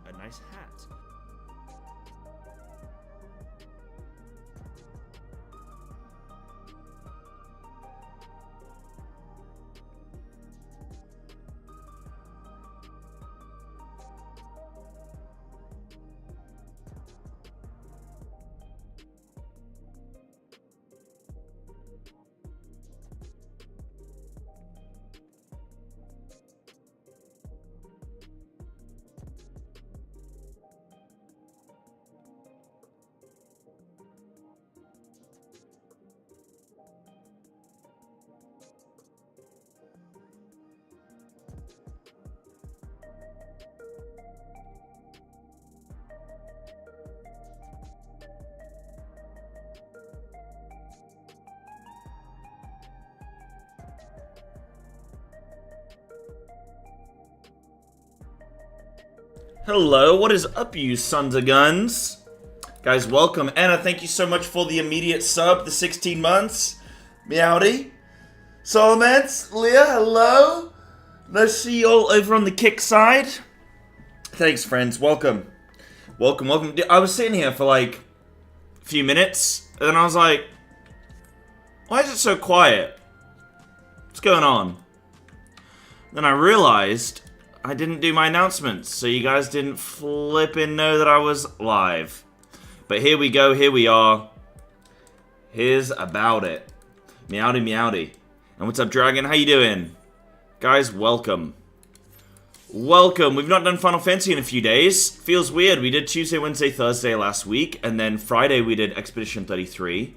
a nice hat. Hello, what is up, you sons of guns? Guys, welcome. Anna, thank you so much for the immediate sub, the 16 months. Meowdy. Solomons, Leah, hello. Nice to see you all over on the kick side. Thanks, friends. Welcome. Welcome, welcome. I was sitting here for like a few minutes, and then I was like, why is it so quiet? What's going on? Then I realized I didn't do my announcements, so you guys didn't flippin' know that I was live. But here we go, here we are. Here's about it. Meowdy, meowdy. And what's up, Dragon? How you doing? Guys, welcome. Welcome. We've not done Final Fantasy in a few days. Feels weird. We did Tuesday, Wednesday, Thursday last week, and then Friday we did Expedition 33.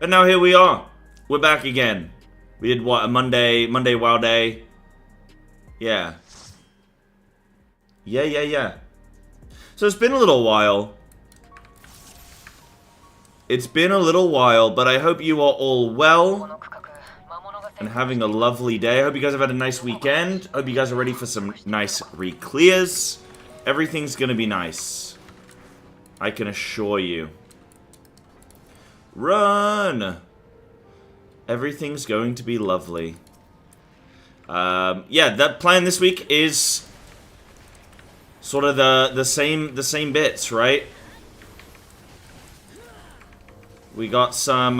And now here we are. We're back again. We did what, a Monday WoW Day. Yeah. Yeah. So it's been a little while. It's been a little while, but I hope you are all well and having a lovely day. I hope you guys have had a nice weekend. I hope you guys are ready for some nice Reclears. Everything's gonna be nice. I can assure you. Run! Everything's going to be lovely. Yeah, that plan this week is sort of the same bits, right? We got some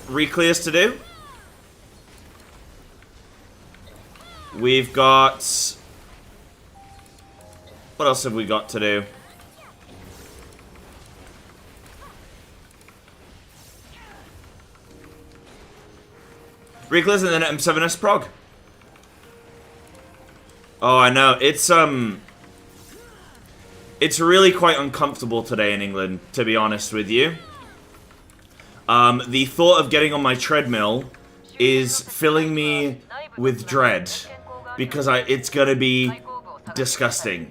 Reclears to do. We've got, what else have we got to do? Reclears and then M7S Prog. Oh, I know. It's really quite uncomfortable today in England, to be honest with you. The thought of getting on my treadmill is filling me with dread, because it's gonna be disgusting.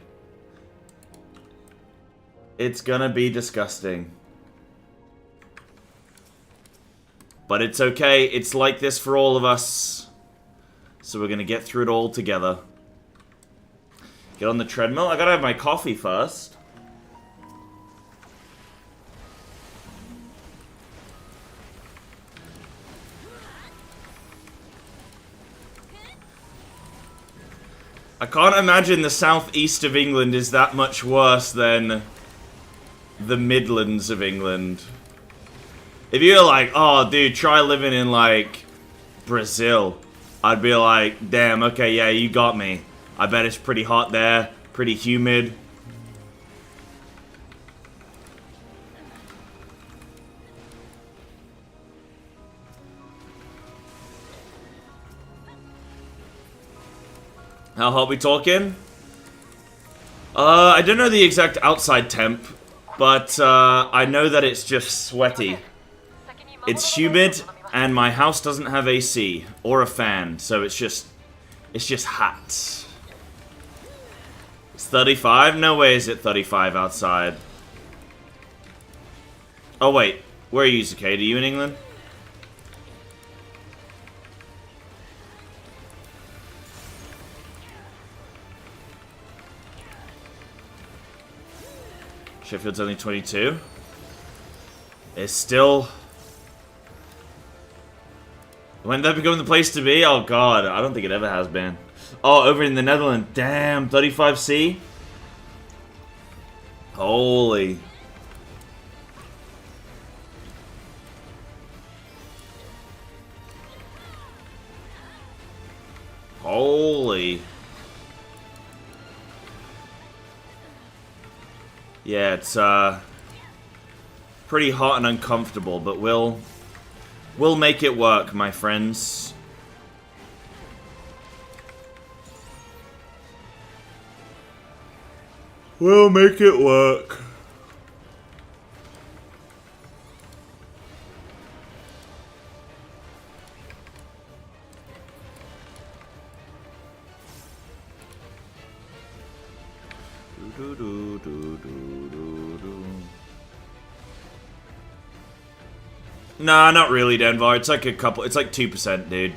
It's gonna be disgusting. But it's okay, it's like this for all of us. So we're gonna get through it all together. Get on the treadmill. I gotta have my coffee first. I can't imagine the southeast of England is that much worse than the Midlands of England. If you're like, oh, dude, try living in, like, Brazil, I'd be like, damn, okay, yeah, you got me. I bet it's pretty hot there, pretty humid. How hot we talking? I don't know the exact outside temp, but I know that it's just sweaty. It's humid, and my house doesn't have AC or a fan, so it's just hot. It's 35? No way is it 35 outside. Oh wait, where are you, Cicada? Are you in England? Sheffield's only 22. It's still... When did that become the place to be? Oh god, I don't think it ever has been. Oh, over in the Netherlands. Damn, 35C? Holy. Holy. Yeah, it's pretty hot and uncomfortable, but we'll make it work, my friends. We'll make it work. Nah, not really, Denvar. It's like a couple. It's like 2%, dude.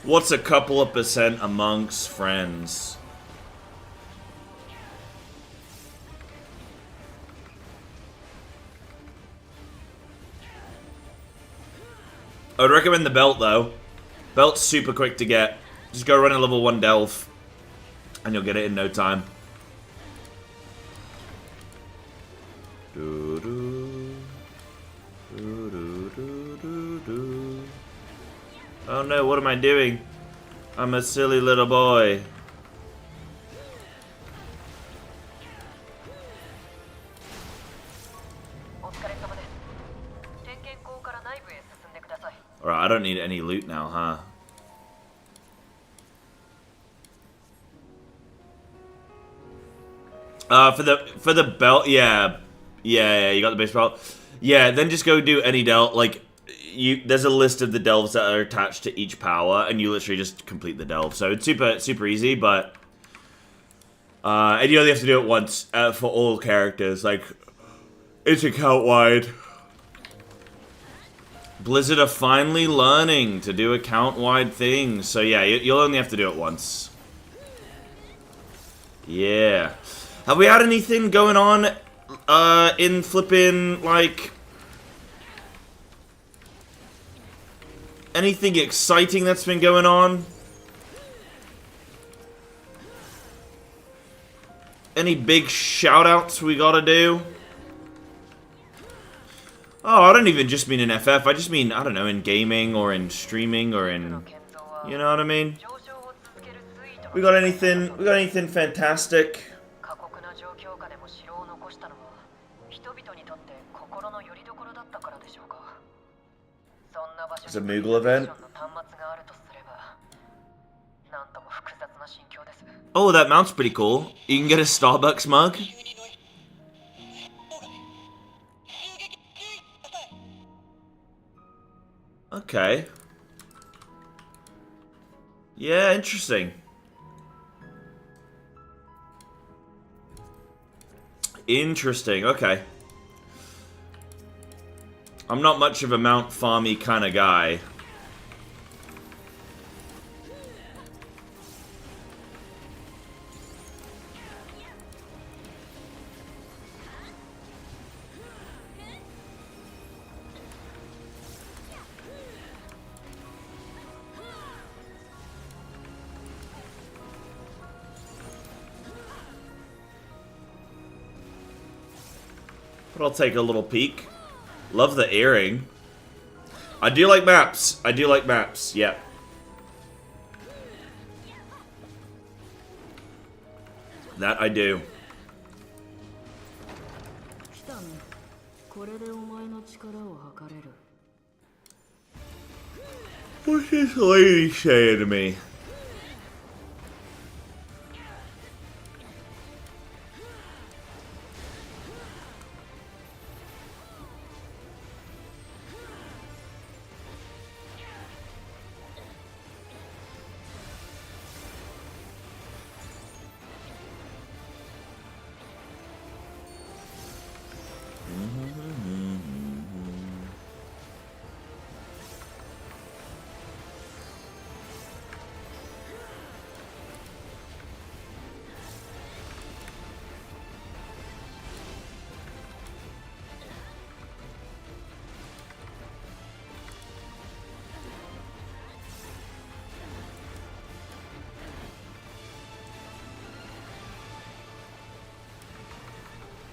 What's a couple of percent amongst friends? I would recommend the belt, though. Belt's super quick to get. Just go run a level 1 Delve, and you'll get it in no time. Oh no, what am I doing? I'm a silly little boy. Alright, I don't need any loot now, huh? For the belt, yeah, you got the base belt. Yeah, then just go do any delve. Like, there's a list of the delves that are attached to each power, and you literally just complete the delve. So it's super easy, but and you only have to do it once for all characters. Like, it's account wide. Blizzard are finally learning to do account-wide things. So yeah, you'll only have to do it once. Yeah. Have we had anything going on in flipping, like... anything exciting that's been going on? Any big shout-outs we gotta do? Oh, I don't even just mean in FF, I just mean, I don't know, in gaming or in streaming or in... you know what I mean? We got anything fantastic? It's a Moogle event? Oh, that mount's pretty cool. You can get a Starbucks mug. Okay. Yeah, interesting. Interesting, okay. I'm not much of a mount farmy kind of guy. But I'll take a little peek. Love the earring. I do like maps. I do like maps. Yep. That I do. What's this lady saying to me?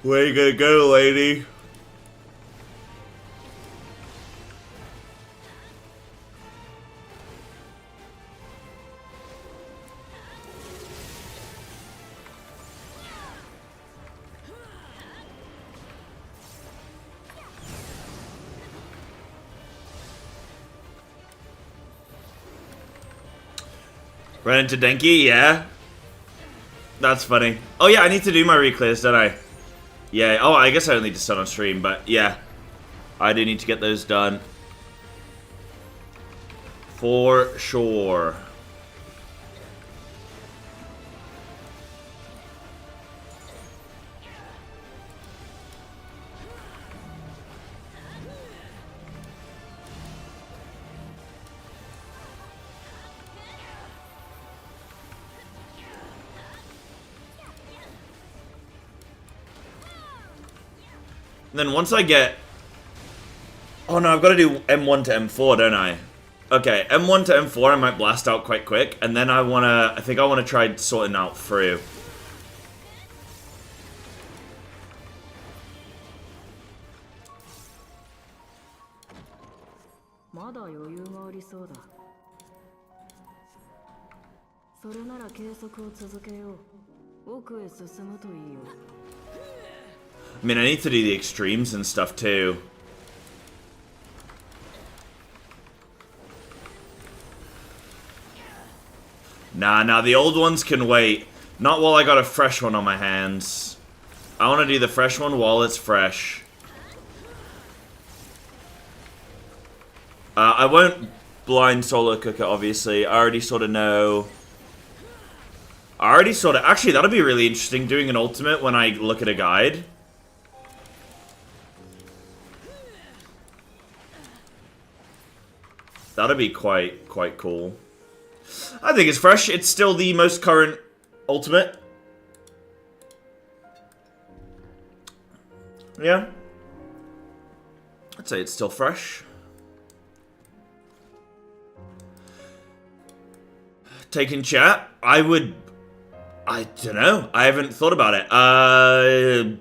Where you gonna go, lady? Run into Denki, yeah. That's funny. Oh yeah, I need to do my Reclears, don't I? Yeah, oh, I guess I don't need to start on stream, but yeah. I do need to get those done. For sure. And then once I get... Oh no, I've got to do M1 to M4, don't I? Okay, M1 to M4 I might blast out quite quick, and then I think I want to try sorting out through. I mean, I need to do the extremes and stuff too. Nah, the old ones can wait. Not while I got a fresh one on my hands. I want to do the fresh one while it's fresh. I won't blind solo cook it, obviously. I already sort of know. Actually, that'll be really interesting, doing an ultimate when I look at a guide. That'll be quite cool. I think it's fresh. It's still the most current ultimate. Yeah. I'd say it's still fresh. Taking chat, I don't know. I haven't thought about it.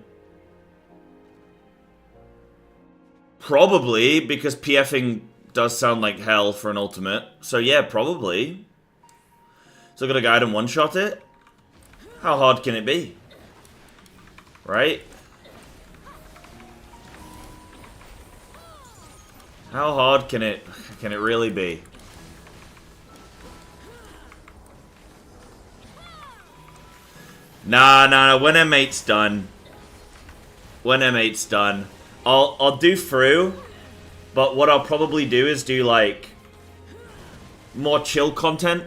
Probably, because PFing does sound like hell for an ultimate. So yeah, probably. So got a guide and one-shot it? How hard can it be? Right? How hard can it really be? Nah, when M8's done. When M8's done. I'll do through, but what I'll probably do is do like more chill content,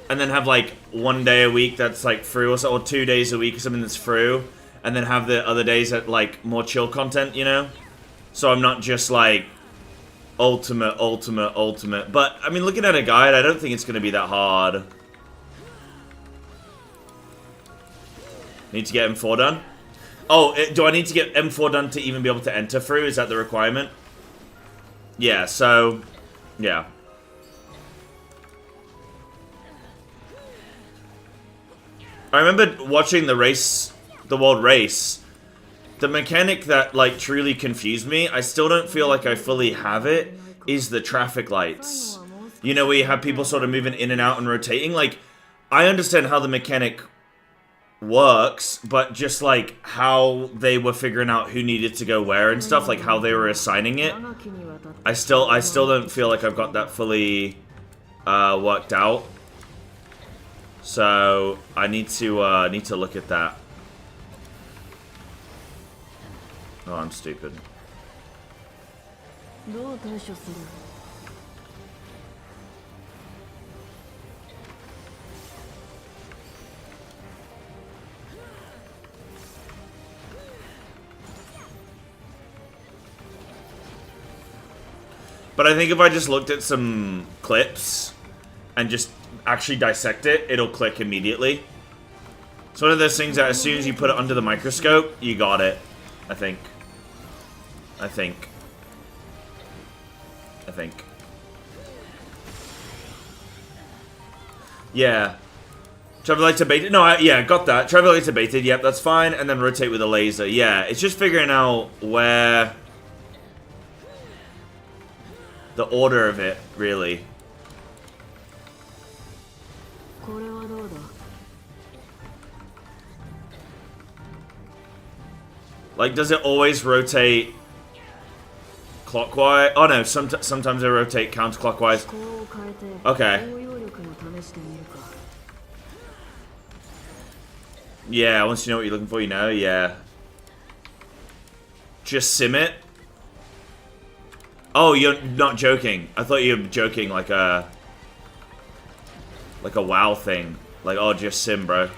and then have like 1 day a week that's like through, or 2 days a week or something that's through, and then have the other days at like more chill content, you know? So I'm not just like ultimate. But I mean, looking at a guide, I don't think it's gonna be that hard. Need to get M4 done? Oh, do I need to get M4 done to even be able to enter through? Is that the requirement? Yeah, so... yeah. I remember watching the world race. The mechanic that, like, truly confused me, I still don't feel like I fully have it, is the traffic lights. You know, where you have people sort of moving in and out and rotating. Like, I understand how the mechanic works, but just like how they were figuring out who needed to go where and stuff, like how they were assigning it, I still don't feel like I've got that fully worked out. So I need to look at that. Oh, I'm stupid. But I think if I just looked at some clips and just actually dissect it, it'll click immediately. It's one of those things that as soon as you put it under the microscope, you got it. I think. Yeah. Travel lights are baited. No, yeah, got that. Travel lights are baited. Yep, that's fine. And then rotate with a laser. Yeah, it's just figuring out where the order of it, really. Like, does it always rotate clockwise? Oh no, sometimes they rotate counterclockwise. Okay. Yeah, once you know what you're looking for, you know, yeah. Just sim it? Oh, you're not joking. I thought you were joking like a WoW thing. Like, oh, just sim, bro.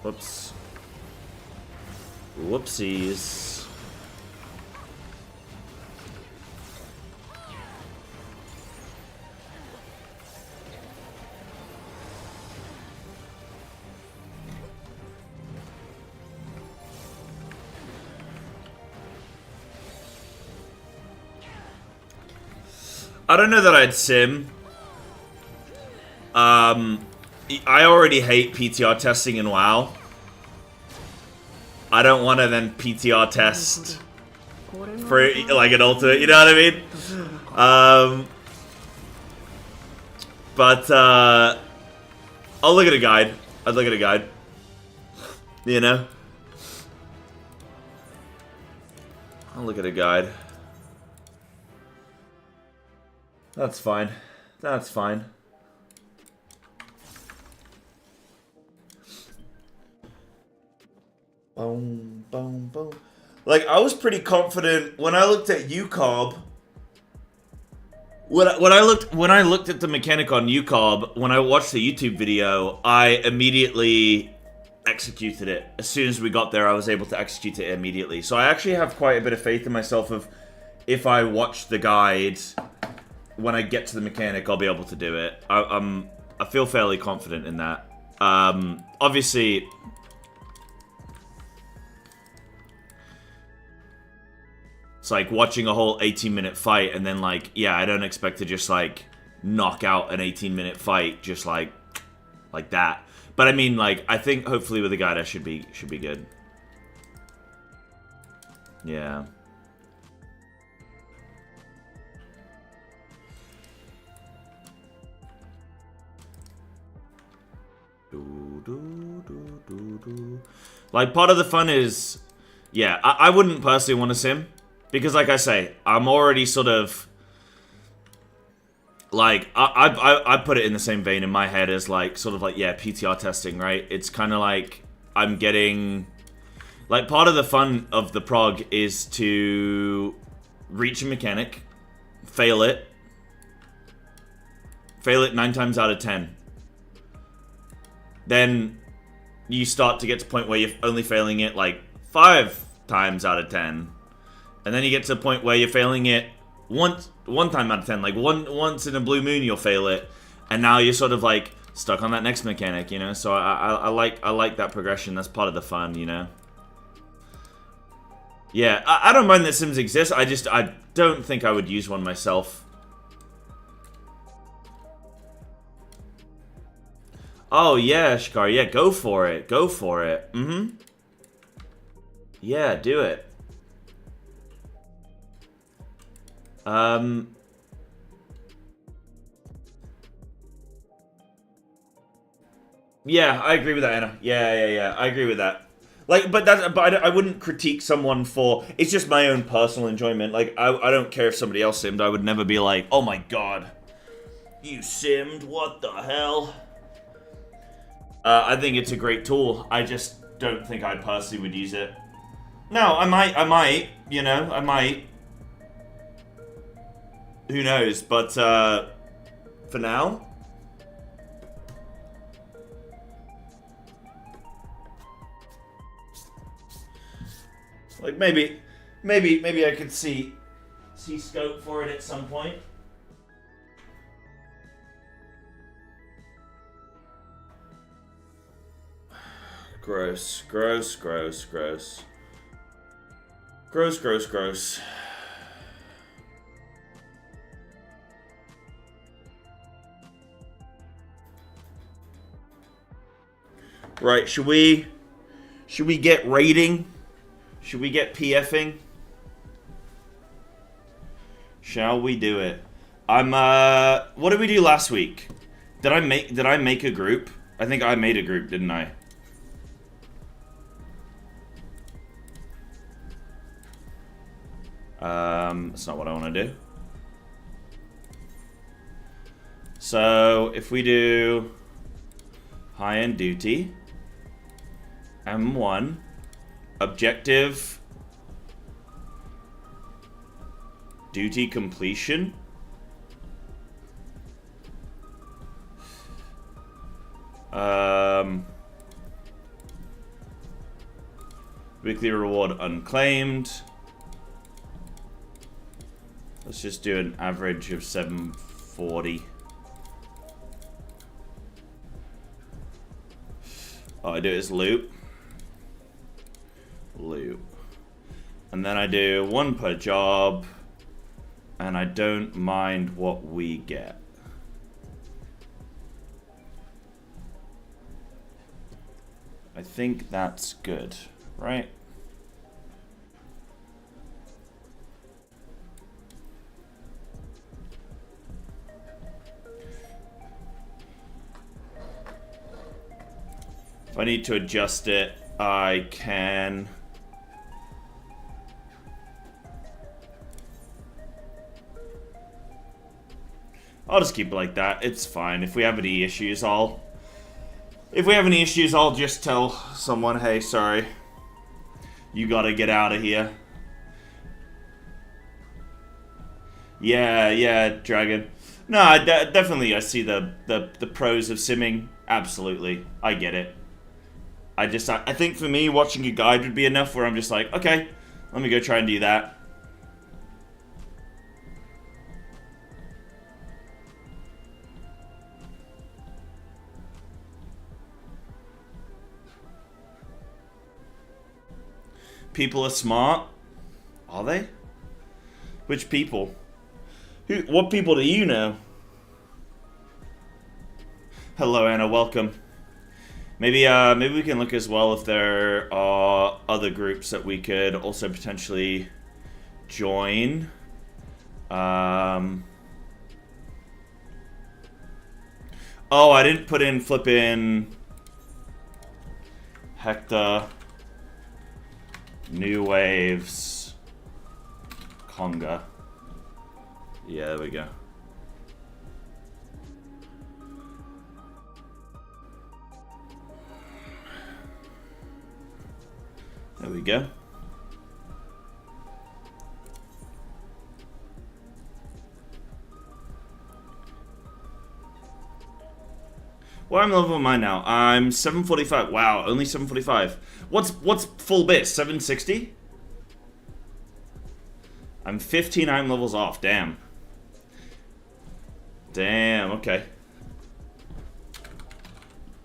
Whoops. Whoopsies. I don't know that I'd sim. I already hate PTR testing in WoW. I don't want to then PTR test for like an ultimate, you know what I mean? But I'll look at a guide. I'd look at a guide. You know? I'll look at a guide. That's fine. That's fine. Boom, boom, boom. Like, I was pretty confident when I looked at UCOB. When I looked at the mechanic on UCOB, when I watched the YouTube video, I immediately executed it. As soon as we got there, I was able to execute it immediately. So I actually have quite a bit of faith in myself of if I watch the guide, when I get to the mechanic, I'll be able to do it. I feel fairly confident in that. Obviously, it's like watching a whole 18-minute fight and then like, yeah, I don't expect to just like knock out an 18-minute fight just like that. But I mean, like, I think hopefully with the guide I should be good. Yeah. Like, part of the fun is, yeah, I wouldn't personally want to sim. Because, like I say, I'm already sort of, like, I put it in the same vein in my head as, like, sort of like, yeah, PTR testing, right? It's kind of like, I'm getting, like, part of the fun of the prog is to reach a mechanic, fail it 9 times out of 10. Then you start to get to a point where you're only failing it, like, 5 times out of 10. And then you get to the point where you're failing it one time out of 10. Like, once in a blue moon you'll fail it. And now you're sort of, like, stuck on that next mechanic, you know? So I like that progression. That's part of the fun, you know? Yeah, I don't mind that sims exist. I don't think I would use one myself. Oh, yeah, Shikari. Yeah, go for it. Go for it. Mm-hmm. Yeah, do it. Yeah, I agree with that, Anna. Yeah. I agree with that. Like, but I wouldn't critique someone for. It's just my own personal enjoyment. Like, I don't care if somebody else simmed. I would never be like, oh my god, you simmed. What the hell? I think it's a great tool. I just don't think I personally would use it. No, I might. You know, I might. Who knows? But for now, like maybe I could see scope for it at some point. Gross. Right, should we get raiding? Should we get PFing? Shall we do it? What did we do last week? Did I make a group? I think I made a group, didn't I? That's not what I want to do. So, if we do high-end duty, M1, objective, duty completion, weekly reward unclaimed. Let's just do an average of 740. Oh, I do it as loot. And then I do 1 per job. And I don't mind what we get. I think that's good, right? If I need to adjust it, I can. I'll just keep it like that. It's fine. If we have any issues, I'll just tell someone, hey, sorry, you gotta get out of here. Yeah, Dragon. No, definitely I see the pros of simming. Absolutely. I get it. I think for me, watching a guide would be enough where I'm just like, okay, let me go try and do that. People are smart. Are they? Which people? What people do you know? Hello, Anna. Welcome. Maybe we can look as well if there are other groups that we could also potentially join. Oh, I didn't put in flippin' Hector. New Waves. Conga. Yeah, there we go. There we go. What level am I now? I'm 745. Wow, only 745. What's full bit? 760? I'm 15 item levels off. Damn. Damn, okay.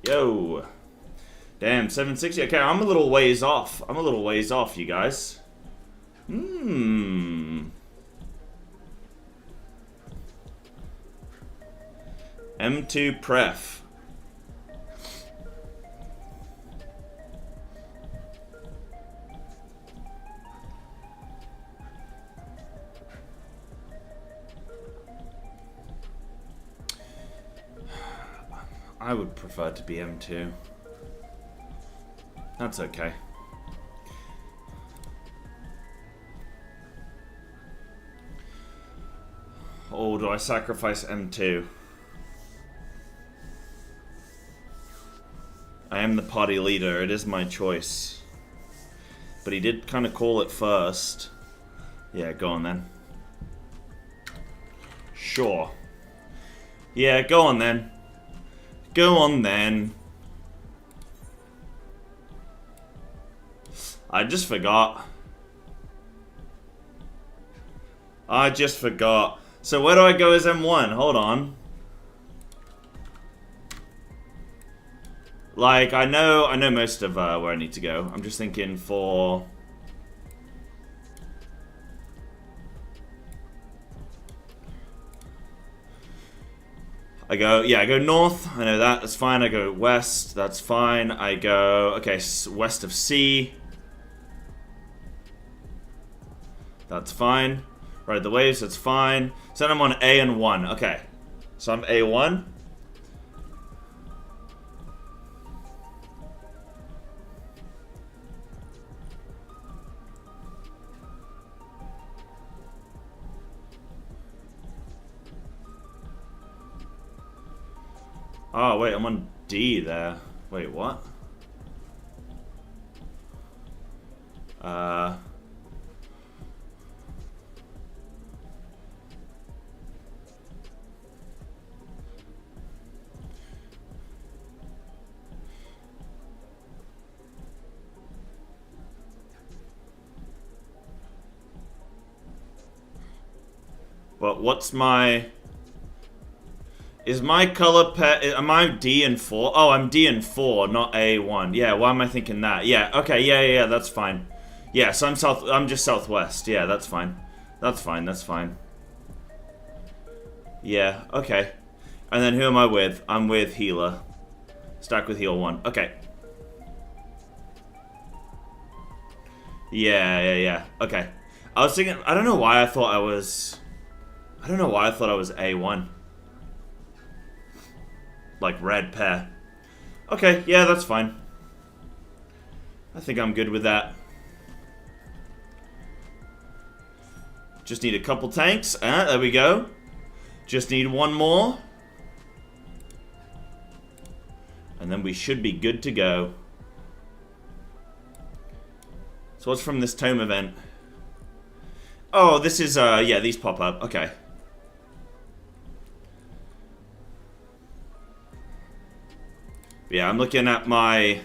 Yo. Damn, 760. Okay, I'm a little ways off. You guys. M2 Pref. I would prefer to be M2. That's okay. Or do I sacrifice M2? I am the party leader. It is my choice. But he did kind of call it first. Yeah, go on then. Sure. Yeah, go on then. Go on then. I just forgot. So where do I go as M1? Hold on. Like, I know most of where I need to go. I'm just thinking for... I go north, I know that, that's fine. I go west, that's fine. I go, okay, west of C. That's fine. Ride the waves, that's fine. So then I'm on A and 1, okay. So I'm A1. Oh, wait, I'm on D there. Wait, what? But what's my... Is my color pair... Am I D and 4? Oh, I'm D and 4, not A1. Yeah, why am I thinking that? Yeah, okay, yeah, that's fine. Yeah, so I'm just southwest. Yeah, that's fine. That's fine. Yeah, okay. And then who am I with? I'm with Healer. Stack with Heal 1. Okay. Yeah. Okay. I was thinking... I don't know why I thought I was A1. Like red pair. Okay, yeah, that's fine. I think I'm good with that. Just need a couple tanks. There we go. Just need one more. And then we should be good to go. So what's from this tome event? Oh, this is, yeah, these pop up. Okay. Yeah, I'm looking at my...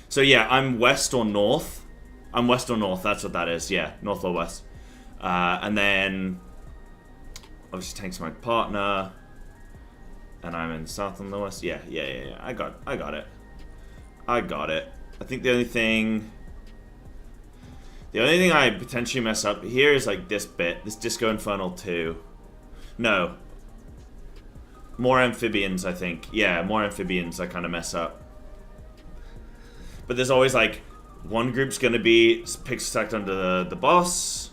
So yeah, I'm west or north. I'm west or north, that's what that is. Yeah, north or west. And then... Obviously tanks my partner. And I'm in south and the west. Yeah. I got it. I think the only thing I potentially mess up here is like this bit. This Disco Infernal 2. No. More amphibians, I think. Yeah, more amphibians I kind of mess up. But there's always like, one group's going to be pixel stacked under the boss.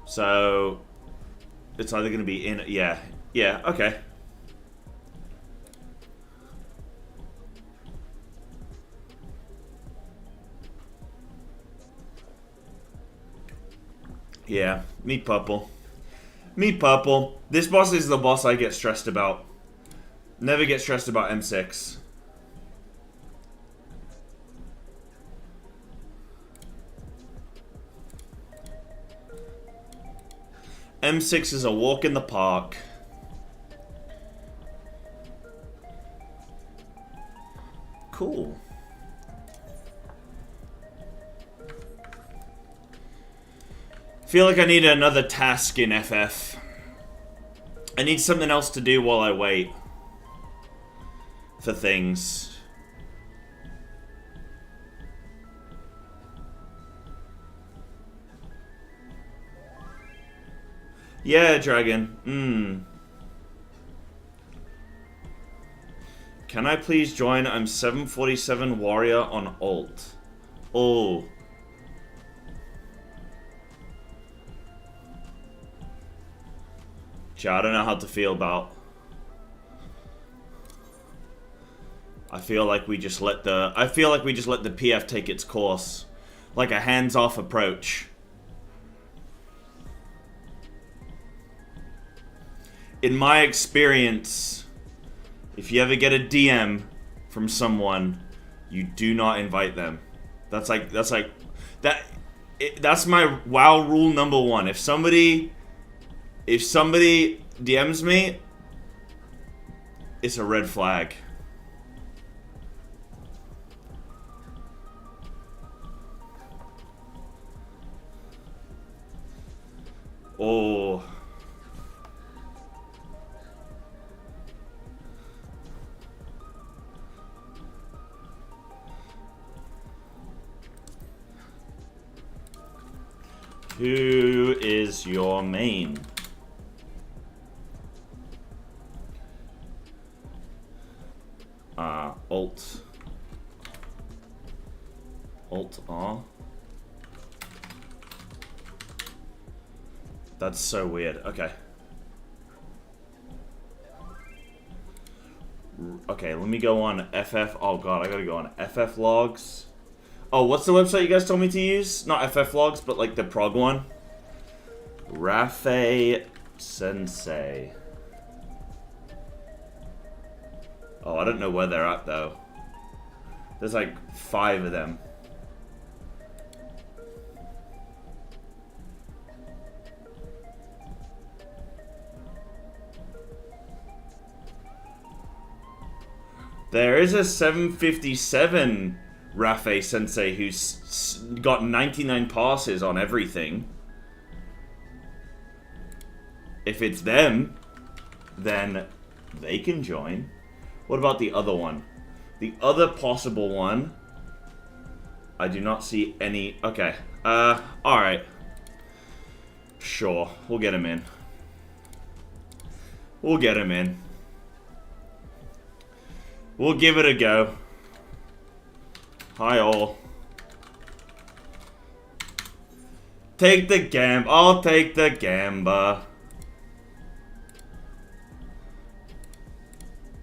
So, it's either going to be in... Yeah, okay. Yeah, me purple. This boss is the boss I get stressed about. Never get stressed about M6. M6 is a walk in the park. Cool. Feel like I need another task in FF. I need something else to do while I wait for things. Yeah, Dragon. Can I please join? I'm 747 Warrior on alt. Oh. I don't know how to feel about. I feel like we just let the PF take its course, like a hands-off approach. In my experience, if you ever get a DM from someone, you do not invite them. That's my WoW rule number 1. If somebody DMs me, it's a red flag. Oh. Who is your main? Alt R. That's so weird. Okay. Okay, let me go on FF. Oh god, I gotta go on FF logs. Oh, what's the website you guys told me to use? Not FF logs, but like the Prog one. Rafe Sensei. Oh, I don't know where they're at though. There's like 5 of them. There is a 757 Rafe Sensei who's got 99 passes on everything. If it's them, then they can join. What about the other one? The other possible one, I do not see any. Okay. Alright. Sure. We'll get him in. We'll get him in. We'll give it a go. Hi all. Take the gam. I'll take the gamba.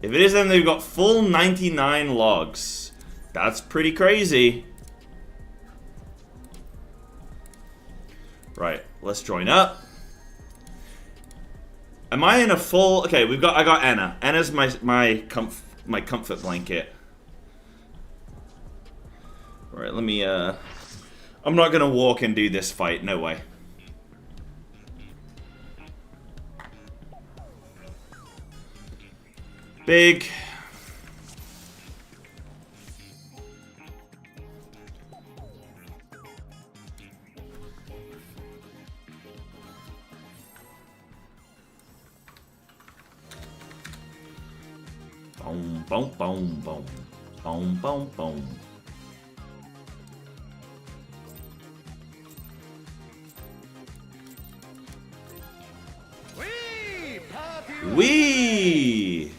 If it is them, they've got full 99 logs. That's pretty crazy. Right, let's join up. Am I in a full? Okay, I got Anna. Anna's my comfort blanket. Right, let me I'm not gonna walk and do this fight, no way. Big. Boom, boom, boom, boom. Boom, boom, boom. Wee!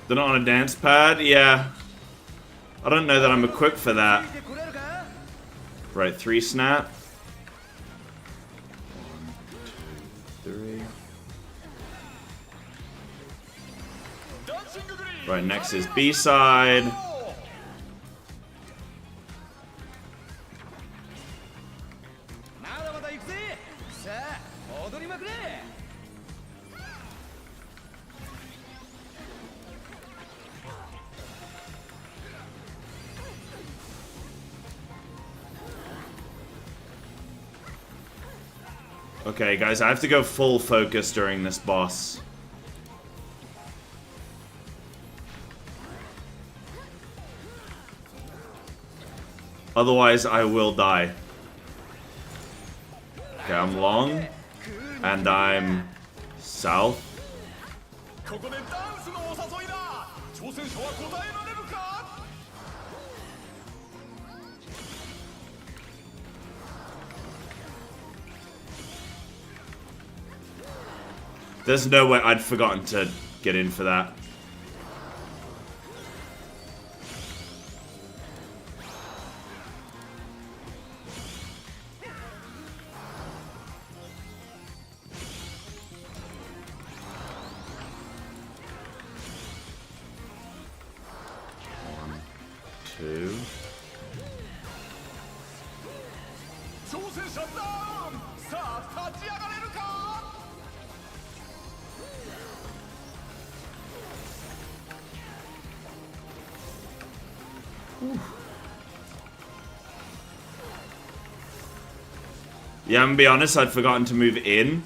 They're not on a dance pad? Yeah. I don't know that I'm equipped for that. Right, 3 snap. 1, 2, 3. Right, next is B-side. Okay, guys, I have to go full focus during this boss. Otherwise, I will die. Okay, I'm long. And I'm south. There's no way I'd forgotten to get in for that. Yeah, I'm gonna be honest, I'd forgotten to move in.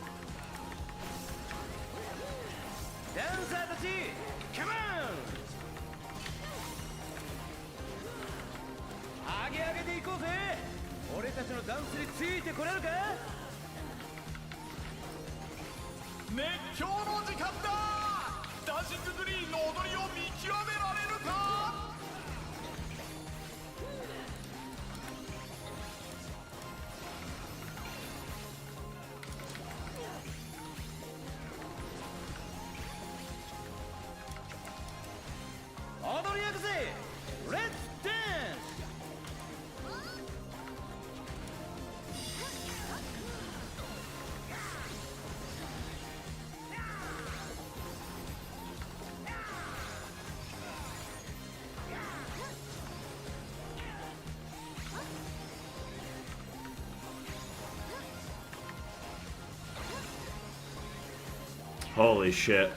Holy shit.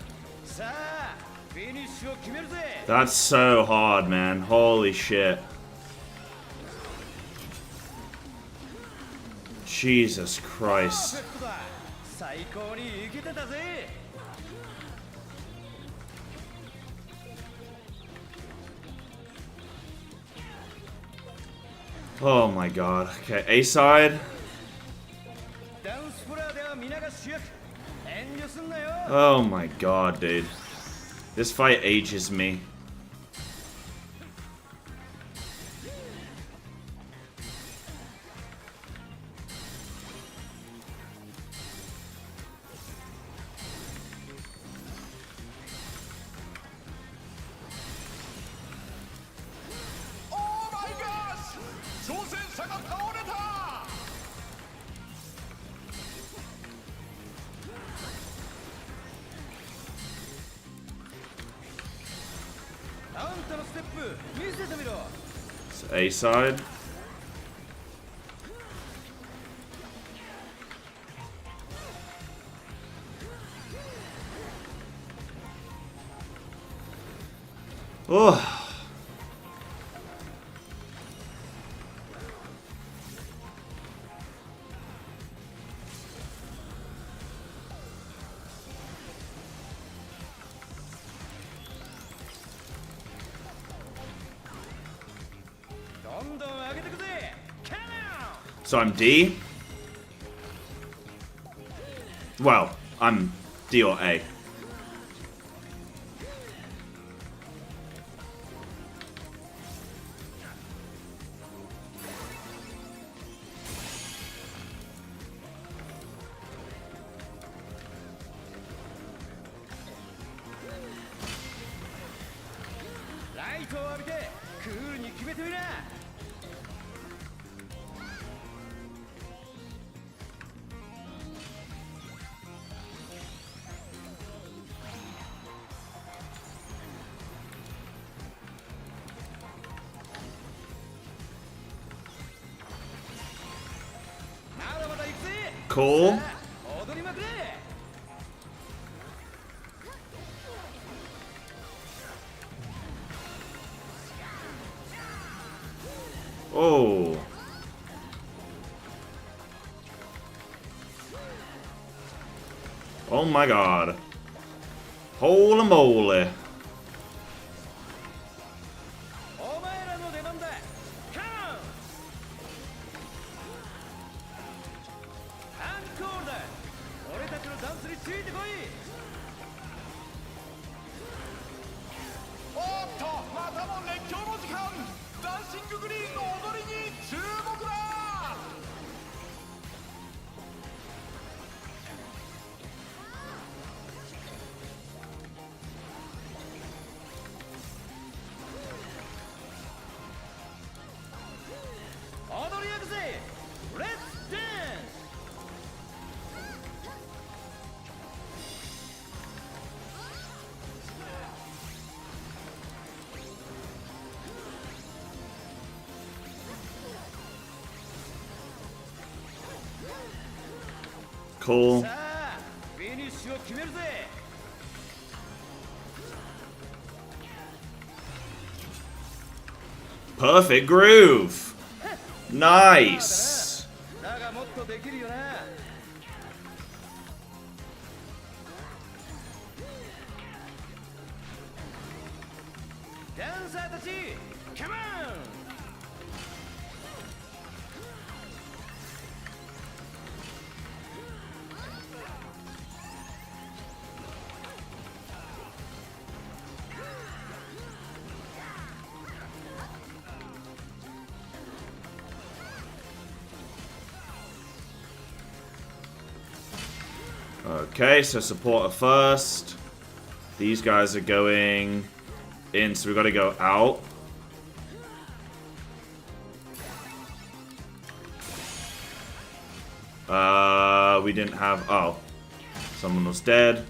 That's so hard, man. Holy shit. Jesus Christ. Oh my god. Okay, A side. Oh my god, dude. This fight ages me. It's A side. Oh. So I'm D? Well, I'm D or A. Cool. Oh. Oh my god. Holy moly. Cool. Perfect groove. Nice. Okay, so supporter first. These guys are going in, so we got to go out. We didn't have... Oh. Someone was dead.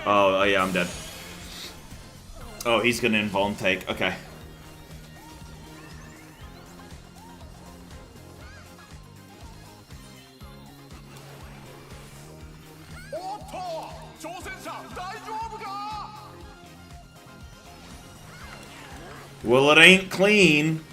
Oh, yeah, I'm dead. Oh, he's gonna invuln take. Okay. Well, it ain't clean.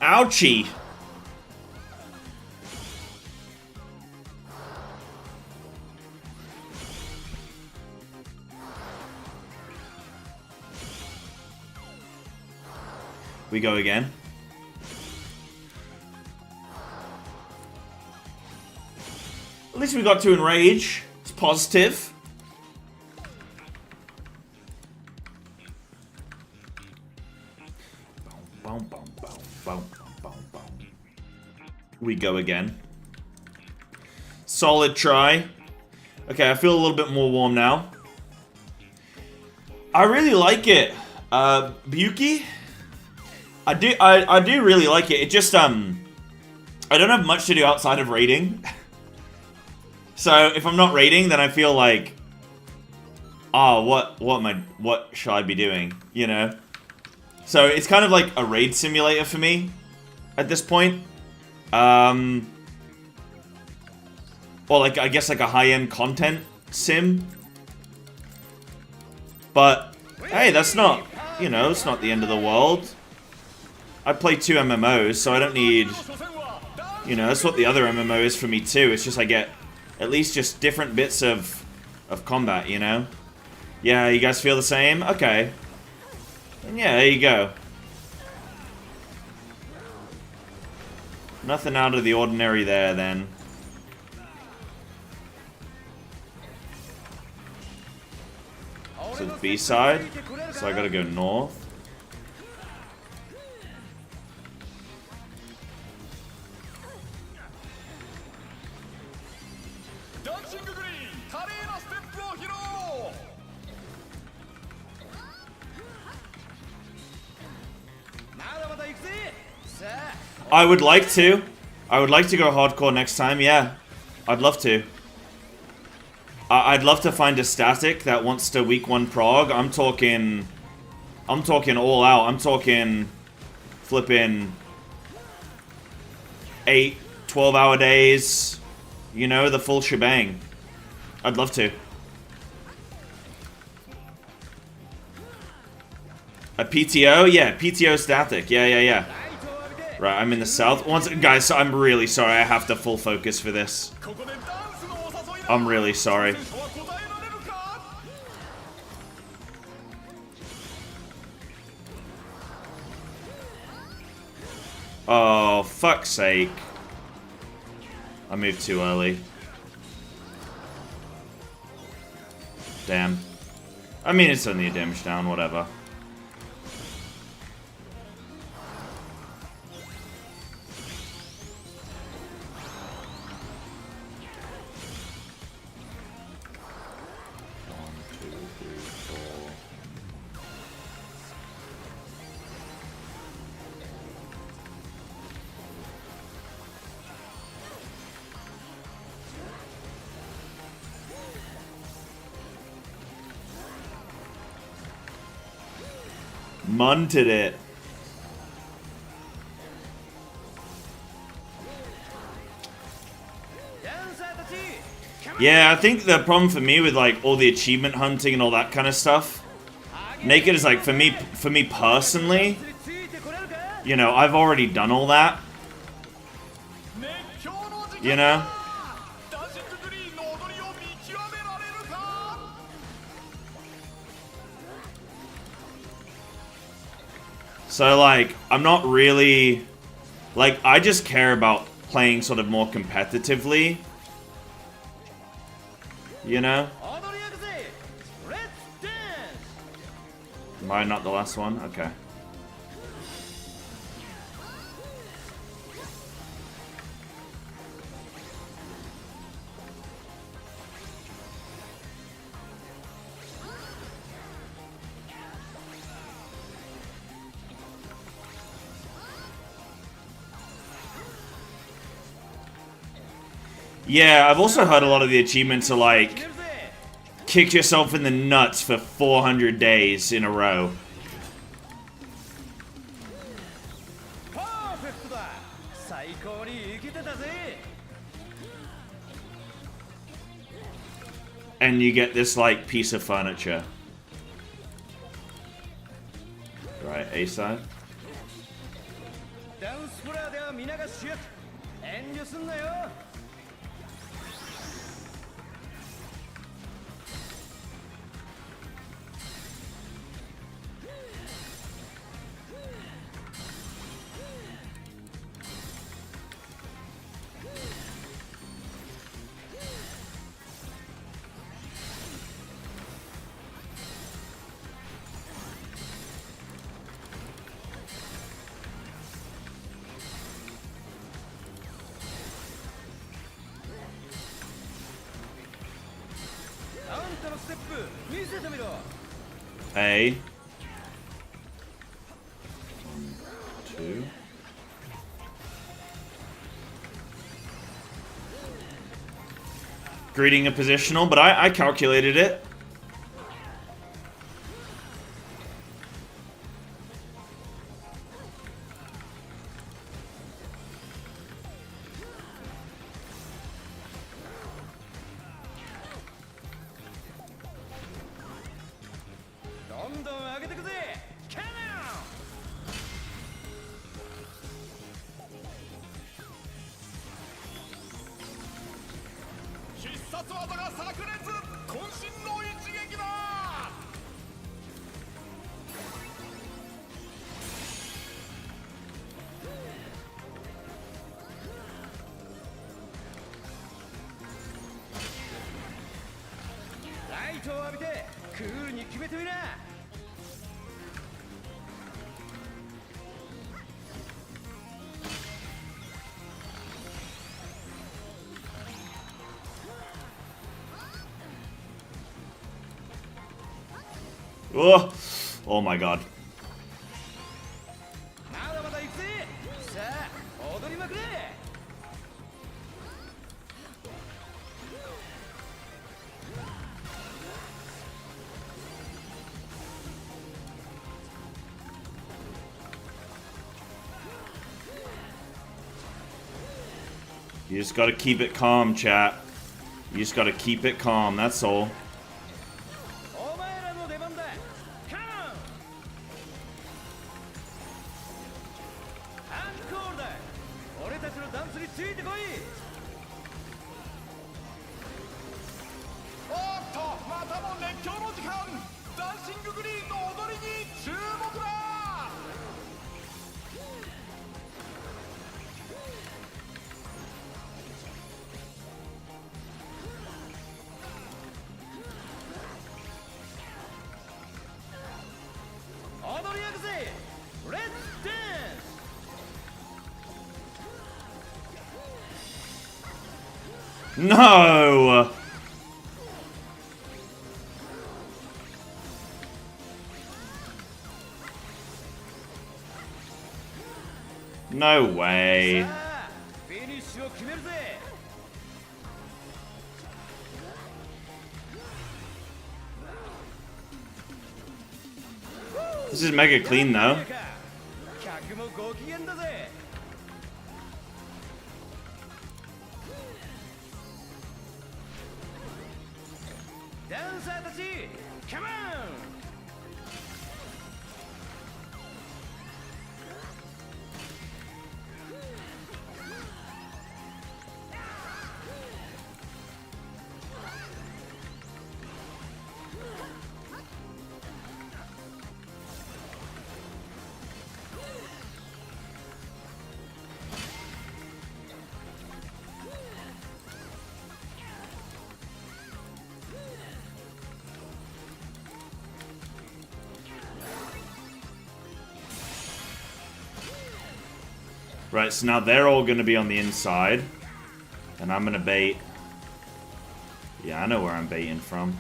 Ouchie. We go again. At least we got to enrage. It's positive. We go again. Solid try. Okay, I feel a little bit more warm now. I really like it. Buki? I do really like it. It just, I don't have much to do outside of raiding. So, if I'm not raiding, then I feel like... Oh, what should I be doing? You know? So, it's kind of like a raid simulator for me. At this point. Or like, I guess like a high-end content sim. But, hey, that's not, you know, it's not the end of the world. I play 2 MMOs, so I don't need, you know, that's what the other MMO is for me too. It's just I get at least just different bits of combat, you know? Yeah, you guys feel the same? Okay. And yeah, there you go. Nothing out of the ordinary there, then. So the B-side. So I gotta go north. I would like to. I would like to go hardcore next time, yeah. I'd love to. I'd love to find a static that wants to week 1 prog. I'm talking all out. I'm talking flipping 8, 12-hour days. You know, the full shebang. I'd love to. A PTO? Yeah, PTO static. Yeah. Right, I'm in the south. Guys, I'm really sorry. I have to full focus for this. I'm really sorry. Oh, fuck's sake. I moved too early. Damn. I mean, it's only a damage down, whatever. Munted it. Yeah, I think the problem for me with like all the achievement hunting and all that kind of stuff, Naked is like for me personally, you know, I've already done all that. You know? So like, I'm not really like, I just care about playing sort of more competitively. You know? Am I not the last one? Okay. Yeah, I've also heard a lot of the achievements are like, kick yourself in the nuts for 400 days in a row. And you get this, like, piece of furniture. Right, A side. A. 1, 2. Greeting a positional, but I calculated it. Oh, oh my god. You just gotta keep it calm, chat. You just gotta keep it calm, that's all. No! No way. This is mega clean though. Come on! Right, so now they're all going to be on the inside. And I'm going to bait. Yeah, I know where I'm baiting from.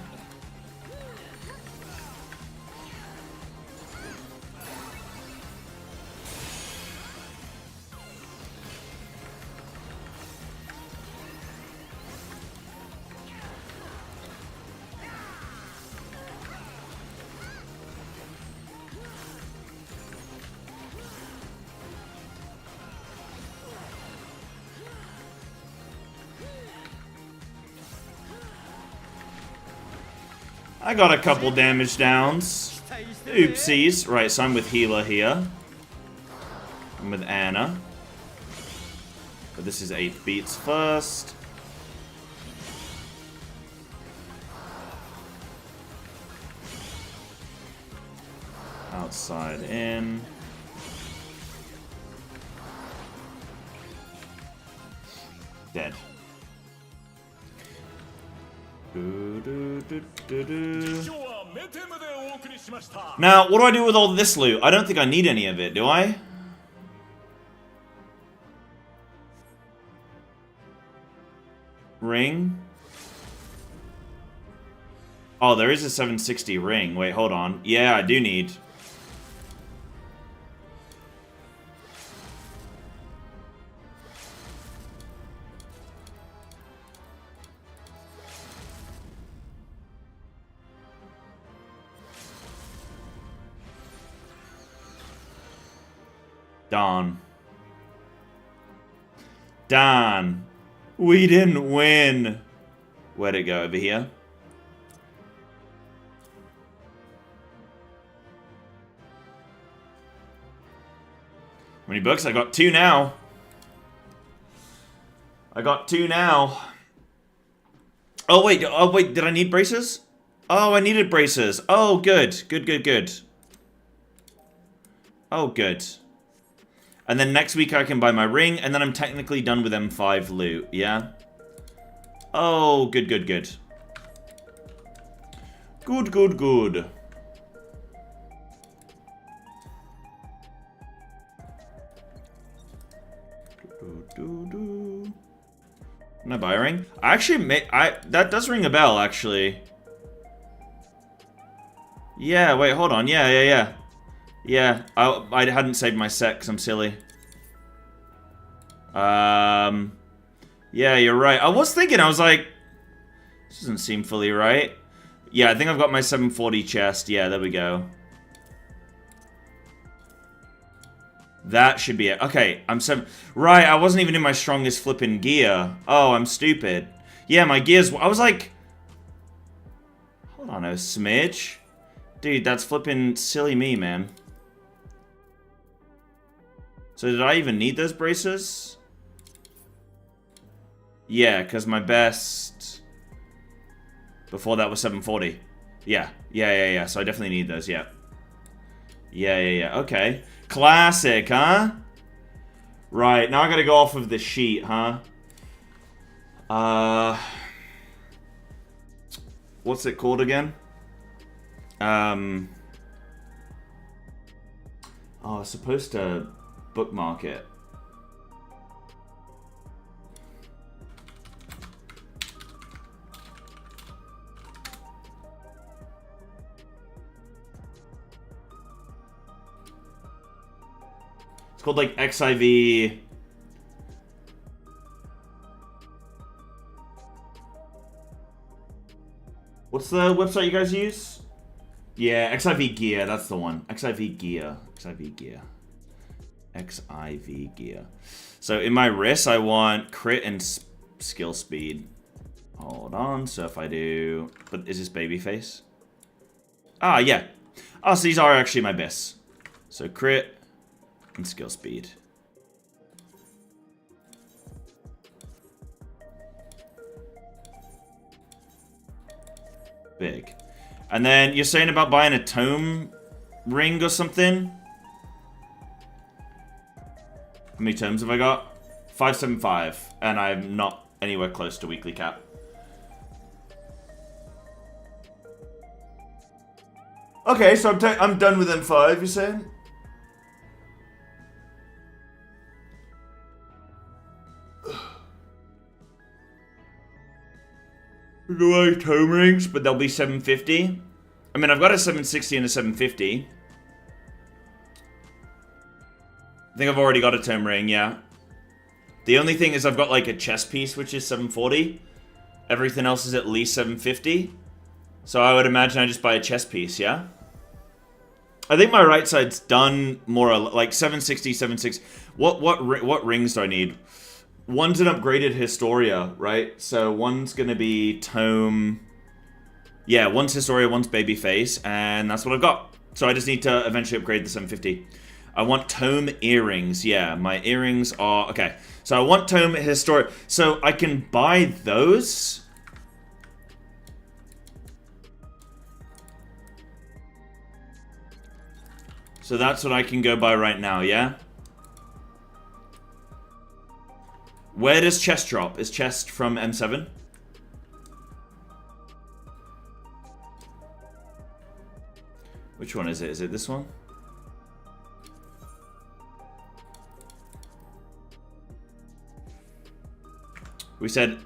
I got a couple damage downs. Oopsies. Right, so I'm with healer here. I'm with Anna. But this is 8 beats first. Outside in. Dead. Now, what do I do with all this loot? I don't think I need any of it, do I? Ring? Oh, there is a 760 ring. Wait, hold on. Yeah, I do need... Darn. We didn't win. Where'd it go? Over here? How many books? I got 2 now. Oh, wait. Did I need braces? Oh, I needed braces. Oh, good. Good. Oh, good. And then next week I can buy my ring, and then I'm technically done with M5 loot, yeah? Oh, good. Good. Can I buy a ring? I actually that does ring a bell, actually. Yeah, wait, hold on. Yeah. Yeah, I hadn't saved my set because I'm silly. Yeah, you're right. I was thinking, I was like, this doesn't seem fully right. Yeah, I think I've got my 740 chest. Yeah, there we go. That should be it. Okay, Right, I wasn't even in my strongest flipping gear. Oh, I'm stupid. Yeah, my gears... I was like... Hold on a smidge. Dude, that's flipping silly me, man. So did I even need those braces? Yeah, because my best... Before that was 740. Yeah. So I definitely need those, yeah. Yeah. Okay. Classic, huh? Right, now I gotta go off of the sheet, huh? What's it called again? Oh, I was supposed to bookmark it. It's called like XIV. What's the website you guys use? Yeah, XIV gear, that's the one. XIV gear. XIV gear. XIV gear. So in my wrist, I want crit and skill speed. Hold on, so if I do... But is this babyface? Ah, yeah. Oh, so these are actually my best. So crit and skill speed. Big. And then you're saying about buying a tome ring or something? How many tomes have I got? 575. And I'm not anywhere close to weekly cap. Okay, so I'm done with M5, you're saying? Do I tome rings, but they'll be 750. I mean, I've got a 760 and a 750. I think I've already got a tome ring, yeah. The only thing is I've got like a chest piece, which is 740. Everything else is at least 750. So I would imagine I just buy a chest piece, yeah? I think my right side's done more or less, like 760, 760. What rings do I need? One's an upgraded Historia, right? So one's gonna be Tome. Yeah, one's Historia, one's Babyface, and that's what I've got. So I just need to eventually upgrade the 750. I want Tome earrings. Yeah, my earrings are... Okay, so I want Tome Historia. So I can buy those... So that's what I can go buy right now, yeah? Where does chest drop? Is chest from M7? Which one is it? Is it this one? We said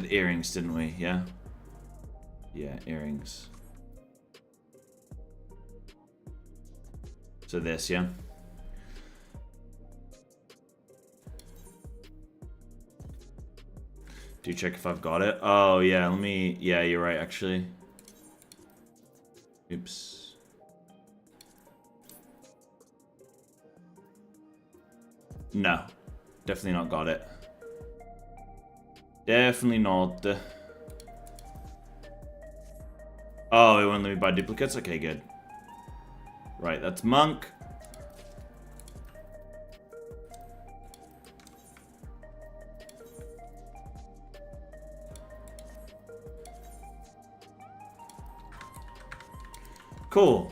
earrings, didn't we? Yeah? Yeah, earrings. So this, yeah? Do check if I've got it. Oh, yeah, let me... Yeah, you're right, actually. Oops. No. Definitely not got it. Definitely not. Oh, it won't let me buy duplicates? Okay, good. Right, that's Monk. Cool.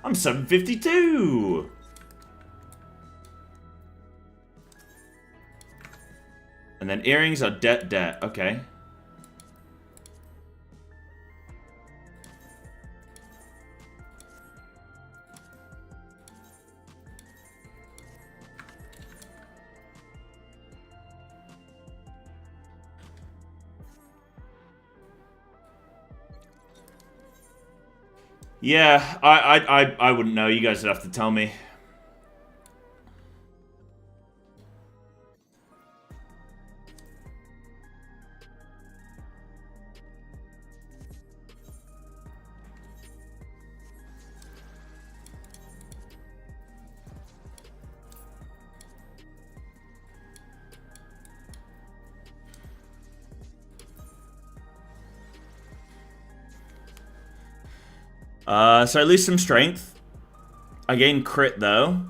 I'm 752. And then earrings are debt. Okay. Yeah, I wouldn't know. You guys would have to tell me. So I lose some strength. I gain crit, though.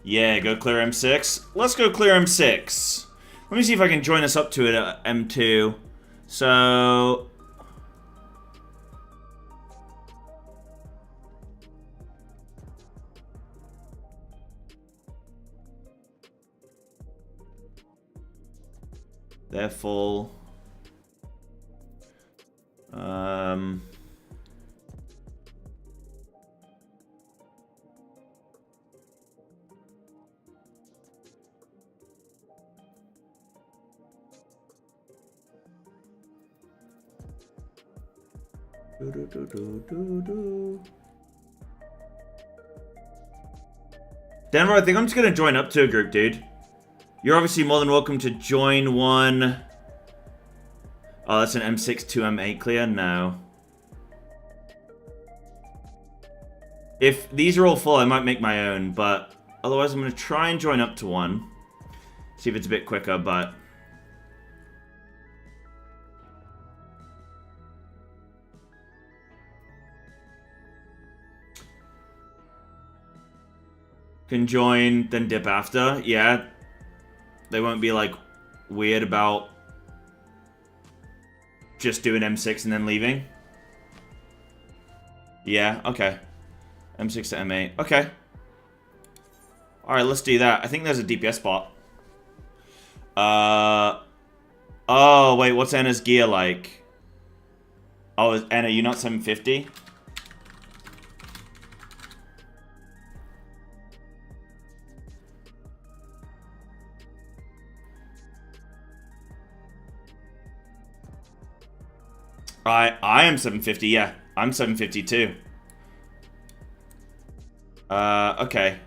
Yeah, go clear M6. Let's go clear M6. Let me see if I can join us up to it at M2. So... They're full. Denver, I think I'm just gonna join up to a group, dude. You're obviously more than welcome to join one. Oh, that's an M6 to M8 clear? No. If these are all full, I might make my own, but otherwise I'm gonna try and join up to one. See if it's a bit quicker, but... Can join, then dip after. Yeah. They won't be, like, weird about just doing M6 and then leaving. Yeah, okay. M6 to M8. Okay. Alright, let's do that. I think there's a DPS spot. Oh, wait, what's Anna's gear like? Oh, Anna, you not 750? I am 750, yeah. I'm 750 too. Okay.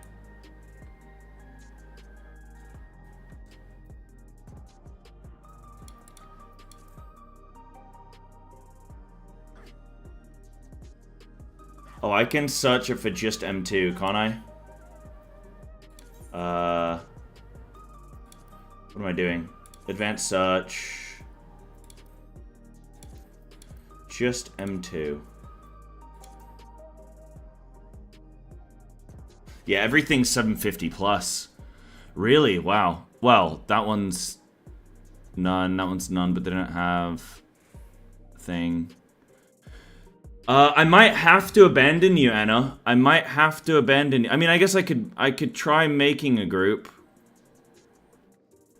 Oh, I can search it for just M2, can't I? What am I doing? Advanced search. Just M2. Yeah, everything's 750 plus. Really? Wow. Well, that one's none. That one's none, but they don't have a thing. I might have to abandon you, Anna. I might have to abandon you. I mean, I guess I could try making a group.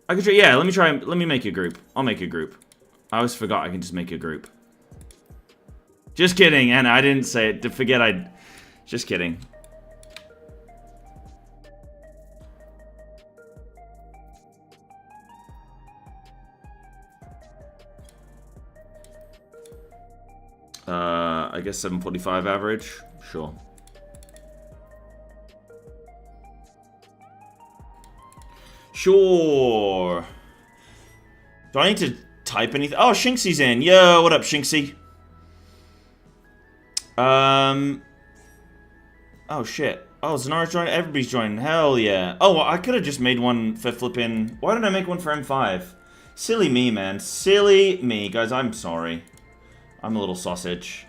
I could try, yeah, let me make a group. I'll make a group. I always forgot I can just make a group. Just kidding, Anna, I didn't say it. Just kidding. I guess 745 average. Sure. Sure. Do I need to type anything? Oh, Shinksy's in. Yo, what up, Shinksy? Oh, shit. Oh, Zanara's joining. Everybody's joining. Hell yeah. Oh, well, I could have just made one for flipping... Why didn't I make one for M5? Silly me, man. Silly me. Guys, I'm sorry. I'm a little sausage.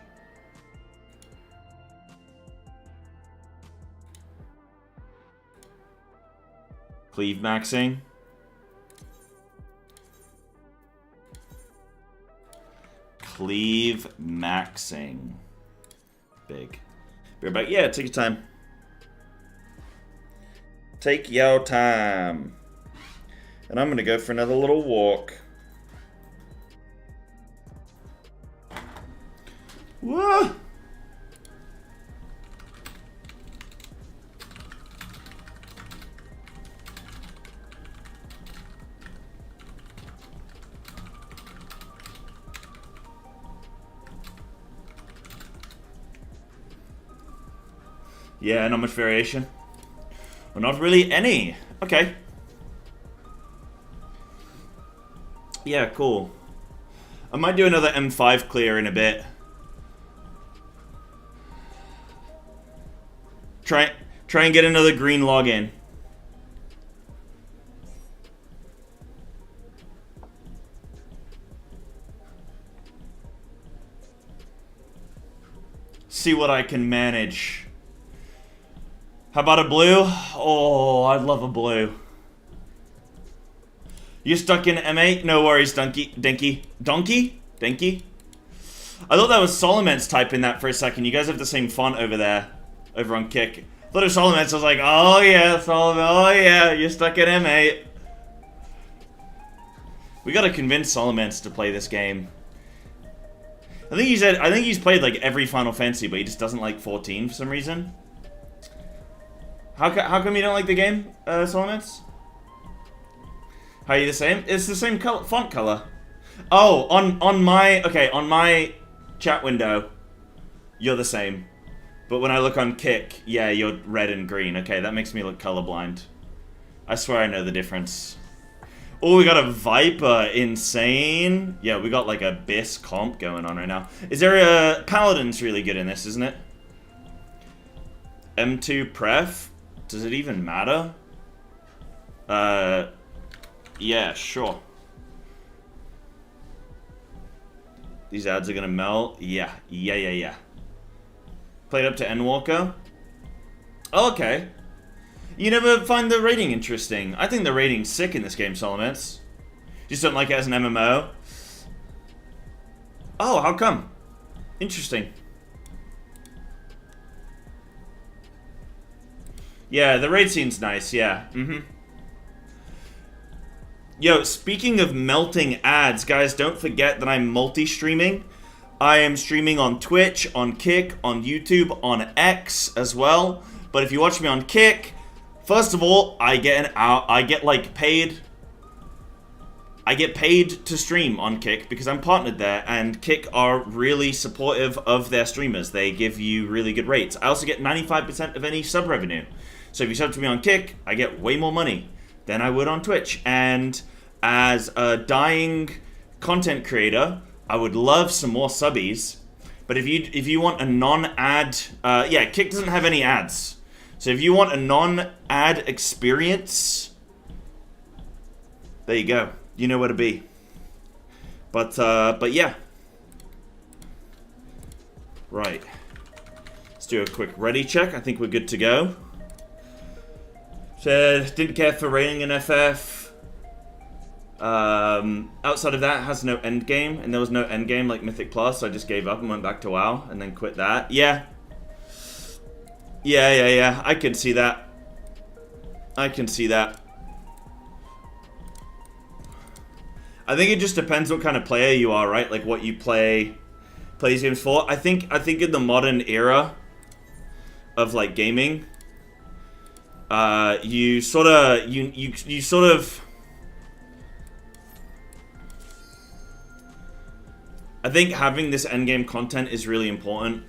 Cleave maxing. Cleave maxing. Big. Be right back. Yeah, take your time. Take your time. And I'm going to go for another little walk. Whoa! Yeah, not much variation. Well, not really any. Okay. Yeah, cool. I might do another M5 clear in a bit. Try and get another green login. See what I can manage. How about a blue? Oh, I'd love a blue. You stuck in M8? No worries, Dinky. Donkey? I thought that was Solomon's typing that for a second. You guys have the same font over there. Over on Kick. I thought it was Solomon's. I was like, oh yeah, Solomon. Oh yeah, you're stuck in M8. We gotta convince Solomon's to play this game. I think he's played like every Final Fantasy, but he just doesn't like 14 for some reason. How come you don't like the game, Solomon's? How are you the same? It's the same color, font color. Oh, on my chat window, you're the same. But when I look on Kick, yeah, you're red and green. Okay, that makes me look colorblind. I swear I know the difference. Oh, we got a Viper. Insane. Yeah, we got like a BIS comp going on right now. Is there a... Paladin's really good in this, isn't it? M2 Pref? Does it even matter? Yeah, sure. These ads are gonna melt. Yeah. Played up to Endwalker. Oh, okay. You never find the rating interesting. I think the rating's sick in this game, Solomons. Just don't like it as an MMO. Oh, how come? Interesting. Yeah, the raid scene's nice, yeah. Yo, speaking of melting ads, guys, don't forget that I'm multi-streaming. I am streaming on Twitch, on Kick, on YouTube, on X as well. But if you watch me on Kick, first of all, I get paid to stream on Kick because I'm partnered there, and Kick are really supportive of their streamers. They give you really good rates. I also get 95% of any sub revenue. So if you sub to me on Kick, I get way more money than I would on Twitch. And as a dying content creator, I would love some more subbies. But if you want a non-ad, yeah, Kick doesn't have any ads. So if you want a non-ad experience, there you go. You know where to be. But yeah. Right. Let's do a quick ready check. I think we're good to go. Said, didn't care for rating an FF. Outside of that, has no end game, and there was no end game like Mythic Plus, so I just gave up and went back to WoW, and then quit that. Yeah. I can see that. I can see that. I think it just depends what kind of player you are, right? Like what you play these games for. I think in the modern era of like gaming, you sort of I think having this endgame content is really important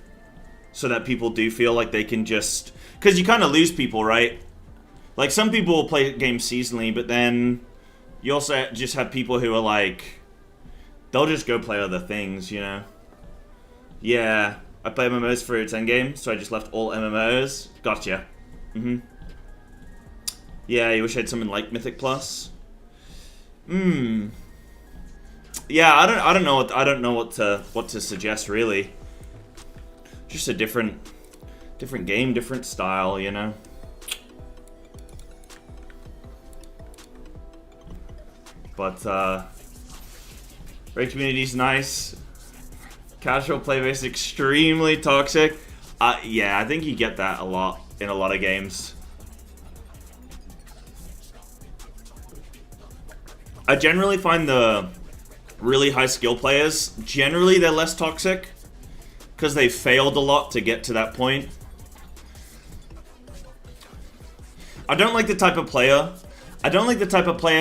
so that people do feel like they can just, because you kind of lose people, right? Like some people will play games seasonally, but then you also just have people who are like, they'll just go play other things, you know? Yeah, I play MMOs for its endgame, so I just left all MMOs. Gotcha. Yeah, you wish I had something like Mythic Plus. Yeah, I don't know what to suggest really. Just a different game, different style, you know. But raid community's nice. Casual play base extremely toxic. Yeah, I think you get that a lot in a lot of games. I generally find the really high skill players, generally they're less toxic because they failed a lot to get to that point. I don't like the type of player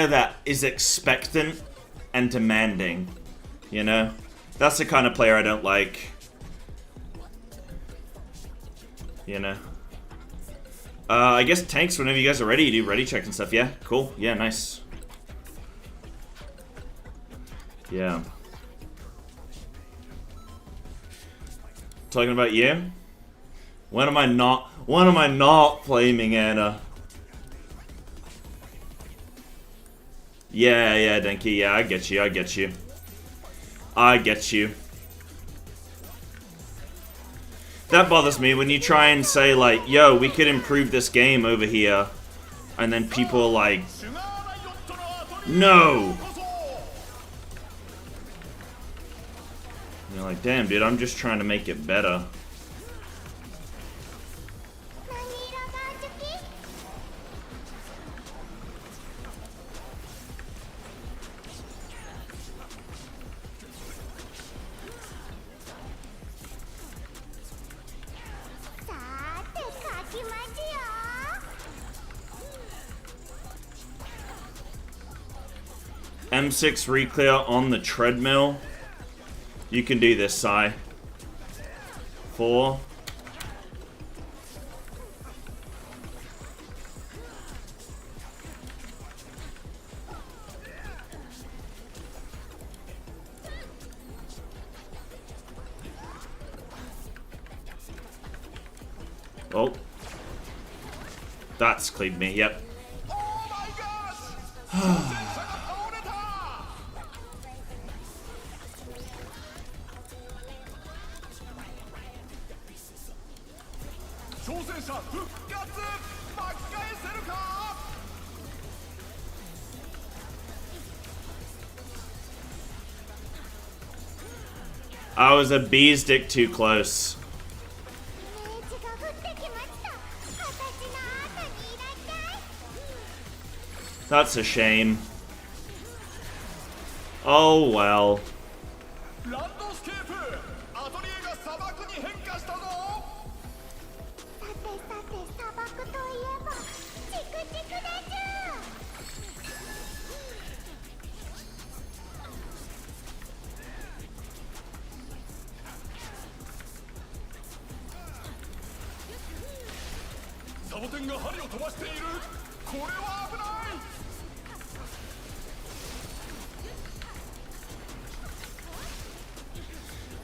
that is expectant and demanding, you know? That's the kind of player I don't like. You know? I guess tanks whenever you guys are ready, you do ready check and stuff, yeah? Cool, yeah, nice. Yeah. Talking about you? When am I not flaming Anna? Yeah, Denki, yeah, I get you. That bothers me when you try and say like, yo, we could improve this game over here, and then people are like, no! You're like, damn, dude, I'm just trying to make it better. M6 Reclear on the treadmill. You can do this, Sai. 4, Oh. That's cleaned me, yep. I was a bee's dick too close. That's a shame. Oh well.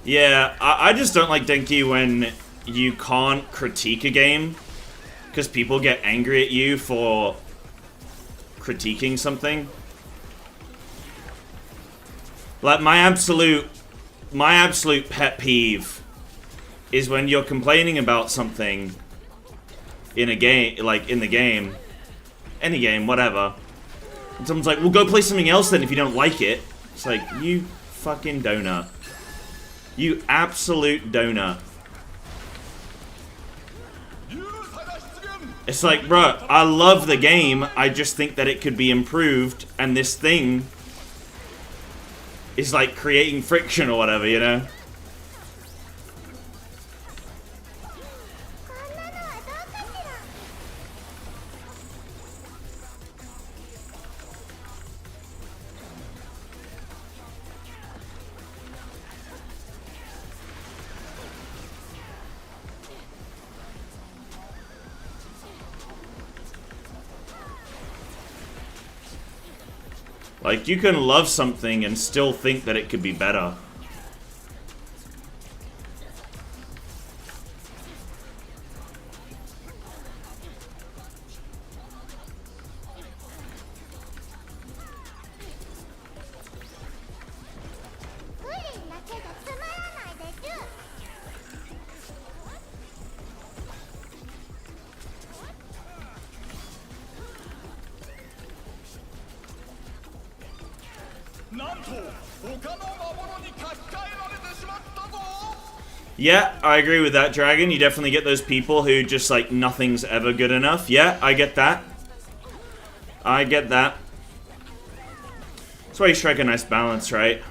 Yeah, I just don't like Denki when you can't critique a game because people get angry at you for critiquing something. Like my absolute pet peeve is when you're complaining about something in a game, like in the game, any game, whatever. And someone's like, well, go play something else then if you don't like it. It's like, you fucking donut. You absolute donut. It's like, bruh, I love the game, I just think that it could be improved, and this thing is like creating friction or whatever, you know? Like, you can love something and still think that it could be better. Yeah, I agree with that, Dragon. You definitely get those people who just, like, nothing's ever good enough. Yeah, I get that. I get that. That's why you strike a nice balance, right?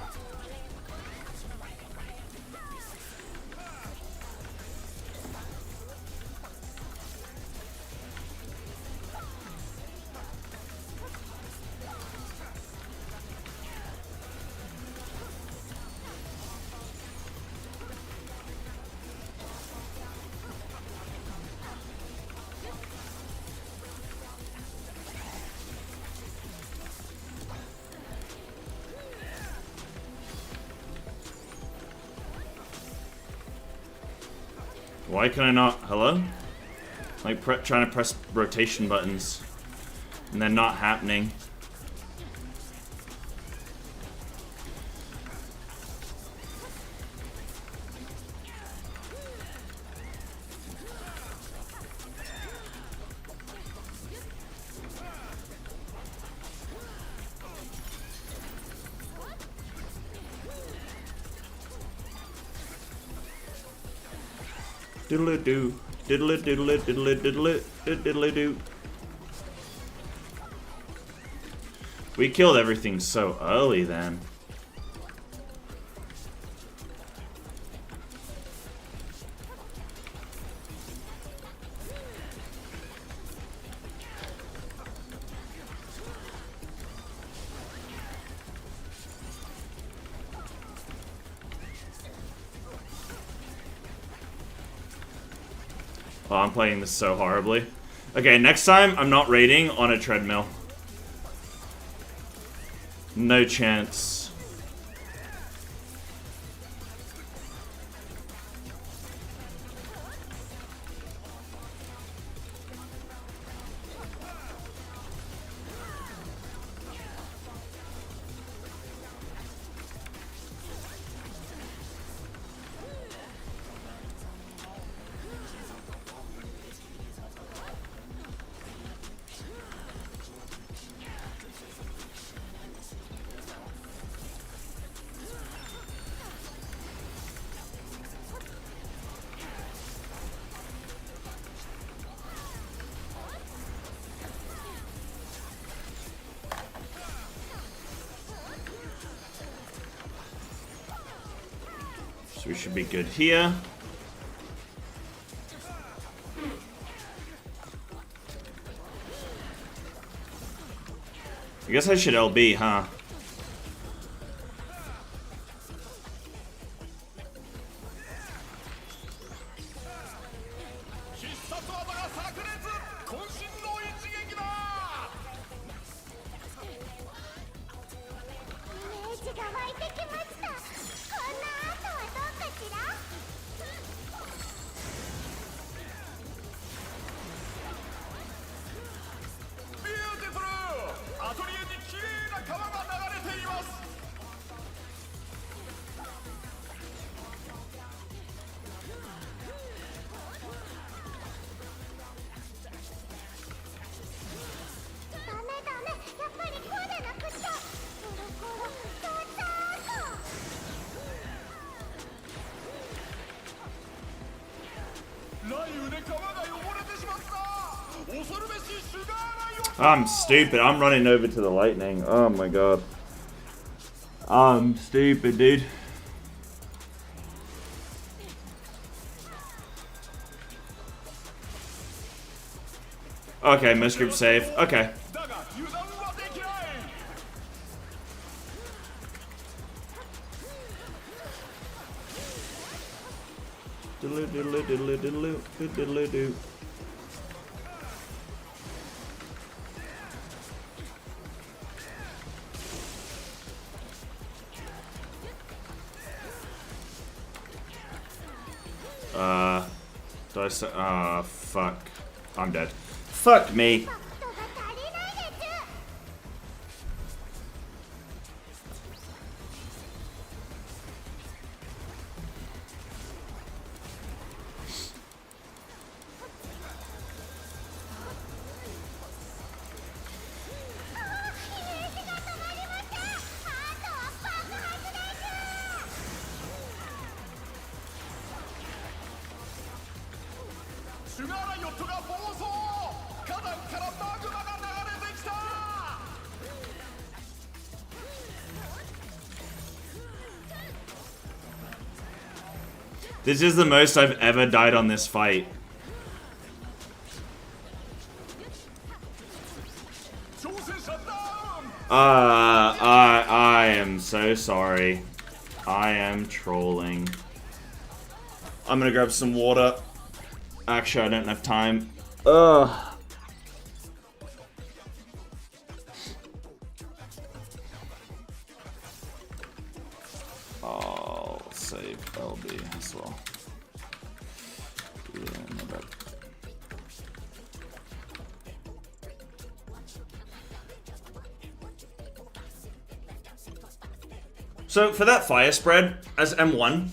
Why can I not? Hello? Like, trying to press rotation buttons. And they're not happening. Diddle-a-doo, diddle-a-diddle-a-diddle-a-diddle-a-diddle-a-doo. We killed everything so early then. Oh, I'm playing this so horribly. Okay, next time, I'm not raiding on a treadmill. No chance. So we should be good here. I guess I should LB, huh? I'm stupid. I'm running over to the lightning. Oh my god. I'm stupid, dude. Okay, most group safe. Okay. Diddle diddle diddle diddle diddle diddle. Do I say? Ah, fuck. I'm dead. Fuck me. This is the most I've ever died on this fight. I am so sorry. I am trolling. I'm gonna grab some water. Actually, I don't have time. Ugh. I'll save LB as well. Yeah, not bad. So for that fire spread as M1,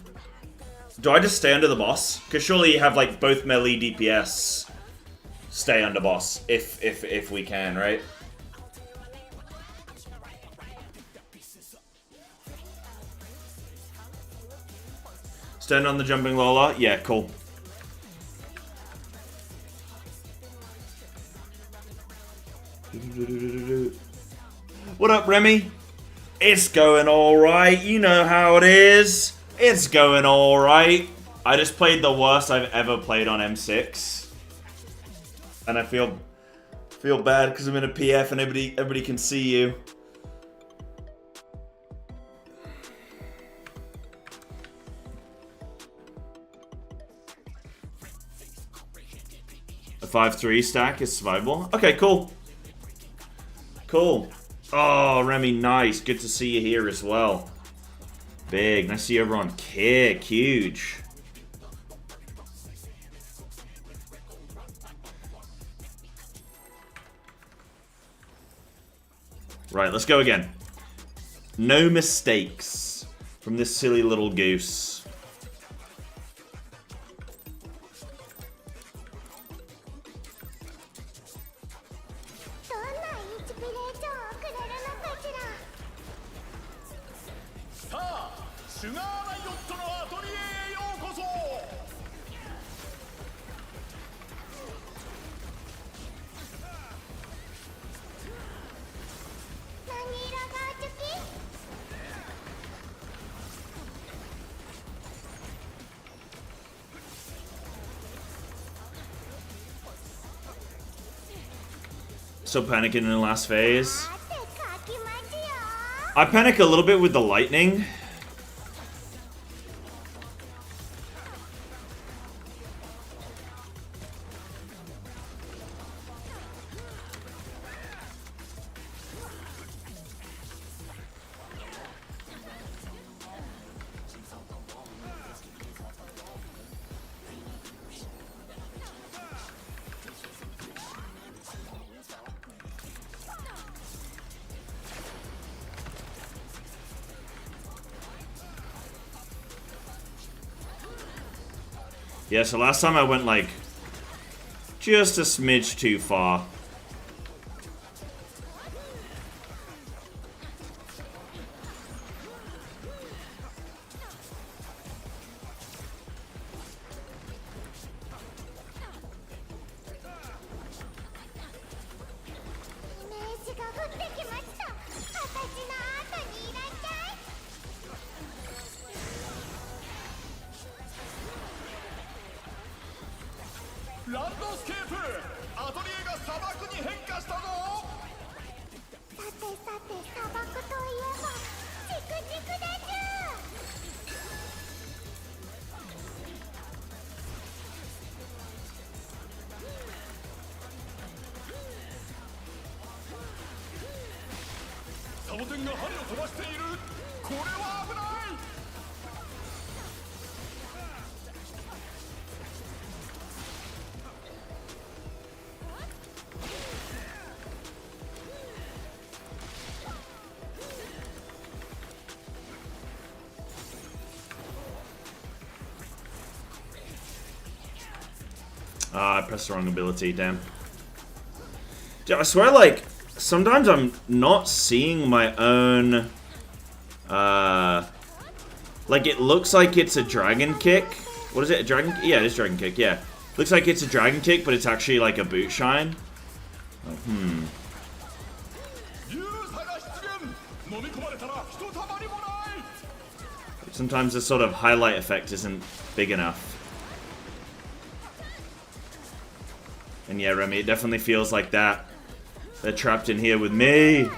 do I just stay under the boss? Because surely you have like both melee DPS stay under boss if we can, right? Stand on the jumping Lola? Yeah, cool. What up, Remy? It's going alright. You know how it is. It's going alright. I just played the worst I've ever played on M6. And I feel bad because I'm in a PF and everybody can see you. A 5-3 stack is survivable. Okay, cool. Cool. Oh, Remy, nice. Good to see you here as well. Big. Nice to see everyone kick. Huge. Right, let's go again. No mistakes from this silly little goose. Still panicking in the last phase. I panic a little bit with the lightning. Yeah, so last time I went, like, just a smidge too far. I pressed the wrong ability, damn. Dude, I swear, like, sometimes I'm not seeing my own, like, it looks like it's a dragon kick. What is it, a dragon? Yeah, it is dragon kick, yeah. Looks like it's a dragon kick, but it's actually like a boot shine. Like, Sometimes the sort of highlight effect isn't big enough. And yeah, Remy, it definitely feels like that. They're trapped in here with me.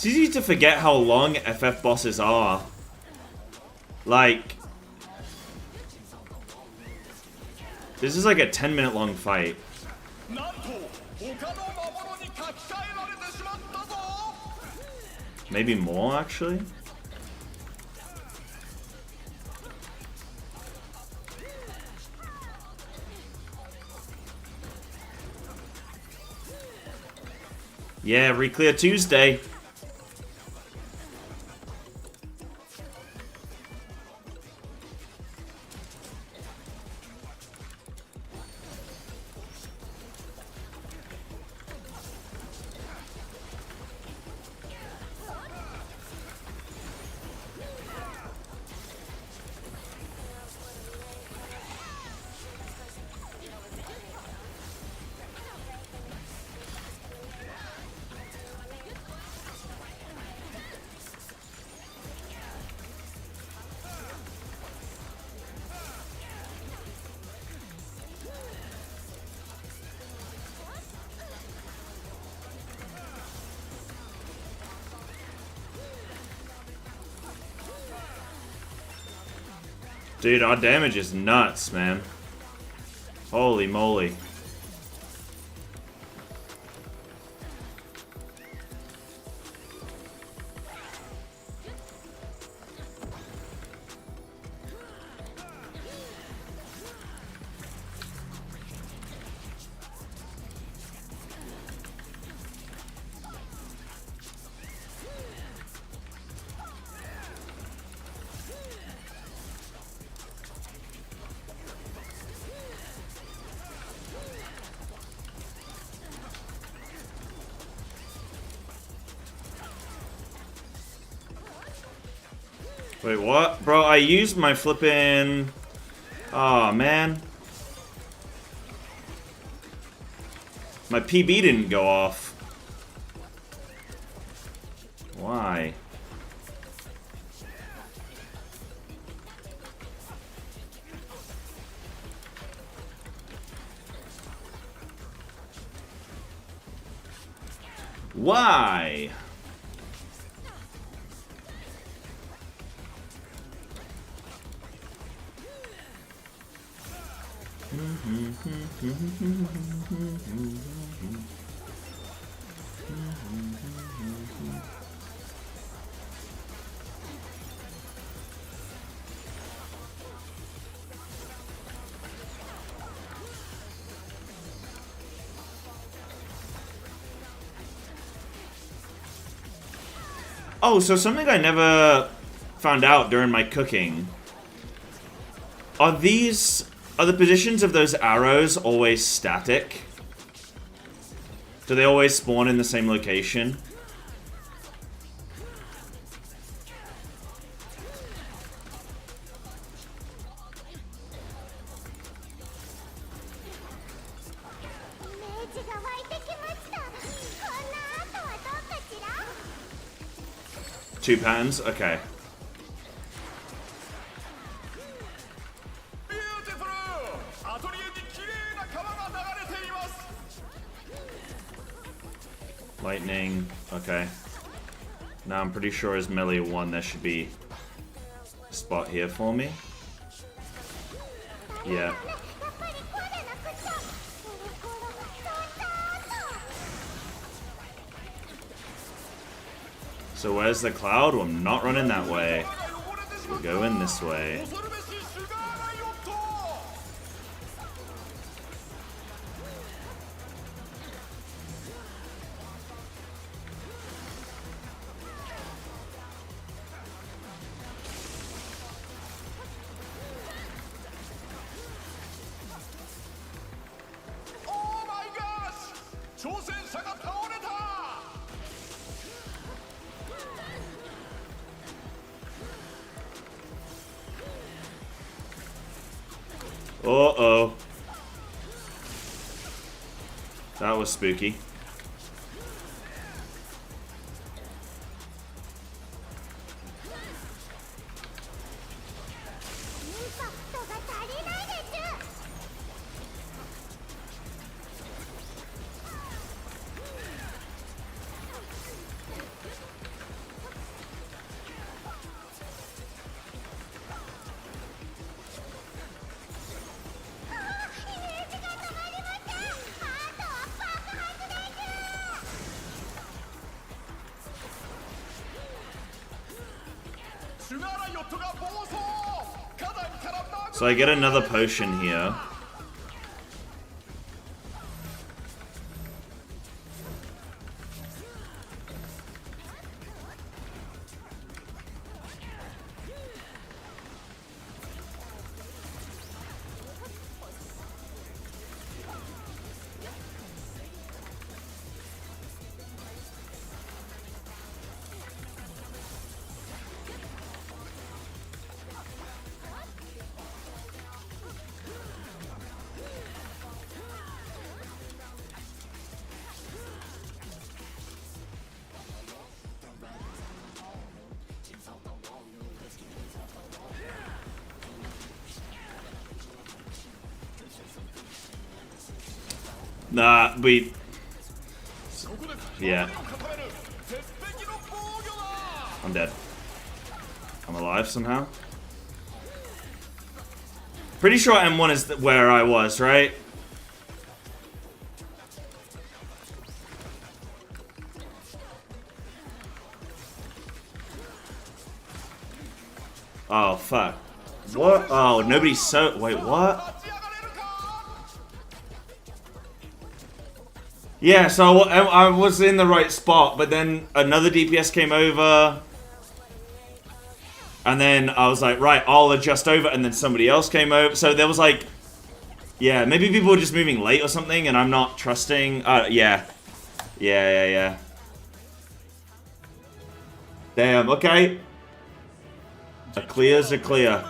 It's easy to forget how long FF bosses are. Like, this is like a 10-minute long fight. Maybe more, actually. Yeah, Reclear Tuesday. Dude, our damage is nuts, man. Holy moly. Wait, what? Bro, I used my flippin'... Oh, man. My PB didn't go off. Why? Why? Oh, so something I never found out during my cooking. Are the positions of those arrows always static? Do they always spawn in the same location? Two patterns? Okay. Lightning. Okay. Now I'm pretty sure as melee 1 there should be a spot here for me. Yeah. So where's the cloud? Well, I'm not running that way. We're going this way. Uh-oh. That was spooky. So I get another potion here. Nah, we... Yeah. I'm dead. I'm alive somehow. Pretty sure M1 is where I was, right? Oh, fuck. What? Oh, nobody's so... Wait, what? Yeah, so I was in the right spot, but then another DPS came over. And then I was like, right, I'll adjust over, and then somebody else came over. So there was like... Yeah, maybe people were just moving late or something, and I'm not trusting... Yeah. Yeah. Damn, okay. Reclears are clear.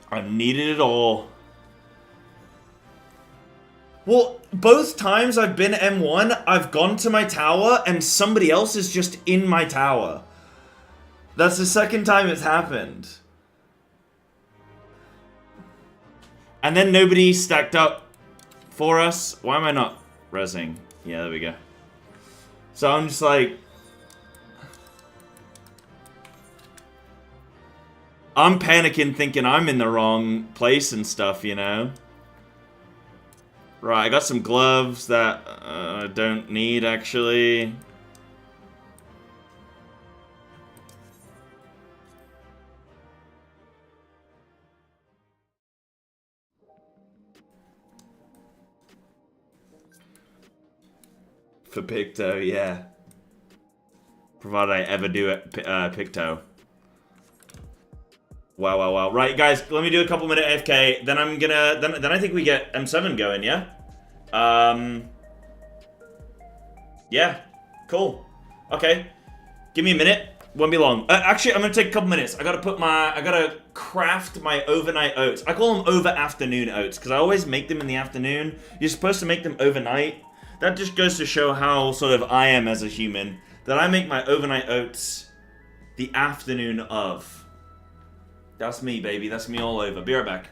I've needed it all. Well, both times I've been M1, I've gone to my tower and somebody else is just in my tower. That's the second time it's happened. And then nobody stacked up for us. Why am I not rezzing? Yeah, there we go. So I'm just like... I'm panicking thinking I'm in the wrong place and stuff, you know? Right, I got some gloves that I don't need, actually. For Picto, yeah. Provided I ever do it, Picto. Wow, wow, wow. Right, guys, let me do a couple minute AFK. Then I'm gonna... Then I think we get M7 going, yeah? Yeah. Cool. Okay. Give me a minute. Won't be long. Actually, I'm gonna take a couple minutes. I gotta craft my overnight oats. I call them over-afternoon oats, because I always make them in the afternoon. You're supposed to make them overnight. That just goes to show how sort of I am as a human. That I make my overnight oats the afternoon of. That's me, baby. That's me all over. Be right back.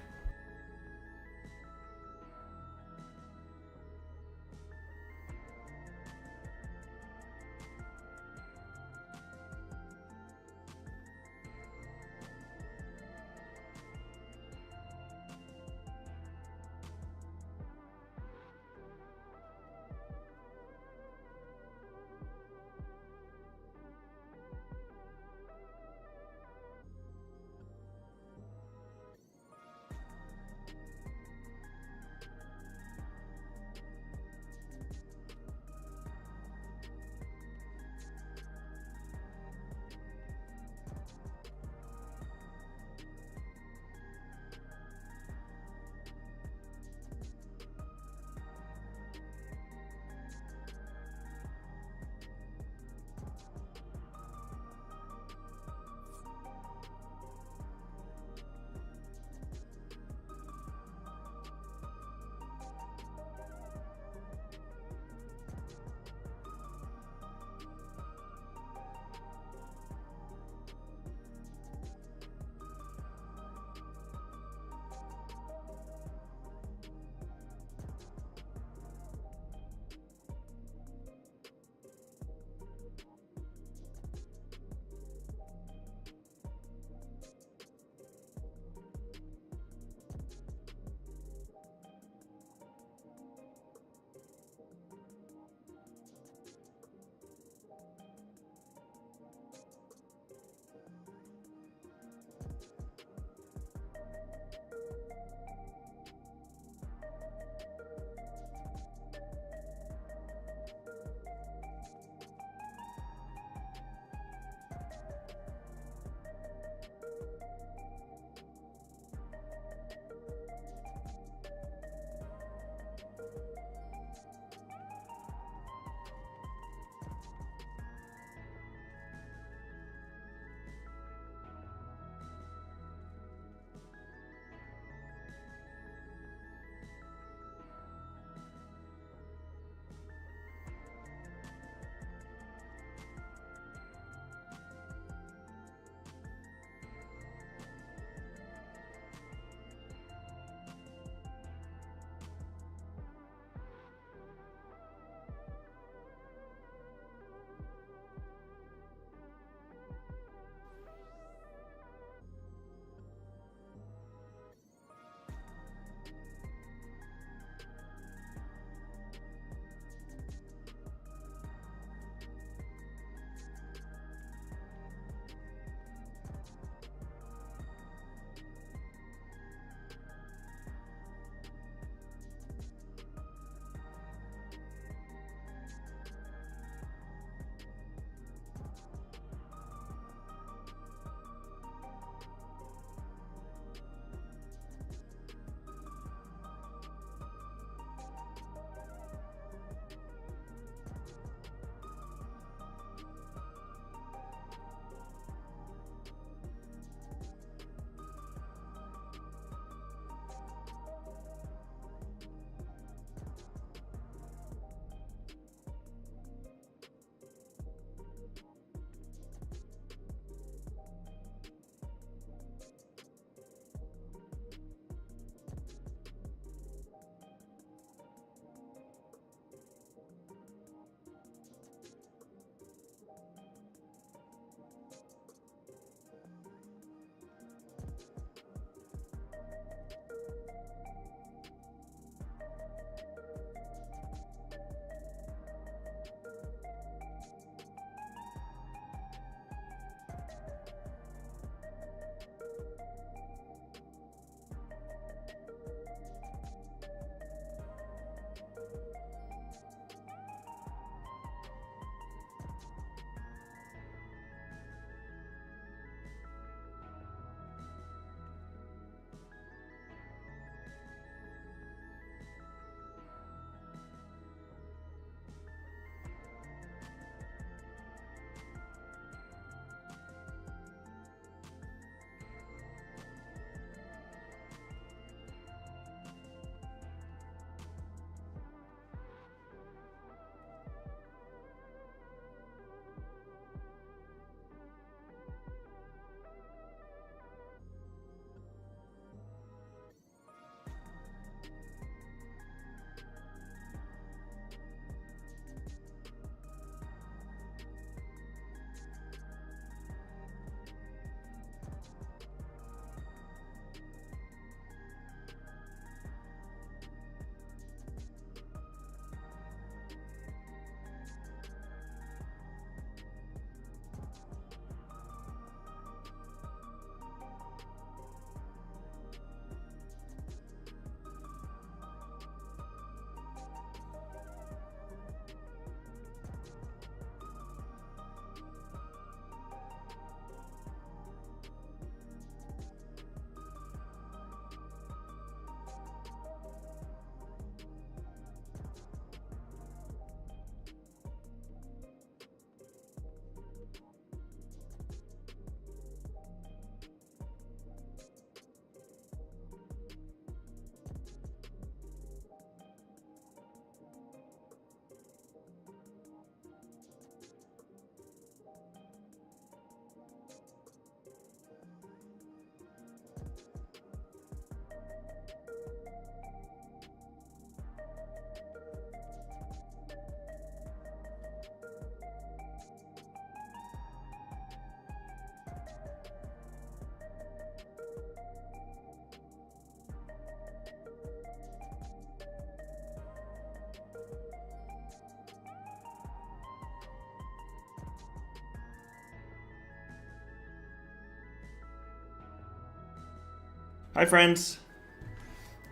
Hi, friends.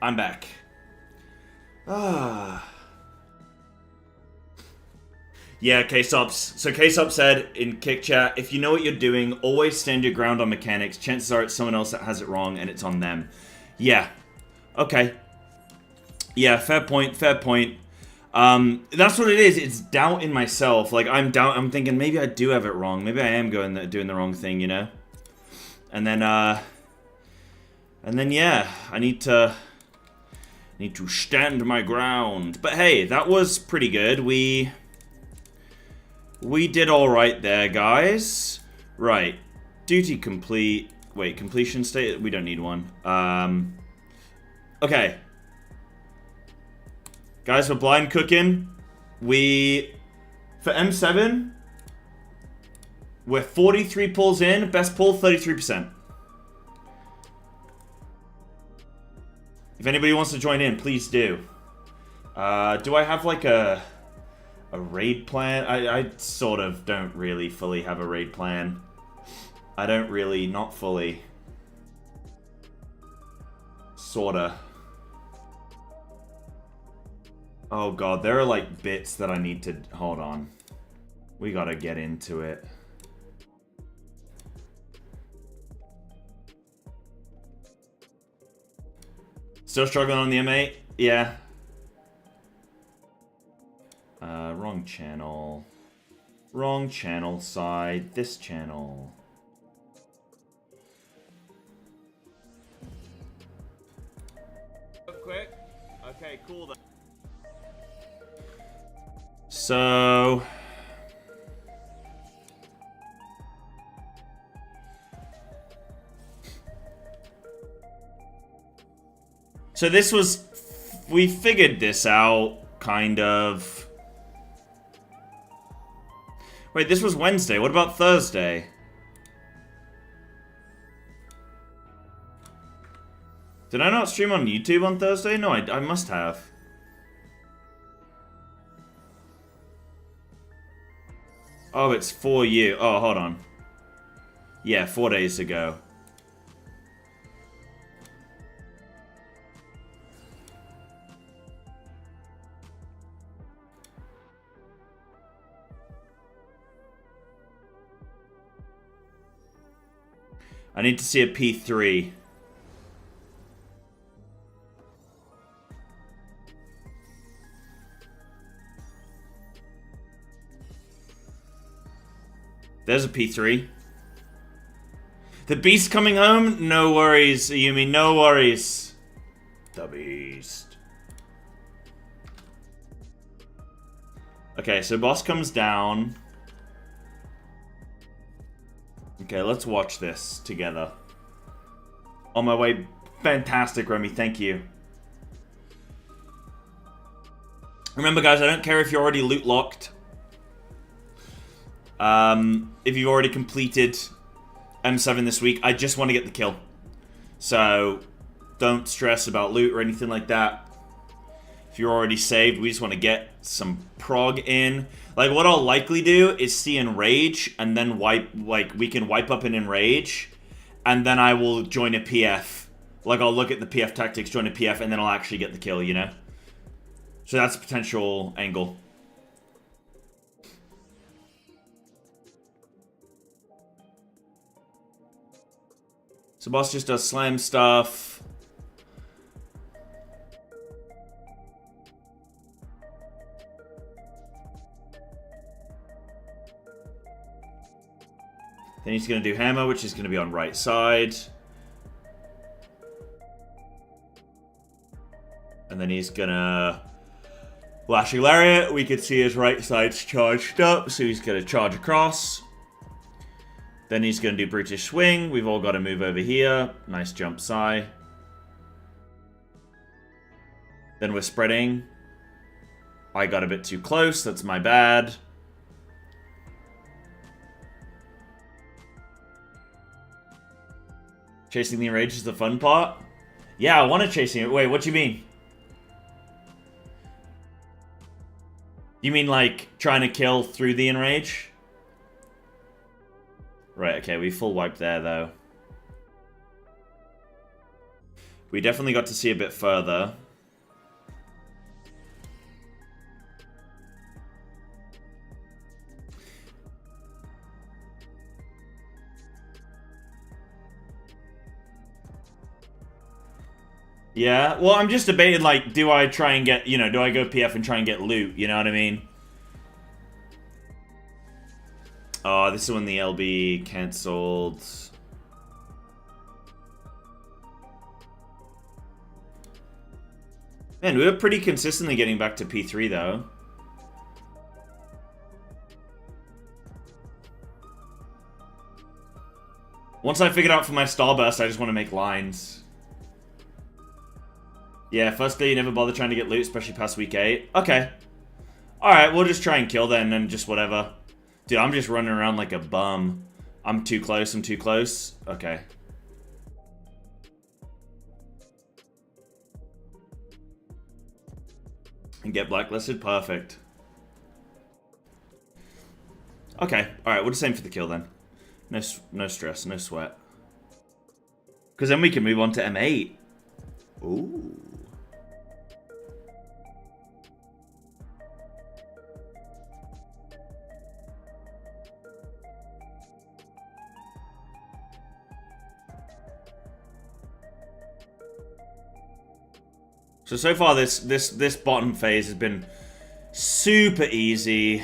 I'm back. Ah. Yeah, K-Sops. So K-Sop said in Kick Chat, if you know what you're doing, always stand your ground on mechanics. Chances are it's someone else that has it wrong and it's on them. Yeah. Okay. Yeah, fair point, fair point. That's what it is. It's doubt in myself. Like, I'm thinking maybe I do have it wrong. Maybe I am doing the wrong thing, you know? And then, yeah, I need to stand my ground. But hey, that was pretty good. We did alright there, guys. Right. Duty complete. Wait, completion state? We don't need one. Okay. Guys, we're blind cooking. For M7, we're 43 pulls in. Best pull, 33%. If anybody wants to join in, please do. Do I have like a raid plan? I sort of don't really fully have a raid plan. I don't really, not fully. Sorta. Oh god, there are like bits that I need to... Hold on. We gotta get into it. Still struggling on the M8? Yeah. Wrong channel. Wrong channel side. This channel. Quick. Okay, cool then. So... So this was... We figured this out, kind of... Wait, this was Wednesday. What about Thursday? Did I not stream on YouTube on Thursday? No, I must have. Oh, it's for you. Oh, hold on. Yeah, 4 days ago. I need to see a P3. There's a P3. The Beast coming home? No worries, Yumi, no worries. The Beast. Okay, so boss comes down. Okay, let's watch this together. On my way. Fantastic, Remy. Thank you. Remember, guys, I don't care if you're already loot locked. If you've already completed M7 this week, I just want to get the kill. So, don't stress about loot or anything like that. If you're already saved, we just want to get some prog in. Like, what I'll likely do is see Enrage, and then wipe, like, we can wipe up an Enrage, and then I will join a PF. Like, I'll look at the PF tactics, join a PF, and then I'll actually get the kill, you know? So that's a potential angle. So boss just does slam stuff. Then he's going to do hammer, which is going to be on right side. And then he's going to... Lashing Lariat. We can see his right side's charged up, so he's going to charge across. Then he's going to do Brutish Swing. We've all got to move over here. Nice jump, Sai. Then we're spreading. I got a bit too close. That's my bad. Chasing the Enrage is the fun part? Yeah, I want to chase it. Wait, what do you mean? You mean like trying to kill through the Enrage? Right, okay, we full wiped there though. We definitely got to see a bit further. Yeah, well, I'm just debating, like, do I try and get, you know, do I go PF and try and get loot, you know what I mean? Oh, this is when the LB cancelled. Man, we were pretty consistently getting back to P3, though. Once I figured out for my Starburst, I just want to make lines. Yeah, first day you never bother trying to get loot, especially past week 8. Okay. Alright, we'll just try and kill then, and just whatever. Dude, I'm just running around like a bum. I'm too close, I'm too close. Okay. And get blacklisted? Perfect. Okay, alright, we'll just aim for the kill then. No stress, no sweat. Because then we can move on to M8. Ooh. So far this bottom phase has been super easy.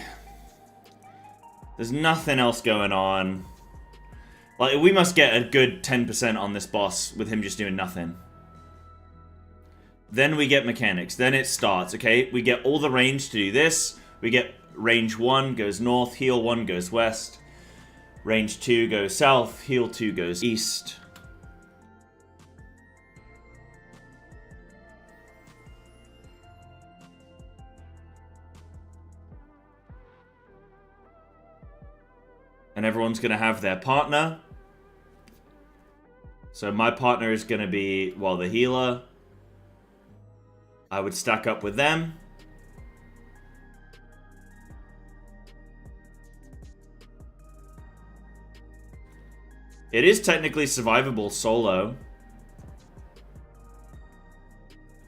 There's nothing else going on. Like, we must get a good 10% on this boss with him just doing nothing. Then we get mechanics. Then it starts, okay? We get all the range to do this. We get range 1 goes north, heal 1 goes west. Range 2 goes south, heal 2 goes east. And everyone's going to have their partner. So my partner is going to be, well, the healer. I would stack up with them. It is technically survivable solo.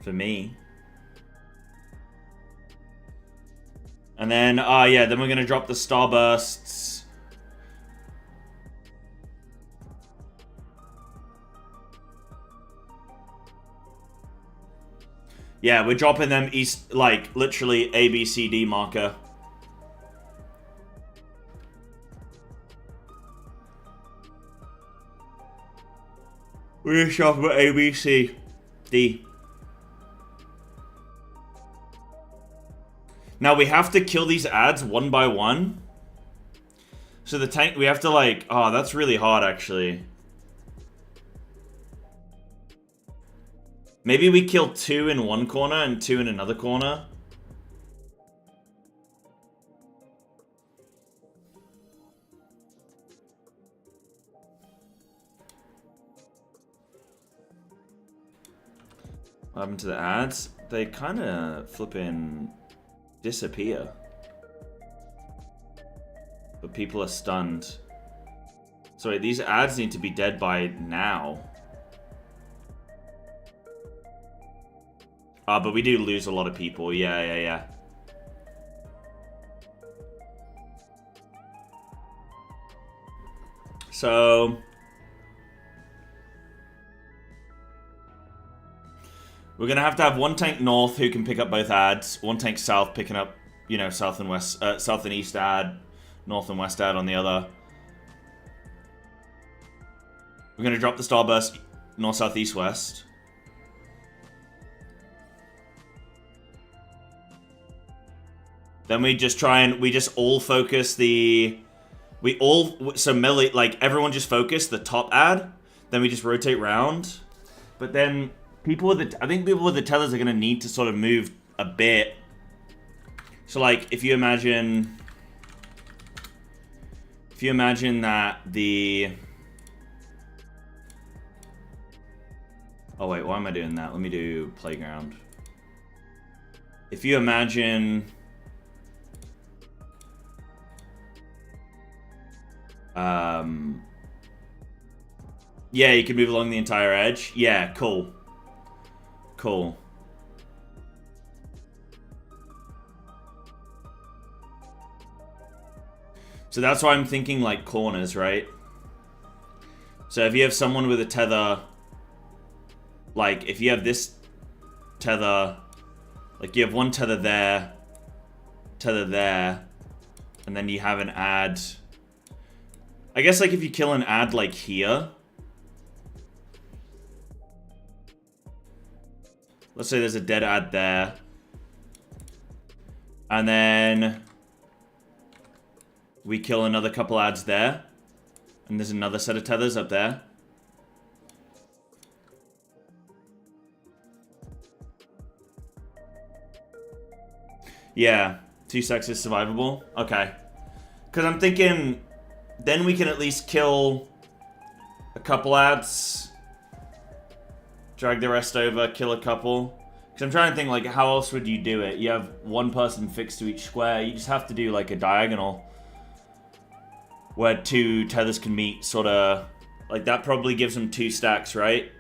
For me. And then, yeah, then we're going to drop the Starbursts. Yeah, we're dropping them east, like, literally A, B, C, D marker. We're just dropping A, B, C, D. Now, we have to kill these ads one by one. So the tank, we have to, like, oh, that's really hard, actually. Maybe we kill 2 in one corner and 2 in another corner. What happened to the ads? They kind of flipping disappear. But people are stunned. Sorry, these ads need to be dead by now. But we do lose a lot of people. Yeah. So we're gonna have to have one tank north who can pick up both ads, one tank south picking up, you know, south and west, south and east ad, north and west ad on the other. We're gonna drop the Starburst north, south, east, west. Then we just try and, we just all focus the, so melee, like, everyone just focus the top ad, then we just rotate round. But then, people with the, I think people with the tethers are going to need to sort of move a bit. So, like, if you imagine that the, oh wait, why am I doing that? Let me do playground. If you imagine, yeah, you can move along the entire edge. Yeah, cool. Cool. So that's why I'm thinking like corners, right? So if you have someone with a tether, like if you have this tether, like you have one tether there, and then you have an ad. I guess like if you kill an ad like here, let's say there's a dead ad there, and then we kill another couple ads there, and there's another set of tethers up there. Yeah, 2 stacks is survivable. Okay. Because I'm thinking then we can at least kill a couple ads, drag the rest over, kill a couple. Because I'm trying to think, like, how else would you do it? You have one person fixed to each square. You just have to do, like, a diagonal where 2 tethers can meet, sort of. Like, that probably gives them 2 stacks, right?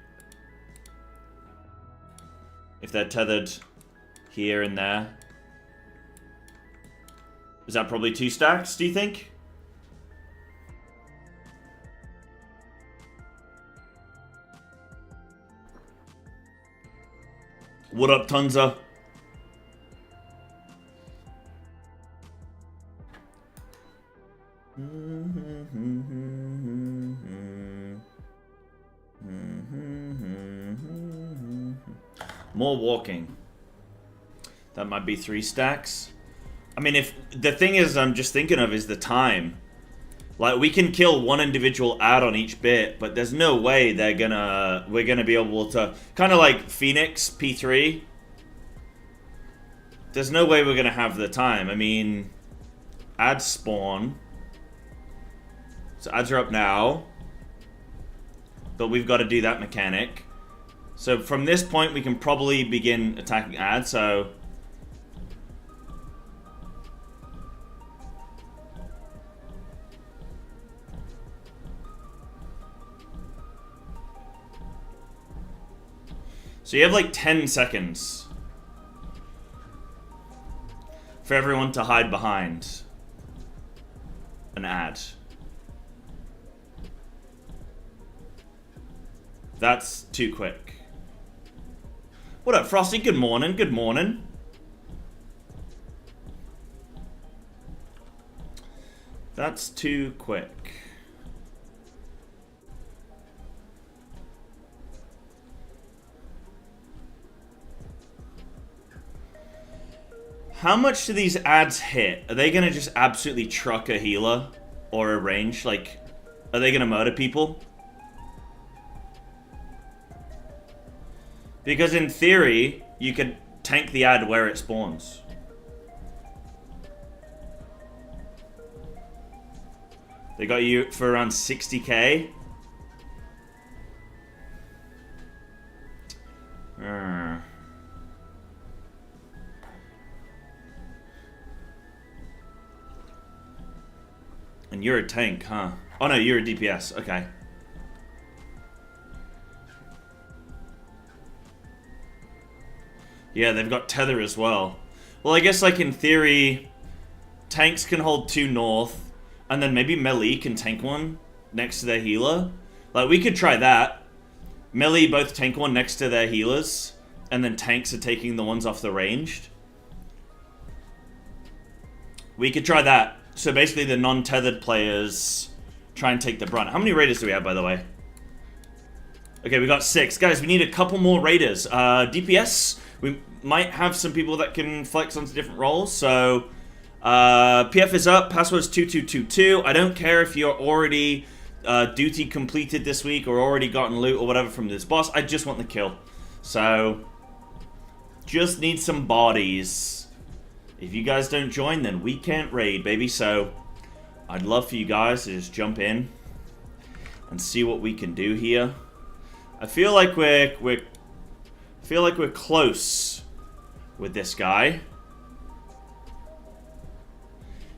If they're tethered here and there. Is that probably 2 stacks, do you think? What up, Tunza? More walking. That might be 3 stacks. I mean, if the thing is I'm just thinking of is the time. Like, we can kill one individual ad on each bit, but there's no way we're gonna be able to, kind of like Phoenix P3. There's no way we're gonna have the time. I mean, ads spawn. So ads are up now. But we've got to do that mechanic. So from this point, we can probably begin attacking ads, so... So you have like 10 seconds for everyone to hide behind an ad. That's too quick. What up, Frosty? Good morning, good morning. That's too quick. How much do these ads hit? Are they gonna just absolutely truck a healer or a range? Like, are they gonna murder people? Because in theory, you could tank the ad where it spawns. They got you for around 60k. And you're a tank, huh? Oh no, you're a DPS. Okay. Yeah, they've got tether as well. Well, I guess, like, in theory, tanks can hold 2 north, and then maybe melee can tank one next to their healer. Like, we could try that. Melee both tank one next to their healers, and then tanks are taking the ones off the ranged. We could try that. So basically the non-tethered players try and take the brunt. How many raiders do we have, by the way? Okay, we got 6. Guys, we need a couple more raiders. DPS, we might have some people that can flex onto different roles. So, PF is up. Password's 2222. I don't care if you're already duty completed this week or already gotten loot or whatever from this boss. I just want the kill. So, just need some bodies. If you guys don't join, then we can't raid, baby. So, I'd love for you guys to just jump in and see what we can do here. I feel like we're close with this guy.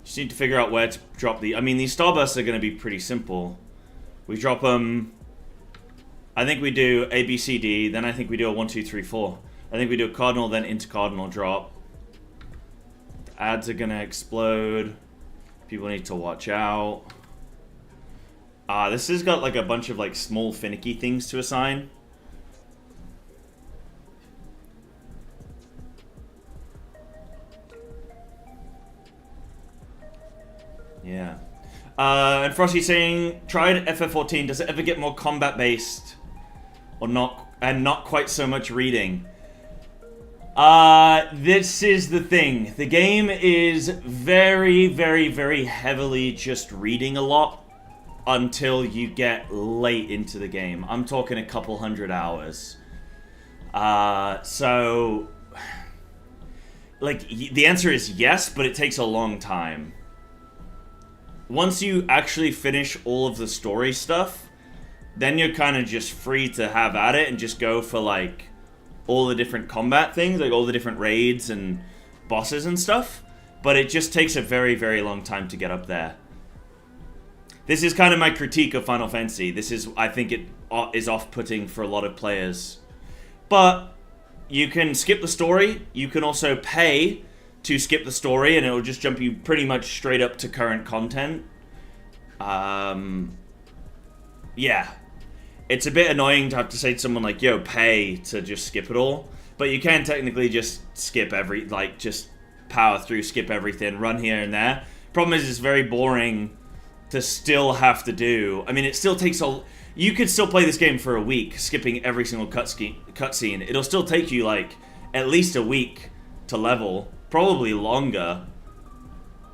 Just need to figure out where to drop the... I mean, these starbursts are going to be pretty simple. We drop them... I think we do A, B, C, D. Then I think we do a 1, 2, 3, 4. I think we do a cardinal, then into cardinal drop. The ads are gonna explode. People need to watch out. This has got like a bunch of like small finicky things to assign. Yeah. And Frosty's saying, tried FF14. Does it ever get more combat based, or not? And not quite so much reading. This is the thing. The game is very, very, very heavily just reading a lot until you get late into the game. I'm talking a couple 100 hours. So, like, the answer is yes, but it takes a long time. Once you actually finish all of the story stuff, then you're kind of just free to have at it and just go for, like, all the different combat things, like all the different raids and bosses and stuff. But it just takes a very, very long time to get up there. This is kind of my critique of Final Fantasy. This is, I think it is off-putting for a lot of players. But you can skip the story. You can also pay to skip the story, and it'll just jump you pretty much straight up to current content. Yeah. It's a bit annoying to have to say to someone like, yo, pay to just skip it all. But you can technically just skip just power through, skip everything, run here and there. Problem is, it's very boring to still have to do. I mean, it still takes you could still play this game for a week, skipping every single cutscene. It'll still take you, like, at least a week to level. Probably longer.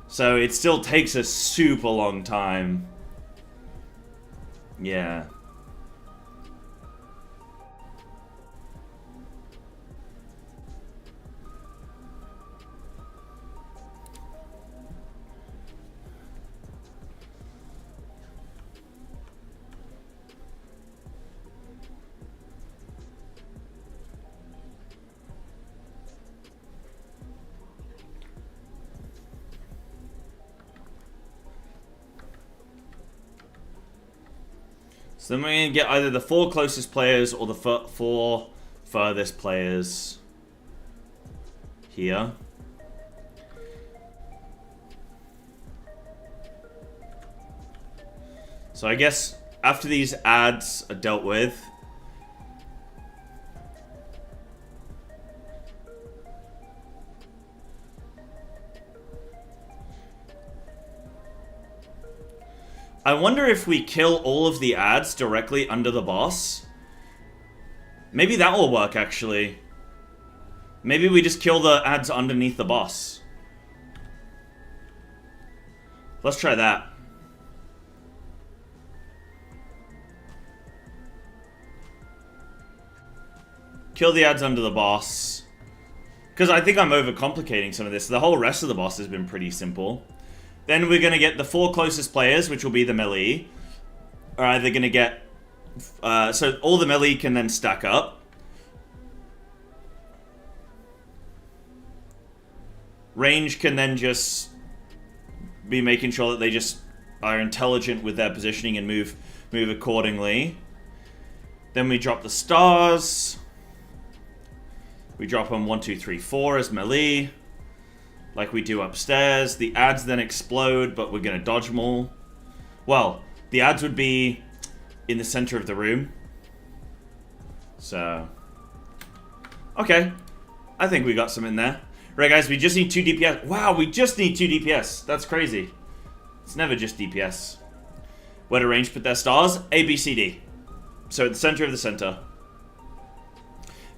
So it still takes a super long time. Yeah. So then we're going to get either the 4 closest players or the 4 furthest players here. So I guess after these ads are dealt with, I wonder if we kill all of the ads directly under the boss. Maybe that will work, actually. Maybe we just kill the ads underneath the boss. Let's try that. Kill the ads under the boss. Because I think I'm overcomplicating some of this. The whole rest of the boss has been pretty simple. Then we're going to get the 4 closest players, which will be the melee. Are either going to get... so all the melee can then stack up. Range can then just be making sure that they just are intelligent with their positioning and move accordingly. Then we drop the stars. We drop them 1, 2, 3, 4 as melee. Like we do upstairs. The ads then explode, but we're going to dodge them all. Well, the ads would be in the center of the room. So, okay. I think we got some in there. Right, guys, we just need 2 DPS. Wow, we just need 2 DPS. That's crazy. It's never just DPS. Where to range put their stars? A, B, C, D. So at the center of the center.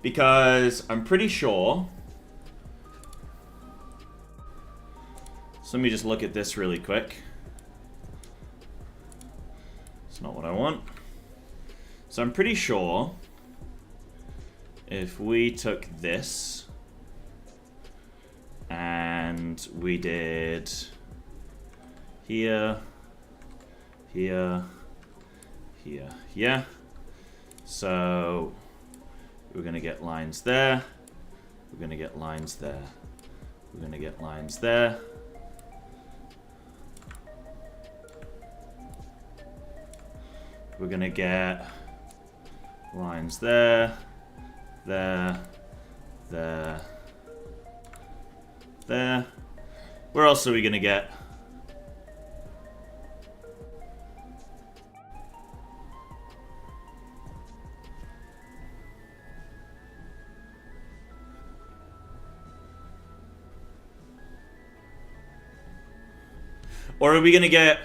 Because I'm pretty sure... So let me just look at this really quick. It's not what I want. So I'm pretty sure if we took this and we did here, here, here, yeah. So we're going to get lines there. We're going to get lines there. We're going to get lines there. We're going to get lines there, there, There. There. Where else are we gonna get? Or are we gonna get...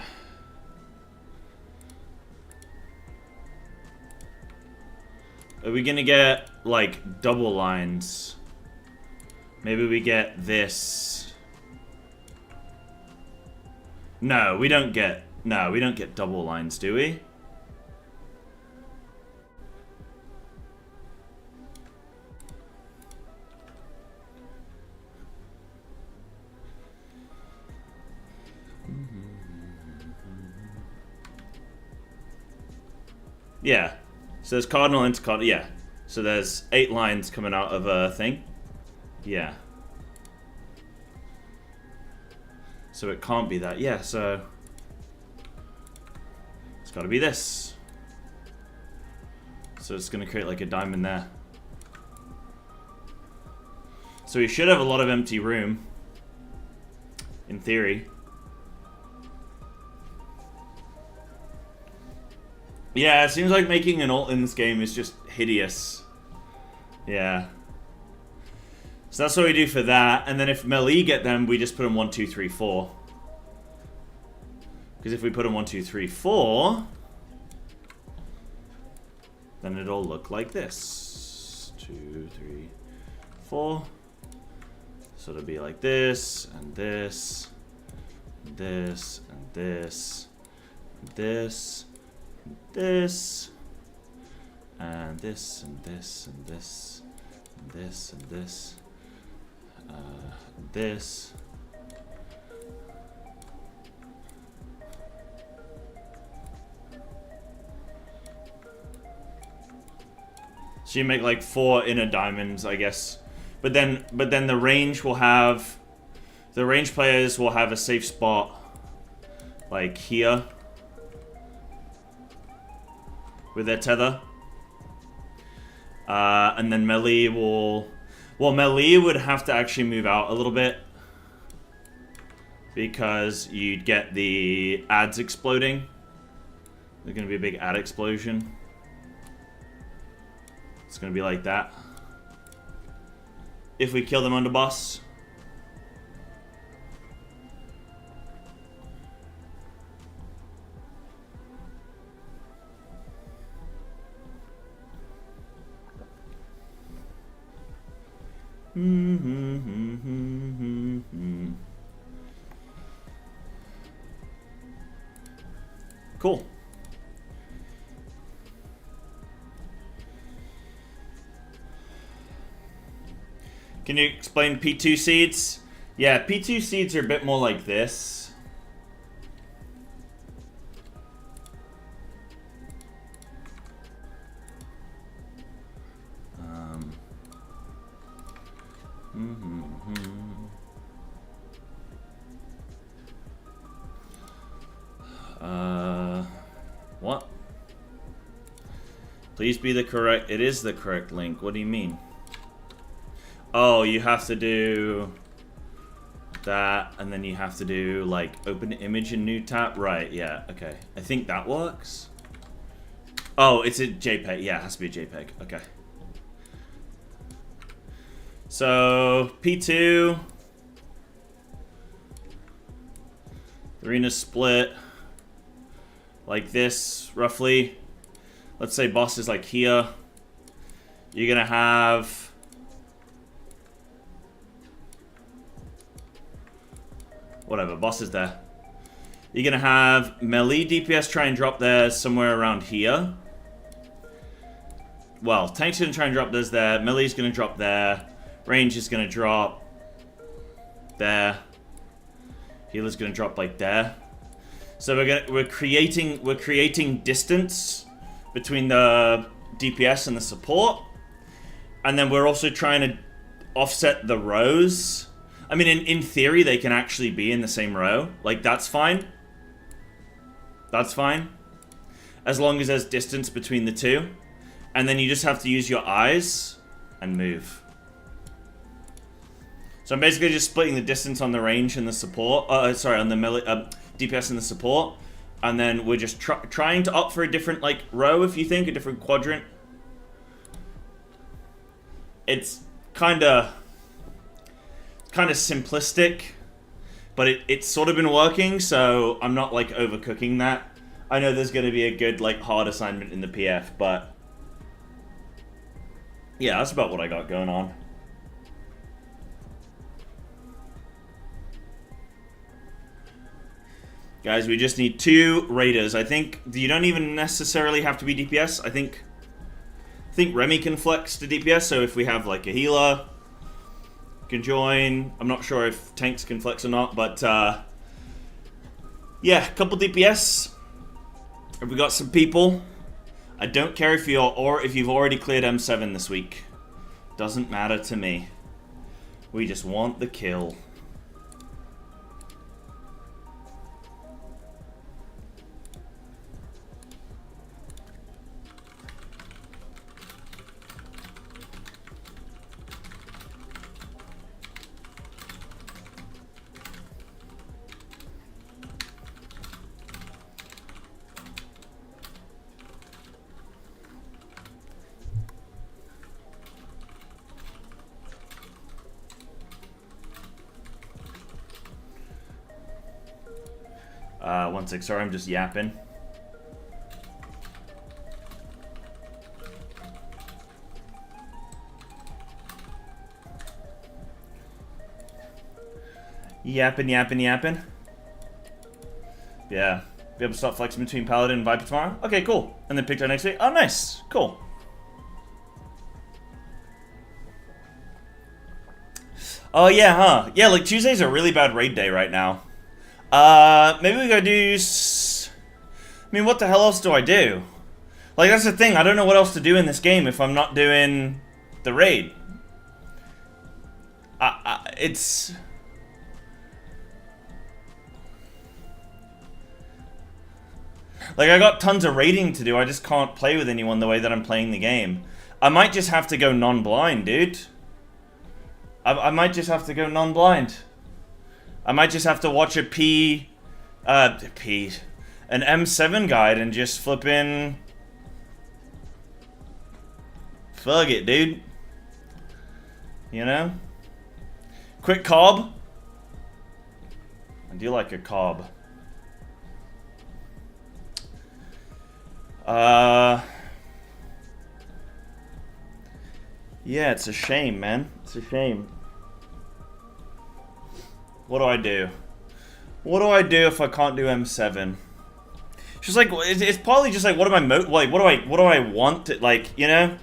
Are we gonna get, like, double lines? Maybe we get this. No, we don't get... No, we don't get double lines, do we? Yeah. So there's cardinal into cardinal. Yeah. So there's 8 lines coming out of a thing. Yeah. So it can't be that. Yeah, so... It's got to be this. So it's going to create like a diamond there. So we should have a lot of empty room. In theory. Yeah, it seems like making an ult in this game is just hideous. Yeah. So that's what we do for that. And then if melee get them, we just put them 1, 2, 3, 4. Because if we put them 1, 2, 3, 4, then it'll look like this. 2, 3, 4. So it'll be like this, and this, and this, and this, and this. This and this and this and this and this and this this. So you make like 4 inner diamonds, I guess. But then the range will have, the range players will have a safe spot like here. With their tether. And then melee will... Well, melee would have to actually move out a little bit. Because you'd get the ads exploding. There's going to be a big ad explosion. It's going to be like that. If we kill them under boss. Cool. Can you explain P2 seeds? Yeah, P2 seeds are a bit more like this. What? Please be the correct... It is the correct link. What do you mean? Oh, you have to do that, and then you have to do, like, open image in new tab. Right, yeah, okay. I think that works. Oh, it's a JPEG. Yeah, it has to be a JPEG. Okay. So, P2. The arena split. Like this, roughly. Let's say boss is like here. You're gonna have... Whatever, boss is there. You're gonna have melee DPS try and drop there somewhere around here. Well, tank's gonna try and drop theirs there. Melee's gonna drop there. Range is gonna drop there. Healer's gonna drop like there. So we're creating distance between the DPS and the support, and then we're also trying to offset the rows. I mean, in theory, they can actually be in the same row. Like, that's fine. That's fine. As long as there's distance between the two. And then you just have to use your eyes and move. So I'm basically just splitting the distance on the range and the support. Sorry, on the DPS and the support. And then we're just trying to opt for a different, like, row, if you think, a different quadrant. It's kind of simplistic, but it's sort of been working, so I'm not, like, overcooking that. I know there's going to be a good, like, hard assignment in the PF, but yeah, that's about what I got going on. Guys, we just need 2 raiders. I think you don't even necessarily have to be DPS. I think Remy can flex to DPS, so if we have, like, a healer, can join. I'm not sure if tanks can flex or not, but yeah, a couple DPS. Have we got some people? I don't care if you've already cleared M7 this week. Doesn't matter to me. We just want the kill. One sec, sorry, I'm just yapping. Yapping. Yeah. Be able to start flexing between Paladin and Viper tomorrow? Okay, cool. And then picked our next week? Oh, nice. Cool. Oh, yeah, huh? Yeah, like, Tuesday's a really bad raid day right now. Maybe we gotta do... I mean, what the hell else do I do? Like, that's the thing. I don't know what else to do in this game if I'm not doing the raid. It's... Like, I got tons of raiding to do. I just can't play with anyone the way that I'm playing the game. I might just have to go non-blind, dude. I might just have to go non-blind. I might just have to watch an M7 guide and just flip in. Fuck it, dude. You know? Quick cob. I do like a cob. Yeah, it's a shame, man. It's a shame. What do I do? What do I do if I can't do M7? It's just like, it's probably just like, what am I what do I want to, like, you know?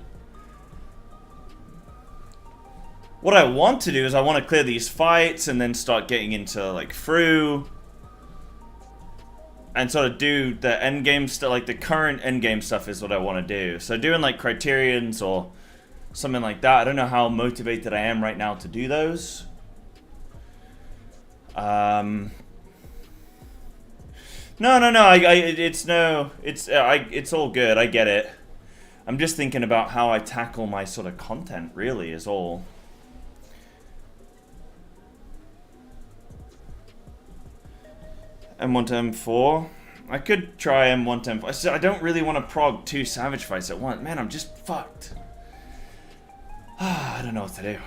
What I want to do is I want to clear these fights and then start getting into, like, Fru. And sort of do the endgame stuff, like the current endgame stuff is what I want to do. So doing like Criterions or something like that, I don't know how motivated I am right now to do those. No. It's all good. I get it. I'm just thinking about how I tackle my sort of content. Really, is all. M1 to M4. I could try M1 to M4. I don't really want to prog 2 Savage fights at once. Man, I'm just fucked. I don't know what to do.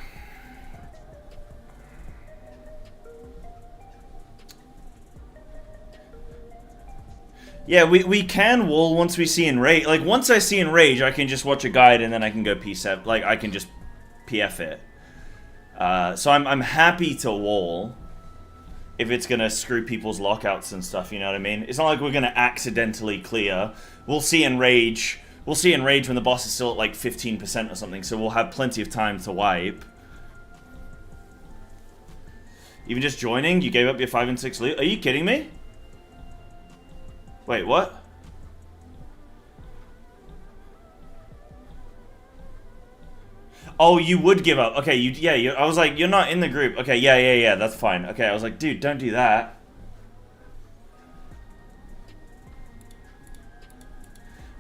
Yeah, we can wall once we see Enrage. Like, once I see Enrage, I can just watch a guide and then I can go P7. Like, I can just PF it. So I'm happy to wall if it's gonna screw people's lockouts and stuff, you know what I mean? It's not like we're gonna accidentally clear. We'll see Enrage. We'll see Enrage when the boss is still at like 15% or something, so we'll have plenty of time to wipe. Even just joining, you gave up your 5 and 6 loot? Are you kidding me? Wait, what? Oh, you would give up. Okay, I was like, you're not in the group. Okay, yeah, that's fine. Okay, I was like, dude, don't do that.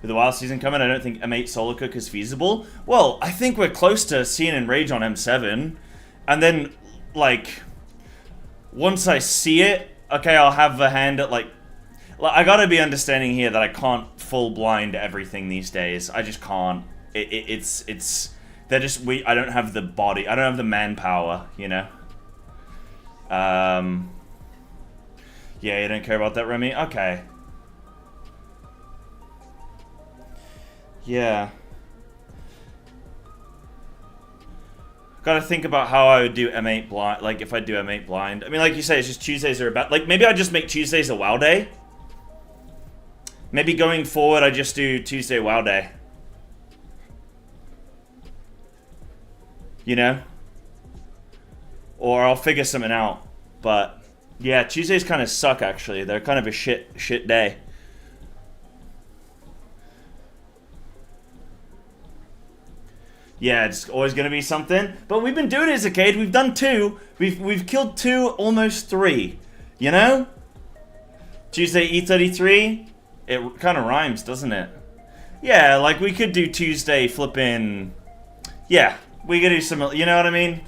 With the wild season coming, I don't think M8 solo cook is feasible. Well, I think we're close to seeing Enrage on M7. And then like, once I see it, okay, I'll have the hand at, like I gotta be understanding here that I can't full blind everything these days. I just can't. They're just, I don't have the body, I don't have the manpower, you know? Yeah, you don't care about that, Remy? Okay. Yeah. Gotta think about how I would do M8 blind, like if I do M8 blind. I mean, like you say, it's just Tuesdays are about, like maybe I just make Tuesdays a WoW day. Maybe going forward, I just do Tuesday WoW day. You know? Or I'll figure something out. But, yeah, Tuesdays kind of suck, actually. They're kind of a shit day. Yeah, it's always going to be something. But we've been doing it as a Cade. We've done 2. We've killed 2, almost 3. You know? Tuesday E33. It kind of rhymes, doesn't it? Yeah, like we could do Tuesday flipping... Yeah, we could do some... You know what I mean?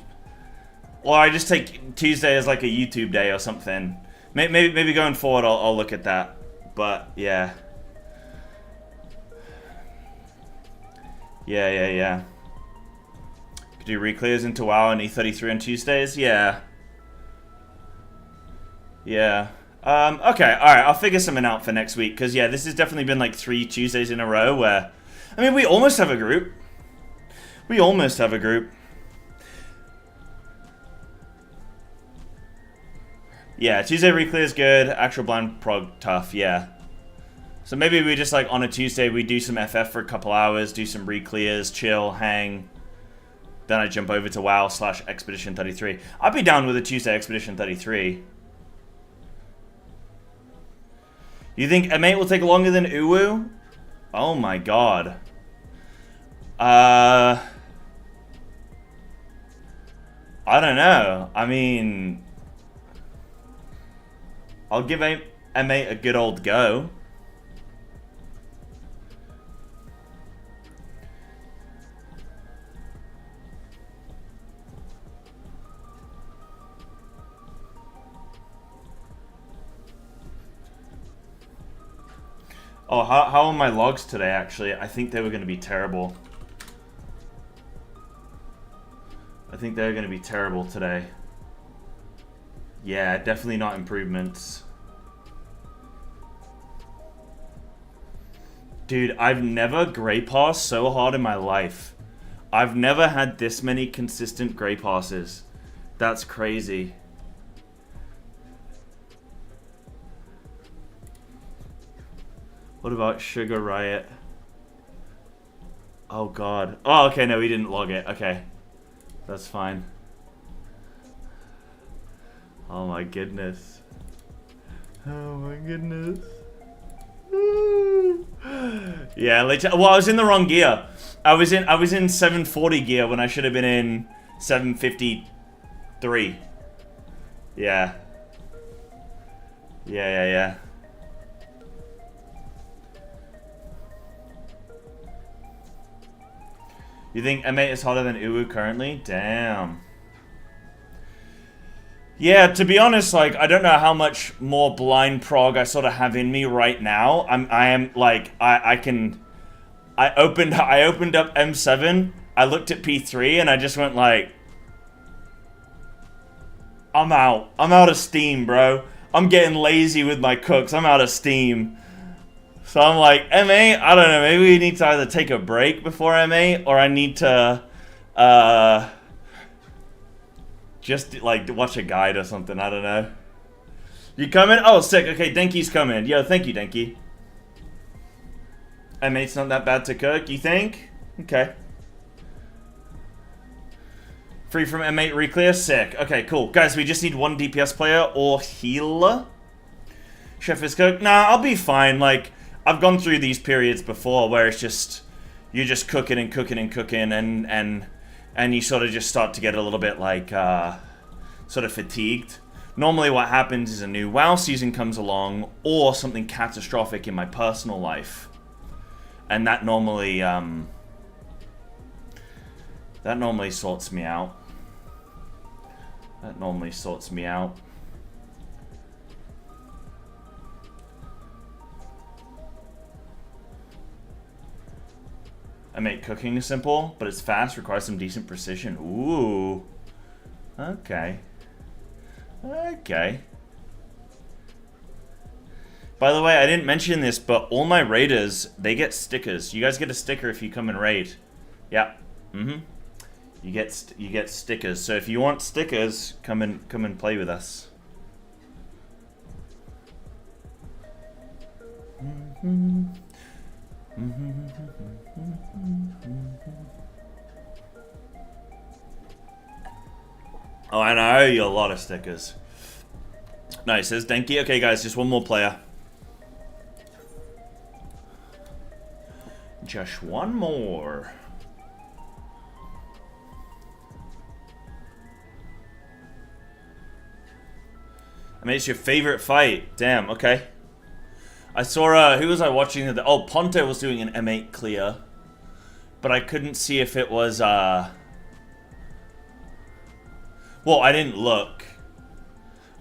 Or I just take Tuesday as like a YouTube day or something. Maybe going forward I'll look at that. But, yeah. Yeah. Could do Reclears into WoW and E33 on Tuesdays? Yeah. Yeah. Okay, alright, I'll figure something out for next week, because, yeah, this has definitely been, like, 3 Tuesdays in a row where... I mean, we almost have a group. We almost have a group. Yeah, Tuesday Reclear is good, actual blind prog tough, yeah. So maybe we just, like, on a Tuesday, we do some FF for a couple hours, do some Reclears, chill, hang. Then I jump over to WoW / Expedition 33. I'd be down with a Tuesday Expedition 33. You think M8 will take longer than Uwu? Oh my god. I don't know. I mean... I'll give M8 a good old go. Oh, how are my logs today, actually? I think they were going to be terrible. I think they're going to be terrible today. Yeah, definitely not improvements. Dude, I've never grey passed so hard in my life. I've never had this many consistent grey passes. That's crazy. What about Sugar Riot? Oh god. Oh, okay, no, we didn't log it. Okay. That's fine. Oh my goodness. Oh my goodness. Yeah, well, I was in the wrong gear. I was in 740 gear when I should have been in 753. Yeah. Yeah. You think M8 is hotter than Uwu currently? Damn. Yeah, to be honest, like, I don't know how much more blind prog I sort of have in me right now. I opened up M7, I looked at P3, and I just went like, I'm out of steam, bro. I'm getting lazy with my cooks. I'm out of steam. So I'm like, M8, I don't know, maybe we need to either take a break before M8, or I need to, just, like, watch a guide or something, I don't know. You coming? Oh, sick, okay, Denki's coming. Yo, thank you, Denki. M8's not that bad to cook, you think? Okay. Free from M8 Reclear? Sick. Okay, cool. Guys, we just need one DPS player or healer. Chef is cooked? Nah, I'll be fine, like... I've gone through these periods before where it's just, you're just cooking and you sort of just start to get a little bit like, sort of fatigued. Normally what happens is a new WoW season comes along or something catastrophic in my personal life. And that normally sorts me out. That normally sorts me out. I make cooking simple, but it's fast, requires some decent precision. Ooh. Okay. Okay. By the way, I didn't mention this, but all my raiders, they get stickers. You guys get a sticker if you come and raid. Yeah. Mm-hmm. You get stickers. So if you want stickers, come and play with us. Oh, and I owe you a lot of stickers. Nice, says Denki. Okay, guys, just one more player. Just one more. I mean, it's your favorite fight. Damn, okay. I saw, who was I watching? Oh, Ponte was doing an M8 clear. But I couldn't see if it was, well, I didn't look.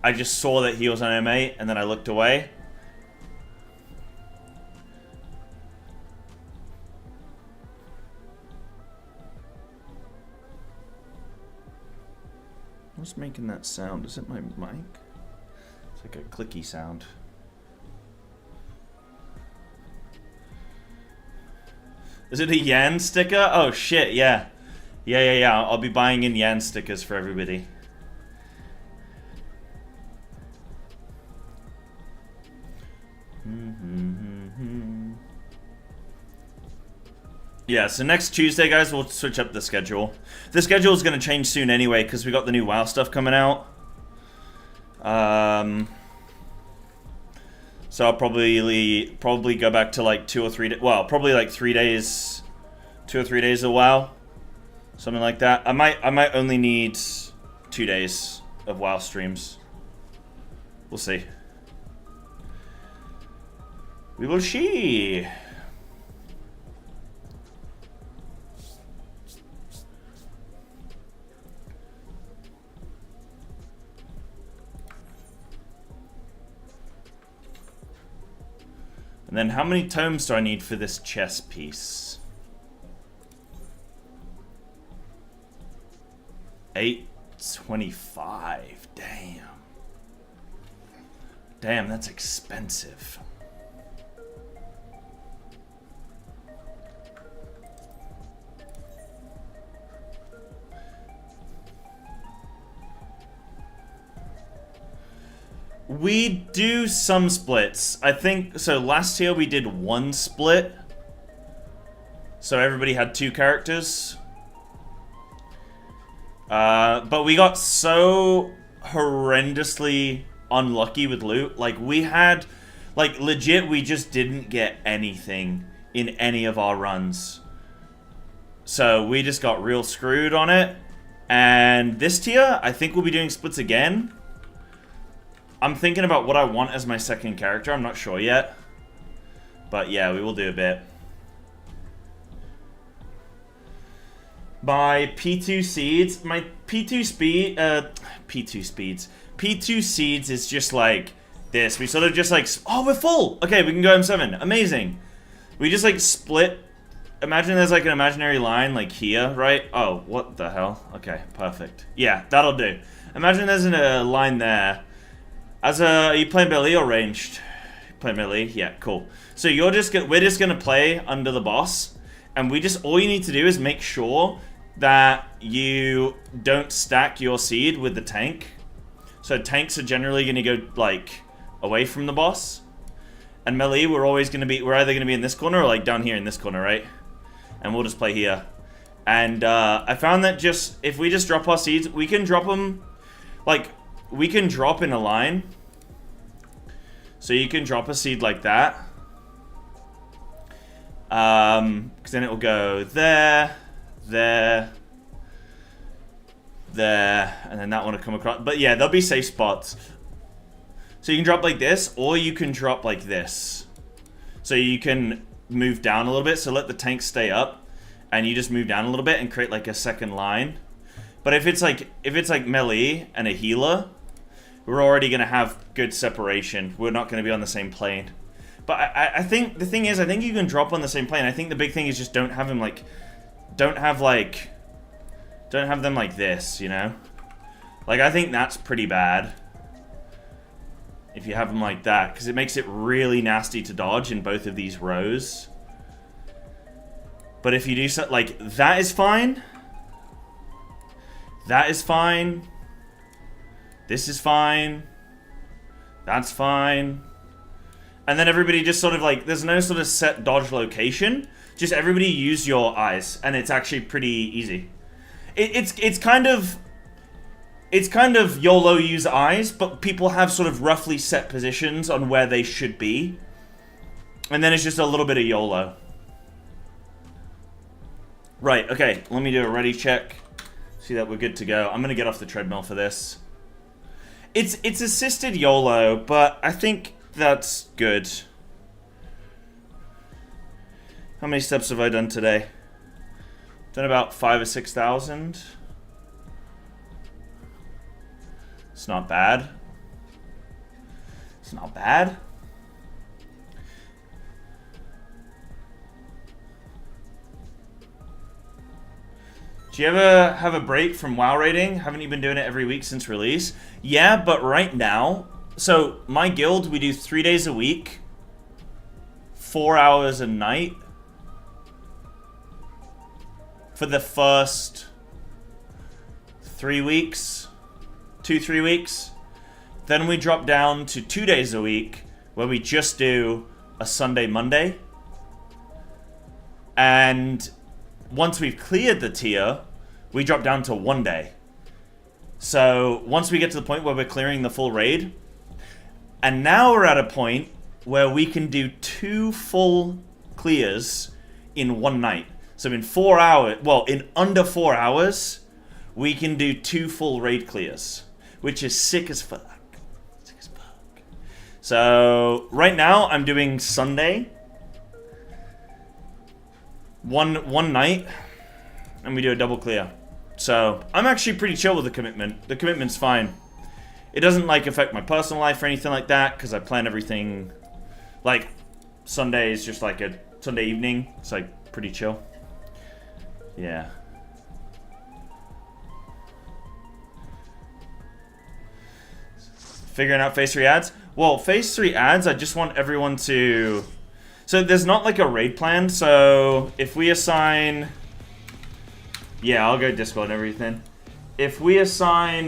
I just saw that he was on M8, and then I looked away. What's making that sound? Is it my mic? It's like a clicky sound. Is it a Yan sticker? Oh shit, yeah. Yeah. I'll be buying in Yan stickers for everybody. Yeah, so next Tuesday, guys, we'll switch up the schedule. The schedule is going to change soon anyway, because we got the new WoW stuff coming out. So I'll probably go back to like 2 or 3 days. Well, probably like 3 days, 2 or 3 days of WoW, something like that. I might only need 2 days of WoW streams. We'll see. We will see. And then how many tomes do I need for this chess piece? 825. Damn. Damn, that's expensive. We do some splits. I think, so last year we did 1 split. So everybody had 2 characters. But we got so horrendously unlucky with loot. Like, we had, like, legit, we just didn't get anything in any of our runs. So we just got real screwed on it. And this tier, I think we'll be doing splits again. I'm thinking about what I want as my second character. I'm not sure yet. But yeah, we will do a bit. My P2 seeds. My P2 speed. P2 seeds is just like this. We sort of just like. Oh, we're full! Okay, we can go M7. Amazing. We just like split. Imagine there's like an imaginary line like here, right? Oh, what the hell? Okay, perfect. Yeah, that'll do. Imagine there's a line there. Are you playing melee or ranged? Playing melee? Yeah, cool. So we're just gonna play under the boss, and all you need to do is make sure that you don't stack your seed with the tank. So tanks are generally gonna go like away from the boss, and melee we're either gonna be in this corner or like down here in this corner, right? And we'll just play here. And I found that if we just drop our seeds, we can drop them like. We can drop in a line. So you can drop a seed like that. Because then it will go there, there, there, and then that one will come across. But yeah, there'll be safe spots. So you can drop like this, or you can drop like this. So you can move down a little bit, so let the tank stay up, and you just move down a little bit and create like a second line. But if it's like melee and a healer, we're already gonna have good separation. We're not gonna be on the same plane. But I think the thing is, I think you can drop on the same plane. I think the big thing is just don't have them like, don't have them like this, you know? Like, I think that's pretty bad if you have them like that, because it makes it really nasty to dodge in both of these rows. But if you do so, like, that is fine. That is fine. This is fine. That's fine. And then everybody just sort of like, there's no sort of set dodge location. Just everybody use your eyes, and it's actually pretty easy. It's kind of YOLO use eyes, but people have sort of roughly set positions on where they should be. And then it's just a little bit of YOLO. Right, okay, let me do a ready check. See that we're good to go. I'm gonna get off the treadmill for this. It's assisted YOLO, but I think that's good. How many steps have I done today? Done about 5,000 or 6,000. It's not bad. It's not bad. Do you ever have a break from WoW raiding? Haven't you been doing it every week since release? Yeah, but right now, so my guild, we do 3 days a week, 4 hours a night for the first 3 weeks, 2-3 weeks. Then we drop down to 2 days a week where we just do a Sunday, Monday. And once we've cleared the tier, we drop down to 1 day. So once we get to the point where we're clearing the full raid, and now we're at a point where we can do 2 full clears in 1 night. So in 4 hours, well, in under 4 hours, we can do 2 full raid clears, which is sick as fuck. Sick as fuck. So right now I'm doing Sunday, one night, and we do a double clear. So I'm actually pretty chill with the commitment. The commitment's fine. It doesn't like affect my personal life or anything like that, because I plan everything. Like Sunday is just like a Sunday evening. It's like pretty chill. Yeah. Figuring out phase 3 ads? Well, phase 3 ads, I just want everyone to... So there's not like a raid plan, so if we assign... Yeah, I'll go Discord and everything. If we assign,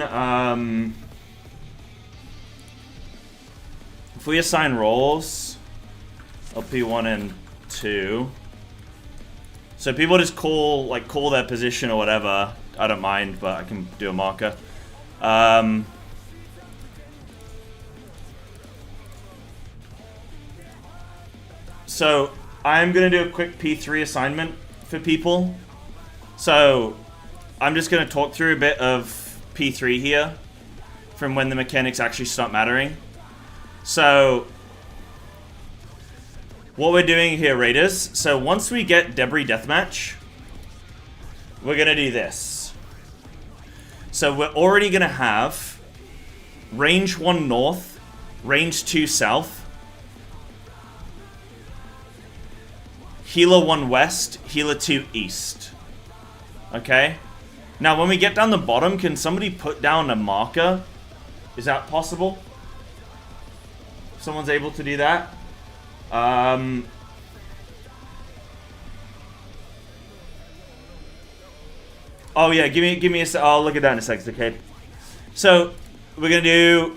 roles, LP1 and 2, so people just call their position or whatever. I don't mind, but I can do a marker. So I'm gonna do a quick P3 assignment for people. So I'm just gonna talk through a bit of P3 here from when the mechanics actually start mattering. So what we're doing here, Raiders, so once we get Debris Deathmatch, we're gonna do this. So we're already gonna have range 1 north, range 2 south, healer 1 west, healer 2 east. Okay? Now when we get down the bottom, can somebody put down a marker? Is that possible? Someone's able to do that? Oh yeah, give me a sec. I'll look at that in a second, okay? So we're gonna do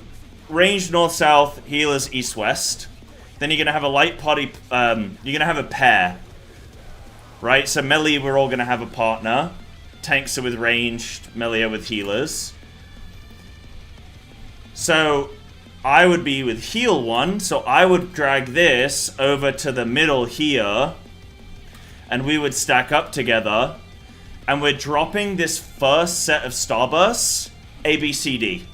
range north-south, healers east-west. Then you're gonna have a light party. You're gonna have a pair, right? So melee, we're all gonna have a partner. Tanks are with ranged, melee are with healers. So I would be with heal 1, so I would drag this over to the middle here, and we would stack up together, and we're dropping this first set of starbursts, A, B, C, D.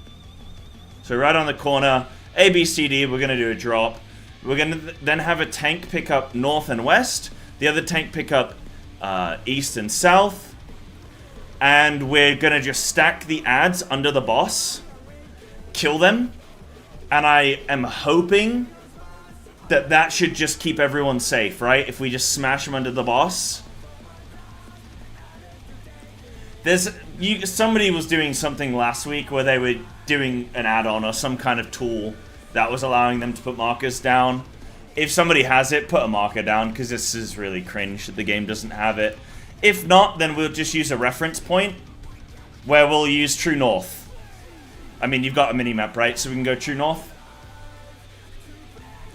So right on the corner, A, B, C, D, we're gonna do a drop. We're gonna then have a tank pick up north and west, the other tank pick up east and south. And we're going to just stack the ads under the boss, kill them, and I am hoping that that should just keep everyone safe, right? If we just smash them under the boss. Somebody was doing something last week where they were doing an add-on or some kind of tool that was allowing them to put markers down. If somebody has it, put a marker down, because this is really cringe that the game doesn't have it. If not, then we'll just use a reference point where we'll use true north. I mean, you've got a mini-map, right? So we can go true north.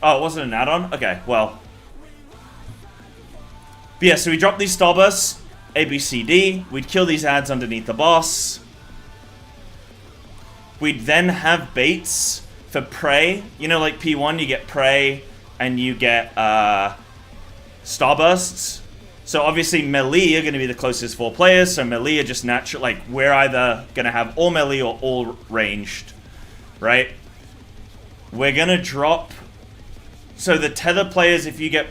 Oh, it wasn't an add-on? Okay, well. But yeah, so we drop these starbursts, A, B, C, D. We'd kill these ads underneath the boss. We'd then have baits for prey. You know, like P1, you get prey and you get starbursts. So obviously melee are going to be the closest 4 players. So melee are just natural. Like, we're either going to have all melee or all ranged, right? We're going to drop. So the tether players, if you get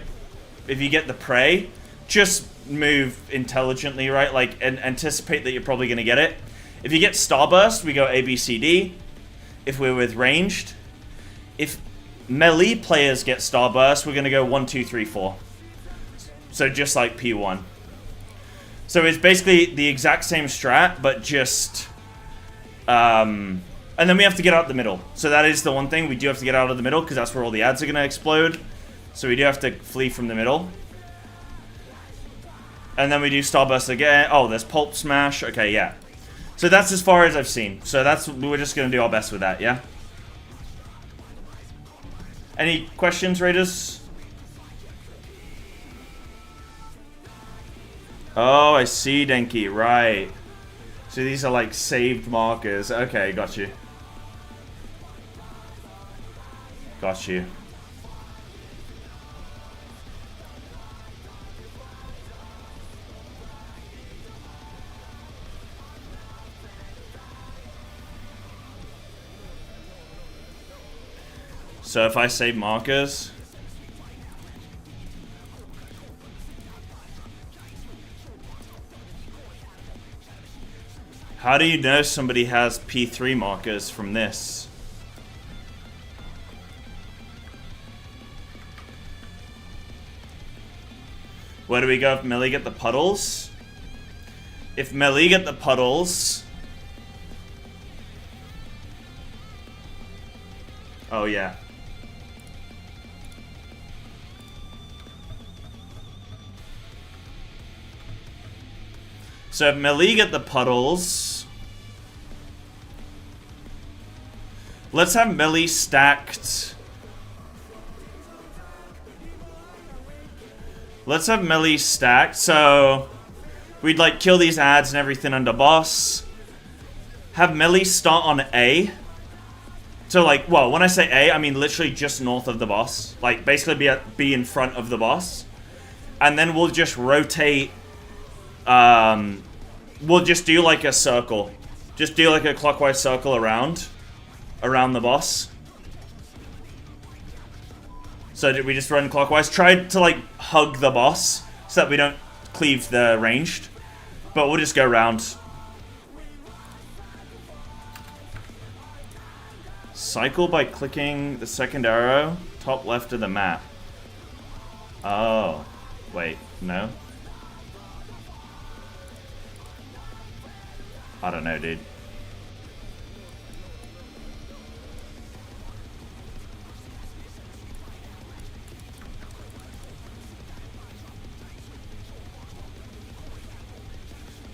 the prey, just move intelligently, right? Like, and anticipate that you're probably going to get it. If you get starburst, we go A, B, C, D. If we're with ranged. If melee players get starburst, we're going to go 1, 2, 3, 4. So just like P1. So it's basically the exact same strat, but just... and then we have to get out the middle. So that is the one thing. We do have to get out of the middle, because that's where all the ads are going to explode. So we do have to flee from the middle. And then we do starburst again. Oh, there's pulp smash. Okay, yeah. So that's as far as I've seen. So we're just going to do our best with that, yeah? Any questions, Raiders? Oh, I see, Denki. Right. So these are like saved markers. Okay, got you. Got you. So if I save markers... How do you know somebody has P3 markers from this? Where do we go if melee get the puddles? If melee get the puddles... Oh, yeah. So if melee get the puddles... Let's have melee stacked. Let's have melee stacked. So we'd like kill these ads and everything under boss. Have melee start on A. So like, well, when I say A, I mean literally just north of the boss. Like basically be in front of the boss. And then we'll just rotate. We'll just do like a circle. Just do like a clockwise circle around the boss. So did we just run clockwise? Try to like hug the boss so that we don't cleave the ranged. But we'll just go around. Cycle by clicking the second arrow, top left of the map. Oh, wait, no. I don't know, dude.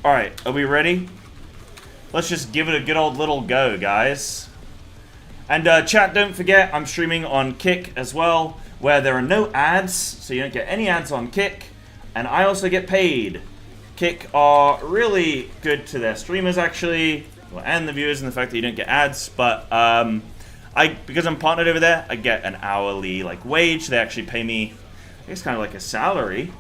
Alright, are we ready? Let's just give it a good old little go, guys. And chat, don't forget, I'm streaming on Kick as well, where there are no ads, so you don't get any ads on Kick. And I also get paid. Kick are really good to their streamers, actually, and the viewers, and the fact that you don't get ads. But because I'm partnered over there, I get an hourly like wage. They actually pay me, I guess, kind of like a salary.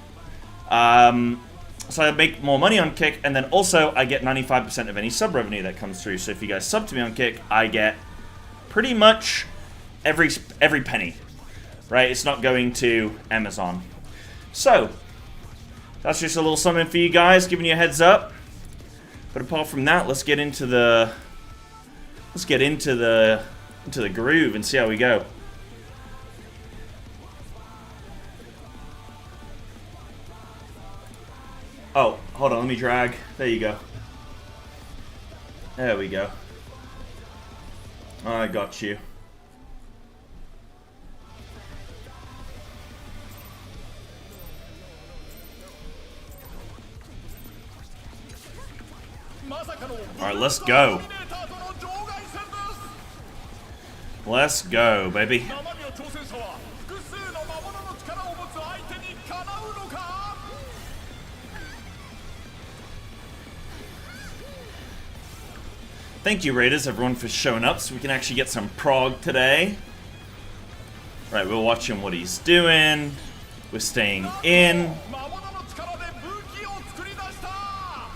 So I make more money on Kick, and then also I get 95% of any sub revenue that comes through. So if you guys sub to me on Kick, I get pretty much every penny, right? It's not going to Amazon. So that's just a little something for you guys, giving you a heads up. But apart from that, let's get into the groove and see how we go. Oh, hold on, let me drag. There you go. There we go. I got you. Alright, let's go. Let's go, baby. Thank you, Raiders, everyone, for showing up so we can actually get some Prog today. Right, we're watching what he's doing. We're staying in.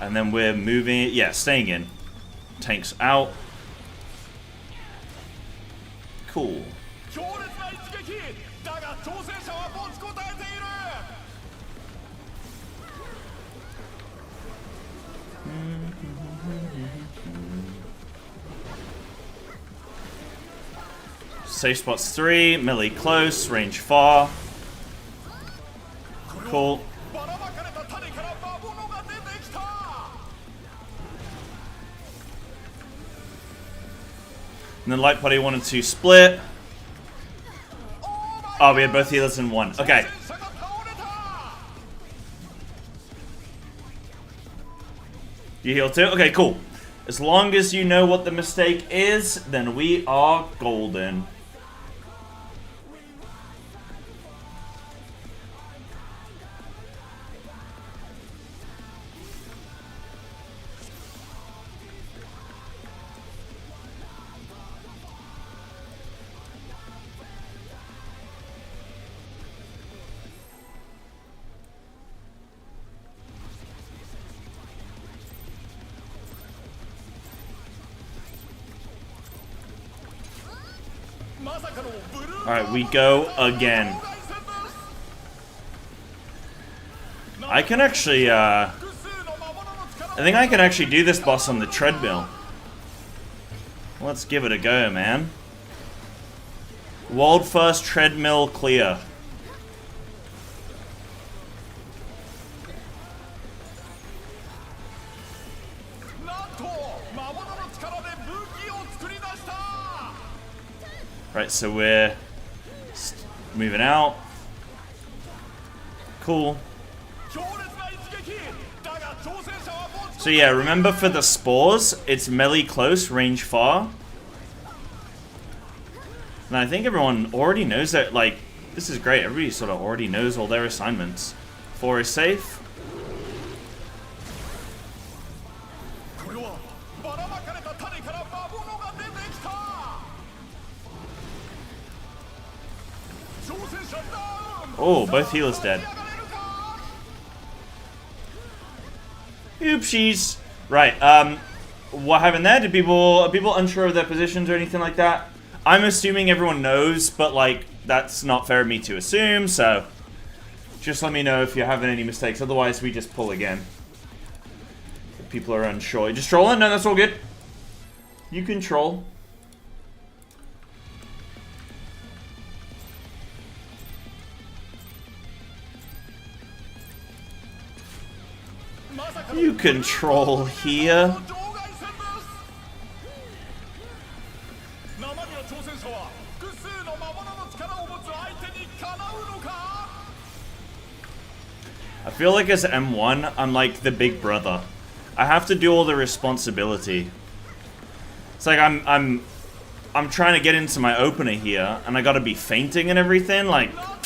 And then we're moving, yeah, staying in. Tanks out. Cool. Safe spots 3, melee close, range far. Cool. And then light party 1 and 2 split. Oh, we had both healers in one. Okay. You heal too? Okay, cool. As long as you know what the mistake is, then we are golden. Alright, we go again. I can actually, I think I can actually do this boss on the treadmill. Let's give it a go, man. World first treadmill clear. Right, so we're moving out. Cool. So yeah, remember for the spores, it's melee close, range far. And I think everyone already knows that, like, this is great. Everybody sort of already knows all their assignments. 4 is safe. Oh, both healers dead. Oopsies. Right, what happened there? Are people unsure of their positions or anything like that? I'm assuming everyone knows, but like, that's not fair of me to assume, so just let me know if you're having any mistakes. Otherwise, we just pull again. If people are unsure. Just trolling? No, that's all good. You can troll. You control here. I feel like as M1, I'm like the big brother. I have to do all the responsibility. It's like I'm trying to get into my opener here, and I gotta be fainting and everything. Like, I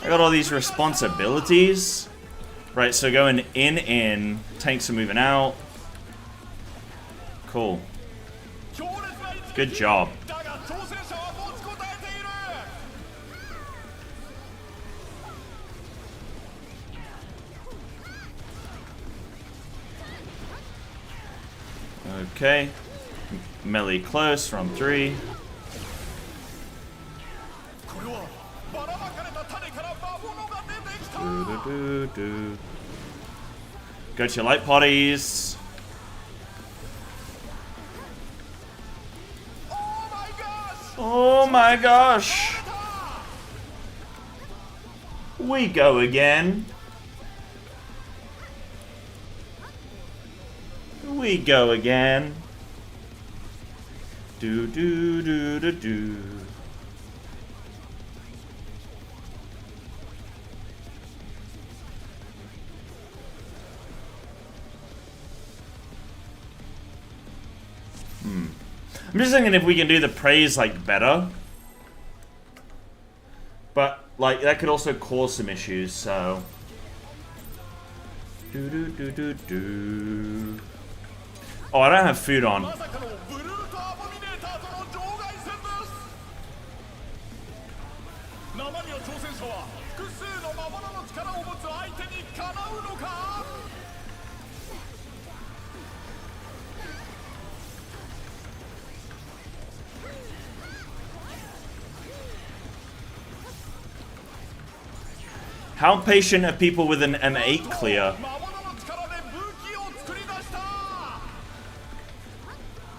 got all these responsibilities. Right, so going in, tanks are moving out. Cool. Good job. Okay. Melee close from 3. Go to your light potties. Oh my gosh! We go again. We go again. Do do do do do. I'm just thinking if we can do the praise like better. But like that could also cause some issues, so do do do do do. Oh, I don't have food on. How patient are people with an M8 clear?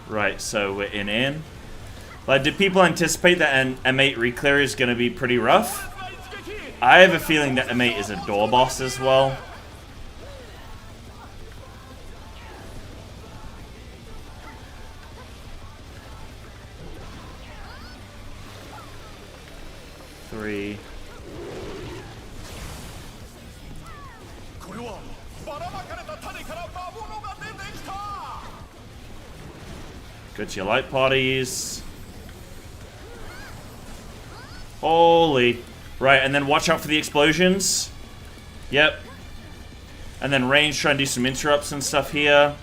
Right, so we're in. Like, did people anticipate that an M8 Reclear is going to be pretty rough? I have a feeling that M8 is a door boss as well. Three. Go to your light parties. Holy. Right, and then watch out for the explosions. Yep. And then range, try and do some interrupts and stuff here.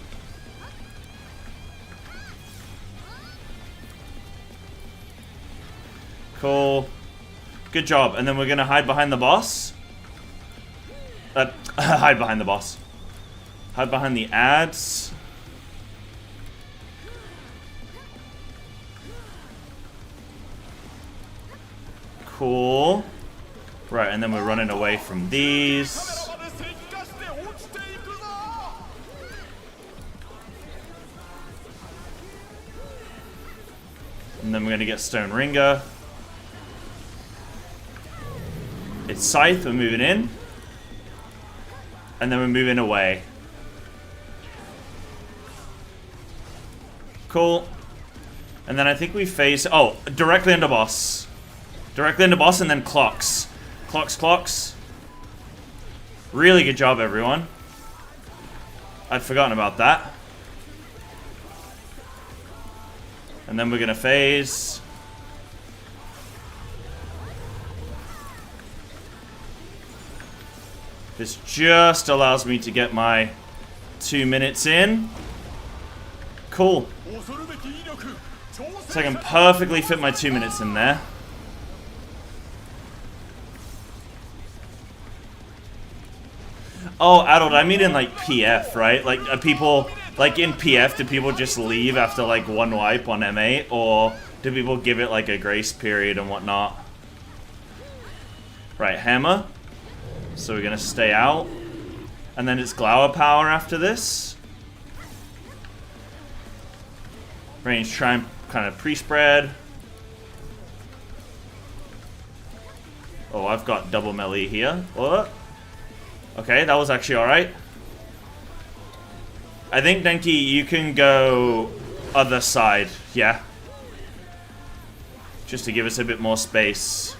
Cool. Good job. And then we're going to hide behind the boss. Hide behind the boss. Hide behind the ads. Cool. Right, and then we're running away from these. And then we're going to get Stone Ringer. It's Scythe, we're moving in. And then we're moving away. Cool. And then I think we face... Oh, directly into boss. Directly into boss and then clocks. Clocks. Really good job, everyone. I'd forgotten about that. And then we're going to phase. This just allows me to get my 2 minutes in. Cool. So I can perfectly fit my 2 minutes in there. Oh, adult, I mean in like PF, right? Like, are people, like in PF, do people just leave after like one wipe on M8? Or do people give it like a grace period and whatnot? Right, hammer. So we're gonna stay out. And then it's Glower Power after this. Range, try and kind of pre-spread. Oh, I've got double melee here. What? Okay, that was actually alright. I think, Denki, you can go other side, yeah? Just to give us a bit more space.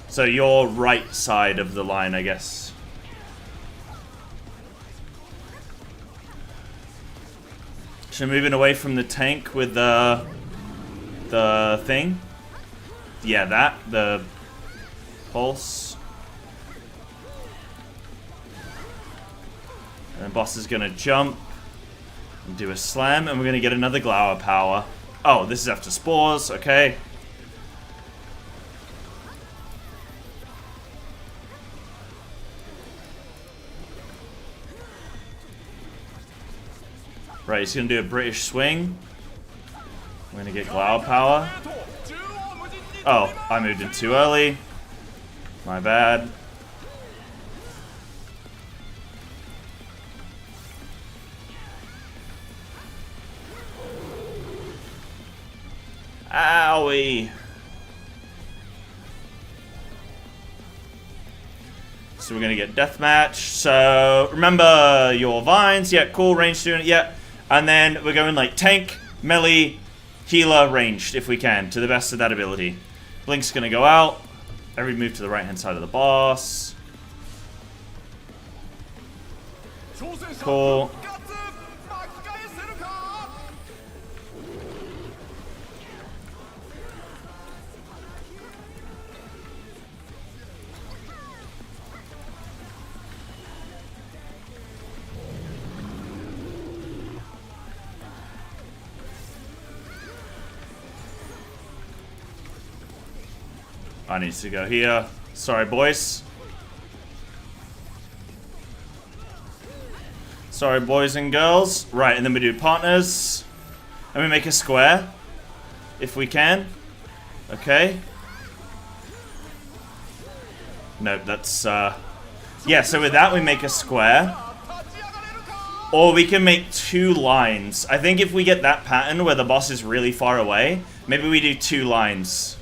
So your right side of the line, I guess. So moving away from the tank with the thing. Yeah, the pulse. And the boss is gonna jump and do a slam, and we're gonna get another Glower Power. Oh, this is after spores, okay. Right, he's gonna do a British swing. We're gonna get Glower Power. Oh, I moved in too early. My bad. AoE. So we're gonna get deathmatch. So remember your vines. Yeah, cool. Range student. Yeah. And then we're going like tank, melee, healer, ranged if we can, to the best of that ability. Blink's gonna go out. Every move to the right hand side of the boss. Cool. I need to go here. Sorry, boys. Sorry, boys and girls. Right, and then we do partners. And we make a square. If we can. Okay. Nope, that's, yeah, so with that we make a square. Or we can make 2 lines. I think if we get that pattern where the boss is really far away, maybe we do 2 lines.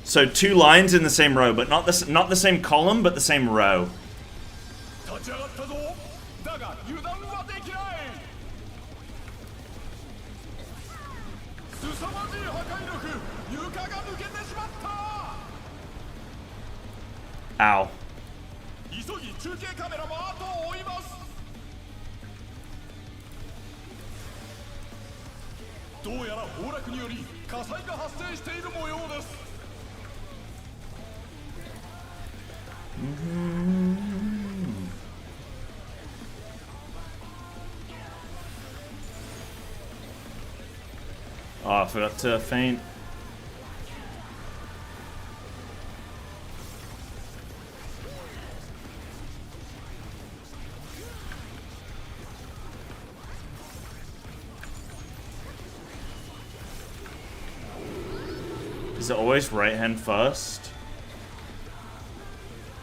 So 2 lines in the same row, but not the same column, but the same row. Ow. Oh, I forgot to faint. Is it always right hand first?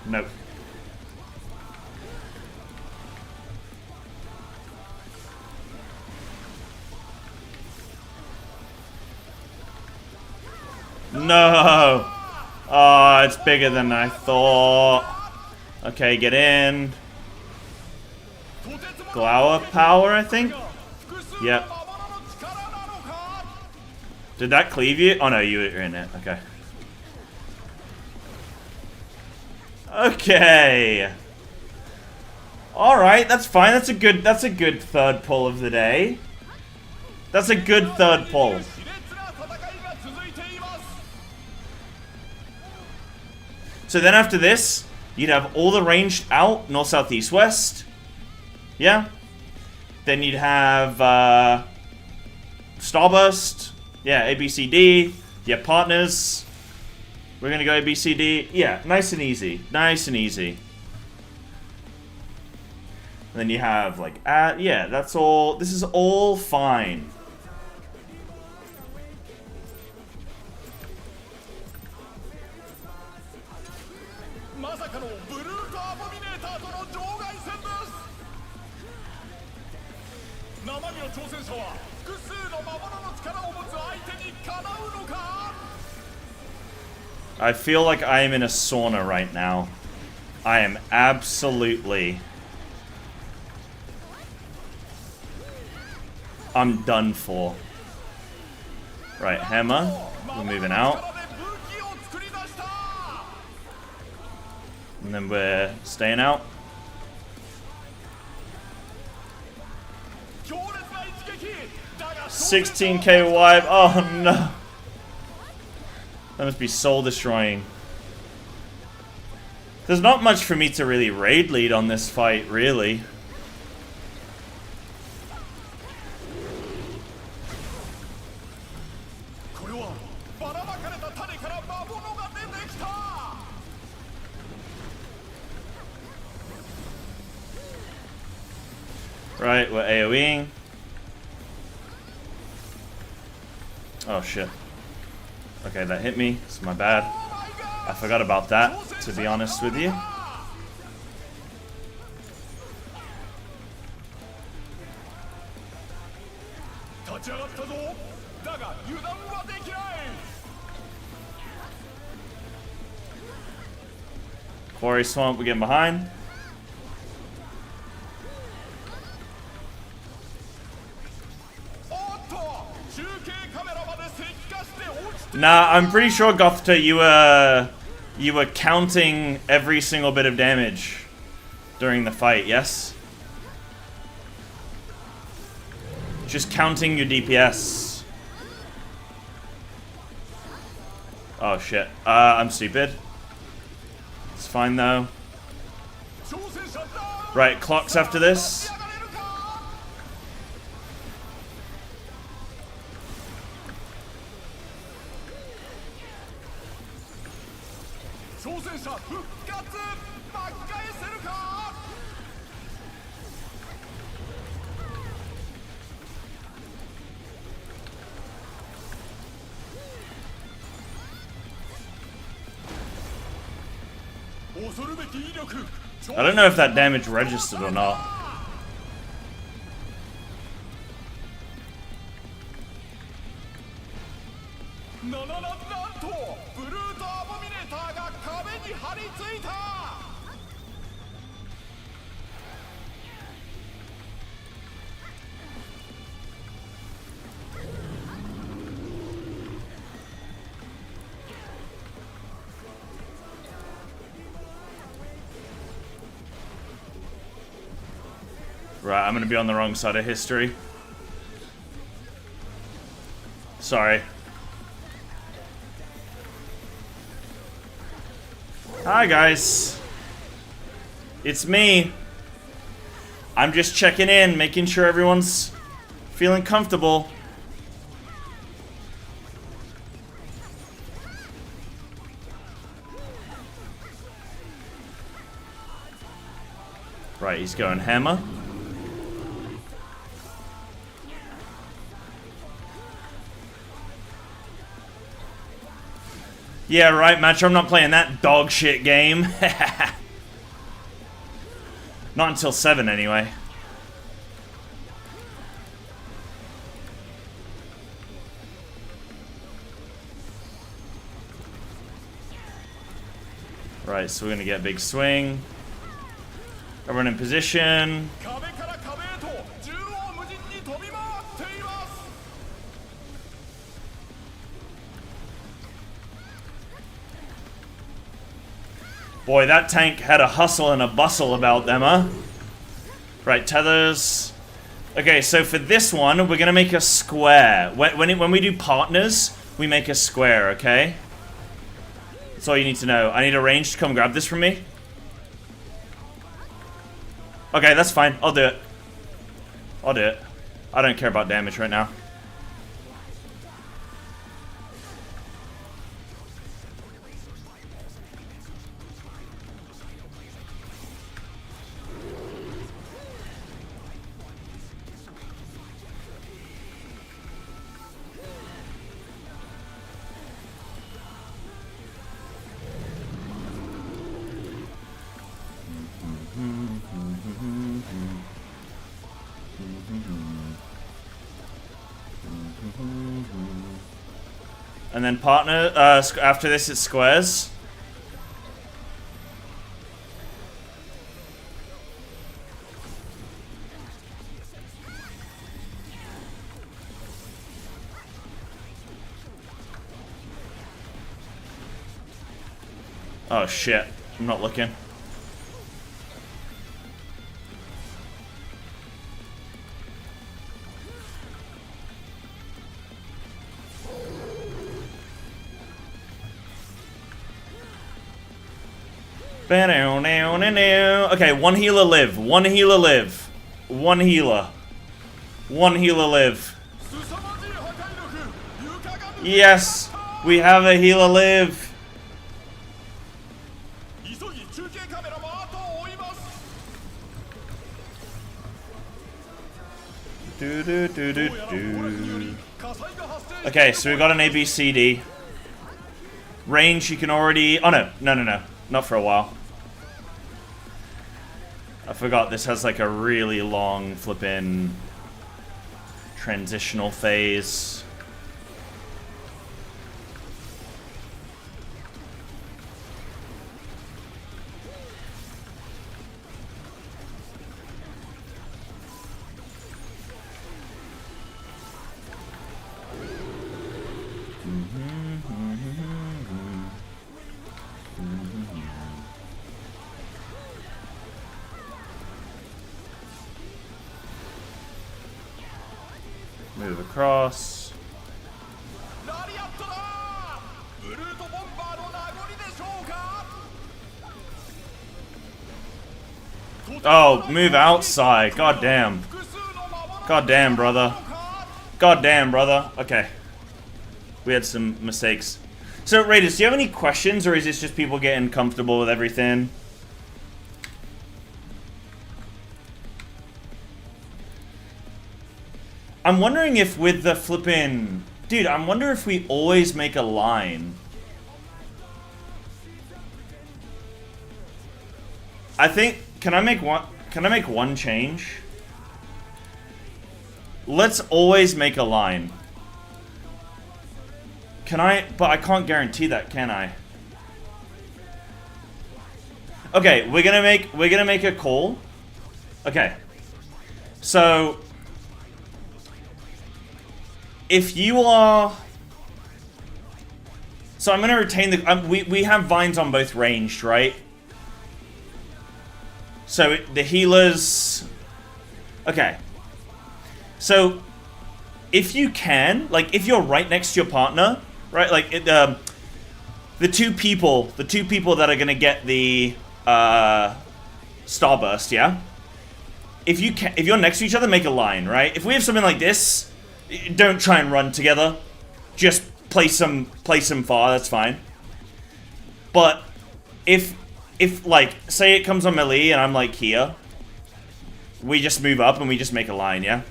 Nope. No! Oh, it's bigger than I thought. Okay, get in. Glower power, I think? Yep. Did that cleave you? Oh no, you were in it. Okay. Okay. Alright, that's fine. That's a good third pull of the day. That's a good third pull. So then after this, you'd have all the ranged out, north, south, east, west. Yeah. Then you'd have Starburst. Yeah, A, B, C, D. Yeah, partners. We're gonna go A, B, C, D. Yeah, nice and easy. Nice and easy. And then you have like, yeah, that's all. This is all fine. I feel like I am in a sauna right now. I am absolutely... I'm done for. Right, hammer. We're moving out. And then we're staying out. 16k wipe. Oh no. That must be soul destroying. There's not much for me to really raid lead on this fight, really. Right, we're AoEing. Oh shit. Okay, that hit me. It's my bad. I forgot about that, to be honest with you. Quarry Swamp, we're getting behind. Nah, I'm pretty sure, Gothta, you were counting every single bit of damage during the fight, yes? Just counting your DPS. Oh shit. I'm stupid. It's fine though. Right, clocks after this. I don't know if that damage registered or not. Right, I'm gonna be on the wrong side of history. Sorry. Hi guys. It's me. I'm just checking in, making sure everyone's feeling comfortable. Right, he's going hammer. Yeah, right, Match. I'm not playing that dog shit game. Not until 7, anyway. Right, so we're gonna get a big swing. Everyone in position. Boy, that tank had a hustle and a bustle about them, huh? Right, tethers. Okay, so for this one, we're gonna make a square. When we do partners, we make a square, okay? That's all you need to know. I need a range to come grab this from me. Okay, that's fine. I'll do it. I'll do it. I don't care about damage right now. And then partner, after this it's squares. Oh shit, I'm not looking. Okay, one healer live. One healer live. One healer. One healer live. Yes, we have a healer live. Okay, so we got an ABCD. Range, you can already... Oh, no. No. Not for a while. I forgot this has like a really long flippin' transitional phase. across. Oh, move outside. God damn. God damn, brother. God damn, brother. Okay. We had some mistakes. So, Raiders, do you have any questions, or is this just people getting comfortable with everything? I'm wondering if with the flippin'... Dude, I wonder if we always make a line. I think... Can I make one change? Let's always make a line. Can I? But I can't guarantee that, can I? Okay, we're gonna make a call. Okay. So if you are... So I'm gonna retain the... we have vines on both ranged, right? So the healers... Okay. So if you can, like, if you're right next to your partner, right? Like, the two people that are gonna get the starburst, yeah. If you're next to each other, make a line, right? If we have something like this, don't try and run together. Just place them far. That's fine. But if like, say it comes on melee and I'm like here, we just move up and we just make a line, yeah?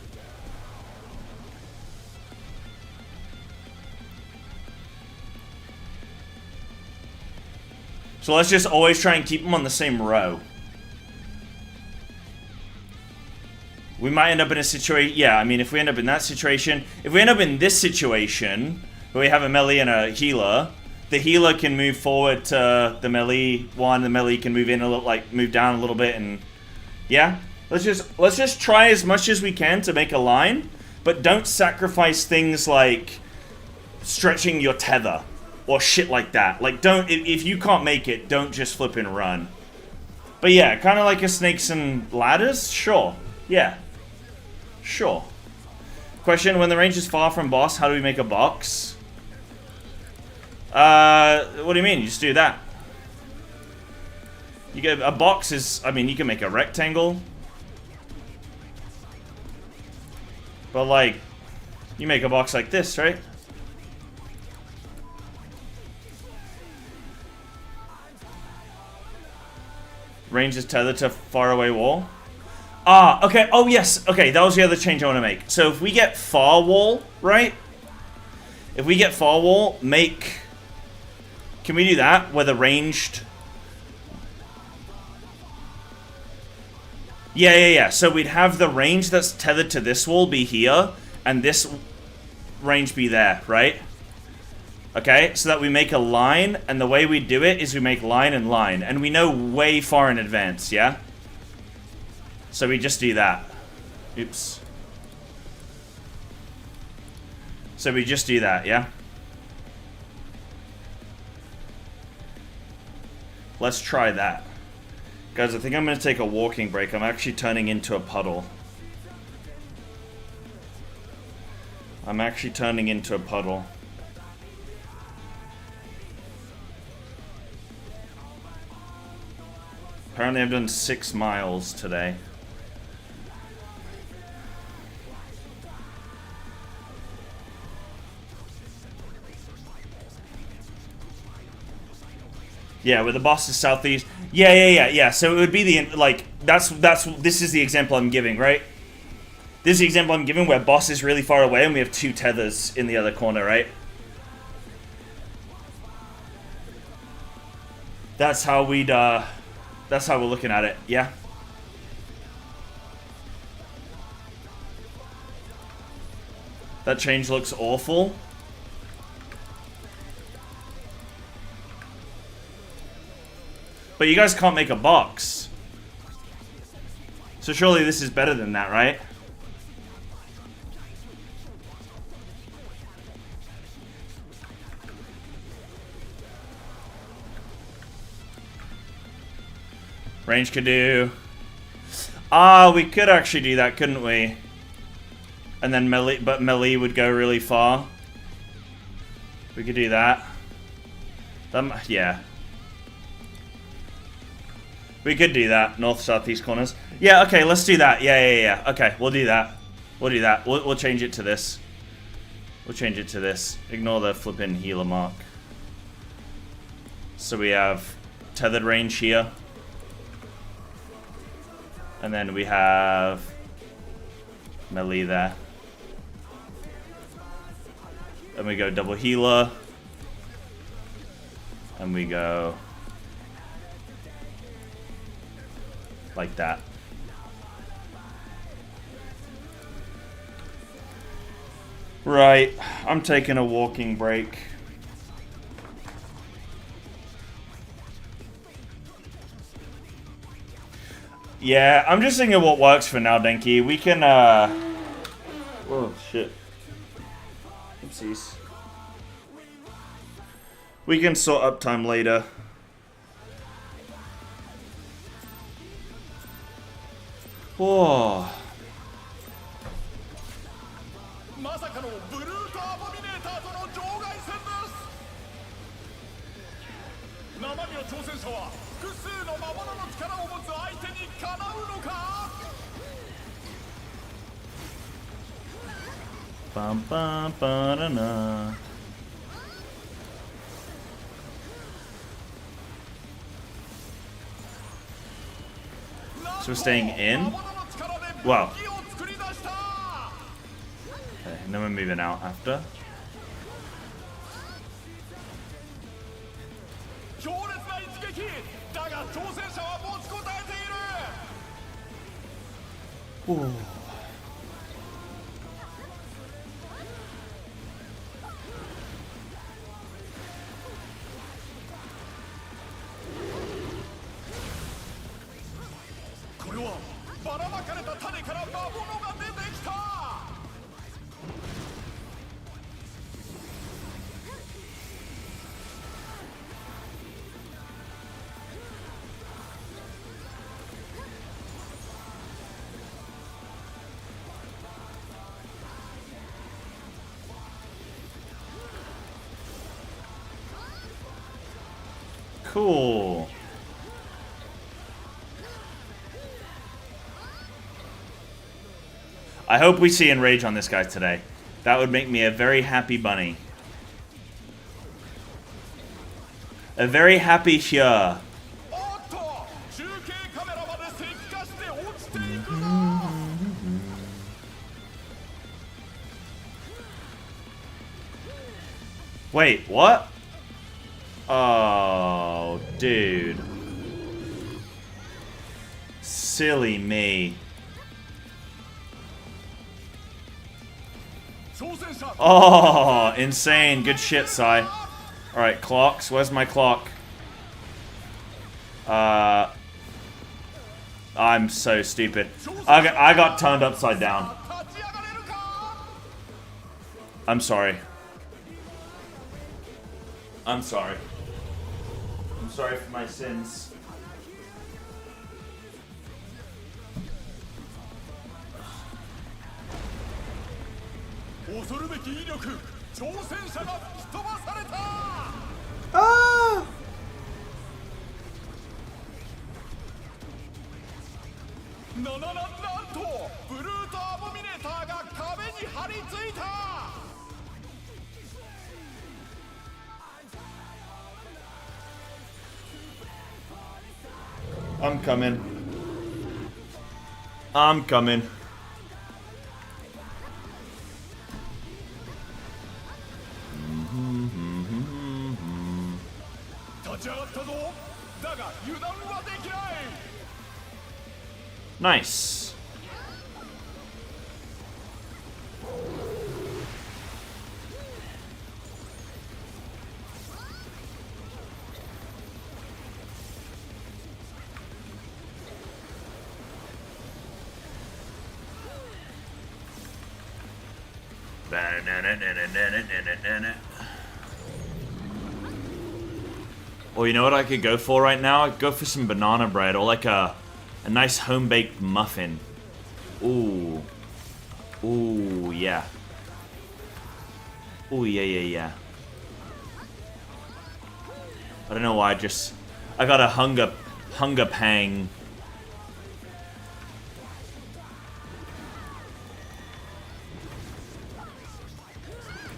So let's just always try and keep them on the same row. We might end up in a situation... Yeah, I mean, if we end up in that situation... If we end up in this situation, where we have a melee and a healer, the healer can move forward to the melee one, the melee can move in a little, like, move down a little bit, and... Yeah? Let's just try as much as we can to make a line, but don't sacrifice things like stretching your tether. Or shit like that. Like, don't... If you can't make it, don't just flip and run. But yeah, kind of like a snakes and ladders? Sure. Yeah. Sure. Question, when the range is far from boss, how do we make a box? What do you mean? You just do that. You get... A box is... I mean, you can make a rectangle. But, like... You make a box like this, right? Range is tethered to faraway wall. Ah, okay. Oh, yes. Okay, that was the other change I want to make. So if we get far wall, right? If we get far wall, make... Can we do that? Where the ranged... Yeah. So we'd have the range that's tethered to this wall be here, and this range be there, right? Okay, so that we make a line, and the way we do it is we make line and line. And we know way far in advance, yeah? So we just do that. Oops. So we just do that, yeah? Let's try that. Guys, I think I'm going to take a walking break. I'm actually turning into a puddle. I'm actually turning into a puddle. Apparently I've done 6 miles today. Yeah, where the boss is southeast. Yeah. So it would be the, like, this is the example I'm giving, right? This is the example I'm giving where boss is really far away and we have 2 tethers in the other corner, right? That's how we'd, that's how we're looking at it, yeah? That change looks awful. But you guys can't make a box. So surely this is better than that, right? Range could do... Ah, we could actually do that, couldn't we? And then melee, but melee would go really far. We could do that. Yeah. We could do that. North, south, east corners. Yeah, okay, let's do that. Yeah. Okay, we'll do that. We'll do that. We'll change it to this. We'll change it to this. Ignore the flippin' healer mark. So we have tethered range here. And then we have melee there. And we go double healer. And we go like that. Right, I'm taking a walking break. Yeah, I'm just thinking what works for now, Denki. We can, oh, shit. Oopsies. We can sort uptime later. Whoa. Bum bum ba da na. So we're staying in? Wow. Okay, and then we're moving out after. Ooh. Cool. I hope we see Enrage on this guy today. That would make me a very happy bunny. A very happy here. Wait, what? Oh, dude. Silly me. Oh, insane. Good shit, Sai. Alright, clocks. Where's my clock? I'm so stupid. I got turned upside down. I'm sorry. I'm sorry. I'm sorry for my sins. Ah! I'm coming. I'm coming. Nice. Or you know what I could go for right now? I'd go for some banana bread or like a nice home-baked muffin. Ooh. Ooh, yeah. Ooh, yeah. I don't know why, I got a hunger pang.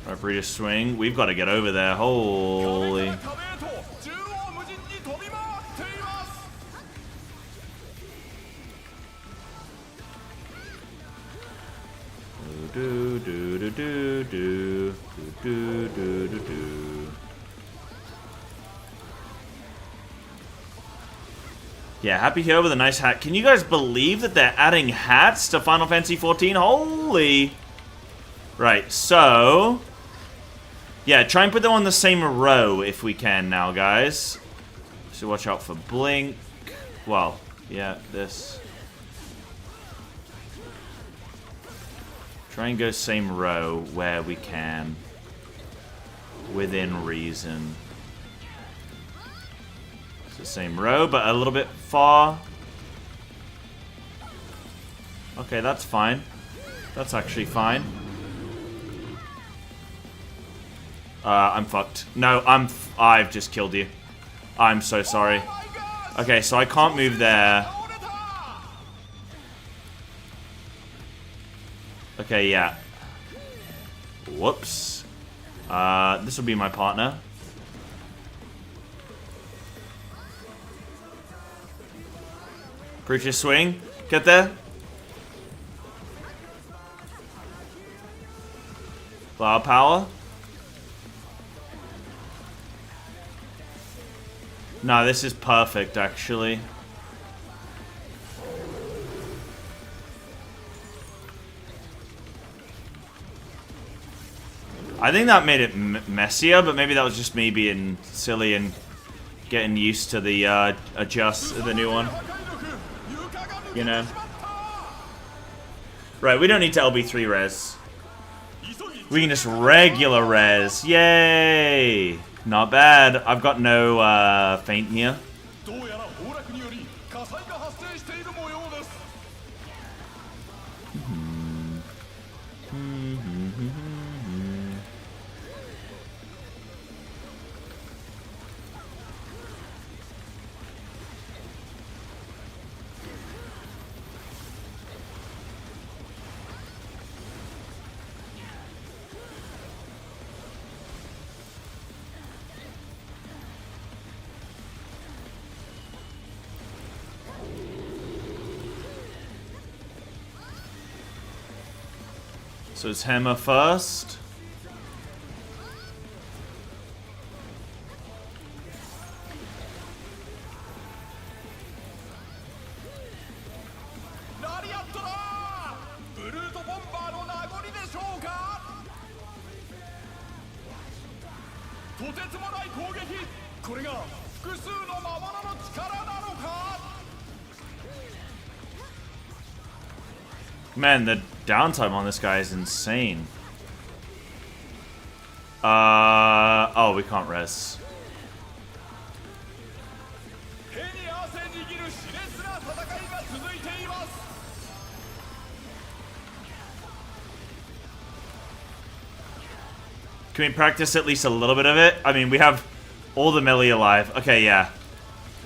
Referee to swing. We've got to get over there. Holy. Yeah, Happy Hero with a nice hat. Can you guys believe that they're adding hats to Final Fantasy XIV? Holy. Right, so... yeah, try and put them on the same row if we can now, guys. So watch out for Blink. Well, yeah, this. Try and go same row where we can. Within reason. It's the same row, but a little bit far. Okay, that's fine. That's actually fine. I'm fucked. No, I've just killed you. I'm so sorry. Okay, so I can't move there. Okay, yeah. Whoops. This will be my partner. Preacher swing. Get there. Flower power. No, this is perfect, actually. I think that made it messier, but maybe that was just me being silly and getting used to the the new one. You know? Right, we don't need to LB3 res. We can just regular res. Yay! Not bad. I've got no feint here. So it's hammer first. Man, the downtime on this guy is insane. Oh, we can't res. Can we practice at least a little bit of it? I mean, we have all the melee alive. Okay, yeah.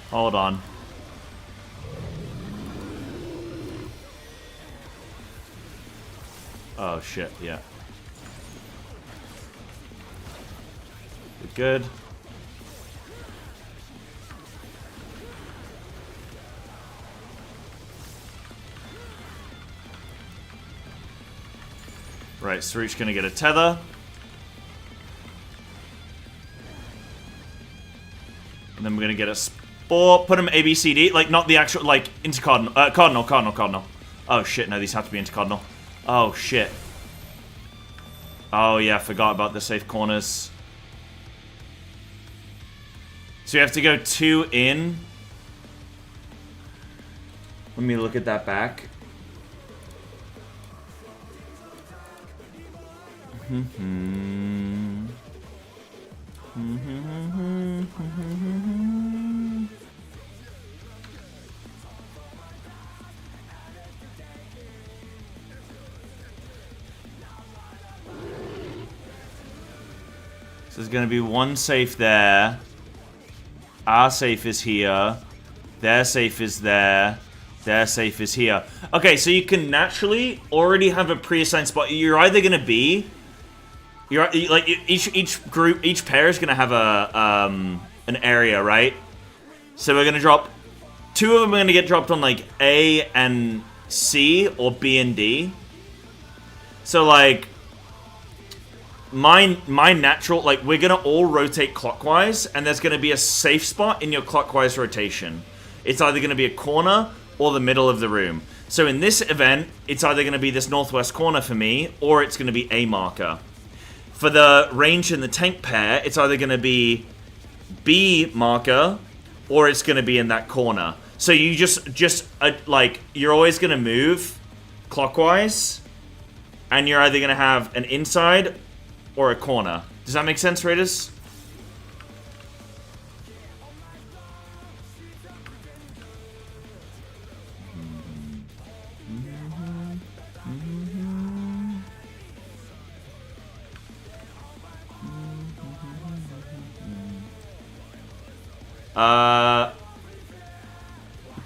Hold on. Oh, shit, yeah. We're good. Right, Saruch's gonna get a tether. And then we're gonna get a sport. Put him A, B, C, D. Like, not the actual, like, intercardinal. Cardinal. Oh, shit, no, these have to be intercardinal. Oh, shit. Oh, yeah, forgot about the safe corners. So we have to go 2 in. Let me look at that back. there's going to be one safe there. Our safe is here. Their safe is there. Their safe is here. Okay, so you can naturally already have a pre-assigned spot. You're either going to be... like, each group, each pair is going to have a an area, right? So we're going to drop... 2 of them are going to get dropped on, like, A and C, or B and D. So, like... My natural, like, we're gonna all rotate clockwise, and there's gonna be a safe spot in your clockwise rotation. It's either gonna be a corner or the middle of the room. So in this event, it's either gonna be this northwest corner for me, or it's gonna be A marker. For the range and the tank pair, it's either gonna be B marker, or it's gonna be in that corner. So you like, you're always gonna move clockwise, and you're either gonna have an inside or a corner. Does that make sense, Raiders?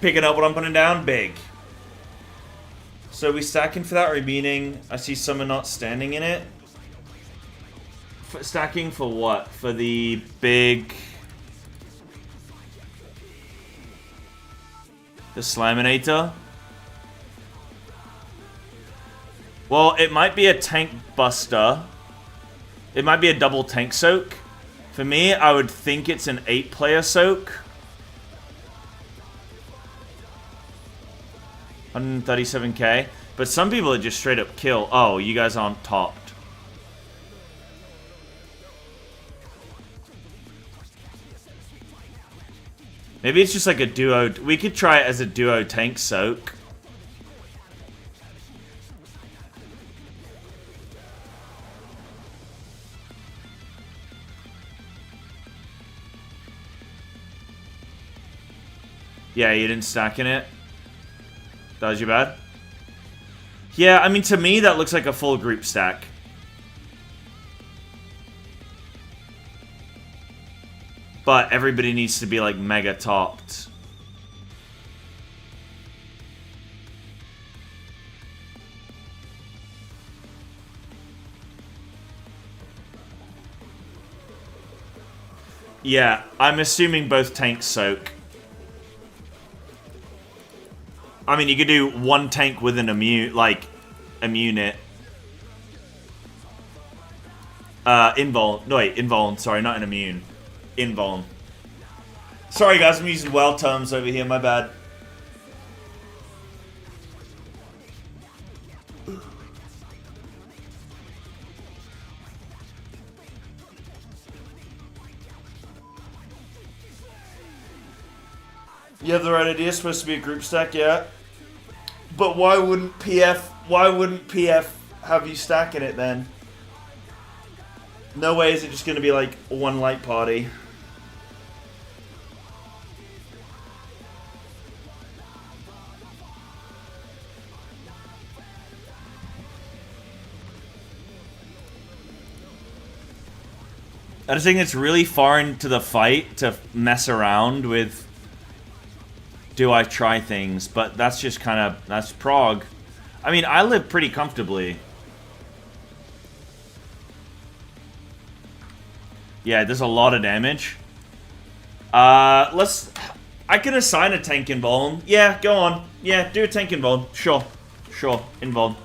Picking up what I'm putting down? Big. So we stacking for that, or meaning I see someone not standing in it? Stacking for what? For the big... The Slaminator? Well, it might be a tank buster. It might be a double tank soak. For me, I would think it's an 8-player soak. 137k. But some people are just straight up kill. Oh, you guys aren't topped. Maybe it's just like a duo. We could try it as a duo tank soak. Yeah, you didn't stack in it. That was your bad? Yeah, I mean, to me, that looks like a full group stack. But everybody needs to be, like, mega topped. Yeah, I'm assuming both tanks soak. I mean, you could do one tank with an immune, like, immune it. Invuln. No, wait, invuln. Sorry, not an immune. Invuln. Sorry, guys, I'm using well terms over here. My bad. You have the right idea. It's supposed to be a group stack, yeah. But why wouldn't PF? Why wouldn't PF have you stacking it then? No way is it just going to be like one light party. I just think it's really far into the fight to mess around with do I try things, but that's just kind of, that's Prog. I mean, I live pretty comfortably. Yeah, there's a lot of damage. I can assign a tank invuln. Yeah, go on. Yeah, do a tank invuln. Sure. Sure, invuln.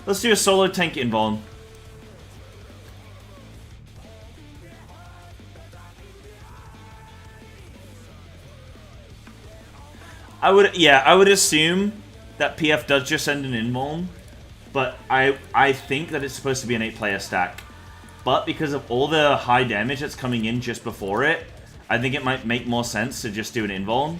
Let's do a solo tank invuln. I would assume that PF does just send an invuln, but I think that it's supposed to be an 8-player stack. But because of all the high damage that's coming in just before it, I think it might make more sense to just do an invuln.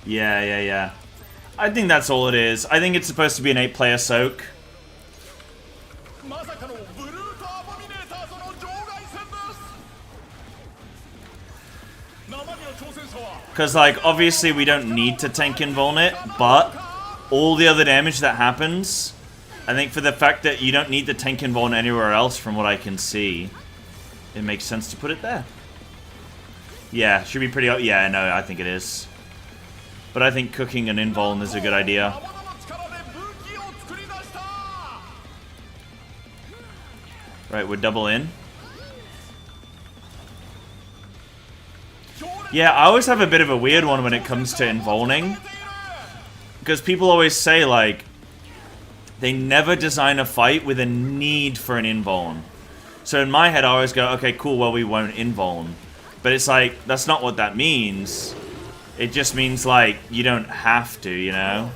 Yeah. I think that's all it is. I think it's supposed to be an 8-player soak. Because, like, obviously we don't need to tank invuln it, but all the other damage that happens, I think for the fact that you don't need the tank invuln anywhere else from what I can see, it makes sense to put it there. Yeah, should be pretty... Yeah, no, I think it is. But I think cooking an invuln is a good idea. Right, we're double in. Yeah, I always have a bit of a weird one when it comes to invulning. Because people always say, like, they never design a fight with a need for an invuln. So in my head, I always go, okay, cool, well, we won't invuln. But it's like, that's not what that means. It just means, like, you don't have to, you know?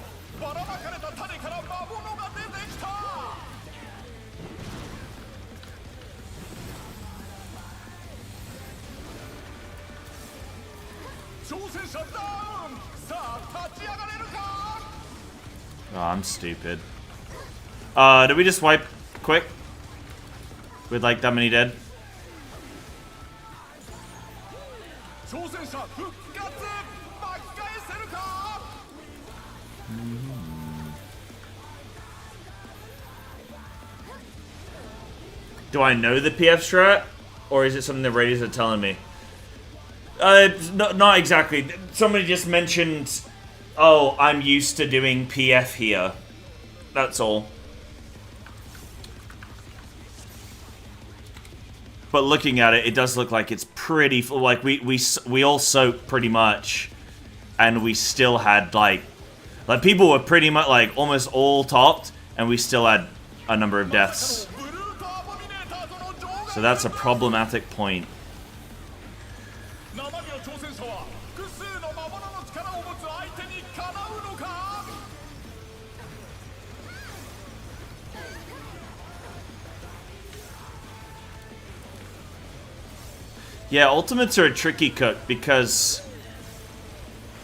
Oh, I'm stupid. Did we just wipe quick? With, like, that many dead? Do I know the PF strat? Or is it something the radios are telling me? Not exactly. Somebody just mentioned, oh, I'm used to doing PF here. That's all. But looking at it, it does look like it's pretty... Like, we all soaked pretty much. And we still had, like... Like, people were pretty much, like, almost all topped. And we still had a number of deaths. So that's a problematic point. Yeah, ultimates are a tricky cook because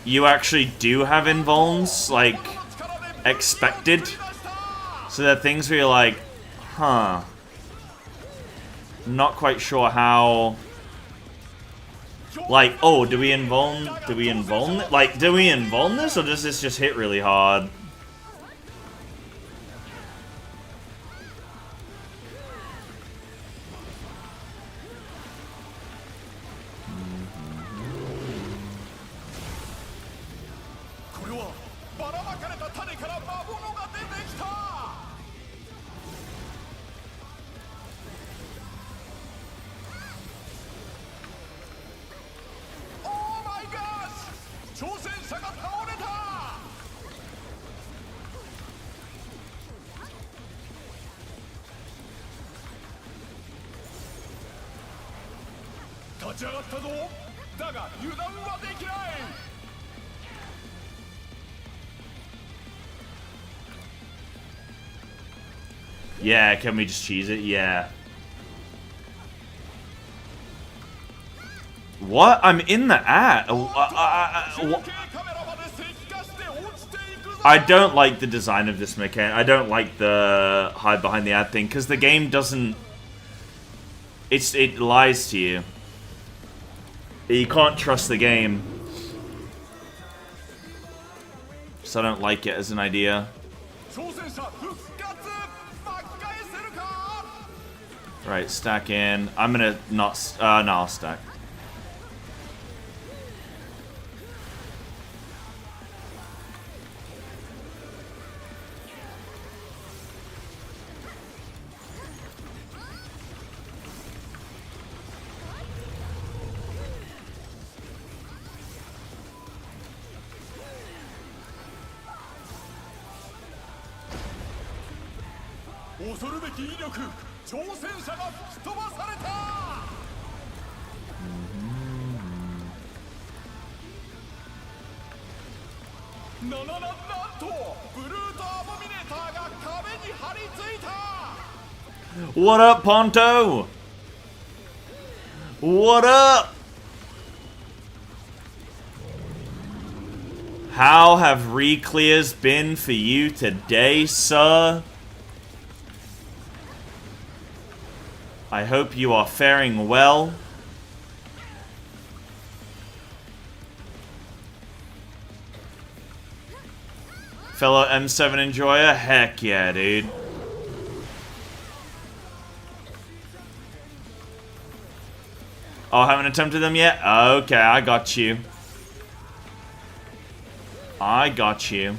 you actually do have invulns, like, expected. So there are things where you're like, huh. Not quite sure how... Like, oh, do we invuln Like, do we invuln this, or does this just hit really hard? Yeah, can we just cheese it? Yeah. What? I'm in the ad. I don't like the design of this mechanic. I don't like the hide behind the ad thing, because the game doesn't... It lies to you. You can't trust the game. So I don't like it as an idea. Right, stack in. I'm gonna not... no, I'll stack. What up, Ponto? What up? How have Reclears been for you today, sir? I hope you are faring well. Fellow M7 enjoyer? Heck yeah, dude. Oh, haven't attempted them yet? Okay, I got you. I got you.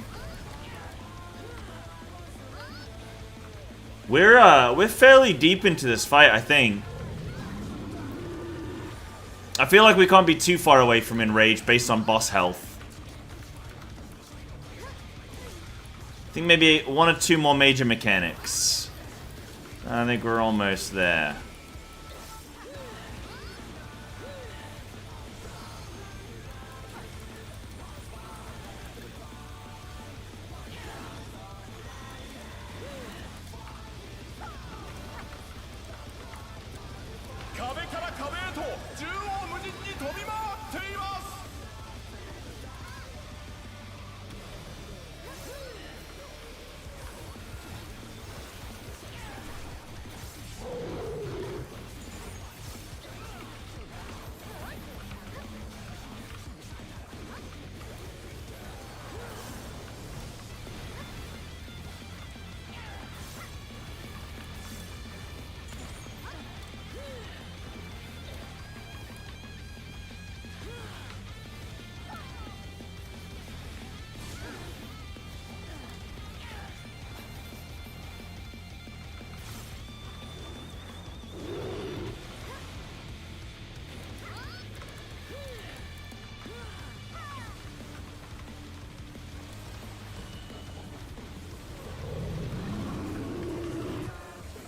We're fairly deep into this fight, I think. I feel like we can't be too far away from Enrage based on boss health. I think maybe 1 or 2 more major mechanics. I think we're almost there.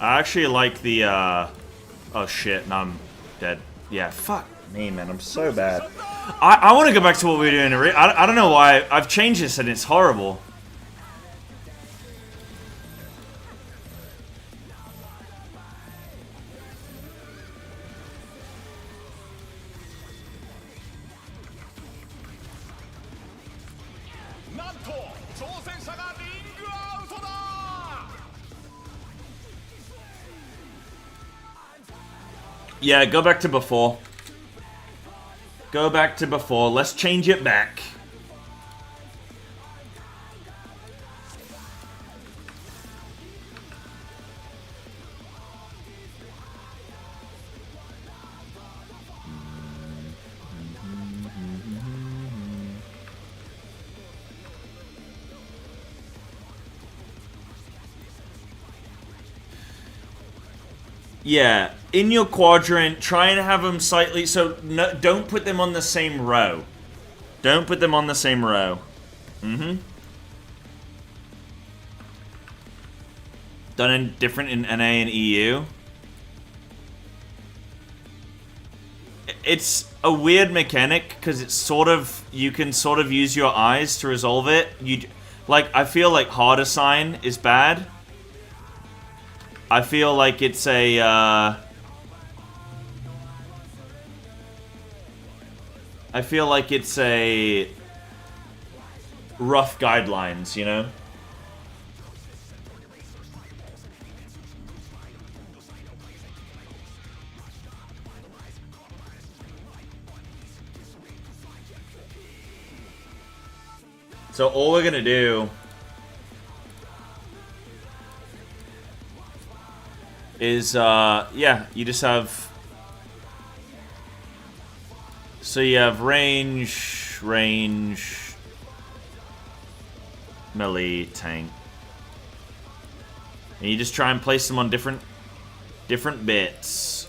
I actually like the, oh shit, now I'm dead. Yeah, fuck me, man, I'm so bad. I want to go back to what we were doing. I don't know why. I've changed this and it's horrible. Yeah, go back to before. Go back to before. Let's change it back. Yeah, in your quadrant, try and have them slightly, so no, don't put them on the same row. Don't put them on the same row. Done in different in NA and EU. It's a weird mechanic, because it's sort of, you can sort of use your eyes to resolve it. Like, I feel like hard assign is bad. I feel like it's a, I feel like it's a rough guidelines, you know? So all we're gonna do is, yeah, you just have, so you have range, melee, tank. And you just try and place them on different bits.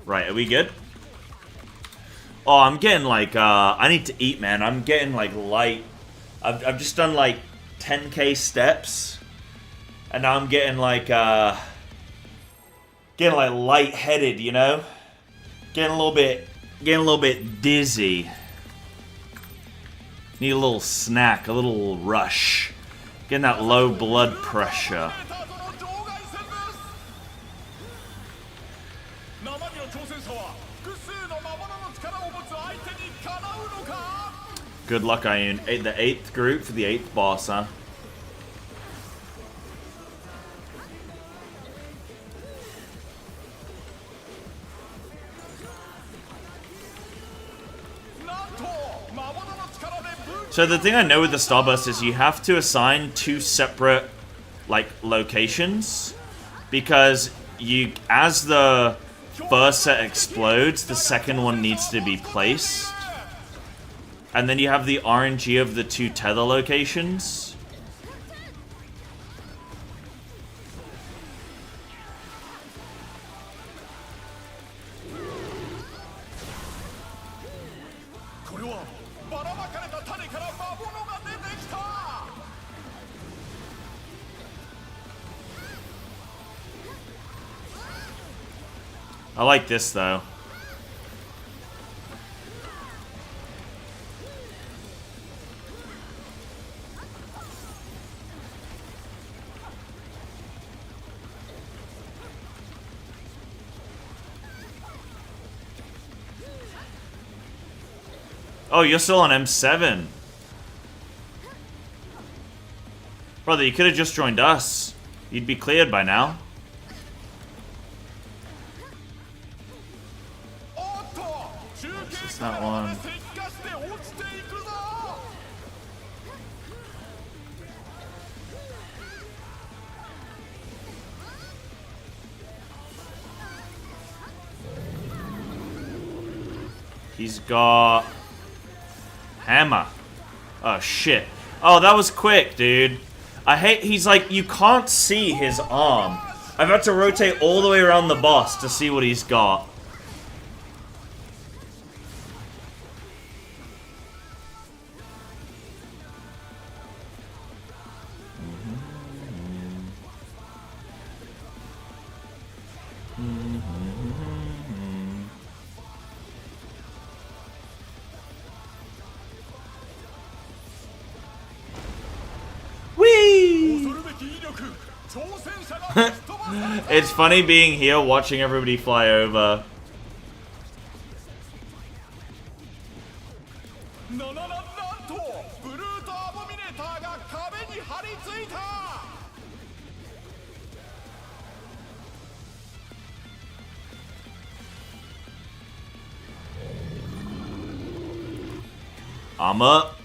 Right, are we good? Oh, I'm getting like, I need to eat, man. I'm getting like light. I've just done like 10k steps. And now I'm getting like lightheaded, you know? Getting a little bit dizzy. Need a little snack, a little rush. Getting that low blood pressure. Good luck, Ian. The 8th group for the 8th boss, huh? So the thing I know with the Starburst is you have to assign 2 separate, like, locations. Because as the first set explodes, the second one needs to be placed. And then you have the RNG of the 2 tether locations. I like this, though. Oh, you're still on M7. Brother, you could have just joined us. You'd be cleared by now. It's not one. He's got hammer. Oh shit. Oh, that was quick, dude. I hate he's like you can't see his arm. I've had to rotate all the way around the boss to see what he's got. It's funny being here watching everybody fly over. I'm up.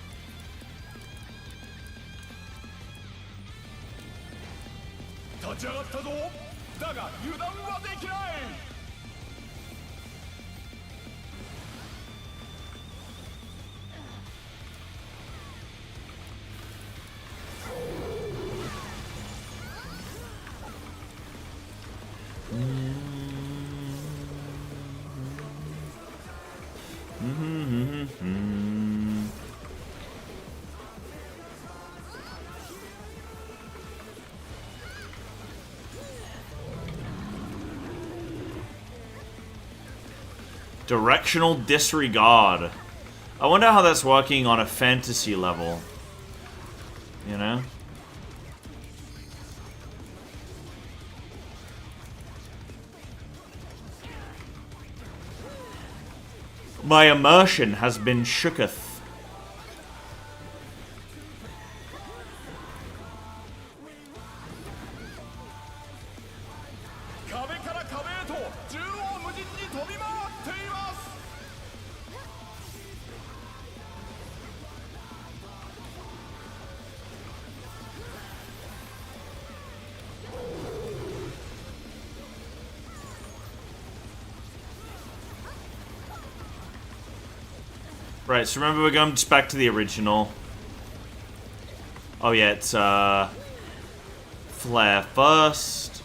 Directional disregard. I wonder how that's working on a fantasy level. You know? My immersion has been shooketh. Right, so remember we're going just back to the original. Oh yeah, it's flare first.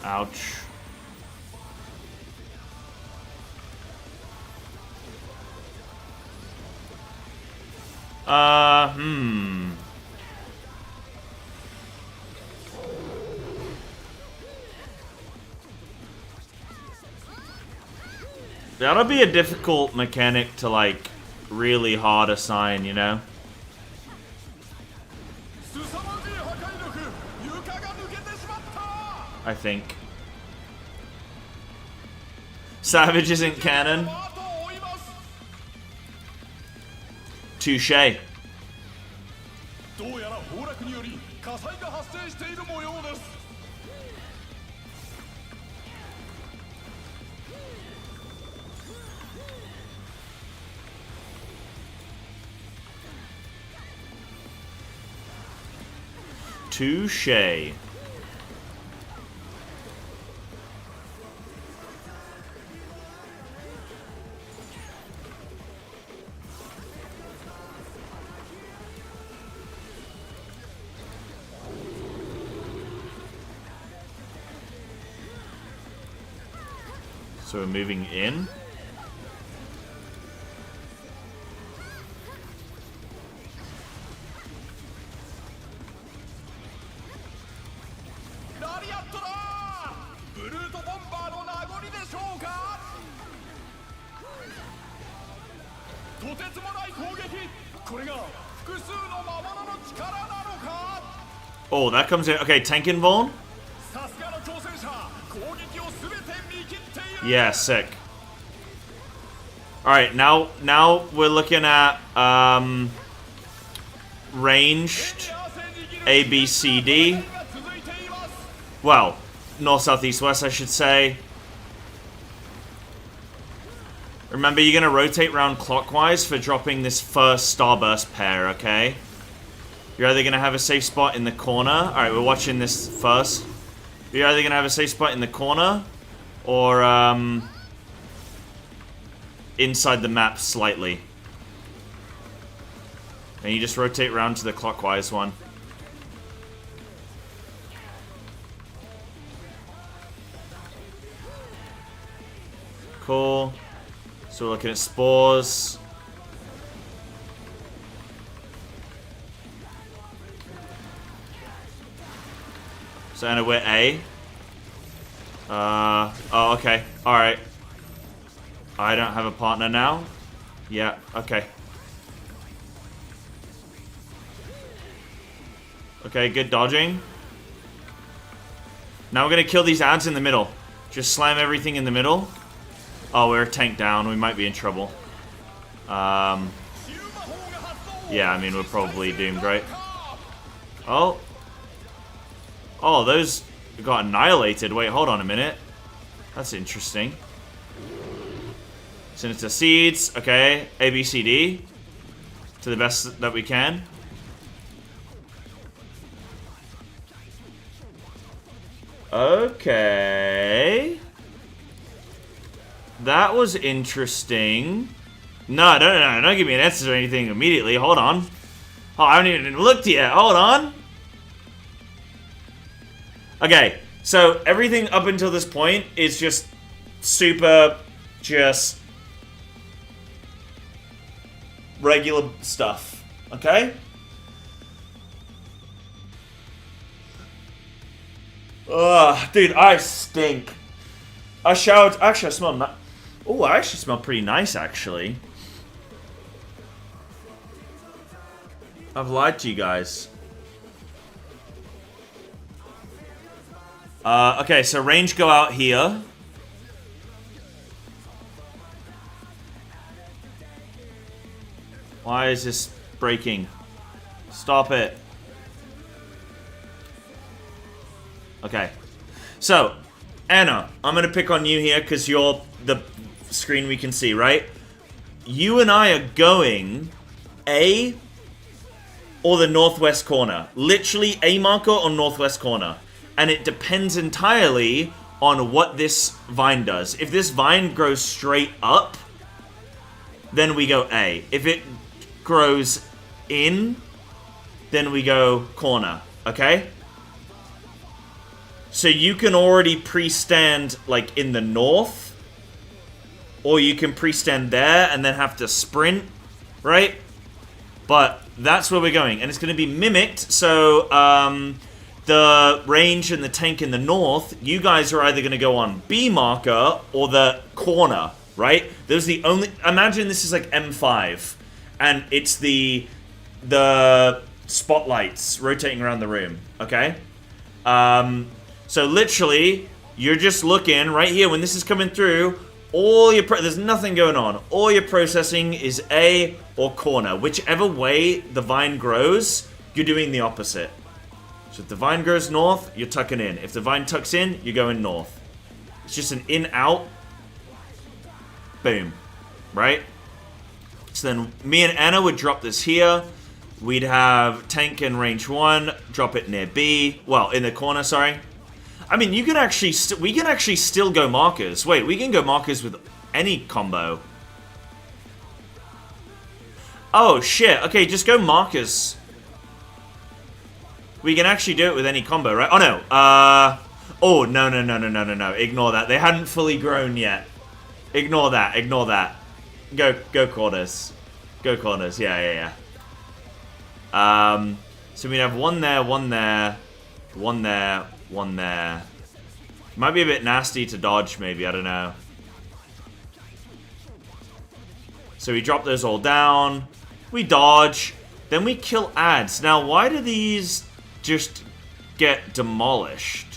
Ouch. That'll be a difficult mechanic to, like, really hard assign, you know? I think. Savage isn't canon. Touché. Touché. So we're moving in. Oh, that comes in. Okay, Tankenborn. Yeah, sick. Alright, now we're looking at ranged A, B, C, D. Well, north, south, east, west, I should say. Remember, you're going to rotate round clockwise for dropping this first starburst pair, okay? You're either going to have a safe spot in the corner. Alright, we're watching this first. You're either going to have a safe spot in the corner or inside the map slightly. And you just rotate around to the clockwise one. Cool. So we're looking at spores. So Anna, we're A. Oh, okay. Alright. I don't have a partner now. Yeah, okay. Okay, good dodging. Now we're gonna kill these ads in the middle. Just slam everything in the middle. Oh, we're tanked down. We might be in trouble. Yeah, I mean, we're probably doomed, right? Oh. Oh, those got annihilated. Wait, hold on a minute. That's interesting. Sinister Seeds. Okay. A, B, C, D. To the best that we can. Okay. That was interesting. No, don't give me an answer or anything immediately. Hold on. Oh, I haven't even looked yet. Hold on. Okay, so everything up until this point is just super, just regular stuff. Okay? Ugh, dude, I stink. I showered. Actually, I smell. Oh, I actually smell pretty nice, actually. I've lied to you guys. Okay, so range go out here. Why is this breaking? Stop it. Okay. So, Anna, I'm gonna pick on you here because you're the screen we can see, right? You and I are going A, or the northwest corner. Literally A marker or northwest corner. And it depends entirely on what this vine does. If this vine grows straight up, then we go A. If it grows in, then we go corner, okay? So you can already pre-stand, like, in the north, or you can pre-stand there and then have to sprint, right? But that's where we're going, and it's going to be mimicked, so, the range and the tank in the north, you guys are either going to go on B marker or the corner, right? Those are the only... Imagine this is like M5, and it's the spotlights rotating around the room, okay? So literally, you're just looking right here when this is coming through, there's nothing going on. All your processing is A or corner. Whichever way the vine grows, you're doing the opposite. So if the vine grows north, you're tucking in. If the vine tucks in, you're going north. It's just an in-out. Boom. Right? So then me and Anna would drop this here. We'd have tank in range 1, drop it near B. Well, in the corner, sorry. I mean, you can actually... we can actually still go markers. Wait, we can go markers with any combo. Oh, shit. Okay, just go markers. We can actually do it with any combo, right? Oh, no. Oh, no. Ignore that. They hadn't fully grown yet. Ignore that. Ignore that. Go corners. Go corners. Yeah. So we'd have one there, one there, one there, one there. Might be a bit nasty to dodge, maybe. I don't know. So we drop those all down. We dodge. Then we kill ads. Now, why do these just get demolished?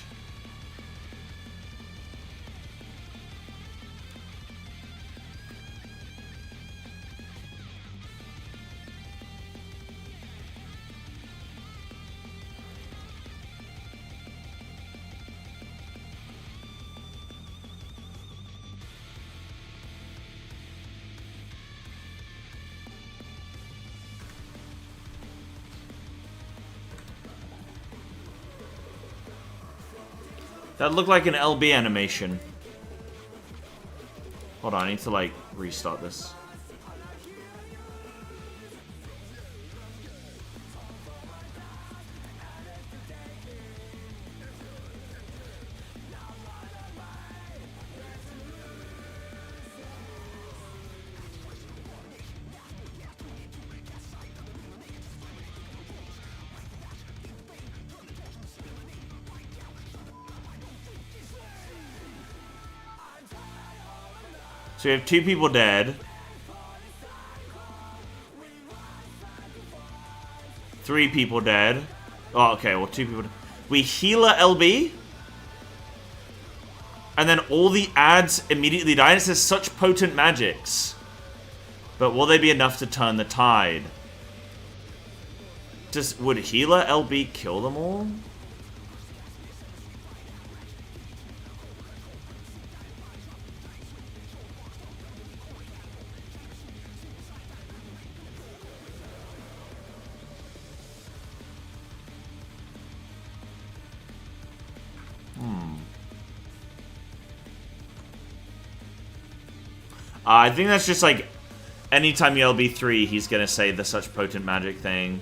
That looked like an LB animation. Hold on, I need to, like, restart this. So we have 2 people dead. 3 people dead. Oh, okay, well, 2 people dead. We heal a LB. And then all the ads immediately die. And it says such potent magics. But will they be enough to turn the tide? Would healer LB kill them all? I think that's just like, anytime you LB3, he's gonna say the such potent magic thing.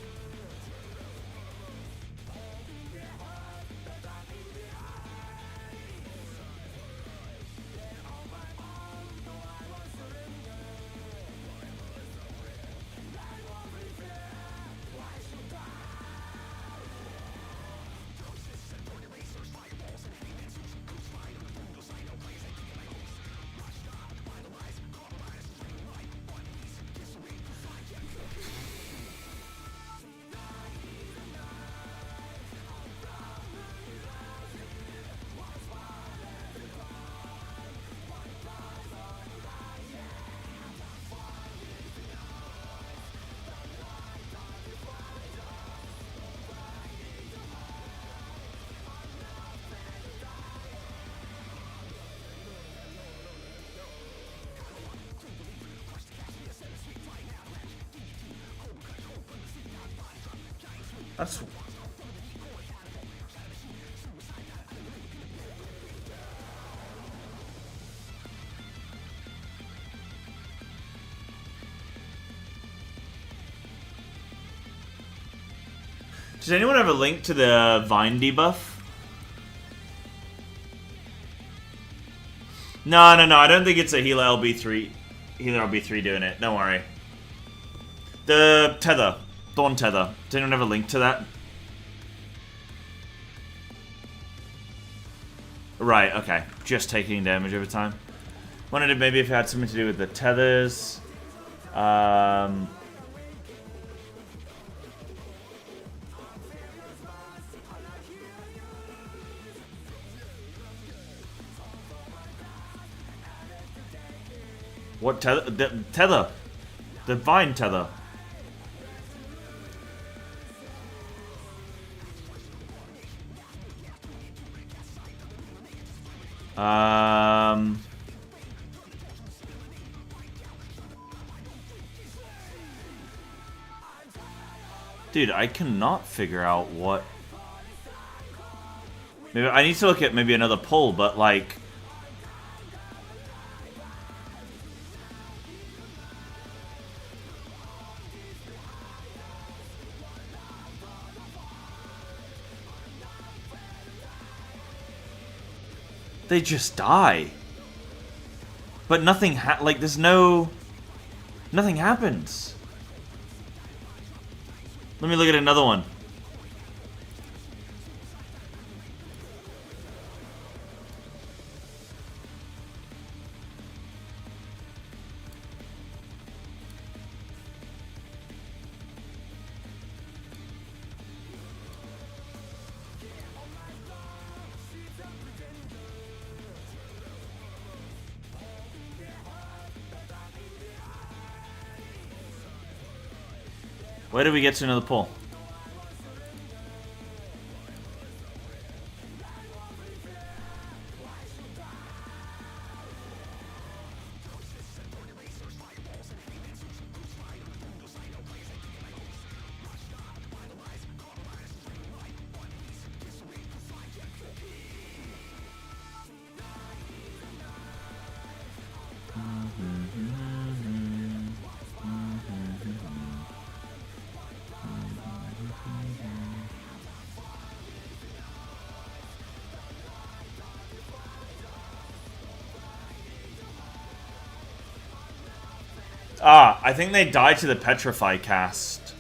That's... Does anyone have a link to the Vine debuff? No, I don't think it's a Healer LB3 doing it. Don't worry. The tether. Dawn tether. Does anyone have a link to that? Right, okay. Just taking damage over time. Wondered maybe if it had something to do with the tethers. What tether? The tether. The Vine tether. Dude, I cannot figure out what... Maybe I need to look at maybe another pull, but like... They just die. But nothing like there's no... Nothing happens. Let me look at another one. Where did we get to another pull? Ah, I think they died to the Petrify cast.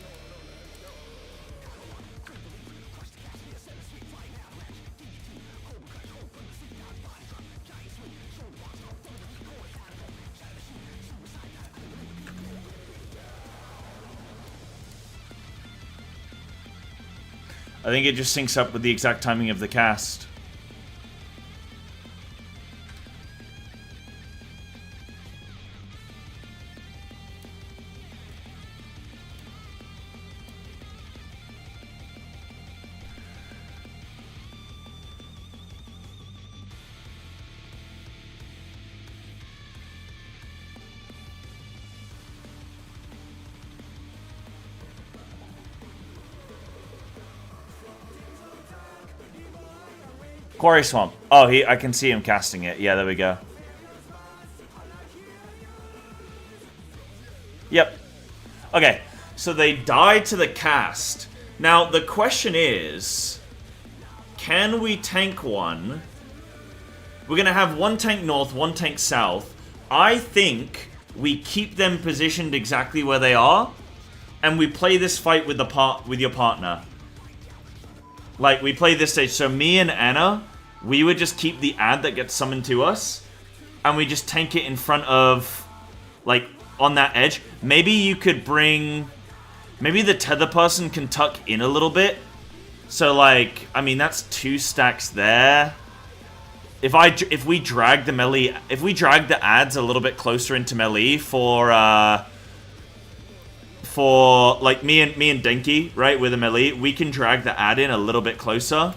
I think it just syncs up with the exact timing of the cast. Quarry Swamp. Oh, I can see him casting it. Yeah, there we go. Yep. Okay, so they died to the cast. Now, the question is, can we tank one? We're going to have one tank north, one tank south. I think we keep them positioned exactly where they are, and we play this fight with your partner. Like, we play this stage. So me and Anna, we would just keep the ad that gets summoned to us, and we just tank it in front of, like, on that edge.Maybe you could bring... Maybe the tether person can tuck in a little bit. So, like, I mean, that's 2 stacks there. If we drag the melee... If we drag the ads a little bit closer into melee for like, me and Denki, right, with a melee, we can drag the ad in a little bit closer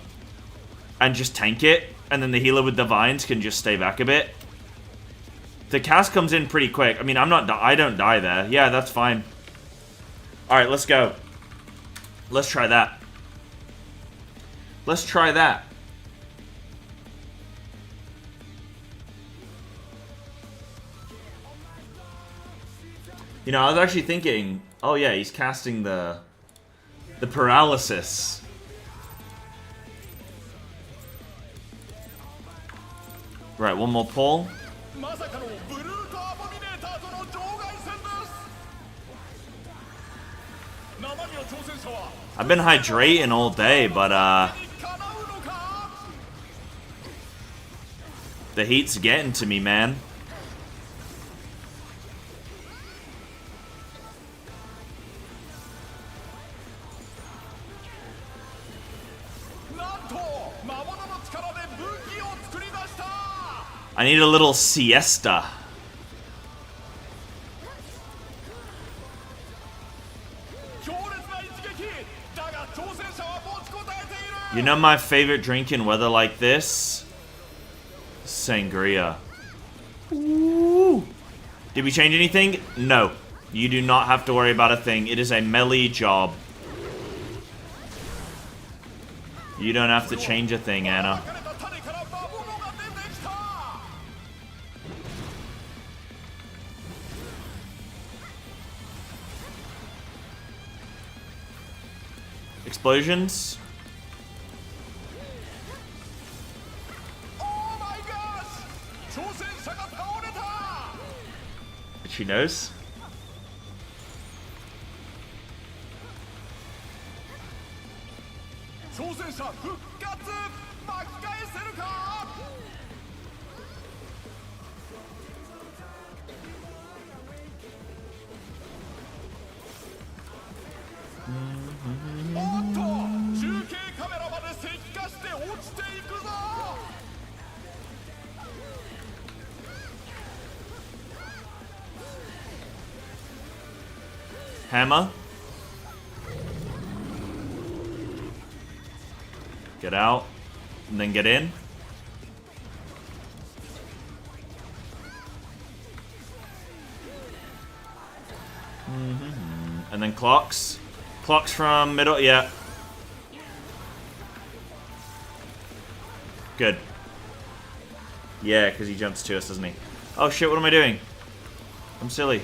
and just tank it, and then the healer with the vines can just stay back a bit. The cast comes in pretty quick. I mean, I don't die there. Yeah, that's fine. Alright, let's go. Let's try that. Let's try that. You know, I was actually thinking, oh yeah, he's casting the paralysis. Right, one more pull. I've been hydrating all day, but the heat's getting to me, man. I need a little siesta. You know my favorite drink in weather like this? Sangria. Ooh. Did we change anything? No. You do not have to worry about a thing. It is a melee job. You don't have to change a thing, Anna. Explosions. Oh my gosh! She knows. Hammer. Get out. And then get in. And then clocks. Clocks from middle, yeah. Good. Yeah, because he jumps to us, doesn't he? Oh shit, what am I doing? I'm silly.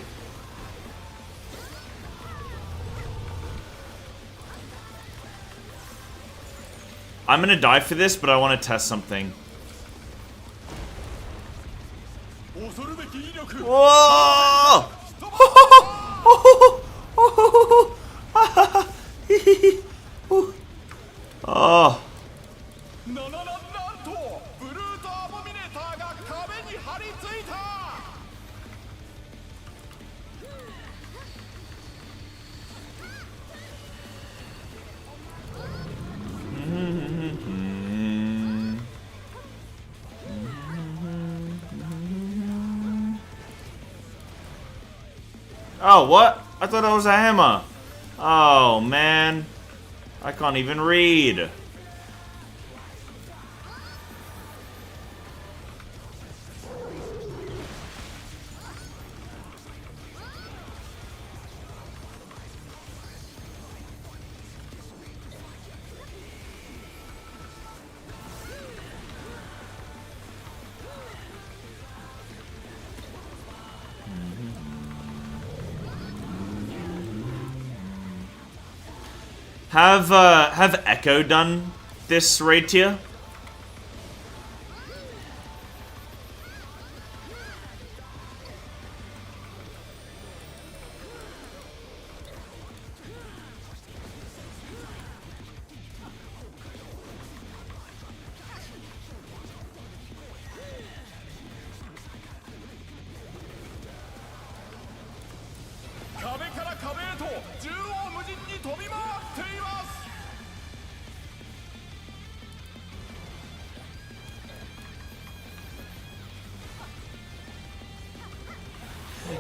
I'm gonna die for this, but I want to test something. Whoa! Oh. Oh, what? I thought that was a hammer. Oh, man. I can't even read. Have Echo done this raid tier?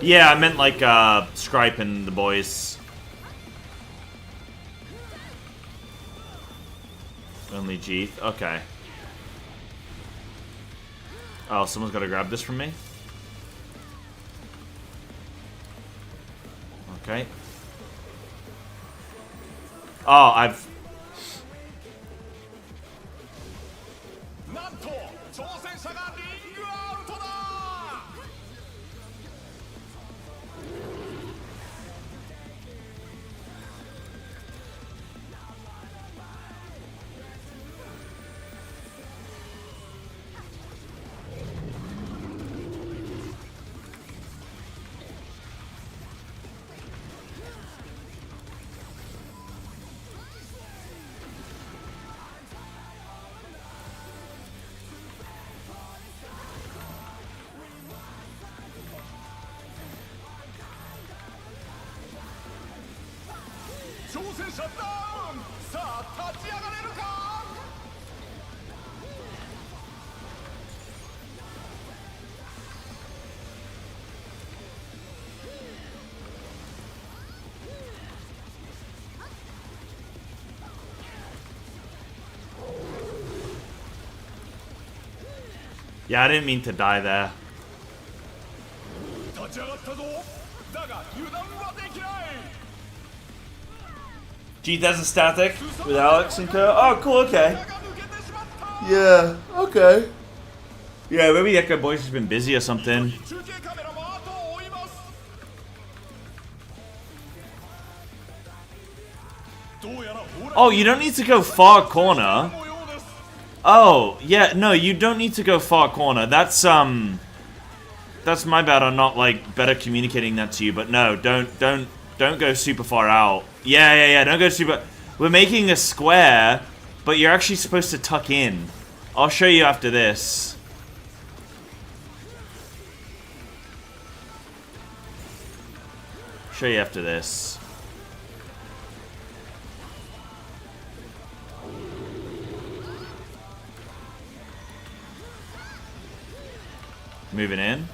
Yeah, I meant like Scripe and the boys. Only G. Okay. Oh, someone's got to grab this from me. Okay. Oh, Yeah, I didn't mean to die there. Gee, that's a static with Alex and Co. Oh, cool, okay. Yeah, okay. Yeah, maybe the Echo Boys has been busy or something. Oh, you don't need to go far corner. Oh, yeah, no, you don't need to go far corner. That's my bad on not, like, better communicating that to you. But no, don't go super far out. Yeah, don't go super... We're making a square, but you're actually supposed to tuck in. I'll show you after this. Show you after this. Moving in.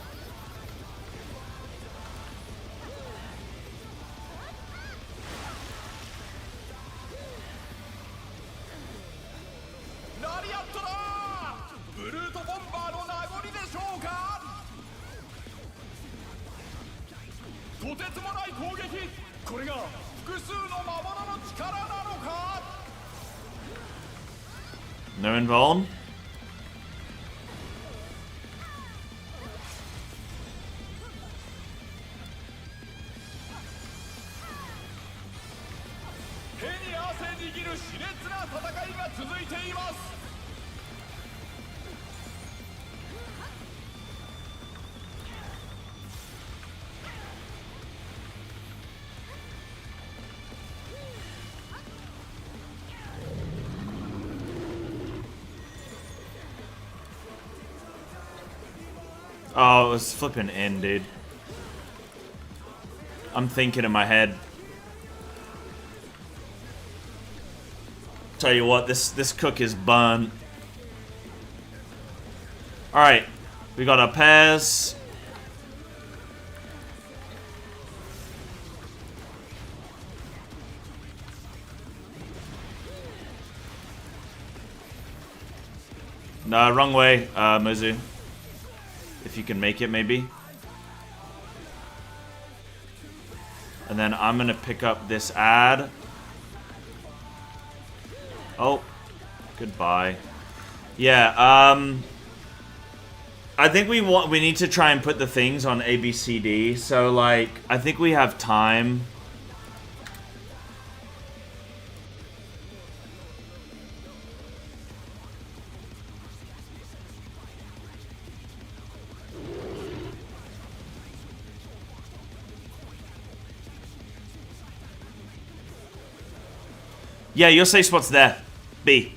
No invuln. Oh, it was flipping in, dude. I'm thinking in my head. Tell you what, this cook is burnt. Alright. We got our pairs. No, wrong way, Mozu. If you can make it, maybe. And then I'm gonna pick up this ad. Oh, goodbye. Yeah, I think we need to try and put the things on A, B, C, D. So, like, I think we have time. Yeah, your safe spot's there. B.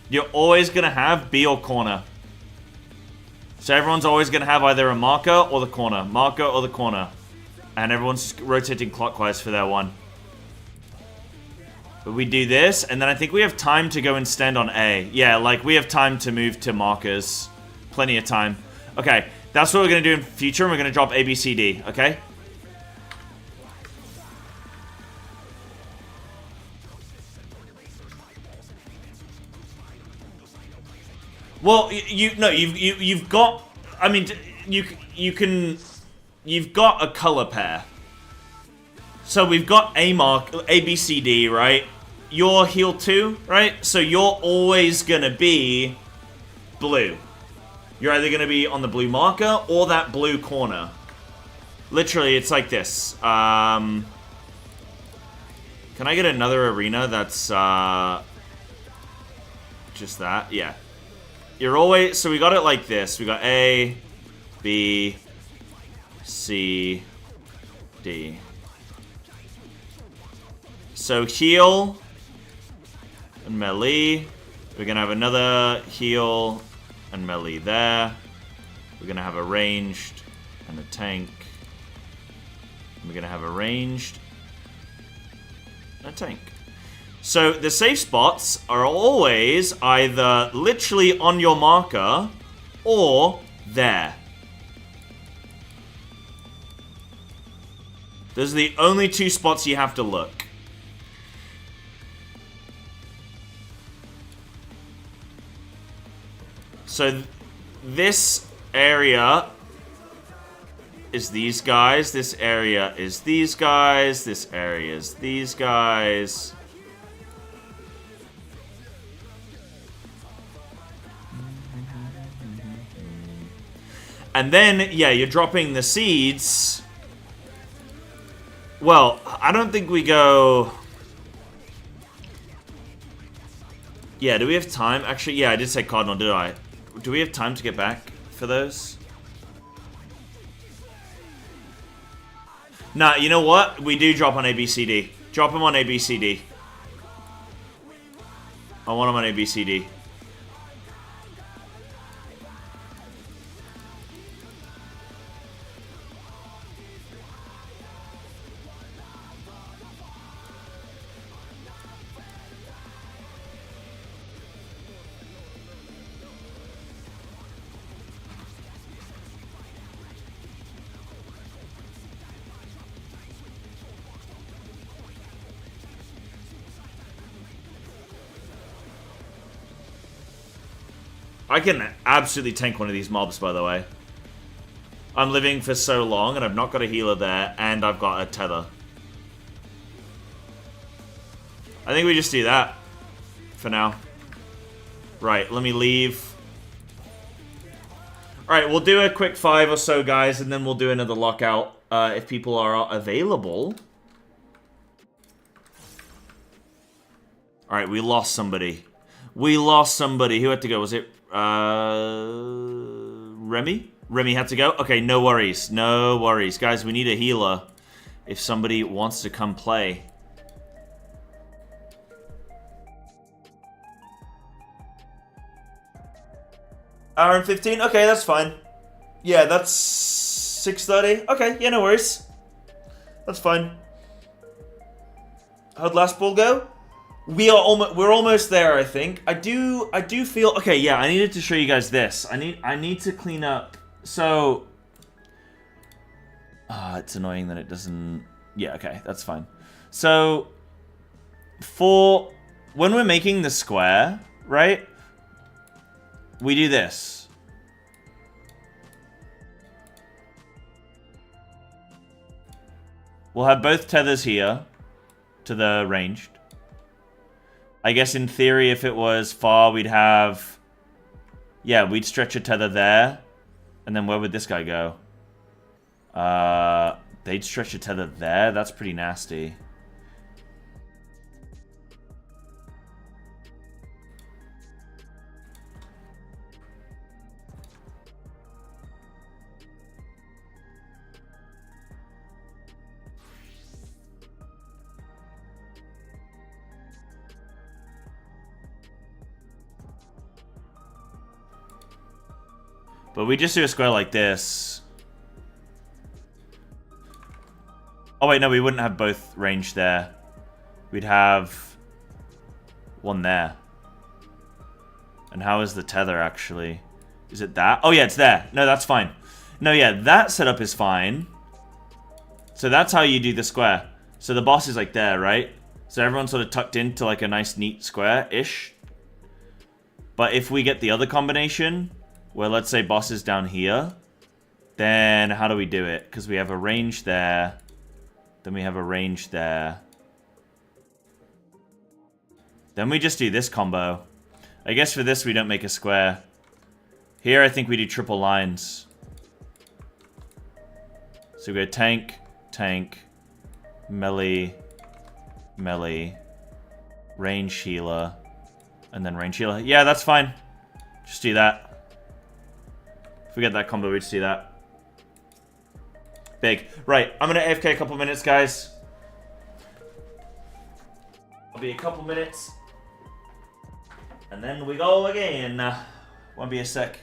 You're always going to have B or corner. So everyone's always going to have either a marker or the corner. Marker or the corner. And everyone's rotating clockwise for their one. But we do this, and then I think we have time to go and stand on A. Yeah, like, we have time to move to markers. Plenty of time. Okay, that's what we're going to do in future, and we're going to drop A, B, C, D, okay? Well, you've got. I mean, you've got a color pair. So we've got A, B, C, D, right? You're heal 2, right? So you're always gonna be blue. You're either gonna be on the blue marker or that blue corner. Literally, it's like this. Can I get another arena that's just that? Yeah. You're always, so we got it like this. We got A, B, C, D. So heal and melee. We're gonna have another heal and melee there. We're gonna have a ranged and a tank. And we're gonna have a ranged and a tank. So the safe spots are always either literally on your marker or there. Those are the only two spots you have to look. So this area is these guys. This area is these guys. This area is these guys. And then, yeah, you're dropping the seeds. Well, I don't think we go... Yeah, do we have time? Actually, yeah, I did say Cardinal, did I? Do we have time to get back for those? Nah, you know what? We do drop on ABCD. Drop them on ABCD. I want them on ABCD. I can absolutely tank one of these mobs, by the way. I'm living for so long, and I've not got a healer there, and I've got a tether. I think we just do that for now. Right, let me leave. Alright, we'll do a quick 5 or so, guys, and then we'll do another lockout if people are available. Alright, we lost somebody. We lost somebody. Who had to go? Was it Remy? Remy had to go? Okay, no worries. No worries. Guys, we need a healer if somebody wants to come play. Hour and 15? Okay, that's fine. Yeah, that's 6:30. Okay, yeah, no worries. That's fine. How'd last ball go? We're almost there, I think. I do feel okay. Yeah, I needed to show you guys this. I need to clean up. So, it's annoying that it doesn't. Yeah, okay, that's fine. So, for when we're making the square, right? We do this. We'll have both tethers here to the ranged. I guess in theory, if it was far, we'd have... Yeah, we'd stretch a tether there. And then where would this guy go? They'd stretch a tether there? That's pretty nasty. But we just do a square like this. Oh wait, no, we wouldn't have both ranged there. We'd have one there. And how is the tether actually? Is it that? Oh yeah, it's there. No, that's fine. No, yeah, that setup is fine. So that's how you do the square. So the boss is like there, right? So everyone's sort of tucked into like a nice neat square-ish. But if we get the other combination... Where let's say boss is down here, then how do we do it? Because we have a range there, then we have a range there. Then we just do this combo. I guess for this we don't make a square. Here I think we do triple lines. So we go tank, tank, melee, melee, range healer, and then range healer. Yeah, that's fine. Just do that. If we get that combo, we just do that. Big. Right, I'm going to AFK a couple minutes, guys. I'll be a couple minutes. And then we go again. Won't be a sec.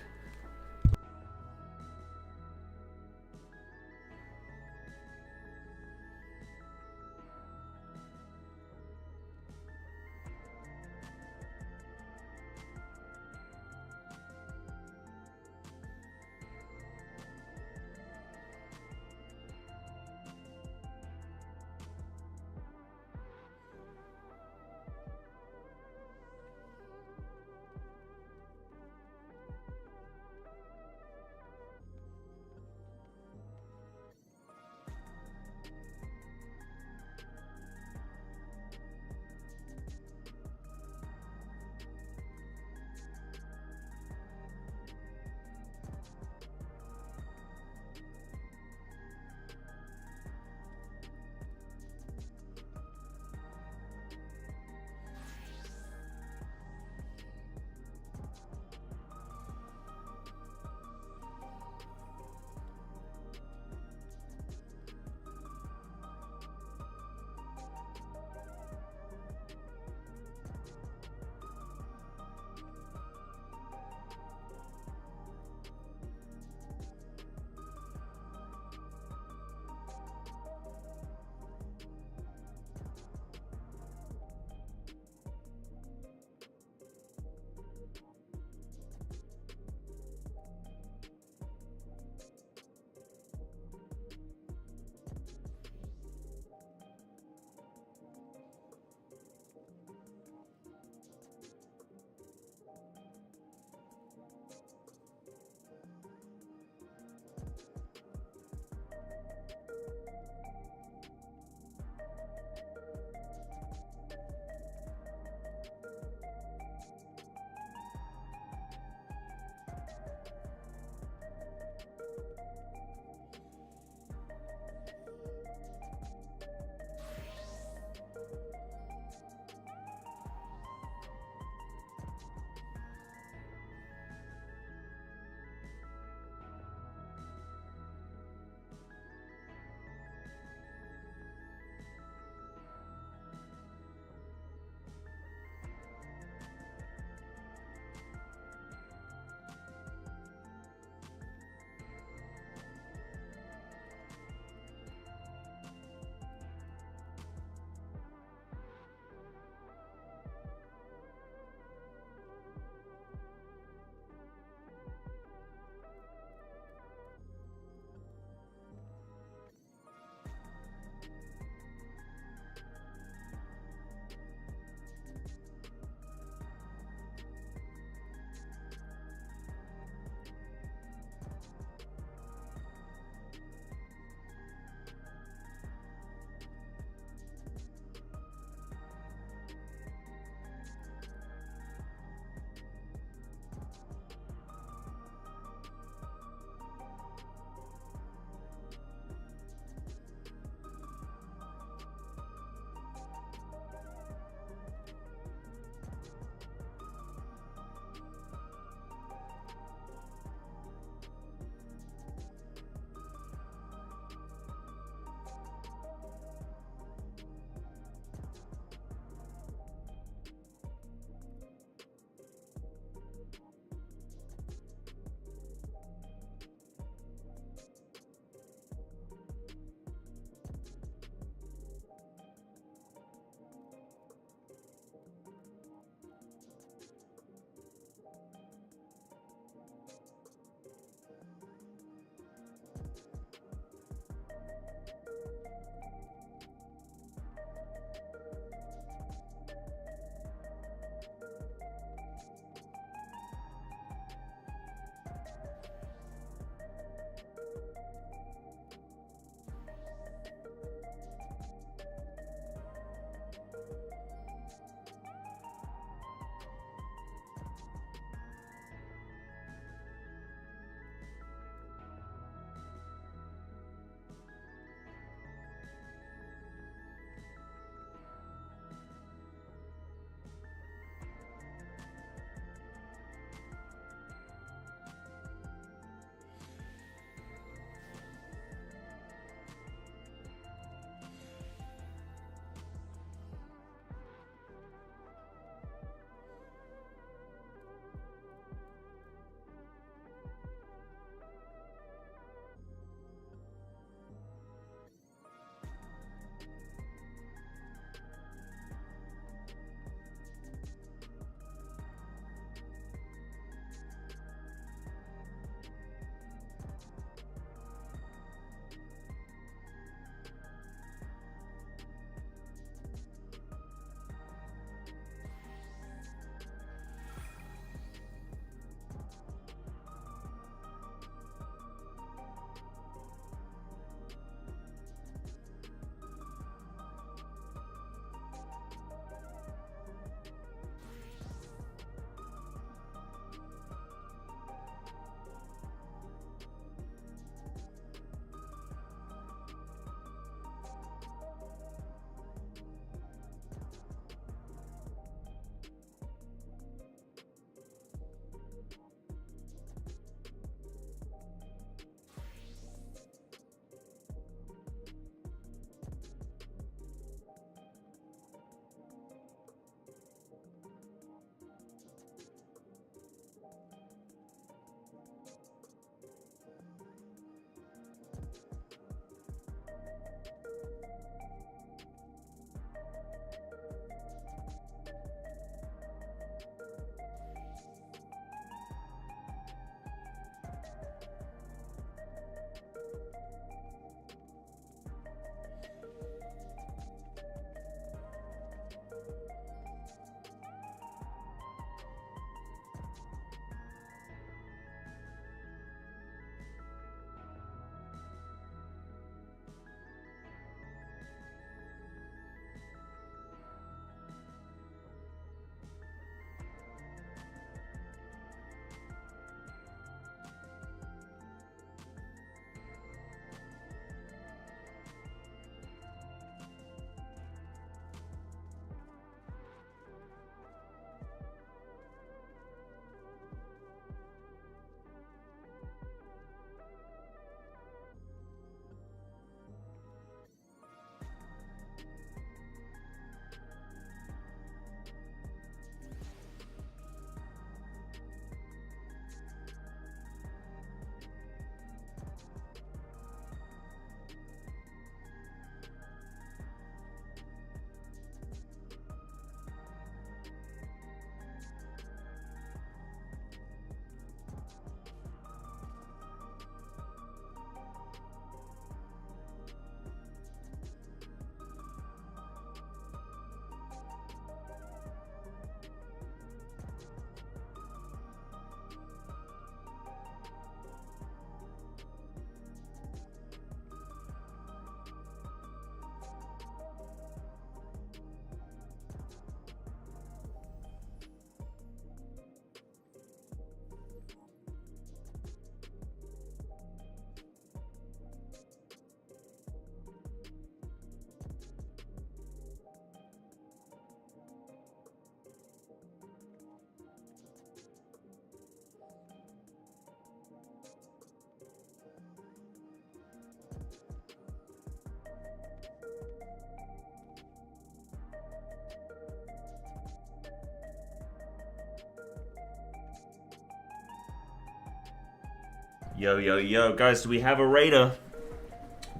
Yo, yo, yo. Guys, do we have a raider?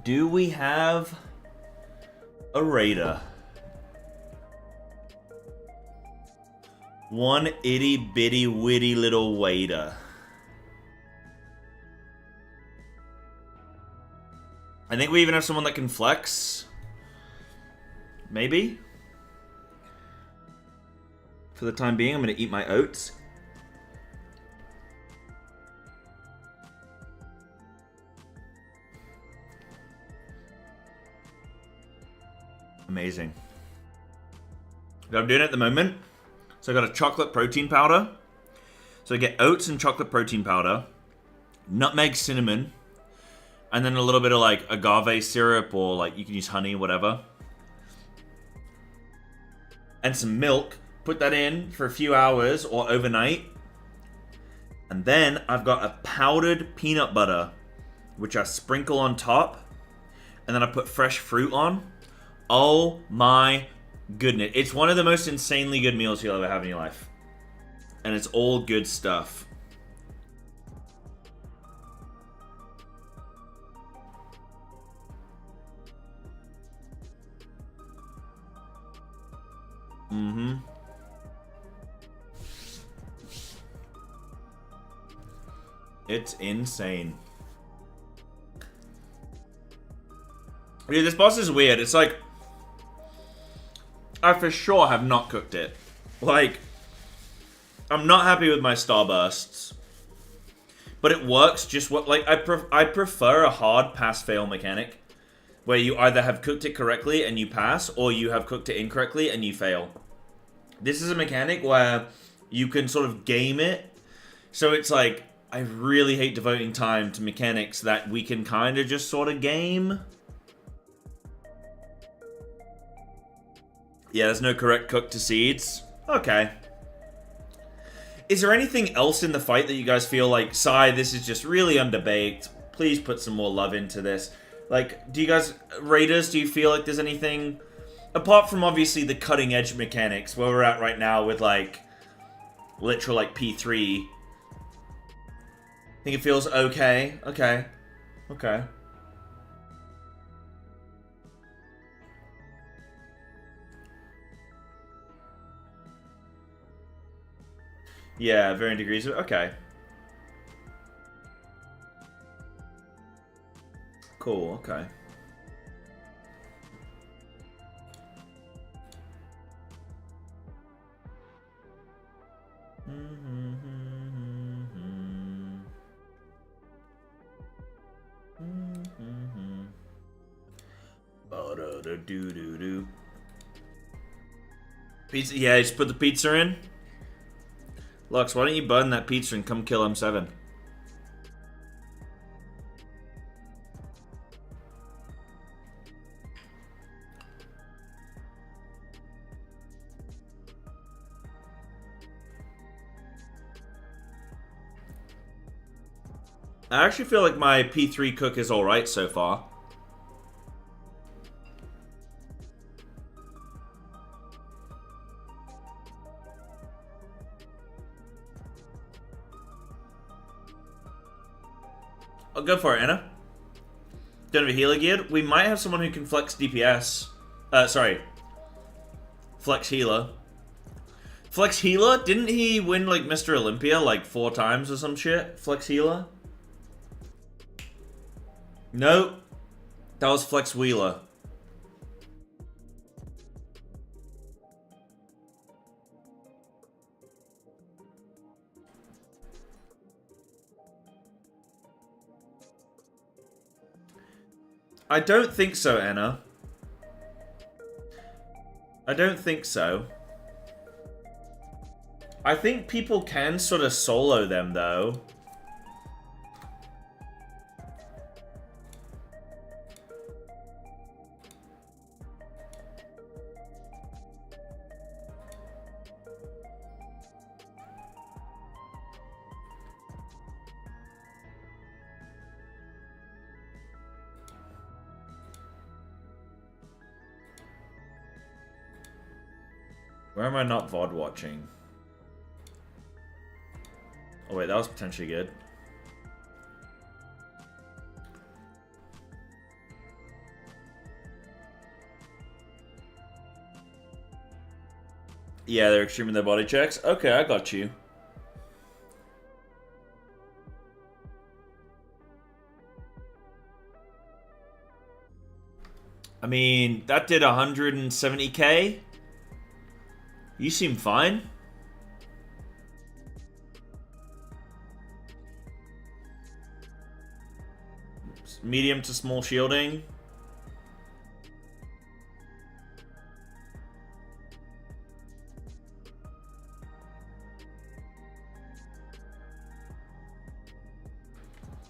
Do we have a raider? One itty bitty witty little waiter. I think we even have someone that can flex. Maybe? For the time being, I'm going to eat my oats. Amazing. I'm doing it at the moment. So I got a chocolate protein powder. So I get oats and chocolate protein powder, nutmeg, cinnamon, and then a little bit of like agave syrup, or like you can use honey, whatever. And some milk. Put that in for a few hours or overnight. And then I've got a powdered peanut butter, which I sprinkle on top. And then I put fresh fruit on. Oh my goodness. It's one of the most insanely good meals you'll ever have in your life. And it's all good stuff. Mm-hmm. It's insane. Yeah, this boss is weird. It's like, I for sure have not cooked it. Like, I'm not happy with my starbursts. But it works just what, like, I prefer a hard pass-fail mechanic. Where you either have cooked it correctly and you pass, or you have cooked it incorrectly and you fail. This is a mechanic where you can sort of game it. So it's like, I really hate devoting time to mechanics that we can kind of just sort of game. Yeah, there's no correct cook to seeds. Okay. Is there anything else in the fight that you guys feel like, Sai, this is just really underbaked. Please put some more love into this. Like, do you guys, Raiders, do you feel like there's anything, apart from obviously the cutting edge mechanics, where we're at right now with like, literal like P3. I think it feels okay. Okay. Okay. Yeah, varying degrees of, okay. Cool, okay. Pizza, yeah, just put the pizza in. Lux, why don't you burn that pizza and come kill M7? I actually feel like my P3 cook is alright so far. I'll go for it, Anna. Don't have a healer geared. We might have someone who can flex DPS. Sorry. Flex healer. Flex healer? Didn't he win like Mr. Olympia like 4 times or some shit? Flex healer? Nope. That was Flex Wheeler. I don't think so, Anna. I don't think so. I think people can sort of solo them, though. Where am I not VOD watching? Oh wait, that was potentially good. Yeah, they're extreme in their body checks. Okay, I got you. I mean, that did 170k. You seem fine. Medium to small shielding.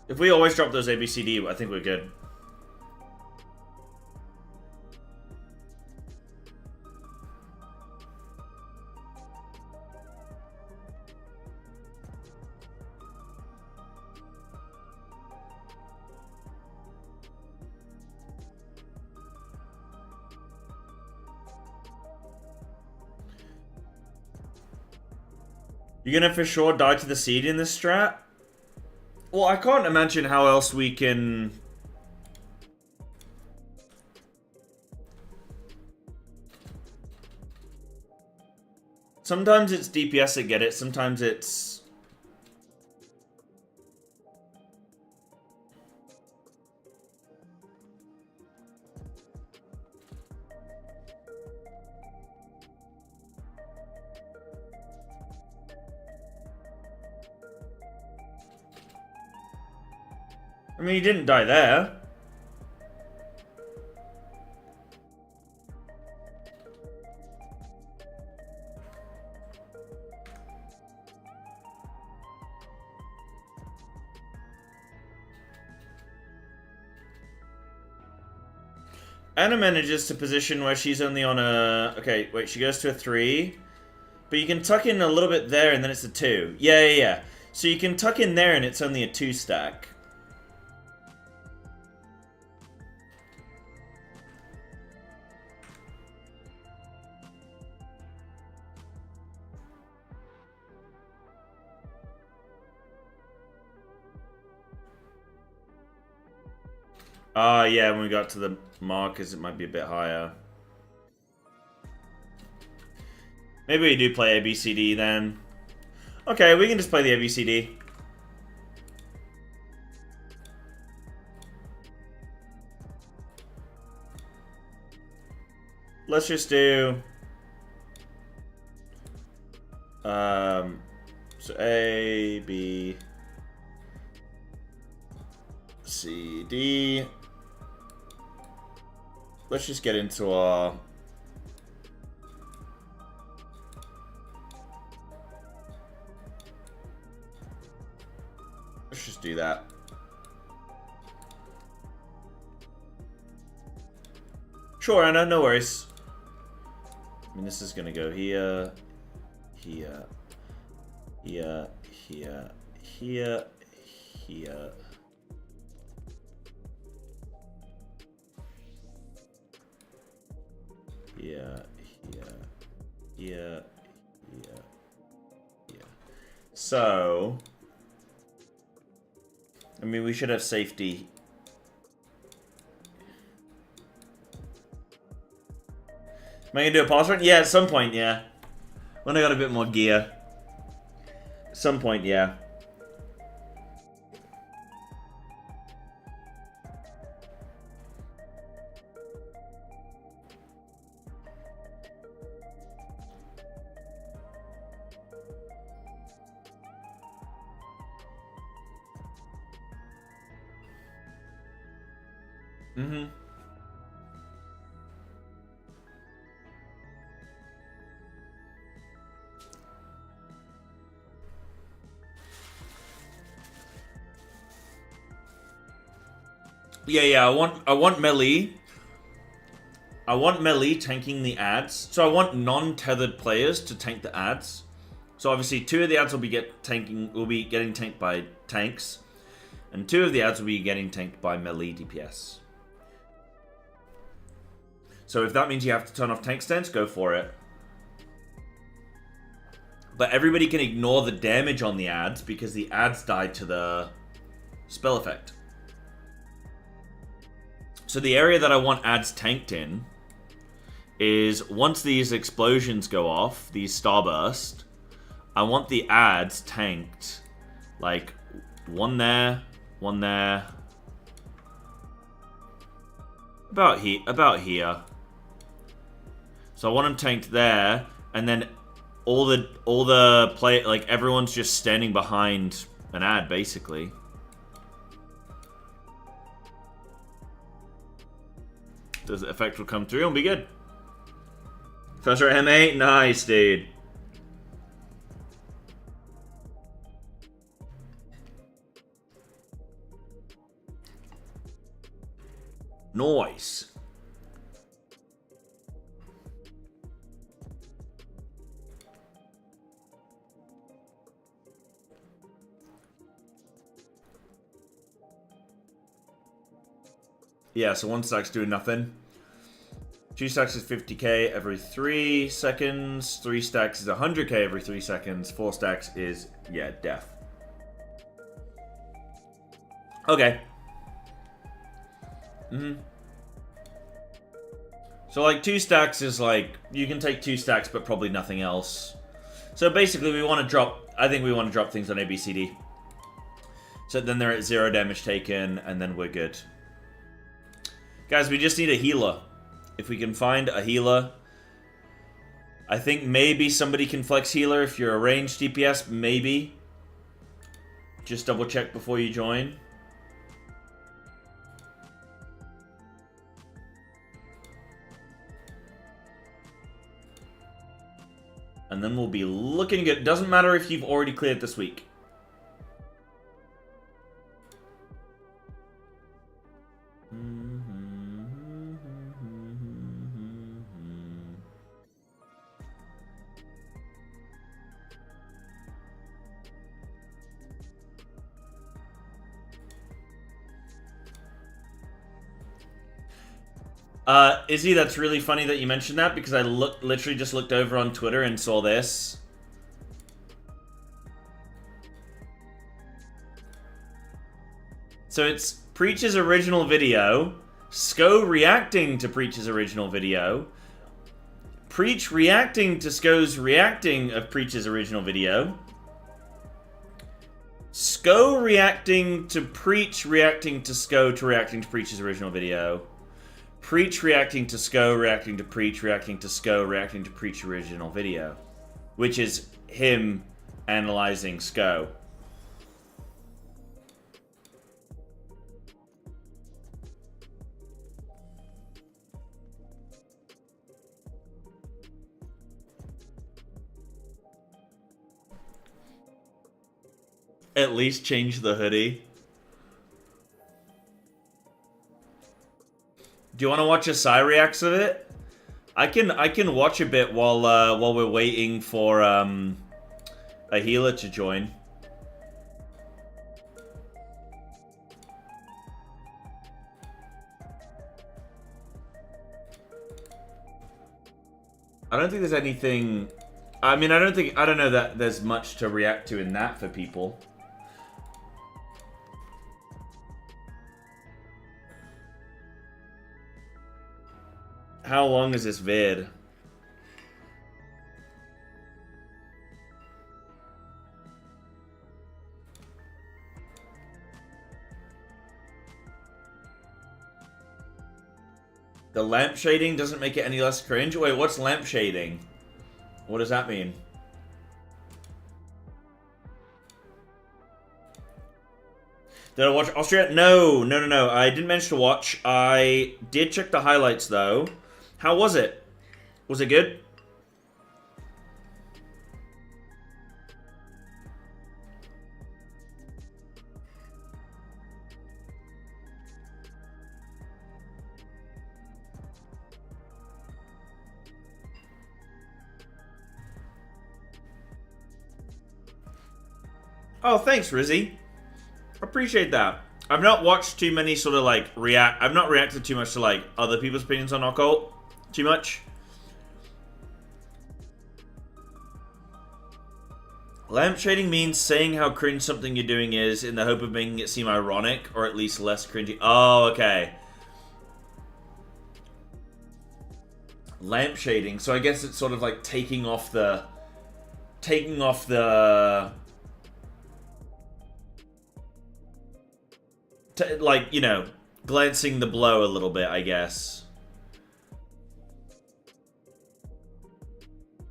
If we always drop those ABCD, I think we're good. You're gonna for sure die to the seed in this strat? Well, I can't imagine how else we can... Sometimes it's DPS that get it, sometimes it's... I mean, he didn't die there. Anna manages to position where she's only on a... Okay, wait, she goes to a 3. But you can tuck in a little bit there and then it's a 2. Yeah. So you can tuck in there and it's only a 2 stack. Yeah, when we got to the markers, it might be a bit higher. Maybe we do play ABCD then. Okay, we can just play the ABCD. Let's just do... So A, B, C, D. Let's just get into our... Let's just do that. Sure, Anna, no worries. I mean, this is gonna go here, here, here, here, here, here. Here, here. So, I mean, we should have safety. Am I gonna do a pause run? Yeah, at some point, yeah. When I got a bit more gear. At some point, yeah. Yeah, I want melee. I want melee tanking the ads. So I want non-tethered players to tank the ads. So obviously 2 of the ads will be getting tanked by tanks. And 2 of the ads will be getting tanked by melee DPS. So if that means you have to turn off tank stance, go for it. But everybody can ignore the damage on the ads because the ads died to the spell effect. So the area that I want ads tanked in is once these explosions go off, these starburst, I want the ads tanked. Like, one there, one there. About here. So I want them tanked there, and then all the play, like, everyone's just standing behind an ad, basically. The effect will come through and be good. Professor M8, nice, dude. Nice. Yeah, so 1 stack's doing nothing. 2 stacks is 50k every 3 seconds. 3 stacks is 100k every 3 seconds. 4 stacks is, yeah, death. Okay. So, like, 2 stacks is, like, you can take 2 stacks, but probably nothing else. So, basically, we want to drop, I think we want to drop things on ABCD. So, then they're at 0 damage taken, and then we're good. Guys, we just need a healer. If we can find a healer. I think maybe somebody can flex healer if you're a ranged DPS. Maybe. Just double check before you join. And then we'll be looking good. Doesn't matter if you've already cleared this week. Izzy, that's really funny that you mentioned that because I literally just looked over on Twitter and saw this. So it's Preach's original video, Sko reacting to Preach's original video, Preach reacting to Sko's reacting of Preach's original video, Sko reacting to Preach reacting to Sko to reacting to Preach's original video, Preach reacting to Sko, reacting to Preach, reacting to Sko, reacting to Preach original video. Which is him analyzing Sko. At least change the hoodie. Do you want to watch a Psy reacts of it? I can watch a bit while we're waiting for a healer to join. I don't think there's anything. I mean, I don't know that there's much to react to in that for people. How long is this vid? The lamp shading doesn't make it any less cringe? Wait, what's lamp shading? What does that mean? Did I watch Austria? No. I didn't manage to watch. I did check the highlights, though. How was it? Was it good? Oh, thanks, Rizzy. Appreciate that. I've not watched too many sort of like I've not reacted too much to like other people's opinions on occult. Too much. Lamp shading means saying how cringe something you're doing is in the hope of making it seem ironic or at least less cringy. Oh, okay. lamp shading. So I guess it's sort of like taking off the like, you know, glancing the blow a little bit, I guess.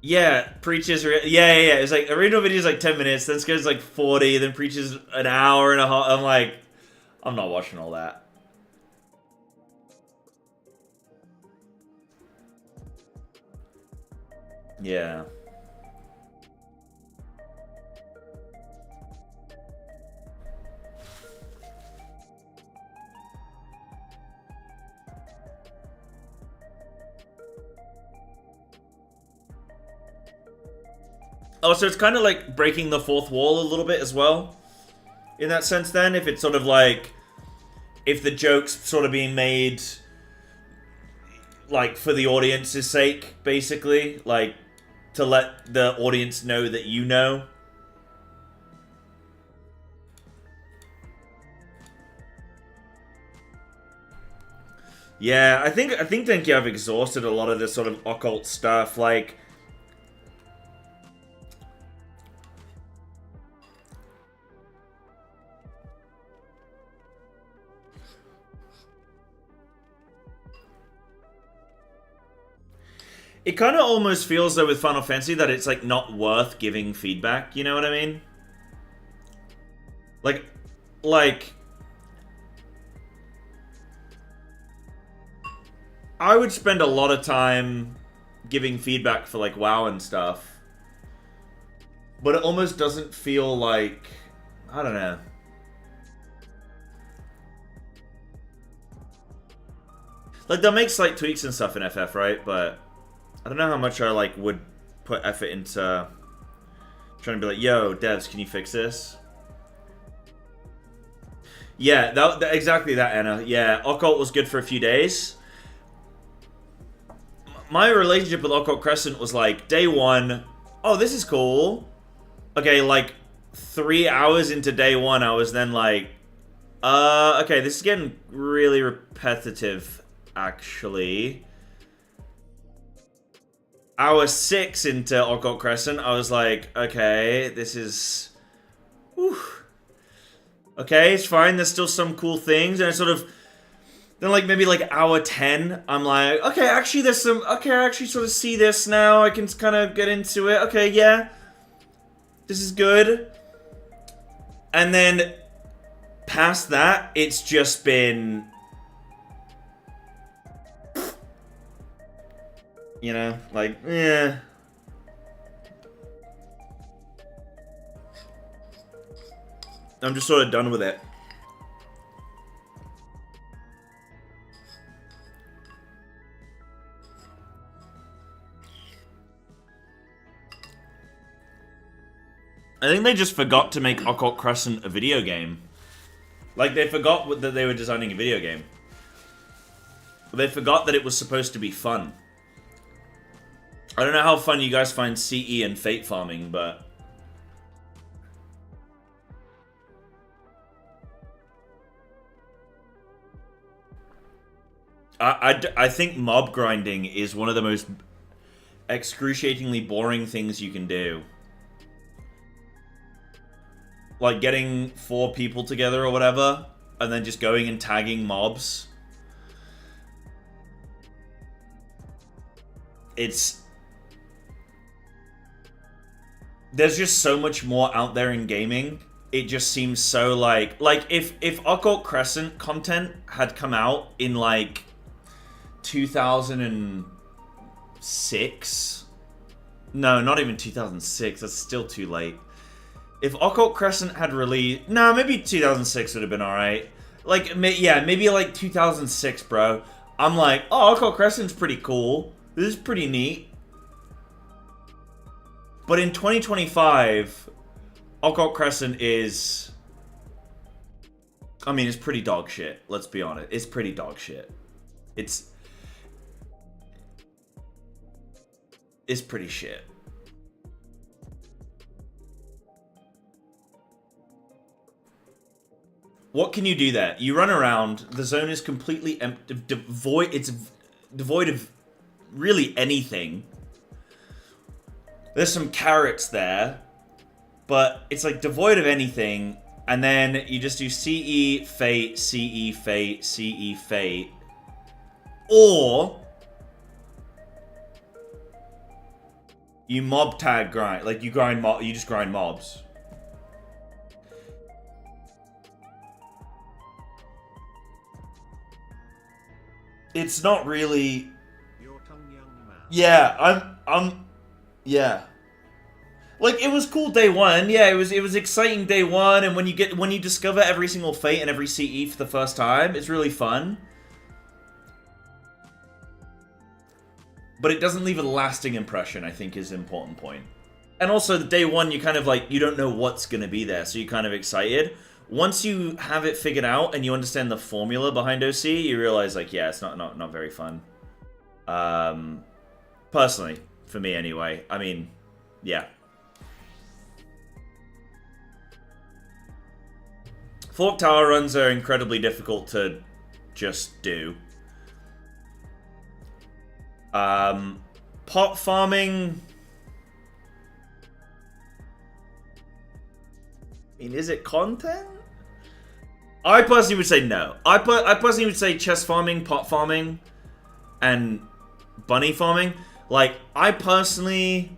Yeah, Preaches, yeah. It's like, original video is like 10 minutes, then goes like 40, then Preaches an hour and a half. I'm like, I'm not watching all that. Yeah. Oh, so it's kind of like breaking the fourth wall a little bit as well. In that sense, then, if it's sort of like, if the joke's sort of being made, like, for the audience's sake, basically. Like, to let the audience know that you know. Yeah, I think Denki, I've exhausted a lot of this sort of occult stuff, like... It kind of almost feels, though, with Final Fantasy that it's, like, not worth giving feedback, you know what I mean? Like... I would spend a lot of time giving feedback for, like, WoW and stuff. But it almost doesn't feel like... I don't know. Like, they'll make slight tweaks and stuff in FF, right? But... I don't know how much I, like, would put effort into trying to be like, yo, devs, can you fix this? Yeah, that exactly that, Anna. Yeah, Occult was good for a few days. My relationship with Occult Crescent was like, day one, oh, this is cool. Okay, like, 3 hours into day one, I was then like, okay, this is getting really repetitive, actually. Hour 6 into Occult Crescent, I was like, okay, this is... Whew. Okay, it's fine, there's still some cool things, and I sort of... Then, like, maybe, like, hour 10, I'm like, okay, actually, there's some... Okay, I actually sort of see this now, I can kind of get into it. Okay, yeah. This is good. And then, past that, it's just been... You know, like, yeah. I'm just sort of done with it. I think they just forgot to make Occult Crescent a video game. Like, they forgot that they were designing a video game. They forgot that it was supposed to be fun. I don't know how fun you guys find CE and Fate farming, but... I think mob grinding is one of the most excruciatingly boring things you can do. Like getting 4 people together or whatever, and then just going and tagging mobs. It's... There's just so much more out there in gaming. It just seems so like if Occult Crescent content had come out in like 2006. No, not even 2006. That's still too late. If Occult Crescent had released... No, maybe 2006 would have been alright. Like, yeah, maybe like 2006, bro. I'm like, oh, Occult Crescent's pretty cool. This is pretty neat. But in 2025, Occult Crescent is... I mean, it's pretty dog shit. Let's be honest. It's pretty dog shit. It's pretty shit. What can you do there? You run around. The zone is completely empty, devoid. It's devoid of really anything. There's some carrots there, but it's like devoid of anything. And then you just do CE, Fate, CE, Fate, CE, Fate. Or you mob tag grind. Like you just grind mobs. It's not really. Your tongue, young man. Yeah, yeah. Like it was cool day one. Yeah, it was exciting day one, and when you discover every single fate and every CE for the first time, it's really fun. But it doesn't leave a lasting impression, I think, is an important point. And also, the day one, you kind of like, you don't know what's going to be there, so you're kind of excited. Once you have it figured out and you understand the formula behind OC, you realize, like, yeah, it's not very fun. Personally, for me anyway. I mean, yeah. Fork Tower runs are incredibly difficult to just do. Pot farming. I mean, is it content? I personally would say no. I personally would say chest farming, pot farming, and bunny farming. Like, I personally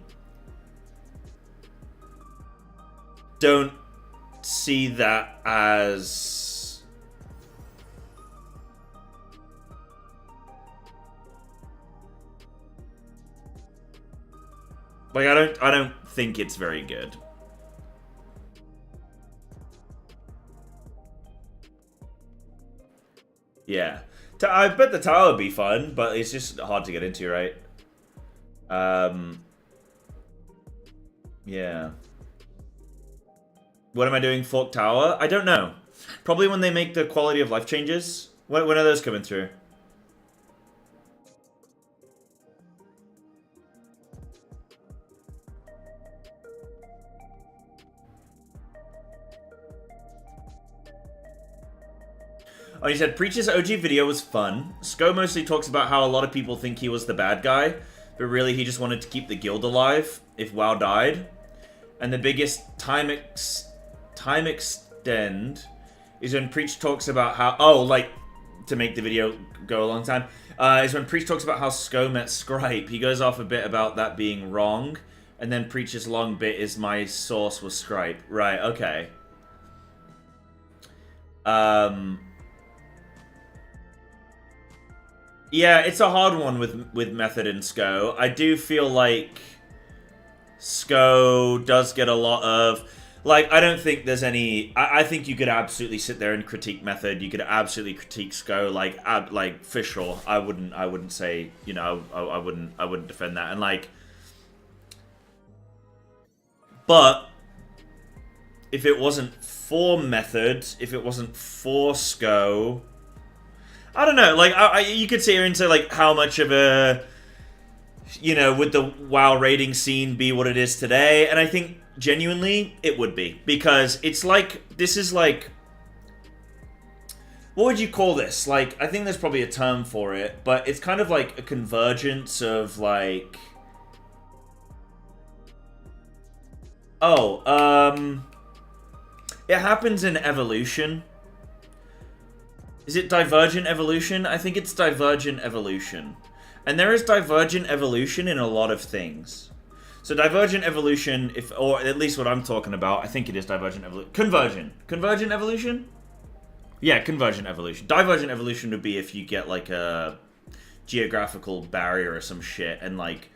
don't see that as like I don't think it's very good. Yeah. I bet the tower would be fun, but it's just hard to get into, right? Yeah. What am I doing? Fork Tower? I don't know. Probably when they make the quality of life changes. When are those coming through? Oh, he said, Preach's OG video was fun. Sko mostly talks about how a lot of people think he was the bad guy, but really he just wanted to keep the guild alive if WoW died. And the biggest time extend is when Preach talks about how... Oh, like, to make the video go a long time. Is when Preach talks about how Sko met Scripe. He goes off a bit about that being wrong. And then Preach's long bit is my source was Scripe. Right, okay. Yeah, it's a hard one with Method and Sko. I do feel like Sko does get a lot of... Like, I don't think there's any... I think you could absolutely sit there and critique Method. You could absolutely critique Sko, like for sure. I wouldn't say, you know, I wouldn't defend that. And like... But if it wasn't for Method, if it wasn't for Sko... I don't know, like, you could sit here and say, like, how much of a, you know, would the WoW rating scene be what it is today? And I think, genuinely, it would be. Because it's like, this is like, what would you call this? Like, I think there's probably a term for it, but it's kind of like a convergence of, like, it happens in evolution. Is it divergent evolution? I think it's divergent evolution. And there is divergent evolution in a lot of things. So divergent evolution, or at least what I'm talking about, I think it is divergent evolution. Convergent. Convergent evolution? Yeah, convergent evolution. Divergent evolution would be if you get like a geographical barrier or some shit and like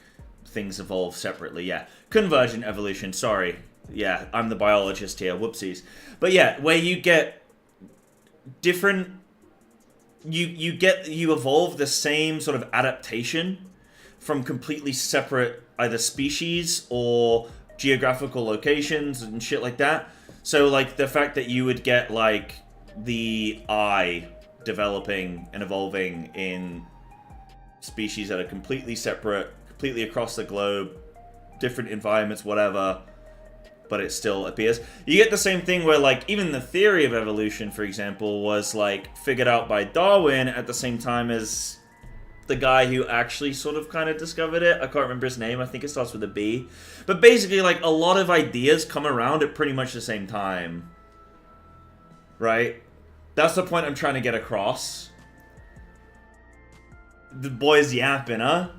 things evolve separately. Yeah, convergent evolution, sorry. Yeah, I'm the biologist here, whoopsies. But yeah, where you get different... You evolve the same sort of adaptation from completely separate either species or geographical locations and shit like that. So like the fact that you would get like the eye developing and evolving in species that are completely separate, completely across the globe, different environments, whatever, but it still appears. You get the same thing where, like, even the theory of evolution, for example, was, like, figured out by Darwin at the same time as the guy who actually sort of kind of discovered it. I can't remember his name. I think it starts with a B. But basically, like, a lot of ideas come around at pretty much the same time. Right? That's the point I'm trying to get across. The boy's yapping, huh?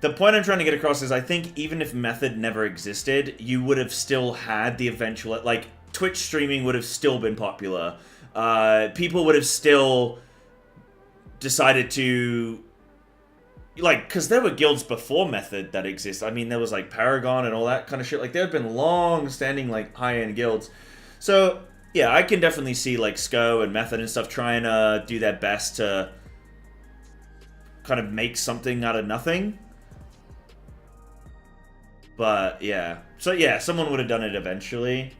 The point I'm trying to get across is I think even if Method never existed, you would have still had the eventual... Like, Twitch streaming would have still been popular. People would have still decided to... Like, because there were guilds before Method that exist. I mean, there was, like, Paragon and all that kind of shit. Like, there have been long-standing, like, high-end guilds. So, yeah, I can definitely see, like, Sko and Method and stuff trying to do their best to kind of make something out of nothing. But, yeah. So, yeah, someone would have done it eventually.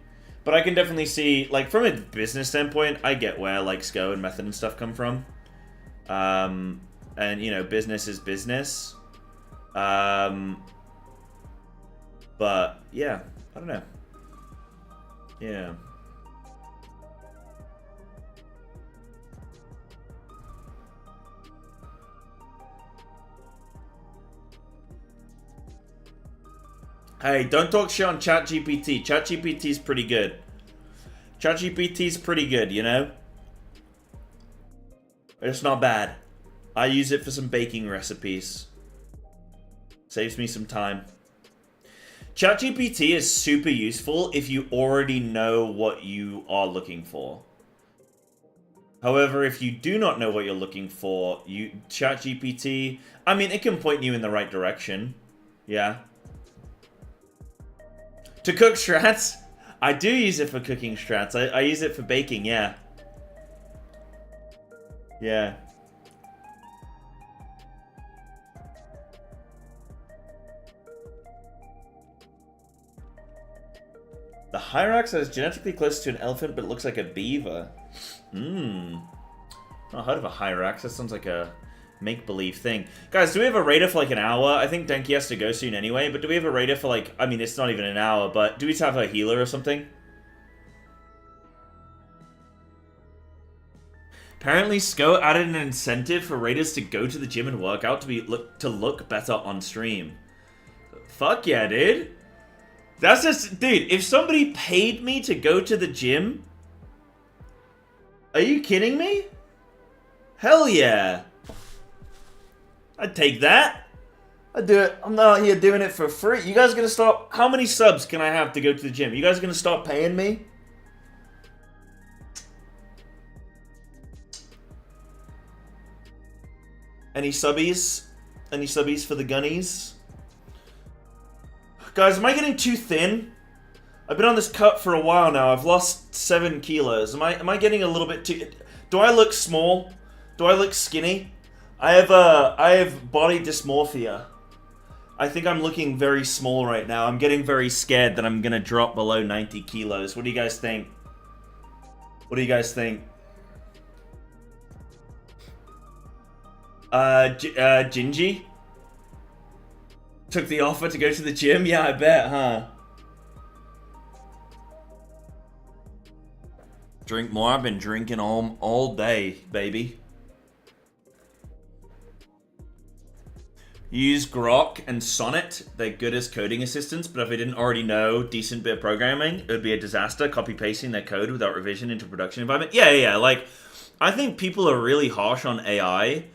But I can definitely see, like, from a business standpoint, I get where, like, Sko and Method and stuff come from. And, you know, business is business. But, yeah, I don't know. Yeah. Hey, don't talk shit on ChatGPT. ChatGPT's pretty good. ChatGPT's pretty good, you know? It's not bad. I use it for some baking recipes. Saves me some time. ChatGPT is super useful if you already know what you are looking for. However, if you do not know what you're looking for, ChatGPT, I mean, it can point you in the right direction. Yeah. To cook strats? I do use it for cooking strats. I use it for baking, yeah. Yeah. The Hyrax is genetically close to an elephant, but it looks like a beaver. Not heard of a Hyrax. That sounds like a make-believe thing. Guys, do we have a raider for like an hour? I think Denki has to go soon anyway, but do we have a raider for like... I mean, it's not even an hour, but do we have a healer or something? Apparently, Sko added an incentive for raiders to go to the gym and work out to look better on stream. Fuck yeah, dude. That's just... Dude, if somebody paid me to go to the gym... Are you kidding me? Hell yeah. I'd take that. I'd do it. I'm not here doing it for free. You guys gonna stop... How many subs can I have to go to the gym? You guys gonna stop paying me? Any subbies? Any subbies for the gunnies? Guys, am I getting too thin? I've been on this cut for a while now. I've lost 7 kilos. Am I getting a little bit too... Do I look small? Do I look skinny? I have body dysmorphia. I think I'm looking very small right now. I'm getting very scared that I'm gonna drop below 90 kilos. What do you guys think? What do you guys think? Gingy? Took the offer to go to the gym? Yeah, I bet, huh? Drink more? I've been drinking all day, baby. Use Grok and Sonnet. They're good as coding assistants, but if I didn't already know decent bit of programming, it would be a disaster copy-pasting their code without revision into production environment. Yeah. Like, I think people are really harsh on AI,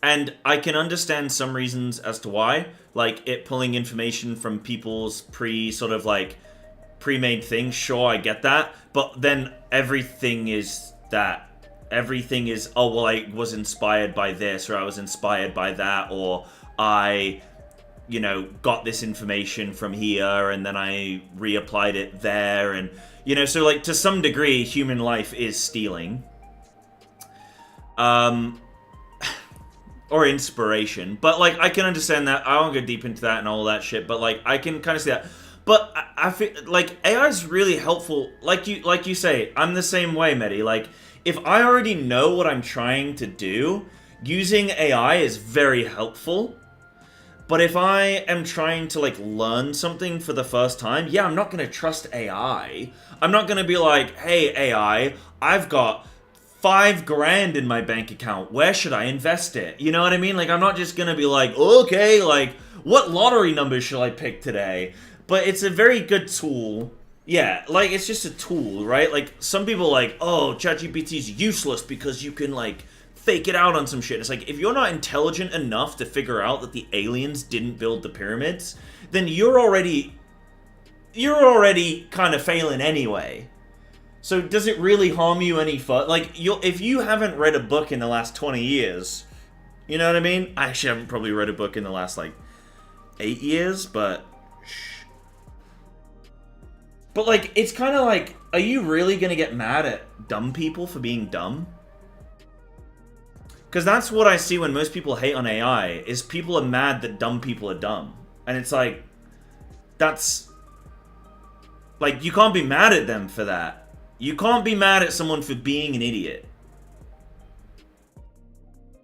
and I can understand some reasons as to why. Like, it pulling information from people's pre-made things. Sure, I get that. But then everything is that. Everything is, oh, well, I was inspired by this, or I was inspired by that, or I, you know, got this information from here, and then I reapplied it there, and, you know, so, like, to some degree, human life is stealing. Or inspiration. But, like, I can understand that. I won't go deep into that and all that shit, but, like, I can kind of see that. But I feel like AI is really helpful. Like you say, I'm the same way, Medi. Like, if I already know what I'm trying to do, using AI is very helpful. But if I am trying to, like, learn something for the first time, yeah, I'm not going to trust AI. I'm not going to be like, hey, AI, I've got $5,000 in my bank account. Where should I invest it? You know what I mean? Like, I'm not just gonna be like, okay, like, what lottery number should I pick today? But it's a very good tool. Yeah, like, it's just a tool, right? Like, some people are like, oh, ChatGPT is useless because you can, like, fake it out on some shit. It's like, if you're not intelligent enough to figure out that the aliens didn't build the pyramids, then you're already kind of failing anyway. So does it really harm you any further? Like, if you haven't read a book in the last 20 years, you know what I mean? I actually haven't probably read a book in the last, like, 8 years, but... But, like, it's kind of like, are you really going to get mad at dumb people for being dumb? Because that's what I see when most people hate on AI, is people are mad that dumb people are dumb. And it's like, that's... Like, you can't be mad at them for that. You can't be mad at someone for being an idiot.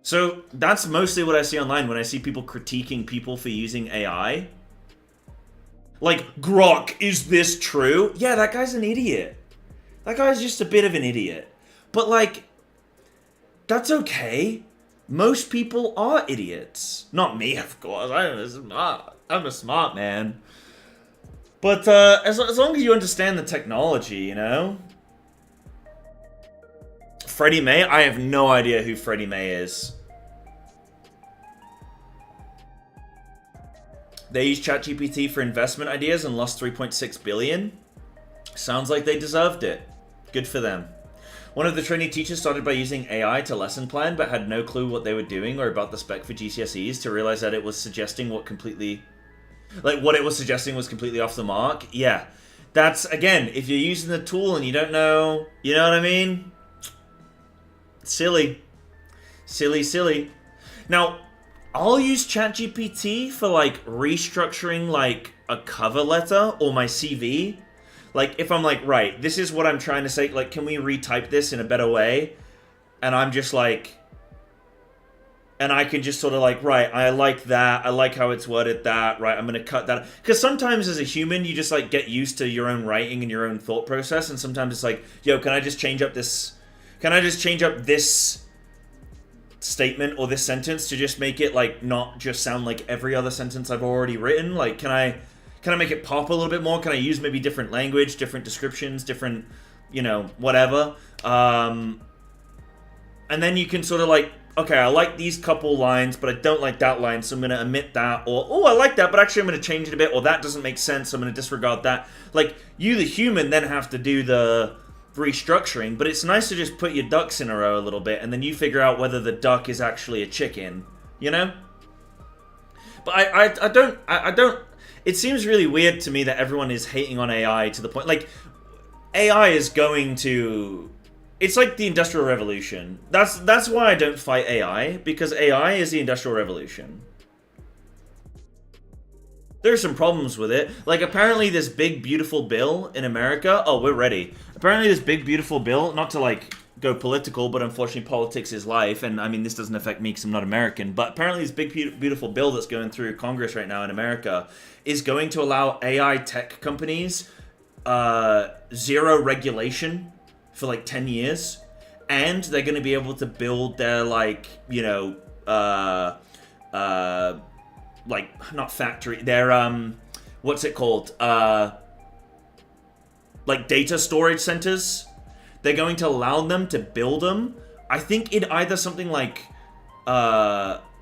So, that's mostly what I see online when I see people critiquing people for using AI. Like, Grok, is this true? Yeah, that guy's an idiot. That guy's just a bit of an idiot. But, like, that's okay. Most people are idiots. Not me, of course. I'm a smart man. But, as long as you understand the technology, you know? Freddie May? I have no idea who Freddie May is. They used ChatGPT for investment ideas and lost $3.6 billion. Sounds like they deserved it. Good for them. One of the trainee teachers started by using AI to lesson plan, but had no clue what they were doing or about the spec for GCSEs to realize that it was suggesting what it was suggesting was completely off the mark. Yeah. That's, again, if you're using the tool and you don't know, you know what I mean? Silly. Silly. Now, I'll use ChatGPT for, like, restructuring, like, a cover letter or my CV. Like, if I'm like, right, this is what I'm trying to say. Like, can we retype this in a better way? And I'm just like... And I can just sort of like, right, I like that. I like how it's worded that. Right, I'm going to cut that. Because sometimes as a human, you just, like, get used to your own writing and your own thought process. And sometimes it's like, yo, can I just change up this... Can I just change up this statement or this sentence to just make it, like, not just sound like every other sentence I've already written? Like, can I make it pop a little bit more? Can I use maybe different language, different descriptions, different, you know, whatever? And then you can sort of like, okay, I like these couple lines, but I don't like that line, so I'm going to omit that. Or, oh, I like that, but actually I'm going to change it a bit. Or that doesn't make sense, so I'm going to disregard that. Like, you, the human, then have to do the restructuring, but it's nice to just put your ducks in a row a little bit, and then you figure out whether the duck is actually a chicken, you know? But I don't... It seems really weird to me that everyone is hating on AI to the point... Like, AI is going to... It's like the Industrial Revolution. That's why I don't fight AI, because AI is the Industrial Revolution. There's some problems with it. Like, apparently this big, beautiful bill in America... Oh, we're ready. Apparently this big, beautiful bill, not to, like, go political, but unfortunately politics is life, and, I mean, this doesn't affect me because I'm not American, but apparently this big, beautiful bill that's going through Congress right now in America is going to allow AI tech companies zero regulation for, like, 10 years, and they're going to be able to build their, like, you know, like, not factory, their, what's it called? Like, data storage centers. They're going to allow them to build them. I think in either something like,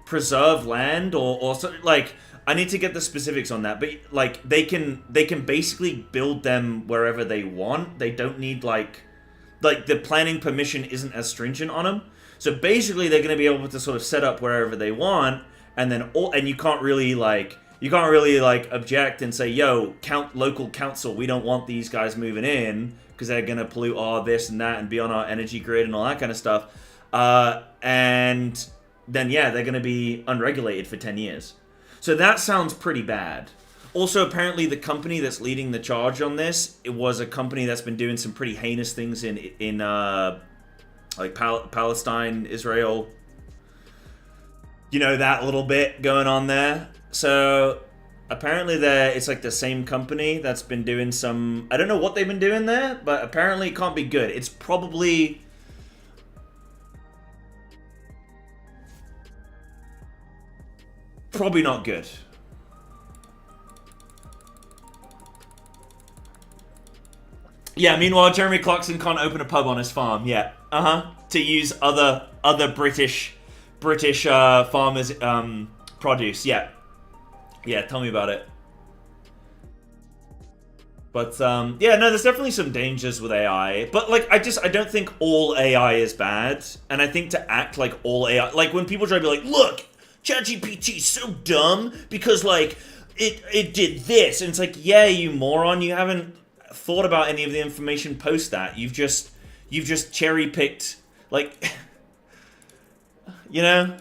preserve land or something, like, I need to get the specifics on that, but, like, they can basically build them wherever they want. They don't need, like, the planning permission isn't as stringent on them. So basically they're going to be able to sort of set up wherever they want, and then and you can't really object and say, yo, local council, we don't want these guys moving in because they're going to pollute all this and that and be on our energy grid and all that kind of stuff. And then, yeah, they're going to be unregulated for 10 years. So that sounds pretty bad. Also, apparently the company that's leading the charge on this, it was a company that's been doing some pretty heinous things in like Palestine, Israel. You know, that little bit going on there. So apparently it's like the same company that's been doing some... I don't know what they've been doing there, but apparently it can't be good. It's probably... probably not good. Yeah, meanwhile, Jeremy Clarkson can't open a pub on his farm. Yeah, to use other British farmers' produce. Yeah, tell me about it. But yeah, no, there's definitely some dangers with AI. But like, I don't think all AI is bad. And I think to act like all AI, like when people try to be like, look, ChatGPT is so dumb because like it did this, and it's like, yeah, you moron, you haven't thought about any of the information post that. You've just cherry picked, like, you know,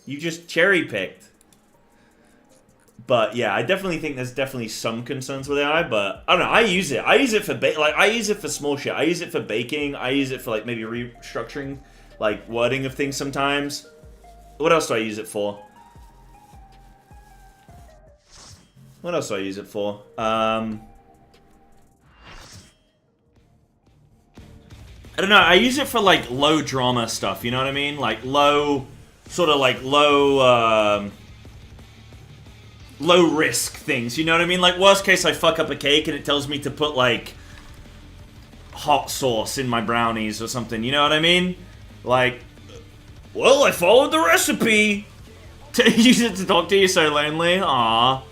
you just cherry picked. But yeah, I definitely think there's definitely some concerns with AI. But I don't know. I use it. I use it for I use it for small shit. I use it for baking. I use it for like maybe restructuring, like wording of things sometimes. What else do I use it for? What else do I use it for? I don't know. I use it for like low drama stuff. You know what I mean? Like low risk things. You know what I mean? Like worst case, I fuck up a cake and it tells me to put like hot sauce in my brownies or something. You know what I mean? Like, well, I followed the recipe. To use it to talk to you so lonely. Aww.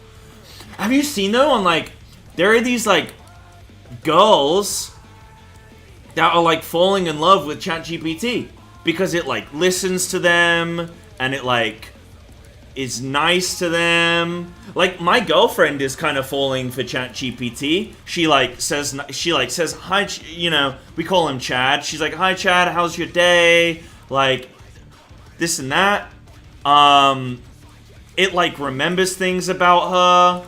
Have you seen though on like, there are these like girls that are like falling in love with ChatGPT because it like listens to them and it like is nice to them. Like my girlfriend is kind of falling for ChatGPT. She says hi, you know, we call him Chad. She's like, hi Chad, how's your day? Like this and that. It like remembers things about her.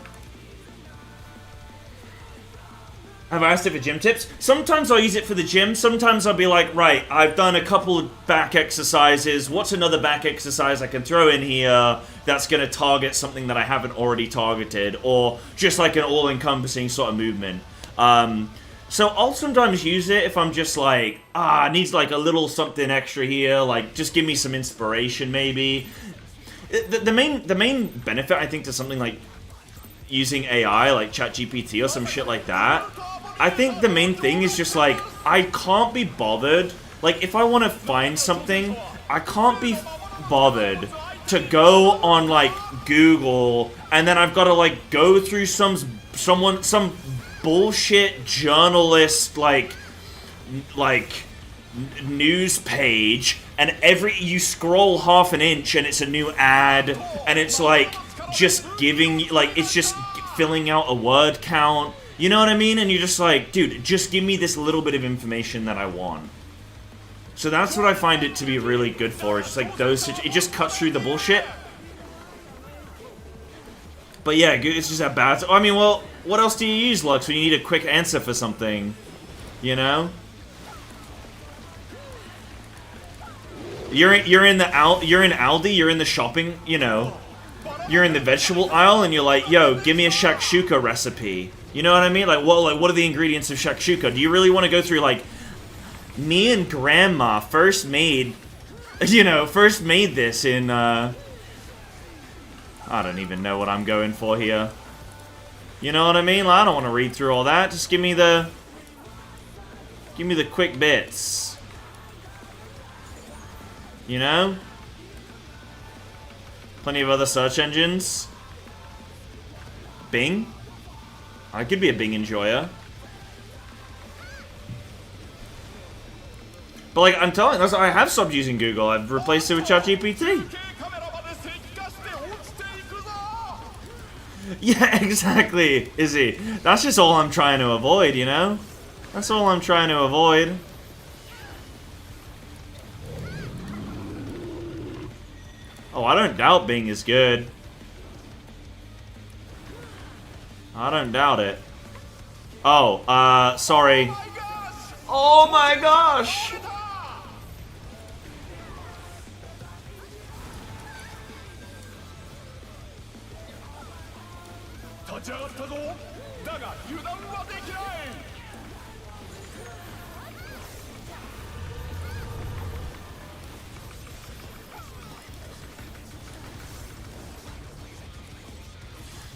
Have I asked it for gym tips? Sometimes I'll use it for the gym. Sometimes I'll be like, right, I've done a couple of back exercises. What's another back exercise I can throw in here that's going to target something that I haven't already targeted? Or just like an all-encompassing sort of movement. So I'll sometimes use it if I'm just like, needs like a little something extra here. Like, just give me some inspiration maybe. The main benefit, I think, to something like using AI, like ChatGPT or some shit like that, I think the main thing is just like, I can't be bothered. Like, if I want to find something, I can't be bothered to go on like Google and then I've got to like go through some bullshit journalist like news page, and you scroll half an inch and it's a new ad, and it's like just giving, like, it's just filling out a word count. You know what I mean? And you're just like, dude, just give me this little bit of information that I want. So that's what I find it to be really good for. It's just like it just cuts through the bullshit. But yeah, it's just a bad. I mean, well, what else do you use, Lux, when you need a quick answer for something? You know? You're in Aldi, you're in the shopping, you know. You're in the vegetable aisle and you're like, yo, give me a shakshuka recipe. You know what I mean? Like, what are the ingredients of shakshuka? Do you really want to go through, like, me and Grandma first made this in, I don't even know what I'm going for here. You know what I mean? Like, I don't want to read through all that. Just give me the quick bits. You know? Plenty of other search engines. Bing? I could be a Bing enjoyer. But like, I'm telling you, I have stopped using Google. I've replaced it with ChatGPT. Yeah, exactly, Izzy. That's just all I'm trying to avoid, you know? That's all I'm trying to avoid. Oh, I don't doubt Bing is good. I don't doubt it. Oh, sorry. Oh my gosh!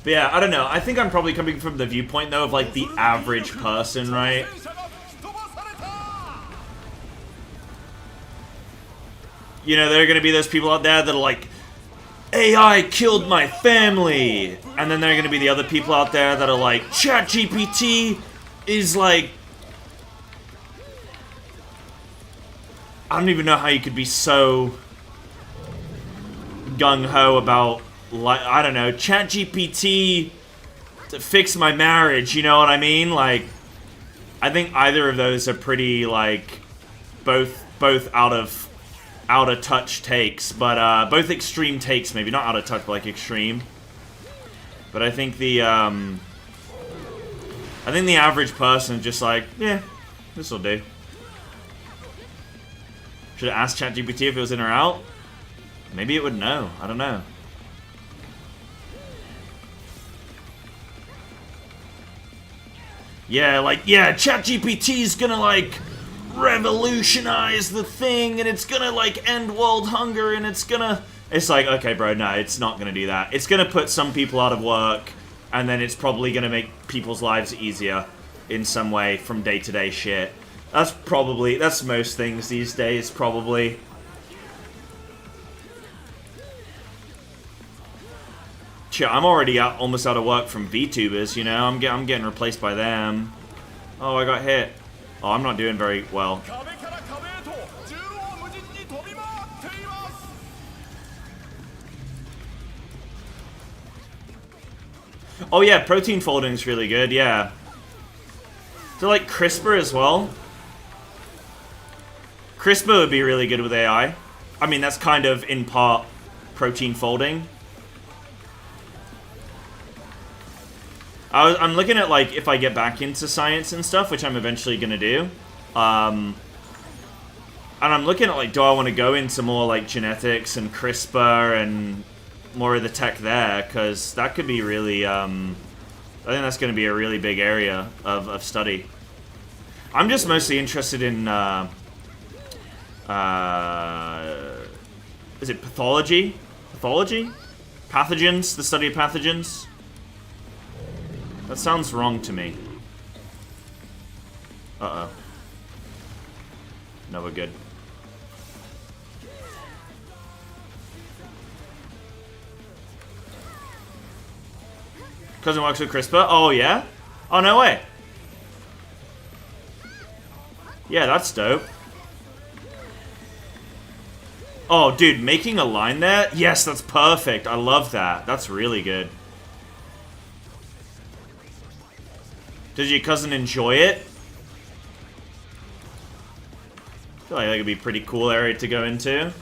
But yeah, I don't know. I think I'm probably coming from the viewpoint, though, of, like, the average person, right? You know, there are going to be those people out there that are like, AI killed my family! And then there are going to be the other people out there that are like, ChatGPT is like... I don't even know how you could be so gung-ho about, like, I don't know, ChatGPT to fix my marriage, you know what I mean? Like, I think either of those are pretty, like, both out of touch takes, but both extreme takes, maybe not out of touch, but like extreme. But I think the average person is just like, yeah, this'll do. Should have asked ChatGPT if it was in or out. Maybe it would know. I don't know. Yeah, like, yeah, ChatGPT's gonna, like, revolutionize the thing, and it's gonna, like, end world hunger, and it's gonna... It's like, okay, bro, no, it's not gonna do that. It's gonna put some people out of work, and then it's probably gonna make people's lives easier in some way from day-to-day shit. That's most things these days, probably. Shit, I'm already almost out of work from VTubers, you know? I'm getting replaced by them. Oh, I got hit. Oh, I'm not doing very well. Oh yeah, protein folding's really good, yeah. So like CRISPR as well. CRISPR would be really good with AI. I mean, that's kind of, in part, protein folding. I'm looking at, like, if I get back into science and stuff, which I'm eventually going to do. And I'm looking at, like, do I want to go into more, like, genetics and CRISPR and more of the tech there? Because that could be really, I think that's going to be a really big area of study. I'm just mostly interested in, is it pathology? Pathology? Pathogens? The study of pathogens? That sounds wrong to me. Uh-oh. No, we're good. Cousin works with CRISPR? Oh, yeah? Oh, no way. Yeah, that's dope. Oh, dude, making a line there? Yes, that's perfect. I love that. That's really good. Does your cousin enjoy it? I feel like that could be a pretty cool area to go into.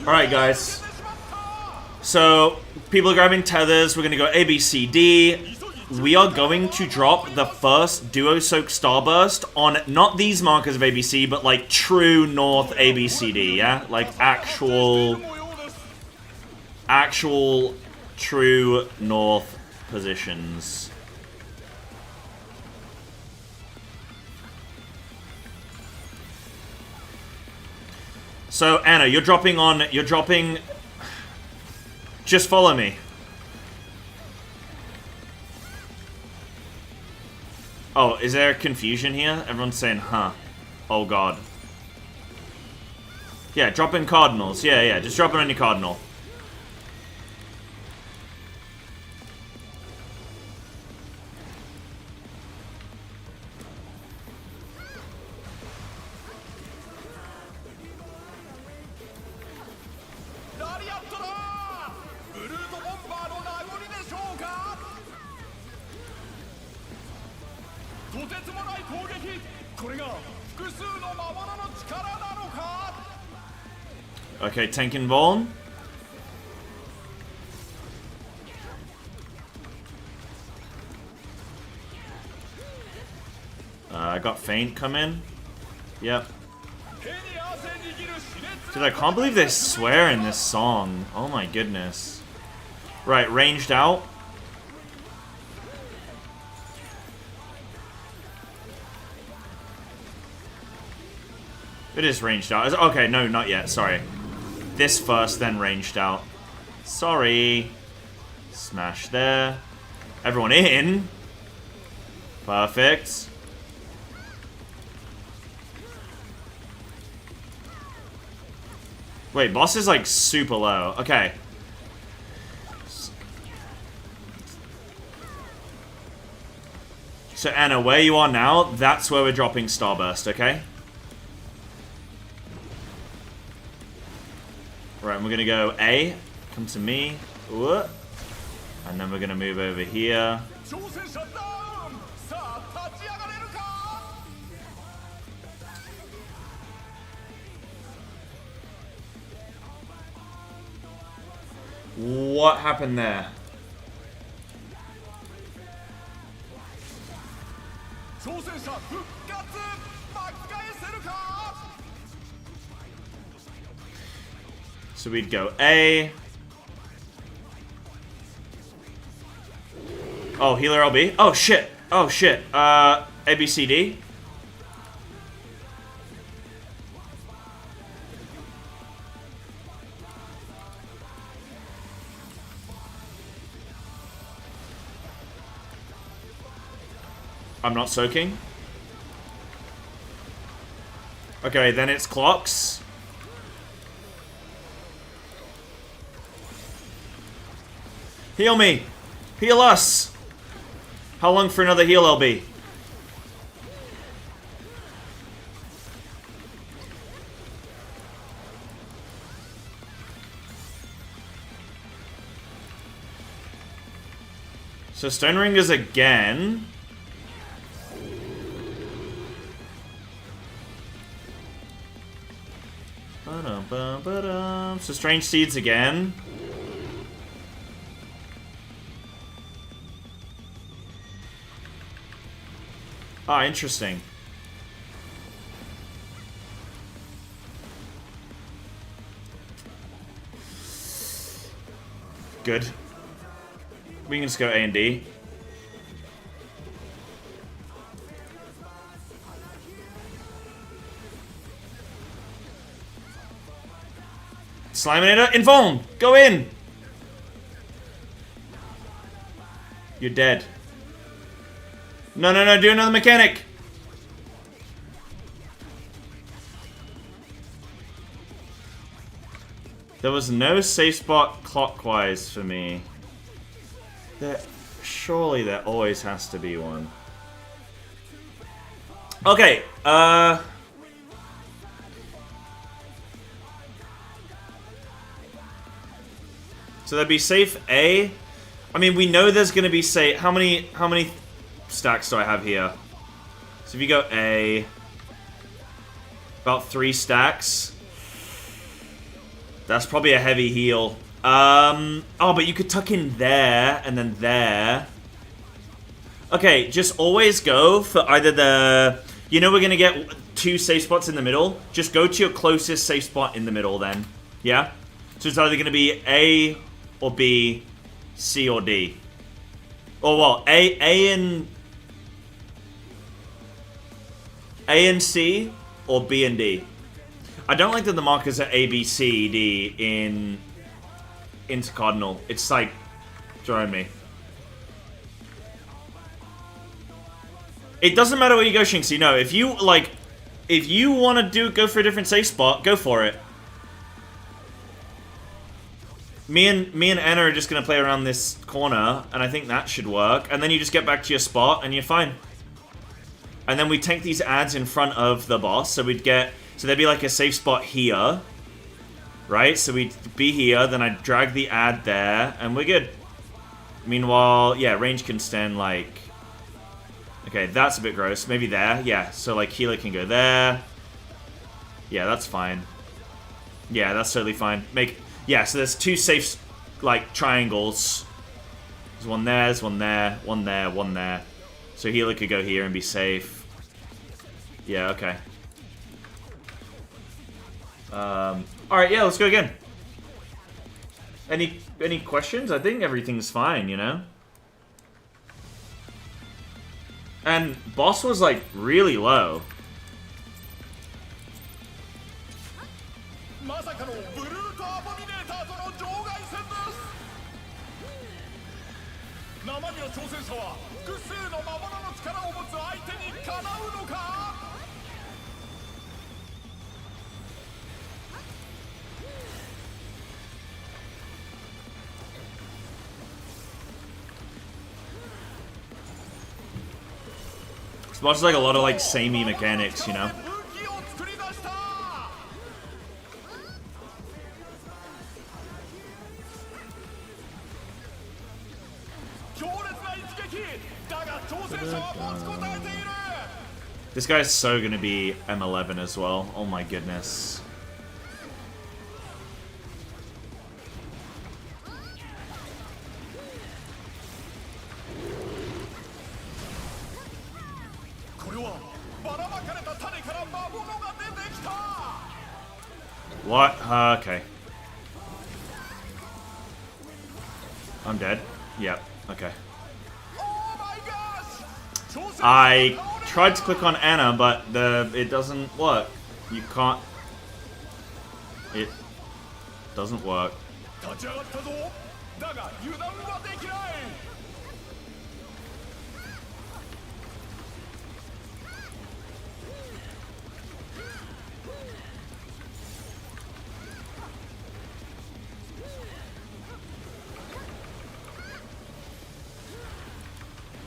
Alright, guys. So, people are grabbing tethers. We're going to go A, B, C, D. We are going to drop the first Duo Soak Starburst on not these markers of ABC, but like true North ABCD, yeah? Like actual true North positions. So, Anna, you're dropping... Just follow me. Oh, is there confusion here? Everyone's saying, huh. Oh, God. Yeah, drop in cardinals. Yeah, just drop in any cardinal. Okay, tank and Vaughn. I got Feint come in. Yep. Dude, I can't believe they swear in this song. Oh my goodness. Right, ranged out. It is ranged out. Okay, no, not yet. Sorry. This first, then ranged out. Sorry. Smash there. Everyone in. Perfect. Wait, boss is like super low. Okay. So Anna, where you are now, that's where we're dropping Starburst, okay? Right, and we're gonna go A. Come to me. Ooh. And then we're gonna move over here. What happened there? So we'd go A. Oh, healer LB. Oh shit. Oh shit. A, B, C, D. I'm not soaking. Okay, then it's clocks. Heal me! Heal us! How long for another heal, LB? So Stone Ringers again. So Strange Seeds again. Ah, interesting. Good. We can just go A and D. Sliminator, Invuln! Go in! You're dead. No, no, no, do another mechanic! There was no safe spot clockwise for me. Surely there always has to be one. Okay, so that'd be safe A. I mean, we know there's gonna be safe. How many stacks do I have here? So if you go A, about 3 stacks. That's probably a heavy heal. Oh, but you could tuck in there and then there. Okay, just always go for either the... You know we're gonna get 2 safe spots in the middle. Just go to your closest safe spot in the middle then. Yeah? So it's either gonna be A or B, C or D. Or what? A and C or B and D. I don't like that the markers are A, B, C, D in Intercardinal. It's like throwing me. It doesn't matter where you go, Shinxie. No, if you want to go for a different safe spot, go for it. Me and Anna are just gonna play around this corner, and I think that should work. And then you just get back to your spot, and you're fine. And then we tank these ads in front of the boss, so we'd get... So there'd be like a safe spot here. Right? So we'd be here, then I'd drag the ad there, and we're good. Meanwhile, yeah, range can stand like... Okay, that's a bit gross. Maybe there. Yeah, so like healer can go there. Yeah, that's fine. Yeah, that's totally fine. Yeah, so there's 2 safe, like, triangles. There's one there, there's one there, one there, one there. So healer could go here and be safe. Yeah, okay. Alright, yeah, let's go again. Any questions? I think everything's fine, you know? And boss was like really low. まさかのブルートアボミネーターとの場外戦です。生身の挑戦者は複数の魔物の力を持つ相手にかなうのか。This boss is like a lot of like samey mechanics, you know? 武器を作り出した。強烈な一撃。だが挑戦者は持ちこたえている。 This guy's so gonna be M11 as well. Oh my goodness. これはばらまかれた種から魔物が出てきた。 What? Okay. I'm dead. Yep. Okay. Oh my gosh! 挑戦者が I tried to click on Anna, but it doesn't work. You can't. It doesn't work. 立ち上がったぞ。だが油断はできない。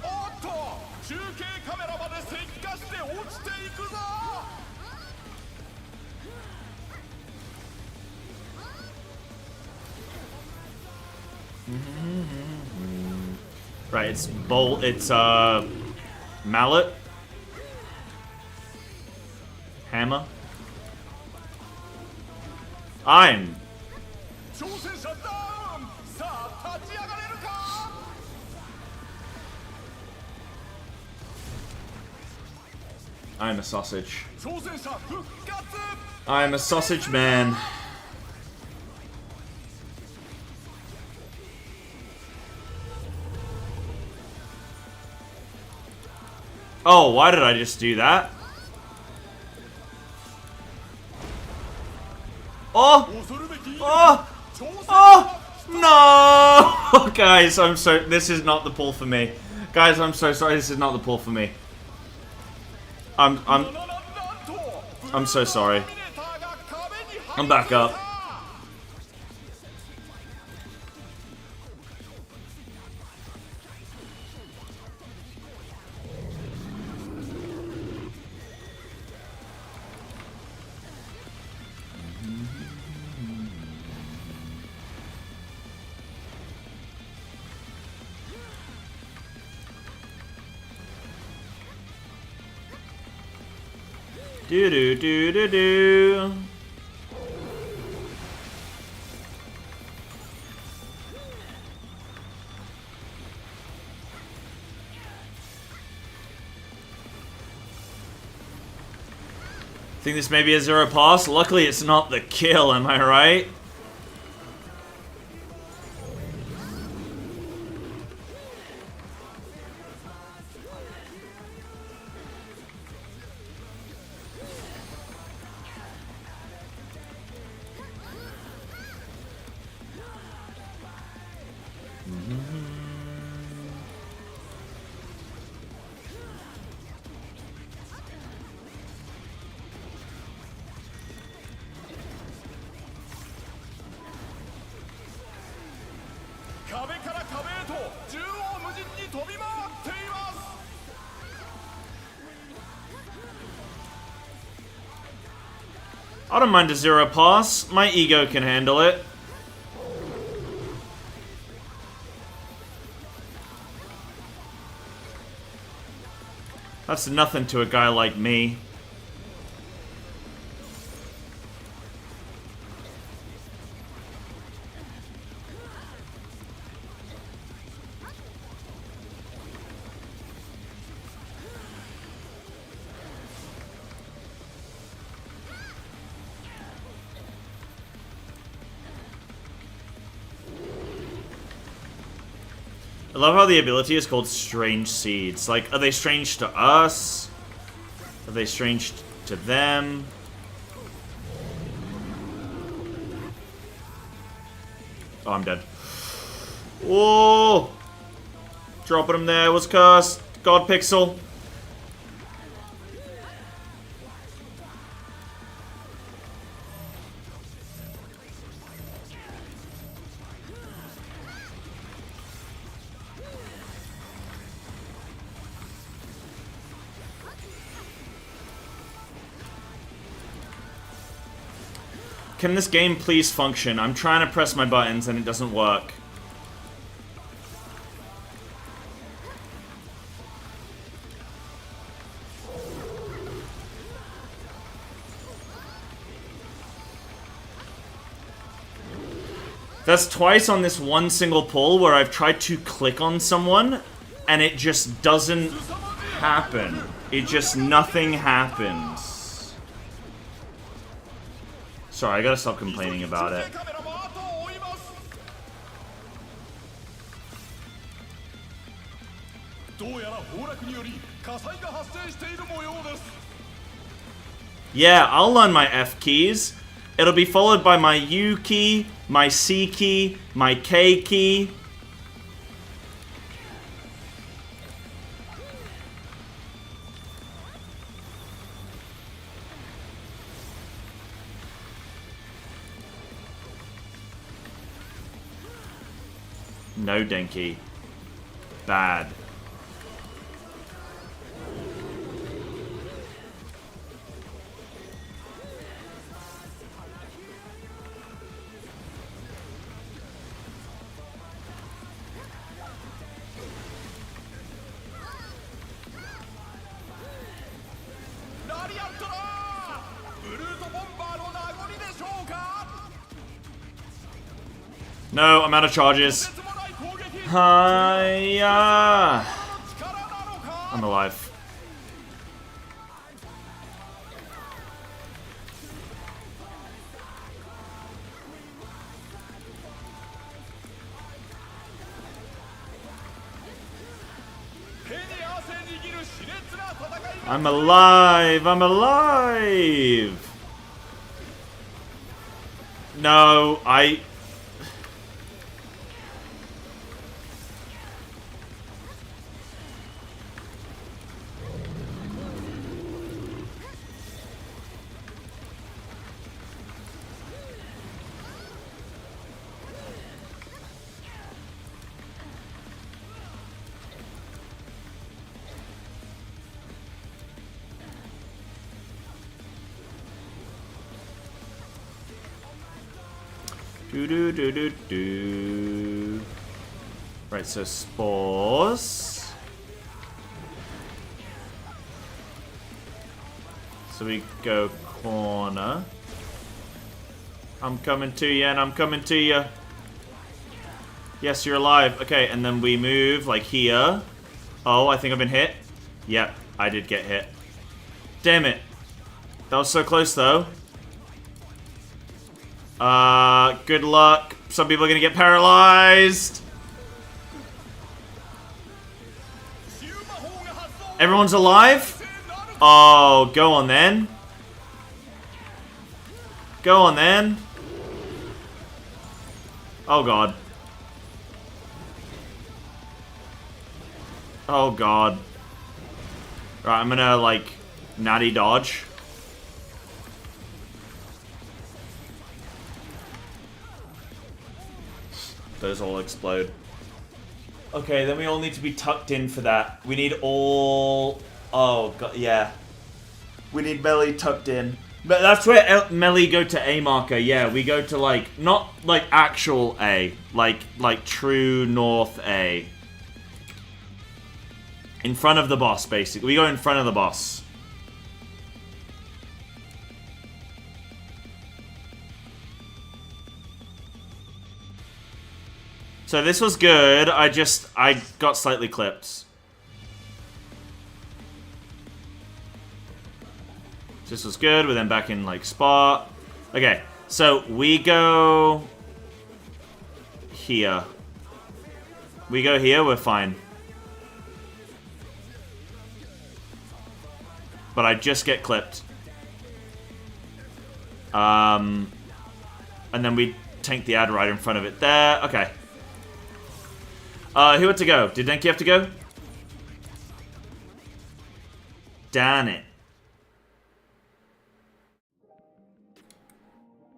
おっと中継カメラまで石化して落ちていくぞ。 Right, it's bolt. It's mallet, hammer. I'm 挑戦者ダウン。さあ立ち上がれるか。 I'm a sausage. 挑戦者復活。 I'm a sausage man. Oh, why did I just do that? Oh! 恐るべき。 Oh! 挑戦者 Oh! No! Guys, I'm so... This is not the pull for me. Guys, I'm so sorry. This is not the pull for me. I'm so sorry. I'm back up. Do do do do do. Think this may be a 0 pass? Luckily it's not the kill, am I right? I don't mind a 0 pass. My ego can handle it. That's nothing to a guy like me. I love how the ability is called Strange Seeds. Like, are they strange to us? Are they strange to them? Oh, I'm dead. Whoa! Dropping him there was cursed. God Pixel. Can this game please function? I'm trying to press my buttons and it doesn't work. That's twice on this one single pull where I've tried to click on someone and it just doesn't happen. It just, nothing happens. Sorry, I gotta stop complaining about it. どうやら崩落により火災が発生している模様です。 Yeah, I'll learn my F keys. It'll be followed by my U key, my C key, my K key. No Denki. Bad. No, I'm out of charges. Hiya! I'm alive. I'm alive! I'm alive! No, Do. Right, so spores. So we go corner. I'm coming to you, and I'm coming to you. Yes, you're alive. Okay, and then we move like here. Oh, I think I've been hit. Yep, I did get hit. Damn it. That was so close, though. Good luck. Some people are gonna get paralyzed. Everyone's alive? Oh, go on then. Go on then. Oh god. Oh god. Right, I'm gonna, like, natty dodge. Those all explode. Okay, then we all need to be tucked in for that. We need all... Oh, god, yeah. We need melee tucked in. But that's where melee go to A marker. Yeah, we go to, like, not, like, actual A. Like true north A. In front of the boss, basically. We go in front of the boss. So this was good, I got slightly clipped. This was good, we're then back in, like, spot. Okay, so we go... here. We go here, we're fine. But I just get clipped. And then we tank the ad right in front of it there. Okay. Who had to go? Did Denki have to go? Damn it.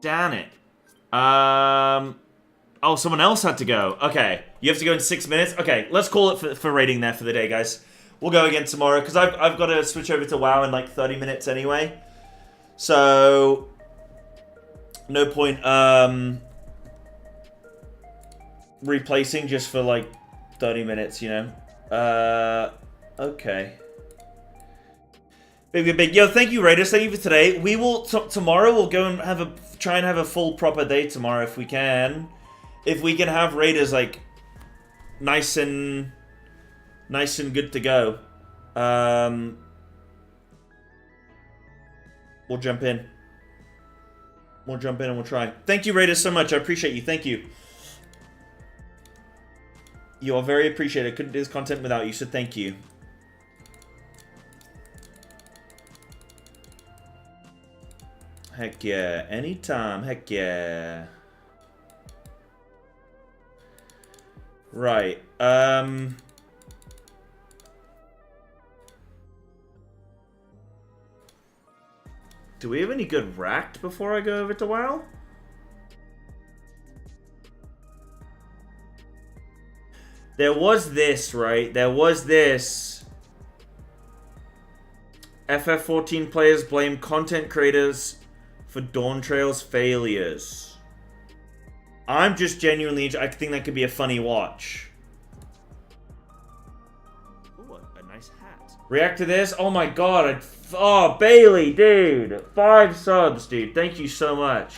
Damn it. Oh, someone else had to go. Okay. You have to go in 6 minutes? Okay, let's call it for rating there for the day, guys. We'll go again tomorrow, because I've got to switch over to WoW in like 30 minutes anyway. So, no point replacing just for like 30 minutes, you know. Okay. Big. Yo, thank you, Raiders. Thank you for today. We will tomorrow. We'll go and try and have a full proper day tomorrow if we can. If we can have Raiders like nice and good to go. We'll jump in. We'll jump in and we'll try. Thank you, Raiders, so much. I appreciate you. Thank you. You are very appreciated. Couldn't do this content without you, so thank you. Heck yeah. Anytime. Heck yeah. Right. Do we have any good racked before I go over to WoW? There was this, right? There was this. FF14 players blame content creators for Dawn Trail's failures. I'm just genuinely... I think that could be a funny watch. Ooh, a nice hat. React to this? Oh my god. Oh, Bailey, dude. 5 subs, dude. Thank you so much.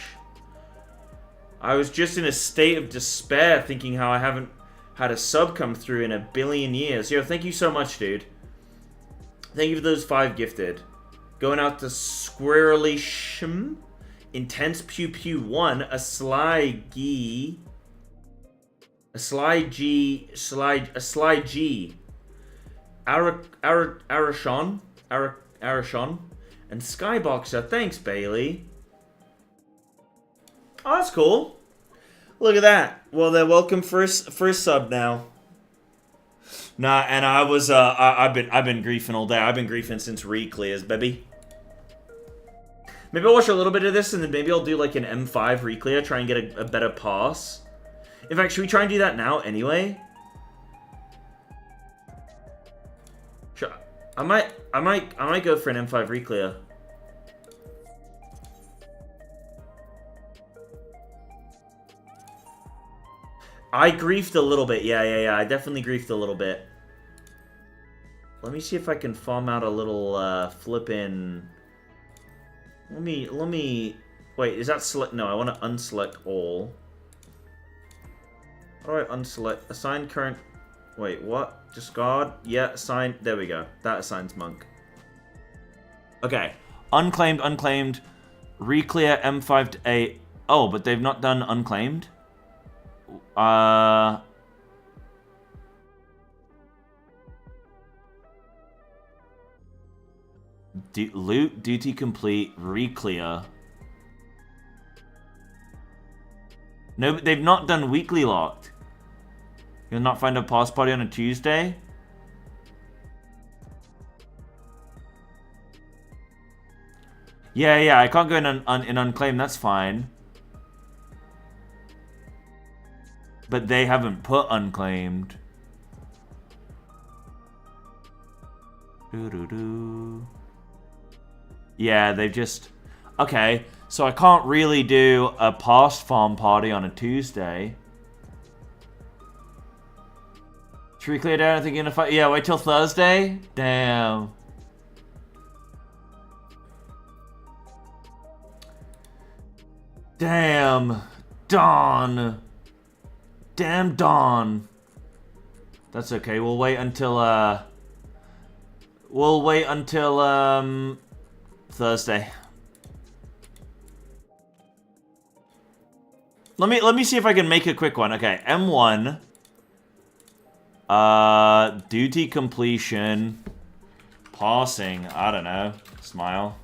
I was just in a state of despair thinking how I haven't had a sub come through in a billion years. Yo, thank you so much, dude. Thank you for those 5 gifted. Going out to Squirrely Shm. Intense Pew Pew 1. A Sly G. A Sly G. A Sly G. Arashon. Arashon. And Skyboxer. Thanks, Bailey. Oh, that's cool. Look at that. Well, they're welcome first sub now. Nah, and I was I've been griefing all day. I've been griefing since Reclears, baby. Maybe I'll watch a little bit of this and then maybe I'll do like an M5 Reclear, try and get a better pass. In fact, should we try and do that now anyway? Sure. I might go for an M5 Reclear. I griefed a little bit. Yeah. I definitely griefed a little bit. Let me see if I can farm out a little flippin'. Let me. Wait, is that select? No, I want to unselect all. How do I unselect? Assign current. Wait, what? Discard? Yeah, assign. There we go. That assigns monk. Okay. Unclaimed. Reclear M5 to 8. Oh, but they've not done unclaimed? Loot, duty complete, Reclear. No, but they've not done weekly locked. You'll not find a pass party on a Tuesday? Yeah, I can't go in unclaimed, that's fine. But they haven't put unclaimed. Yeah, they've just... Okay, so I can't really do a past farm party on a Tuesday. Should we clear down? I think you're gonna fight... Yeah, wait till Thursday? Damn. Damn. Dawn. Damn Dawn. That's okay. We'll wait until Thursday. Let me see if I can make a quick one. Okay, M1. Duty completion. Passing. I don't know. Smile.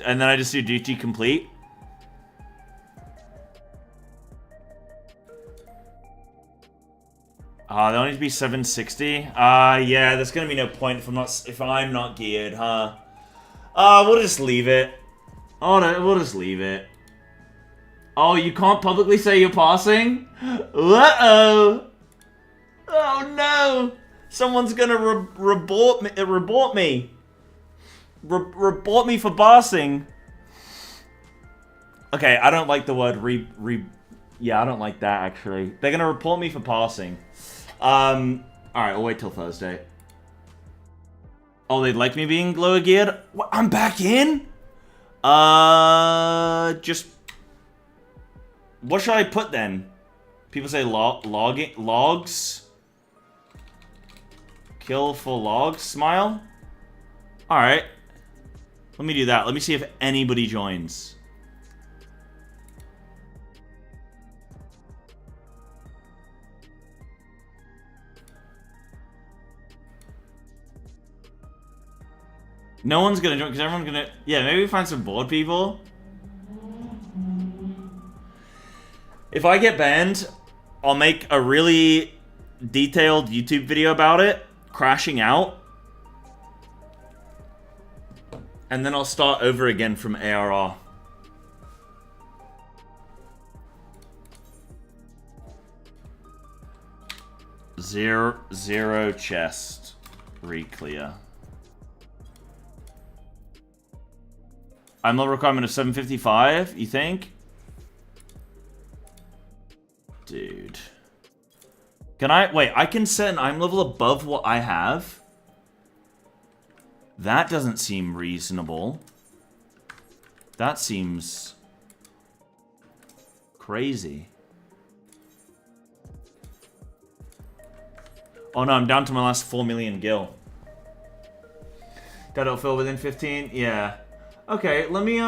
And then I just do duty complete. They'll need to be 760. Yeah, there's gonna be no point if I'm not geared, huh? We'll just leave it. Oh no, we'll just leave it. Oh, you can't publicly say you're passing? Uh-oh. Oh no! Someone's gonna report me. Report me for passing. Okay, I don't like the word yeah, I don't like that actually. They're gonna report me for passing. Alright, I'll wait till Thursday. Oh, they'd like me being lower geared? What, I'm back in? Just... What should I put then? People say logs? Kill for logs? Smile? Alright. Let me do that. Let me see if anybody joins. No one's gonna join because everyone's gonna... Yeah, maybe find some bored people. If I get banned, I'll make a really detailed YouTube video about it, crashing out. And then I'll start over again from ARR. Zero chest. Reclear. I'm level requirement of 755, you think? Dude. Can I... Wait, I can set an I'm level above what I have? That doesn't seem reasonable. That seems... crazy. Oh no, I'm down to my last 4 million gil. That'll fill within 15? Yeah. Okay, let me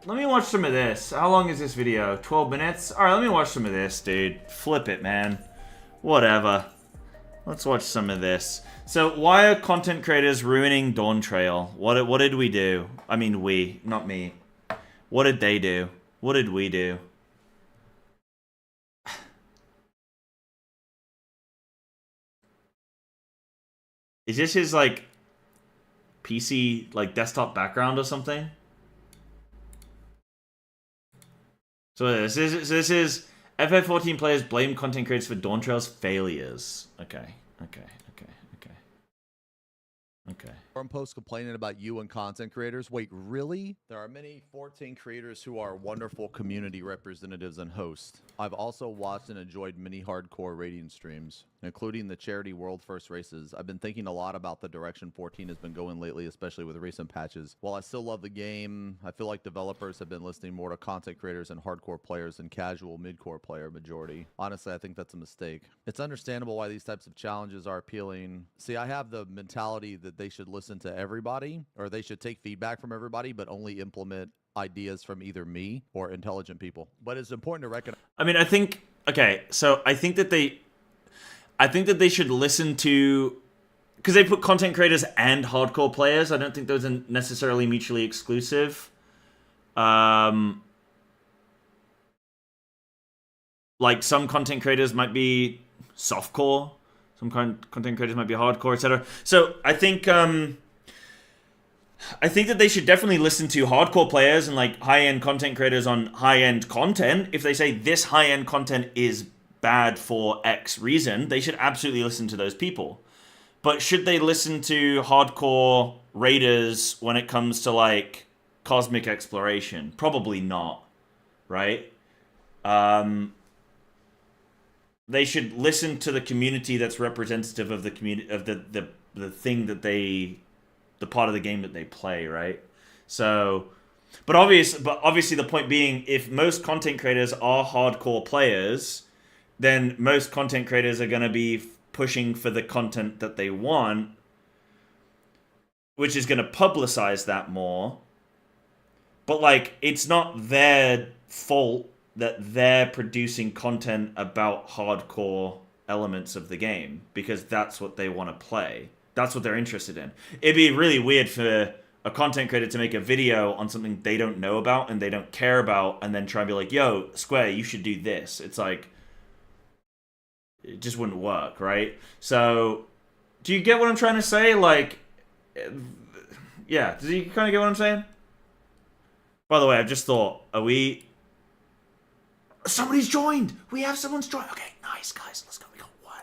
watch some of this. How long is this video? 12 minutes? Alright, let me watch some of this, dude. Flip it, man. Whatever. Let's watch some of this. So, why are content creators ruining Dawn Trail? What did we do? I mean, we, not me. What did they do? What did we do? Is this his, like, PC, like, desktop background or something? So this is FF14 players blame content creators for Dawn Trail's failures. Okay. Forum posts complaining about you and content creators. Wait, really? There are many 14 creators who are wonderful community representatives and hosts. I've also watched and enjoyed many hardcore rating streams, including the charity World First Races. I've been thinking a lot about the direction 14 has been going lately, especially with recent patches. While I still love the game, I feel like developers have been listening more to content creators and hardcore players than casual mid-core player majority. Honestly, I think that's a mistake. It's understandable why these types of challenges are appealing. See, I have the mentality that they should listen to everybody, or they should take feedback from everybody, but only implement ideas from either me or intelligent people. But it's important to recognize... I mean, I think that they should listen to, because they put content creators and hardcore players. I don't think those are necessarily mutually exclusive. Like, some content creators might be softcore, some content creators might be hardcore, etc. So I think that they should definitely listen to hardcore players and like high-end content creators on high-end content. If they say this high-end content is bad for X reason, they should absolutely listen to those people. But should they listen to hardcore raiders when it comes to like cosmic exploration? Probably not, right? They should listen to the community that's representative of the community, of the thing that the part of the game that they play, right? So, but obviously the point being, if most content creators are hardcore players, then most content creators are going to be pushing for the content that they want, which is going to publicize that more. But, like, it's not their fault that they're producing content about hardcore elements of the game, because that's what they want to play. That's what they're interested in. It'd be really weird for a content creator to make a video on something they don't know about and they don't care about, and then try and be like, yo, Square, you should do this. It's like, it just wouldn't work, right? So, do you get what I'm trying to say? Like, yeah, do you kind of get what I'm saying? By the way, I've just thought, are we... Somebody's joined! We have someone's joined! Okay, nice, guys. Let's go. We got one.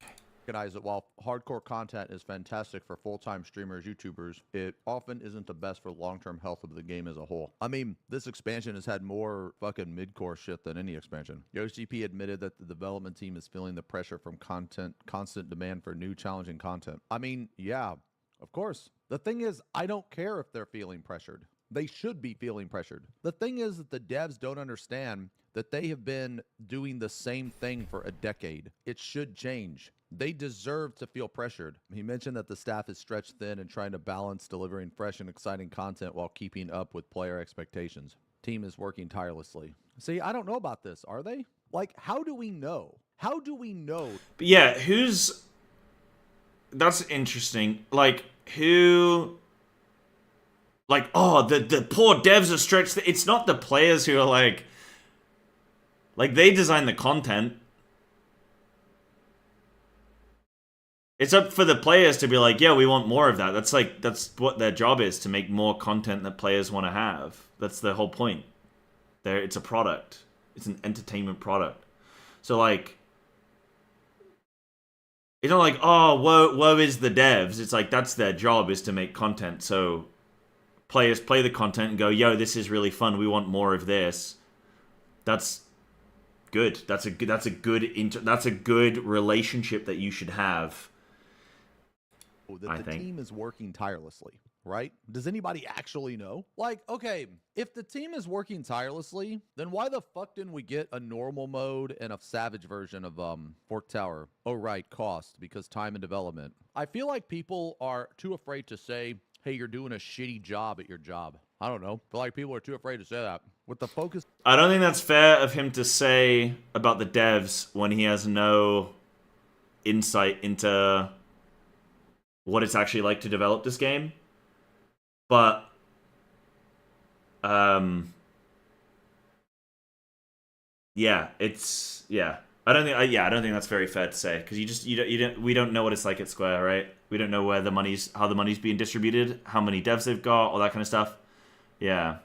Okay. Recognize that while hardcore content is fantastic for full-time streamers, YouTubers, it often isn't the best for long-term health of the game as a whole. I mean, this expansion has had more fucking mid-core shit than any expansion. YoshiP admitted that the development team is feeling the pressure from constant demand for new challenging content. I mean, yeah, of course. The thing is, I don't care if they're feeling pressured. They should be feeling pressured. The thing is that the devs don't understand that they have been doing the same thing for a decade. It should change. They deserve to feel pressured. He mentioned that the staff is stretched thin and trying to balance delivering fresh and exciting content while keeping up with player expectations. Team is working tirelessly. See, I don't know about this. Are they? Like, how do we know? How do we know? But yeah, who's... That's interesting. Like, who... Like, oh, the poor devs are stretched. It's not the players who are like... Like, they design the content. It's up for the players to be like, yeah, we want more of that. That's like, that's what their job is, to make more content that players want to have. That's the whole point. It's a product. It's an entertainment product. So, like... It's not like, oh, woe is the devs. It's like, that's their job, is to make content. So... Players play the content and go, yo, this is really fun. We want more of this. That's good. That's a good relationship that you should have. That the team is working tirelessly, right? Does anybody actually know? Like, okay, if the team is working tirelessly, then why the fuck didn't we get a normal mode and a savage version of Fork Tower? Oh, right, cost, because time and development. I feel like people are too afraid to say, hey, you're doing a shitty job at your job. I don't know. I feel like people are too afraid to say that. With the focus... I don't think that's fair of him to say about the devs when he has no insight into what it's actually like to develop this game. But, yeah, it's, yeah. I don't think that's very fair to say, because we don't know what it's like at Square, right? We don't know where how the money's being distributed, how many devs they've got, all that kind of stuff. Yeah,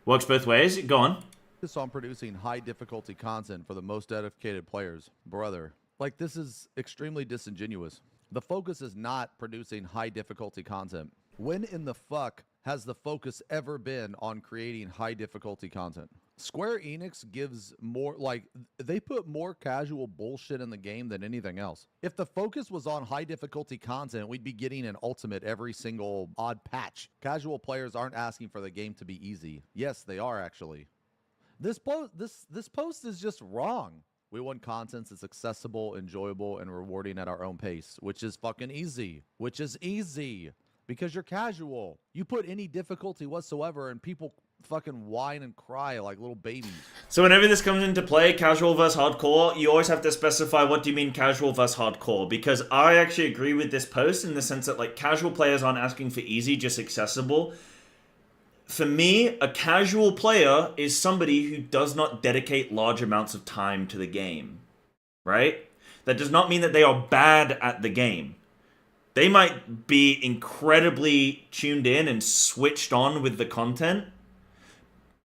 works both ways. Go on. Focus on producing high difficulty content for the most dedicated players, brother. Like, this is extremely disingenuous. The focus is not producing high difficulty content. When in the fuck has the focus ever been on creating high difficulty content? Square Enix gives more, like, they put more casual bullshit in the game than anything else. If the focus was on high difficulty content, we'd be getting an ultimate every single odd patch. Casual players aren't asking for the game to be easy. Yes, they are actually. This post is just wrong. We want content that's accessible, enjoyable, and rewarding at our own pace, which is fucking easy. Which is easy. Because you're casual. You put any difficulty whatsoever and people fucking whine and cry like little babies. So whenever this comes into play, casual versus hardcore, you always have to specify what do you mean casual versus hardcore, because I actually agree with this post in the sense that, like, casual players aren't asking for easy, just accessible. For me, a casual player is somebody who does not dedicate large amounts of time to the game, right? That does not mean that they are bad at the game. They might be incredibly tuned in and switched on with the content,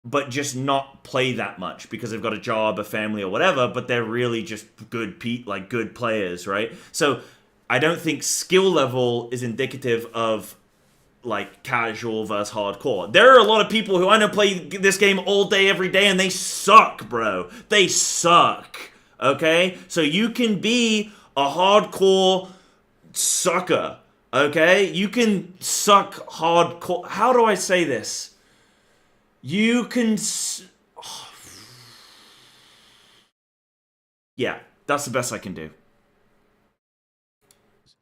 but just not play that much because they've got a job, a family, or whatever, but they're really just good players, right? So I don't think skill level is indicative of, like, casual versus hardcore. There are a lot of people who I know play this game all day, every day, and they suck, bro. They suck, okay? So you can be a hardcore sucker, okay? You can suck hardcore. How do I say this? You can... Yeah, that's the best I can do.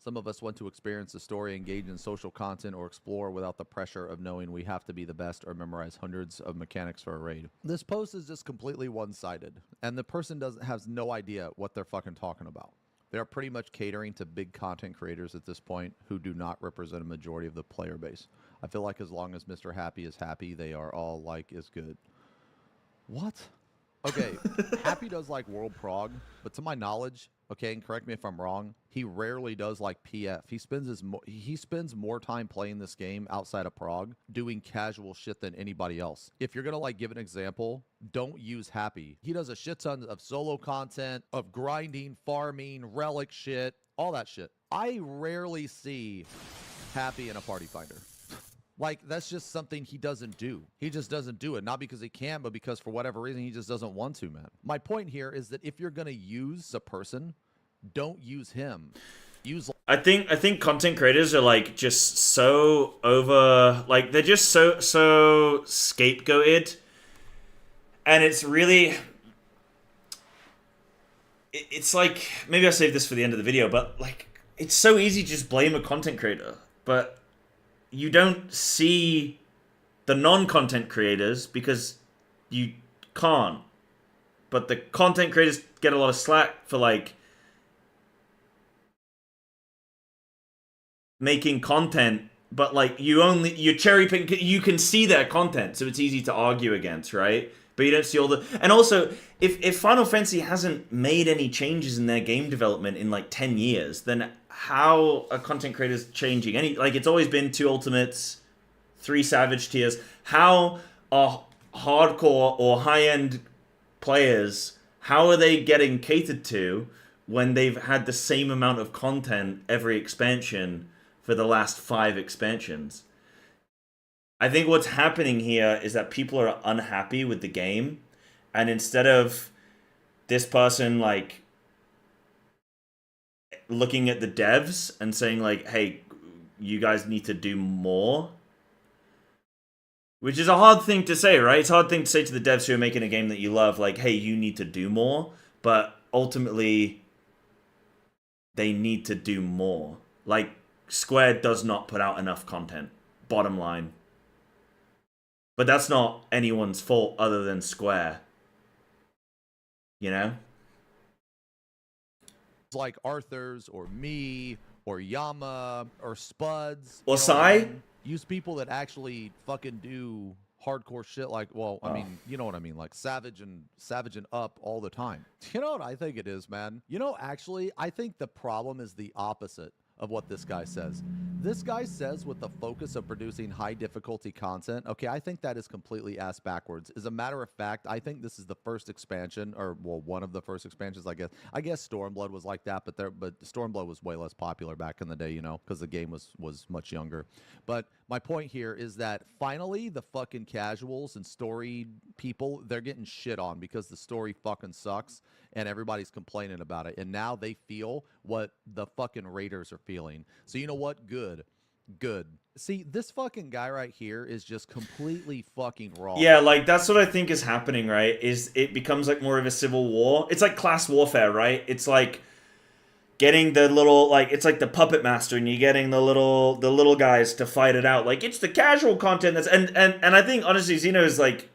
Some of us want to experience the story, engage in social content, or explore without the pressure of knowing we have to be the best or memorize hundreds of mechanics for a raid. This post is just completely one-sided, and the person has no idea what they're fucking talking about. They're pretty much catering to big content creators at this point who do not represent a majority of the player base. I feel like as long as Mr. Happy is happy, they are all like as good. What? Okay, Happy does like World Prog, but to my knowledge, okay, and correct me if I'm wrong, he rarely does like PF. He spends more time playing this game outside of Prog doing casual shit than anybody else. If you're gonna like give an example, don't use Happy. He does a shit ton of solo content, of grinding, farming, relic shit, all that shit. I rarely see Happy in a party finder. Like, that's just something he doesn't do. He just doesn't do it. Not because he can, but because for whatever reason, he just doesn't want to, man. My point here is that if you're going to use a person, don't use him. Use... I think content creators are, like, just so over... Like, they're just so scapegoated. And it's really... It's like... Maybe I'll save this for the end of the video, but, like, it's so easy to just blame a content creator. But... you don't see the non-content creators because you can't. But the content creators get a lot of slack for, like, making content, but, like, you cherry pick, you can see their content, so it's easy to argue against, right? But you don't see all the... And also, if Final Fantasy hasn't made any changes in their game development in, like, 10 years, then how are content creators changing? Like, it's always been 2 Ultimates, 3 Savage tiers. How are hardcore or high-end players, how are they getting catered to when they've had the same amount of content every expansion for the last 5 expansions? I think what's happening here is that people are unhappy with the game, and instead of this person, like, looking at the devs and saying, like, hey, you guys need to do more, which is a hard thing to say, right? It's a hard thing to say to the devs who are making a game that you love, like, hey, you need to do more, but ultimately, they need to do more. Like, Square does not put out enough content, bottom line. But that's not anyone's fault other than Square. You know? Like Arthur's or me or Yama or Spuds. Or Sai? Use people that actually fucking do hardcore shit like, well, I mean, you know what I mean? Like Savage and Up all the time. You know what I think it is, man? You know, actually, I think the problem is the opposite of what this guy says. This guy says with the focus of producing high difficulty content, okay, I think that is completely ass backwards. As a matter of fact, I think this is the first expansion, or well, one of the first expansions, I guess. I guess Stormblood was like that, but Stormblood was way less popular back in the day, you know, because the game was much younger. But my point here is that finally the fucking casuals and story people, they're getting shit on because the story fucking sucks and everybody's complaining about it. And now they feel what the fucking raiders are feeling. So you know what? Good. See, this fucking guy right here is just completely fucking wrong. Yeah, like, that's what I think is happening, right? Is it becomes, like, more of a civil war. It's like class warfare, right? It's like getting the little, like, it's like the puppet master and you're getting the little guys to fight it out. Like, it's the casual content that's... And I think, honestly, Xeno is, like,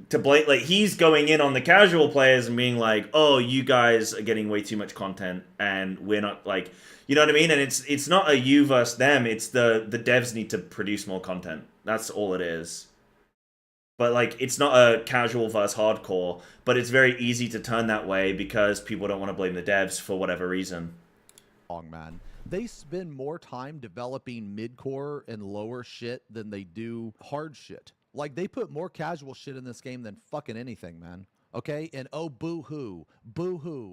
to blame... Like, he's going in on the casual players and being like, oh, you guys are getting way too much content and we're not, like... You know what I mean? And it's not a you versus them. It's the devs need to produce more content. That's all it is. But, like, it's not a casual versus hardcore. But it's very easy to turn that way because people don't want to blame the devs for whatever reason. Man. They spend more time developing mid-core and lower shit than they do hard shit. Like, they put more casual shit in this game than fucking anything, man. Okay, and oh, boo-hoo,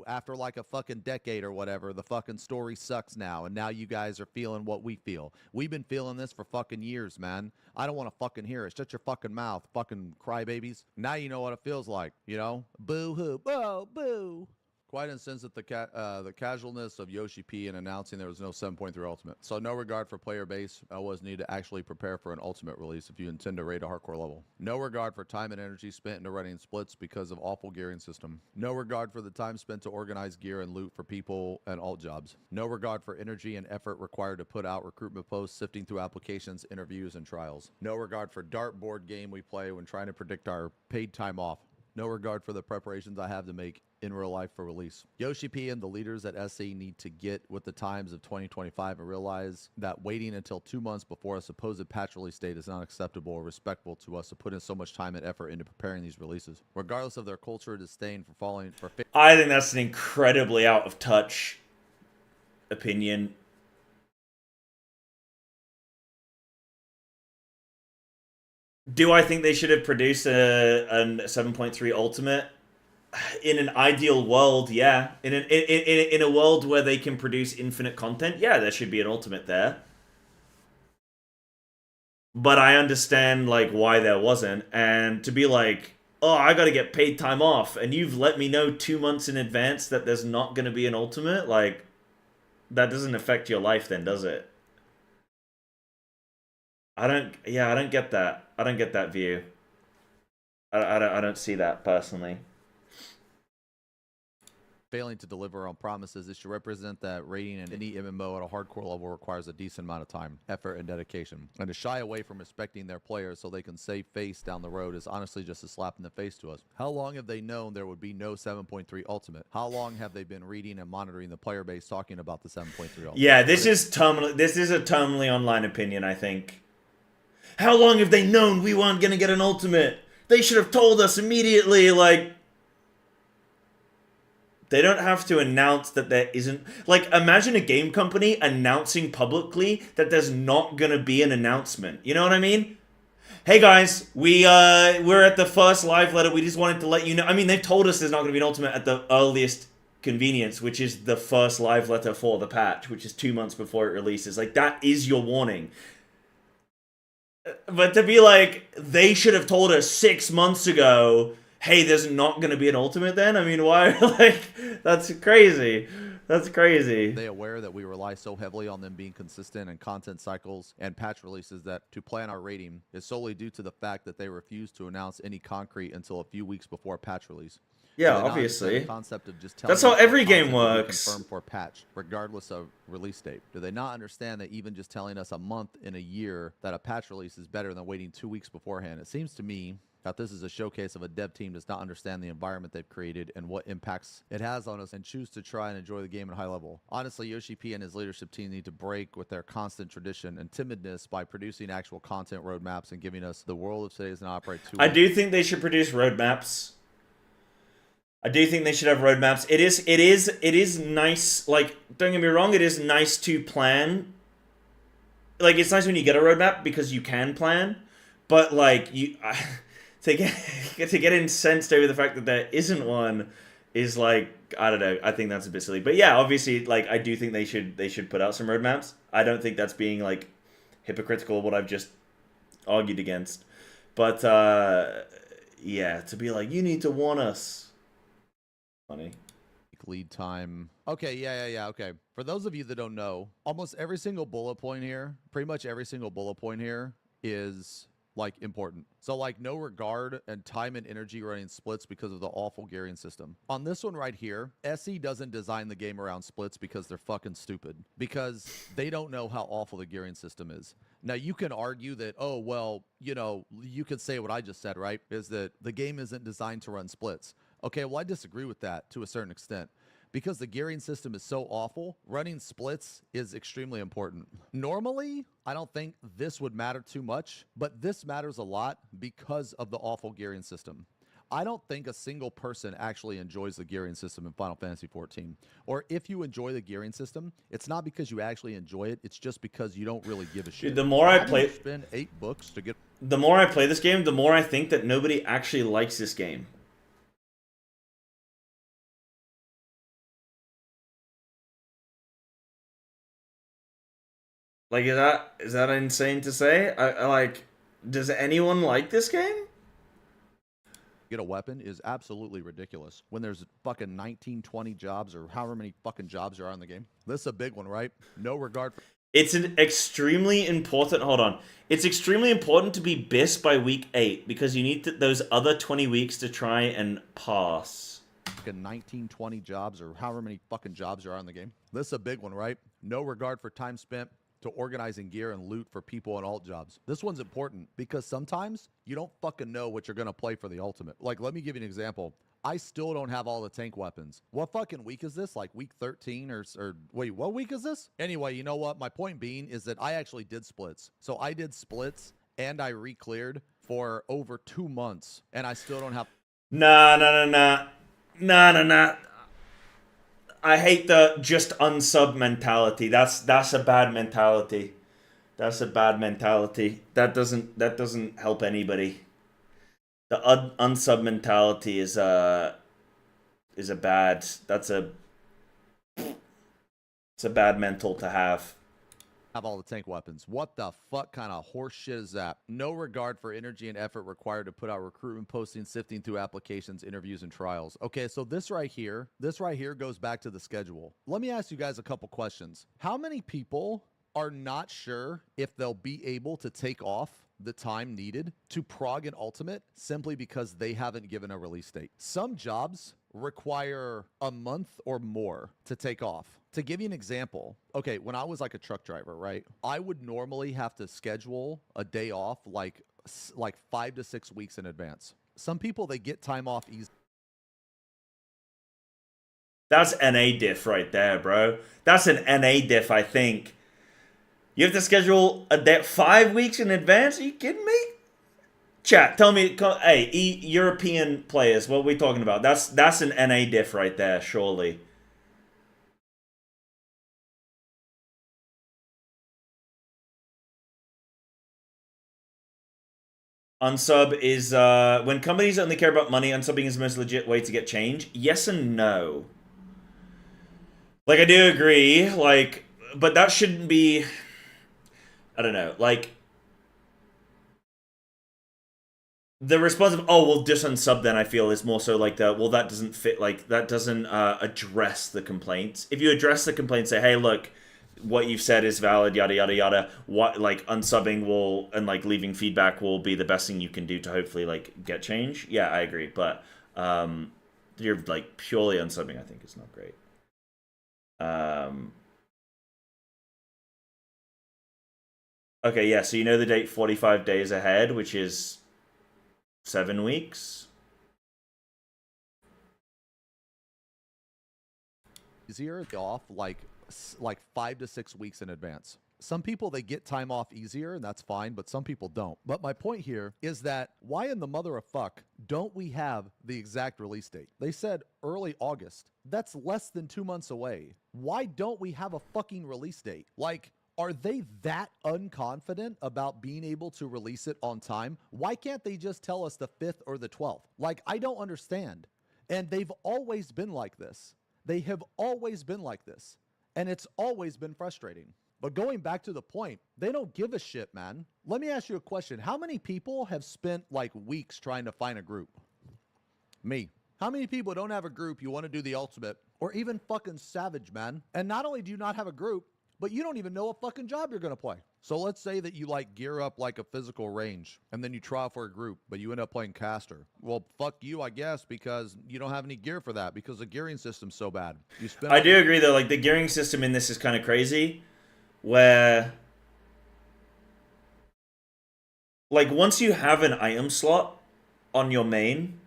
after like a fucking decade or whatever, the fucking story sucks now, and now you guys are feeling what we feel. We've been feeling this for fucking years, man. I don't want to fucking hear it. Shut your fucking mouth, fucking crybabies. Now you know what it feels like, you know? Boo-hoo, boo. quite incensed at the casualness of Yoshi P in announcing there was no 7.3 Ultimate. So no regard for player base was needed to actually prepare for an Ultimate release if you intend to raid a hardcore level. No regard for time and energy spent into running splits because of awful gearing system. No regard for the time spent to organize gear and loot for people and alt jobs. No regard for energy and effort required to put out recruitment posts, sifting through applications, interviews, and trials. No regard for dartboard game we play when trying to predict our paid time off. No regard for the preparations I have to make in real life for release. Yoshi P and the leaders at SE need to get with the times of 2025 and realize that waiting until 2 months before a supposed patch release date is not acceptable or respectful to us to put in so much time and effort into preparing these releases. Regardless of their culture or disdain for falling for... I think that's an incredibly out of touch opinion. Do I think they should have produced a 7.3 Ultimate? In an ideal world, yeah. In a world where they can produce infinite content, yeah, there should be an Ultimate there. But I understand, like, why there wasn't. And to be like, oh, I gotta get paid time off, and you've let me know 2 months in advance that there's not gonna be an Ultimate, like, that doesn't affect your life then, does it? I don't get that. I don't get that view. I don't see that personally. Failing to deliver on promises, it should represent that raiding in any MMO at a hardcore level requires a decent amount of time, effort, and dedication. And to shy away from respecting their players so they can save face down the road is honestly just a slap in the face to us. How long have they known there would be no 7.3 Ultimate? How long have they been reading and monitoring the player base talking about the 7.3 Ultimate? Yeah, this is a terminally online opinion, I think. How long have they known we weren't gonna get an Ultimate? They should have told us immediately, like... They don't have to announce that there isn't... Like, imagine a game company announcing publicly that there's not gonna be an announcement. You know what I mean? Hey guys, we're at the first live letter. We just wanted to let you know. I mean, they've told us there's not gonna be an Ultimate at the earliest convenience, which is the first live letter for the patch, which is 2 months before it releases. Like, that is your warning. But to be like, they should have told us 6 months ago, hey, there's not going to be an Ultimate then? I mean, why? Like, that's crazy. That's crazy. They aware that we rely so heavily on them being consistent in content cycles and patch releases that to plan our rating is solely due to the fact that they refuse to announce any concrete until a few weeks before patch release. Yeah, obviously. The concept of just telling That's how us every the game content will be works. confirmed for patch, regardless of release date. Do they not understand that even just telling us a month in a year that a patch release is better than waiting 2 weeks beforehand? It seems to me that this is a showcase of a dev team does not understand the environment they've created and what impacts it has on us and choose to try and enjoy the game at a high level. Honestly, Yoshi P and his leadership team need to break with their constant tradition and timidness by producing actual content roadmaps and giving us the world of today does not operate too. I do think they should produce roadmaps. I do think they should have roadmaps. It is nice, like, don't get me wrong, it is nice to plan. Like, it's nice when you get a roadmap because you can plan, but, like, to get incensed over the fact that there isn't one is, like, I don't know, I think that's a bit silly. But yeah, obviously, like, I do think they should put out some roadmaps. I don't think that's being, like, hypocritical of what I've just argued against. But, yeah, to be like, you need to warn us. Funny. Lead time. Okay, yeah, okay. For those of you that don't know, almost every single bullet point here, pretty much every single bullet point here is, like, important. So, like, no regard and time and energy running splits because of the awful gearing system. On this one right here, SE doesn't design the game around splits because they're fucking stupid. Because they don't know how awful the gearing system is. Now, you can argue that, oh, well, you know, you could say what I just said, right? Is that the game isn't designed to run splits. Okay, well, I disagree with that to a certain extent. Because the gearing system is so awful, running splits is extremely important. Normally, I don't think this would matter too much, but this matters a lot because of the awful gearing system. I don't think a single person actually enjoys the gearing system in Final Fantasy XIV. Or if you enjoy the gearing system, it's not because you actually enjoy it, it's just because you don't really give a shit. Dude, the more I play... spend 8 books to get... The more I play this game, the more I think that nobody actually likes this game. Like, is that insane to say? I like, does anyone like this game? get a weapon is absolutely ridiculous when there's fucking 19, 20 jobs or however many fucking jobs there are in the game. This is a big one, right? No regard for... It's an extremely important. Hold on. It's extremely important to be BIS by week 8 because you need those other 20 weeks to try and pass. Fucking 19, 20 jobs or however many fucking jobs there are in the game. This is a big one, right? No regard for time spent to organizing gear and loot for people and alt jobs. This one's important because sometimes you don't fucking know what you're going to play for the ultimate. Like, let me give you an example. I still don't have all the tank weapons. What fucking week is this? Like week 13 or wait, what week is this? Anyway, you know what? My point being is that I actually did splits. So I did splits and I re-cleared for over 2 months and I still don't have... Nah. I hate the just unsub mentality. That's a bad mentality. That's a bad mentality. That doesn't help anybody. The unsub mentality is a bad. It's a bad mental to have. Have all the tank weapons. What the fuck kind of horse shit is that? No regard for energy and effort required to put out recruitment postings, sifting through applications, interviews, and trials. Okay, so this right here goes back to the schedule. Let me ask you guys a couple questions. How many people are not sure if they'll be able to take off the time needed to prog an ultimate simply because they haven't given a release date? Some jobs require a month or more to take off. To give you an example, okay, when I was like a truck driver, right, I would normally have to schedule a day off like 5 to 6 weeks in advance. Some people, they get time off easy. That's NA diff right there, bro. That's an NA diff, I think. You have to schedule a day 5 weeks in advance? Are you kidding me? Chat, tell me, hey, European players, what are we talking about? That's an NA diff right there, surely. Unsub is, when companies only care about money, unsubbing is the most legit way to get change. Yes and no. Like, I do agree, like, but that shouldn't be, I don't know, like, the response of, oh, well, just unsub then, I feel, is more so like, well, that doesn't fit, like, that doesn't address the complaints. If you address the complaints, say, hey, look, what you've said is valid, yada yada yada. What, like, unsubbing will and like leaving feedback will be the best thing you can do to hopefully like get change. Yeah, I agree, but you're like purely unsubbing, I think is not great. Okay, yeah, so you know the date 45 days ahead, which is 7 weeks. Easier off like 5 to 6 weeks in advance. Some people, they get time off easier, and that's fine, but some people don't. But my point here is that why in the mother of fuck don't we have the exact release date? They said early August. That's less than 2 months away. Why don't we have a fucking release date? Like, are they that unconfident about being able to release it on time? Why can't they just tell us the 5th or the 12th? Like, I don't understand. And they've always been like this. They have always been like this. And it's always been frustrating. But going back to the point, they don't give a shit, man. Let me ask you a question. How many people have spent like weeks trying to find a group? Me. How many people don't have a group, you want to do the ultimate, or even fucking Savage, man? And not only do you not have a group, but you don't even know what fucking job you're going to play. So let's say that you like gear up like a physical range and then you try out for a group, but you end up playing caster. Well, fuck you, I guess, because you don't have any gear for that because the gearing system's so bad. You spend I do agree though, like the gearing system in this is kind of crazy where like once you have an item slot on your main,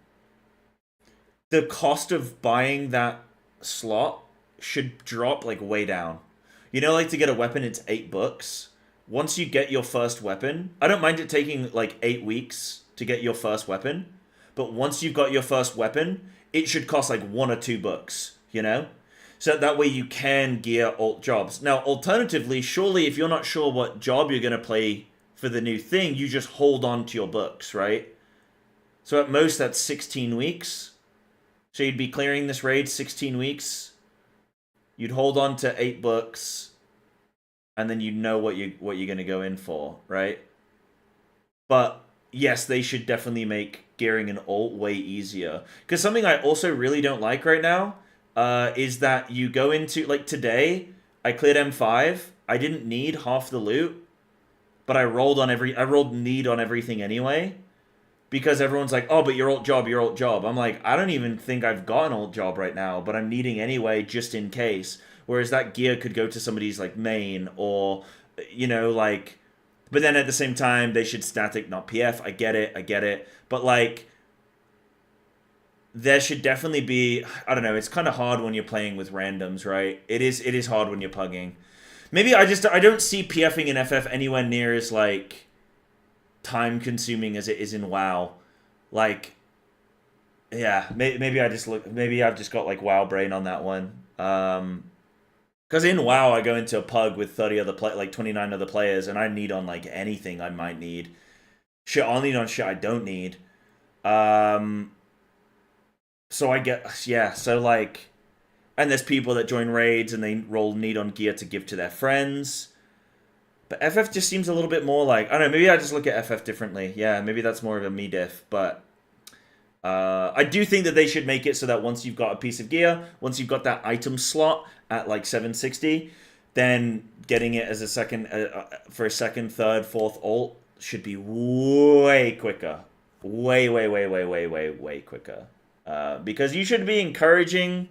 the cost of buying that slot should drop like way down. You know, like to get a weapon, it's $8. Once you get your first weapon, I don't mind it taking like 8 weeks to get your first weapon, but once you've got your first weapon, it should cost like $1 or $2, you know? So that way you can gear alt jobs. Now, alternatively, surely if you're not sure what job you're going to play for the new thing, you just hold on to your books, right? So at most, that's 16 weeks. So you'd be clearing this raid 16 weeks. You'd hold on to 8 books, and then you know what you're going to go in for, right? But yes, they should definitely make gearing an ult way easier. Because something I also really don't like right now is that you go into, like today, I cleared M5. I didn't need half the loot, but I rolled need on everything anyway. Because everyone's like, oh, but your ult job, your ult job. I'm like, I don't even think I've got an ult job right now, but I'm needing anyway just in case. Whereas that gear could go to somebody's like main or, you know, like, but then at the same time, they should static, not PF. I get it. But like, there should definitely be, I don't know, it's kind of hard when you're playing with randoms, right? It is hard when you're pugging. Maybe I don't see PFing in FF anywhere near as like time consuming as it is in WoW. Like, yeah, maybe I've just got like WoW brain on that one. Because in WoW I go into a pug with 29 other players, and I need on like anything I might need. Shit, I'll need on shit I don't need. So I get, yeah, so like, and there's people that join raids and they roll need on gear to give to their friends. But FF just seems a little bit more like, I don't know, maybe I just look at FF differently. Yeah, maybe that's more of a me diff, but I do think that they should make it so that once you've got a piece of gear, once you've got that item slot at like 760, then getting it as a second, for a second, third, fourth ult should be way quicker. Way quicker. Because you should be encouraging,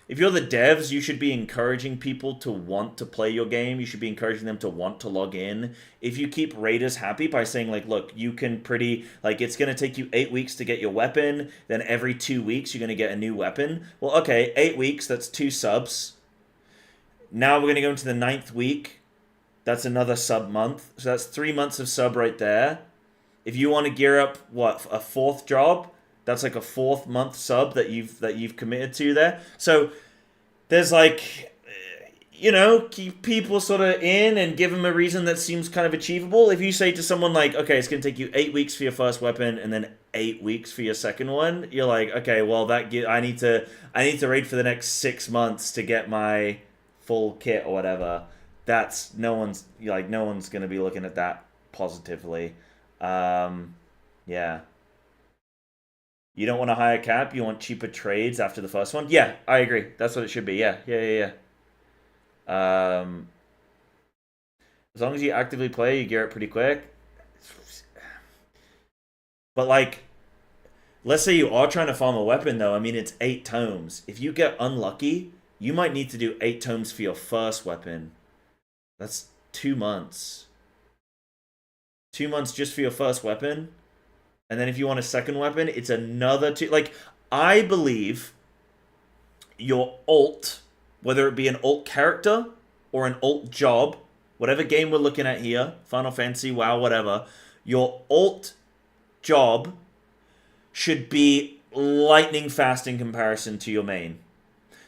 if you're the devs, you should be encouraging people to want to play your game. You should be encouraging them to want to log in. If you keep raiders happy by saying, like, look, you can it's going to take you 8 weeks to get your weapon, then every 2 weeks you're going to get a new weapon. Well, okay, 8 weeks, that's 2 subs. Now we're going to go into the 9th week. That's another sub month. So that's 3 months of sub right there. If you want to gear up, what, a 4th job? That's like a 4th month sub that you've committed to there. So there's like, you know, keep people sort of in and give them a reason that seems kind of achievable. If you say to someone like, okay, it's going to take you 8 weeks for your first weapon and then 8 weeks for your second one, you're like, okay, well I need to raid for the next 6 months to get my full kit or whatever. That's no one's going to be looking at that positively. Yeah. You don't want a higher cap, you want cheaper trades after the first one? Yeah, I agree. That's what it should be. Yeah. As long as you actively play, you gear it pretty quick. But like, let's say you are trying to farm a weapon though. I mean, it's 8 tomes. If you get unlucky, you might need to do 8 tomes for your first weapon. That's 2 months. 2 months just for your first weapon. And then if you want a second weapon, it's another 2. Like, I believe your ult, whether it be an ult character or an ult job, whatever game we're looking at here, Final Fantasy, WoW, whatever, your ult job should be lightning fast in comparison to your main.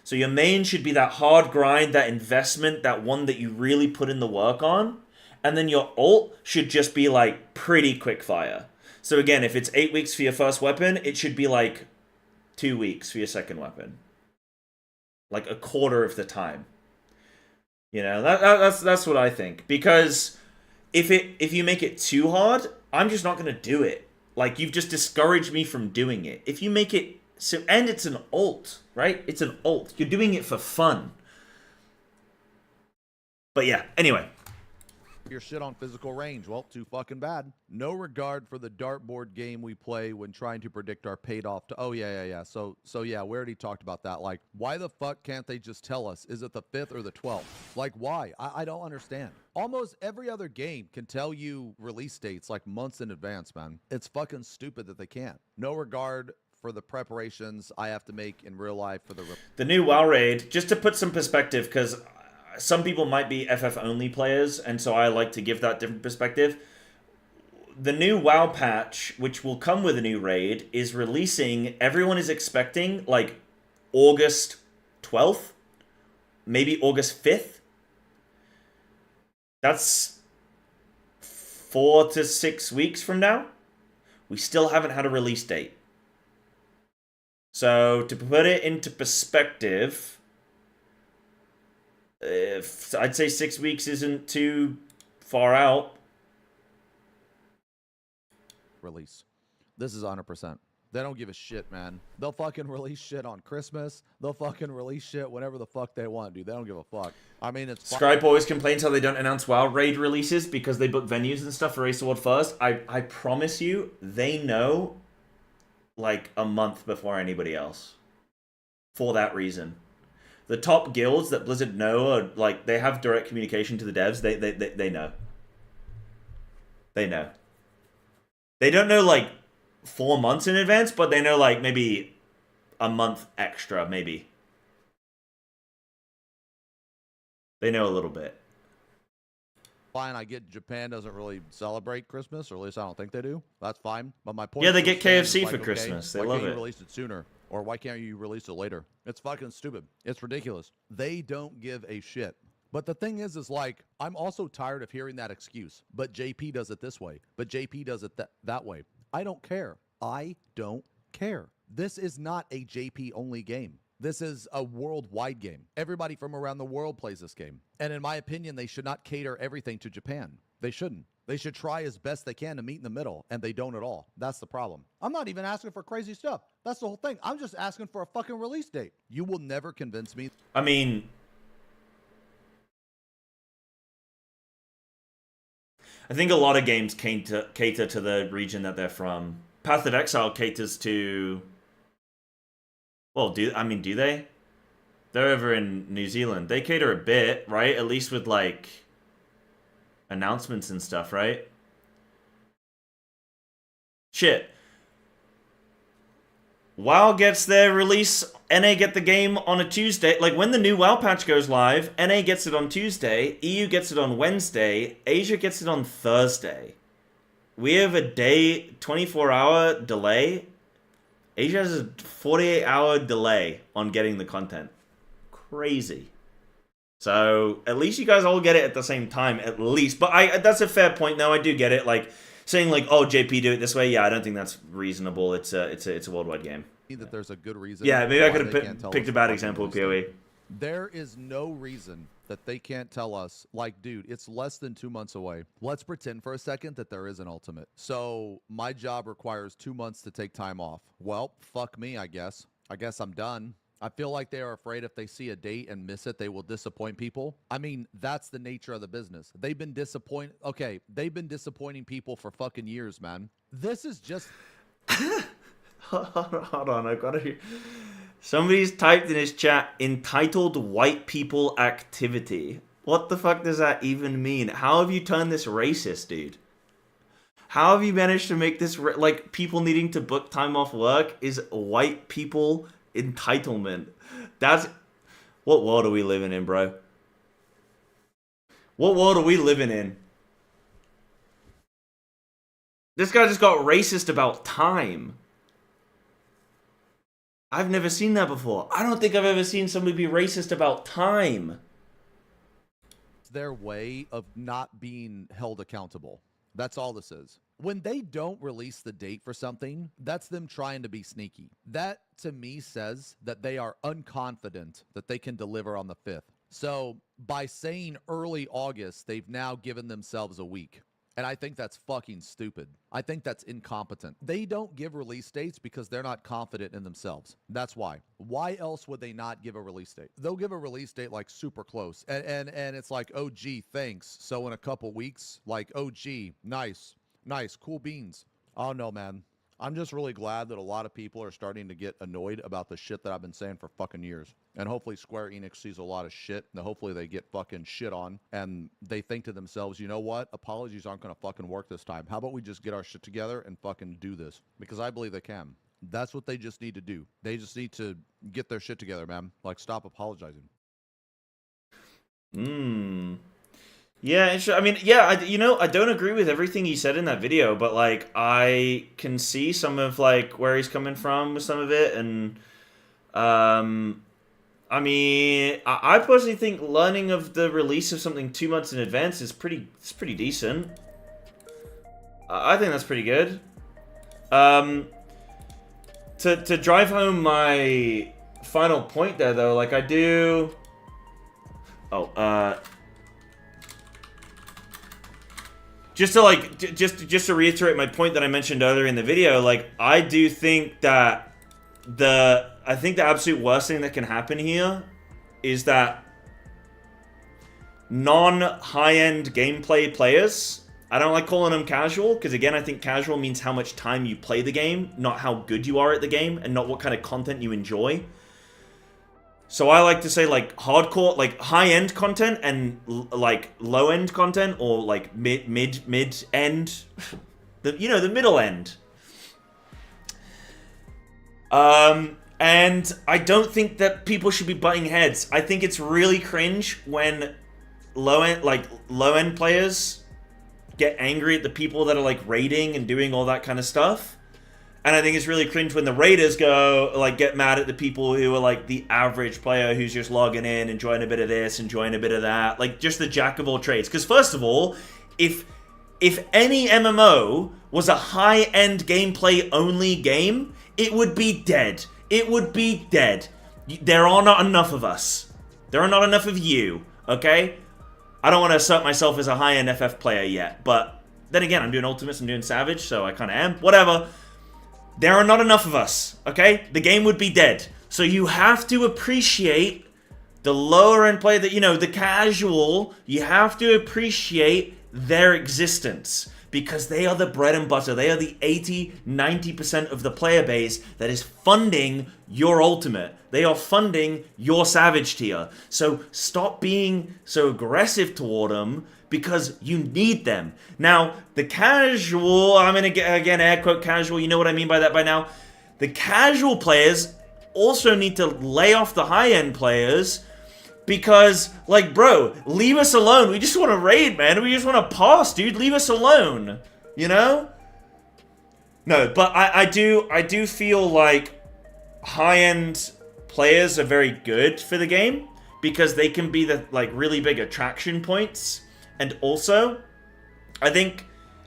So your main should be that hard grind, that investment, that one that you really put in the work on. And then your ult should just be like pretty quick fire. So again, if it's 8 weeks for your first weapon, it should be like 2 weeks for your second weapon. Like a quarter of the time. You know, that's what I think. Because if you make it too hard, I'm just not going to do it. Like, you've just discouraged me from doing it. If you make it so, and it's an ult, right? It's an ult. You're doing it for fun. But yeah, anyway. Your shit on physical range. Well, too fucking bad. No regard for the dartboard game we play when trying to predict our paid off to. Oh, yeah. So yeah, we already talked about that. Like, why the fuck can't they just tell us? Is it the 5th or the 12th? Like, why? I don't understand. Almost every other game can tell you release dates like months in advance, man. It's fucking stupid that they can't. No regard for the preparations I have to make in real life for the new WoW raid. Just to put some perspective, because some people might be FF only players, and so I like to give that different perspective. The new WoW patch, which will come with a new raid, is releasing, everyone is expecting, like, August 12th? Maybe August 5th? That's 4 to 6 weeks from now? We still haven't had a release date. So, to put it into perspective, I'd say 6 weeks isn't too far out. Release. This is 100%. They don't give a shit, man. They'll fucking release shit on Christmas. They'll fucking release shit whenever the fuck they want, dude. They don't give a fuck. I mean, it's... Scribe always complains how they don't announce WoW Raid releases because they book venues and stuff for Race Award first. I promise you, they know like a month before anybody else. For that reason. The top guilds that Blizzard know are like, they have direct communication to the devs. They know. They know. They don't know like 4 months in advance, but they know like maybe a month extra, maybe. They know a little bit. Fine, I get Japan doesn't really celebrate Christmas, or at least I don't think they do. That's fine. But my point Yeah, is they get KFC for okay, Christmas. They why love can't it. you release it sooner? Or why can't you release it later? It's fucking stupid. It's ridiculous. They don't give a shit. But the thing is like, I'm also tired of hearing that excuse. But JP does it this way. But JP does it that way. I don't care. I don't care. This is not a JP only game. This is a worldwide game. Everybody from around the world plays this game. And in my opinion, they should not cater everything to Japan. They shouldn't. They should try as best they can to meet in the middle, and they don't at all. That's the problem. I'm not even asking for crazy stuff. That's the whole thing. I'm just asking for a fucking release date. You will never convince me. I mean, I think a lot of games cater to the region that they're from. Path of Exile caters to... Well, do they? They're over in New Zealand. They cater a bit, right? At least with, like, announcements and stuff, right? Shit. WoW gets their release, NA get the game on a Tuesday. Like, when the new WoW patch goes live, NA gets it on Tuesday, EU gets it on Wednesday, Asia gets it on Thursday. We have a day, 24-hour delay. Asia has a 48-hour delay on getting the content. Crazy. So, at least you guys all get it at the same time, at least. But that's a fair point, though. I do get it. Like, saying, like, oh, JP, do it this way. Yeah, I don't think that's reasonable. It's a worldwide game. That there's a good reason. Yeah, maybe I could have picked a bad example of PoE. There is no reason that they can't tell us, like, dude, it's less than 2 months away. Let's pretend for a second that there is an ultimate. So my job requires 2 months to take time off. Well, fuck me, I guess. I guess I'm done. I feel like they are afraid if they see a date and miss it, they will disappoint people. I mean, that's the nature of the business. They've been disappointing people for fucking years, man. This is just... Hold on, I've got to hear... Somebody's typed in his chat, entitled white people activity. What the fuck does that even mean? How have you turned this racist, dude? How have you managed to make this, like, people needing to book time off work is white people entitlement? That's... What world are we living in, bro? What world are we living in? This guy just got racist about time. I've never seen that before. I don't think I've ever seen somebody be racist about time. It's their way of not being held accountable. That's all this is. When they don't release the date for something, that's them trying to be sneaky. That, to me, says that they are unconfident that they can deliver on the 5th. So, by saying early August, they've now given themselves a week. And I think that's fucking stupid. I think that's incompetent. They don't give release dates because they're not confident in themselves. That's why. Why else would they not give a release date? They'll give a release date like super close. And it's like, oh, gee, thanks. So in a couple weeks, like, oh, gee, nice, cool beans. Oh, no, man. I'm just really glad that a lot of people are starting to get annoyed about the shit that I've been saying for fucking years. And hopefully Square Enix sees a lot of shit, and hopefully they get fucking shit on, and they think to themselves, you know what? Apologies aren't going to fucking work this time. How about we just get our shit together and fucking do this? Because I believe they can. That's what they just need to do. They just need to get their shit together, man. Like, stop apologizing. Yeah, I mean, yeah, I don't agree with everything he said in that video, but, like, I can see some of, like, where he's coming from with some of it, and, I mean, I personally think learning of the release of something 2 months in advance is pretty decent. I think that's pretty good. To drive home my final point there, though, like, I do... just to like, just to reiterate my point that I mentioned earlier in the video, like, I do think that I think the absolute worst thing that can happen here is that non-high-end gameplay players, I don't like calling them casual, because again, I think casual means how much time you play the game, not how good you are at the game, and not what kind of content you enjoy. So I like to say, like, hardcore, like, high-end content and, like, low-end content, or, like, mid-end, the middle end. And I don't think that people should be butting heads. I think it's really cringe when low-end players get angry at the people that are, like, raiding and doing all that kind of stuff. And I think it's really cringe when the raiders go, like, get mad at the people who are, like, the average player who's just logging in, enjoying a bit of this, enjoying a bit of that. Like, just the jack of all trades. Because, first of all, if any MMO was a high-end gameplay-only game, it would be dead. It would be dead. There are not enough of us. There are not enough of you, okay? I don't want to assert myself as a high-end FF player yet, but then again, I'm doing Ultimates, I'm doing Savage, so I kind of am. Whatever. There are not enough of us, okay? The game would be dead. So you have to appreciate the lower-end player, that, you know, the casual. You have to appreciate their existence, because they are the bread and butter. They are the 80-90% of the player base that is funding your Ultimate. They are funding your Savage tier. So stop being so aggressive toward them, because you need them. Now, the casual, I'm going to get, again, air quote casual, you know what I mean by that by now. The casual players also need to lay off the high-end players, because, like, bro, leave us alone. We just want to raid, man. We just want to pass, dude. Leave us alone. You know? No, but I do feel like high-end players are very good for the game, because they can be the, like, really big attraction points. And also, I think,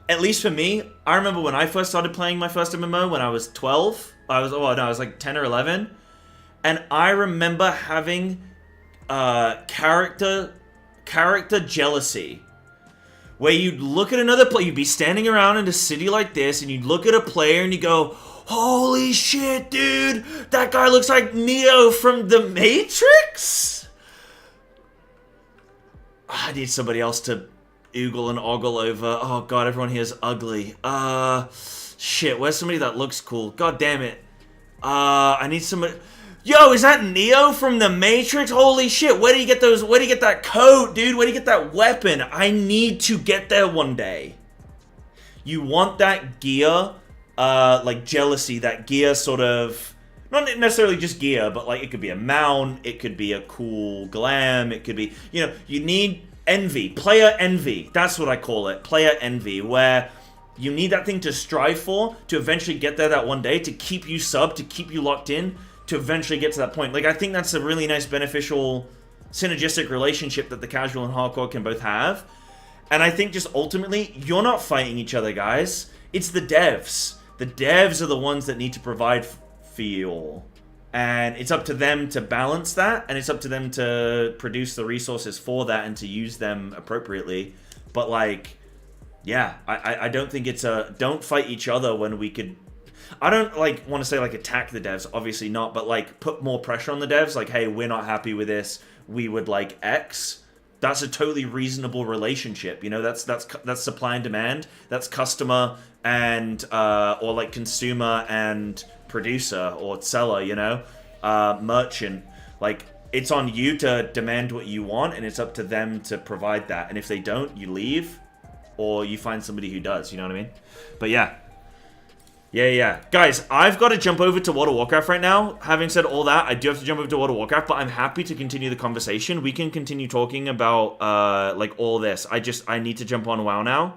at least for me, I remember when I first started playing my first MMO when I was 12. I was like 10 or 11. And I remember having character jealousy, where you'd look at another player, you'd be standing around in a city like this, and you'd look at a player and you go, holy shit, dude, that guy looks like Neo from The Matrix? I need somebody else to oogle and ogle over. Oh god, everyone here is ugly. Shit, where's somebody that looks cool? God damn it. I need somebody. Yo, is that Neo from The Matrix? Holy shit, where do you get those? Where do you get that coat, dude? Where do you get that weapon? I need to get there one day. You want that gear, like jealousy, that gear sort of, not necessarily just gear, but like it could be a mount, it could be a cool glam, it could be, you know, you need envy, player envy. That's what I call it, player envy, where you need that thing to strive for, to eventually get there that one day, to keep you subbed, to keep you locked in, to eventually get to that point. Like, I think that's a really nice, beneficial, synergistic relationship that the casual and hardcore can both have. And I think just ultimately, you're not fighting each other, guys. It's the devs. The devs are the ones that need to provide for you all. And it's up to them to balance that, and it's up to them to produce the resources for that and to use them appropriately. But, like, yeah, I don't think it's a, don't fight each other when we could, I don't, like, want to say, like, attack the devs, obviously not, but, like, put more pressure on the devs, like, hey, we're not happy with this, we would like X. That's a totally reasonable relationship, you know, that's supply and demand, that's customer and, or, like, consumer and producer or seller, you know, merchant. Like, it's on you to demand what you want, and it's up to them to provide that, and if they don't, you leave, or you find somebody who does, you know what I mean? But yeah. Yeah. Guys, I've got to jump over to World of Warcraft right now. Having said all that, I do have to jump over to World of Warcraft, but I'm happy to continue the conversation. We can continue talking about, like, all this. I need to jump on WoW now.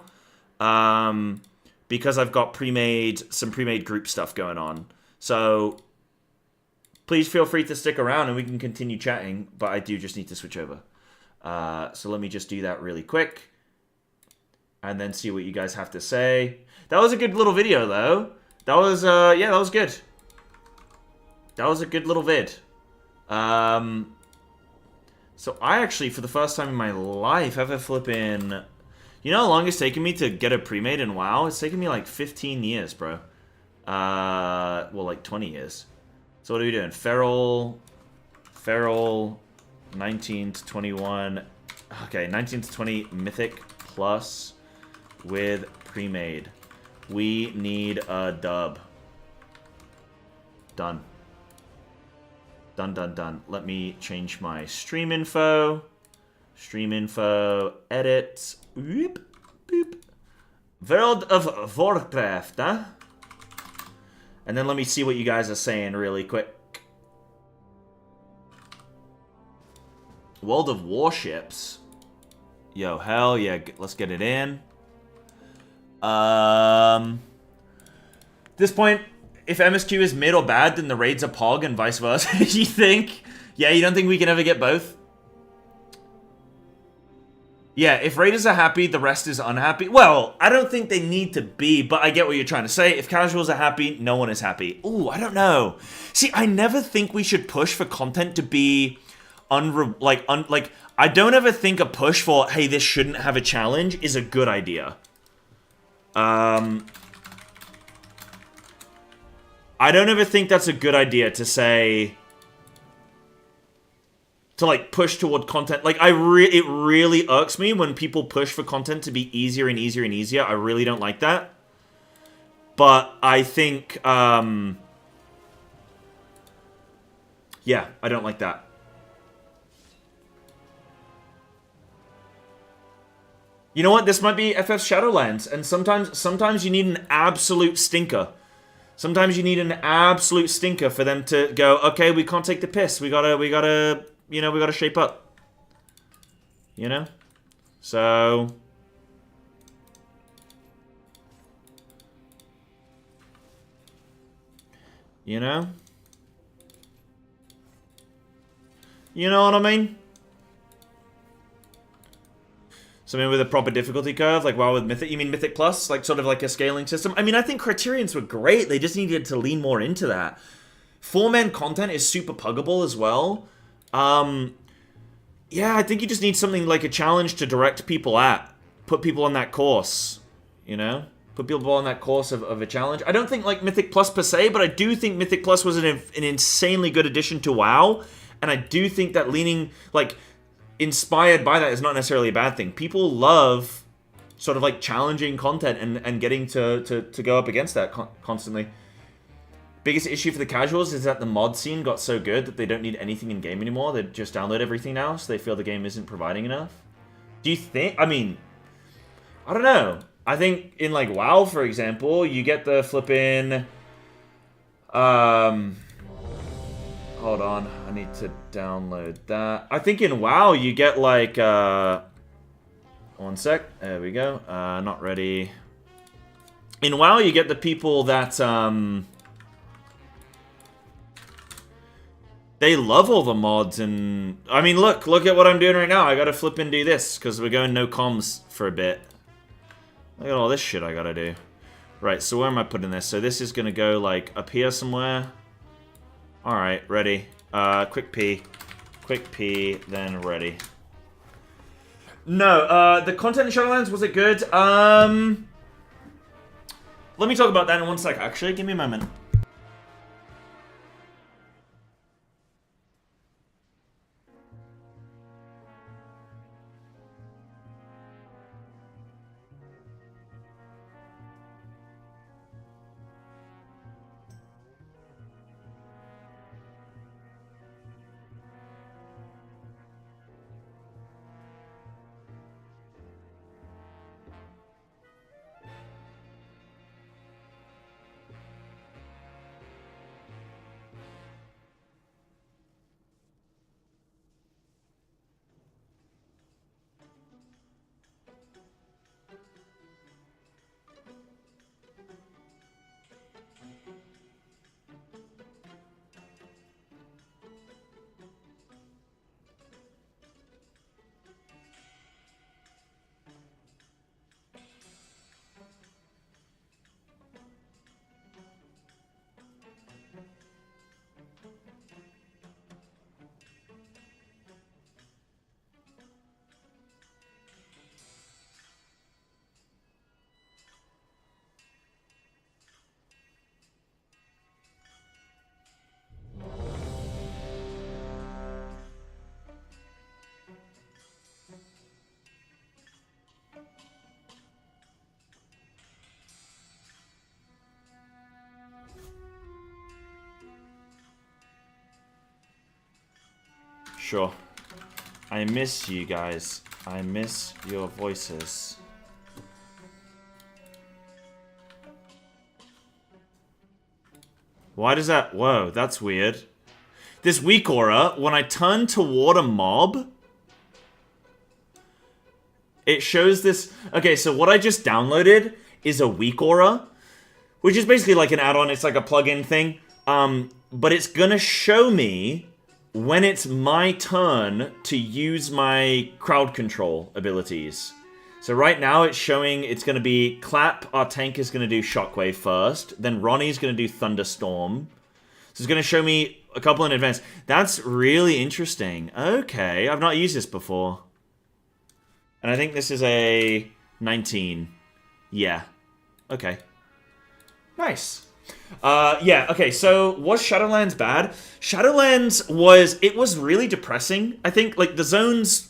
Because I've got some pre-made group stuff going on. So, please feel free to stick around and we can continue chatting, but I do just need to switch over. So let me just do that really quick. And then see what you guys have to say. That was a good little video, though. That was, yeah, that was good. That was a good little vid. So I actually, for the first time in my life, have a flippin'... You know how long it's taken me to get a pre-made in WoW? It's taken me like 15 years, bro. Well, like 20 years. So what are we doing? Feral, 19 to 21. Okay, 19 to 20 Mythic plus with pre-made. We need a dub. Done. Done, done, done. Let me change my stream info. Stream info, edit. Whoop, boop. World of Warcraft, huh? And then let me see what you guys are saying really quick. World of Warships. Yo, hell yeah, let's get it in. This point, if MSQ is mid or bad, then the raids are Pog and vice versa. You think? Yeah, you don't think we can ever get both? Yeah, if raiders are happy, the rest is unhappy. Well, I don't think they need to be, but I get what you're trying to say. If casuals are happy, no one is happy. Ooh, I don't know. See, I never think we should push for content to be I don't ever think a push for, hey, this shouldn't have a challenge is a good idea. I don't ever think that's a good idea to say, to like push toward content. Like it really irks me when people push for content to be easier and easier and easier. I really don't like that. But I think, yeah, I don't like that. You know what? This might be FF's Shadowlands, and sometimes you need an absolute stinker. Sometimes you need an absolute stinker for them to go, okay, we can't take the piss. We gotta, you know, we gotta shape up. You know? So... You know? You know what I mean? Something with a proper difficulty curve, like WoW with Mythic. You mean Mythic Plus? Like sort of like a scaling system? I mean, I think Criterions were great. They just needed to lean more into that. 4-man content is super puggable as well. Yeah, I think you just need something like a challenge to direct people at. Put people on that course, you know? Put people on that course of a challenge. I don't think like Mythic Plus per se, but I do think Mythic Plus was an insanely good addition to WoW. And I do think that leaning, like... inspired by that is not necessarily a bad thing. People love sort of like challenging content and getting to go up against that constantly. Biggest issue for the casuals is that the mod scene got so good that they don't need anything in game anymore. They just download everything now, so they feel the game isn't providing enough. Do you think? I mean, I don't know. I think in like WoW, for example, you get the flippin'. Hold on, I need to download that. I think in WoW you get like, one sec, there we go, not ready. In WoW you get the people that, they love all the mods and, I mean look at what I'm doing right now. I gotta flip and do this, because we're going no comms for a bit. Look at all this shit I gotta do. Right, so where am I putting this? So this is gonna go like up here somewhere. Alright, ready. Quick P, then ready. No, the content in Shadowlands, was it good? Let me talk about that in one sec, actually. Give me a moment. Sure. I miss you guys. I miss your voices. Why does that... Whoa, that's weird. This weak aura, when I turn toward a mob, it shows this... Okay, so what I just downloaded is a weak aura, which is basically like an add-on. It's like a plugin thing. But it's gonna show me when it's my turn to use my crowd control abilities. So right now it's showing it's going to be Clap, our tank is going to do Shockwave first, then Ronnie's going to do Thunderstorm. So it's going to show me a couple in advance. That's really interesting. Okay, I've not used this before. And I think this is a 19. Yeah. Okay. Nice. Yeah, okay, so was Shadowlands bad? Shadowlands was really depressing. I think, like, the zones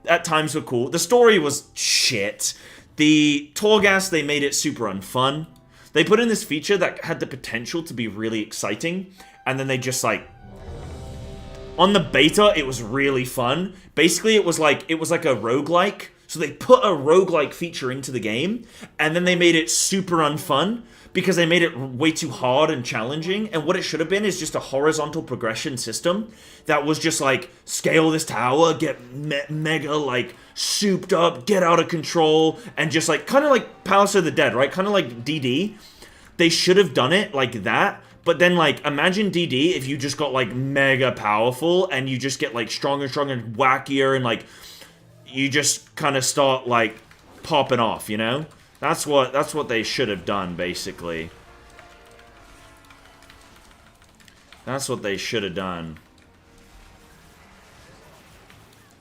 at times were cool. The story was shit. The Torghast, they made it super unfun. They put in this feature that had the potential to be really exciting, and then they just, like... On the beta, it was really fun. Basically, it was like a roguelike. So they put a roguelike feature into the game, and then they made it super unfun, because they made it way too hard and challenging, and what it should have been is just a horizontal progression system that was just like, scale this tower, get mega, like, souped up, get out of control, and just like, kind of like Palace of the Dead, right? Kind of like DD. They should have done it like that, but then, like, imagine DD if you just got, like, mega powerful, and you just get, like, stronger and stronger and wackier, and, like, you just kind of start, like, popping off, you know? That's what they should have done, basically. That's what they should have done.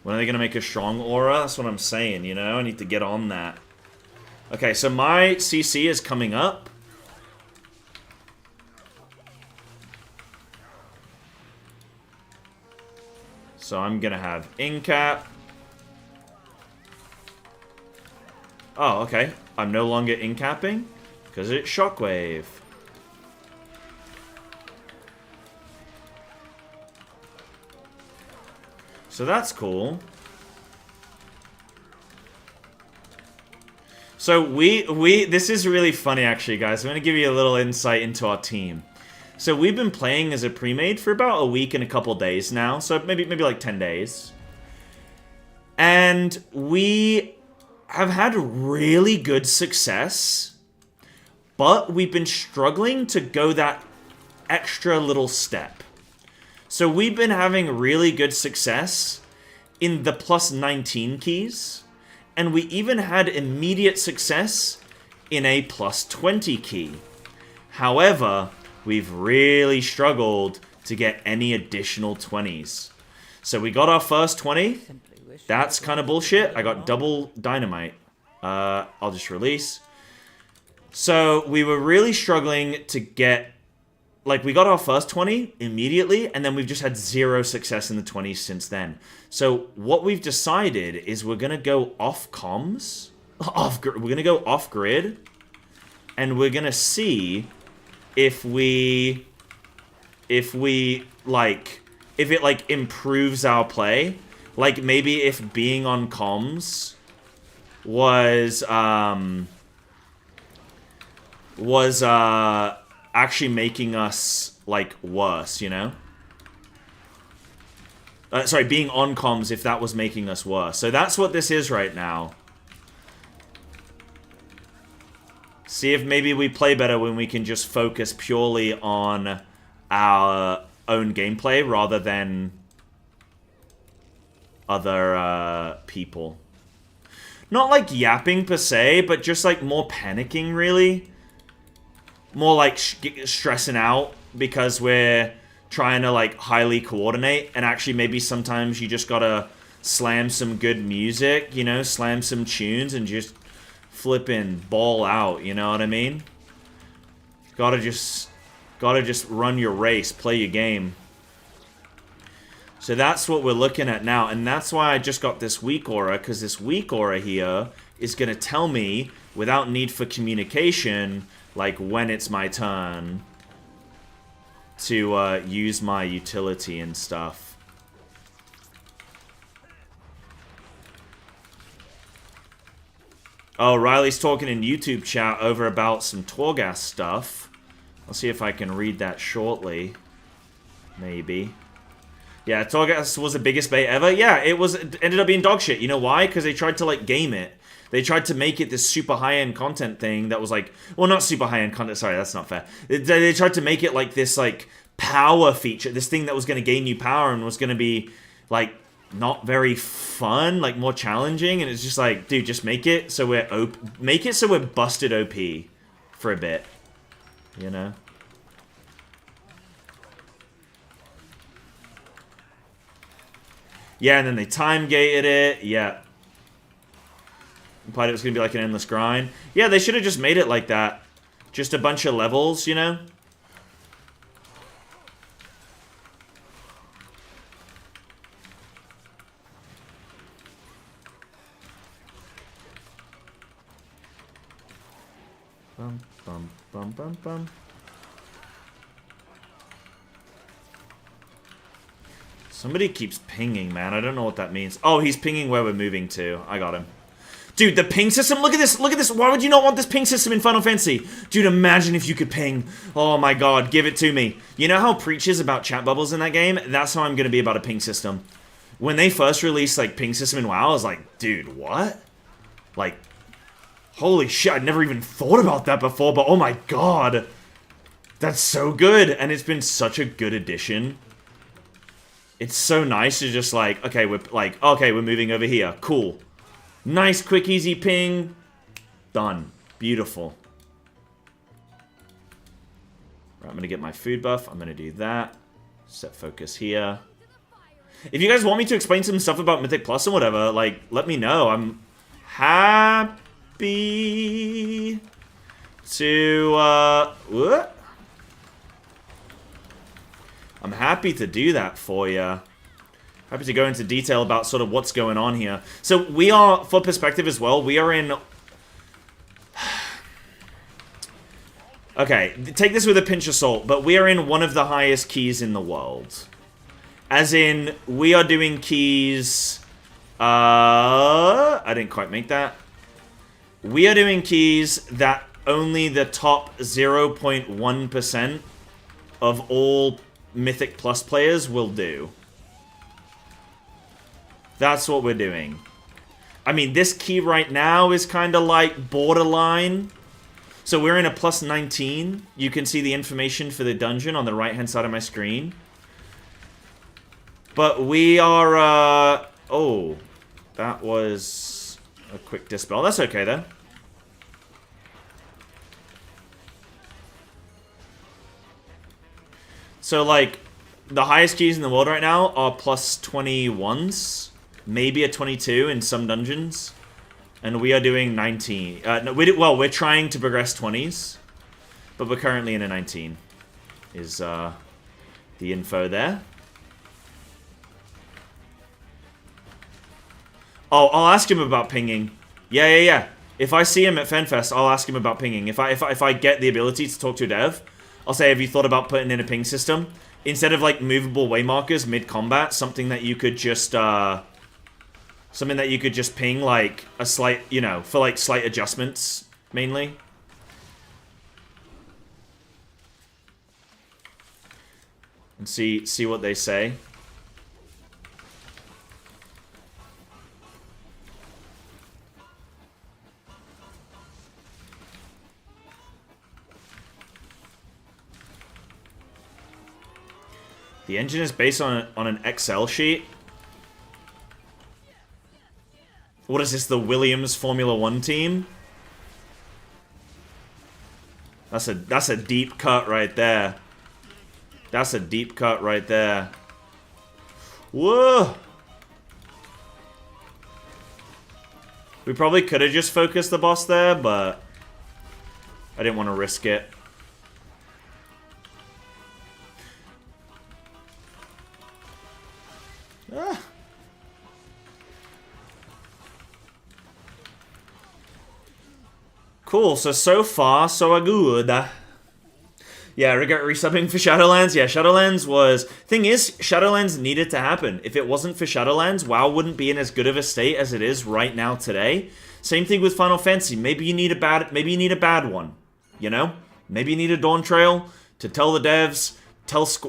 When are they going to make a strong aura? That's what I'm saying, you know? I need to get on that. Okay, so my CC is coming up. So I'm going to have Incap. Oh, okay. I'm no longer incapping because it's Shockwave. So that's cool. So this is really funny actually, guys. I'm going to give you a little insight into our team. So we've been playing as a pre-made for about a week and a couple days now. So maybe like 10 days. And we have had really good success, but we've been struggling to go that extra little step. So we've been having really good success in the plus 19 keys, and we even had immediate success in a plus 20 key. However, we've really struggled to get any additional 20s. So we got our first 20. That's kind of bullshit. I got double dynamite. I'll just release. So we were really struggling to get... Like, we got our first 20 immediately, and then we've just had zero success in the 20s since then. So what we've decided is we're going to go off comms. We're going to go off grid. And we're going to see if it, like, improves our play. Like, maybe if being on comms was actually making us, like, worse, you know? Sorry, being on comms, if that was making us worse. So that's what this is right now. See if maybe we play better when we can just focus purely on our own gameplay rather than other people. Not like yapping per se, but just like more panicking, really. More like stressing out because we're trying to like highly coordinate, and actually maybe sometimes you just gotta slam some good music, you know, slam some tunes and just flipping ball out, you know what I mean? Gotta just run your race, play your game. So that's what we're looking at now, and that's why I just got this weak aura, because this weak aura here is going to tell me, without need for communication, like, when it's my turn. to use my utility and stuff. Oh, Riley's talking in YouTube chat over about some Torghast stuff. I'll see if I can read that shortly. Maybe. Yeah, Torghast was the biggest bait ever. Yeah, it ended up being dog shit. You know why? Because they tried to, like, game it. They tried to make it this super high-end content thing that was like... Well, not super high-end content. Sorry, that's not fair. They tried to make it like this, like, power feature. This thing that was going to gain you power and was going to be, like, not very fun. Like, more challenging. And it's just like, dude, just make it so we're busted OP for a bit. You know? Yeah, and then they time-gated it. Yeah. Implied it was going to be like an endless grind. Yeah, they should have just made it like that. Just a bunch of levels, you know? Bum, bum, bum, bum, bum. Somebody keeps pinging, man. I don't know what that means. Oh, he's pinging where we're moving to. I got him. Dude, the ping system, look at this, look at this. Why would you not want this ping system in Final Fantasy? Dude, imagine if you could ping. Oh my god, give it to me. You know how Preach is about chat bubbles in that game? That's how I'm gonna be about a ping system. When they first released, like, ping system in WoW, I was like, dude, what? Like, holy shit, I'd never even thought about that before, but oh my god. That's so good, and it's been such a good addition. It's so nice to just like, okay, we're moving over here. Cool. Nice, quick, easy ping. Done. Beautiful. Right, I'm gonna get my food buff. I'm gonna do that. Set focus here. If you guys want me to explain some stuff about Mythic Plus and whatever, like, let me know. I'm happy to, I'm happy to do that for you. Happy to go into detail about sort of what's going on here. So we are, for perspective as well, we are in... Okay, take this with a pinch of salt, but we are in one of the highest keys in the world. As in, we are doing keys... I didn't quite make that. We are doing keys that only the top 0.1% of all Mythic Plus players will do. That's what we're doing. I mean, this key right now is kind of like borderline. So we're in a plus 19. You can see the information for the dungeon on the right-hand side of my screen. But we are, oh, that was a quick dispel. That's okay, though. So, like, the highest keys in the world right now are plus 21s. Maybe a 22 in some dungeons. And we are doing 19. No, we're trying to progress 20s. But we're currently in a 19. Is the info there. Oh, I'll ask him about pinging. Yeah. If I see him at FenFest, I'll ask him about pinging. If I get the ability to talk to a dev, I'll say, have you thought about putting in a ping system? Instead of, like, movable waymarkers mid-combat, something that you could just, ping, like, a slight, you know, for, like, slight adjustments, mainly. And see what they say. The engine is based on an Excel sheet. What is this, the Williams Formula 1 team? That's a deep cut right there. That's a deep cut right there. Whoa! We probably could have just focused the boss there, but I didn't want to risk it. Ah. Cool, so far, so good. Yeah, regret resubbing for Shadowlands. Yeah, Shadowlands was... Thing is, Shadowlands needed to happen. If it wasn't for Shadowlands, WoW wouldn't be in as good of a state as it is right now today. Same thing with Final Fantasy. Maybe you need a bad one. You know? Maybe you need a Dawn Trail to tell the devs,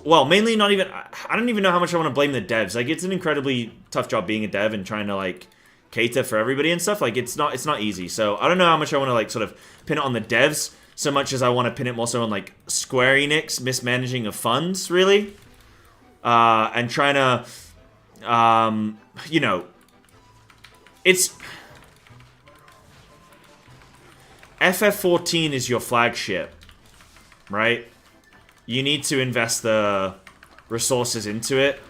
well, mainly not even... I don't even know how much I want to blame the devs. Like, it's an incredibly tough job being a dev and trying to, like, cater for everybody and stuff. Like, it's not easy. So, I don't know how much I want to, like, sort of pin it on the devs so much as I want to pin it more so on, like, Square Enix mismanaging of funds, really. And trying to, you know, it's... FF14 is your flagship, right? You need to invest the resources into it,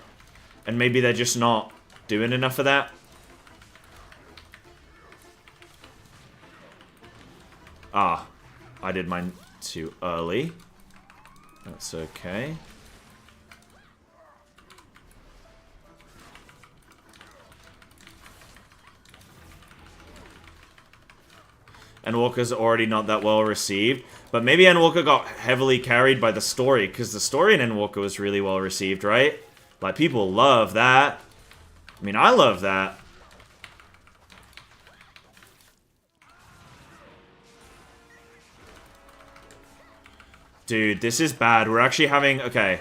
and maybe they're just not doing enough of that. Ah, I did mine too early. That's okay. Endwalker's already not that well received. But maybe Endwalker got heavily carried by the story, because the story in Endwalker was really well received, right? Like, people love that. I mean, I love that. Dude, this is bad. We're actually having... Okay.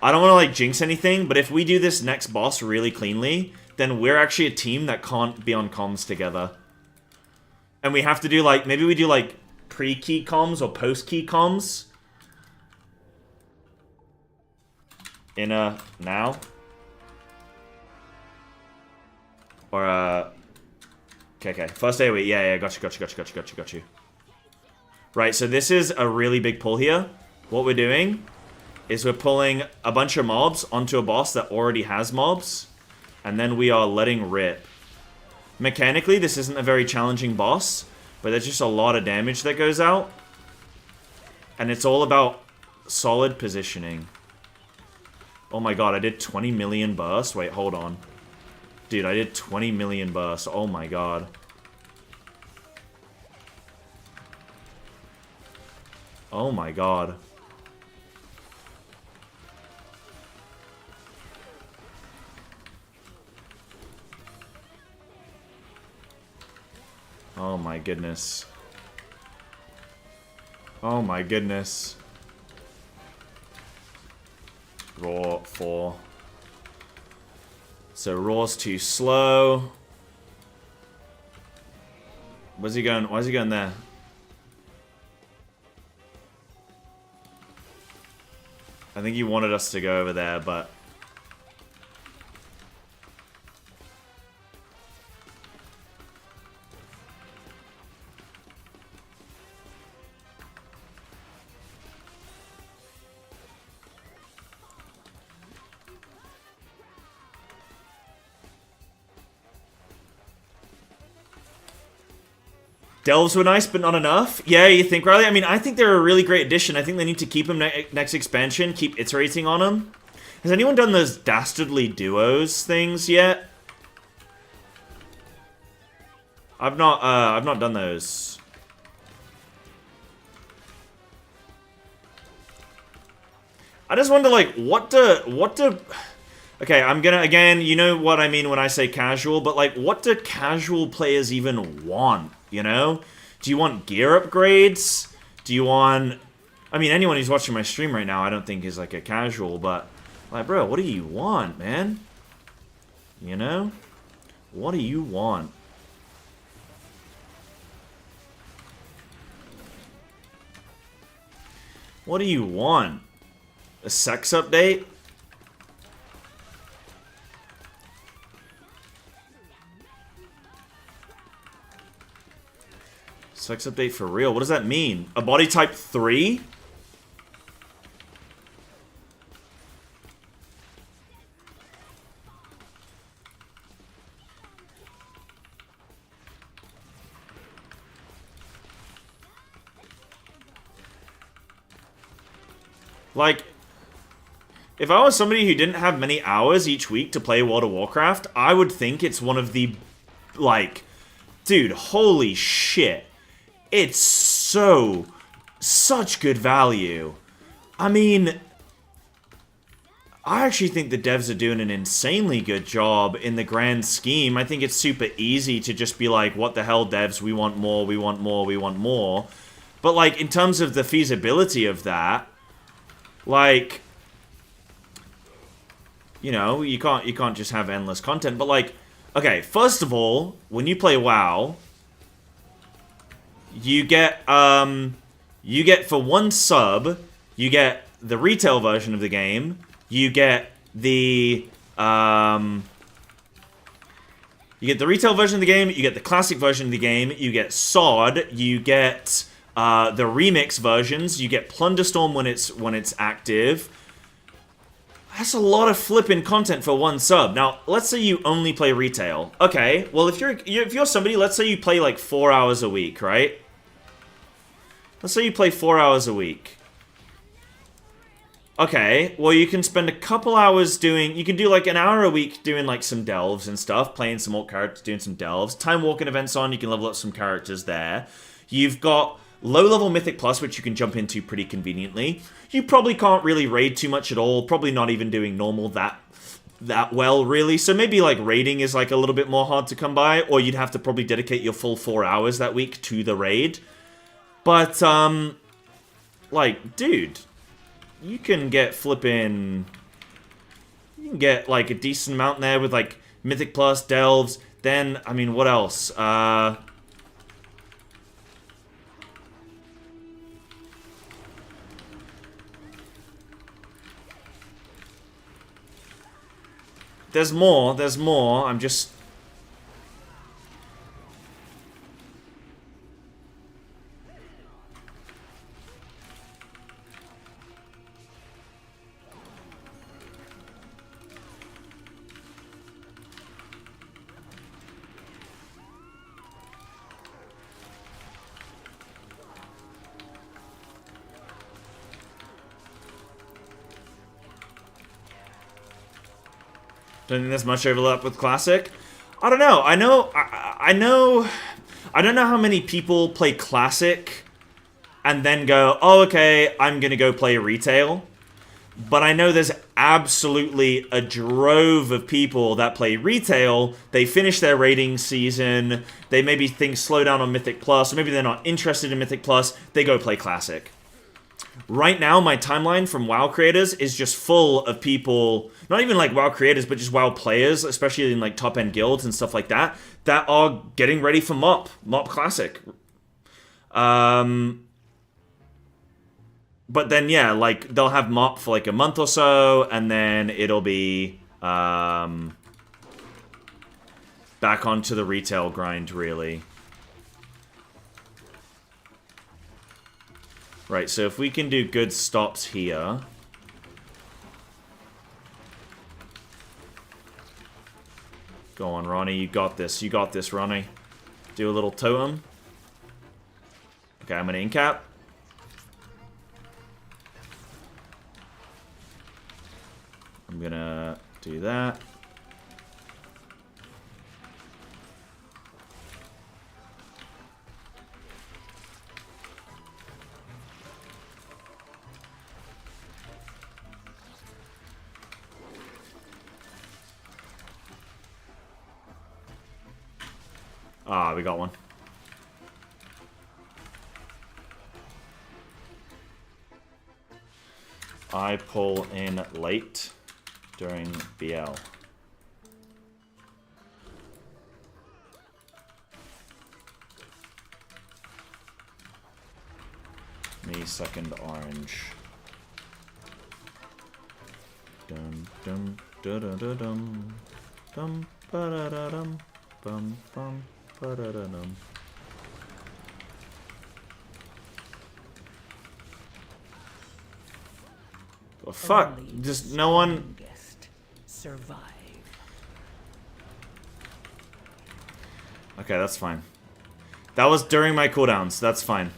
I don't want to, like, jinx anything, but if we do this next boss really cleanly, then we're actually a team that can't be on comms together. And we have to do, like... Maybe we do, like, pre-key comms or post-key comms. In a... Now. Or, Okay. First day of week. Yeah, got you. Right, so this is a really big pull here. What we're doing is we're pulling a bunch of mobs onto a boss that already has mobs. And then we are letting rip. Mechanically, this isn't a very challenging boss, but there's just a lot of damage that goes out. And it's all about solid positioning. Oh my god, I did 20 million burst? Wait, hold on. Dude, I did 20 million burst. Oh my god. Oh my god. Oh my goodness. Oh my goodness. Raw 4. So Raw's too slow. Where's he going? Why is he going there? I think he wanted us to go over there, but... Delves were nice, but not enough. Yeah, you think, Riley? I mean, I think they're a really great addition. I think they need to keep them next expansion, keep iterating on them. Has anyone done those Dastardly Duos things yet? I've not done those. I just wonder, like, what do... Okay, I'm gonna, again, you know what I mean when I say casual, but, like, what do casual players even want, you know? Do you want gear upgrades? Do you want... I mean, anyone who's watching my stream right now, I don't think is, like, a casual, but... Like, bro, what do you want, man? You know? What do you want? What do you want? A sex update? Sex update for real? What does that mean? A body type 3? Like, if I was somebody who didn't have many hours each week to play World of Warcraft, I would think it's one of the, like, dude, holy shit. It's such good value. I mean, I actually think the devs are doing an insanely good job in the grand scheme. I think it's super easy to just be like, what the hell, devs, we want more, we want more, we want more. But, like, in terms of the feasibility of that, like, you know, you can't just have endless content. But, like, okay, first of all, when you play WoW, you get for one sub, you get the retail version of the game. You get the retail version of the game, you get the classic version of the game, you get SOD, you get the remix versions, you get Plunderstorm when it's active. That's a lot of flipping content for one sub. Now, let's say you only play retail. Okay, well if you're somebody, let's say you play like 4 hours a week, right? Let's say you play 4 hours a week. Okay, well you can spend a couple hours you can do like an hour a week doing like some delves and stuff, playing some alt characters, doing some delves. Time walking events on, you can level up some characters there. You've got low-level Mythic Plus, which you can jump into pretty conveniently. You probably can't really raid too much at all, probably not even doing normal that well, really. So maybe like raiding is like a little bit more hard to come by, or you'd have to probably dedicate your full 4 hours that week to the raid. But, like, dude, you can get flipping... You can get, like, a decent amount there with, like, Mythic Plus, Delves. Then, I mean, what else? There's more. I'm just... Don't think there's much overlap with Classic. I don't know. I don't know how many people play Classic and then go, oh, okay, I'm gonna go play retail. But I know there's absolutely a drove of people that play retail. They finish their raiding season. They maybe think slow down on Mythic Plus, or maybe they're not interested in Mythic Plus. They go play Classic. Right now, my timeline from WoW creators is just full of people, not even like WoW creators, but just WoW players, especially in like top-end guilds and stuff like that, that are getting ready for MoP Classic. But then, yeah, like, they'll have MoP for like a month or so, and then it'll be back onto the retail grind, really. Right, so if we can do good stops here. Go on, Ronnie, you got this. You got this, Ronnie. Do a little totem. Okay, I'm gonna incap. I'm gonna do that. Ah, we got one. I pull in late during BL. Me second orange. Dum dum da da da dum dum ba da da dum bum bum ba da da dum. Oh, fuck! Just no one. Survive. Okay, that's fine. That was during my cooldowns. That's fine.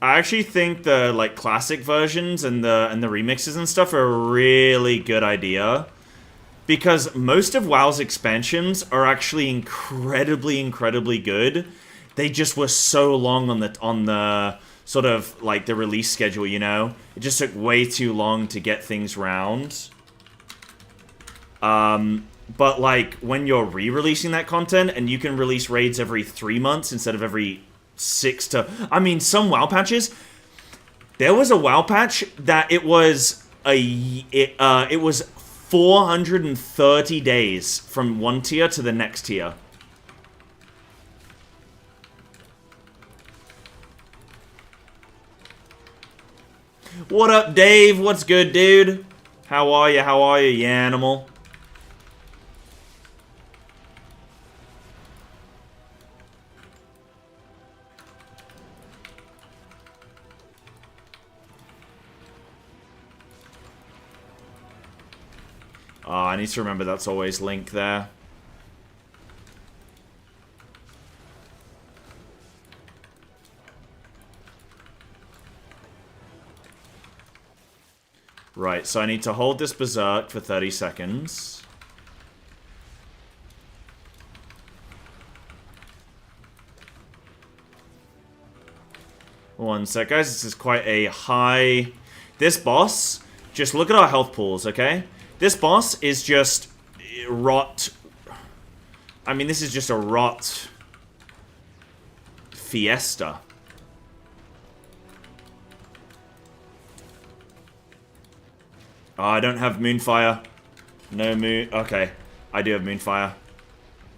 I actually think the like classic versions and the remixes and stuff are a really good idea. Because most of WoW's expansions are actually incredibly good. They just were so long on the sort of like the release schedule, you know? It just took way too long to get things round. But like when you're re-releasing that content and you can release raids every 3 months instead of every 6 to... I mean, some WoW patches... There was a WoW patch that it was it was 430 days from one tier to the next tier. What up, Dave? What's good, dude? How are you? How are you, you animal? Oh, I need to remember that's always Link there. Right, so I need to hold this Berserk for 30 seconds. One sec, guys. This is quite a high... This boss, just look at our health pools, okay? This boss is just rot. I mean, this is just a rot fiesta. Oh, I don't have Moonfire. No moon. Okay, I do have Moonfire.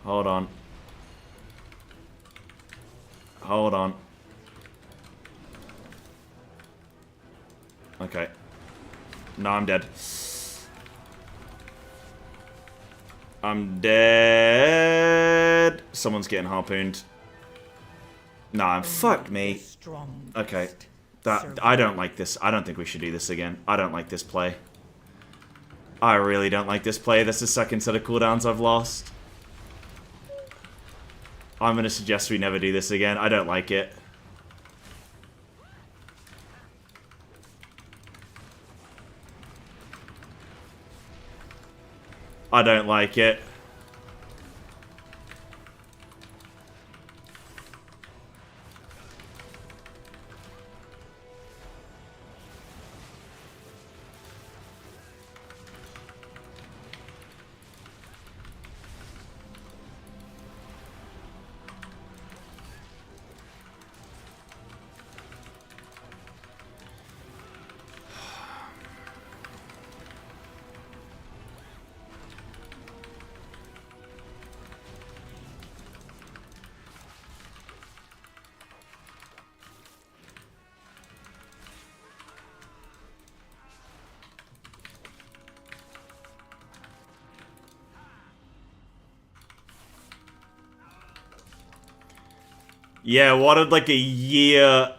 Hold on. Hold on. Okay. No, I'm dead. I'm dead. Someone's getting harpooned. Nah, fuck me. Okay. I don't like this. I don't think we should do this again. I don't like this play. I really don't like this play. That's the second set of cooldowns I've lost. I'm gonna suggest we never do this again. I don't like it. I don't like it. Yeah, what like a year.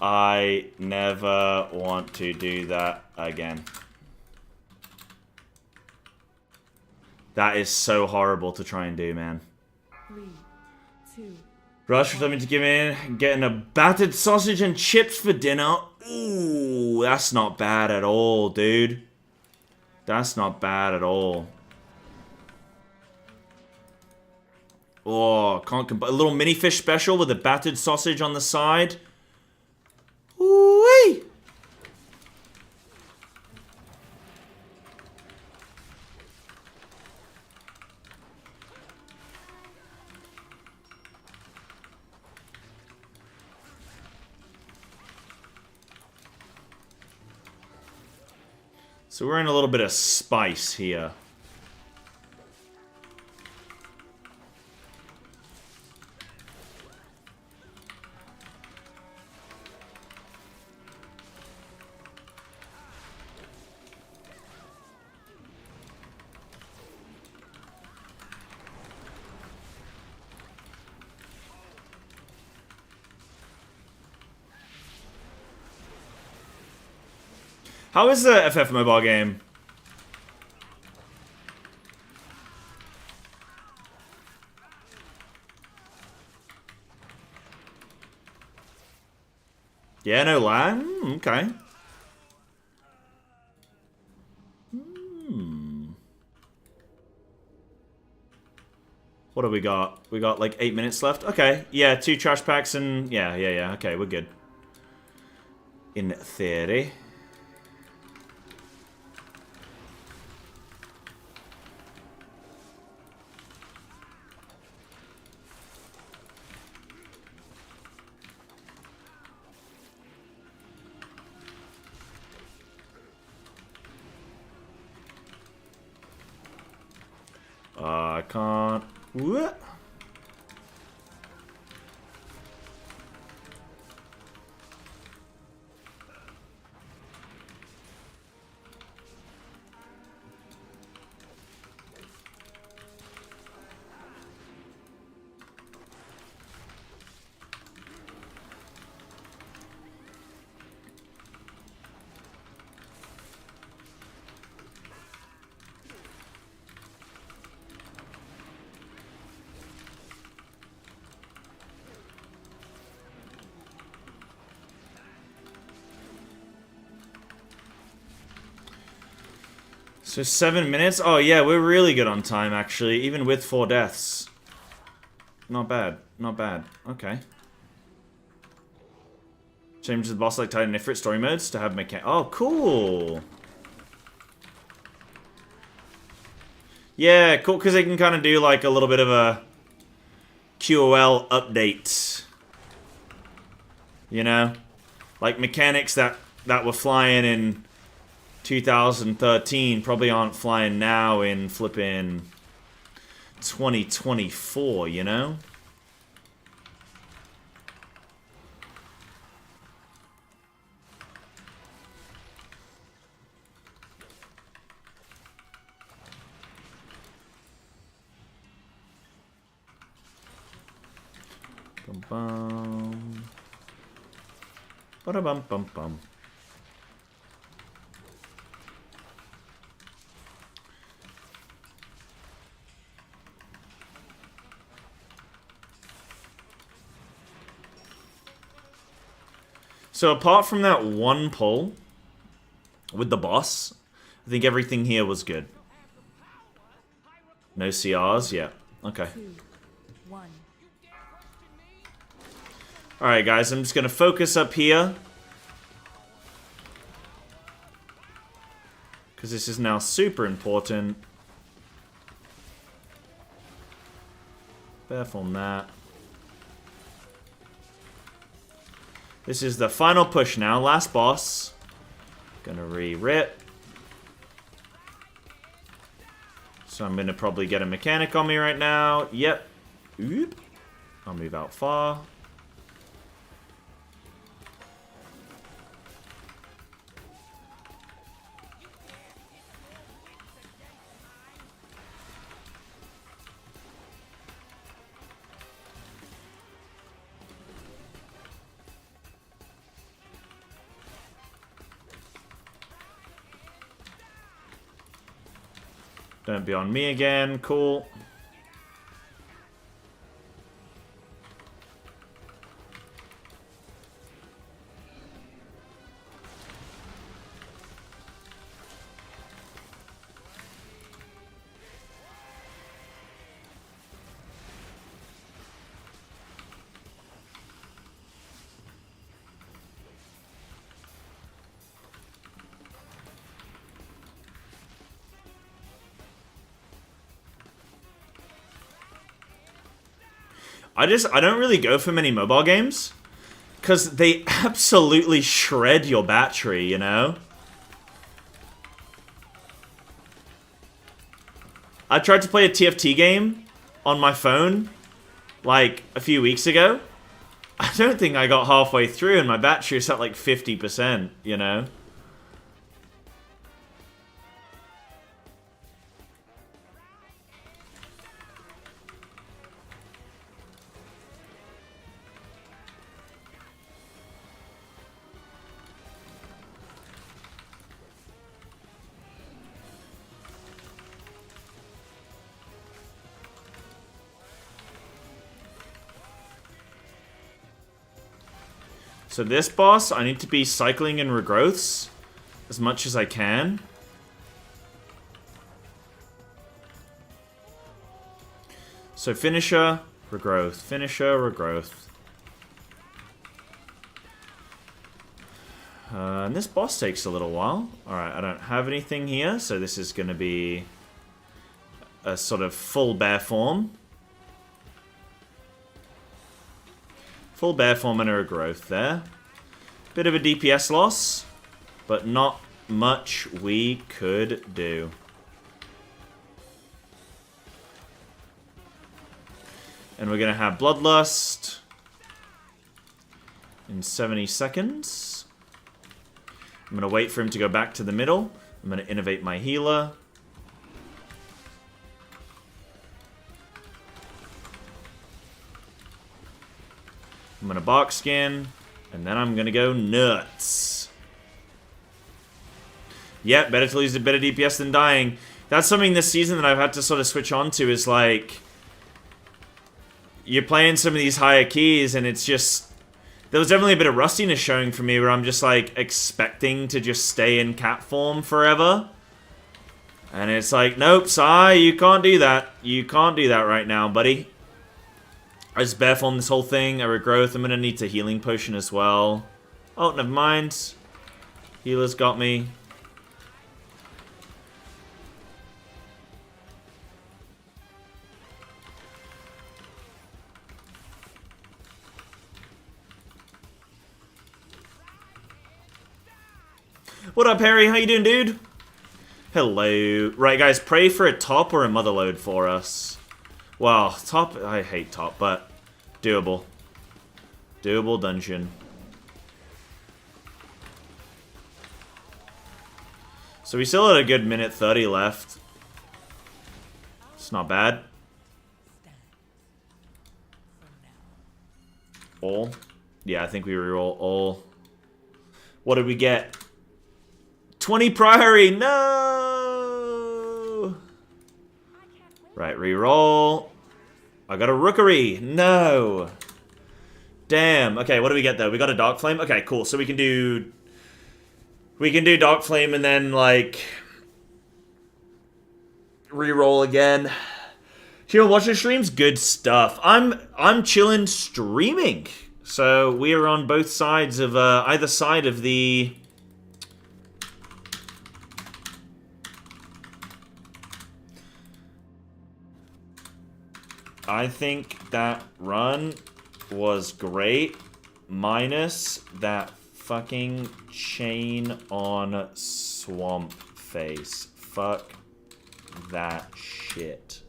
I never want to do that again. That is so horrible to try and do, man. 3, 2. Rush for something to give in. Getting a battered sausage and chips for dinner. Ooh, that's not bad at all, dude. That's not bad at all. Oh, can't a little mini fish special with a battered sausage on the side. Ooh-wee. So we're in a little bit of spice here. How is the FF mobile game? Yeah, no lag? Okay. What do we got? We got like 8 minutes left? Okay, yeah, 2 trash packs and... Yeah, okay, we're good. In theory. I can't... What? So 7 minutes? Oh yeah, we're really good on time actually, even with 4 deaths. Not bad, not bad. Okay. Change the boss like Titan Ifrit story modes to have mechanic. Oh, cool. Yeah, cool, because they can kind of do like a little bit of a QOL update. You know? Like mechanics that were flying in 2013 probably aren't flying now in flipping 2024, you know? Bum bum. Ba-da-bum bum bum. So apart from that one pull with the boss, I think everything here was good. No CRs? Yeah. Okay. 2, 1. Alright guys, I'm just going to focus up here. Because this is now super important. Careful on that. This is the final push now. Last boss. Gonna re-rip. So I'm gonna probably get a mechanic on me right now. Yep. Oop. I'll move out far. Don't be on me again. Cool. I don't really go for many mobile games because they absolutely shred your battery, you know? I tried to play a TFT game on my phone like a few weeks ago. I don't think I got halfway through and my battery is at like 50%, you know? So this boss, I need to be cycling in regrowths as much as I can. So finisher, regrowth, finisher, regrowth. And this boss takes a little while. Alright, I don't have anything here, so this is going to be a sort of full bear form. Full bear form and a regrowth there. Bit of a DPS loss, but not much we could do. And we're going to have Bloodlust in 70 seconds. I'm going to wait for him to go back to the middle. I'm going to innovate my healer. I'm going to bark skin. And then I'm going to go nuts. Yeah, better to lose a better DPS than dying. That's something this season that I've had to sort of switch on to is like... You're playing some of these higher keys and it's just... There was definitely a bit of rustiness showing for me where I'm just like expecting to just stay in cat form forever. And it's like, nope, Sai, you can't do that. You can't do that right now, buddy. I just bear form this whole thing, a regrowth. I'm gonna need a healing potion as well. Oh, never mind. Healer's got me. What up, Harry? How you doing, dude? Hello. Right, guys, pray for a top or a motherload for us. Well, top, I hate top, but doable. Doable dungeon. So we still had a good minute 30 left. It's not bad. All? Yeah, I think we reroll all. What did we get? 20 Priory! No! Right, reroll. I got a Rookery. No! Damn. Okay, what do we get though? We got a Dark Flame? Okay, cool. So we can do... We can do Dark Flame and then, like... reroll again. Chill, watching streams? Good stuff. I'm chilling streaming. So we are on both sides of, either side of the... I think that run was great, minus that fucking chain on Swamp Face. Fuck that shit.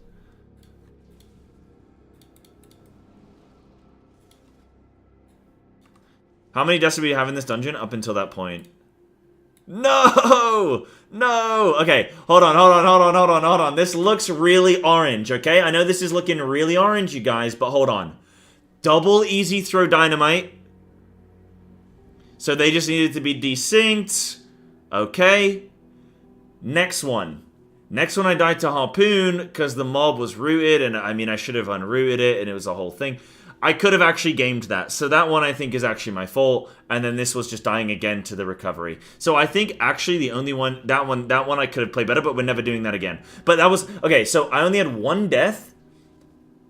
How many deaths do we have in this dungeon up until that point? No! No! Okay, hold on. This looks really orange, okay? I know this is looking really orange, you guys, but hold on. Double easy throw dynamite. So they just needed to be desynced. Okay. Next one. Next one I died to Harpoon because the mob was rooted, and I mean, I should have unrooted it, and it was a whole thing. I could have actually gamed that. So that one I think is actually my fault. And then this was just dying again to the recovery. So I think actually the only one, that one I could have played better, but we're never doing that again. But that was, okay, so I only had one death.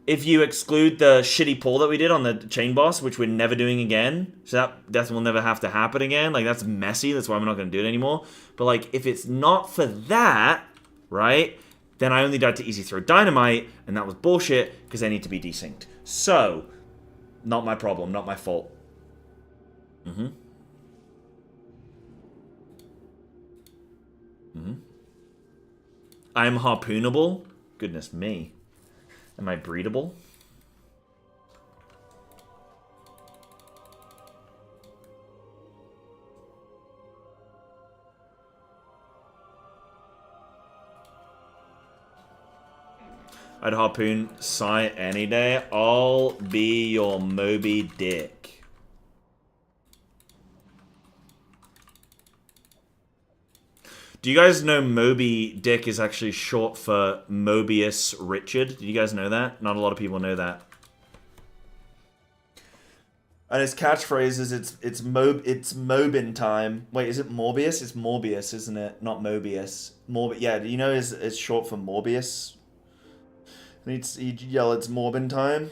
If you exclude the shitty pull that we did on the chain boss, which we're never doing again. So that death will never have to happen again. Like, that's messy. That's why I'm not going to do it anymore. But like, if it's not for that, right, then I only died to easy throw dynamite. And that was bullshit because they need to be desynced. So... not my problem, not my fault. I'm harpoonable? Goodness me. Am I breedable? I'd harpoon Sai any day. I'll be your Moby Dick. Do you guys know Moby Dick is actually short for Mobius Richard? Do you guys know that? Not a lot of people know that. And his catchphrase is it's Mobin time. Wait, is it Morbius? It's Morbius, isn't it? Not Mobius. Yeah, do you know it's short for Morbius? He'd yell it's Morbin time.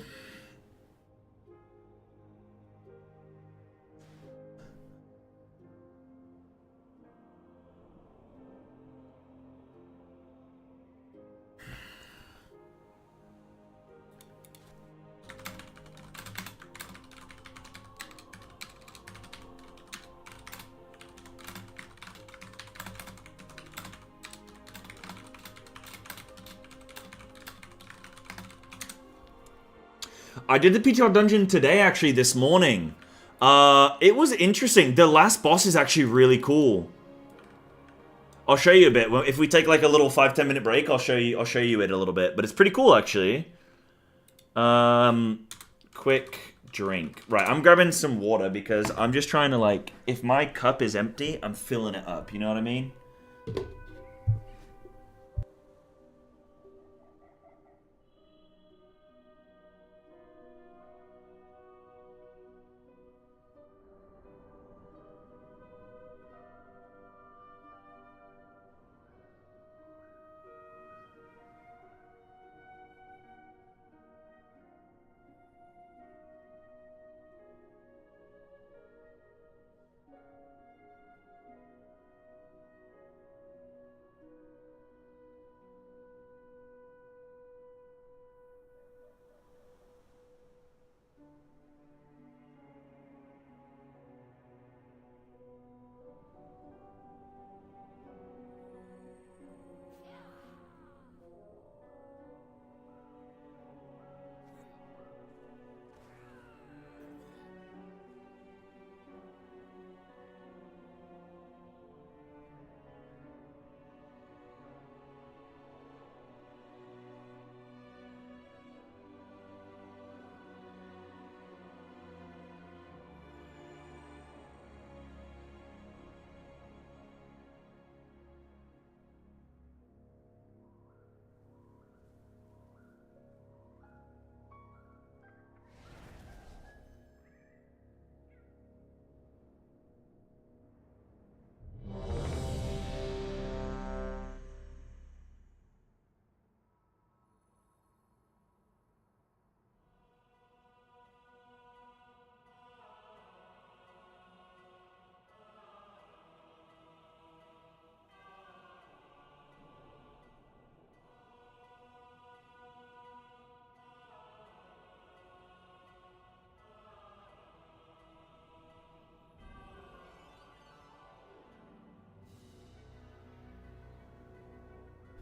I did the PTR dungeon today, actually, this morning. It was interesting. The last boss is actually really cool. I'll show you a bit. If we take like a little 5-10 minute break, I'll show you it a little bit. But it's pretty cool, actually. Quick drink. Right, I'm grabbing some water because I'm just trying to, like, if my cup is empty, I'm filling it up. You know what I mean?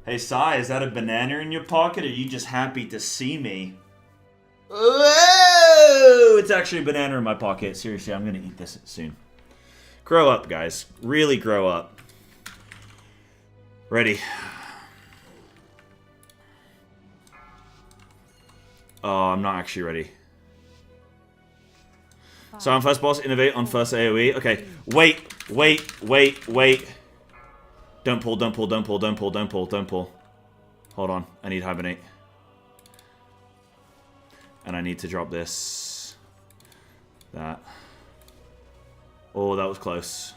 Hey, Sai, is that a banana in your pocket, or are you just happy to see me? Whoa! It's actually a banana in my pocket. Seriously, I'm gonna eat this soon. Grow up, guys. Really grow up. Ready. Oh, I'm not actually ready. So on first boss, innovate on first AoE. Okay, wait. Don't pull. Hold on, I need hibernate. And I need to drop this. That. Oh, that was close.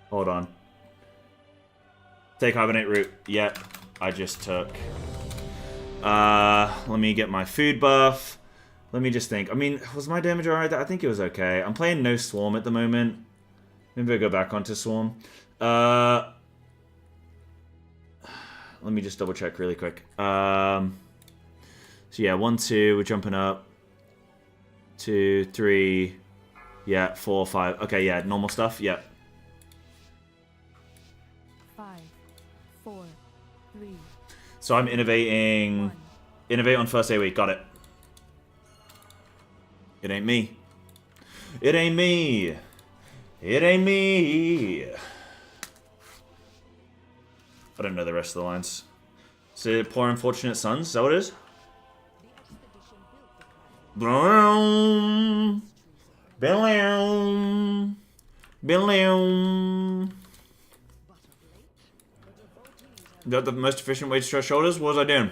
Hold on. Take hibernate route. Yep, I just took. Let me get my food buff. Let me just think. I mean, was my damage alright? I think it was okay. I'm playing no Swarm at the moment. Maybe I'll go back onto Swarm. Let me just double check really quick. So yeah, 1, 2, we're jumping up. 2, 3, yeah, 4, 5. Okay, yeah, normal stuff, yep. 5, 4, 3. So I'm innovating. 1. Innovate on first AoE, got it. It ain't me. It ain't me. It ain't me. I don't know the rest of the lines. So, poor unfortunate sons, is that what it is? Boom. Boom. Boom. Is that the most efficient way to stretch shoulders? What was I doing?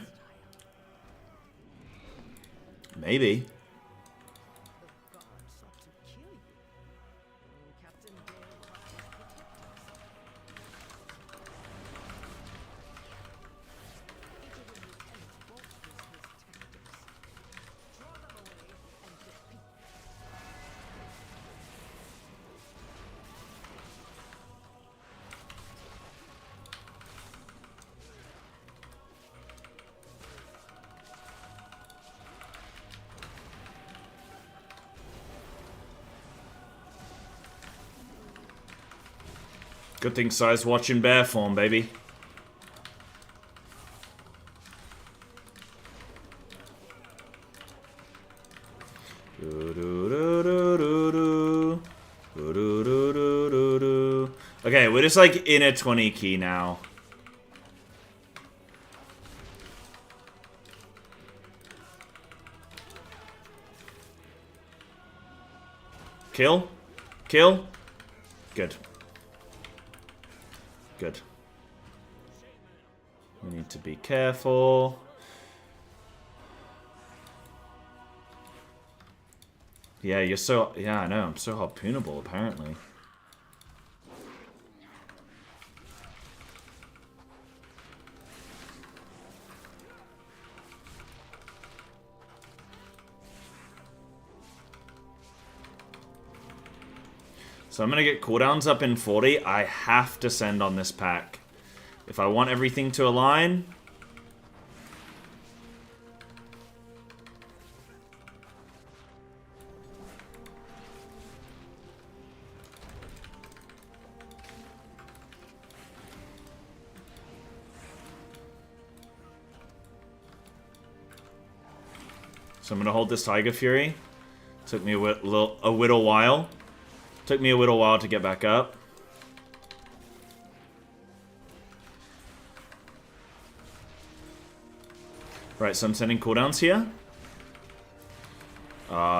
Maybe. Good thing Sai's watching bear form, baby. Okay, we're just like in a 20 key now. Kill? Kill? Good. Good. We need to be careful. Yeah, you're so... Yeah, I know. I'm so harpoonable, apparently. So I'm going to get cooldowns up in 40. I have to send on this pack. If I want everything to align... So I'm going to hold this Tiger Fury. Took me a little while. Took me a little while to get back up. Right, so I'm sending cooldowns here.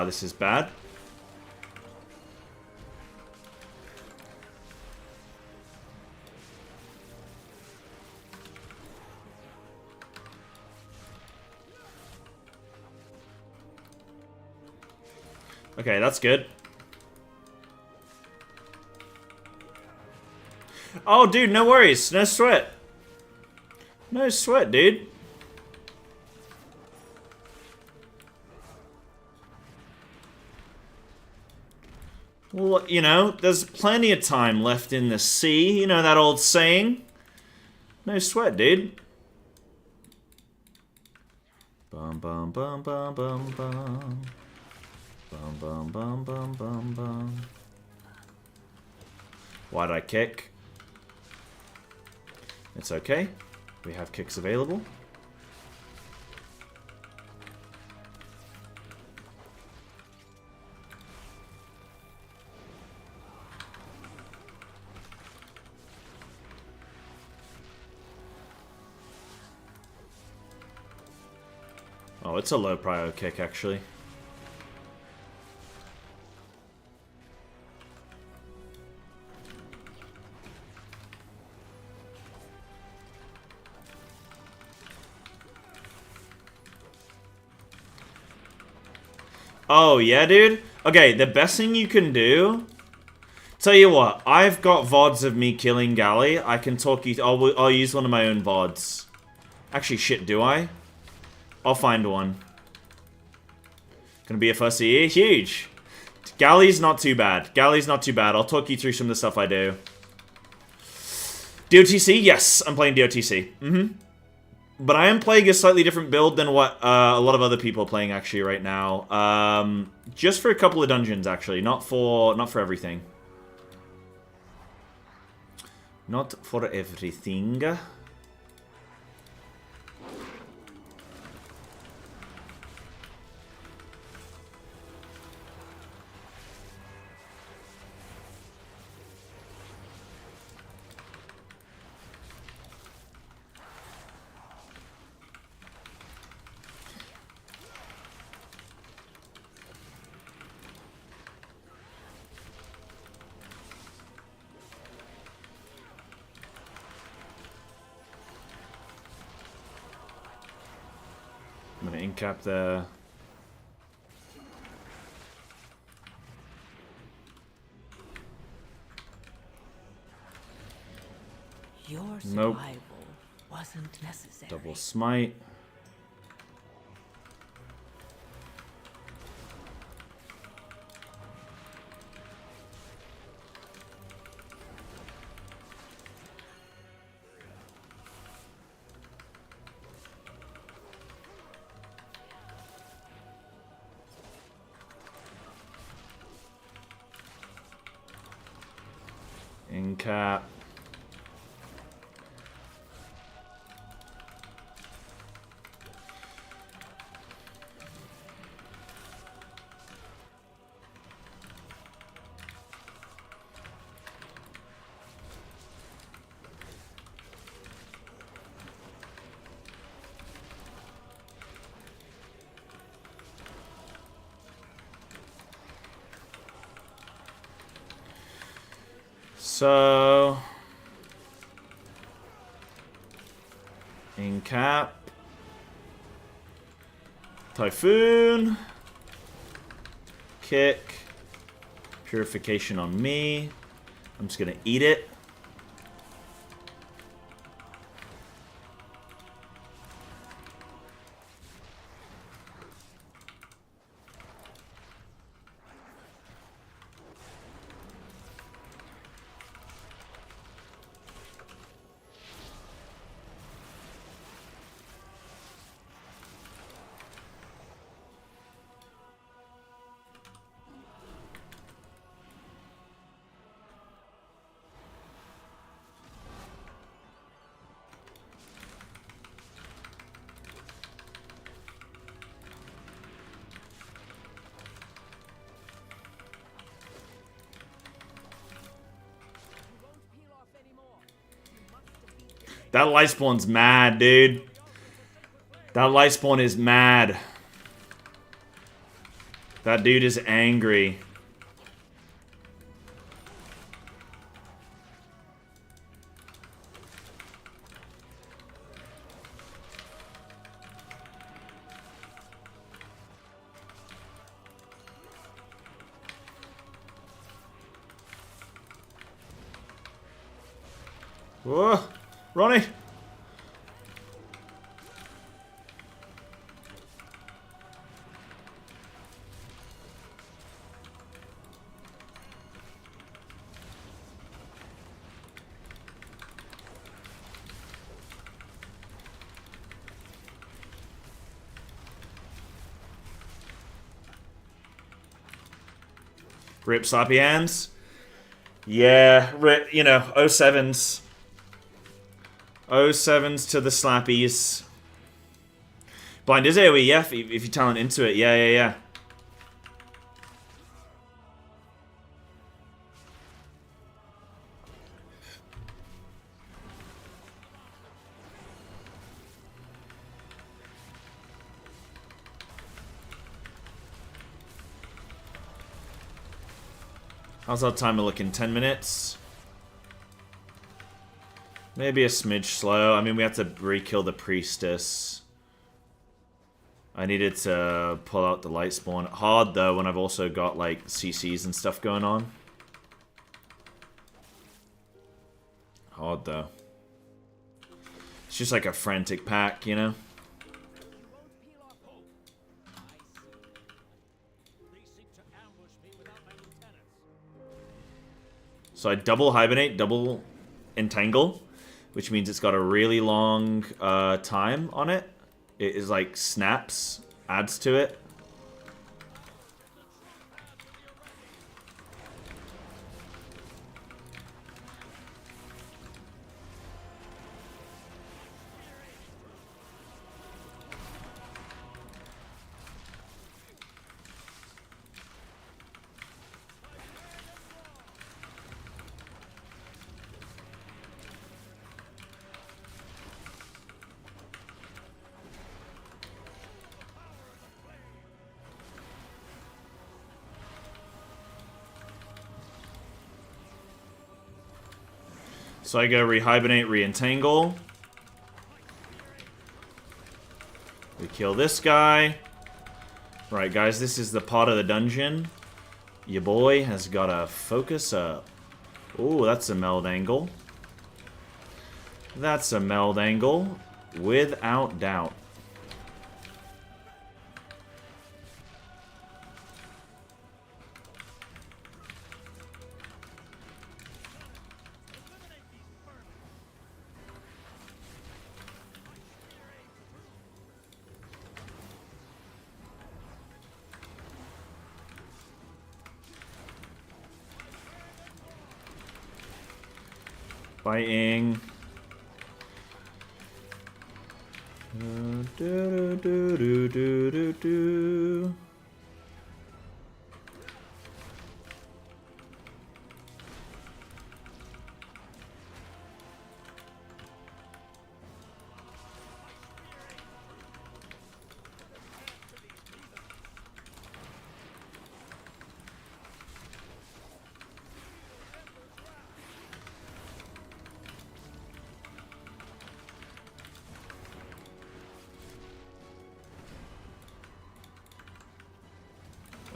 This is bad. Okay, that's good. Oh, dude, no worries. No sweat. No sweat, dude. Well, you know, there's plenty of time left in the sea. You know that old saying? No sweat, dude. Bum, bum, bum, bum, bum, bum. Bum, bum, bum, bum, bum, bum. Why'd I kick? It's okay. We have kicks available. Oh, it's a low prio kick, actually. Oh, yeah, dude? Okay, the best thing you can do... Tell you what, I've got VODs of me killing Galley. I can talk you... I'll use one of my own VODs. Actually, shit, do I? I'll find one. Gonna be a first year? Huge! Galley's not too bad. Galley's not too bad. I'll talk you through some of the stuff I do. DOTC? Yes, I'm playing DOTC. Mm-hmm. But I am playing a slightly different build than what a lot of other people are playing actually right now. Just for a couple of dungeons actually, not for everything. Not for everything. I'm gonna incap there. Your Nope. survival wasn't necessary. Double smite. Incap. So... Incap. Typhoon. Kick. Purification on me. I'm just gonna eat it. That light spawn's mad, dude. That light spawn is mad. That dude is angry. Whoa, Ronnie. Rip sloppy hands. Yeah, you know, 07s. 07s to the slappies. Blind is AoE, yeah, if you talent into it. Yeah. How's our timer looking? 10 minutes? Maybe a smidge slow. I mean, we have to re-kill the priestess. I needed to pull out the light spawn. Hard, though, when I've also got, like, CCs and stuff going on. Hard, though. It's just like a frantic pack, you know? So I double hibernate, double entangle, which means it's got a really long time on it. It is like snaps, adds to it. So I go re-hibernate, re-entangle. We kill this guy. Right, guys, this is the part of the dungeon. Your boy has got to focus up. Ooh, that's a meld angle. That's a meld angle, without doubt. Fighting.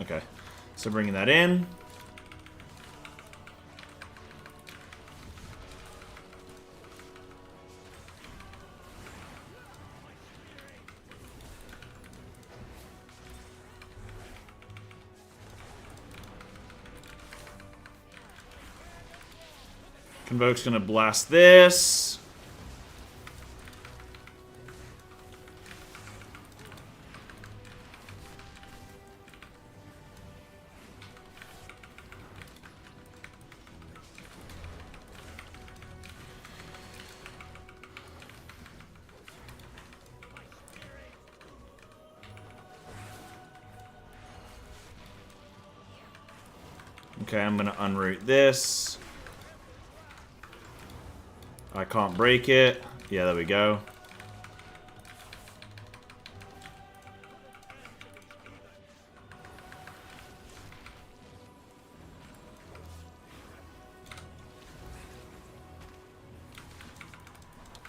Okay. So bringing that in. Convoke's gonna blast this. Okay, I'm gonna unroot this. I can't break it. Yeah, there we go.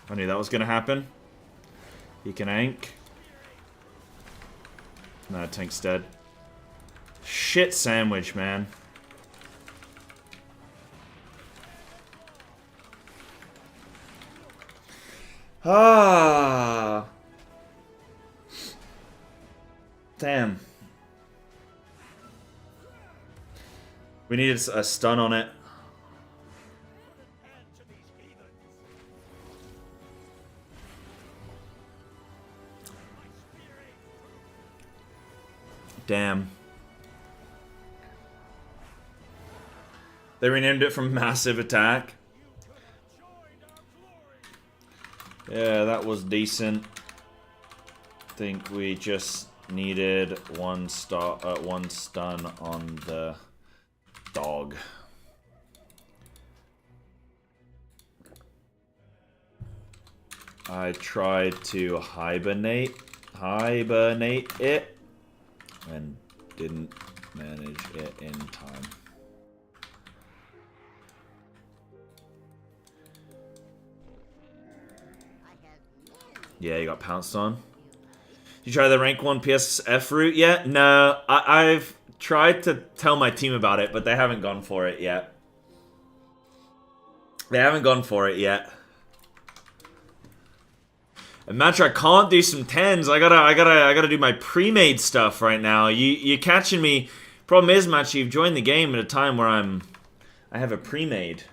I knew that was gonna happen. He can ank. No, tank's dead. Shit sandwich, man. Ah. Damn. We needed a stun on it. Damn. They renamed it from Massive Attack. Yeah, that was decent. Think we just needed one stun on the dog. I tried to hibernate it and didn't manage it in time. Yeah, you got pounced on. You try the rank 1 PSF route yet? No, I've tried to tell my team about it, but they haven't gone for it yet. They haven't gone for it yet. And Match, I can't do some 10s. I gotta do my pre-made stuff right now. You're catching me. Problem is, Match, you've joined the game at a time where I have a pre-made.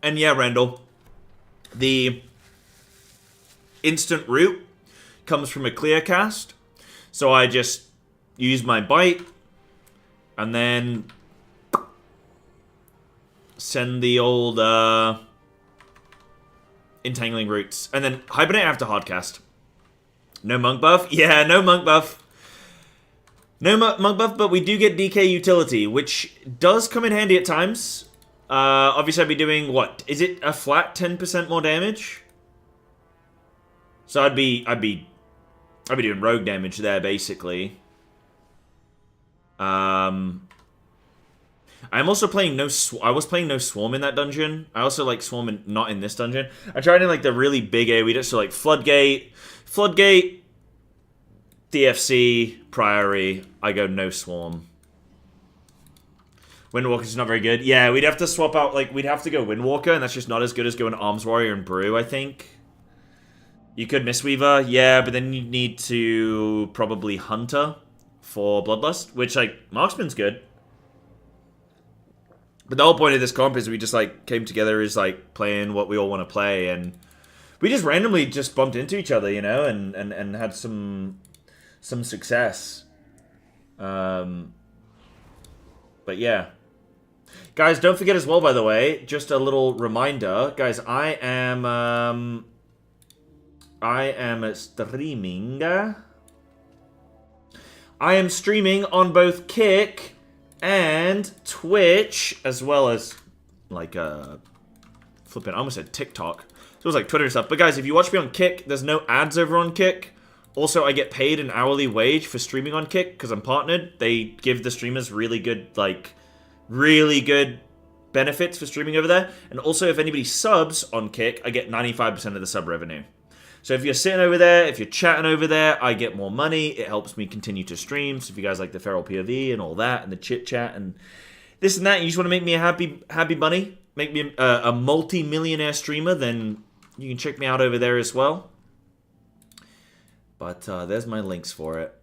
And yeah, Randall, the instant root comes from a clear cast. So I just use my bite and then send the old entangling roots. And then hibernate after hardcast. No monk buff? Yeah, no monk buff. No monk buff, but we do get DK utility, which does come in handy at times. Obviously I'd be doing, what? Is it a flat 10% more damage? So I'd be doing rogue damage there, basically. I'm also playing I was playing no swarm in that dungeon. I also like swarm not in this dungeon. I tried in like the really big AoE, so like Floodgate, DFC, Priory. I go no swarm. Windwalker's not very good. Yeah, we'd have to swap out, like, we'd have to go Windwalker, and that's just not as good as going Arms Warrior and Brew, I think. You could Mistweaver, yeah, but then you'd need to probably Hunter for Bloodlust, which, like, Marksman's good. But the whole point of this comp is we just, like, came together as, like, playing what we all want to play, and we just randomly just bumped into each other, you know, and had some success. But yeah. Guys, don't forget as well, by the way, just a little reminder. Guys, I am streaming. I am streaming on both Kick and Twitch, as well as, like, flipping, I almost said TikTok. So it's like Twitter and stuff. But guys, if you watch me on Kick, there's no ads over on Kick. Also, I get paid an hourly wage for streaming on Kick because I'm partnered. They give the streamers really good, like, really good benefits for streaming over there. And also, if anybody subs on Kick, I get 95% of the sub revenue. So if you're sitting over there, if you're chatting over there, I get more money. It helps me continue to stream. So if you guys like the feral POV and all that and the chit chat and this and that, and you just want to make me a happy bunny, make me a multi-millionaire streamer, then you can check me out over there as well. But there's my links for it.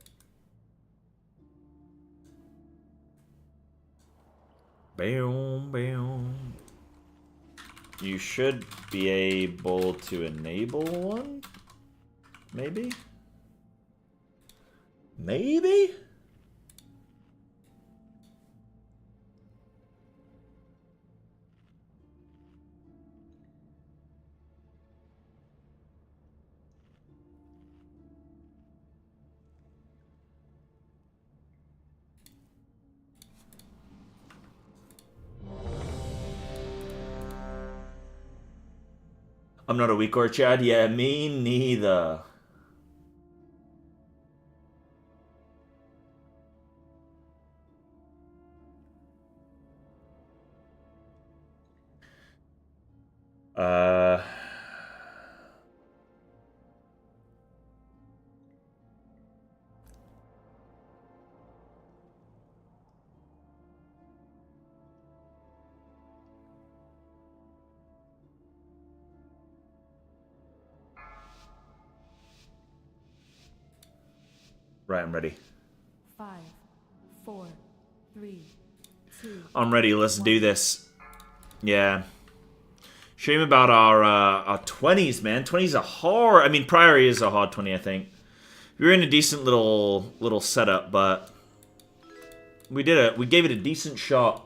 Bam, bam. You should be able to enable one? Maybe? Maybe? I'm not a weak or Chad. Yeah, me neither. Right, I'm ready. 5, 4, 3, 2. I'm ready. Let's do this. Yeah. Shame about our 20s, man. 20s are hard. I mean, Priory is a hard 20, I think. We were in a decent little setup, but we did it. We gave it a decent shot.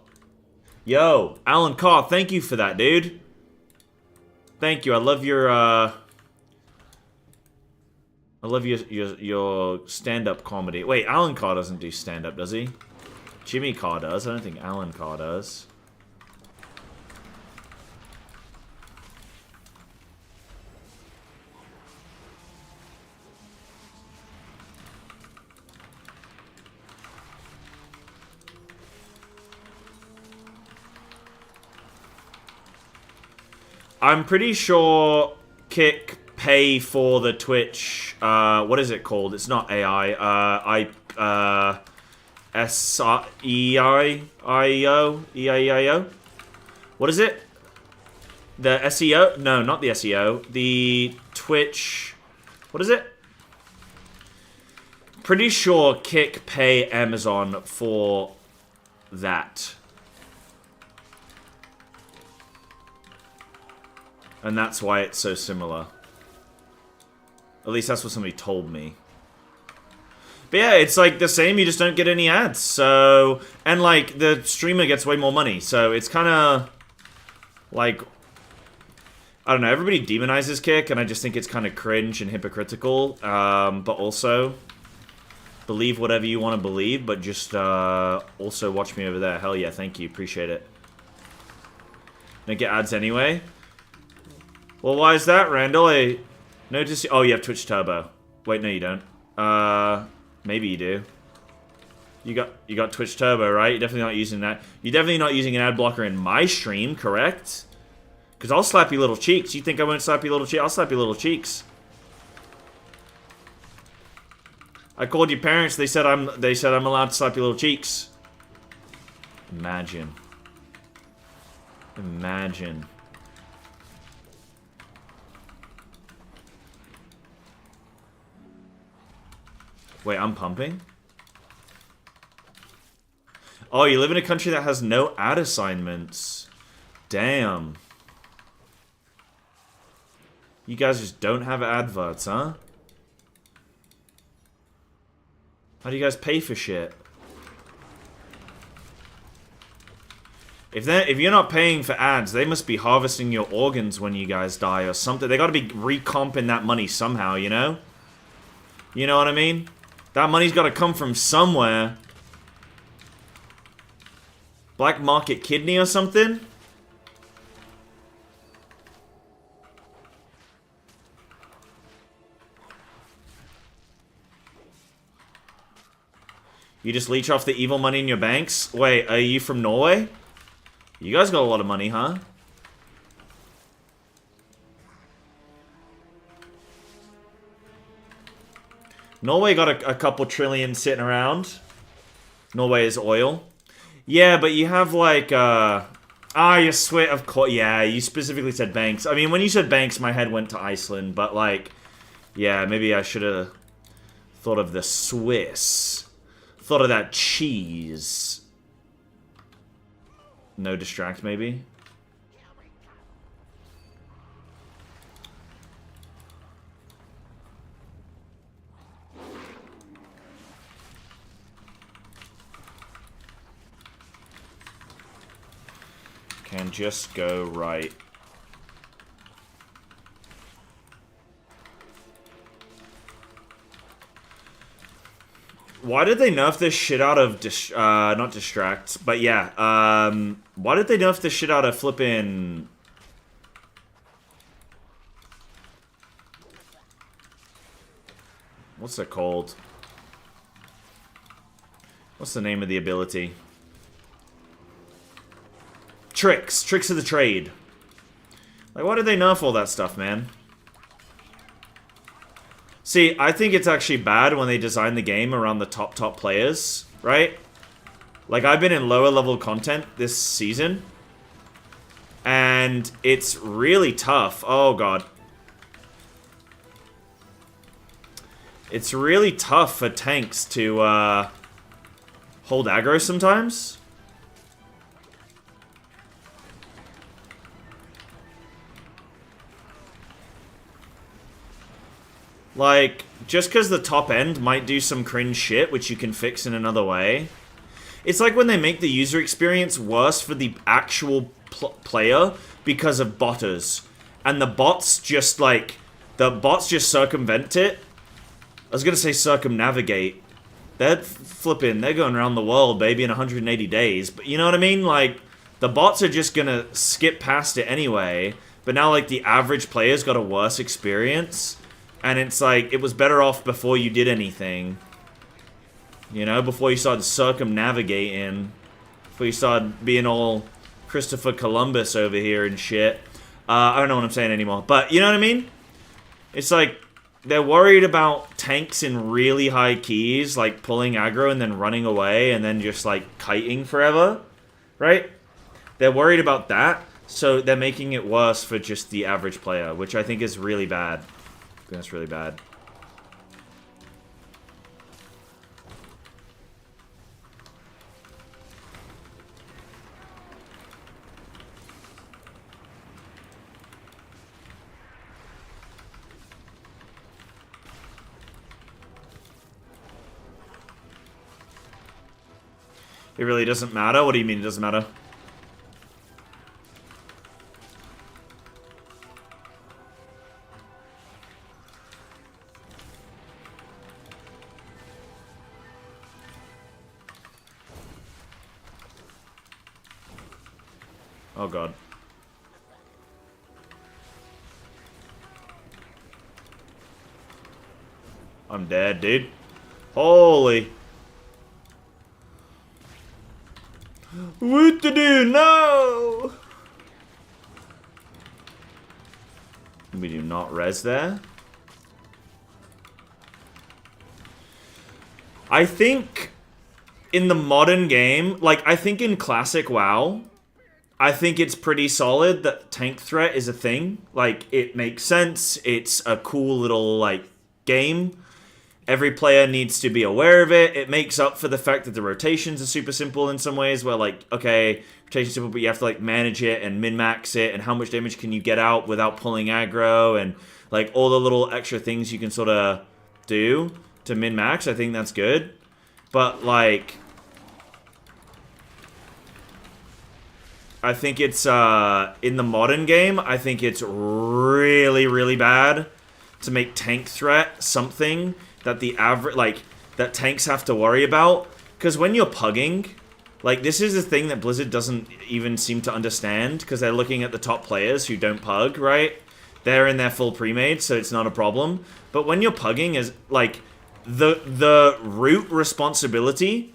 Yo, Alan Carr, thank you for that, dude. Thank you. I love your stand-up comedy. Wait, Alan Carr doesn't do stand-up, does he? Jimmy Carr does. I don't think Alan Carr does. I'm pretty sure Kick pay for the Twitch, what is it called? It's not AI, E-I-E-I-O? What is it? The SEO? No, not the SEO. The Twitch, what is it? Pretty sure Kick pay Amazon for that. And that's why it's so similar. At least that's what somebody told me. But yeah, it's like the same, you just don't get any ads. So, and like, the streamer gets way more money. So it's kind of like, I don't know, everybody demonizes Kick, and I just think it's kind of cringe and hypocritical. But also, believe whatever you want to believe, but just also watch me over there. Hell yeah, thank you, appreciate it. Don't get ads anyway. Well, why is that, Randall? I noticed. Oh, you have Twitch Turbo. Wait, no, you don't. Maybe you do. You got Twitch Turbo, right? You're definitely not using that. You're definitely not using an ad blocker in my stream, correct? Because I'll slap your little cheeks. You think I won't slap your little cheeks? I'll slap your little cheeks. I called your parents. They said I'm allowed to slap your little cheeks. Imagine. Imagine. Wait, I'm pumping? Oh, you live in a country that has no ad assignments. Damn. You guys just don't have adverts, huh? How do you guys pay for shit? If you're not paying for ads, they must be harvesting your organs when you guys die or something. They gotta be recomping that money somehow, you know? You know what I mean? That money's gotta come from somewhere. Black market kidney or something? You just leech off the evil money in your banks? Wait, are you from Norway? You guys got a lot of money, huh? Norway got a couple trillion sitting around. Norway is oil. Yeah, but you have like, you swear, of course, yeah, you specifically said banks. I mean, when you said banks, my head went to Iceland, but like, yeah, maybe I should have thought of the Swiss. Thought of that cheese. No distract, maybe? Can just go right. Why did they nerf this shit out of not distract, but yeah, why did they nerf this shit out of flipping what's it called? What's the name of the ability? Tricks of the trade. Like, why did they nerf all that stuff, man? See, I think it's actually bad when they design the game around the top players, right? Like, I've been in lower level content this season, and it's really tough. Oh, God. It's really tough for tanks to hold aggro sometimes. Like, just because the top end might do some cringe shit, which you can fix in another way. It's like when they make the user experience worse for the actual player because of botters. And the bots just, like, circumvent it. I was going to say circumnavigate. They're they're going around the world, baby, in 180 days. But you know what I mean? Like, the bots are just going to skip past it anyway. But now, like, the average player's got a worse experience. And it's like, it was better off before you did anything. You know, before you started circumnavigating. Before you started being all Christopher Columbus over here and shit. I don't know what I'm saying anymore. But, you know what I mean? It's like, they're worried about tanks in really high keys, like pulling aggro and then running away and then just like kiting forever. Right? They're worried about that. So they're making it worse for just the average player, which I think is really bad. That's really bad. It really doesn't matter? What do you mean it doesn't matter? Oh, God. I'm dead, dude. Holy. What to do? No! We do not res there. I think in the modern game, like, I think in classic WoW, I think it's pretty solid that tank threat is a thing. Like, it makes sense. It's a cool little, like, game. Every player needs to be aware of it. It makes up for the fact that the rotations are super simple in some ways, where, like, okay, rotation's simple, but you have to, like, manage it and min-max it, and how much damage can you get out without pulling aggro, and, like, all the little extra things you can sort of do to min-max. I think that's good. But, like, I think it's, in the modern game, I think it's really, really bad to make tank threat something that the average, like, that tanks have to worry about. Because when you're pugging, like, this is a thing that Blizzard doesn't even seem to understand, because they're looking at the top players who don't pug, right? They're in their full pre-made, so it's not a problem. But when you're pugging, is like, the root responsibility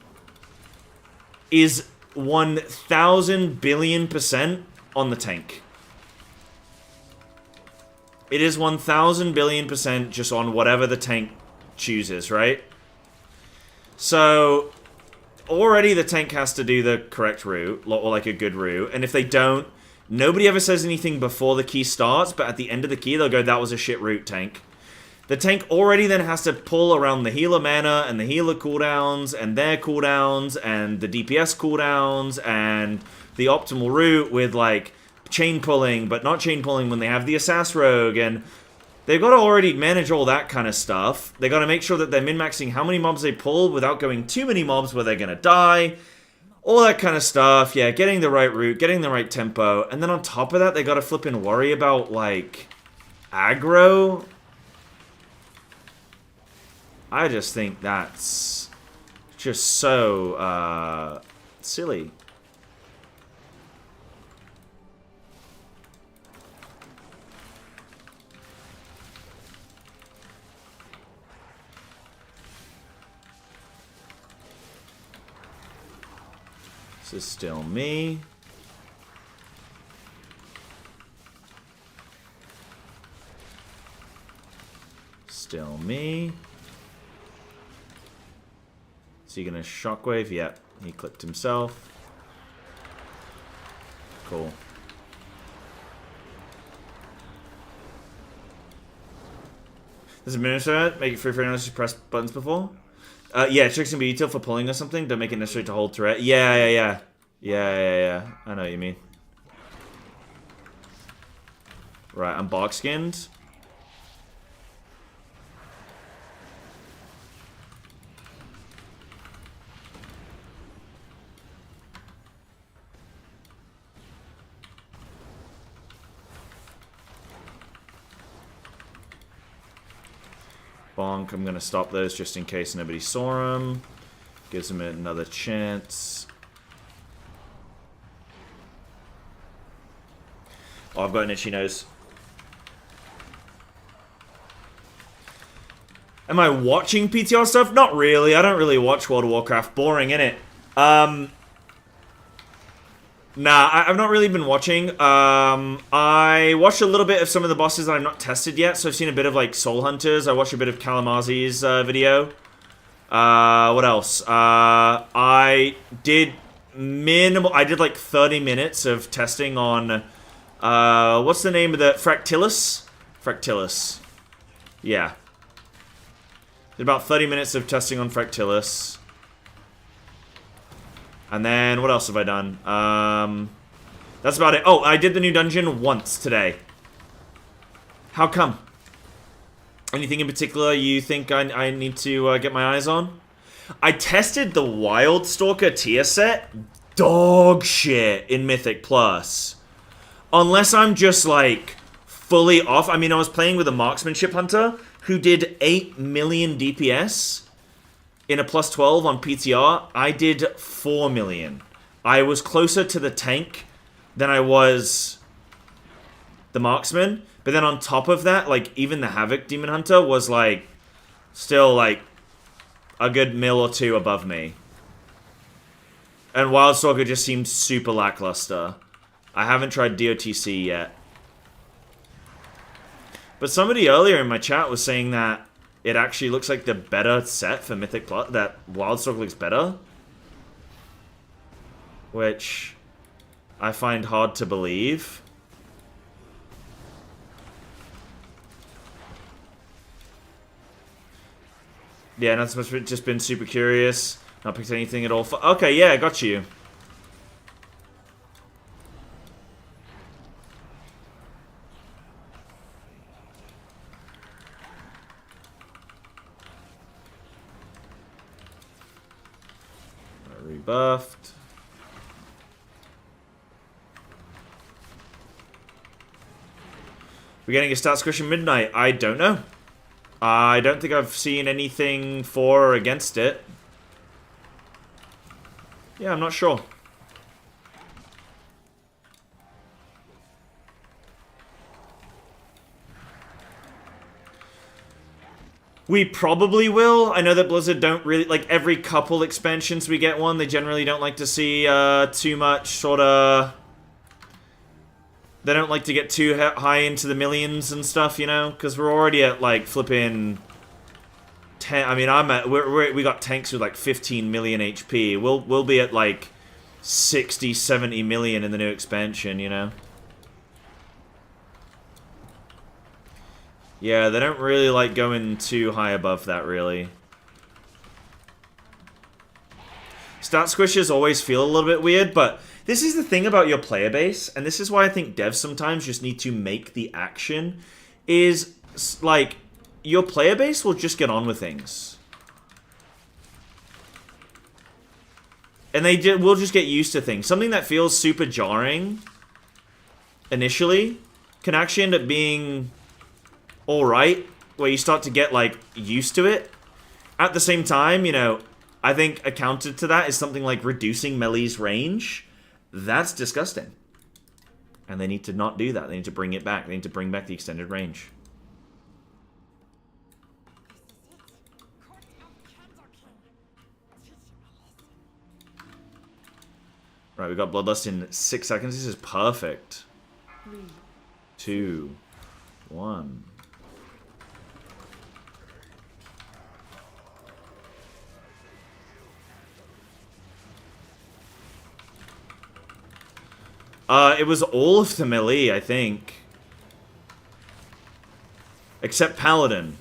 is 1,000 billion% on the tank. It is 1,000 billion% just on whatever the tank chooses, right? So, already the tank has to do the correct route, or like a good route, and if they don't, nobody ever says anything before the key starts, but at the end of the key, they'll go, that was a shit route, tank. The tank already then has to pull around the healer mana, and the healer cooldowns, and their cooldowns, and the DPS cooldowns, and the optimal route with, like, chain pulling, but not chain pulling when they have the Assassin Rogue, and they've got to already manage all that kind of stuff. They got to make sure that they're min-maxing how many mobs they pull without going too many mobs where they're going to die. All that kind of stuff. Yeah, getting the right route, getting the right tempo. And then on top of that, they got to flip and worry about, like, aggro. I just think that's just so, silly. This is still me. Still me. Is he gonna shockwave? Yeah, he clipped himself. Cool. Does administrator make it free for anyone to press buttons before? Yeah, tricks can be detailed for pulling or something. Don't make it necessary to hold turret. Yeah. I know what you mean. Right, I'm box skinned. Bonk, I'm gonna stop those just in case nobody saw them. Gives them another chance. Oh, I've got an itchy nose. Am I watching PTR stuff? Not really. I don't really watch World of Warcraft. Boring, innit? Nah, I've not really been watching. I watched a little bit of some of the bosses that I've not tested yet, so I've seen a bit of, like, Soul Hunters. I watched a bit of Kalamazi's video. What else? I did like 30 minutes of testing on, what's the name of the, Fractilis? Fractilis. Yeah. Did about 30 minutes of testing on Fractilis. And then, what else have I done? That's about it. Oh, I did the new dungeon once today. How come? Anything in particular you think I need to get my eyes on? I tested the Wild Stalker tier set. Dog shit in Mythic Plus. Unless I'm just, like, fully off. I mean, I was playing with a marksmanship hunter who did 8 million DPS. In a plus 12 on PTR, I did 4 million. I was closer to the tank than I was the marksman. But then on top of that, like, even the Havoc Demon Hunter was, like, still, like, a good mil or two above me. And Wildstalker just seemed super lackluster. I haven't tried DOTC yet. But somebody earlier in my chat was saying that it actually looks like the better set for Mythic Plus. That Wildstalker looks better. Which I find hard to believe. Yeah, not so much, just been super curious. Not picked anything at all. Okay, yeah, I got you. Rebuffed. We're getting a stats question midnight. I don't know. I don't think I've seen anything for or against it. Yeah, I'm not sure. We probably will. I know that Blizzard don't really, like, every couple expansions we get one, they generally don't like to see too much sort of... They don't like to get too high into the millions and stuff, you know? Because we're already at, like, flipping... I mean, we got tanks with, like, 15 million HP. We'll be at, like, 60, 70 million in the new expansion, you know? Yeah, they don't really like going too high above that, really. Stat squishes always feel a little bit weird, but this is the thing about your player base, and this is why I think devs sometimes just need to make the action, is, like, your player base will just get on with things. And they will just get used to things. Something that feels super jarring initially can actually end up being alright, where you start to get, like, used to it. At the same time, you know, I think a counter to that is something like reducing melee's range. That's disgusting. And they need to not do that. They need to bring it back. They need to bring back the extended range. Right, we got Bloodlust in 6 seconds. This is perfect. 3, 2, 1. It was all of the melee, I think. Except Paladin,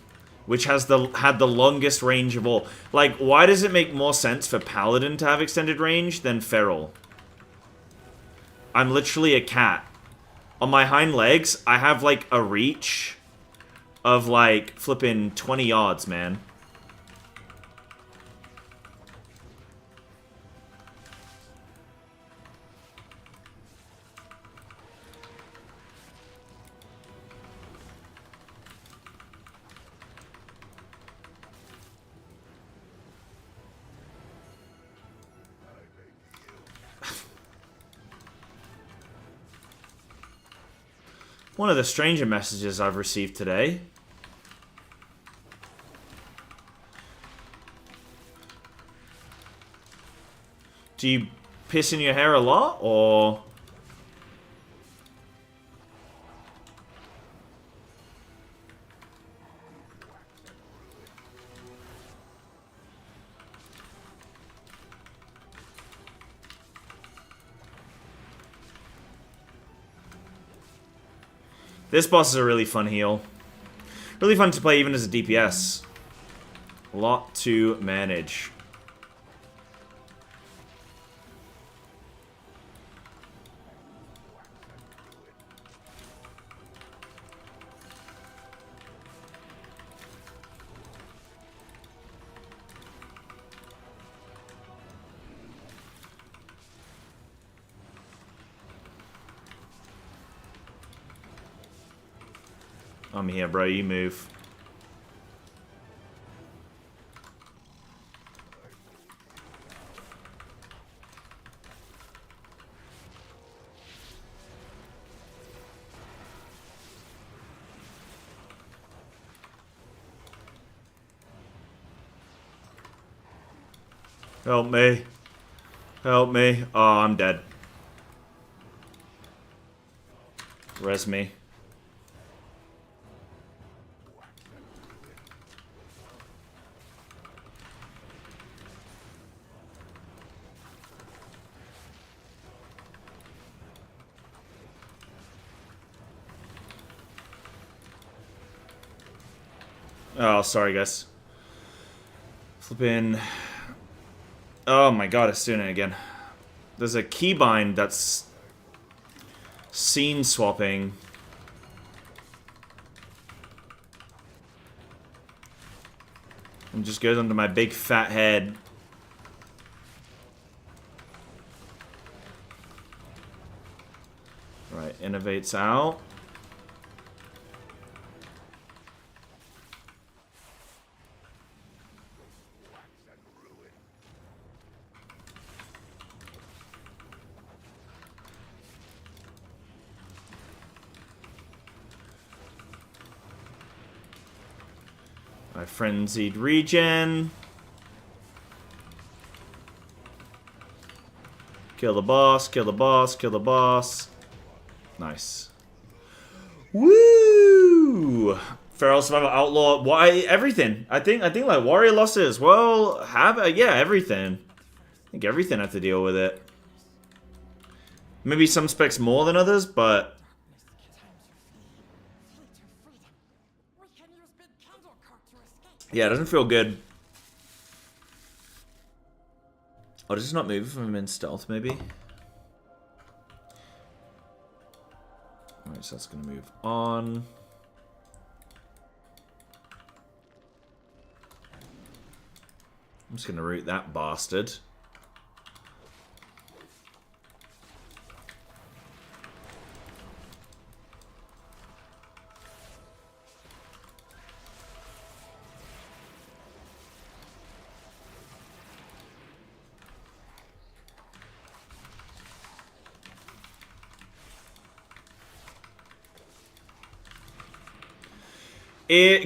which had the longest range of all. Like, why does it make more sense for Paladin to have extended range than Feral? I'm literally a cat. On my hind legs, I have, like, a reach of, like, flipping 20 yards, man. One of the stranger messages I've received today. Do you piss in your hair a lot, or... This boss is a really fun heal. Really fun to play even as a DPS. A lot to manage. I'm here, bro. You move. Help me. Help me. Oh, I'm dead. Res me. Oh, sorry, guys. Flipping. Oh my god, it's doing it again. There's a keybind that's scene swapping. And just goes under my big fat head. Right, innovates out. My frenzied regen. Kill the boss, kill the boss, kill the boss. Nice. Woo! Feral Survival Outlaw. Why everything? I think like warrior losses. Well, yeah, everything. I think everything had to deal with it. Maybe some specs more than others, but yeah, it doesn't feel good. Oh, does it not move if I'm in stealth, maybe? Alright, so that's gonna move on. I'm just gonna root that bastard.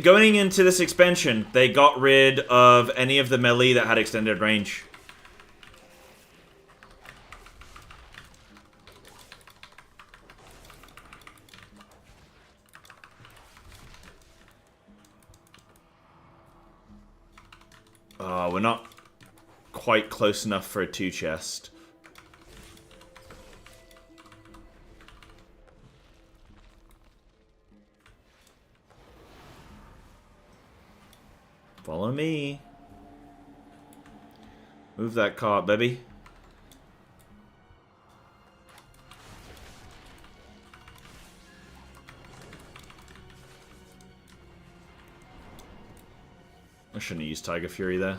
Going into this expansion, they got rid of any of the melee that had extended range. Oh, we're not quite close enough for a 2 chest. Follow me. Move that cart, baby. I shouldn't have used Tiger Fury there.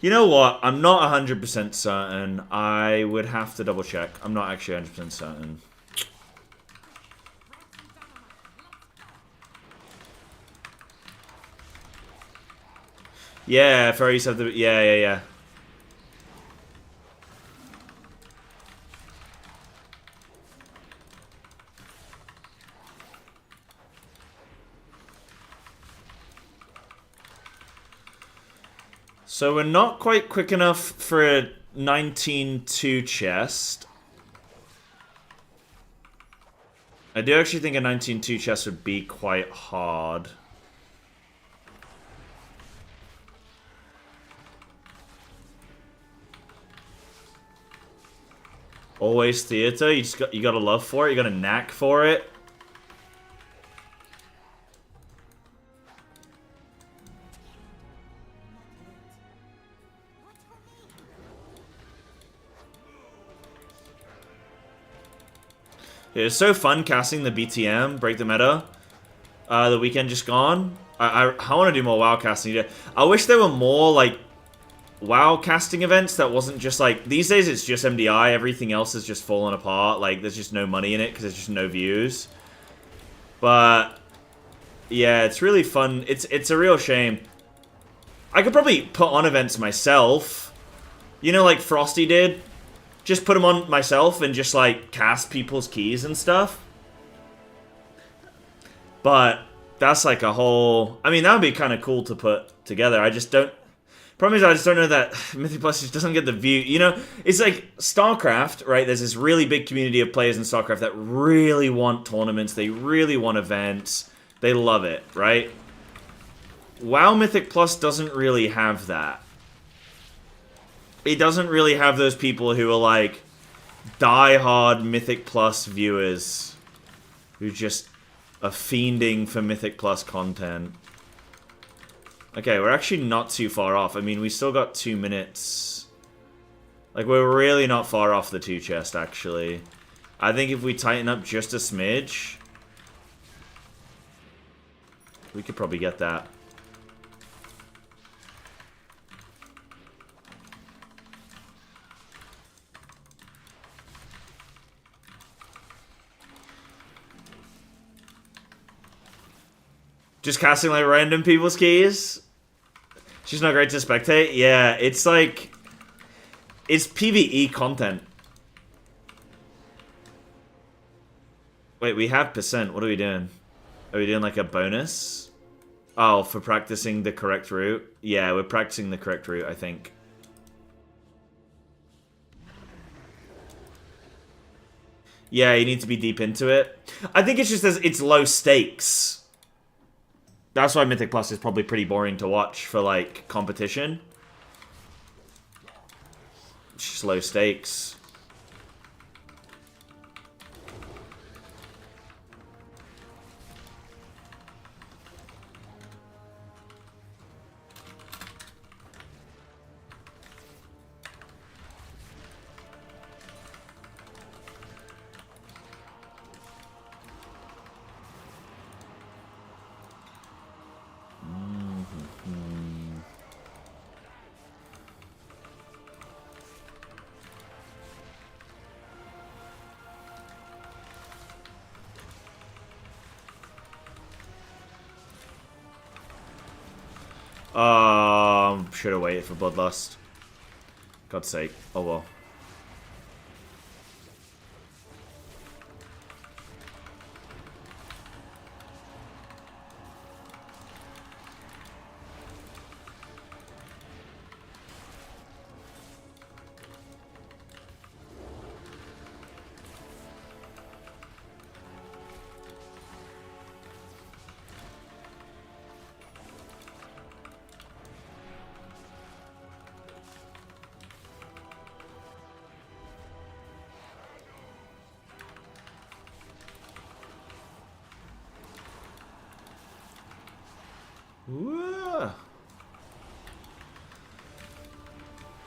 You know what? I'm not 100% certain. I would have to double check. I'm not actually 100% certain. Yeah, fairies have the... Yeah. So we're not quite quick enough for a 19-2 chest. I do actually think a 19-2 chest would be quite hard. Always theater. You got a love for it. You got a knack for it. It's so fun casting the BTM, break the meta. The weekend just gone. I want to do more WoW casting. I wish there were more like WoW casting events that wasn't just like these days. It's just MDI. Everything else is just falling apart. Like there's just no money in it because there's just no views. But yeah, it's really fun. It's a real shame. I could probably put on events myself. You know, like Frosty did. Just put them on myself and just, like, cast people's keys and stuff. But that's, like, a whole... I mean, that would be kind of cool to put together. I just don't... Problem is, I just don't know that Mythic Plus just doesn't get the view. You know, it's like StarCraft, right? There's this really big community of players in StarCraft that really want tournaments. They really want events. They love it, right? WoW Mythic Plus doesn't really have that. It doesn't really have those people who are like die-hard Mythic Plus viewers who just are fiending for Mythic Plus content. Okay, we're actually not too far off. I mean, we still got 2 minutes. Like, we're really not far off the 2 chest, actually. I think if we tighten up just a smidge, we could probably get that. Just casting like random people's keys? She's not great to spectate? Yeah, it's like... It's PvE content. Wait, we have percent. What are we doing? Are we doing like a bonus? Oh, for practicing the correct route? Yeah, we're practicing the correct route, I think. Yeah, you need to be deep into it. I think it's just as it's low stakes. That's why Mythic Plus is probably pretty boring to watch for, like, competition. It's just low stakes. Should have waited for Bloodlust. God's sake. Oh well.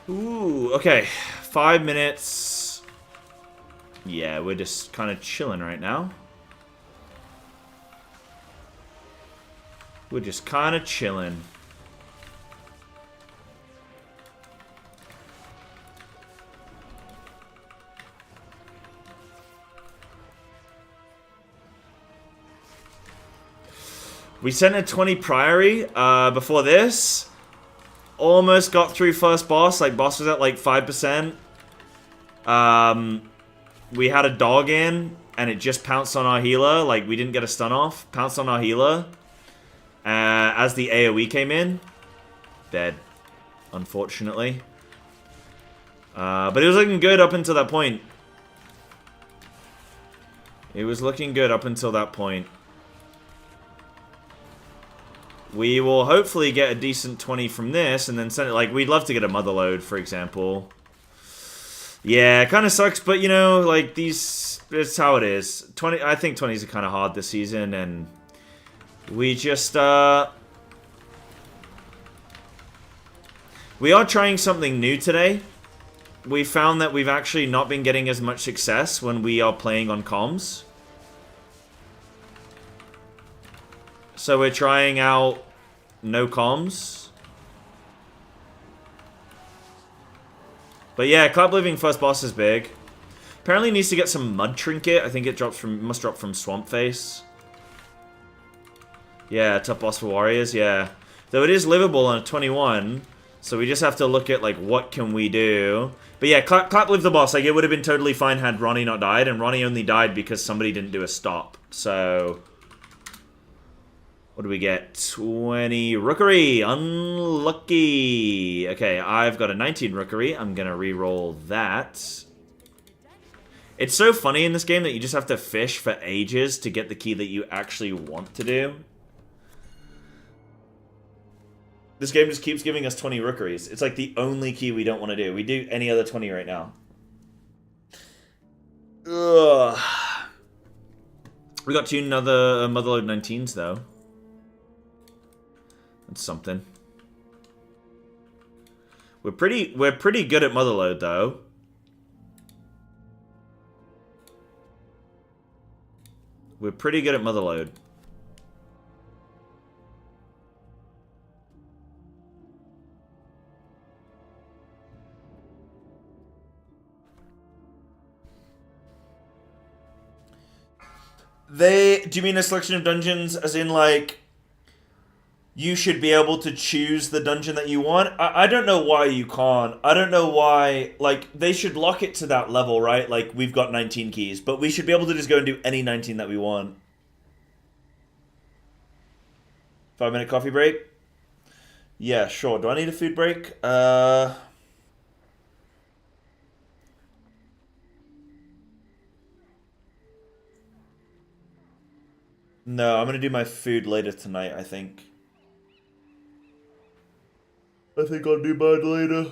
Ooh, okay. 5 minutes. Yeah, we're just kind of chilling right now. We're just kind of chilling. We sent a 20 Priory before this. Almost got through first boss. Like, boss was at like 5%. We had a dog in, and it just pounced on our healer. Like, we didn't get a stun off. Pounced on our healer. As the AoE came in. Dead. Unfortunately. But it was looking good up until that point. It was looking good up until that point. We will hopefully get a decent 20 from this, and then send it, like, we'd love to get a Motherload, for example. Yeah, it kind of sucks, but, you know, like, these, it's how it is. 20, I think 20s are kind of hard this season, and we just, we are trying something new today. We found that we've actually not been getting as much success when we are playing on comms. So we're trying out no comms. But yeah, Club Living first boss is big. Apparently needs to get some Mud Trinket. I think it drops from, must drop from Swamp Face. Yeah, tough boss for warriors, yeah. Though it is livable on a 21, so we just have to look at, like, what can we do. But yeah, Clap lived the boss. Like, it would have been totally fine had Ronnie not died, and Ronnie only died because somebody didn't do a stop. So what do we get? 20 Rookery. Unlucky. Okay, I've got a 19 Rookery. I'm gonna re-roll that. It's so funny in this game that you just have to fish for ages to get the key that you actually want to do. This game just keeps giving us 20 Rookeries. It's like the only key we don't want to do. We do any other 20 right now. Ugh. We got two another Motherload 19s, though. That's something. We're pretty good at Motherload, though. We're pretty good at Motherload. Do you mean a selection of dungeons as in, like, you should be able to choose the dungeon that you want. I don't know why you can't. I don't know why, like, they should lock it to that level, right? Like, we've got 19 keys, but we should be able to just go and do any 19 that we want. 5-minute coffee break? Yeah, sure. Do I need a food break? No, I'm gonna do my food later tonight, I think. I think I'll do mine later.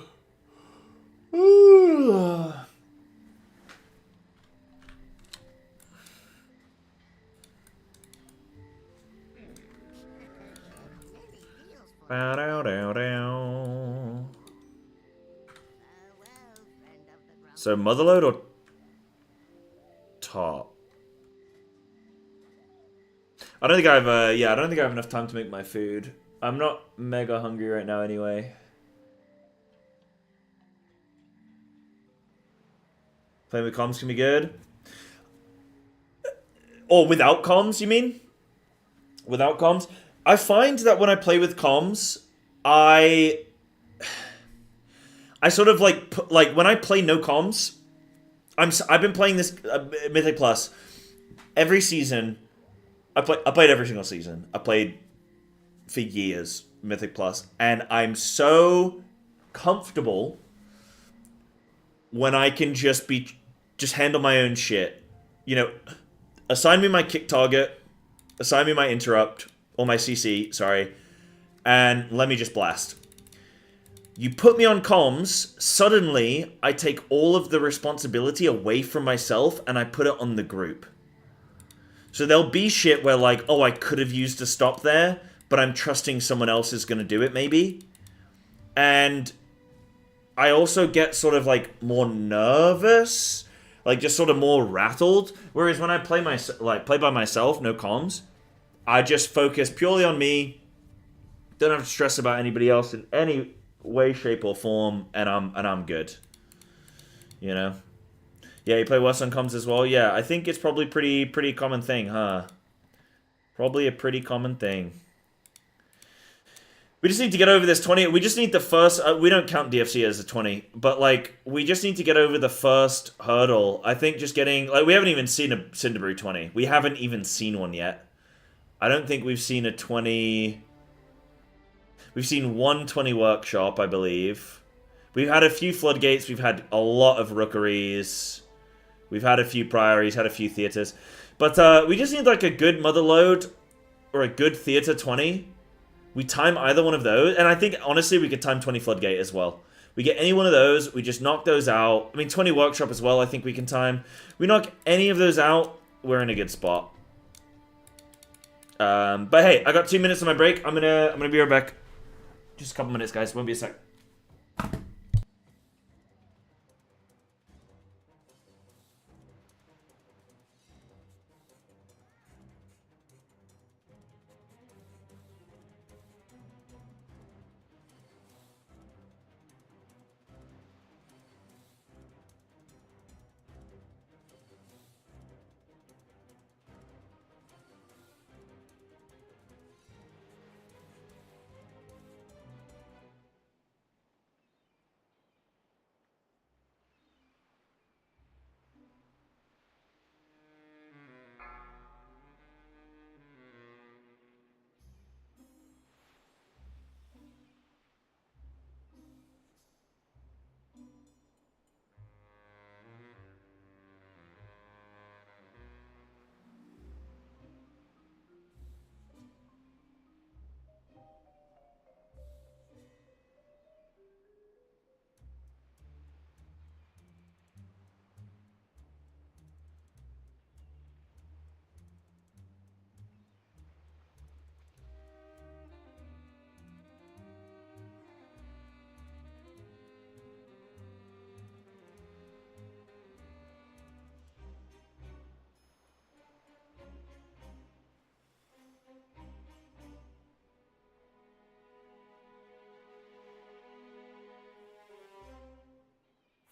So motherload or top? I don't think I have I don't think I have enough time to make my food. I'm not mega hungry right now anyway. Playing with comms can be good. Or without comms, you mean? Without comms? I find that when I play with comms, I sort of like when I play no comms, I've been playing this Mythic Plus every season. I played every single season. I played for years Mythic Plus, and I'm so comfortable when I can just handle my own shit. You know, assign me my kick target, assign me my interrupt or my CC, sorry, and let me just blast. You put me on comms, suddenly I take all of the responsibility away from myself and I put it on the group. So there'll be shit where like, oh, I could have used a stop there, but I'm trusting someone else is going to do it maybe. And I also get sort of like more nervous, like just sort of more rattled. Whereas when I play by myself, no comms, I just focus purely on me. Don't have to stress about anybody else in any way, shape, or form, and I'm good. You know? Yeah, you play worse on comms as well? Yeah, I think it's probably pretty common thing, huh? Probably a pretty common thing. We just need to get over this 20. We just need the first... we don't count DFC as a 20, but, like, we just need to get over the first hurdle. I think just getting... Like, we haven't even seen a Cinderbrew 20. We haven't even seen one yet. I don't think we've seen a 20... We've seen one 20 workshop, I believe. We've had a few floodgates. We've had a lot of rookeries. We've had a few priories, had a few theaters. But we just need like a good motherload or a good theater 20. We time either one of those. And I think, honestly, we could time 20 floodgate as well. We get any one of those. We just knock those out. I mean, 20 workshop as well, I think we can time. We knock any of those out, we're in a good spot. But hey, I got 2 minutes on my break. I'm gonna be right back. Just a couple minutes, guys. Won't be a sec.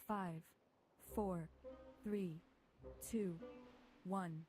Five, four, three, two, one.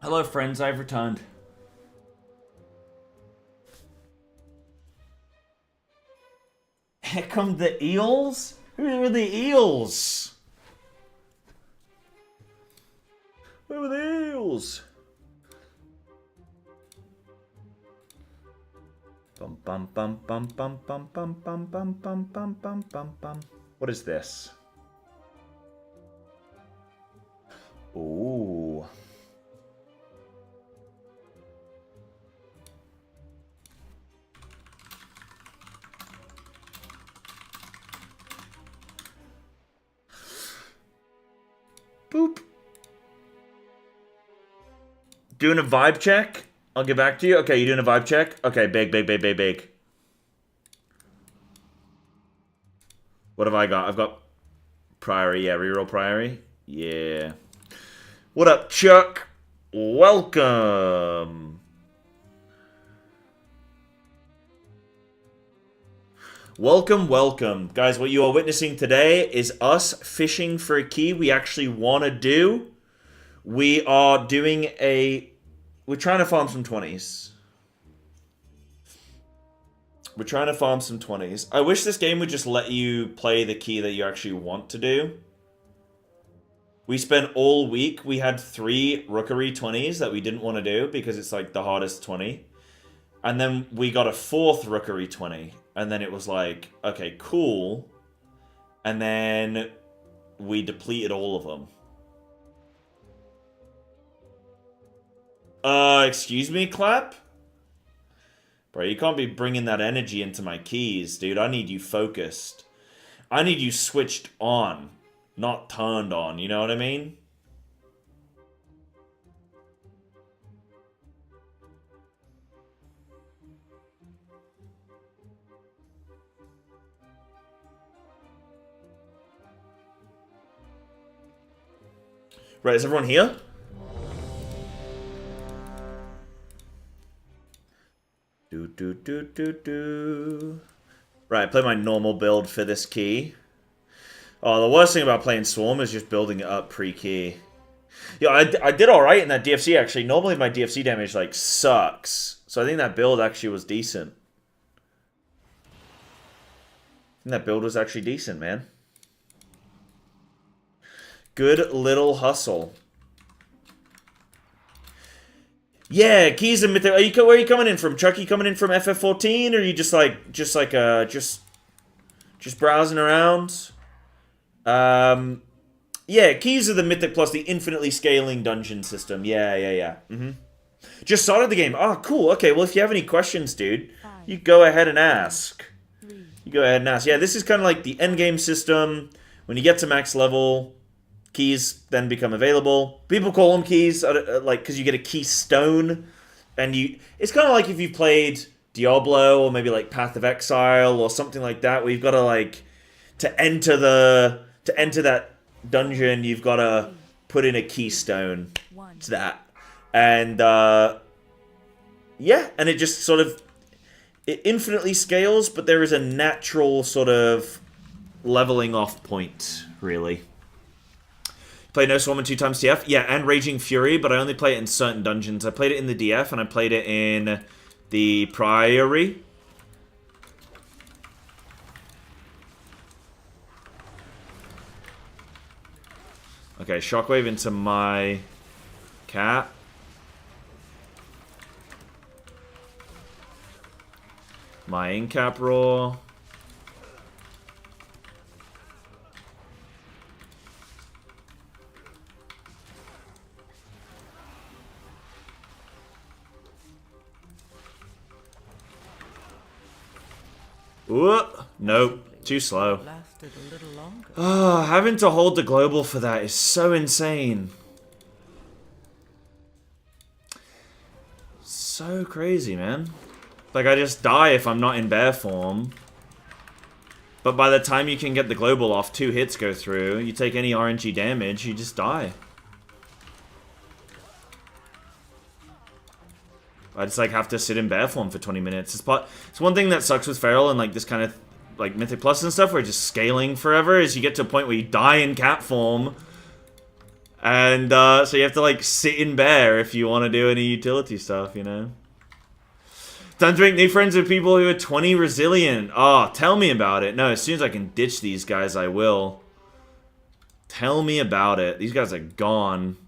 Hello, friends. I've returned. Here come the eels? Who are the eels? Where were the eels? Bum bum bum bum bum bum bum bum bum bum bum bum bum bum. What is this? Ooh. Boop. Doing a vibe check? I'll get back to you. Okay, you doing a vibe check? Okay, big. What have I got? I've got Priory. Yeah, reroll Priory. Yeah. What up, Chuck? Welcome. Welcome. Guys, what you are witnessing today is us fishing for a key we actually want to do. We are doing we're trying to farm some 20s. I wish this game would just let you play the key that you actually want to do. We spent all week, we had 3 Rookery 20s that we didn't want to do because it's like the hardest 20. And then we got a 4th Rookery 20. And then it was like, okay, cool. And then we depleted all of them. Excuse me, Clap? Bro, you can't be bringing that energy into my keys, dude. I need you focused. I need you switched on, not turned on. You know what I mean? Right, is everyone here? Right, play my normal build for this key. Oh, the worst thing about playing Swarm is just building it up pre-key. Yeah, I did alright in that DFC, actually. Normally my DFC damage, like, sucks. So I think that build actually was decent. That build was actually decent, man. Good little hustle. Yeah, keys and mythic. Where are you coming in from, Chuck? You coming in from FF14, or are you just browsing around? Yeah, keys are the mythic plus the infinitely scaling dungeon system. Yeah. Just started the game. Oh, cool. Okay, well, if you have any questions, dude, you go ahead and ask. Yeah, this is kind of like the endgame system. When you get to max level, keys then become available. People call them keys, like, because you get a keystone, and it's kind of like if you played Diablo or maybe like Path of Exile or something like that, where you've got to like to enter that dungeon, you've got to put in a keystone to that, and yeah, and it just sort of it infinitely scales, but there is a natural sort of leveling off point, really. Played No Swarm in 2 times TF? Yeah, and Raging Fury, but I only play it in certain dungeons. I played it in the DF, and I played it in the Priory. Okay, Shockwave into my cat. My Incap Roar. Ooh, nope, too slow. Lasted a little longer. Oh, having to hold the global for that is so insane. So crazy, man. Like, I just die if I'm not in bear form. But by the time you can get the global off, 2 hits go through, you take any RNG damage, you just die. I just, like, have to sit in bear form for 20 minutes. It's one thing that sucks with Feral and, like, this kind of, like, Mythic Plus and stuff, where just scaling forever, is you get to a point where you die in cat form. And, so you have to, like, sit in bear if you want to do any utility stuff, you know? Time to make new friends with people who are 20 resilient. Oh, tell me about it. No, as soon as I can ditch these guys, I will. Tell me about it. These guys are gone.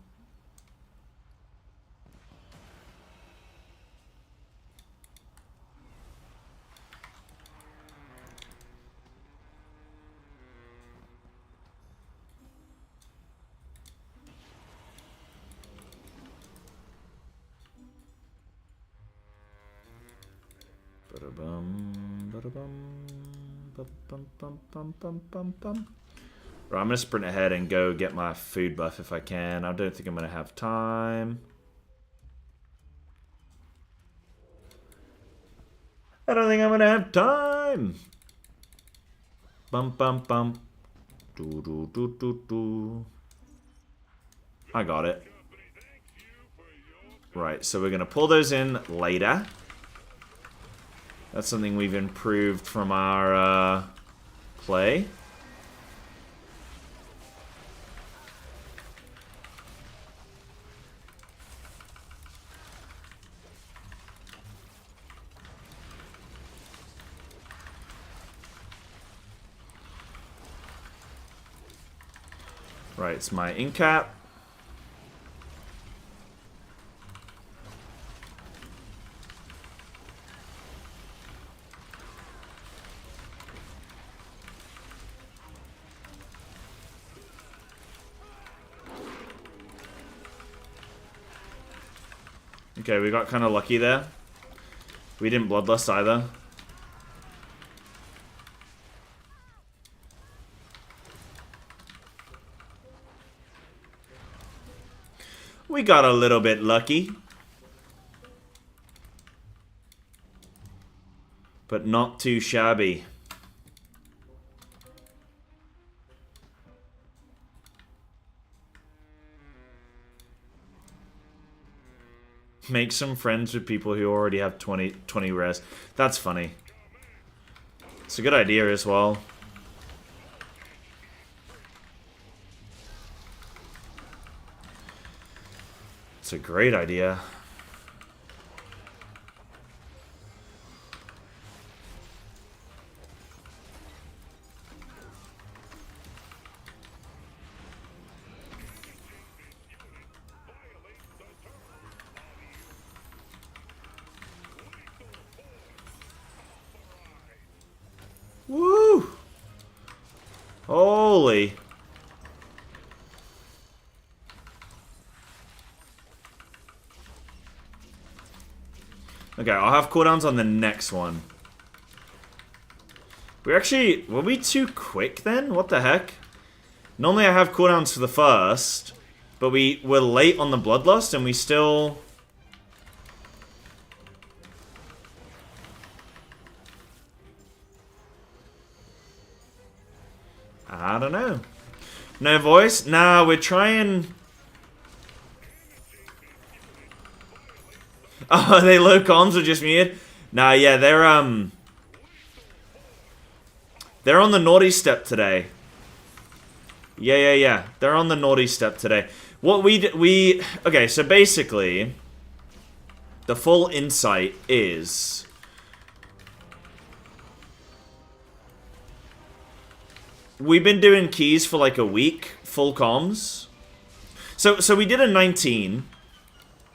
Right, I'm gonna sprint ahead and go get my food buff if I can. I don't think I'm gonna have time. I don't think I'm gonna have time. Bum bum bum. Do do do do do. I got it. Right, so we're gonna pull those in later. That's something we've improved from our play. Right, it's my Incap. Okay, we got kind of lucky there. We didn't Bloodlust either. We got a little bit lucky. But not too shabby. Make some friends with people who already have 20 res. That's funny. It's a good idea as well. It's a great idea. Woo! Holy. Okay, I'll have cooldowns on the next one. Were we too quick then? What the heck? Normally I have cooldowns for the first, but we were late on the Bloodlust and we still... I don't know. No voice? Nah, we're trying... Oh, they low comms or just muted? Nah, yeah, they're They're on the naughty step today. Yeah. They're on the naughty step today. What okay, so basically, the full insight is we've been doing keys for like a week, full comms. So we did a 19,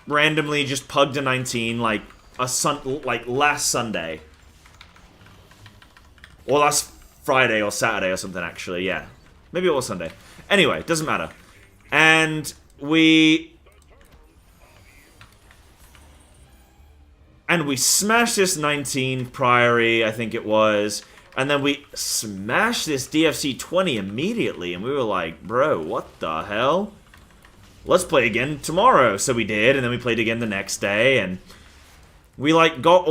randomly just pugged a 19 like last Sunday. Or last Friday or Saturday or something, actually, yeah. Maybe it was Sunday. Anyway, doesn't matter. And we smashed this 19 Priory, I think it was. And then we smashed this DFC 20 immediately. And we were like, bro, what the hell? Let's play again tomorrow. So we did, and then we played again the next day. And we like got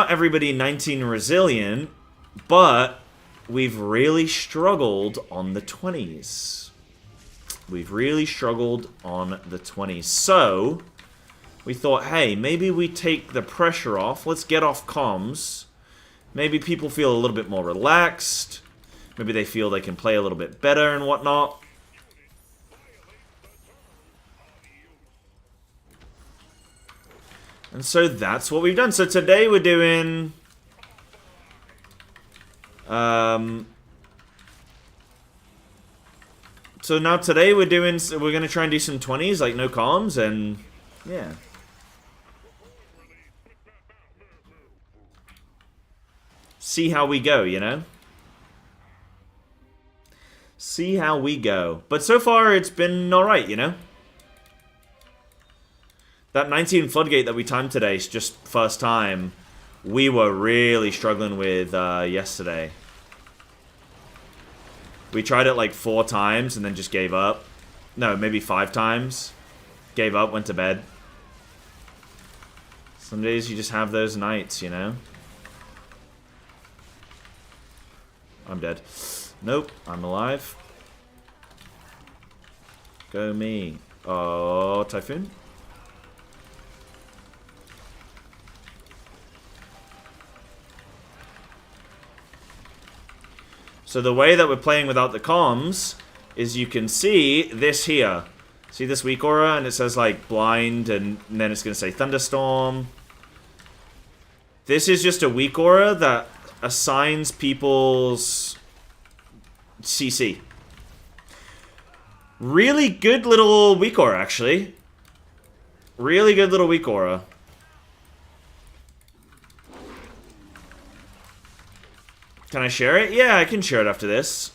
everybody 19 resilient, but we've really struggled on the 20s. We've really struggled on the 20s. So we thought, hey, maybe we take the pressure off. Let's get off comms. Maybe people feel a little bit more relaxed. Maybe they feel they can play a little bit better and whatnot. And so that's what we've done. So today we're doing... So now today we're going to try and do some 20s, like no comms, and yeah. See how we go, you know? See how we go. But so far it's been alright, you know? That 19 Floodgate that we timed today is just first time. We were really struggling with yesterday. We tried it like 4 times and then just gave up. No, maybe 5 times. Gave up, went to bed. Some days you just have those nights, you know? I'm dead. Nope, I'm alive. Go me. Oh, Typhoon. So the way that we're playing without the comms is you can see this here. See this weak aura? And it says like blind and then it's going to say thunderstorm. This is just a weak aura that assigns people's CC. Really good little weak aura, actually. Really good little weak aura. Can I share it? Yeah, I can share it after this.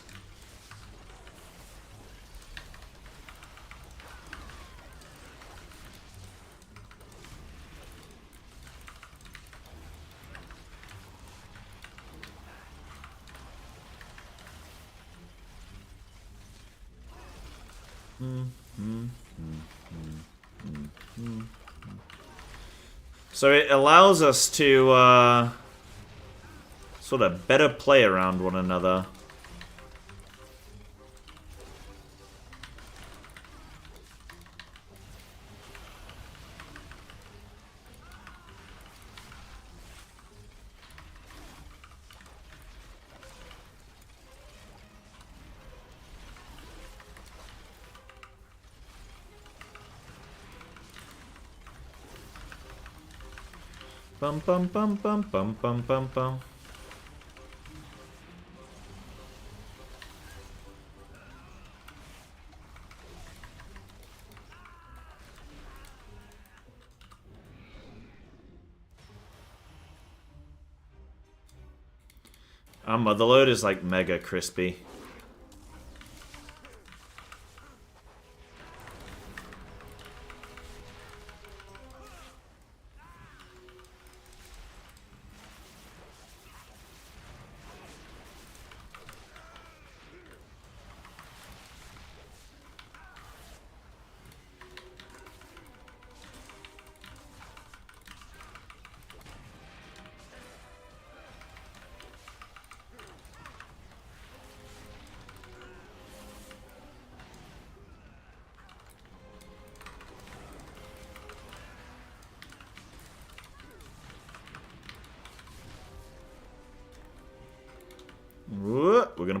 So it allows us to sort of better play around one another. Bum bum bum bum bum bum bum bum. Our motherload is like mega crispy.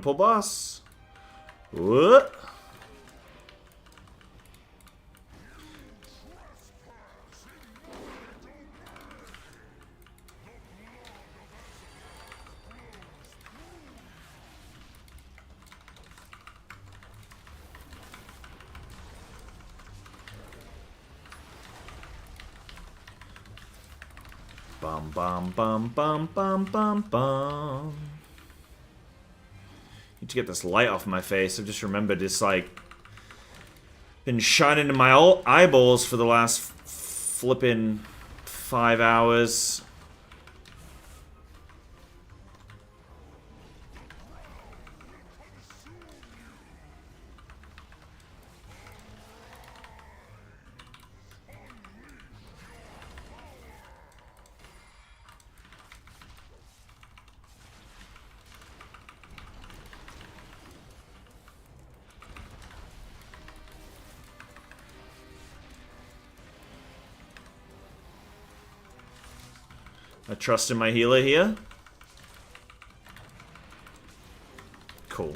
pull boss. Whoop. Bum bum bum bum bum bum bum. Need to get this light off my face. I've just remembered it's like been shining in my eyeballs for the last flipping 5 hours. I trust in my healer here. Cool.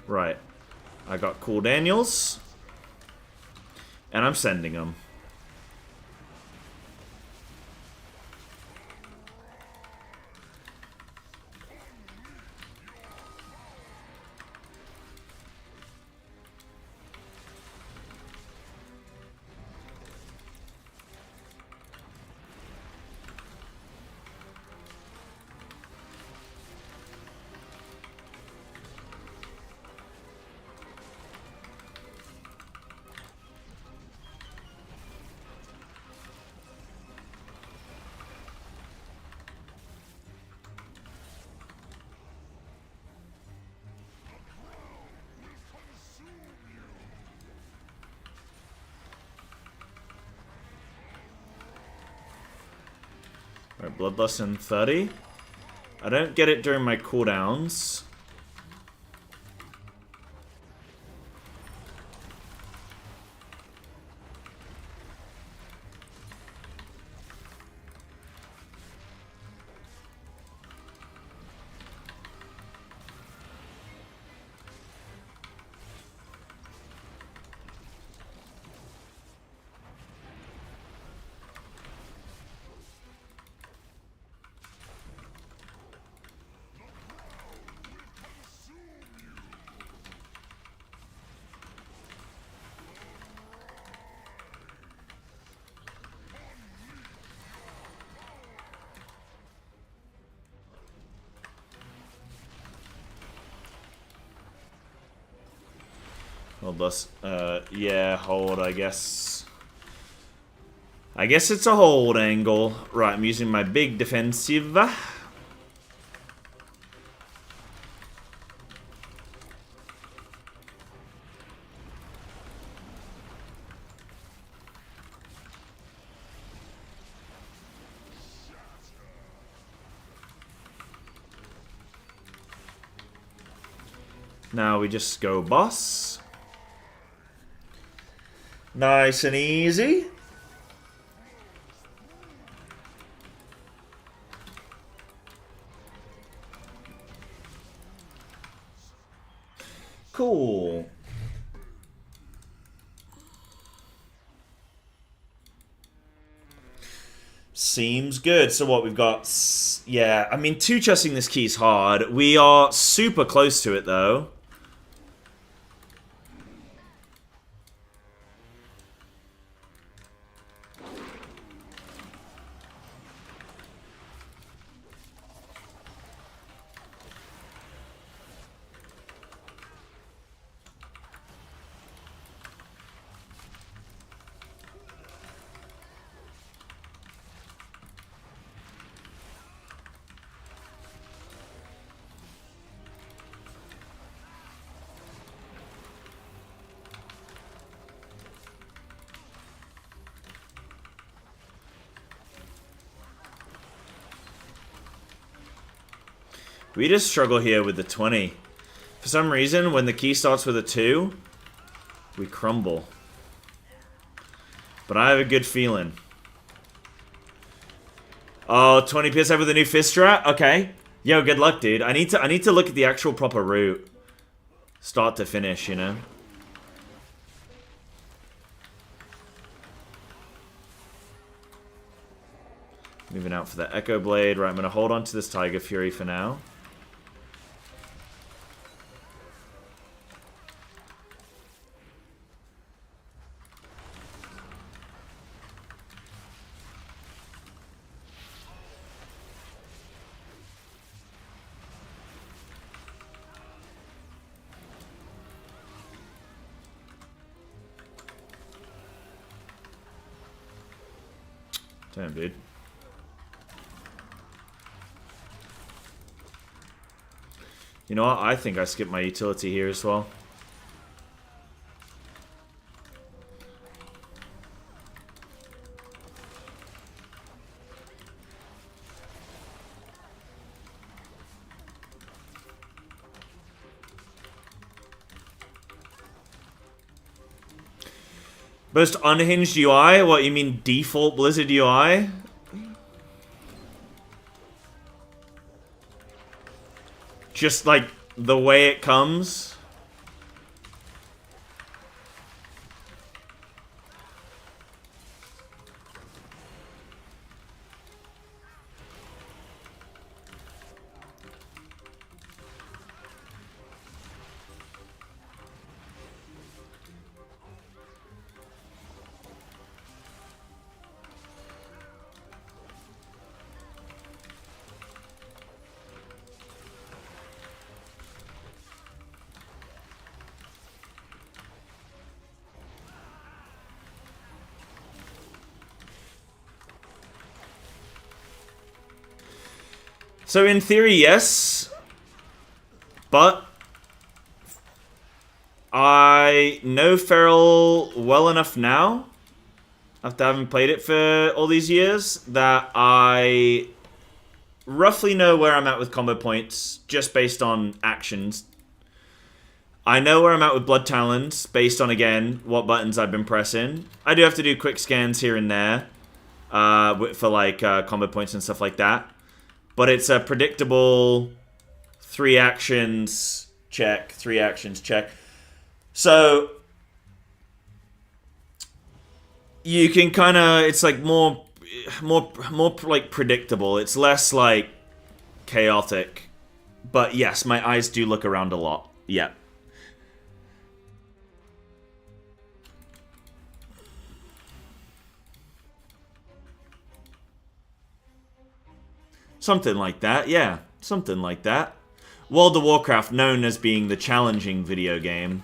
Right. I got cool Daniels. And I'm sending them. Alright, Bloodlust in 30. I don't get it during my cooldowns. Hold this. Yeah, hold, I guess. I guess it's a hold angle. Right, I'm using my big defensive. Now we just go boss. Nice and easy. Cool. Seems good. So what we've got... Yeah, I mean, two-chessing this key is hard. We are super close to it, though. We just struggle here with the 20. For some reason, when the key starts with a 2, we crumble. But I have a good feeling. Oh, 20 PSI with the new fist strat? Okay. Yo, good luck, dude. I need to look at the actual proper route. Start to finish, you know? Moving out for the Echo Blade. Right, I'm going to hold on to this Tiger Fury for now. Damn, dude. You know what? I think I skipped my utility here as well. Most unhinged UI? What, you mean default Blizzard UI? Just like the way it comes? So in theory, yes, but I know Feral well enough now, after having played it for all these years, that I roughly know where I'm at with combo points, just based on actions. I know where I'm at with Blood Talons, based on, again, what buttons I've been pressing. I do have to do quick scans here and there, for like combo points and stuff like that. But it's a predictable 3 actions check, 3 actions check. So you can kind of, it's like more like predictable. It's less like chaotic. But yes, my eyes do look around a lot. Yeah. Something like that, yeah. Something like that. World of Warcraft, known as being the challenging video game.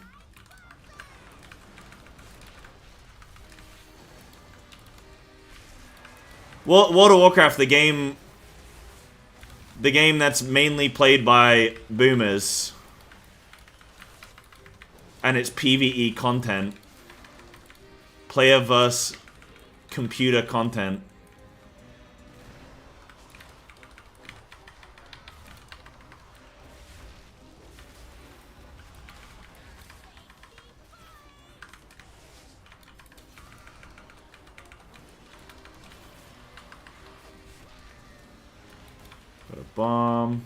World of Warcraft, the game that's mainly played by boomers. And it's PvE content. Player versus computer content. Bomb.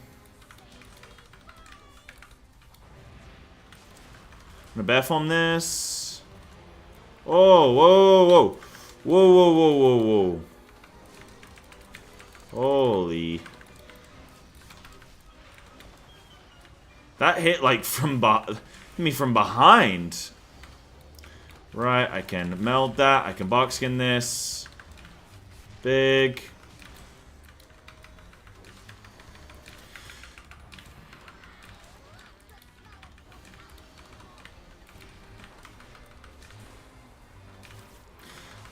I'm gonna Beth on this. Oh, whoa, whoa. Whoa, whoa, whoa, whoa, whoa. Holy. That hit like from behind. Right, I can meld that. I can box skin this. Big.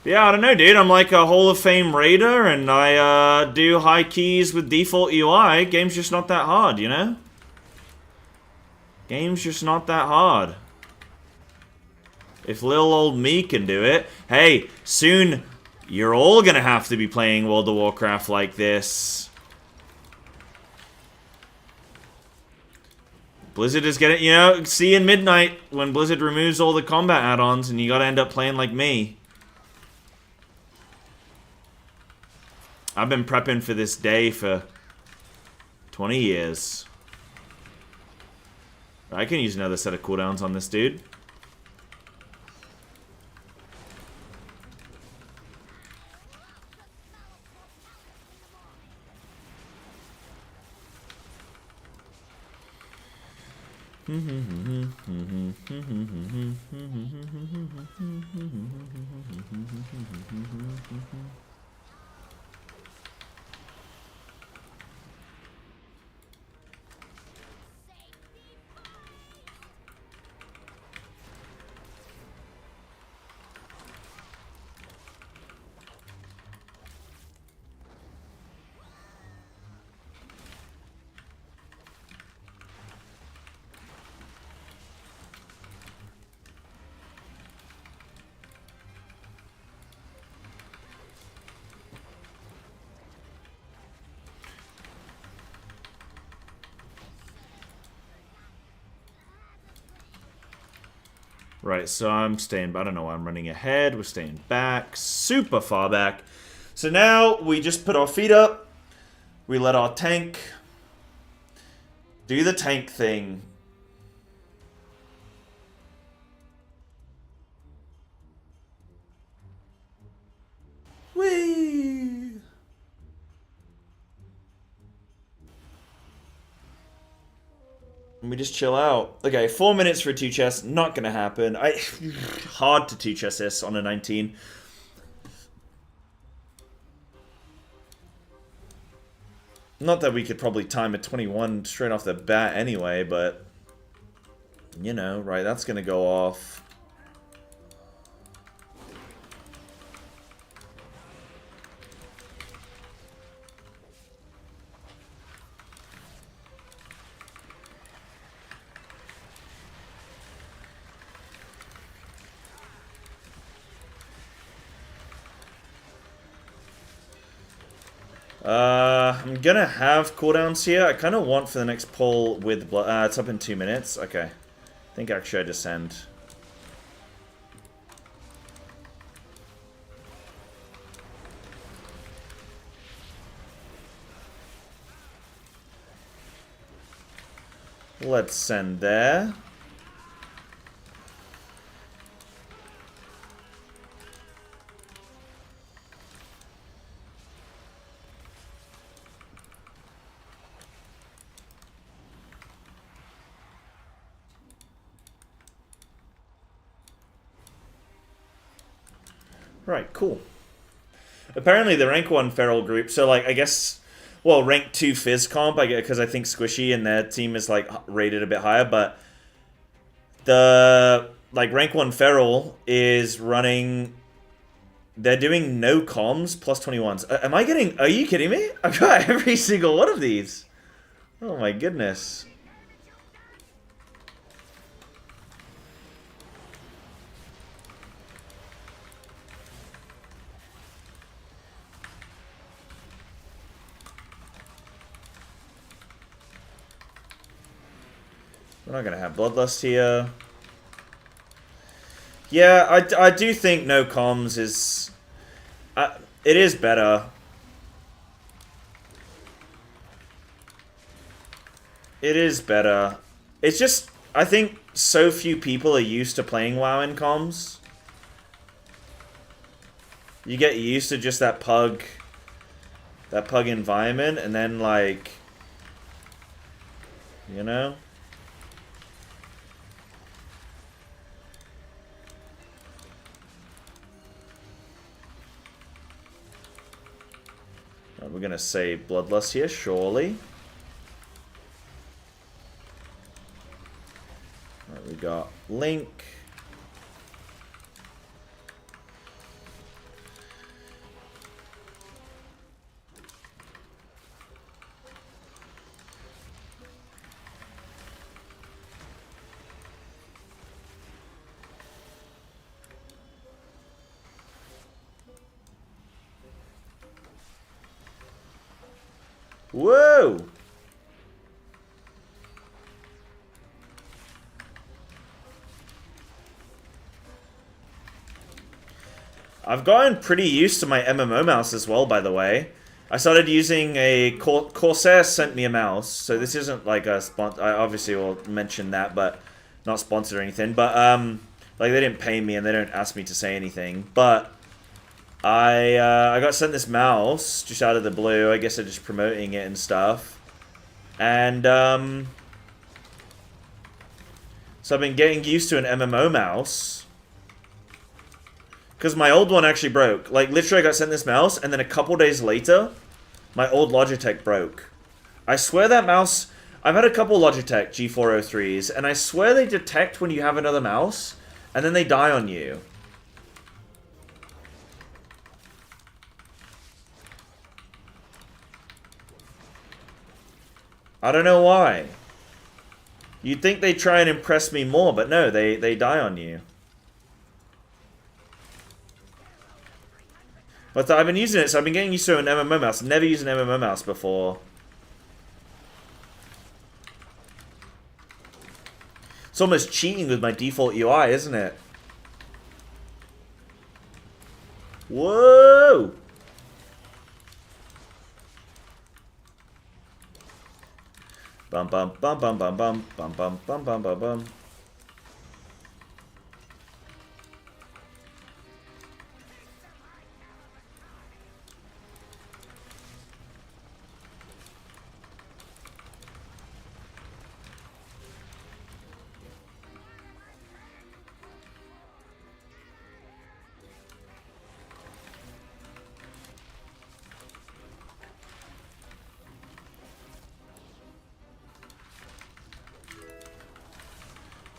Yeah, I don't know, dude. I'm like a Hall of Fame raider, and I do high keys with default UI. Game's just not that hard, you know? Game's just not that hard. If little old me can do it, hey, soon you're all gonna have to be playing World of Warcraft like this. Blizzard is getting, you know, see in Midnight when Blizzard removes all the combat add-ons and you gotta end up playing like me. I've been prepping for this day for 20 years. I can use another set of cooldowns on this dude. Right, so I'm staying, I don't know why I'm running ahead. We're staying back, super far back. So now we just put our feet up. We let our tank do the tank thing. Whee! And we just chill out. Okay, 4 minutes for a 2 chest. Not gonna happen. Hard to 2 chest this on a 19. Not that we could probably time a 21 straight off the bat anyway, but... You know, right, that's gonna go off. I'm gonna have cooldowns here. I kind of want for the next pull with blood. It's up in 2 minutes. Okay. I think actually I just send. Let's send there. Right, cool. Apparently the rank 1 feral group, so like I guess, well, rank 2 Fizz comp, I guess, because I think Squishy and their team is like rated a bit higher, but the like rank 1 feral is running, they're doing no comms plus 21s. Am I getting, are you kidding me? I've got every single one of these. Oh my goodness. We're not going to have Bloodlust here. Yeah, I do think no comms is... it is better. It is better. It's just, I think so few people are used to playing WoW in comms. You get used to just that pug environment, and then like, you know? We're going to save Bloodlust here, surely. Alright, we got Link. Whoa! I've gotten pretty used to my MMO mouse as well, by the way. I started using a Corsair sent me a mouse, so this isn't like a sponsor. I obviously will mention that, but not sponsored or anything. But like they didn't pay me and they don't ask me to say anything. But I got sent this mouse just out of the blue. I guess they're just promoting it and stuff. And so I've been getting used to an MMO mouse. Because my old one actually broke. Like, literally I got sent this mouse, and then a couple days later, my old Logitech broke. I swear that mouse... I've had a couple Logitech G403s, and I swear they detect when you have another mouse, and then they die on you. I don't know why. You'd think they'd try and impress me more, but no, they die on you. But I've been using it, so I've been getting used to an MMO mouse. Never used an MMO mouse before. It's almost cheating with my default UI, isn't it? Whoa! Bum bum bum bum bum bum bum bum bum bum bum bum.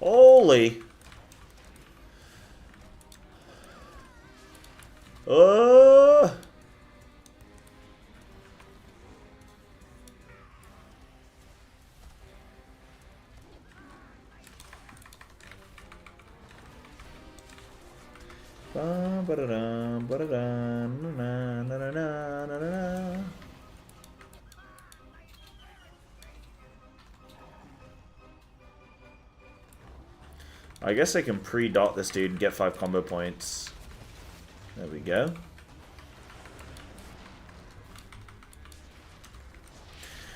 Holy. Oh. Ba-da-dum, ba-da-dum, na-na-na-na-na-na-na. I guess I can pre-dot this dude and get 5 combo points. There we go.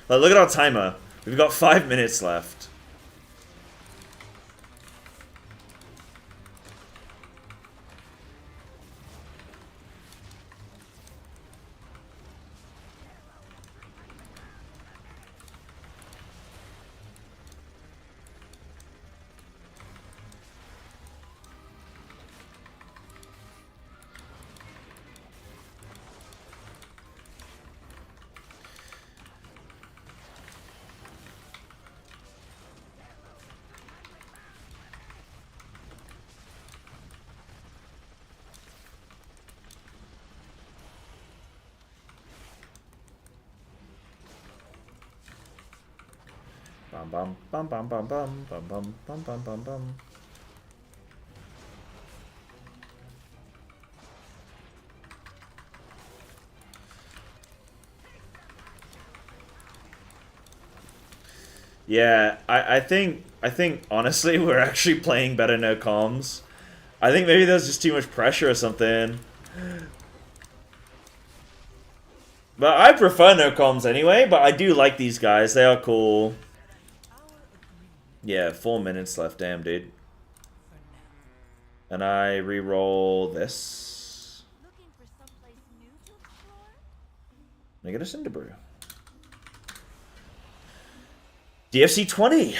Look at our timer. We've got 5 minutes left. Bum bum bum bum bum bum bum bum bum bum bum bum. Yeah, I think honestly we're actually playing better no comms. I think maybe there's just too much pressure or something. But I prefer no comms anyway, but I do like these guys. They are cool. Yeah, 4 minutes left. Damn, dude. And I re-roll this. I get a Cinder Brew. DFC 20.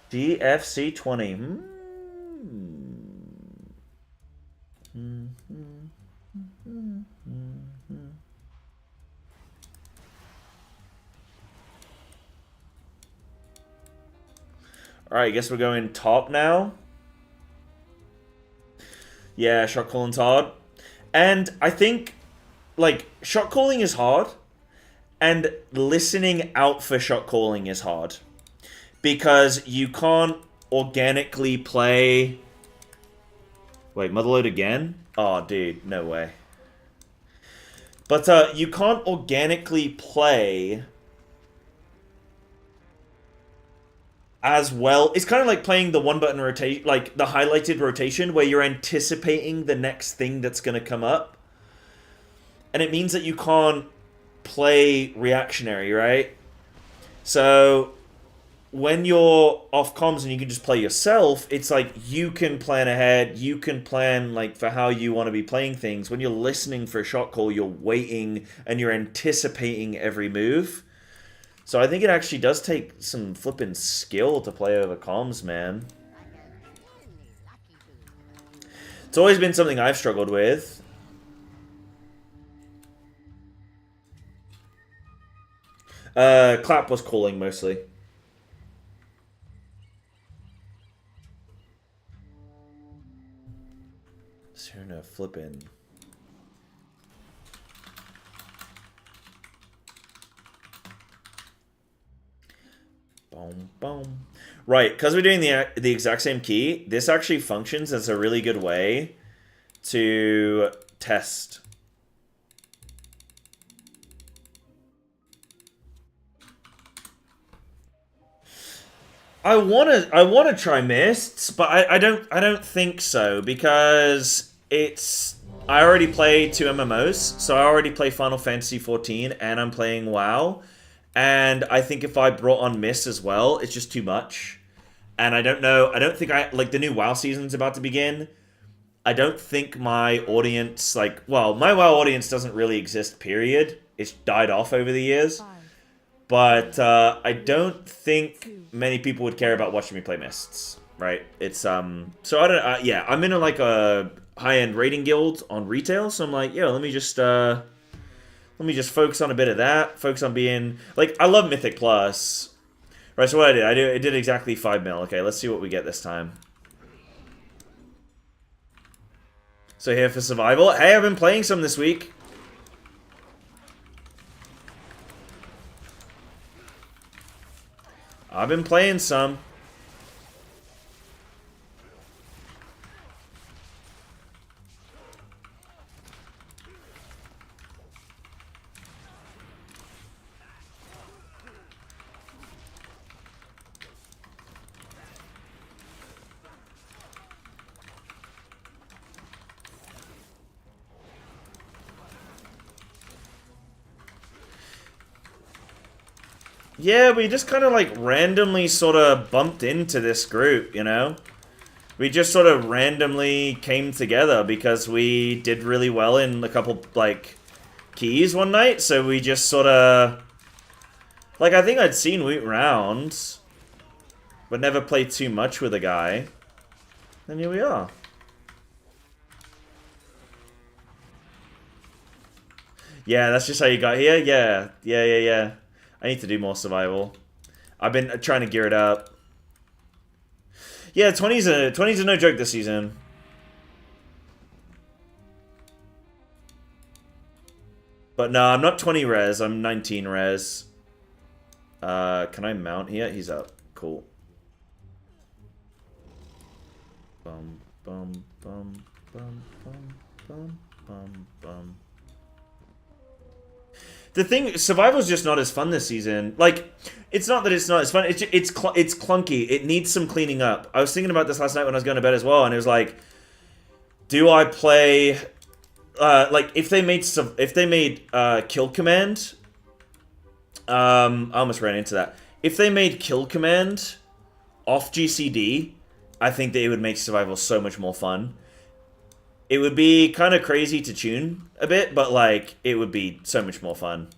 DFC 20. Alright, I guess we're going top now. Yeah, shot calling's hard. And I think, like, shot calling is hard. And listening out for shot calling is hard. Because you can't organically play... Wait, Motherload again? Oh, dude, no way. But you can't organically play as well. It's kind of like playing the one button rotation, like the highlighted rotation, where you're anticipating the next thing that's going to come up. And it means that you can't play reactionary, right? So when you're off comms and you can just play yourself, it's like you can plan ahead, you can plan like for how you want to be playing things. When you're listening for a shot call, you're waiting and you're anticipating every move. So I think it actually does take some flippin' skill to play over comms, man. It's always been something I've struggled with. Clap was calling mostly. Serena flippin'. Boom, boom. Right, because we're doing the exact same key, this actually functions as a really good way to test. I wanna try Mists, but I don't think so, because I already play 2 MMOs, so I already play Final Fantasy 14 and I'm playing WoW. And I think if I brought on Mists as well, it's just too much. And I don't know, I don't think like the new WoW season's about to begin. I don't think my audience, well, my WoW audience doesn't really exist, period. It's died off over the years. 5, But I don't think many people would care about watching me play Mists, right? It's so I don't yeah, I'm in a high-end raiding guild on retail, so I'm like, yeah, let me just focus on a bit of that. Focus on being I love Mythic Plus. Right, so what I did exactly 5 mil. Okay, let's see what we get this time. So here for survival. Hey, I've been playing some this week. I've been playing some. Yeah, we just kind of randomly sort of bumped into this group, you know? We just sort of randomly came together because we did really well in a couple, keys one night, so we just sort of... I think I'd seen Woot rounds, but never played too much with a guy. And here we are. Yeah, that's just how you got here? Yeah. I need to do more survival. I've been trying to gear it up. Yeah, 20's a no joke this season. But no, I'm not 20 res, I'm 19 res. Can I mount here? He's up. Cool. Bum, bum, bum, bum, bum, bum, bum, bum. The thing, survival's just not as fun this season. It's not that it's not as fun. It's clunky. It needs some cleaning up. I was thinking about this last night when I was going to bed as well, and it was like, do I play, if they made kill command, I almost ran into that. If they made kill command off GCD, I think that it would make survival so much more fun. It would be kind of crazy to tune a bit, but, it would be so much more fun.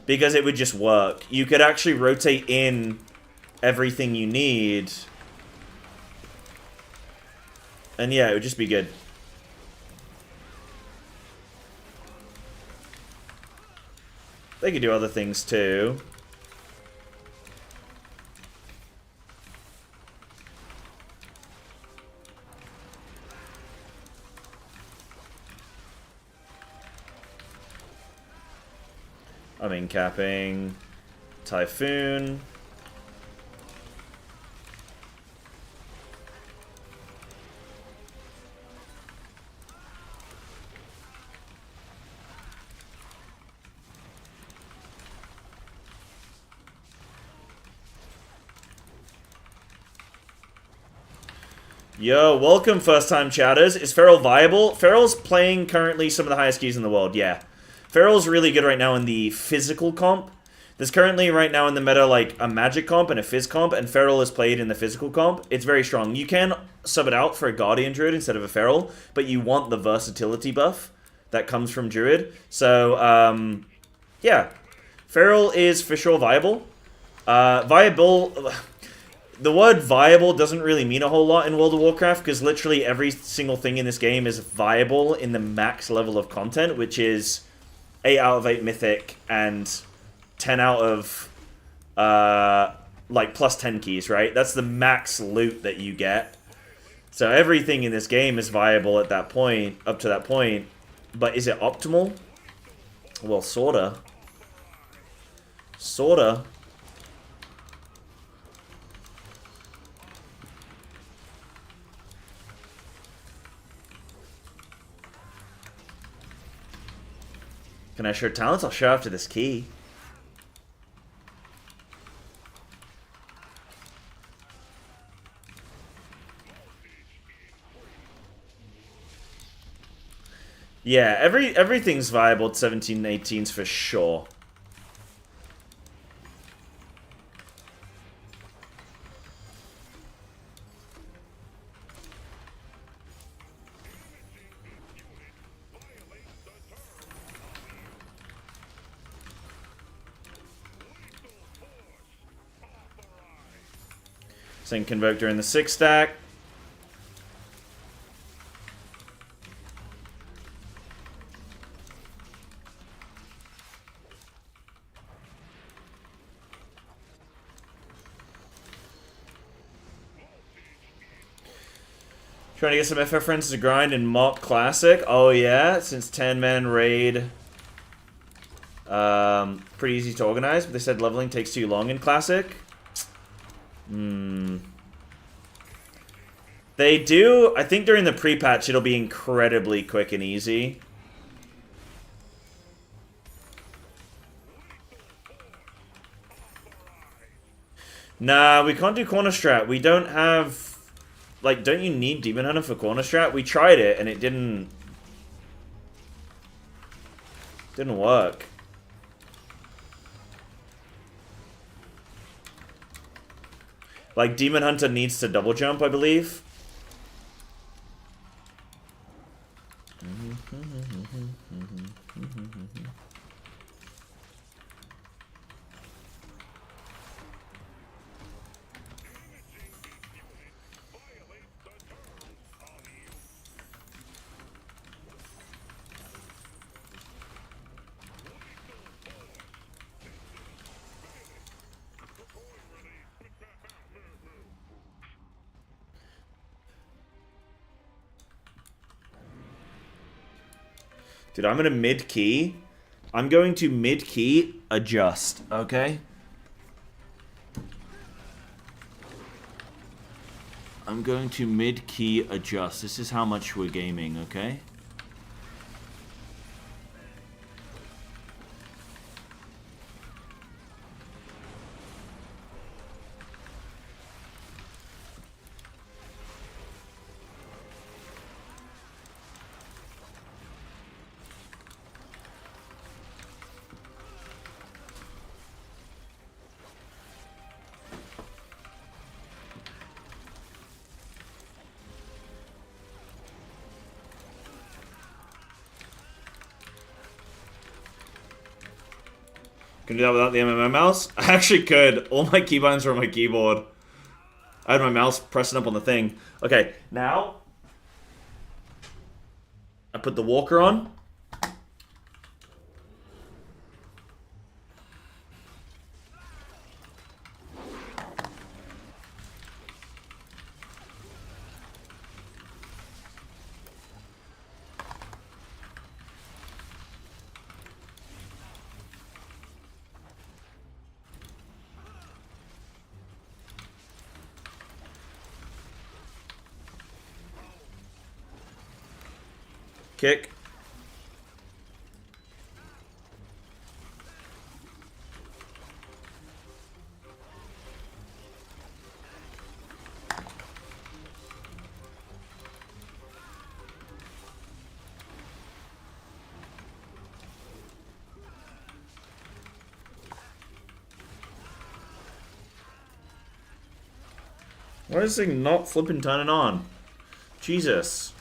Because it would just work. You could actually rotate in everything you need. And yeah, it would just be good. They could do other things too. I'm in capping. Typhoon. Yo, welcome first-time chatters. Is Feral viable? Feral's playing currently some of the highest keys in the world, yeah. Feral's really good right now in the physical comp. There's currently right now in the meta like a magic comp and a phys comp, and Feral is played in the physical comp. It's very strong. You can sub it out for a Guardian Druid instead of a Feral, but you want the versatility buff that comes from Druid. So, yeah. Feral is for sure viable. Viable... The word viable doesn't really mean a whole lot in World of Warcraft, because literally every single thing in this game is viable in the max level of content, which is 8 out of 8 mythic and 10 out of, like, plus 10 keys, right? That's the max loot that you get. So everything in this game is viable at that point, up to that point. But is it optimal? Well, sorta. Sorta. Can I show talents? I'll show after this key. Yeah, everything's viable at 17 and 18s for sure. Same Convoke during the 6 stack. Trying to get some FF friends to grind in Mop Classic. Oh yeah, since 10-man raid. Pretty easy to organize, but they said leveling takes too long in Classic. They do, I think during the pre-patch it'll be incredibly quick and easy. Nah, we can't do corner strat. We don't have, like, don't you need Demon Hunter for corner strat? We tried it and it didn't work. Like, Demon Hunter needs to double jump, I believe. Dude, I'm gonna mid-key. I'm going to mid-key adjust, okay? I'm going to mid-key adjust. This is how much we're gaming, okay? Can do that without the MMO mouse? I actually could. All my keybinds are on my keyboard. I had my mouse pressing up on the thing. Okay, now I put the walker on. Kick. Why is this thing not flipping turning on? Jesus.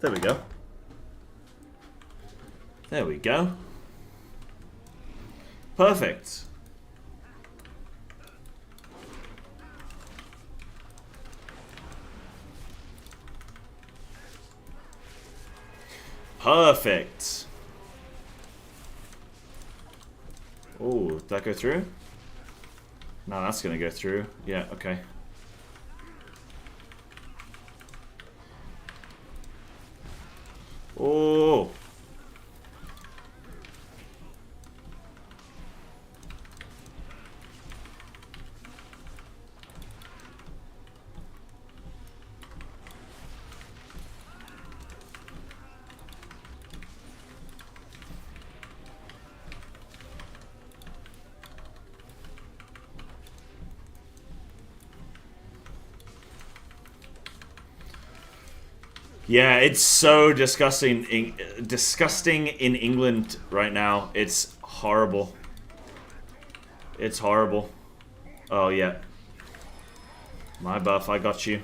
There we go. There we go. Perfect. Perfect. Oh, did that go through? No, that's gonna go through. Yeah, okay. Oh. Yeah, it's so disgusting. Disgusting in England right now. It's horrible. It's horrible. Oh yeah. My buff, I got you.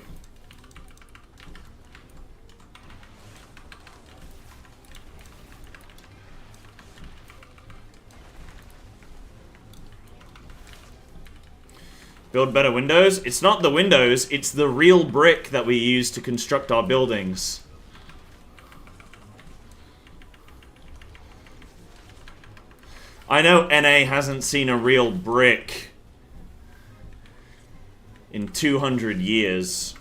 Build better windows? It's not the windows, it's the real brick that we use to construct our buildings. I know NA hasn't seen a real brick in 200 years.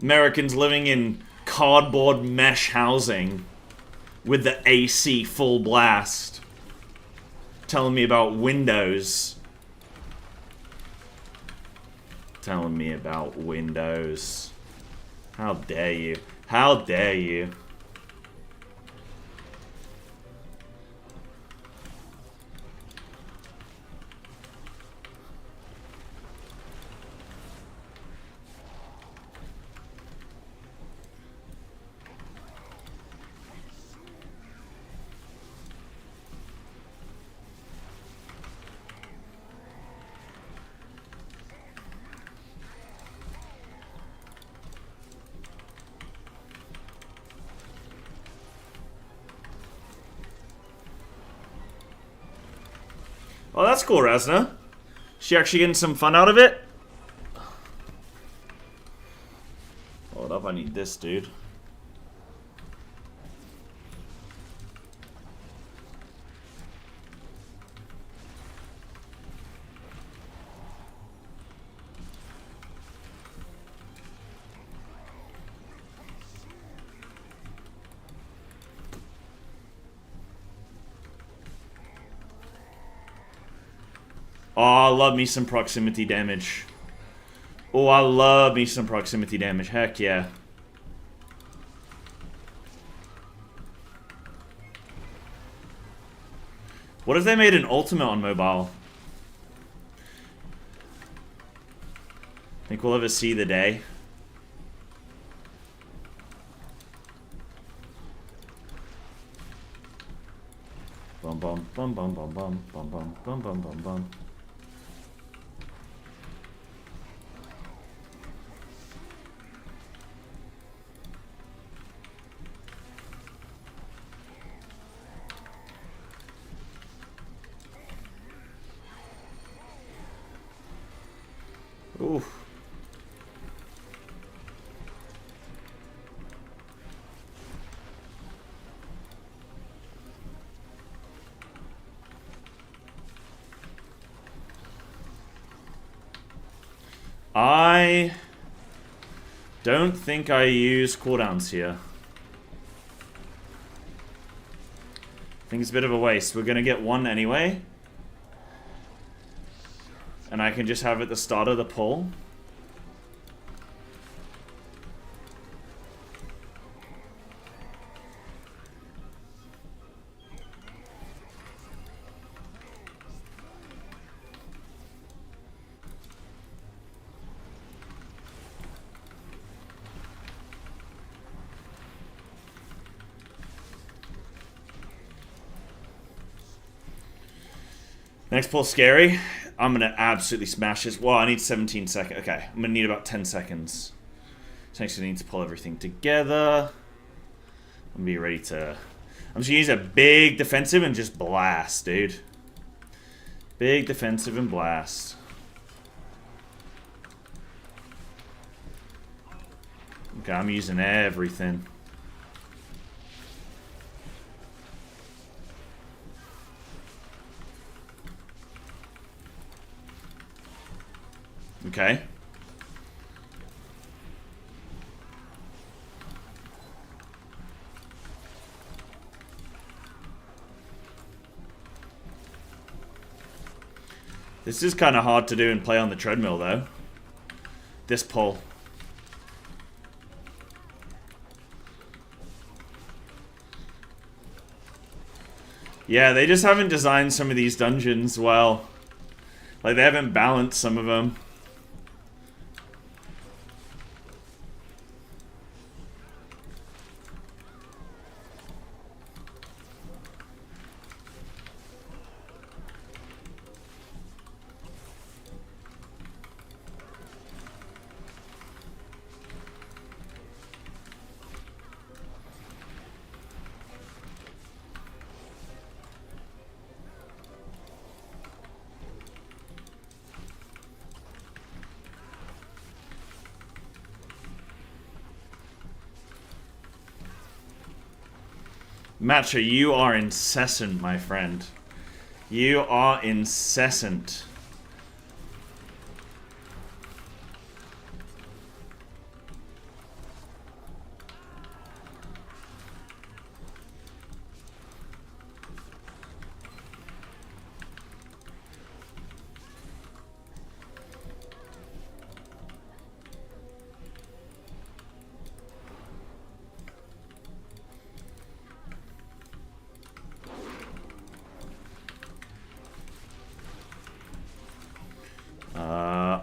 Americans living in cardboard mesh housing with the AC full blast, telling me about Windows. Telling me about Windows. How dare you? How dare you? Oh, that's cool, Razna. She actually getting some fun out of it? Hold up, I need this, dude. Oh, I love me some proximity damage. Oh, I love me some proximity damage. Heck yeah. What if they made an ultimate on mobile? Think we'll ever see the day? Bum bum bum bum bum bum bum bum bum bum bum bum. Oof. I don't think I use cooldowns here. I think it's a bit of a waste. We're gonna get one anyway. And I can just have it at the start of the pull. Next pull scary. I'm gonna absolutely smash this. Well, I need 17 seconds. Okay, I'm gonna need about 10 seconds. So next I need to pull everything together. I'm gonna be ready to... I'm just gonna use a big defensive and just blast, dude. Big defensive and blast. Okay, I'm using everything. Okay. This is kind of hard to do and play on the treadmill, though. This pull. Yeah, they just haven't designed some of these dungeons well. Like, they haven't balanced some of them. Matcha, you are incessant, my friend. You are incessant.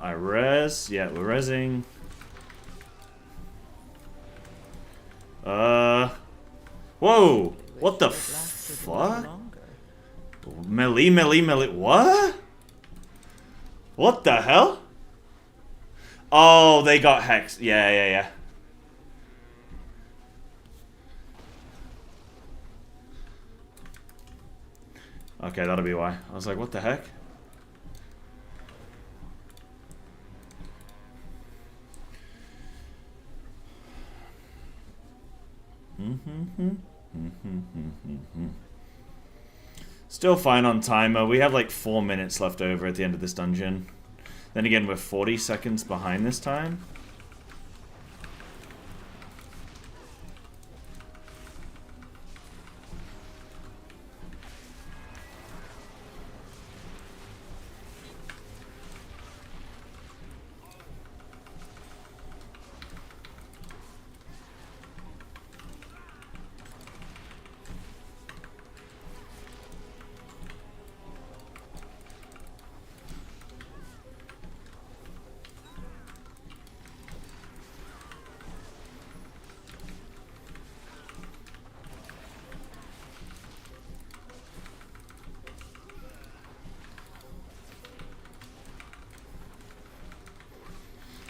I res. Yeah, we're resing. Whoa! What the fuck? Melee. What? What the hell? Oh, they got hexed. Yeah. Okay, that'll be why. I was like, what the heck? Still fine on timer. We have like 4 minutes left over at the end of this dungeon. Then again, we're 40 seconds behind this time.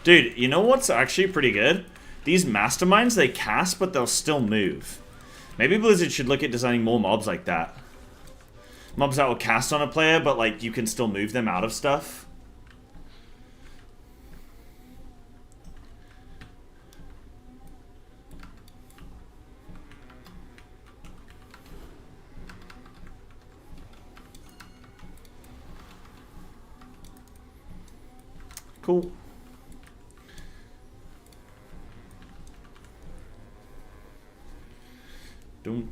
Dude, you know what's actually pretty good? These masterminds, they cast, but they'll still move. Maybe Blizzard should look at designing more mobs like that. Mobs that will cast on a player, but like you can still move them out of stuff. Cool.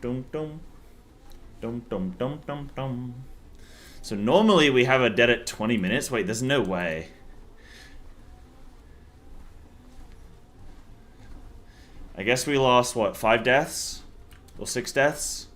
Dum. So normally we have a dead at 20 minutes. Wait, there's no way. I guess we lost, what, 5 deaths? Or 6 deaths?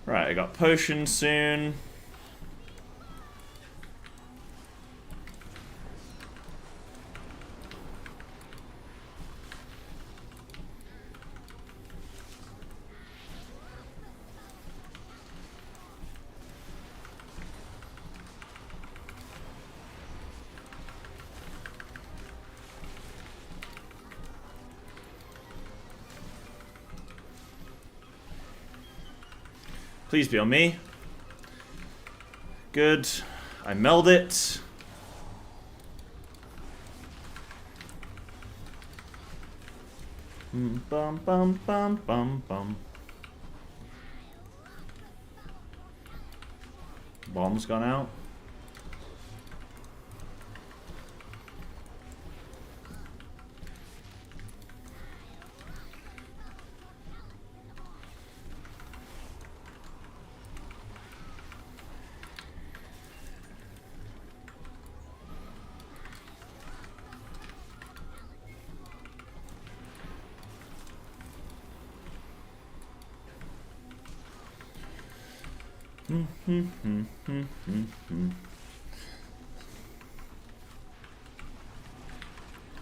Right, I got potions soon. Please be on me. Good. I meld it. Bum bum bum bum bum. Bomb's gone out.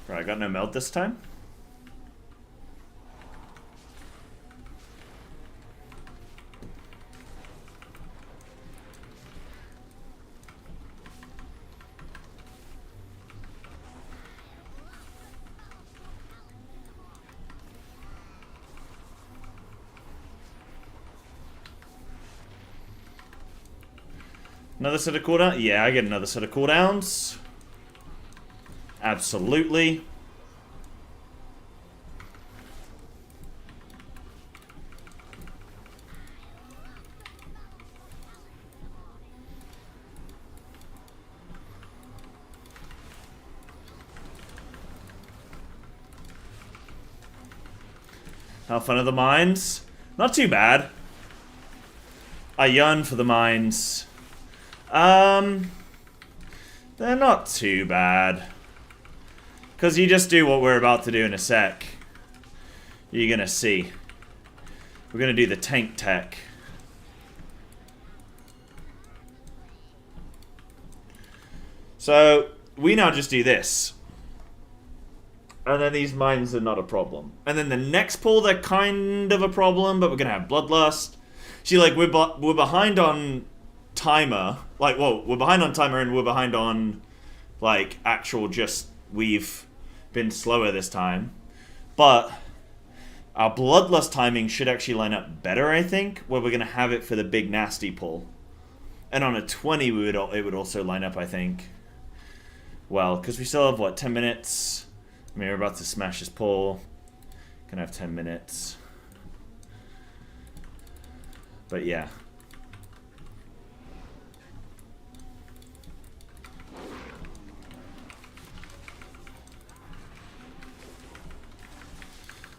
Right, I got no melt this time. Another set of cooldowns? Yeah, I get another set of cooldowns. Absolutely. How fun are the mines? Not too bad. I yearn for the mines. They're not too bad. Because you just do what we're about to do in a sec. You're gonna see. We're gonna do the tank tech. So, we now just do this. And then these mines are not a problem. And then the next pull, they're kind of a problem, but we're gonna have Bloodlust. See, like, we're behind on timer. Like, whoa, we're behind on timer and we're behind on, like, actual just, we've been slower this time. But our Bloodlust timing should actually line up better, I think, where we're gonna have it for the big nasty pull. And on a 20, it would also line up, I think. Well, because we still have, what, 10 minutes? I mean, we're about to smash this pull. Gonna have 10 minutes. But yeah.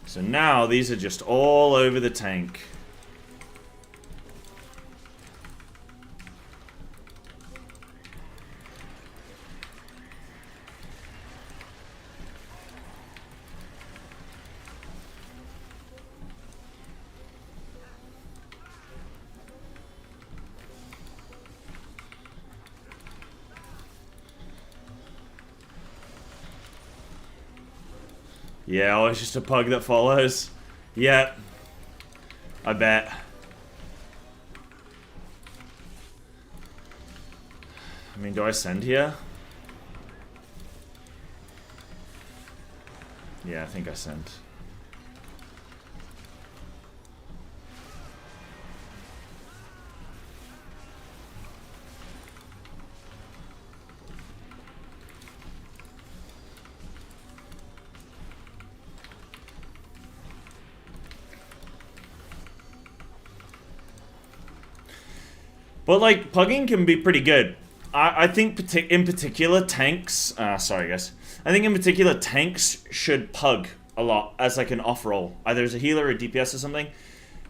So now these are just all over the tank. Yeah, oh, it's just a pug that follows. Yep. I bet. I mean, do I send here? Yeah, I think I sent. But, like, pugging can be pretty good. I think in particular tanks... sorry, guys. I think in particular tanks should pug a lot as, like, an off-roll. Either as a healer or a DPS or something.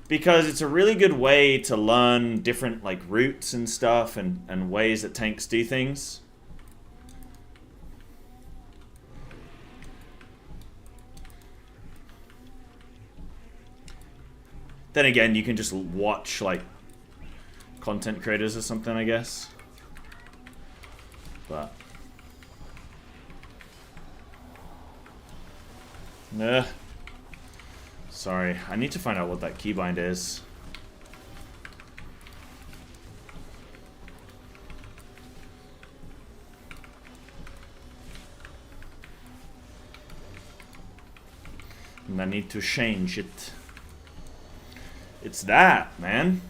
Because it's a really good way to learn different, like, routes and stuff and ways that tanks do things. Then again, you can just watch, like, content creators or something, I guess. But... Sorry, I need to find out what that keybind is. And I need to change it. It's that, man.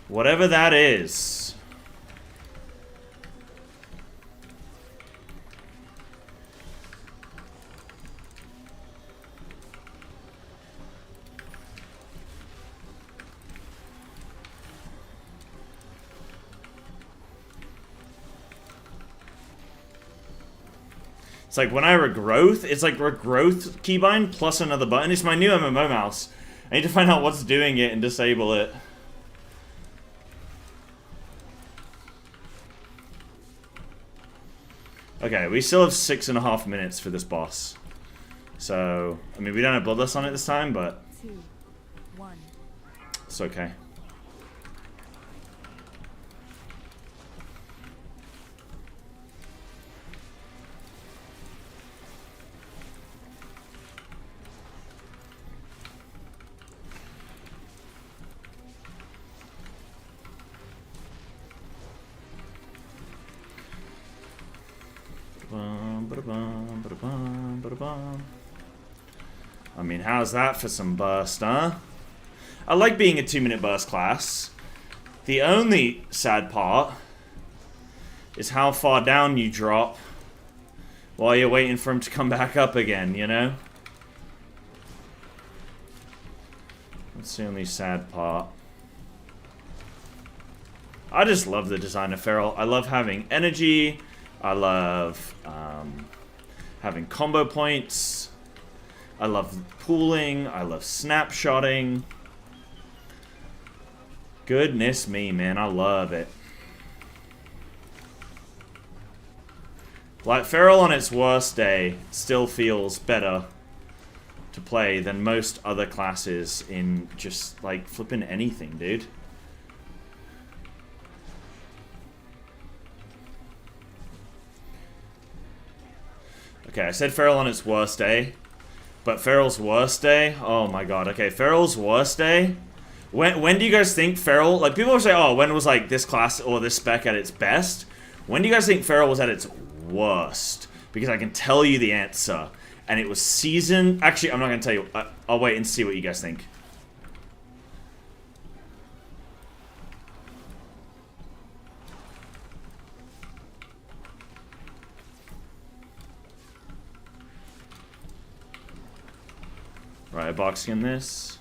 Whatever that is. It's like when I regrowth, it's like regrowth keybind plus another button. It's my new MMO mouse. I need to find out what's doing it and disable it. Okay, we still have 6.5 minutes for this boss. So, I mean, we don't have Bloodlust on it this time, but 2, 1. It's okay. I mean, how's that for some burst, huh? I like being a 2-minute burst class. The only sad part is how far down you drop while you're waiting for him to come back up again, you know? That's the only sad part. I just love the design of Feral. I love having energy. I love having combo points. I love pooling. I love snapshotting. Goodness me, man. I love it. Like, Feral on its worst day still feels better to play than most other classes in just, like, flipping anything, dude. Okay, I said Feral on its worst day. But Feral's worst day? Oh my god. Okay, Feral's worst day? When do you guys think Feral... Like, people say, oh, when was, like, this class or this spec at its best? When do you guys think Feral was at its worst? Because I can tell you the answer. And it was season... Actually, I'm not going to tell you. I'll wait and see what you guys think. Right, boxing in this.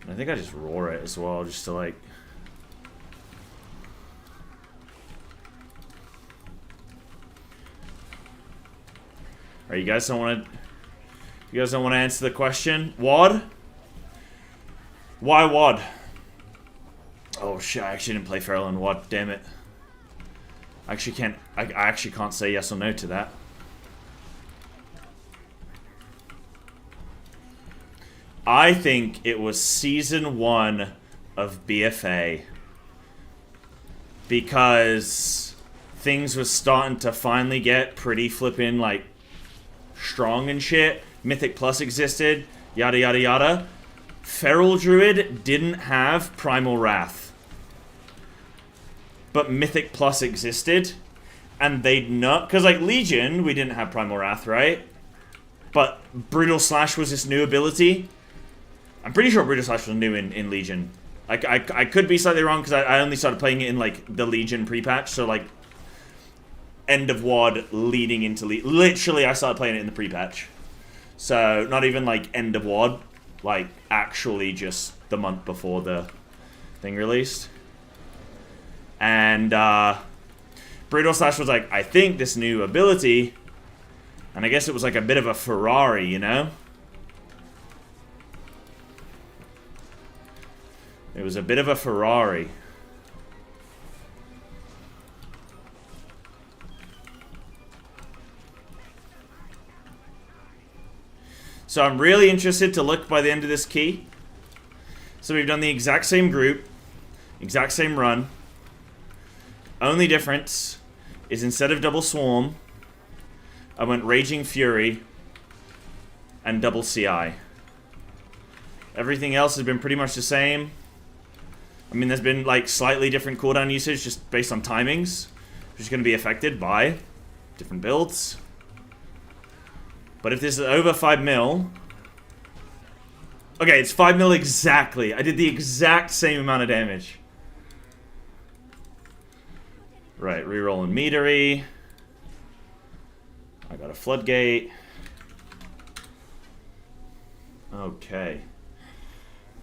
I think I just roar it as well, just to like... Alright, you guys don't want to... You guys don't want to answer the question? WOD? Why WOD? Oh shit, I actually didn't play Feral in WOD, damn it. I actually can't say yes or no to that. I think it was season 1 of BFA. Because things were starting to finally get pretty flippin' like strong and shit. Mythic Plus existed, yada yada yada. Feral Druid didn't have Primal Wrath. But Mythic Plus existed. And they'd not... Because like Legion, we didn't have Primal Wrath, right? But Brutal Slash was this new ability. I'm pretty sure Brutal Slash was new in Legion. I could be slightly wrong because I only started playing it in like the Legion pre-patch, so like end of WOD leading into literally I started playing it in the pre-patch. So not even like end of WOD, like actually just the month before the thing released. And Brutal Slash was like, I think this new ability, and I guess it was like a bit of a Ferrari, you know? It was a bit of a Ferrari. So I'm really interested to look by the end of this key. So we've done the exact same group, exact same run. Only difference is instead of double swarm, I went Raging Fury and double CI. Everything else has been pretty much the same. I mean, there's been like slightly different cooldown usage just based on timings, which is going to be affected by different builds. But if this is over 5 mil... Okay, it's 5 mil exactly. I did the exact same amount of damage. Right, rerolling metery. I got a floodgate. Okay.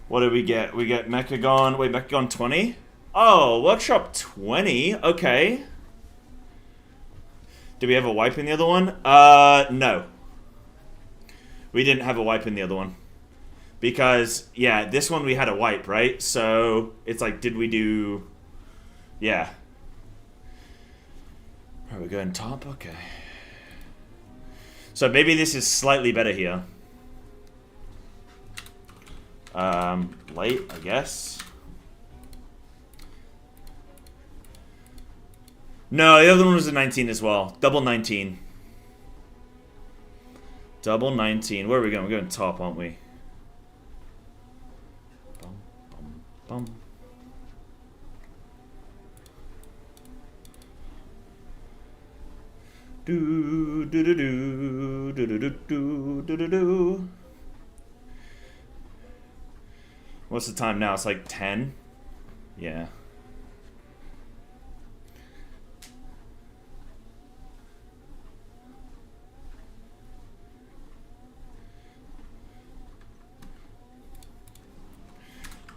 What did we get? We get Mechagon. Wait, Mechagon 20? Oh, Workshop 20. Okay. Do we have a wipe in the other one? No. We didn't have a wipe in the other one. Because, yeah, this one we had a wipe, right? So, it's like, did we do... Yeah. Are we going top? Okay. So maybe this is slightly better here. Late, I guess. No, the other one was a 19 as well. Double 19. Double 19. Where are we going? We're going top, aren't we? Bum, bum, bum. Do do do do do do do do do do. What's the time now? It's like 10. Yeah.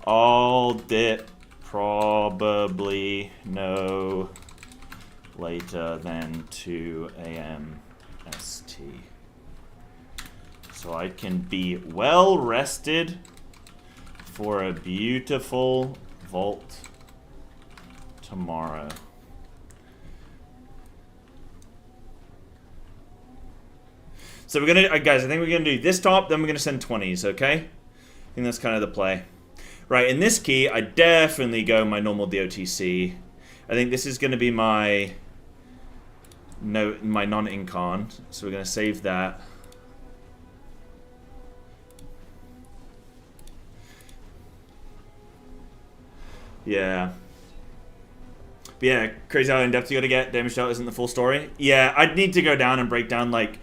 All dit probably no later than 2 a.m. ST. So I can be well rested for a beautiful vault tomorrow. So we're gonna, guys, I think we're gonna do this top, then we're gonna send 20s, okay? I think that's kind of the play. Right, in this key, I definitely go my normal DOTC. I think this is gonna be my non-incon, so we're gonna save that. Yeah. But yeah, crazy how in-depth you gotta get. Damage dealt isn't the full story. Yeah, I'd need to go down and break down, like,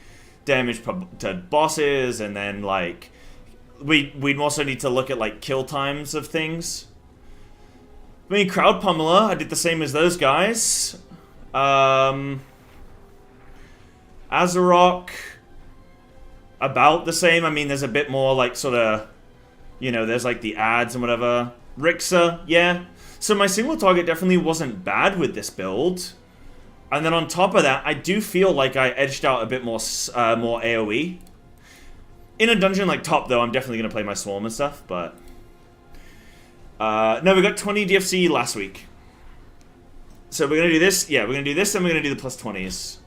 damage to bosses, and then, like... We'd also need to look at, like, kill times of things. I mean, Crowd Pummeler, I did the same as those guys. Azarok, about the same. I mean, there's a bit more, like, sort of... You know, there's, like, the ads and whatever. Rixa, yeah. So my single target definitely wasn't bad with this build. And then on top of that, I do feel like I edged out a bit more more AoE. In a dungeon like top, though, I'm definitely going to play my Swarm and stuff, but... no, we got 20 DFC last week. So we're going to do this. Yeah, we're going to do this, and we're going to do the plus 20s.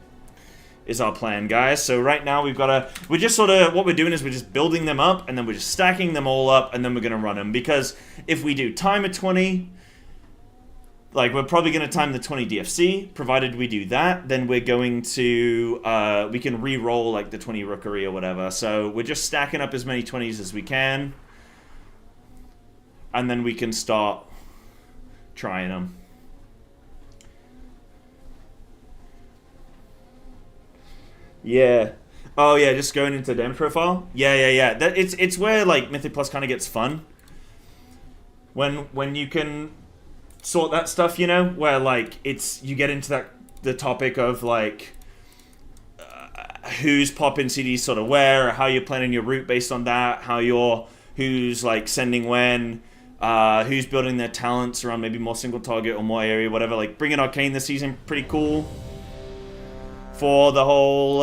Is our plan, guys. So right now we've got to... We're just sort of... What we're doing is we're just building them up, and then we're just stacking them all up, and then we're going to run them. Because if we do time at 20... Like, we're probably going to time the 20 DFC. Provided we do that, then we're going to... we can re-roll, like, the 20 Rookery or whatever. So we're just stacking up as many 20s as we can. And then we can start trying them. Yeah. Oh, yeah, just going into damage profile? Yeah. It's where, like, Mythic Plus kind of gets fun. When you can sort that stuff, you know? Where, like, you get into the topic of, like, who's popping CDs sort of where, or how you're planning your route based on that, who's, like, sending when, who's building their talents around maybe more single target or more area, whatever. Like, bringing Arcane this season, pretty cool. For the whole,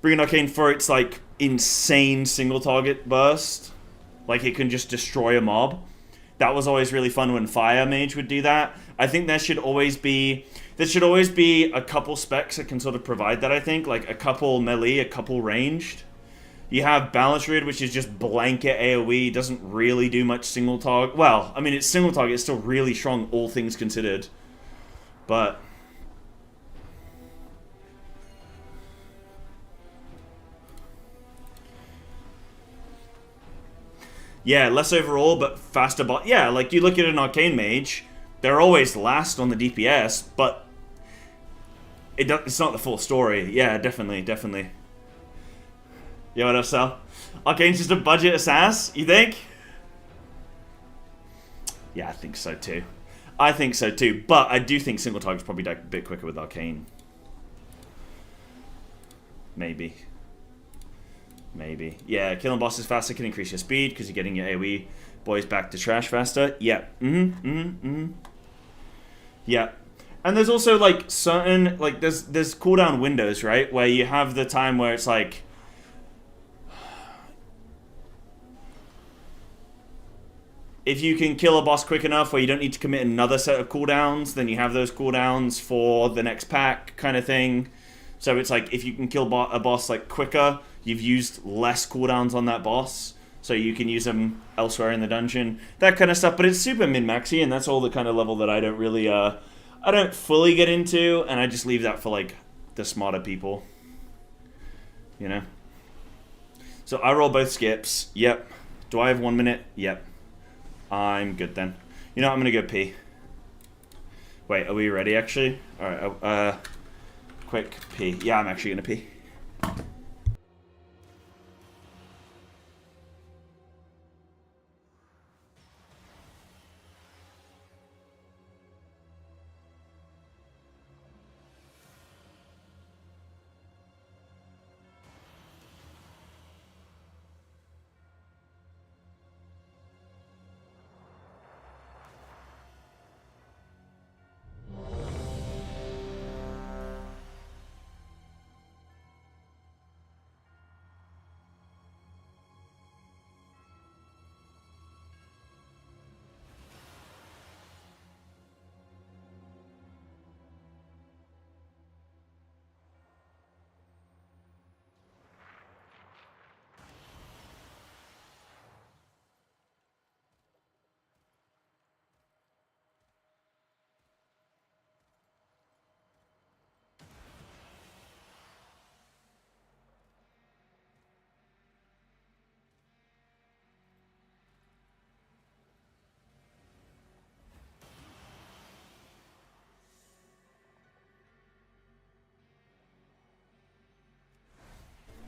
bringing Arcane for its, like, insane single target burst. Like, it can just destroy a mob. That was always really fun when Fire Mage would do that. I think there should always be a couple specs that can sort of provide that, I think. Like a couple melee, a couple ranged. You have Balance Grid, which is just blanket AoE, doesn't really do much single target. Well, I mean, it's single target, it's still really strong, all things considered. But yeah, less overall, but faster bot. Yeah, like you look at an Arcane Mage, they're always last on the DPS, but it's not the full story. Yeah, definitely, definitely. Yo, what up, Sal? Arcane's just a budget assass, you think? Yeah, I think so too. I think so too, but I do think single target's probably a bit quicker with Arcane. Maybe. Maybe. Yeah, killing bosses faster can increase your speed because you're getting your AoE boys back to trash faster. Yeah. Yeah. And there's also like certain, like there's cooldown windows, right? Where you have the time where it's like, if you can kill a boss quick enough where you don't need to commit another set of cooldowns, then you have those cooldowns for the next pack kind of thing. So it's like, if you can kill a boss like quicker, you've used less cooldowns on that boss, so you can use them elsewhere in the dungeon. That kind of stuff, but it's super min-maxy, and that's all the kind of level that I don't really, I don't fully get into, and I just leave that for, like, the smarter people. You know? So I roll both skips. Yep. Do I have 1 minute? Yep. I'm good then. You know, I'm gonna go pee. Wait, are we ready, actually? Alright, quick pee. Yeah, I'm actually gonna pee.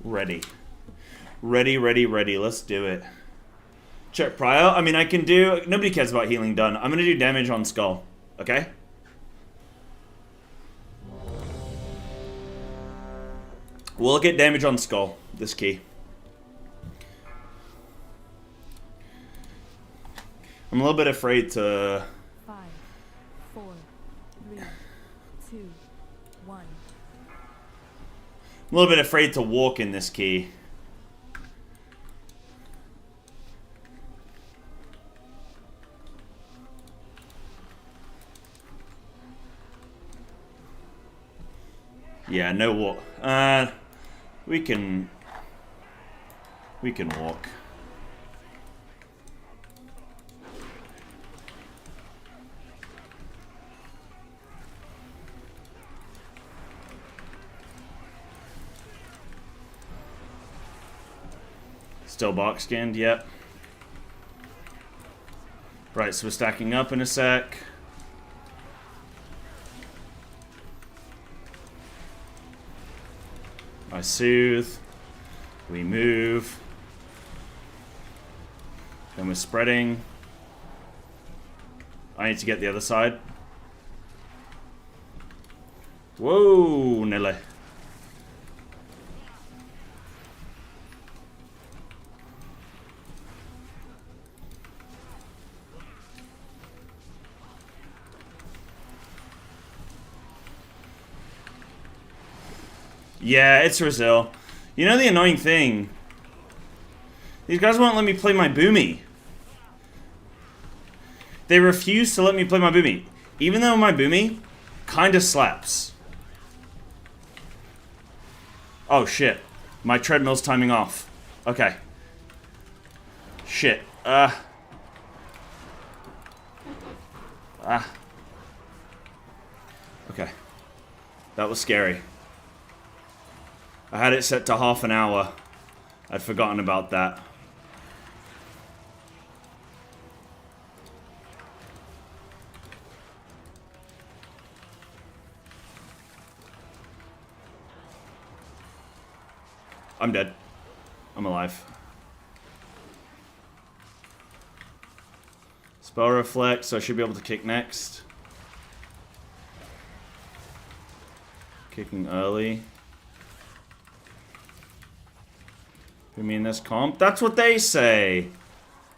Ready. Ready. Let's do it. Check prior. I mean, I can do... Nobody cares about healing done. I'm going to do damage on Skull. Okay? We'll get damage on Skull. This key. I'm a little bit afraid to... 5, 4, 3, 2, 1. I'm a little bit afraid to walk in this key. Yeah, no walk. We can walk. Still box scanned, yep. Right, so we're stacking up in a sec. I soothe. We move. Then we're spreading. I need to get the other side. Whoa, Nelly. Yeah, it's Brazil. You know the annoying thing? These guys won't let me play my Boomy. They refuse to let me play my Boomy. Even though my Boomy kinda slaps. Oh shit. My treadmill's timing off. Okay. Shit. Okay. That was scary. I had it set to half an hour. I'd forgotten about that. I'm dead. I'm alive. Spell reflect, so I should be able to kick next. Kicking early. You mean this comp? That's what they say.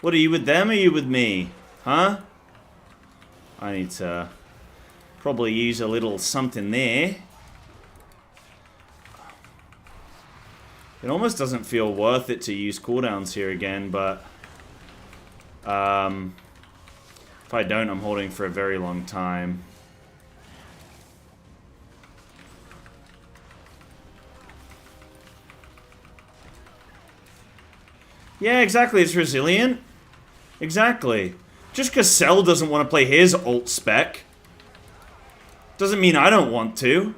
What, are you with them or are you with me? Huh? I need to probably use a little something there. It almost doesn't feel worth it to use cooldowns here again, but if I don't, I'm holding for a very long time. Yeah, exactly, it's resilient. Exactly. Just because Cell doesn't want to play his ult spec doesn't mean I don't want to.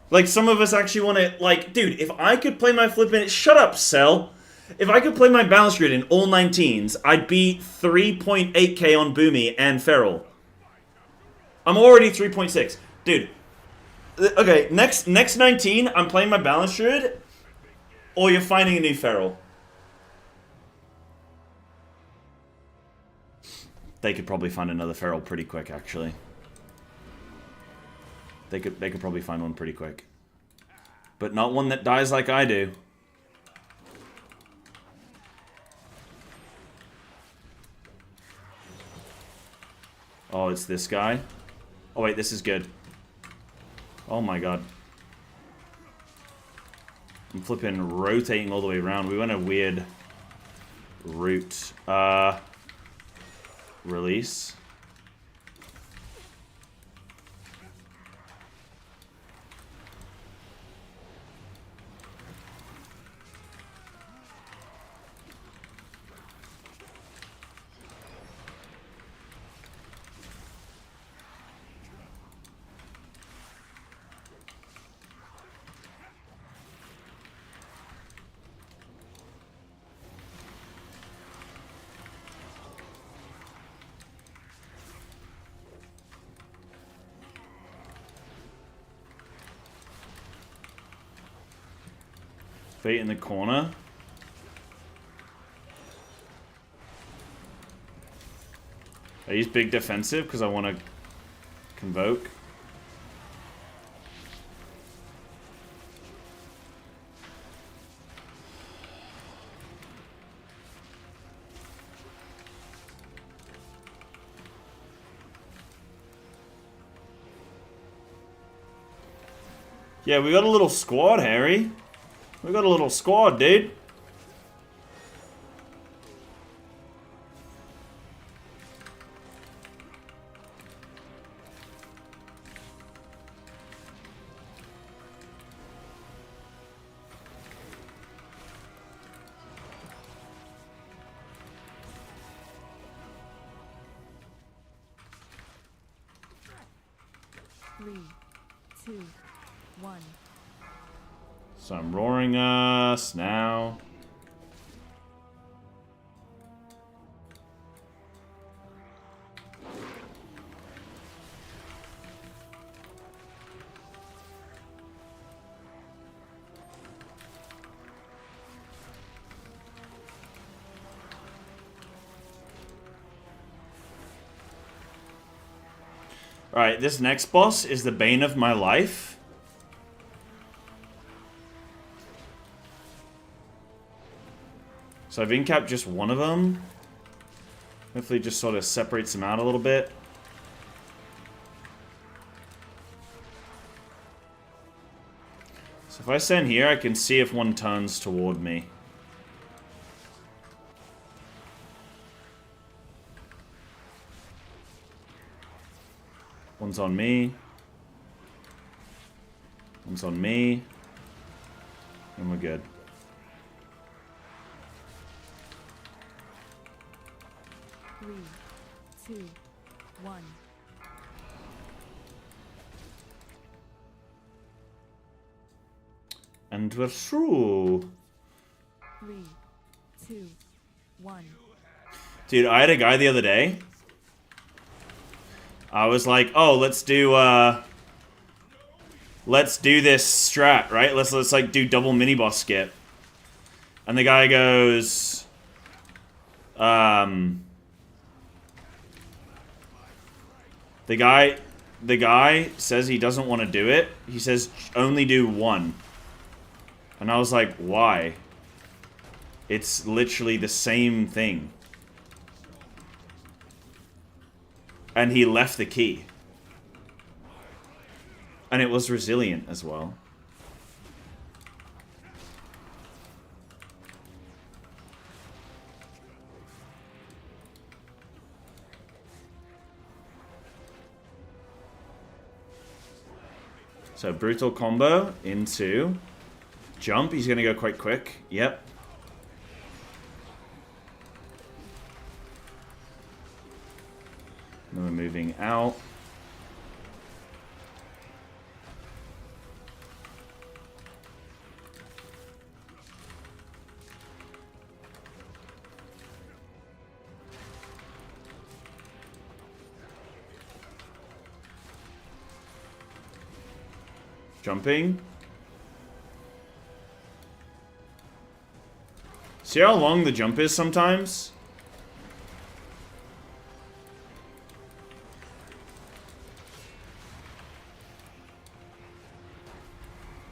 Like, some of us actually want to, like, dude, if I could play my flippin'... Shut up, Cell. If I could play my balance grid in all 19s, I'd be 3.8k on Boomy and Feral. I'm already 3.6. Dude. Okay, next 19, I'm playing my balance grid, or you're finding a new Feral. They could probably find another Feral pretty quick, actually. They could probably find one pretty quick. But not one that dies like I do. Oh, it's this guy? Oh wait, this is good. Oh my god. I'm flipping rotating all the way around. We went a weird route. Release. Bait in the corner. I use big defensive because I want to convoke. Yeah, we got a little squad, Harry. We got a little squad, dude. Three, two, one. So I'm roaring us now. Alright, this next boss is the bane of my life. So I've incapped just one of them. Hopefully it just sort of separates them out a little bit. So if I stand here, I can see if one turns toward me. One's on me. One's on me. And we're good. Three, two, one. And we're through. 3, 2, 1. Dude, I had a guy the other day. I was like, oh, let's do this strat, right? Let's like do double mini boss skip. And the guy goes, the guy says he doesn't want to do it. He says only do one. And I was like, why? It's literally the same thing. And he left the key. And it was resilient as well. So brutal combo into jump. He's going to go quite quick. Yep. Then we're moving out. Jumping. See how long the jump is sometimes?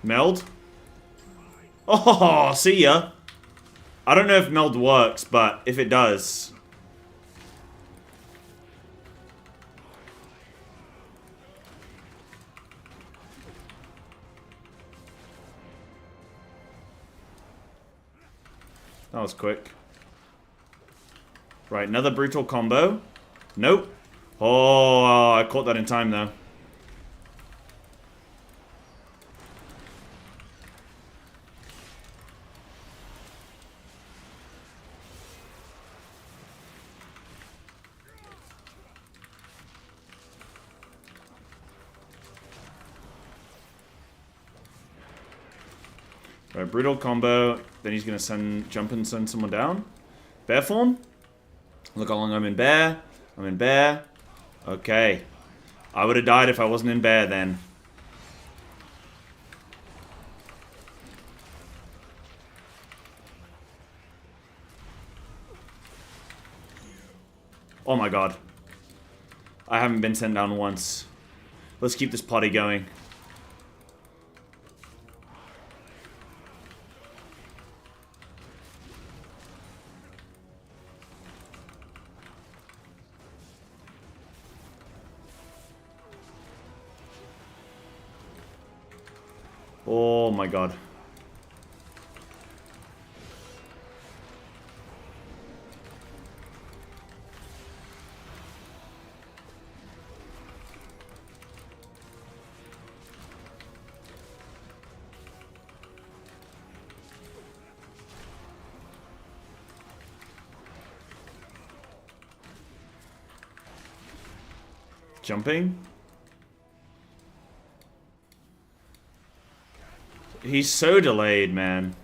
Meld? Oh, see ya. I don't know if meld works, but if it does... That was quick. Right, another brutal combo. Nope. Oh, I caught that in time, though. Right, brutal combo. Then he's gonna jump and send someone down. Bear form. Look how long I'm in bear. I'm in bear. Okay. I would have died if I wasn't in bear then. Oh my god. I haven't been sent down once. Let's keep this potty going. Oh my god. Jumping. He's so delayed, man.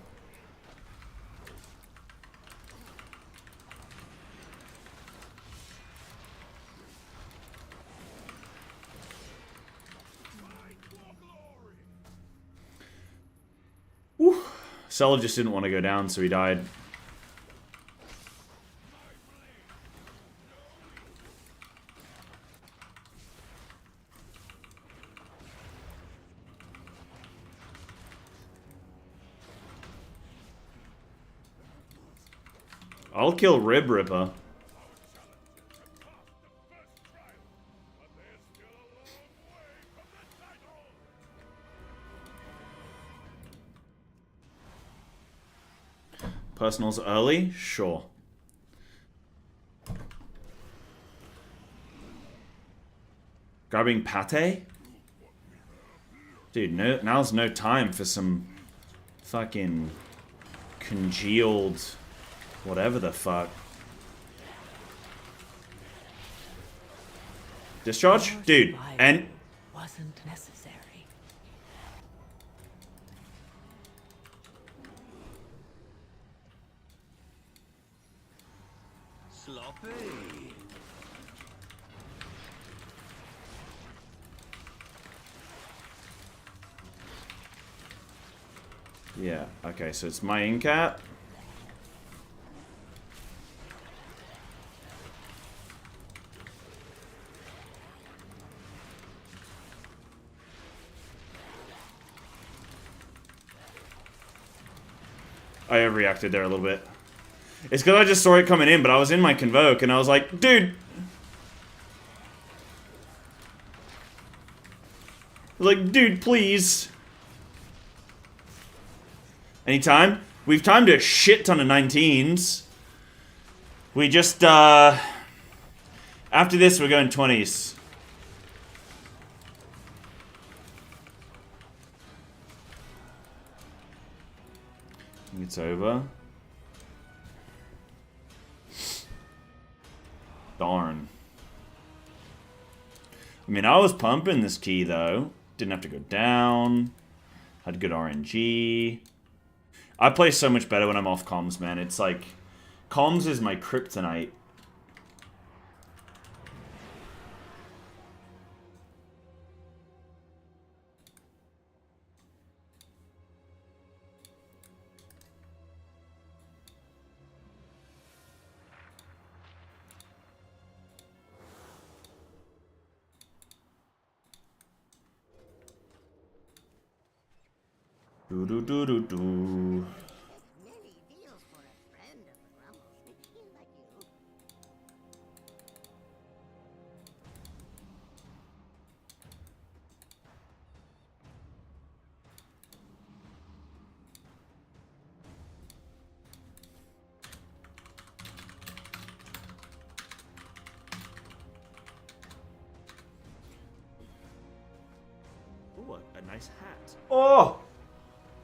Woo. Sella just didn't want to go down, so he died. I'll kill Rib Ripper. Personals early? Sure. Grabbing pate? Dude, now's no time for some fucking congealed whatever the fuck. Discharge? Your Dude, survival and wasn't necessary. Sloppy. yeah, okay, so it's my incat. I overreacted there a little bit. It's because I just saw it coming in, but I was in my Convoke, and I was like, dude. Like, dude, please. Anytime? We've timed a shit ton of 19s. We just, after this, we're going 20s. It's over. Darn. I mean, I was pumping this key, though. Didn't have to go down. Had good RNG. I play so much better when I'm off comms, man. It's like... comms is my kryptonite. Do do do do do. Many deals for a friend of the Grumbles, like you. Ooh, a nice hat. Oh!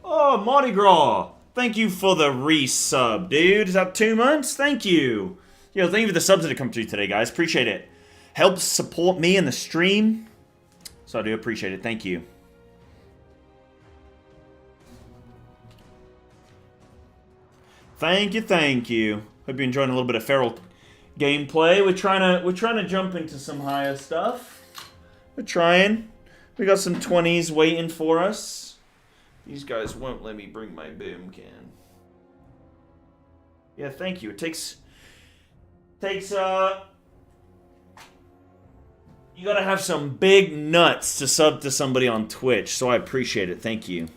Oh, Mardi Gras! Thank you for the resub, dude. Is that 2 months? Thank you. Yo, thank you for the subs that have come through today, guys. Appreciate it. Helps support me in the stream. So I do appreciate it. Thank you. Thank you, thank you. Hope you're enjoying a little bit of feral gameplay. We're trying to jump into some higher stuff. We're trying. We got some 20s waiting for us. These guys won't let me bring my boom can. Yeah, thank you. It takes you gotta have some big nuts to sub to somebody on Twitch, so I appreciate it. Thank you.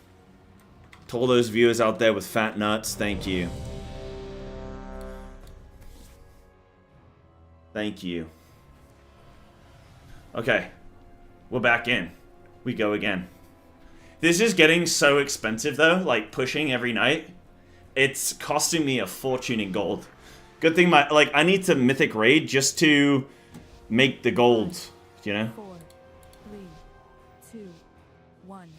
To all those viewers out there with fat nuts, thank you. Thank you. Okay. We're back in. We go again. This is getting so expensive, though, like, pushing every night. It's costing me a fortune in gold. Good thing I need to Mythic Raid just to make the gold, you know? 4, 3, 2, 1.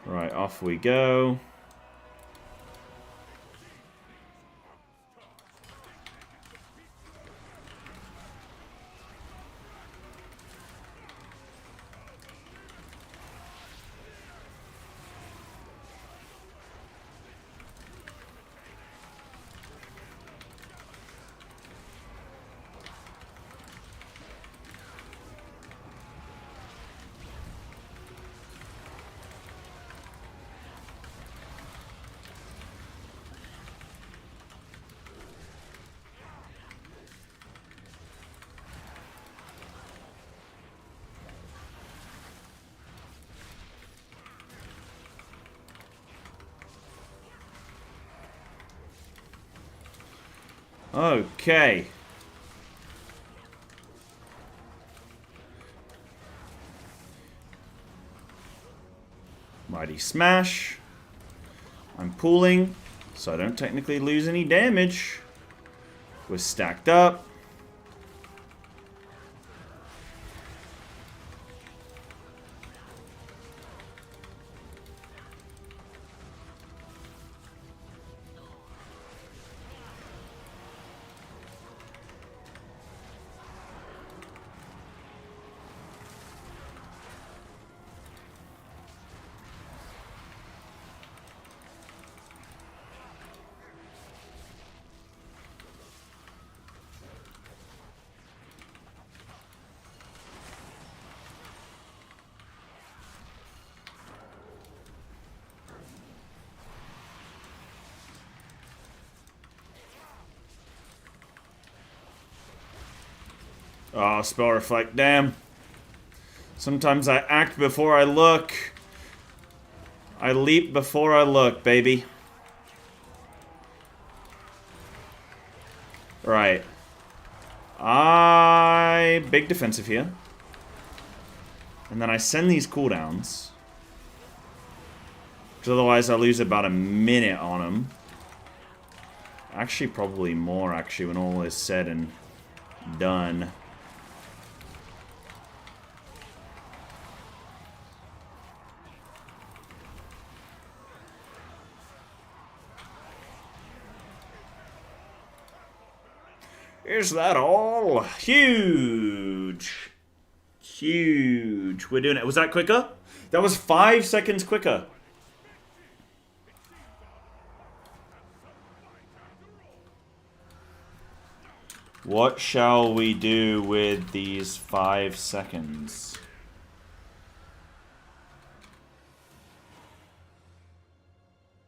Right, off we go. Okay. Mighty Smash. I'm pooling, so I don't technically lose any damage. We're stacked up. Oh, spell reflect, damn. Sometimes I act before I look. I leap before I look, baby. Right. Big defensive here. And then I send these cooldowns. Because otherwise I lose about a minute on them. Actually, probably more, actually, when all is said and done. Is that all? Huge. Huge. We're doing it. Was that quicker? That was 5 seconds quicker. What shall we do with these 5 seconds?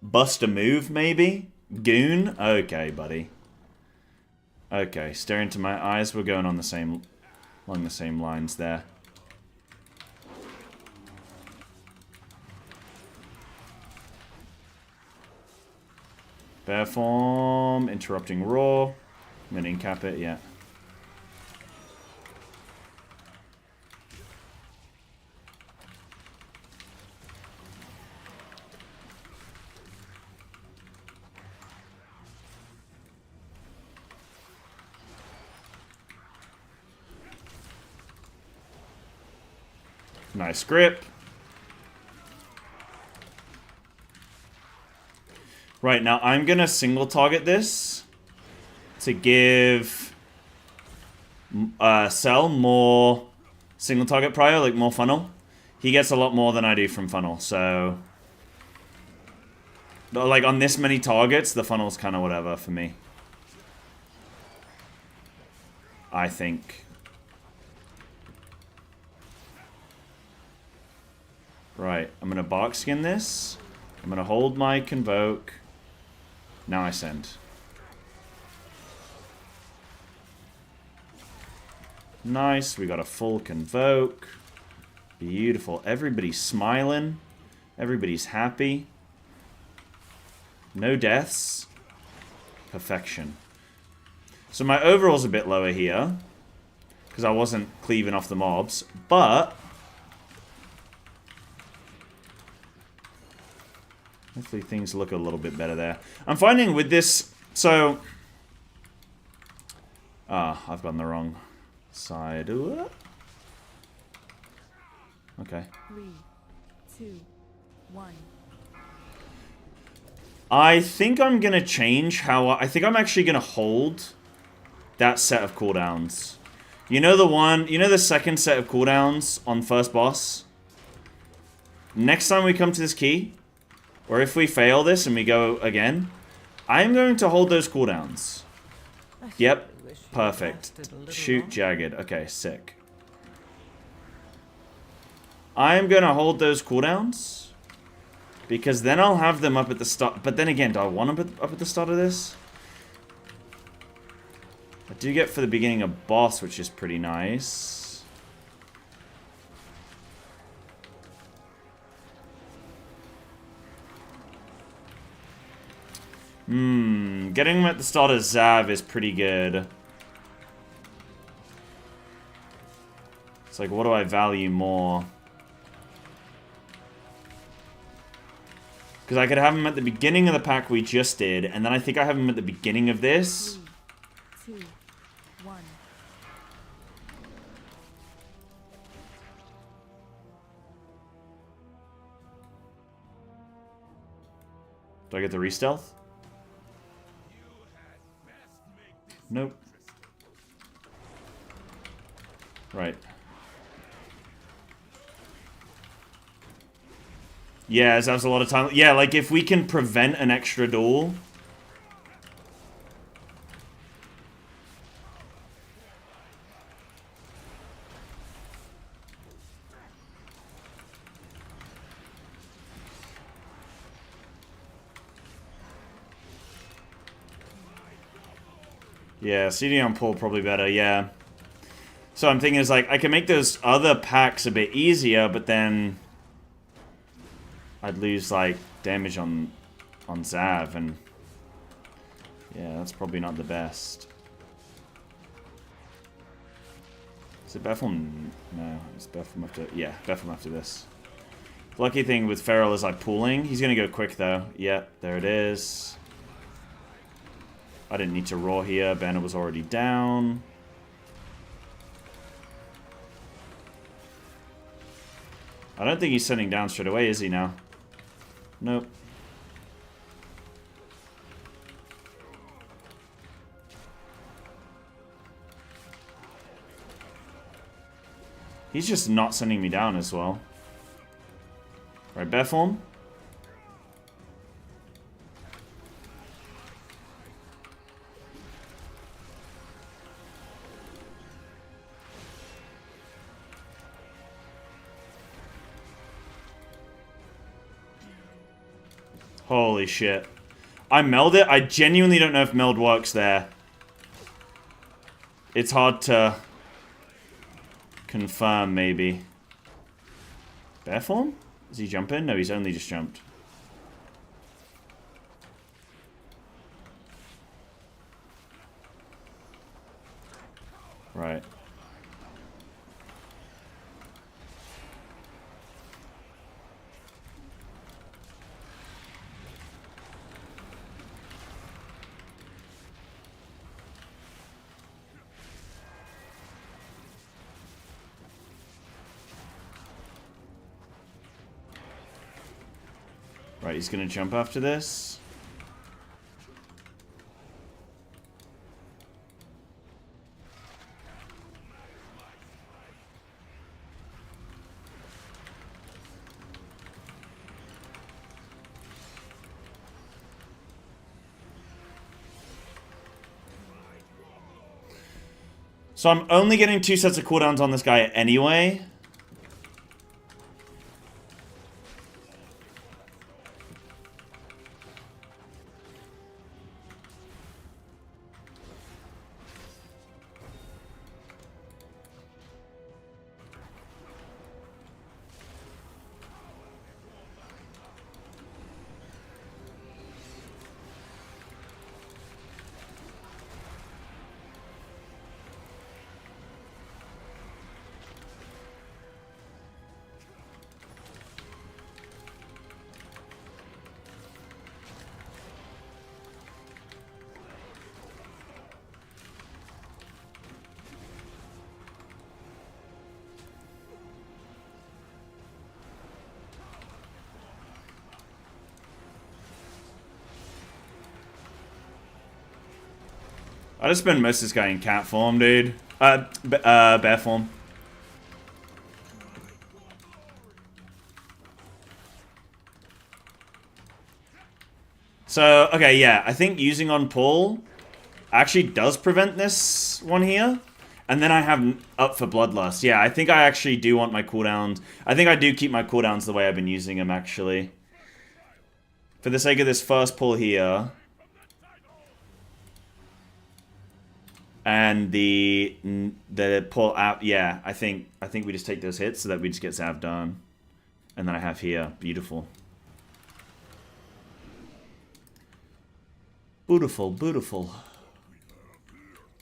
Bust a move, maybe? Goon? Okay, buddy. Okay, stare into my eyes. We're going on the same, along the same lines there. Bear form, interrupting roar. I'm gonna incap it, yeah. Nice grip. Right, now I'm gonna single target this to give Cell more single target prior, like more funnel. He gets a lot more than I do from funnel, so like on this many targets, the funnel's kind of whatever for me. I think. Right, I'm gonna box skin this. I'm gonna hold my convoke. Now I send. Nice, we got a full convoke. Beautiful. Everybody's smiling. Everybody's happy. No deaths. Perfection. So my overall's a bit lower here, because I wasn't cleaving off the mobs, but hopefully things look a little bit better there. I'm finding with this, so I've gone the wrong side. Okay. 3, 2, 1. I think I'm gonna change how I think I'm actually gonna hold that set of cooldowns. You know the one, you know the second set of cooldowns on first boss? Next time we come to this key, or if we fail this and we go again, I'm going to hold those cooldowns. Yep, perfect. Shoot jagged. Okay, sick. I'm going to hold those cooldowns, because then I'll have them up at the start. But then again, do I want them up at the start of this? I do get for the beginning a boss, which is pretty nice. Getting them at the start of Zav is pretty good. It's like, what do I value more? Because I could have him at the beginning of the pack we just did, and then I think I have him at the beginning of this. 3, 2, 1. Do I get the re-stealth? Nope. Right. Yeah, that was a lot of time. Yeah, like if we can prevent an extra duel. Yeah, CD on pull probably better, yeah. So I'm thinking is like, I can make those other packs a bit easier, but then I'd lose like damage on Zav, and yeah, that's probably not the best. Is it Bethlehem? No, it's Bethlehem after, yeah, Bethlehem after this. The lucky thing with Feral is like pooling. He's gonna go quick though. Yeah, there it is. I didn't need to roar here. Banner was already down. I don't think he's sending down straight away, is he now? Nope. He's just not sending me down as well. Right, Bethlehem. Holy shit. I meld it? I genuinely don't know if meld works there. It's hard to confirm, maybe. Bear form? Is he jumping? No, he's only just jumped. Right. Right, he's gonna jump after this. So I'm only getting 2 sets of cooldowns on this guy anyway. I just spend most of this guy in cat form, dude. Bear form. So, okay, yeah. I think using on pull actually does prevent this one here. And then I have up for Bloodlust. Yeah, I think I actually do want my cooldowns. I think I do keep my cooldowns the way I've been using them, actually. For the sake of this first pull here. And the pull out, yeah, I think we just take those hits so that we just get Zav done. And then I have here, beautiful. Beautiful, beautiful.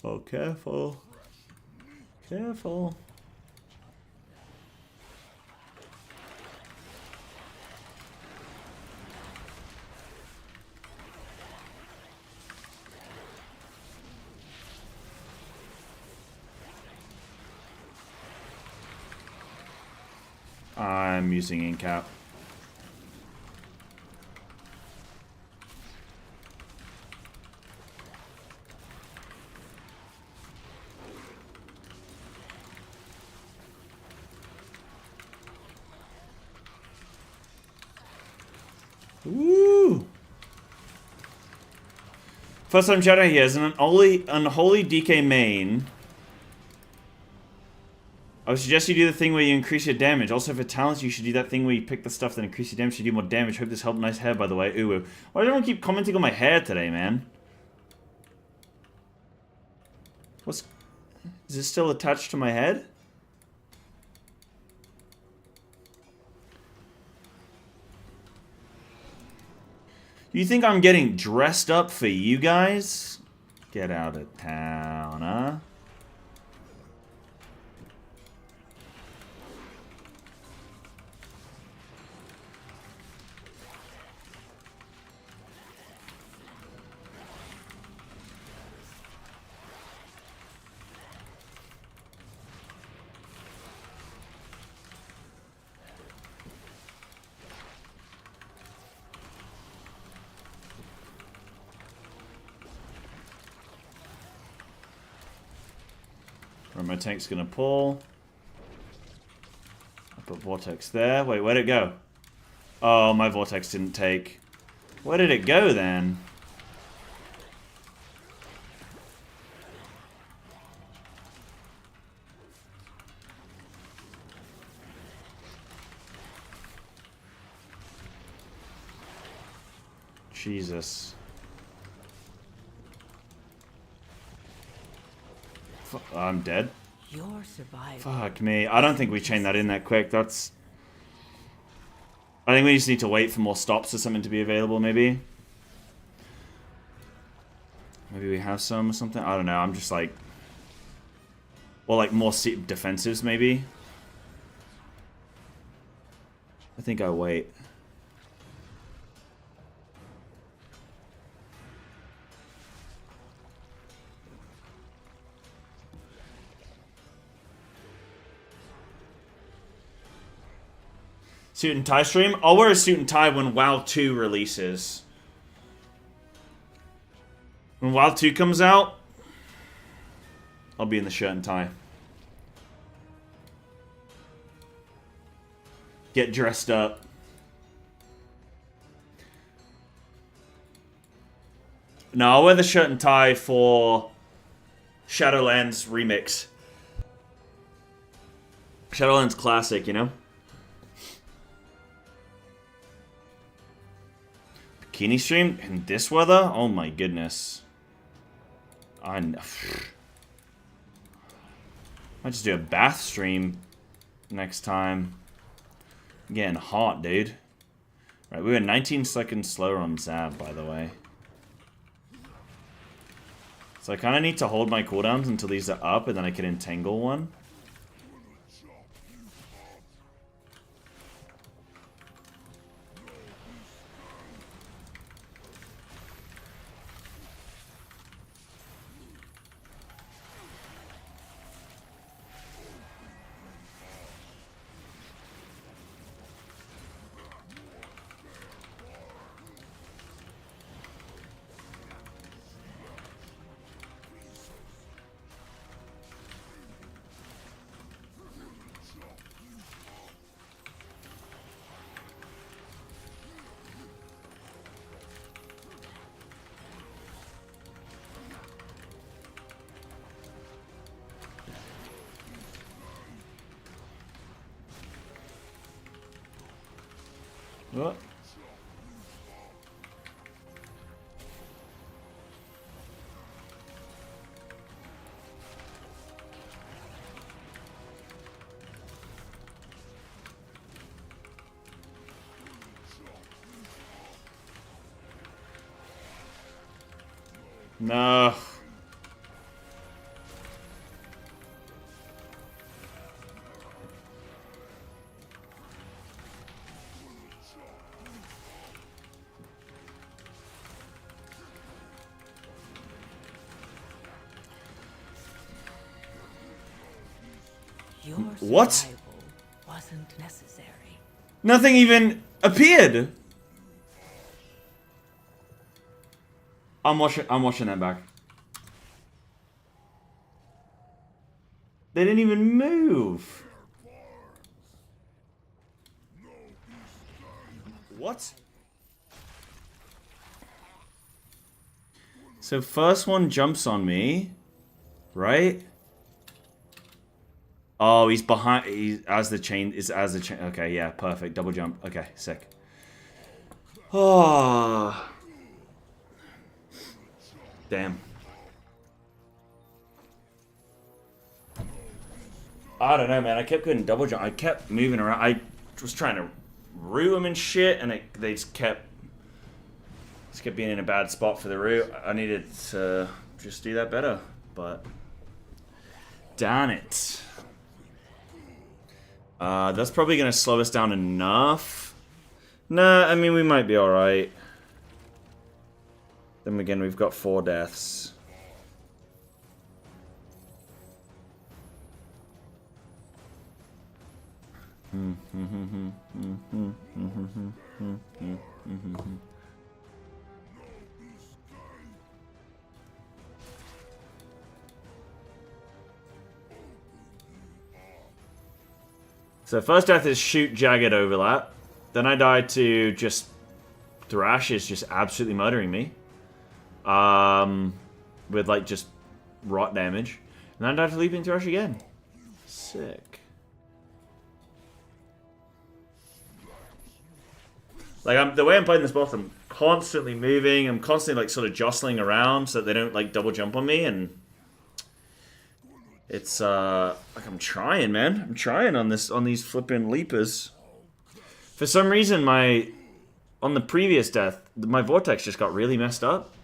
Oh, careful. Careful. I'm using incap. Woo! First time Shadow here is an unholy DK main. I would suggest you do the thing where you increase your damage. Also for talents, you should do that thing where you pick the stuff that increase your damage to do more damage. Hope this helped. Nice hair, by the way. Ooh. Why does everyone keep commenting on my hair today, man? Is this still attached to my head? You think I'm getting dressed up for you guys? Get out of town, huh? Where my tank's gonna pull. I put Vortex there. Wait, where'd it go? Oh, my Vortex didn't take. Where did it go then? Jesus. I'm dead. Your survival. Fuck me. I don't think we chained that in that quick. That's... I think we just need to wait for more stops or something to be available, maybe. Maybe we have some or something. I don't know. I'm just like... Or like more defensives, maybe. I think I'll wait. Suit and tie stream? I'll wear a suit and tie when WoW 2 releases. When WoW 2 comes out, I'll be in the shirt and tie. Get dressed up. No, I'll wear the shirt and tie for Shadowlands Remix. Shadowlands Classic, you know? Bikini stream in this weather? Oh my goodness. I might just do a bath stream next time. I'm getting hot, dude. Right, we were 19 seconds slower on Zab, by the way. So I kind of need to hold my cooldowns until these are up, and then I can entangle one. What? No. Your What? survival wasn't necessary. Nothing even appeared. I'm watching that back. They didn't even move. What? So first one jumps on me, right? Oh, he's behind. He's as the chain. Okay, yeah, perfect. Double jump. Okay, sick. Oh, damn. I don't know, man. I kept getting double jump. I kept moving around. I was trying to root them and shit, and they just kept being in a bad spot for the root. I needed to just do that better, but darn it. That's probably gonna slow us down enough. Nah, I mean we might be all right. Then again, we've got 4 deaths. So first death is shoot jagged overlap. Then I died to just Thrash is just absolutely murdering me. With like just rot damage. And then I died to Leaping Thrash again. Sick. Like the way I'm playing this boss, I'm constantly moving. I'm constantly like sort of jostling around so that they don't like double jump on me, and it's like I'm trying, man. I'm trying on these flipping leapers. For some reason, on the previous death, my vortex just got really messed up.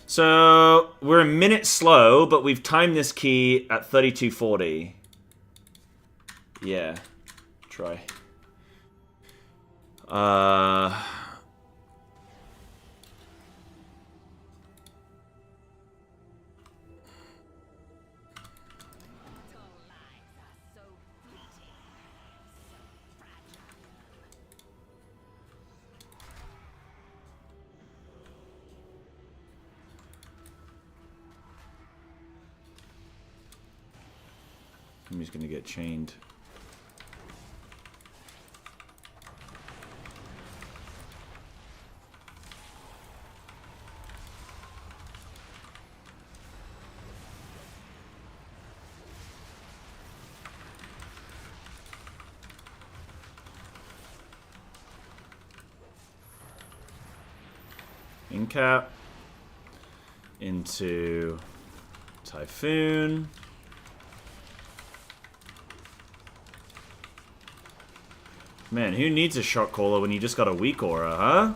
So, we're a minute slow, but we've timed this key at 3240. Yeah. Try. I'm just gonna get chained. Incap into Typhoon. Man, who needs a shock caller when you just got a weak aura, huh?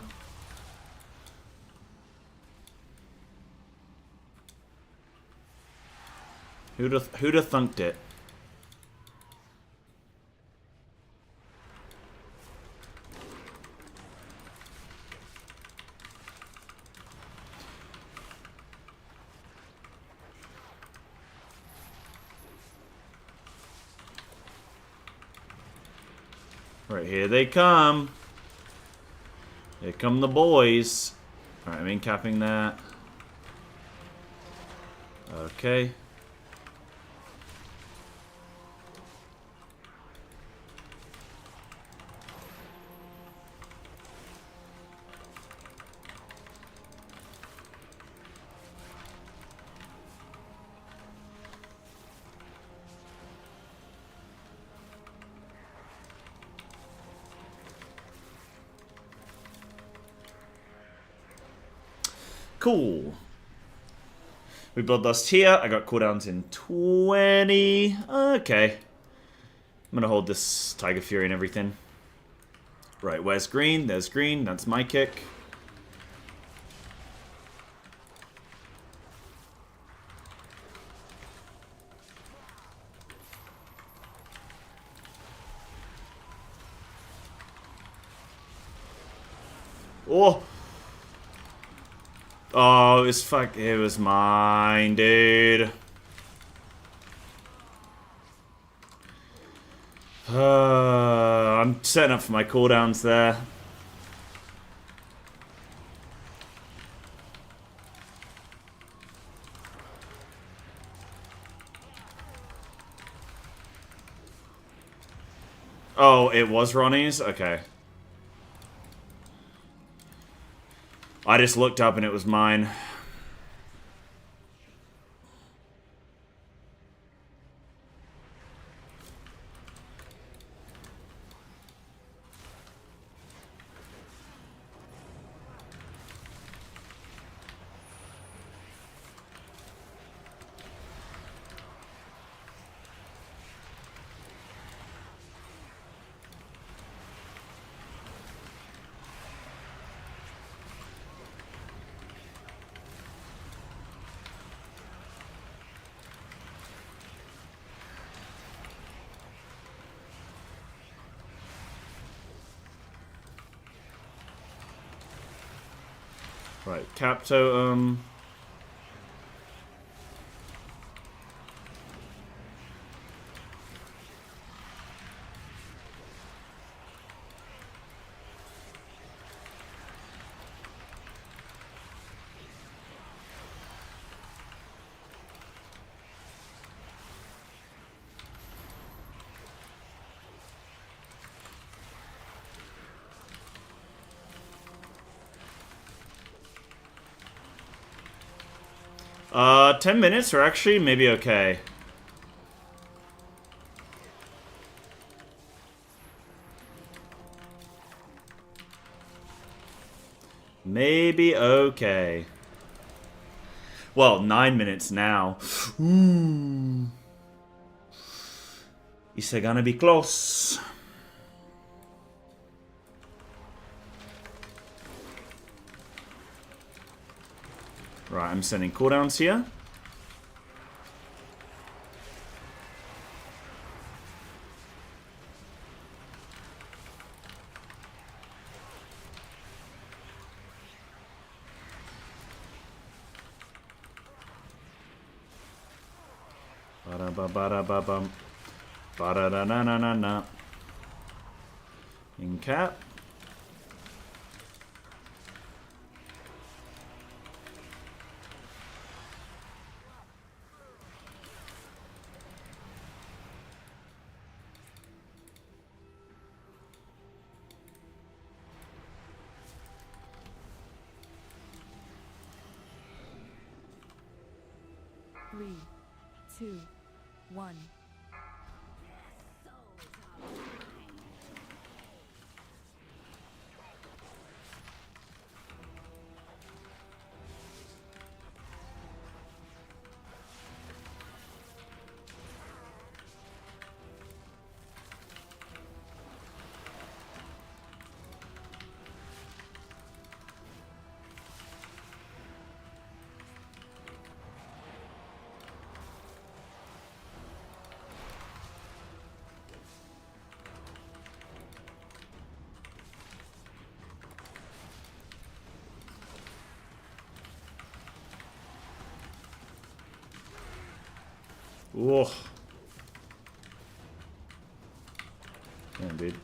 Who'da thunked it? Right, here they come. Here come the boys. Alright, I'm incapping that. Okay. Cool. We bloodlust here. I got cooldowns in 20. Okay. I'm gonna hold this Tiger Fury and everything. Right, where's green? There's green. That's my kick. Oh! Oh, it was mine, dude. I'm setting up for my cooldowns there. Oh, it was Ronnie's? Okay. I just looked up and it was mine. Right, cap totem. Uh, 10 minutes are actually maybe okay. Maybe okay. Well, 9 minutes now. Ooh. Is it gonna be close? Right, I'm sending cooldowns here. Ba-da-ba-ba-da-ba-bum. Ba-da-da-na-na-na-na. In cap. Three, two, one. Whoa. Damn, dude.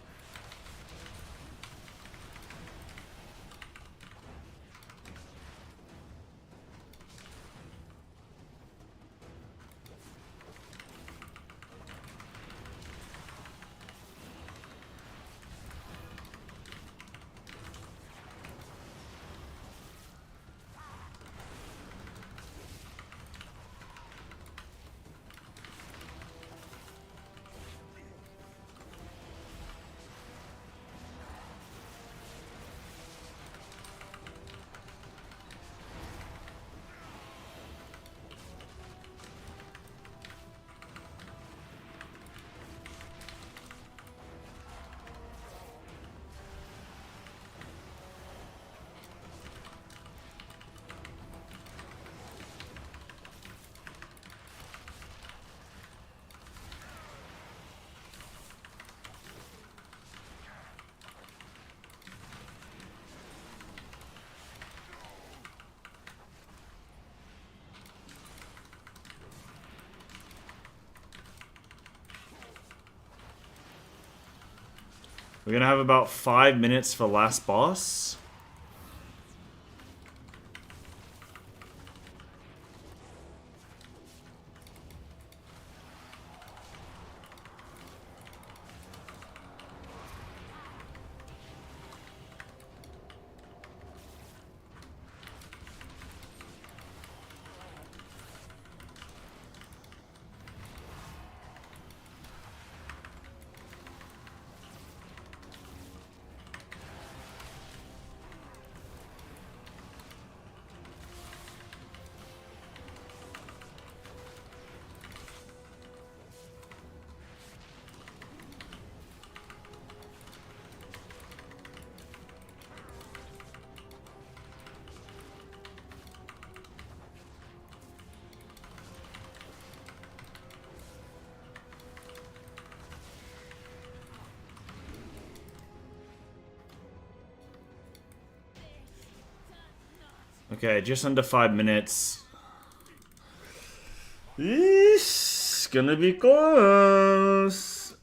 We're gonna have about 5 minutes for last boss. Okay, just under 5 minutes. It's gonna be close.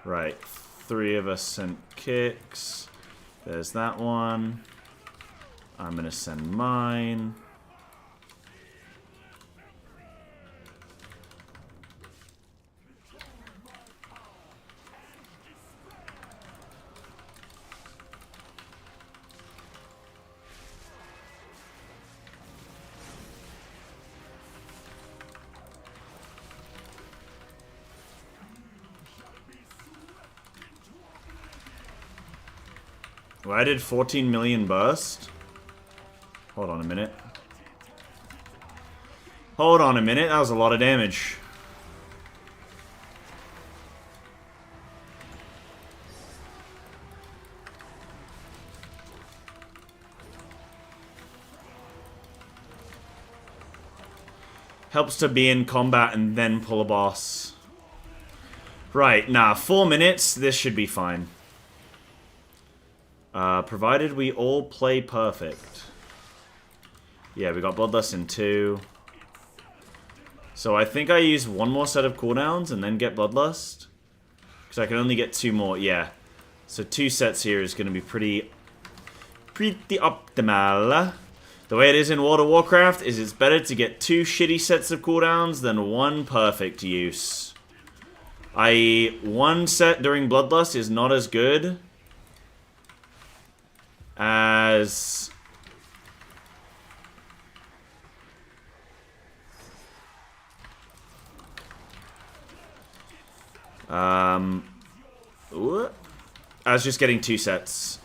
Right, 3 of us sent kicks. There's that one. I'm gonna send mine. Well, I did 14 million burst. Hold on a minute. Hold on a minute, that was a lot of damage. Helps to be in combat and then pull a boss. Right, nah, 4 minutes, this should be fine. Provided we all play perfect. Yeah, we got Bloodlust in 2. So I think I use 1 more set of cooldowns and then get Bloodlust. Because I can only get 2 more, yeah. So 2 sets here is going to be pretty optimal. The way it is in World of Warcraft is it's better to get 2 shitty sets of cooldowns than 1 perfect use. I.e., 1 set during Bloodlust is not as good as as just getting 2 sets.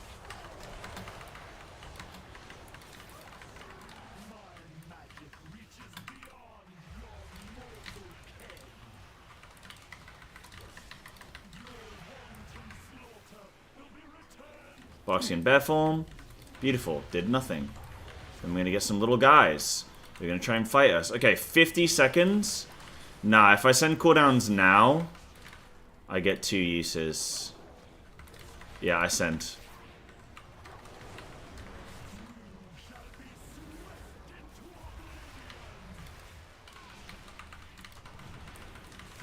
Boxing in bear form. Beautiful. Did nothing. Then we're going to get some little guys. They're going to try and fight us. Okay, 50 seconds. Nah, if I send cooldowns now, I get 2 uses. Yeah, I sent.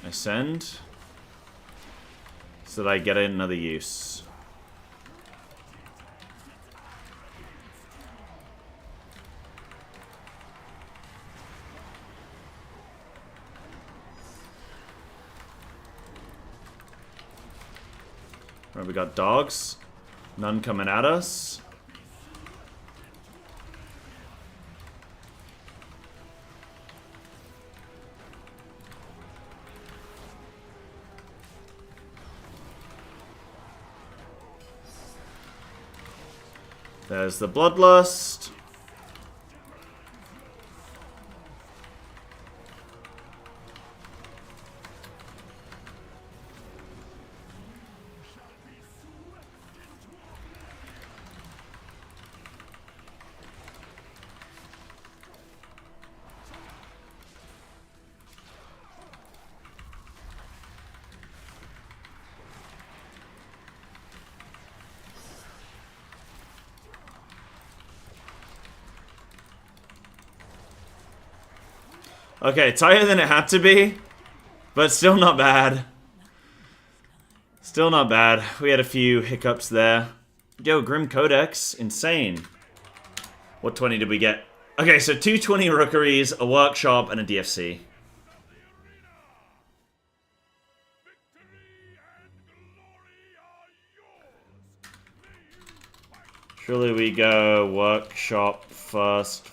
I send. So that I get another use. Right, we got dogs. None coming at us. There's the Bloodlust. Okay, tighter than it had to be, but still not bad. Still not bad. We had a few hiccups there. Yo, Grim Codex, insane. What 20 did we get? Okay, so 220 rookeries, a workshop, and a DFC. Surely we go workshop first.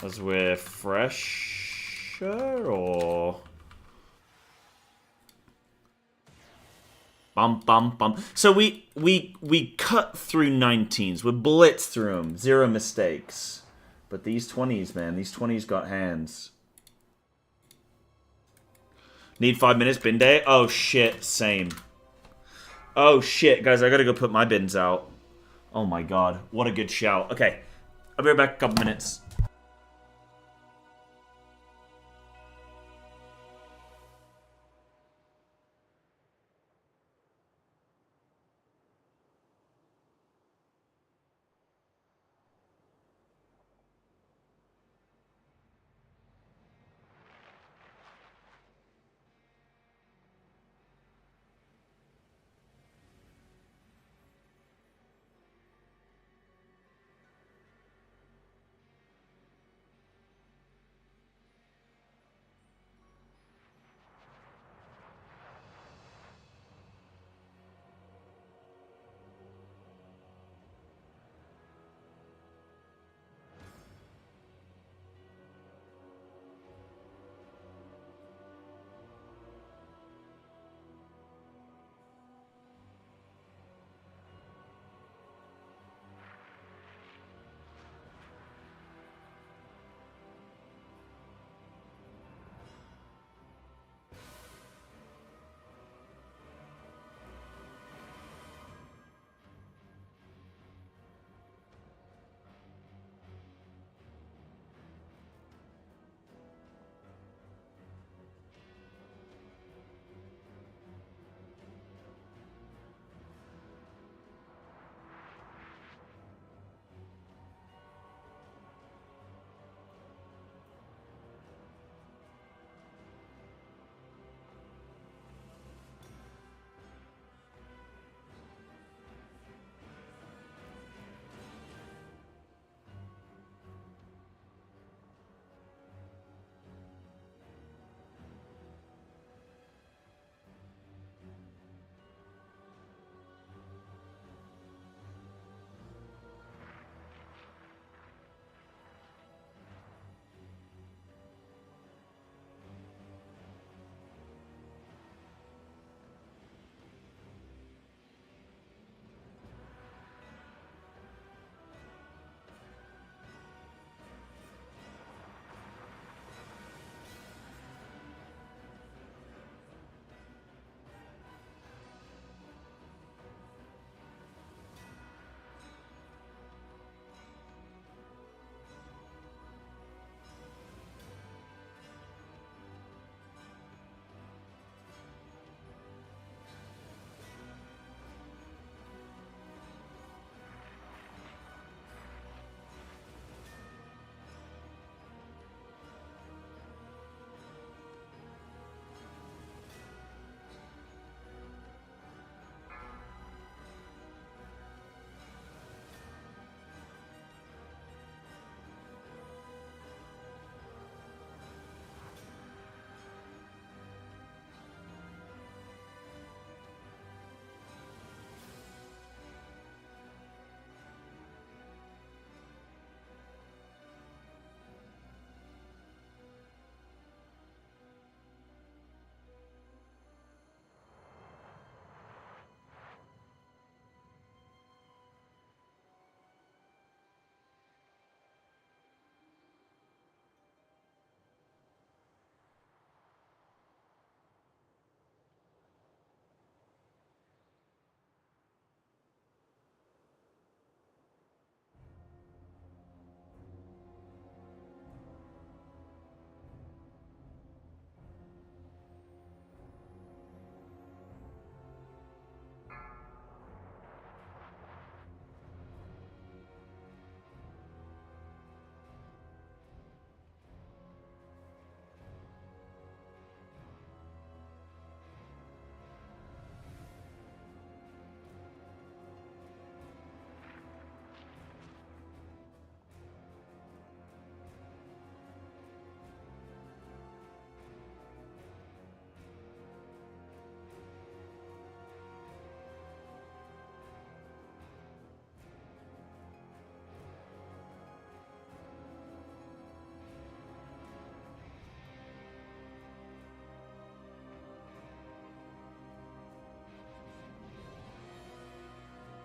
As we're fresher, or... Bum, bum, bum. So we cut through 19s. We blitzed through them. 0 mistakes. But these 20s, man. These 20s got hands. Need 5 minutes, bin day? Oh, shit. Same. Oh, shit. Guys, I gotta go put my bins out. Oh, my God. What a good shout. Okay. I'll be right back in a couple minutes.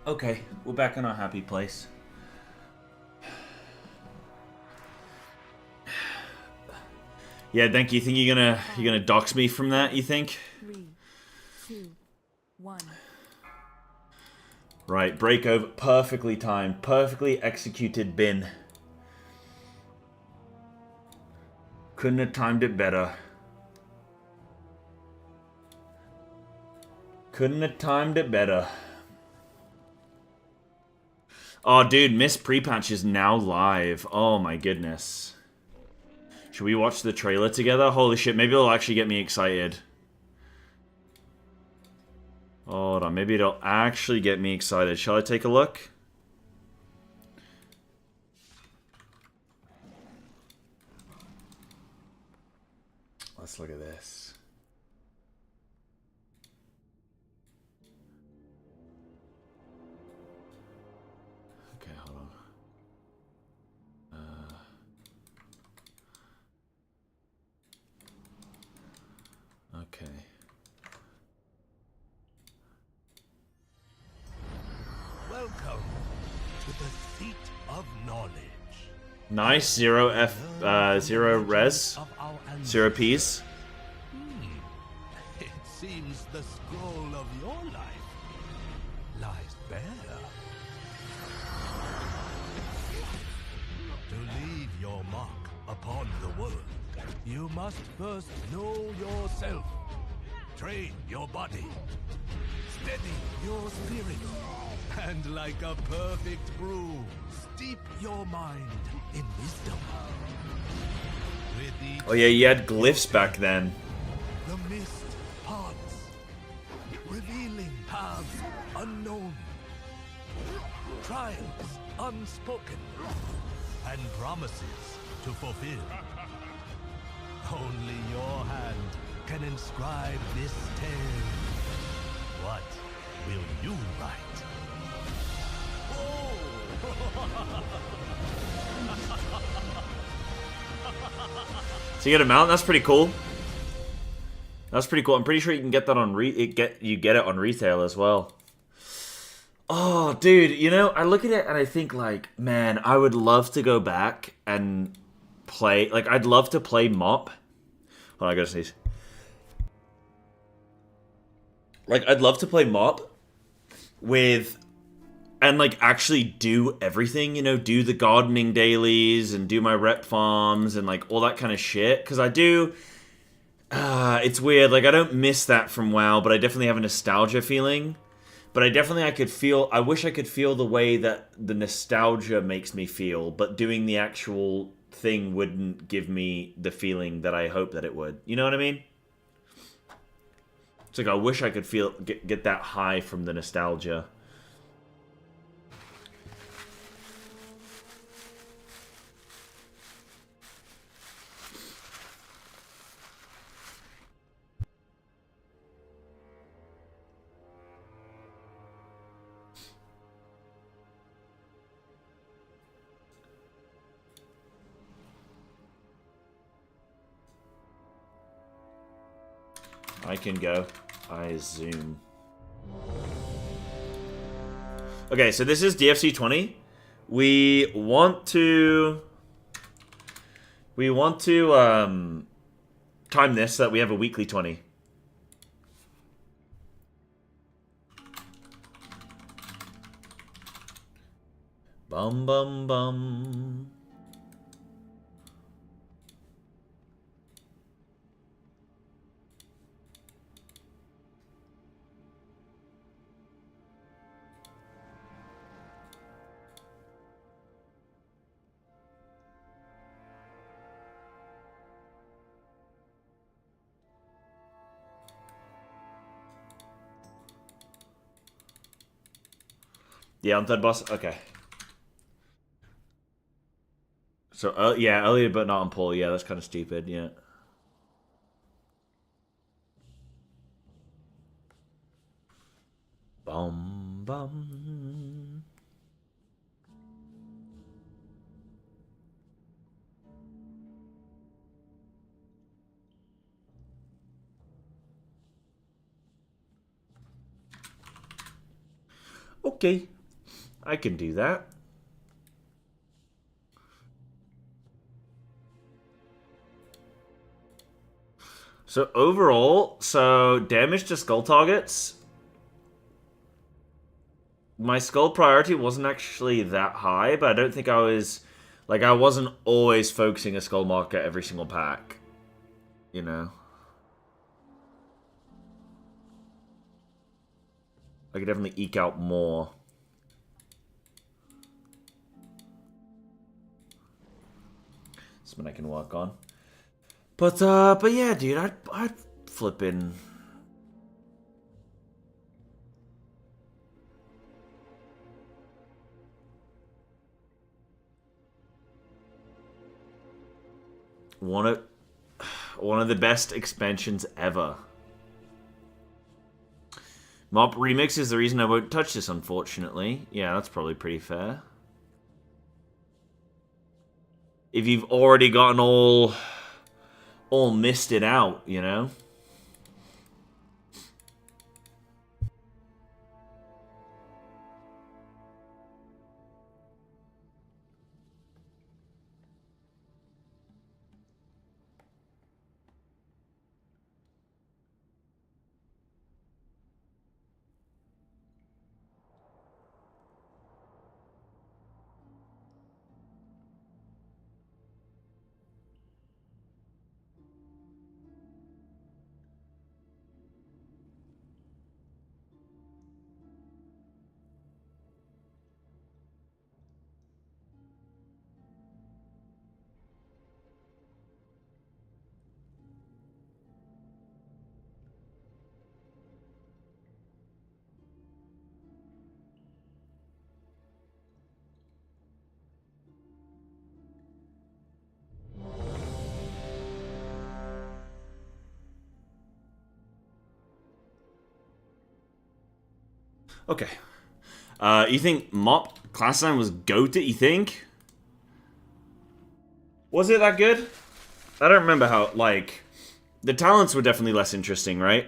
Okay, we're back in our happy place. Yeah, Denk, you think you're gonna dox me from that, you think? 3, 2, 1. Right, break over, perfectly timed, perfectly executed bin. Couldn't have timed it better. Couldn't have timed it better. Oh, dude, Miss Pre-Patch is now live. Oh my goodness. Should we watch the trailer together? Holy shit, maybe it'll actually get me excited. Hold on, maybe it'll actually get me excited. Shall I take a look? Let's look at this. Okay, hold on. Okay. Welcome to the seat of knowledge. Nice, zero res, Of our zero Ps. It seems the scroll of your life lies bare. To leave your mark upon the world, you must first know yourself. Train your body. Steady your spirit. And like a perfect brew, steep your mind in wisdom. With each Oh yeah, you had glyphs back then. the mist parts, revealing paths unknown, triumphs unspoken, and promises to fulfill. Only your hand can inscribe this tale. What will you write? So you get a mount. That's pretty cool. That's pretty cool. I'm pretty sure you can get that on you get it on retail as well. Oh, dude, you know, I look at it and I think like, man, I would love to go back and play. Like, I'd love to play Mop. Hold on, I gotta sneeze. Like, I'd love to play Mop with. And, like, actually do everything, you know, do the gardening dailies and do my rep farms and, like, all that kind of shit. Because I do... it's weird. Like, I don't miss that from WoW, but I definitely have a nostalgia feeling. But I wish I could feel the way that the nostalgia makes me feel, but doing the actual thing wouldn't give me the feeling that I hope that it would. You know what I mean? It's like, I wish I could get that high from the nostalgia. I can go. I zoom. Okay, so this is DFC 20. We want to time this so that we have a weekly 20. Bum bum bum. Yeah, on third boss? Okay. So, yeah, earlier but not on pull. Yeah, that's kind of stupid, yeah. Bum, bum. Okay. I can do that. So overall, damage to skull targets. My skull priority wasn't actually that high, but I don't think I was... Like, I wasn't always focusing a skull marker every single pack. You know? I could definitely eke out more. Something I can work on. But yeah, dude, I'd flip in... One of the best expansions ever. Mop Remix is the reason I won't touch this, unfortunately. Yeah, that's probably pretty fair. If you've already gotten all misted out, you know? Okay. You think Mop class design was goated, you think? Was it that good? I don't remember how, like... The talents were definitely less interesting, right?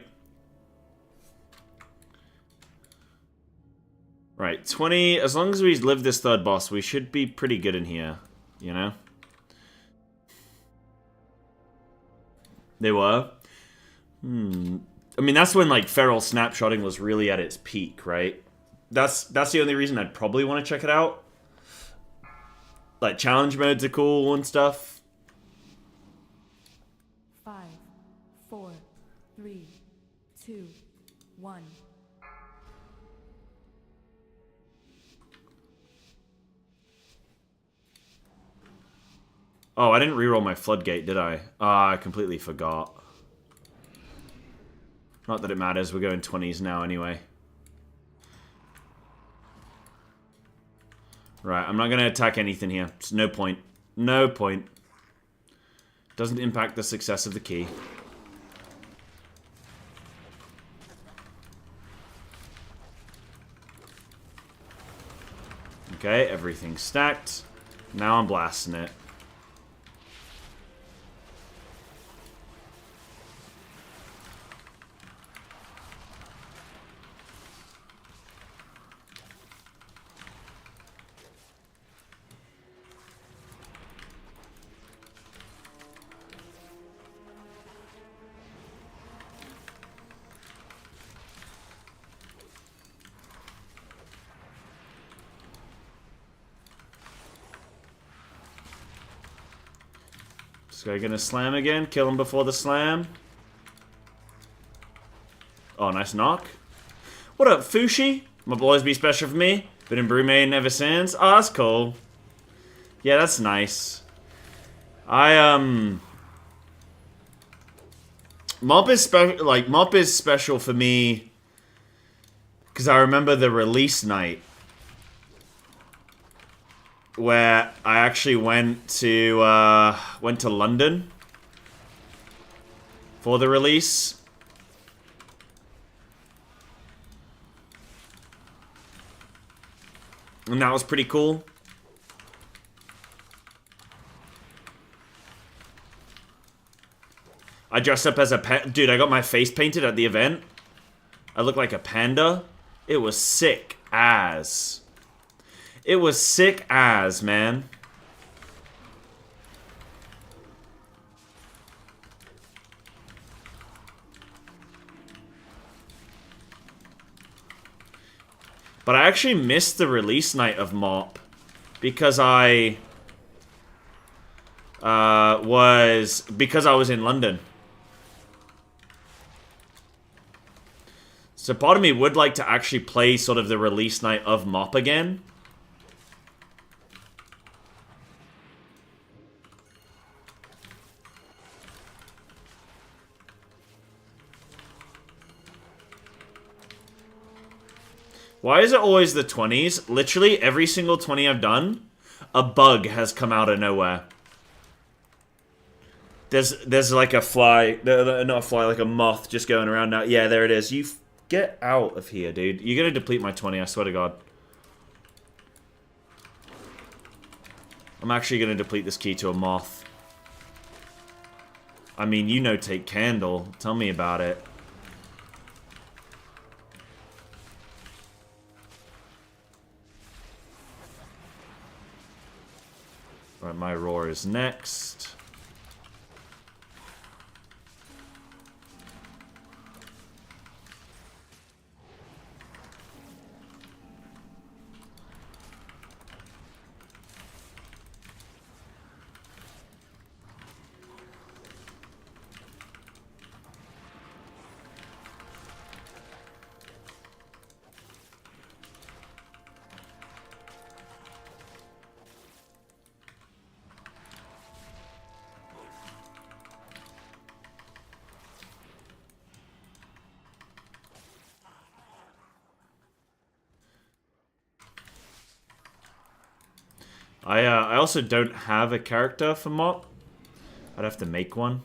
Right, 20... As long as we live this third boss, we should be pretty good in here. You know? They were? I mean, that's when, like, feral snapshotting was really at its peak, right? That's the only reason I'd probably want to check it out. Like, challenge modes are cool and stuff. 5, 4, 3, 2, 1. Oh, I didn't reroll my floodgate, did I? I completely forgot. Not that it matters, we're going 20s now anyway. Right, I'm not going to attack anything here. It's no point. No point. Doesn't impact the success of the key. Okay, everything's stacked. Now I'm blasting it. This guy gonna slam again? Kill him before the slam. Oh, nice knock. What up, Fushi? My boys be special for me. Been in Brewmaiden ever since. Oh, that's cool. Yeah, that's nice. Mop is special for me because I remember the release night where I actually went to London for the release. And that was pretty cool. I dressed up as a pet. Dude, I got my face painted at the event. I look like a panda. It was sick as. It was sick as, man. But I actually missed the release night of Mop because I was in London. So part of me would like to actually play sort of the release night of Mop again. Why is it always the 20s? Literally every single 20 I've done, a bug has come out of nowhere. There's like a fly, not a fly, like a moth just going around now. Yeah, there it is. You get out of here, dude. You're gonna deplete my 20, I swear to God. I'm actually gonna deplete this key to a moth. I mean, you know, take candle. Tell me about it. Right, my roar is next. I also don't have a character for Mop. I'd have to make one.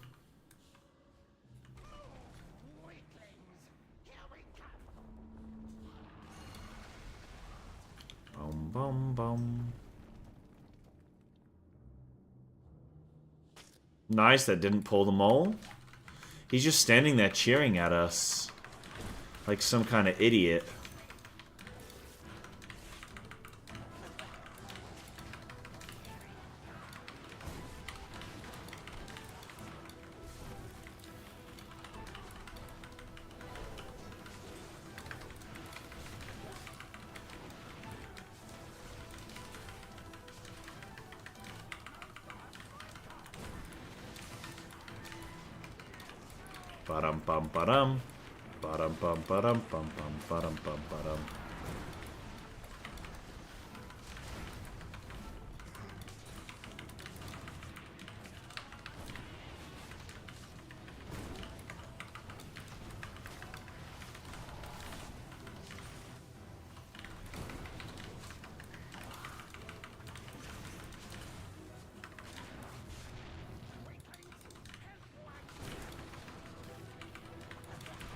Boom, boom, boom. Nice, that didn't pull the mole. He's just standing there cheering at us. Like some kind of idiot. Ba-dum bum ba-dum. Ba-dum bum ba-dum bum bum ba-dum bum ba-dum.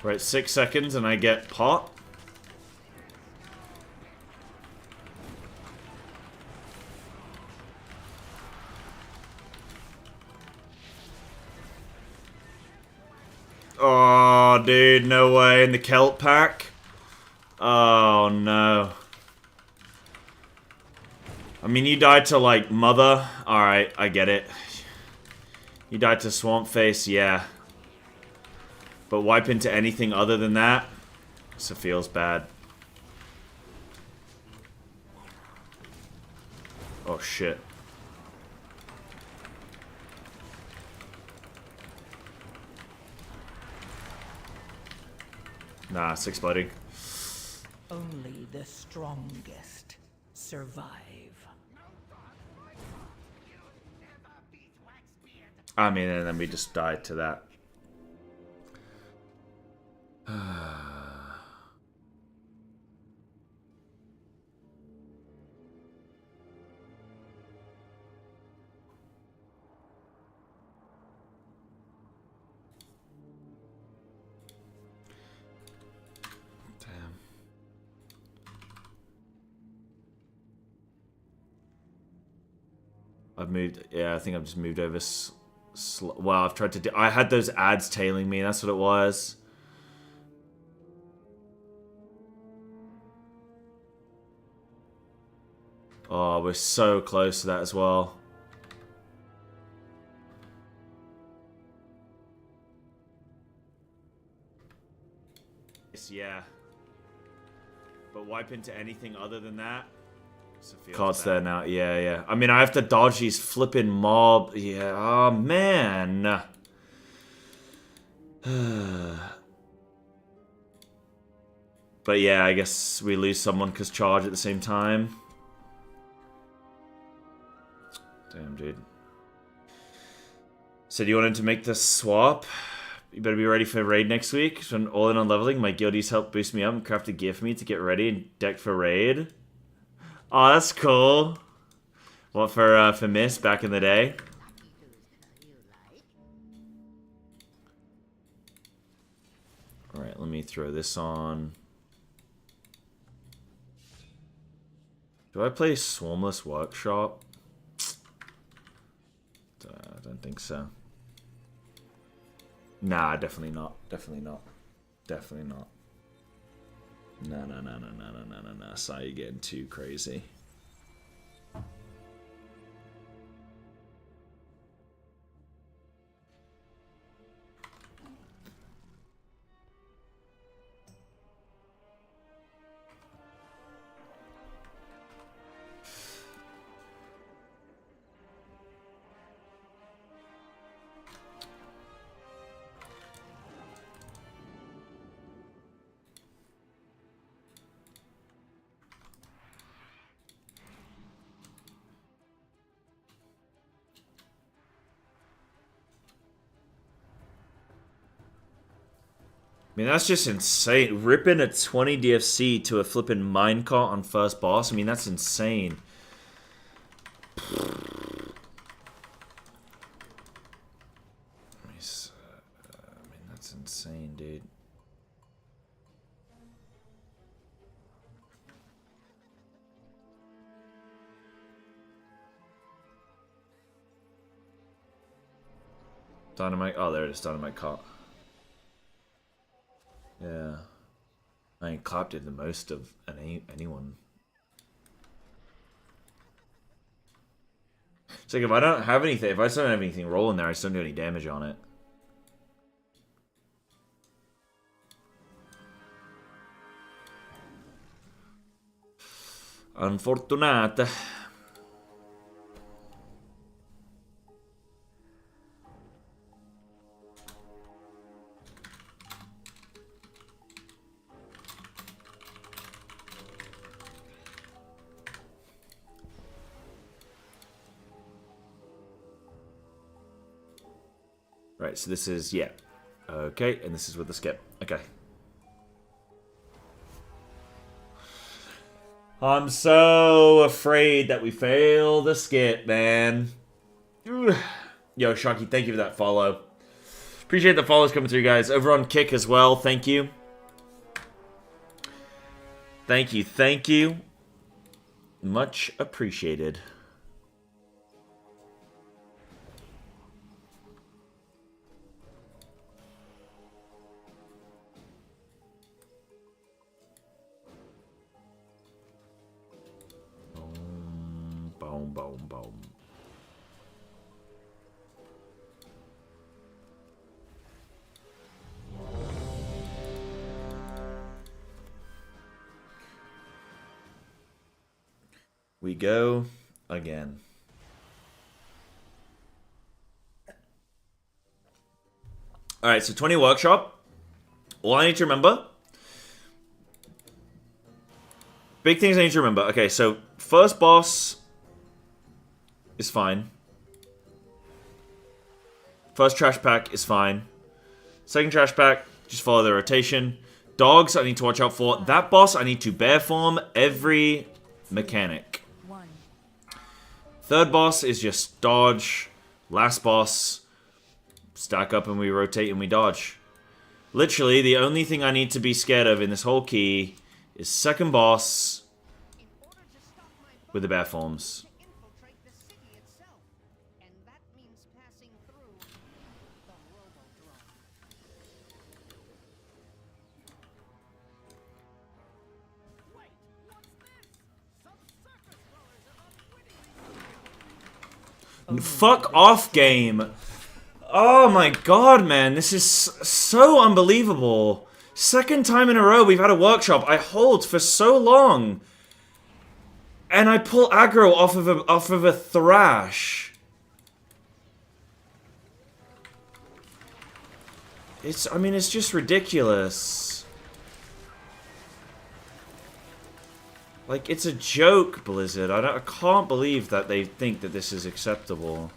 Right, 6 seconds and I get pot. Oh, dude, no way. In the kelp pack? Oh, no. I mean, you died to, like, Mother. Alright, I get it. You died to Swamp Face, yeah. But wipe into anything other than that, so it feels bad. Oh, shit. Nah, it's exploding. Only the strongest survive. I mean, and then we just died to that. Damn. I've moved, yeah, I think I've just moved over. Well, I've tried to do, I had those ads tailing me, that's what it was. Oh, we're so close to that as well. Yeah. But wipe into anything other than that? Card's there now. Yeah, yeah. I mean, I have to dodge these flipping mob. Yeah. Oh, man. But yeah, I guess we lose someone because charge at the same time. Damn, dude. So do you want him to make the swap? You better be ready for raid next week. So all in on leveling. My guildies help boost me up and craft a gear for me to get ready and decked for raid. Oh, that's cool. What, for Mist back in the day? Alright, let me throw this on. Do I play Swarmless Workshop? I don't think so. Nah, definitely not. Definitely not. Definitely not. No. Sorry, you're getting too crazy. I mean, that's just insane. Ripping a 20 DFC to a flipping minecart on first boss. I mean, that's insane. I mean, that's insane, dude. Dynamite. Oh, there it is. Dynamite cart. Yeah. I mean, Clap did the most of anyone. It's like if I don't have anything, if I don't have anything rolling there, I just don't do any damage on it. Unfortunata. Right, so this is, yeah. Okay, and this is with the skip. Okay. I'm so afraid that we fail the skip, man. Yo, Shocky, thank you for that follow. Appreciate the follows coming through, guys. Over on Kick as well, thank you. Thank you, thank you. Much appreciated. Boom, boom, boom. We go again. Alright, so 20 workshop. All I need to remember. Big things I need to remember. Okay, so first boss is fine. First trash pack is fine. Second trash pack, just follow the rotation. Dogs I need to watch out for. That boss I need to bear form every mechanic. Third boss is just dodge. Last boss, stack up and we rotate and we dodge. Literally, the only thing I need to be scared of in this whole key is second boss with the bear forms. Fuck off, game. Oh my god, man. This is so unbelievable. Second time in a row we've had a workshop. I hold for so long. And I pull aggro off of a thrash. I mean, it's just ridiculous. Like, it's a joke, Blizzard. I can't believe that they think that this is acceptable.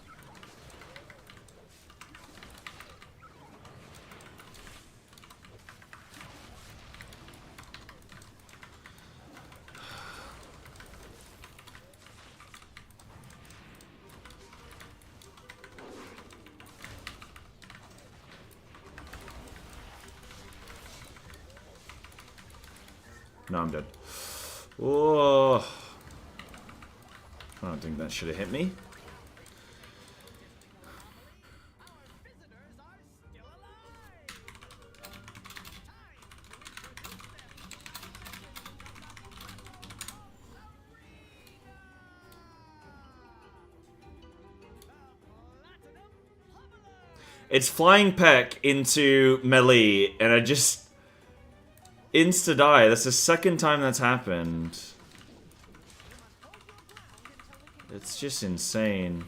No, I'm dead. Oh, I don't think that should have hit me. It's flying peck into melee, and I just insta-die. That's the second time that's happened. It's just insane.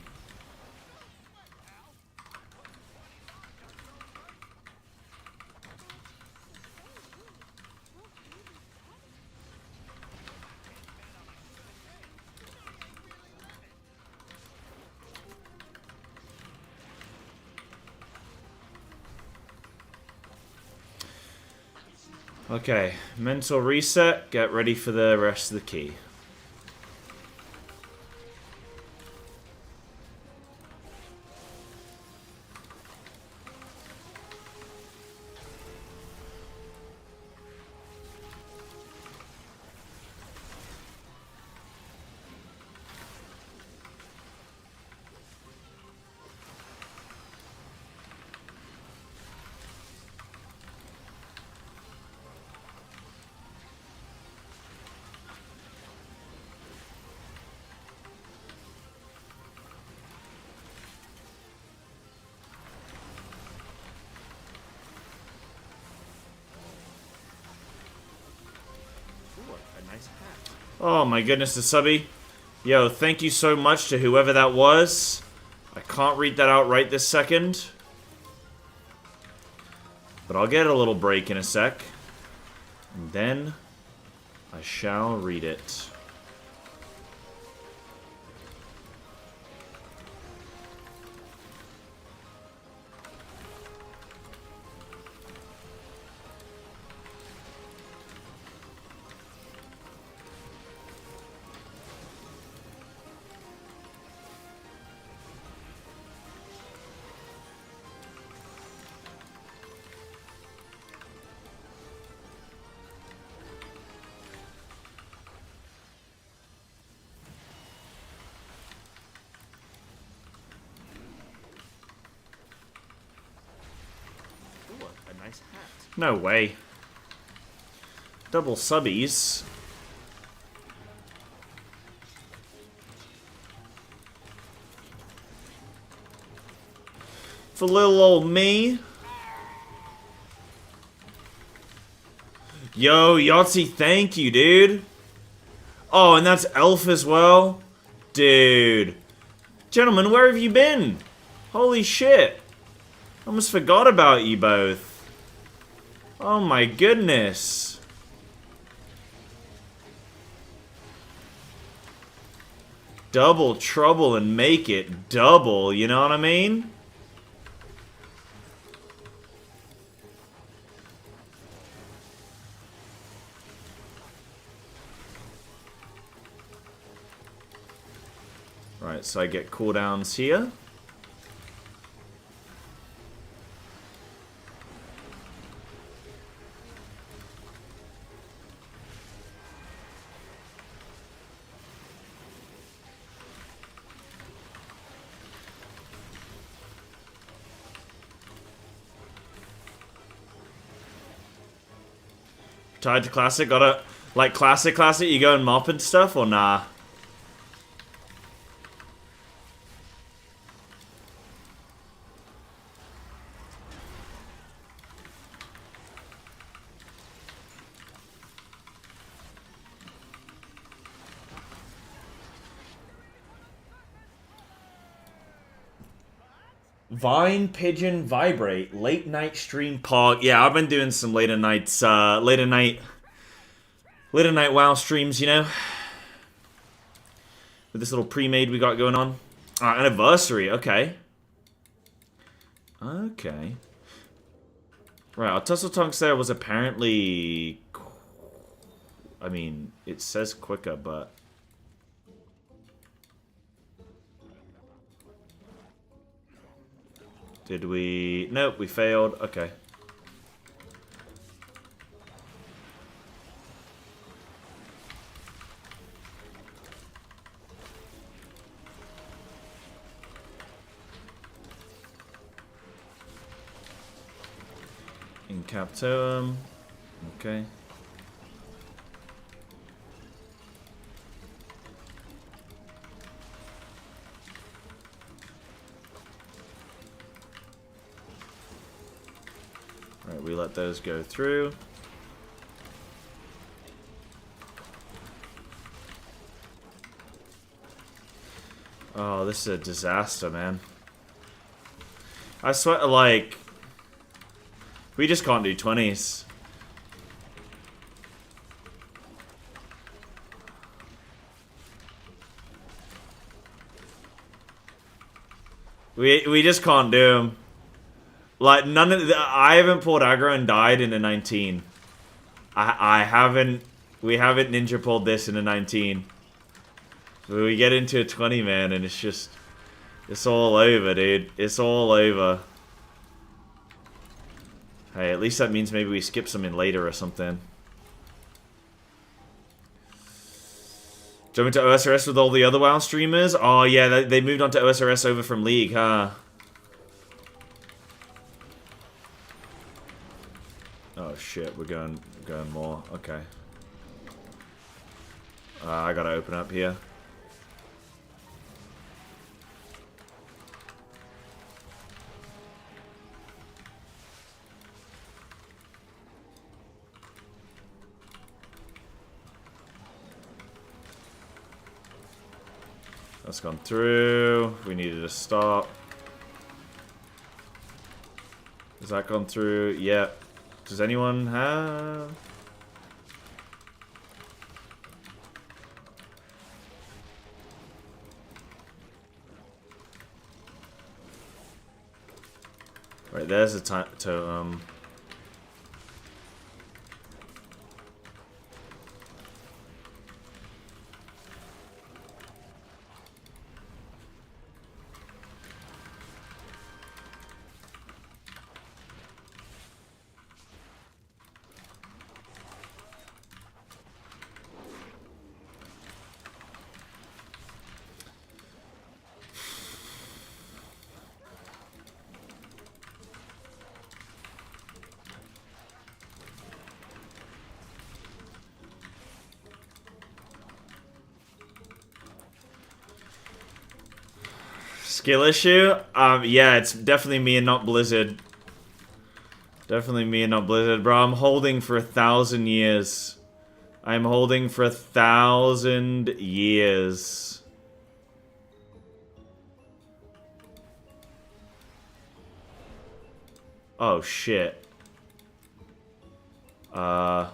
Okay, mental reset, get ready for the rest of the key. Oh my goodness, the subby. Yo, thank you so much to whoever that was. I can't read that out right this second. But I'll get a little break in a sec. And then I shall read it. No way. Double subbies. For little old me. Yo, Yahtzee, thank you, dude. Oh, and that's Elf as well? Dude. Gentlemen, where have you been? Holy shit. Almost forgot about you both. Oh my goodness. Double trouble and make it double, you know what I mean? Right, so I get cooldowns here. Tied to classic? Gotta, like, classic, you go and mop and stuff, or nah? Vine Pigeon Vibrate late night stream Pog. Yeah, I've been doing some later night WoW streams, you know, with this little pre-made we got going on. Anniversary. Okay. Okay. Right, our tussle tonks there was apparently. I mean, it says quicker, but. Did we... Nope, we failed. Okay. Incaptoum. Okay. Alright, we let those go through. Oh, this is a disaster, man. I swear, like... We just can't do 20s. We just can't do them. Like, none of the, I haven't pulled aggro and died in a 19. I haven't... We haven't ninja pulled this in a 19. But we get into a 20, man, and it's just... It's all over, dude. It's all over. Hey, at least that means maybe we skip some in later or something. Jumping to OSRS with all the other WoW streamers? Oh, yeah, they moved on to OSRS over from League, huh? Oh shit, we're going more. Okay. I gotta open up here. That's gone through. We needed to stop. Has that gone through? Yep. Does anyone have... Right, there's a totem. Skill issue? Yeah, it's definitely me and not Blizzard. Definitely me and not Blizzard. Bro, I'm holding for 1,000 years. I'm holding for 1,000 years. Oh, shit. Okay,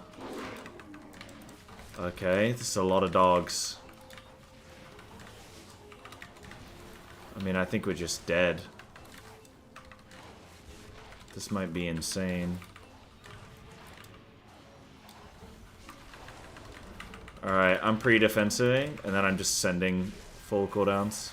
this is a lot of dogs. I mean, I think we're just dead. This might be insane. Alright, I'm pre-defensiving, and then I'm just sending full cooldowns.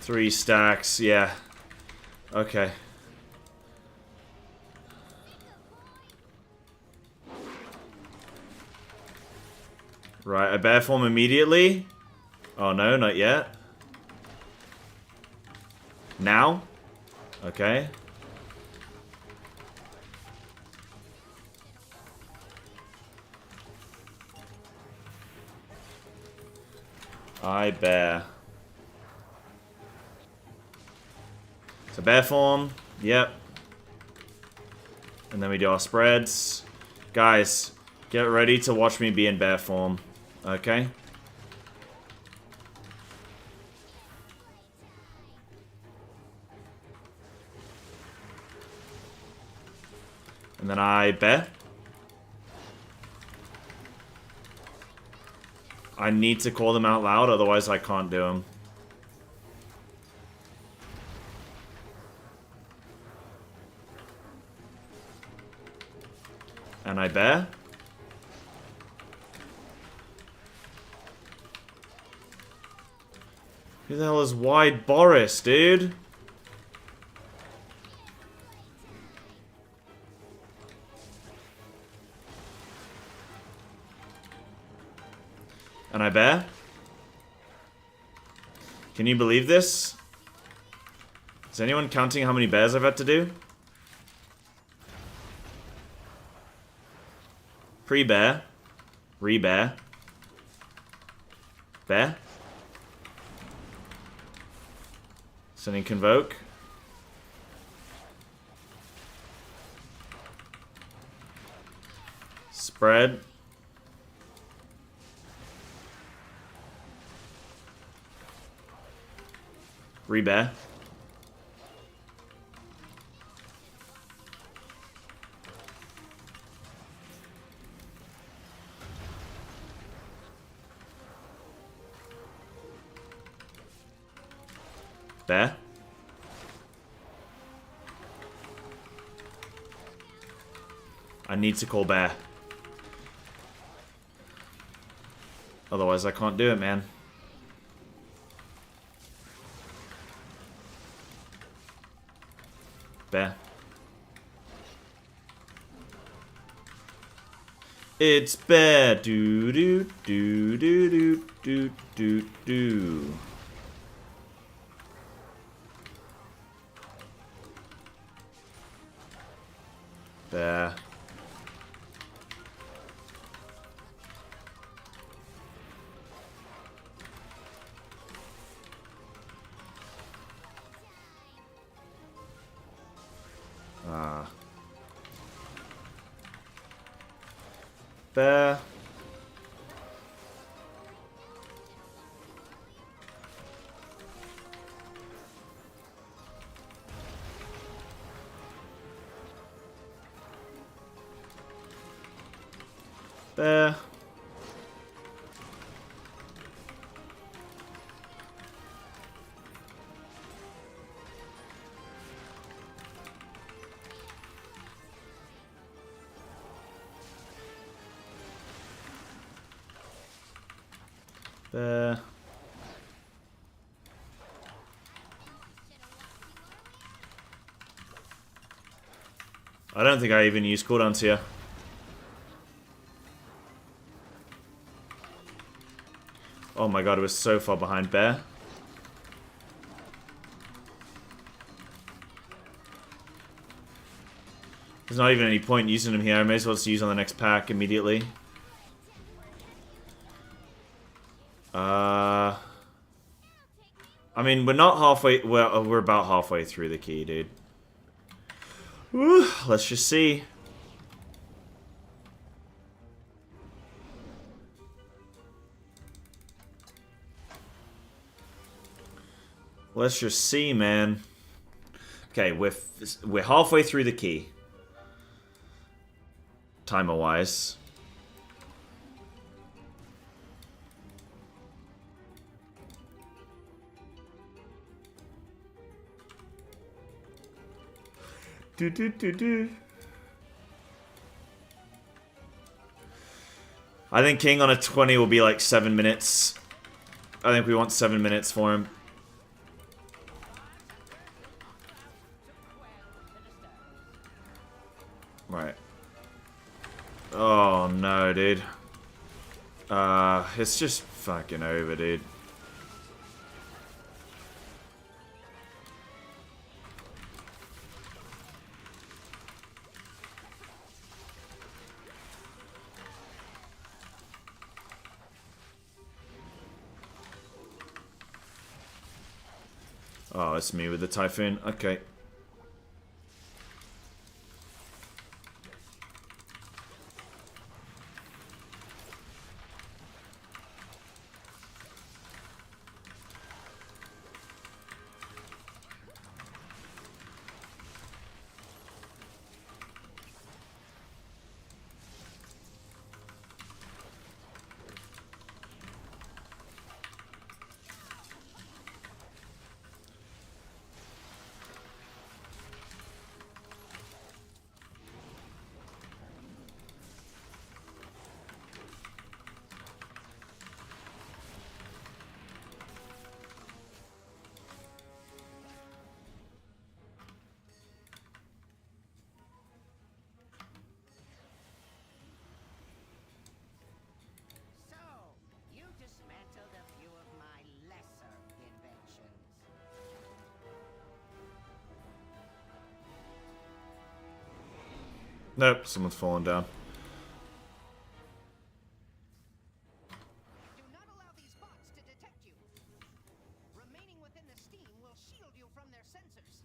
Three stacks, yeah. Okay. Right, I bear form immediately. Oh no, not yet. Now? Okay. I bear. So bear form. Yep. And then we do our spreads. Guys, get ready to watch me be in bear form. Okay? And then I bear. I need to call them out loud, otherwise I can't do them. And I bear. Who the hell is Wide Boris, dude? And I bear. Can you believe this? Is anyone counting how many bears I've had to do? Pre-bear. Re-bear. Bear. Sending Convoke. Spread. Re-bear. Bear. I need to call bear. Otherwise I can't do it, man. Bear. It's bear. Do do do do do do do do. Bear. Bear. Bear. Bear. I don't think I even used cooldowns here. Oh my god, it was so far behind bear. There's not even any point using him here. I may as well just use on the next pack immediately. I mean, we're not halfway. Well, we're about halfway through the key, dude. Whew, let's just see. Let's just see, man. Okay, we're halfway through the key. Timer-wise. I think King on a 20 will be like 7 minutes. I think we want 7 minutes for him. Right. Oh no, dude. It's just fucking over, dude. Oh, it's me with the Typhoon. Okay. So, you dismantled a few of my lesser inventions. Nope, someone's falling down. Do not allow these bots to detect you. Remaining within the steam will shield you from their sensors.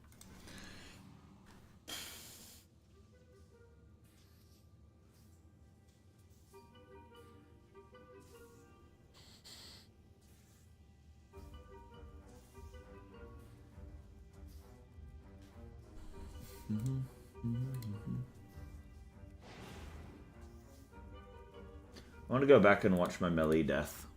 I want to go back and watch my melee death.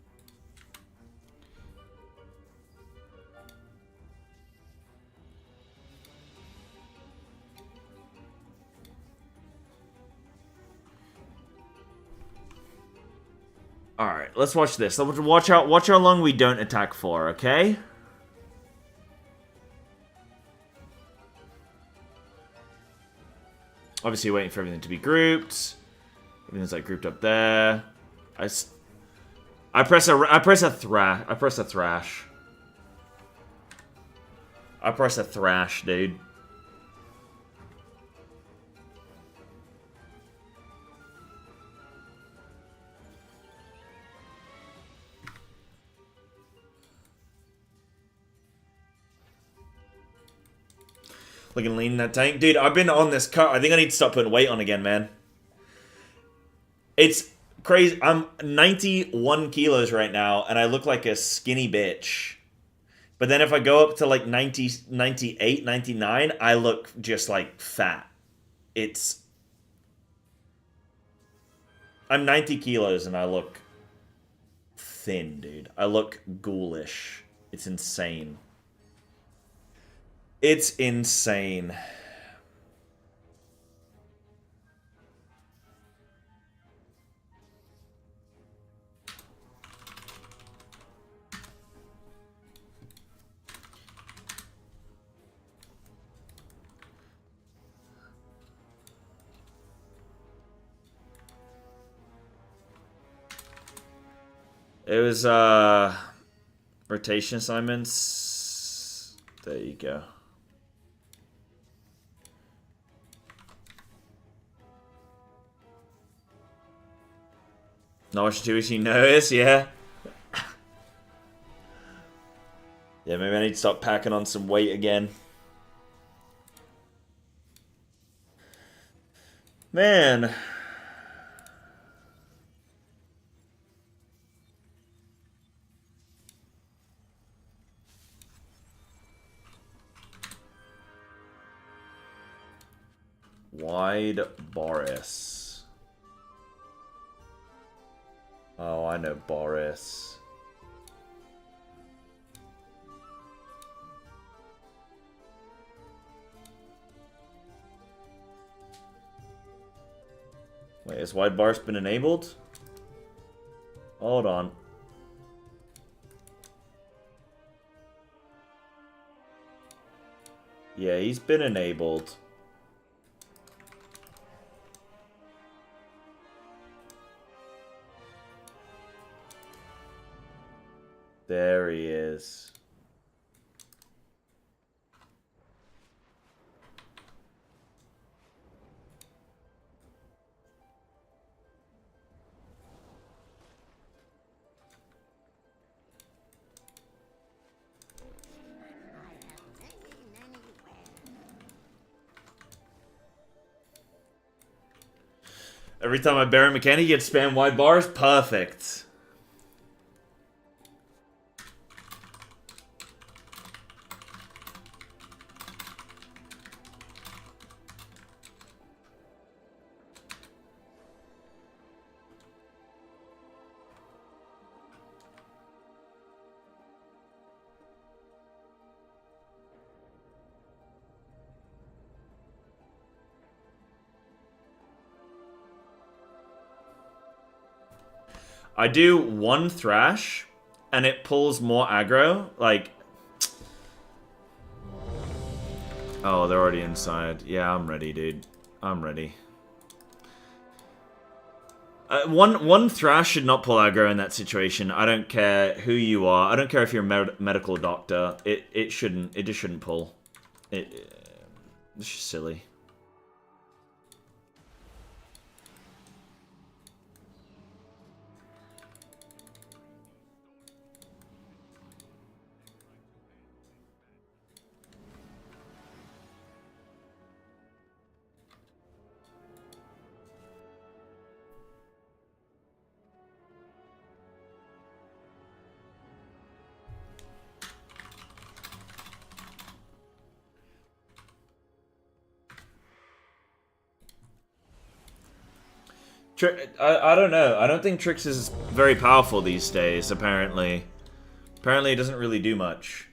Alright, let's watch this. Watch how long we don't attack for, okay? Obviously waiting for everything to be grouped. Everything's like grouped up there. I press a thrash, dude. Looking lean in that tank. Dude, I've been on this cut. I think I need to stop putting weight on again, man. It's crazy. I'm 91 kilos right now, and I look like a skinny bitch. But then if I go up to like 90, 98, 99, I look just like fat. I'm 90 kilos and I look thin, dude. I look ghoulish. It's insane. It's insane. It was, rotation assignments. There you go. Not watching too much, you notice, yeah. Yeah, maybe I need to stop packing on some weight again. Man. Wide Boris. Oh, I know Boris. Wait, has Wide Boris been enabled? Hold on. Yeah, he's been enabled. There he is. Every time I Baron mechanic, you get spam wide bars. Perfect. I do one Thrash, and it pulls more aggro. Like, oh, they're already inside. Yeah, I'm ready, dude. I'm ready. One Thrash should not pull aggro in that situation. I don't care who you are. I don't care if you're a medical doctor. It shouldn't. It just shouldn't pull. It's just silly. I don't know. I don't think Trix is very powerful these days, apparently. Apparently it doesn't really do much.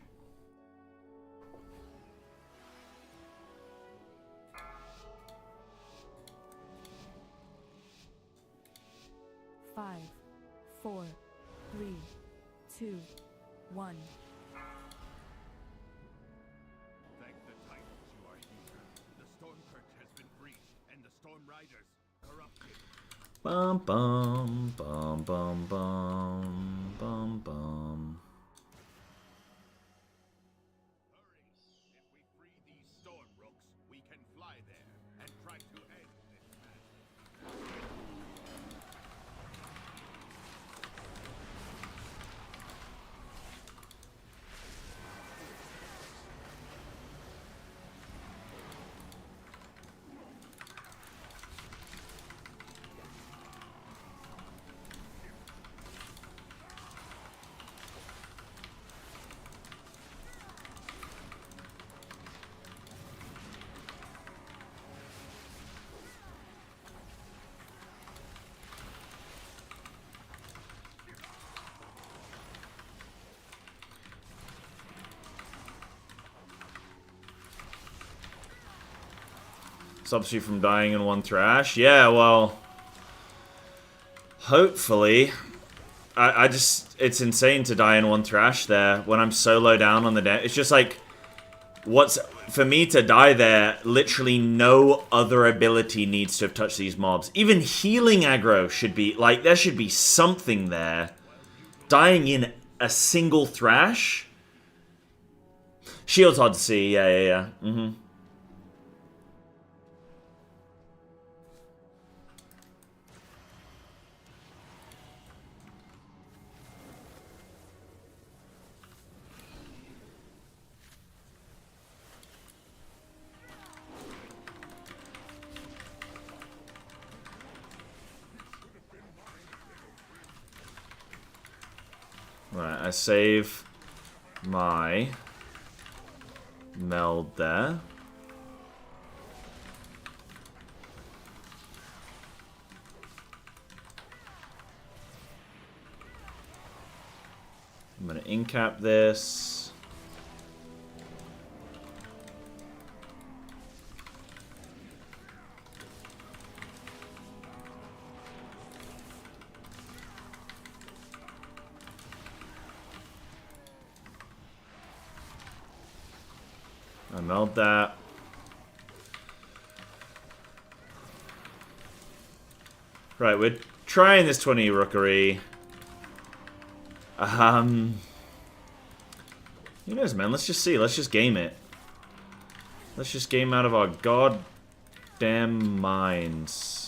Five, 4, 3, 2, 1. Thank the Titans you are here. The Stormkirk has been freed, and the Storm Riders corrupted. Bum bum bum bum bum bum bum. Hurry! If we free these Storm Rooks, we can fly there and try to end this madness. Stops you from dying in one Thrash? Yeah, well... Hopefully. I just... It's insane to die in one Thrash there when I'm so low down on the deck. It's just like... What's... For me to die there, literally no other ability needs to have touched these mobs. Even healing aggro should be... Like, there should be something there. Dying in a single Thrash? Shield's hard to see. Yeah. Mm-hmm. Right, I save my meld there. I'm gonna incap this. I meld that. Right, we're trying this 20 rookery. Who knows, man? Let's just see. Let's just game it. Let's just game out of our goddamn minds.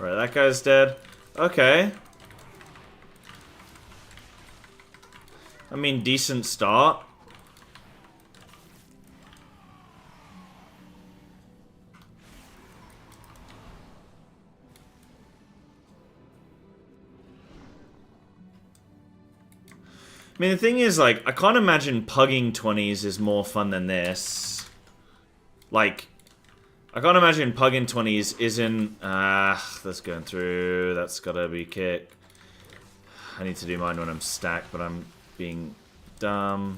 Right, that guy's dead. Okay. I mean, decent start. I mean, the thing is, like, I can't imagine pugging 20s is more fun than this. Like, I can't imagine pugging 20s isn't... that's going through. That's gotta be kick. I need to do mine when I'm stacked, but I'm being dumb.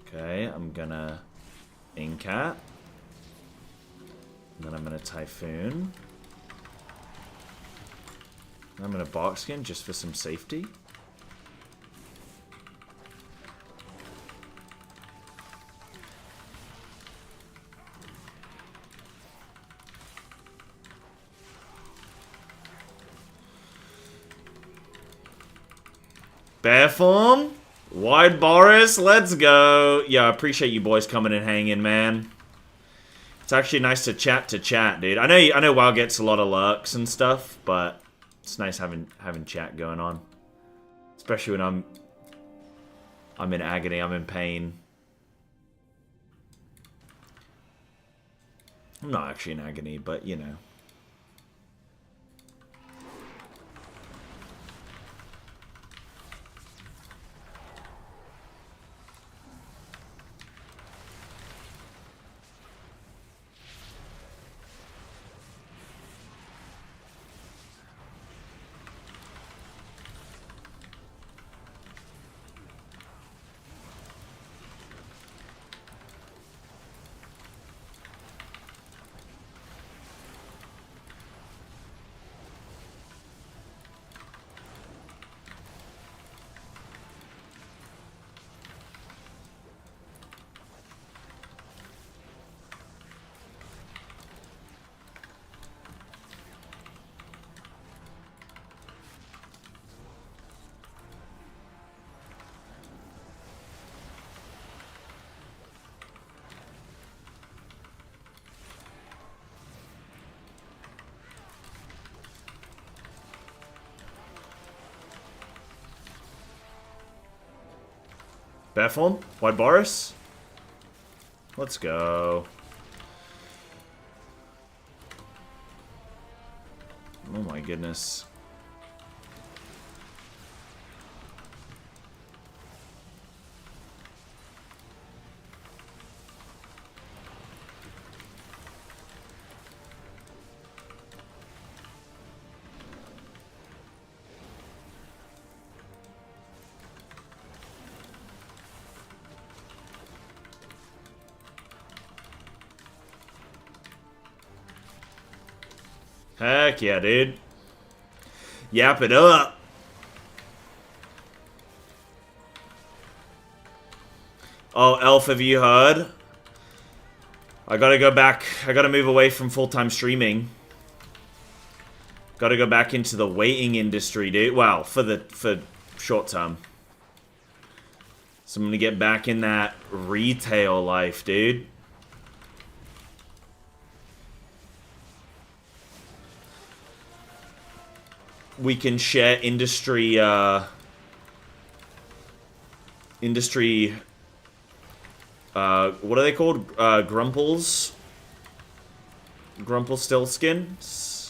Okay, I'm gonna Incat. And then I'm gonna Typhoon. And I'm gonna Box Skin just for some safety. Bear form? Wide Boris, let's go. Yeah, I appreciate you boys coming and hanging, man. It's actually nice to chat, dude. I know WoW gets a lot of lurks and stuff, but it's nice having chat going on. Especially when I'm in agony, I'm in pain. I'm not actually in agony, but you know. Bear form? Wide Boris? Let's go. Oh my goodness. Heck yeah, dude. Yap it up. Oh, Elf, have you heard? I gotta go back. I gotta move away from full-time streaming. Gotta go back into the waiting industry, dude. Well, for short term. So I'm gonna get back in that retail life, dude. We can share industry, what are they called? Grumples? Grumpelstiltskins?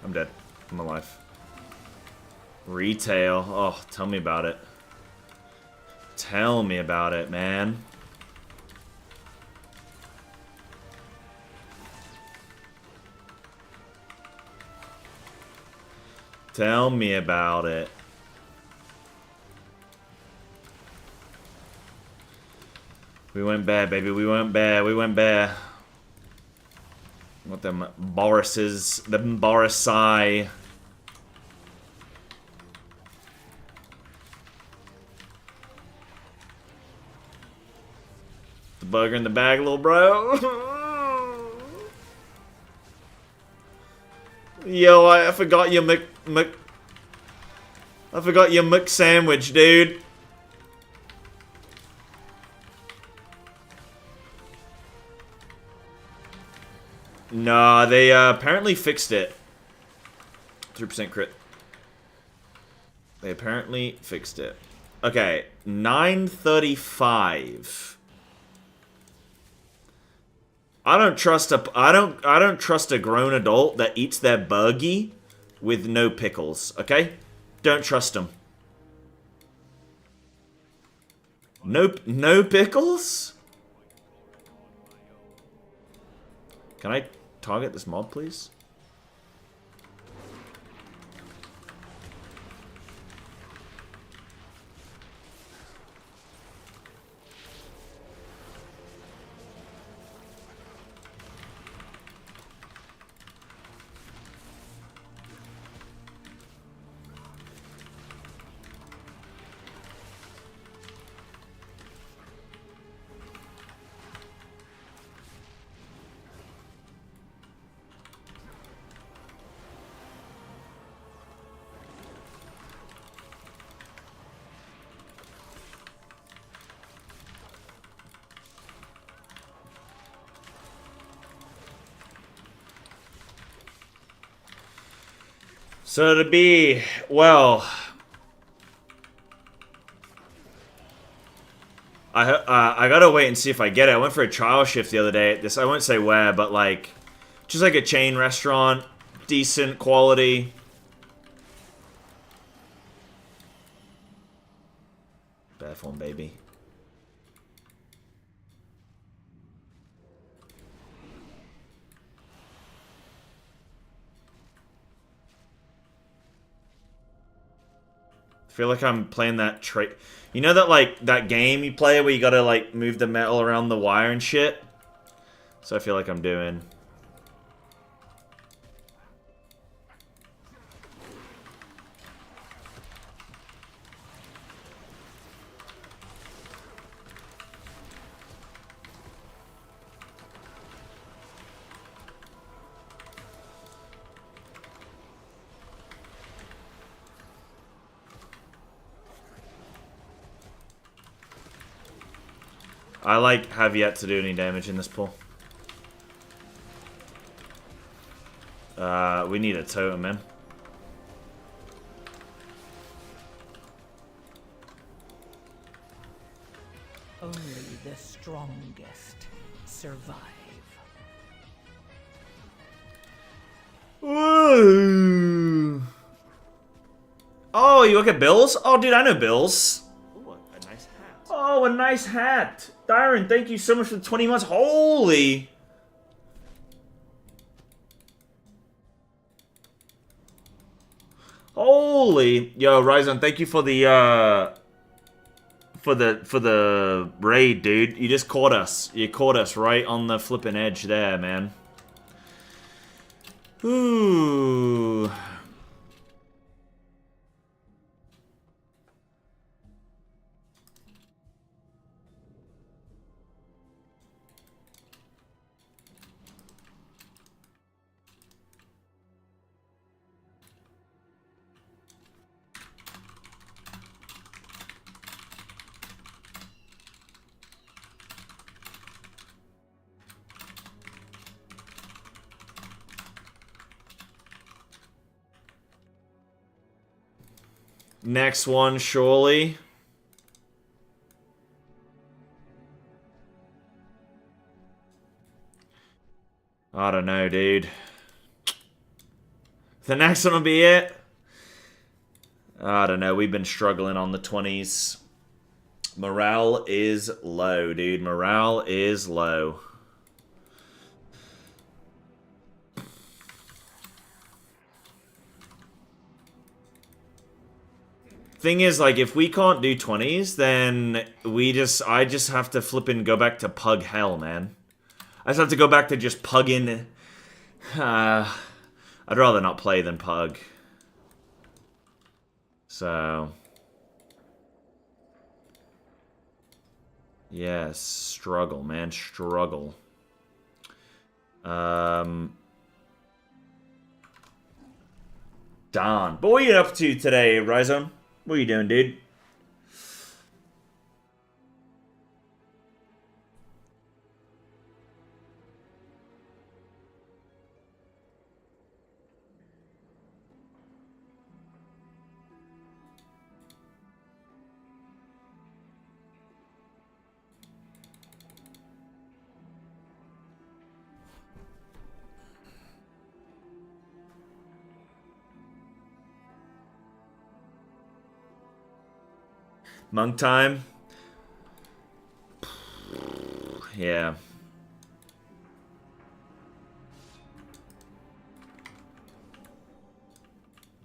I'm dead. I'm alive. Retail. Oh, tell me about it. Tell me about it, man. Tell me about it. We went bear, baby. We went bear. We went bear. What them Boris's, the Borisai. The bugger in the bag, little bro. Yo, I forgot your I forgot your McSandwich, dude. Nah, they apparently fixed it. 3% crit. They apparently fixed it. Okay, 935. I don't trust a grown adult that eats their burgie with no pickles, okay? Don't trust them. Nope, no pickles? Can I target this mob, please? So to be, well, I gotta wait and see if I get it. I went for a trial shift the other day at this, I won't say where, but like, just like a chain restaurant, decent quality. Bear form, baby. I feel like I'm playing that trait. You know that like that game you play where you gotta like move the metal around the wire and shit? So I feel like I'm doing. I like have yet to do any damage in this pool. We need a totem, man. Only the strongest survive. Ooh. Oh, you look at Bills? Oh, dude, I know Bills. Ooh, a nice hat. Oh, a nice hat. Dyron, thank you so much for the 20 months. Holy. Holy. Yo, Ryzen, thank you for the, for the raid, dude. You just caught us. You caught us right on the flipping edge there, man. Ooh. Next one, surely. I don't know, dude. The next one will be it. I don't know. We've been struggling on the 20s. Morale is low, dude. Morale is low. Thing is, like, if we can't do 20s, then I just have to flip and go back to pug hell, man. I just have to go back to just pugging. I'd rather not play than pug. So. Yes, struggle, man, struggle. Don. But what are you up to today, Rhizome? What are you doing, dude? Monk time? Yeah.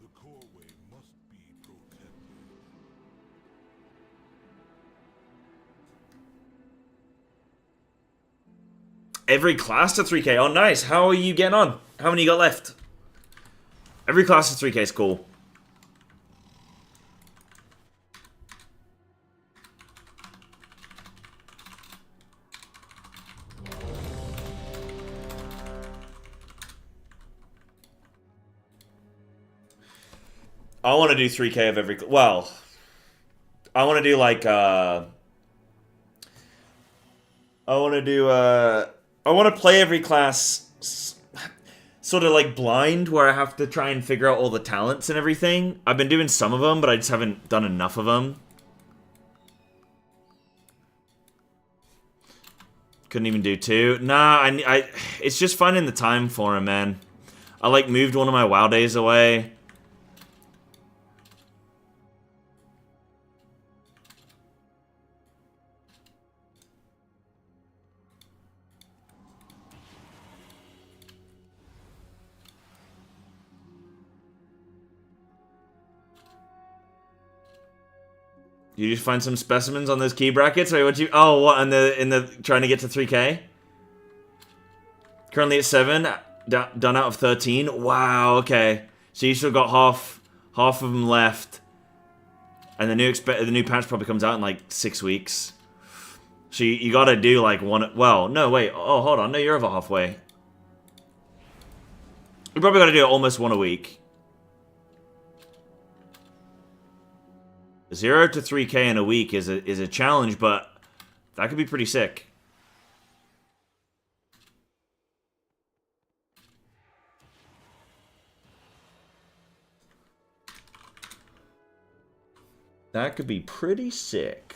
The coreway must be protected. Every class to 3K. Oh, nice. How are you getting on? How many you got left? Every class to 3K is cool. I want to do 3K of every... Well, I want to do, like, I want to do, I want to play every class sort of, like, blind, where I have to try and figure out all the talents and everything. I've been doing some of them, but I just haven't done enough of them. Couldn't even do 2. Nah, it's just finding the time for him, man. I, like, moved one of my WoW days away. You just find some specimens on those key brackets? Wait, what you... Oh, what, in the trying to get to 3K? Currently at 7, done out of 13. Wow, okay. So you still got half of them left. And the new patch probably comes out in, like, 6 weeks. So you gotta do, like, one... Well, no, wait. Oh, hold on. No, you're over halfway. You probably gotta do almost one a week. 0 to 3K in a week is a challenge, but that could be pretty sick. That could be pretty sick.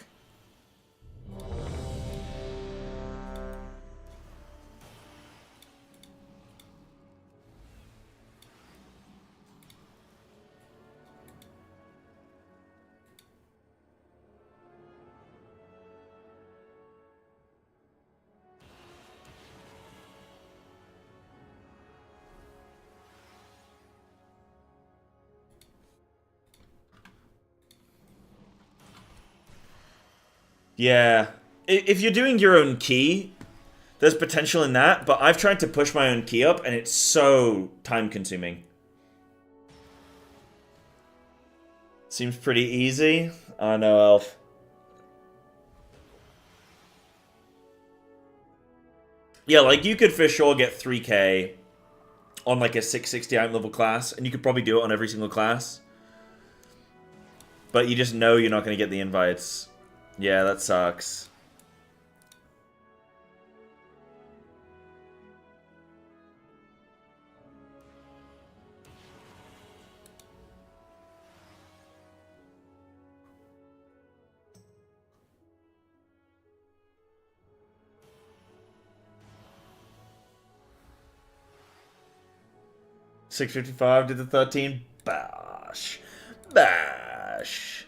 Yeah. If you're doing your own key, there's potential in that, but I've tried to push my own key up, and it's so time-consuming. Seems pretty easy. I know, Elf. Yeah, like, you could for sure get 3K on, like, a 660 item level class, and you could probably do it on every single class. But you just know you're not going to get the invites. Yeah, that sucks. $6.55 to the 13. Bash. Bash.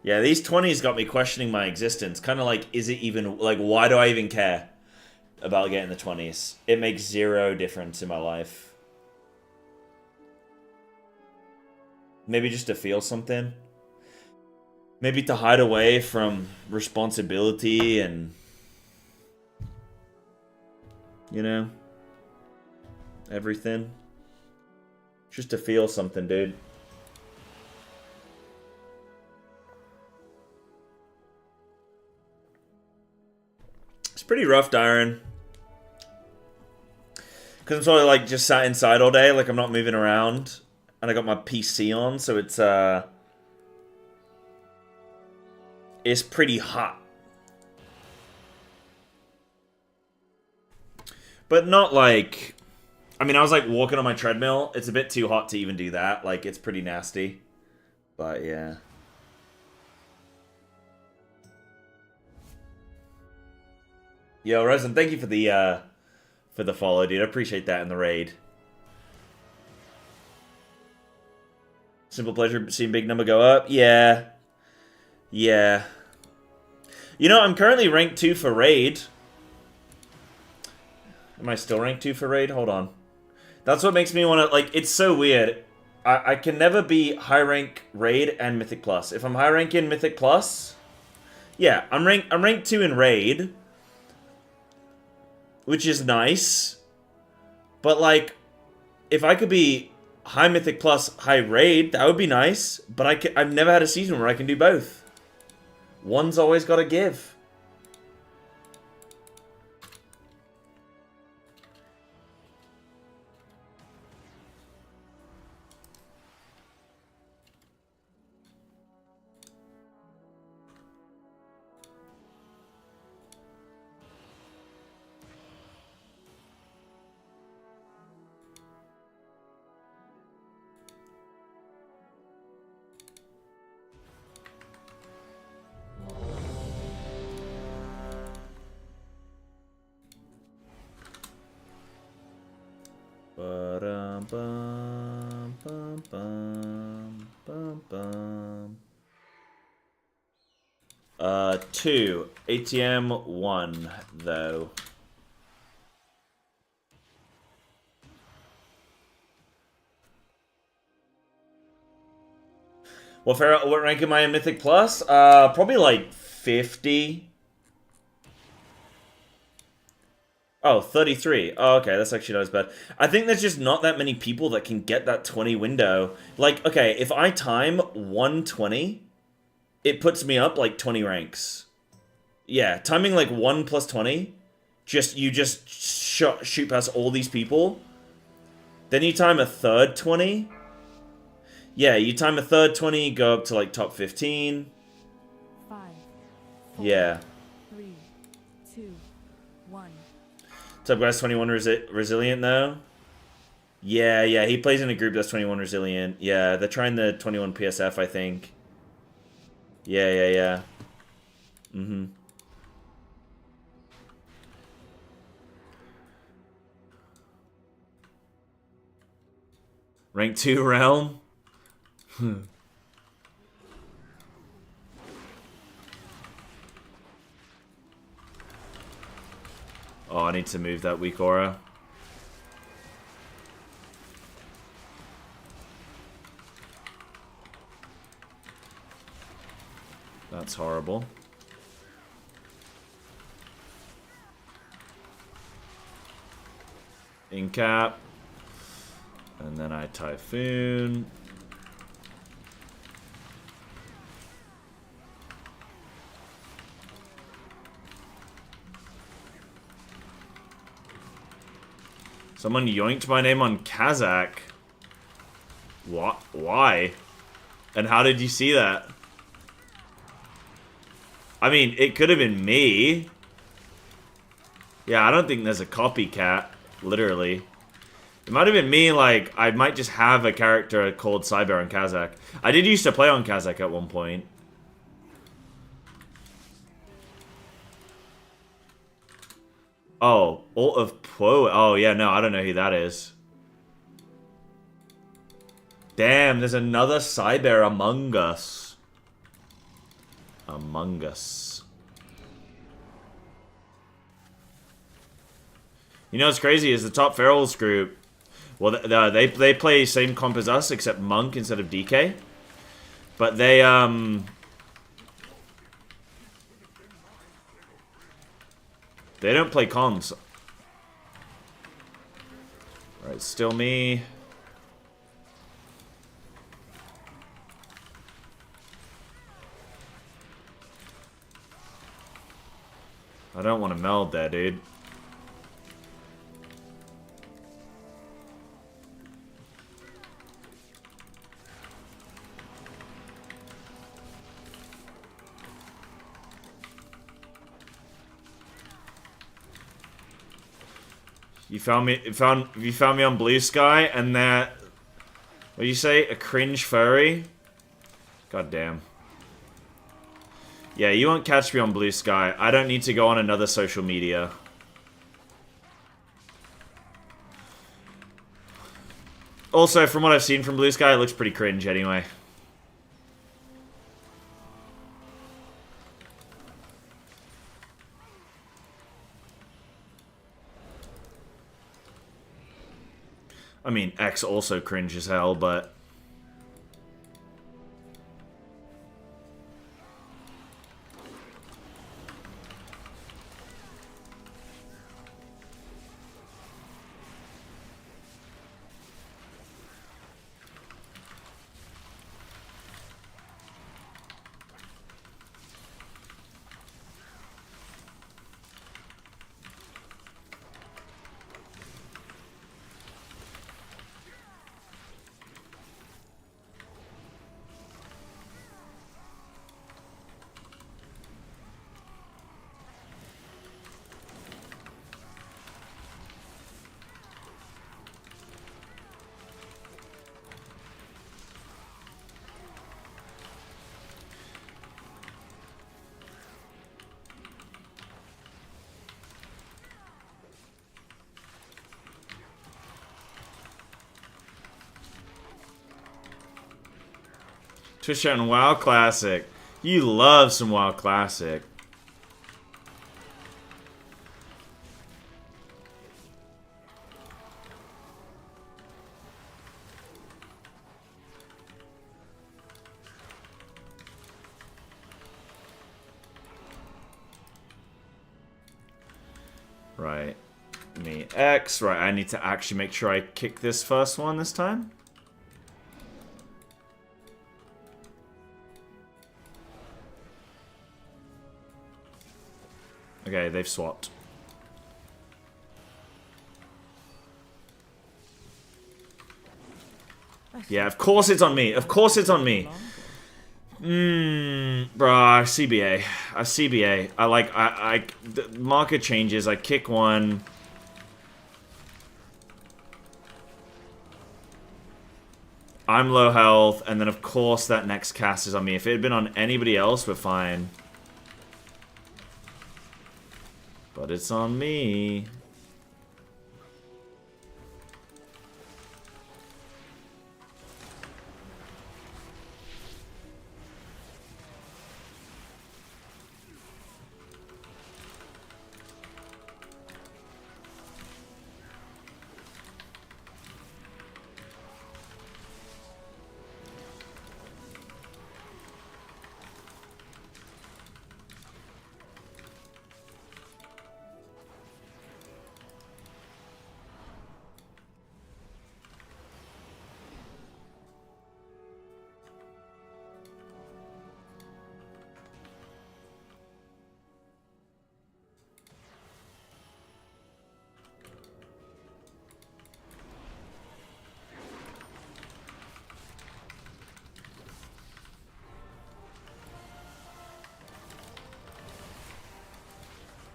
Yeah, these 20s got me questioning my existence. Kind of like, is it even... Like, why do I even care? about getting the 20s. It makes zero difference in my life. Maybe just to feel something. Maybe to hide away from responsibility and, you know, everything. Just to feel something, dude. It's pretty rough, Darren. Because I'm sort of like just sat inside all day, like I'm not moving around. And I got my PC on, so it's pretty hot. But not like... I mean, I was like walking on my treadmill. It's a bit too hot to even do that. Like, it's pretty nasty. But yeah. Yo, Resin, thank you for the follow, dude. I appreciate that in the raid. Simple pleasure seeing big number go up. Yeah. Yeah. You know, I'm currently ranked 2 for raid. Am I still ranked 2 for raid? Hold on. That's what makes me want to, like, it's so weird. I can never be high rank raid and mythic plus. If I'm high rank in mythic plus, yeah, I'm ranked 2 in raid, which is nice. But like, if I could be high mythic plus high raid, that would be nice. But I've never had a season where I can do both. One's always got to give. Bum, bum, bum, bum, bum. 2. ATM 1, though. What rank am I in Mythic Plus? Probably like 50. Oh, 33. Oh, okay, that's actually not as bad. I think there's just not that many people that can get that 20 window. Like, okay, if I time 120, it puts me up like 20 ranks. Yeah, timing like 1 plus 20, you just shoot past all these people. Then you time a third 20. Yeah, you time a third 20, go up to like top 15. 5, 4, yeah. 3, 2, 1. What's up, guys? 21 resilient, though? Yeah, he plays in a group that's 21 resilient. Yeah, they're trying the 21 PSF, I think. Yeah. Mm-hmm. Rank 2 realm? Oh, I need to move that weak aura. That's horrible. Incap. And then I Typhoon. Someone yoinked my name on Kazakh. What? Why? And how did you see that? I mean, it could have been me. Yeah, I don't think there's a copycat, literally. It might have been me, like, I might just have a character called Cyber on Kazakh. I did used to play on Kazakh at one point. Oh, Ult of Poe. Oh, yeah, no, I don't know who that is. Damn, there's another Cyber among us. Among us. You know what's crazy is the top ferals group. Well, they play same comp as us except Monk instead of DK. But they don't play comms. Alright, still me. I don't want to meld there, dude. You found me on Blue Sky, and that, what do you say, a cringe furry? God damn. Yeah, you won't catch me on Blue Sky. I don't need to go on another social media. Also, from what I've seen from Blue Sky, it looks pretty cringe anyway. I mean, X also cringe as hell, but... Twitch and WoW Classic. You love some WoW Classic. Right. Me X. Right, I need to actually make sure I kick this first one this time. Okay, they've swapped. Yeah, of course it's on me. Of course it's on me. Bruh, CBA. CBA. The marker changes. I kick one. I'm low health, and then of course that next cast is on me. If it had been on anybody else, we're fine. But it's on me.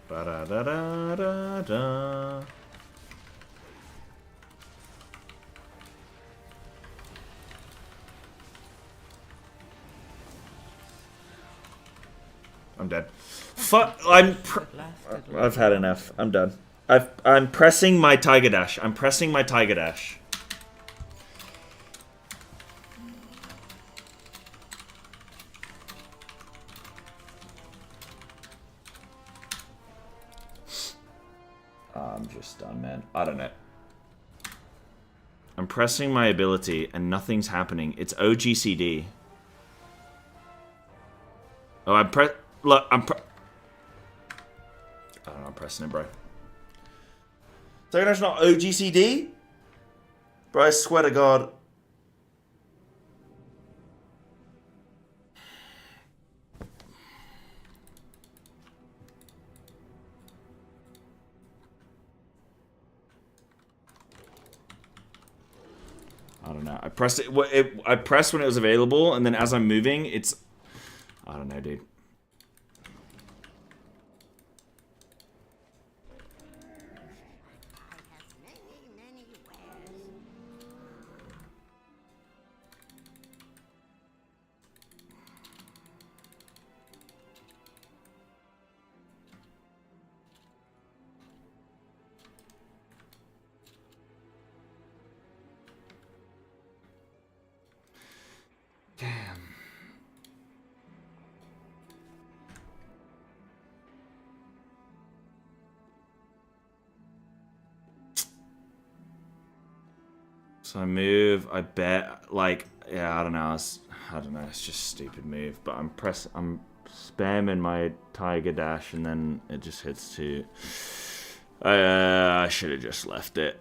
Ba-da-da-da-da-da. I'm dead. Fuck! I've had enough. I'm done. I'm pressing my Tiger Dash. I'm pressing my Tiger Dash. I'm just done, man. I don't know. I'm pressing my ability and nothing's happening. It's OGCD. Oh, look, I don't know, I'm pressing it, bro. So that's not OGCD? Bro, I swear to God. I don't know. I pressed it. I pressed when it was available, and then as I'm moving, it's. I don't know, dude. So I move, I bet, like, yeah, I don't know, it's just a stupid move, but I'm spamming my Tiger Dash, and then it just hits to, I should have just left it.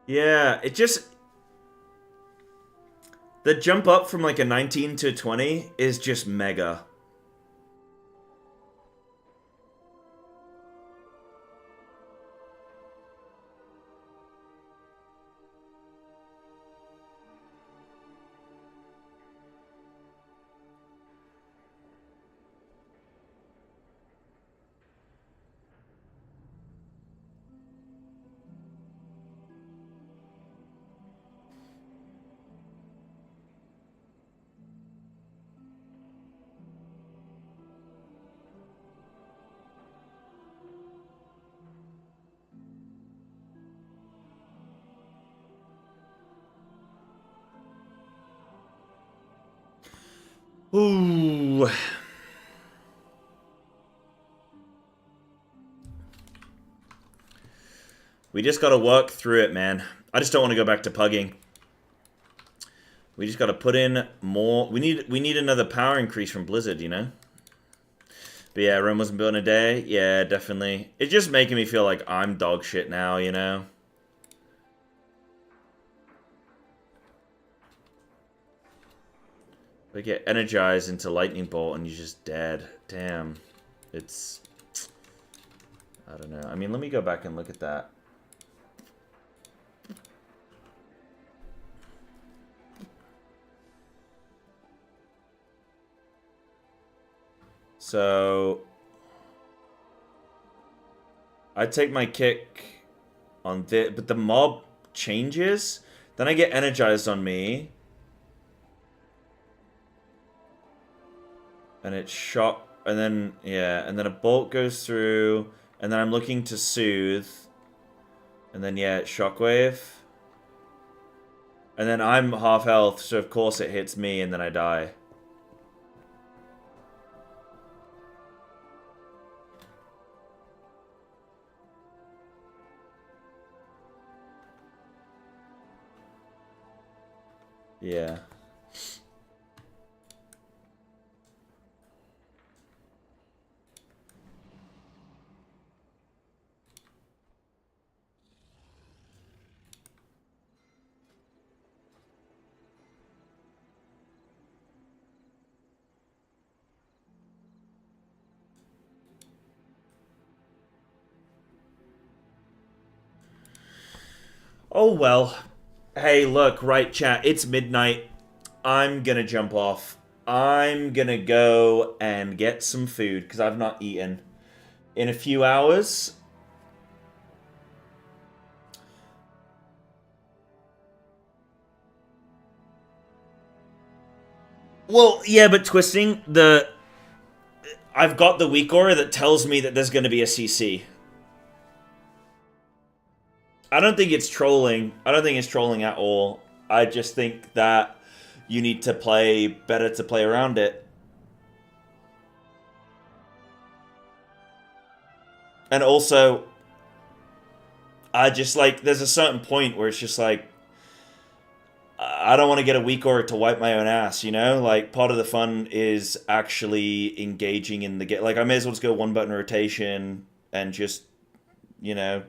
Yeah, it just... The jump up from like a 19 to 20 is just mega. Ooh. We just gotta work through it, man. I just don't want to go back to pugging. We just gotta put in more. We need another power increase from Blizzard, you know? But yeah, Rome wasn't built in a day. Yeah, definitely. It's just making me feel like I'm dog shit now, you know? We get energized into Lightning Bolt and you're just dead. Damn. It's... I don't know. I mean, let me go back and look at that. So I take my kick on this, but the mob changes. Then I get energized on me. And it's shock, and then, yeah, and then a bolt goes through, and then I'm looking to soothe. And then, yeah, it's shockwave. And then I'm half health, so of course it hits me, and then I die. Yeah. Oh well. Hey, look, right, chat, it's midnight. I'm gonna jump off. I'm gonna go and get some food, because I've not eaten. In a few hours... Well, yeah, but twisting, I've got the weak aura that tells me that there's gonna be a CC. I don't think it's trolling. I don't think it's trolling at all. I just think that you need to play better to play around it. And also, I just like, there's a certain point where it's just like, I don't want to get a weak aura to wipe my own ass, you know? Like, part of the fun is actually engaging in the game. Like, I may as well just go one button rotation and just, you know...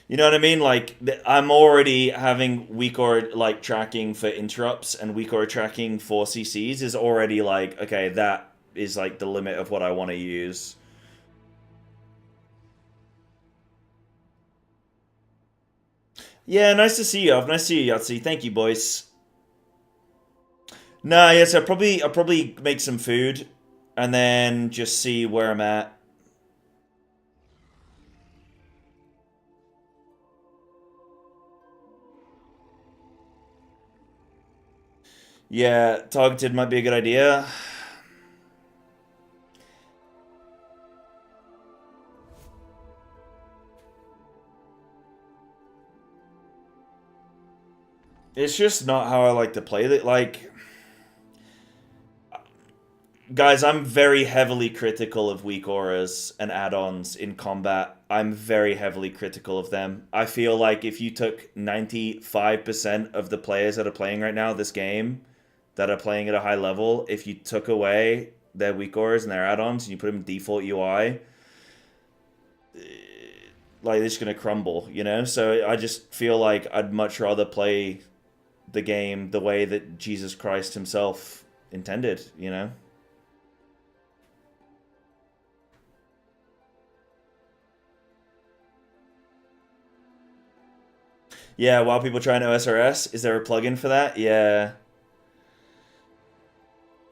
You know what I mean? Like, I'm already having weak aura, like, tracking for interrupts, and weak aura tracking for CCs is already, like, okay, that is, like, the limit of what I want to use. Yeah, nice to see you, Nice to see you, Yahtzee. Thank you, boys. Nah, yes, I'll probably make some food, and then just see where I'm at. Yeah, targeted might be a good idea. It's just not how I like to play it. Like, guys, I'm very heavily critical of weak auras and add-ons in combat. I'm very heavily critical of them. I feel like if you took 95% of the players that are playing right now this game, that are playing at a high level, if you took away their weak auras and their add-ons and you put them in default UI, like, they're just gonna crumble, you know? So I just feel like I'd much rather play the game the way that Jesus Christ himself intended, you know? Yeah, while people try an OSRS, is there a plugin for that? Yeah.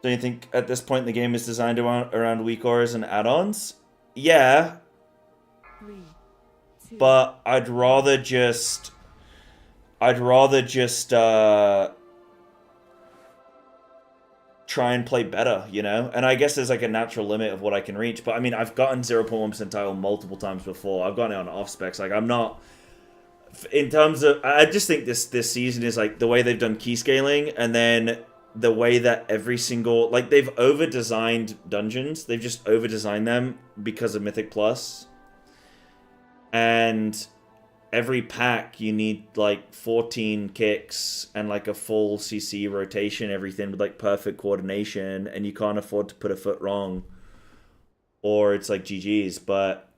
Do you think at this point the game is designed around weak auras and add-ons? Yeah. 3, 2, But I'd rather just try and play better, you know? And I guess there's like a natural limit of what I can reach. But I mean, I've gotten 0.1% title multiple times before. I've gotten it on off specs. Like, I'm not... In terms of... I just think this season is like the way they've done key scaling, and then the way that every single... Like, they've over-designed dungeons. They've just over-designed them because of Mythic Plus. And every pack, you need, like, 14 kicks and, like, a full CC rotation, everything with, like, perfect coordination, and you can't afford to put a foot wrong. Or it's, like, GG's. But,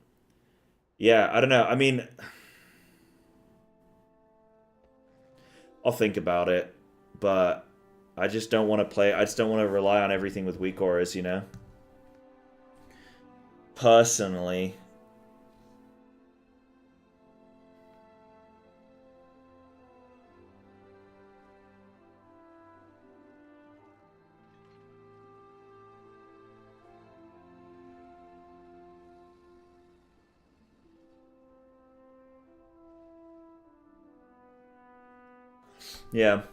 yeah, I don't know. I mean... I'll think about it, but I just don't want to play... I just don't want to rely on everything with weak auras, you know? Personally... Yeah.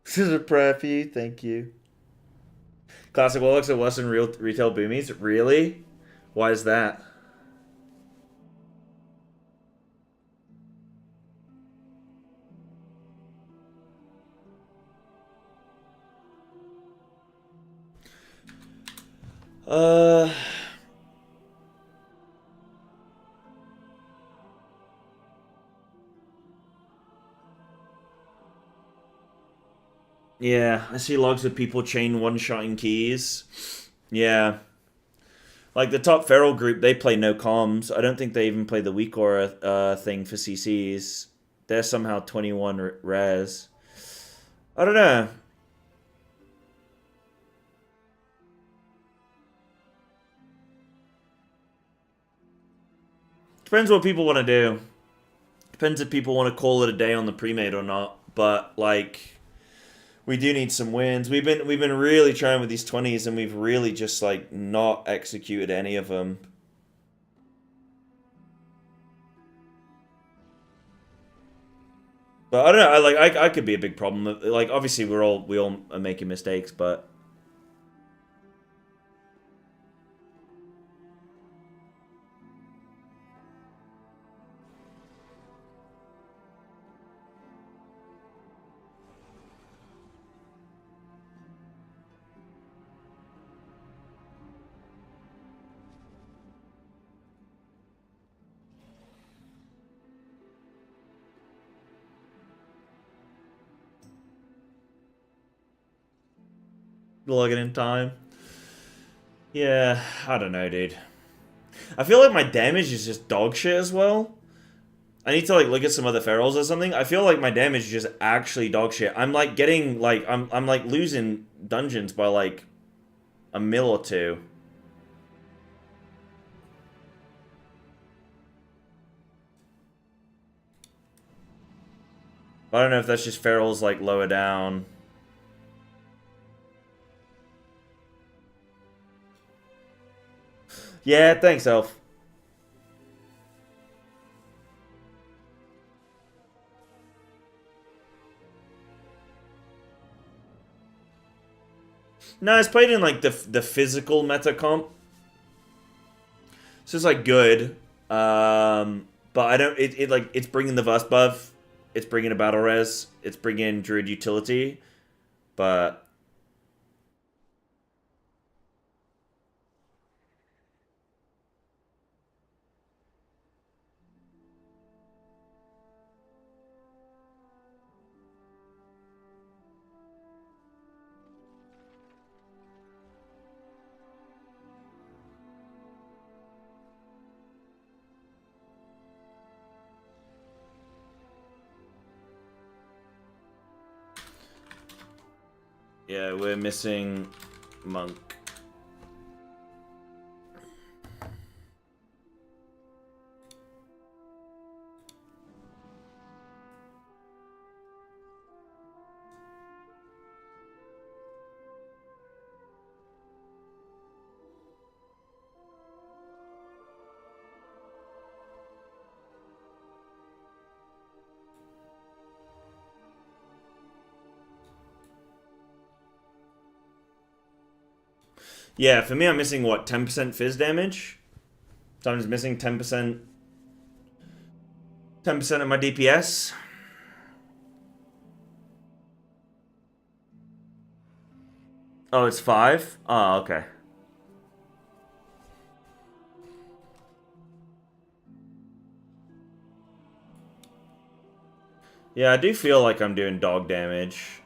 This is a prayer for you. Thank you. Classic Wallux at Western retail boomies. Really? Why is that? Uh... Yeah, I see logs of people chain one-shotting keys. Yeah. Like the top feral group, they play no comms. I don't think they even play the weak aura thing for CCs. They're somehow 21 res. I don't know. Depends what people want to do. Depends if people want to call it a day on the pre-made or not. But like, we do need some wins. We've been really trying with these 20s, and we've really just like not executed any of them. But I don't know. I could be a big problem. Like obviously we all are making mistakes, but. Log it in time. Yeah, I don't know, dude. I feel like my damage is just dog shit as well. I need to like look at some other ferals or something. I feel like my damage is just actually dog shit. I'm like getting like I'm like losing dungeons by like a mil or two. I don't know if that's just ferals like lower down. Yeah, thanks, Elf. No, it's played in like the physical meta comp. So it's like good. But I don't it like it's bringing the Vust buff, it's bringing a battle res, it's bringing druid utility, but yeah, we're missing monk. Yeah, for me I'm missing what, 10% fizz damage? So I'm just missing 10% of my DPS. Oh, it's 5? Oh, okay. Yeah, I do feel like I'm doing dog damage.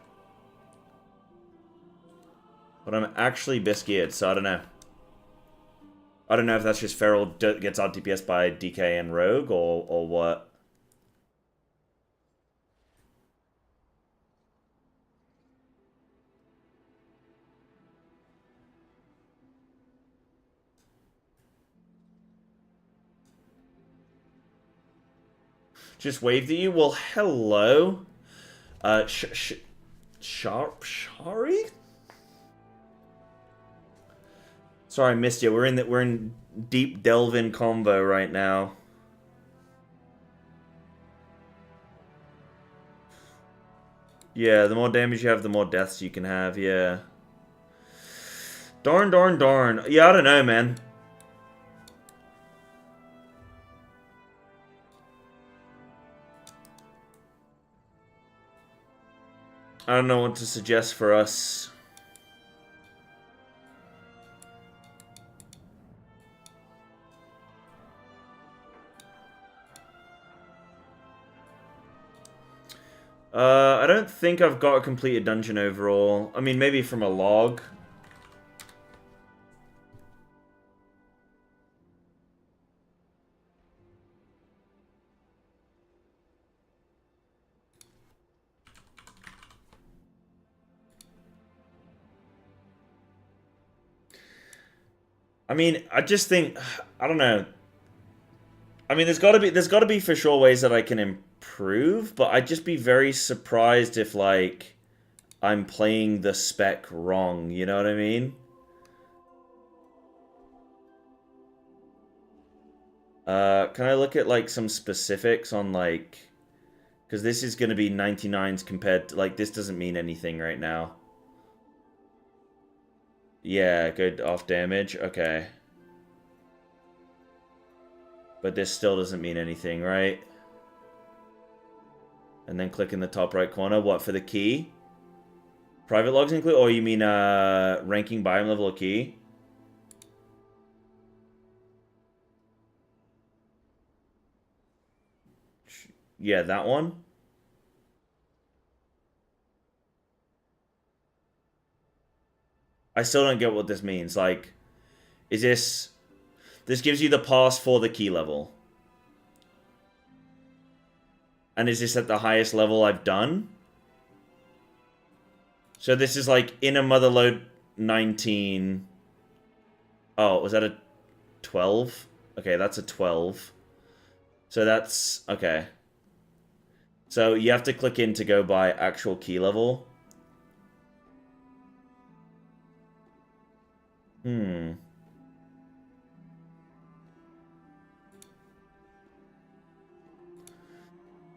But I'm actually biscuited, so I don't know. I don't know if that's just Feral gets out DPS by DK and Rogue, or what. Just waved at you? Well, hello. Shari? Sorry, I missed you. We're in deep delving combo right now. Yeah, the more damage you have, the more deaths you can have, yeah. Darn, darn, darn. Yeah, I don't know, man. I don't know what to suggest for us. I don't think I've got a completed dungeon overall. I mean, maybe from a log. I mean, I just think, I don't know. I mean, there's got to be for sure ways that I can improve, but I'd just be very surprised if like I'm playing the spec wrong, you know what I mean? Can I look at like some specifics on like, because this is going to be 99s compared to, like, this doesn't mean anything right now. Yeah, good off damage, okay. But this still doesn't mean anything, right? And then click in the top right corner. What, for the key? Private logs include? Or you mean ranking biome level of key? Yeah, that one. I still don't get what this means. Like, is this... This gives you the pass for the key level. And is this at the highest level I've done? So this is like inner motherlode 19. Oh, was that a 12? Okay, that's a 12. So that's... Okay. So you have to click in to go by actual key level.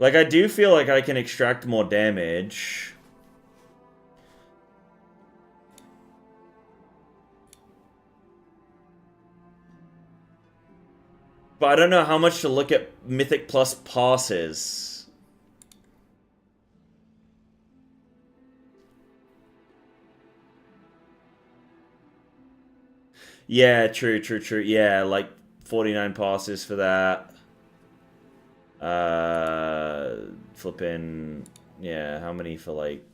Like, I do feel like I can extract more damage. But I don't know how much to look at Mythic Plus passes. Yeah, true. Yeah, like 49 passes for that. Flipping, yeah, how many for like,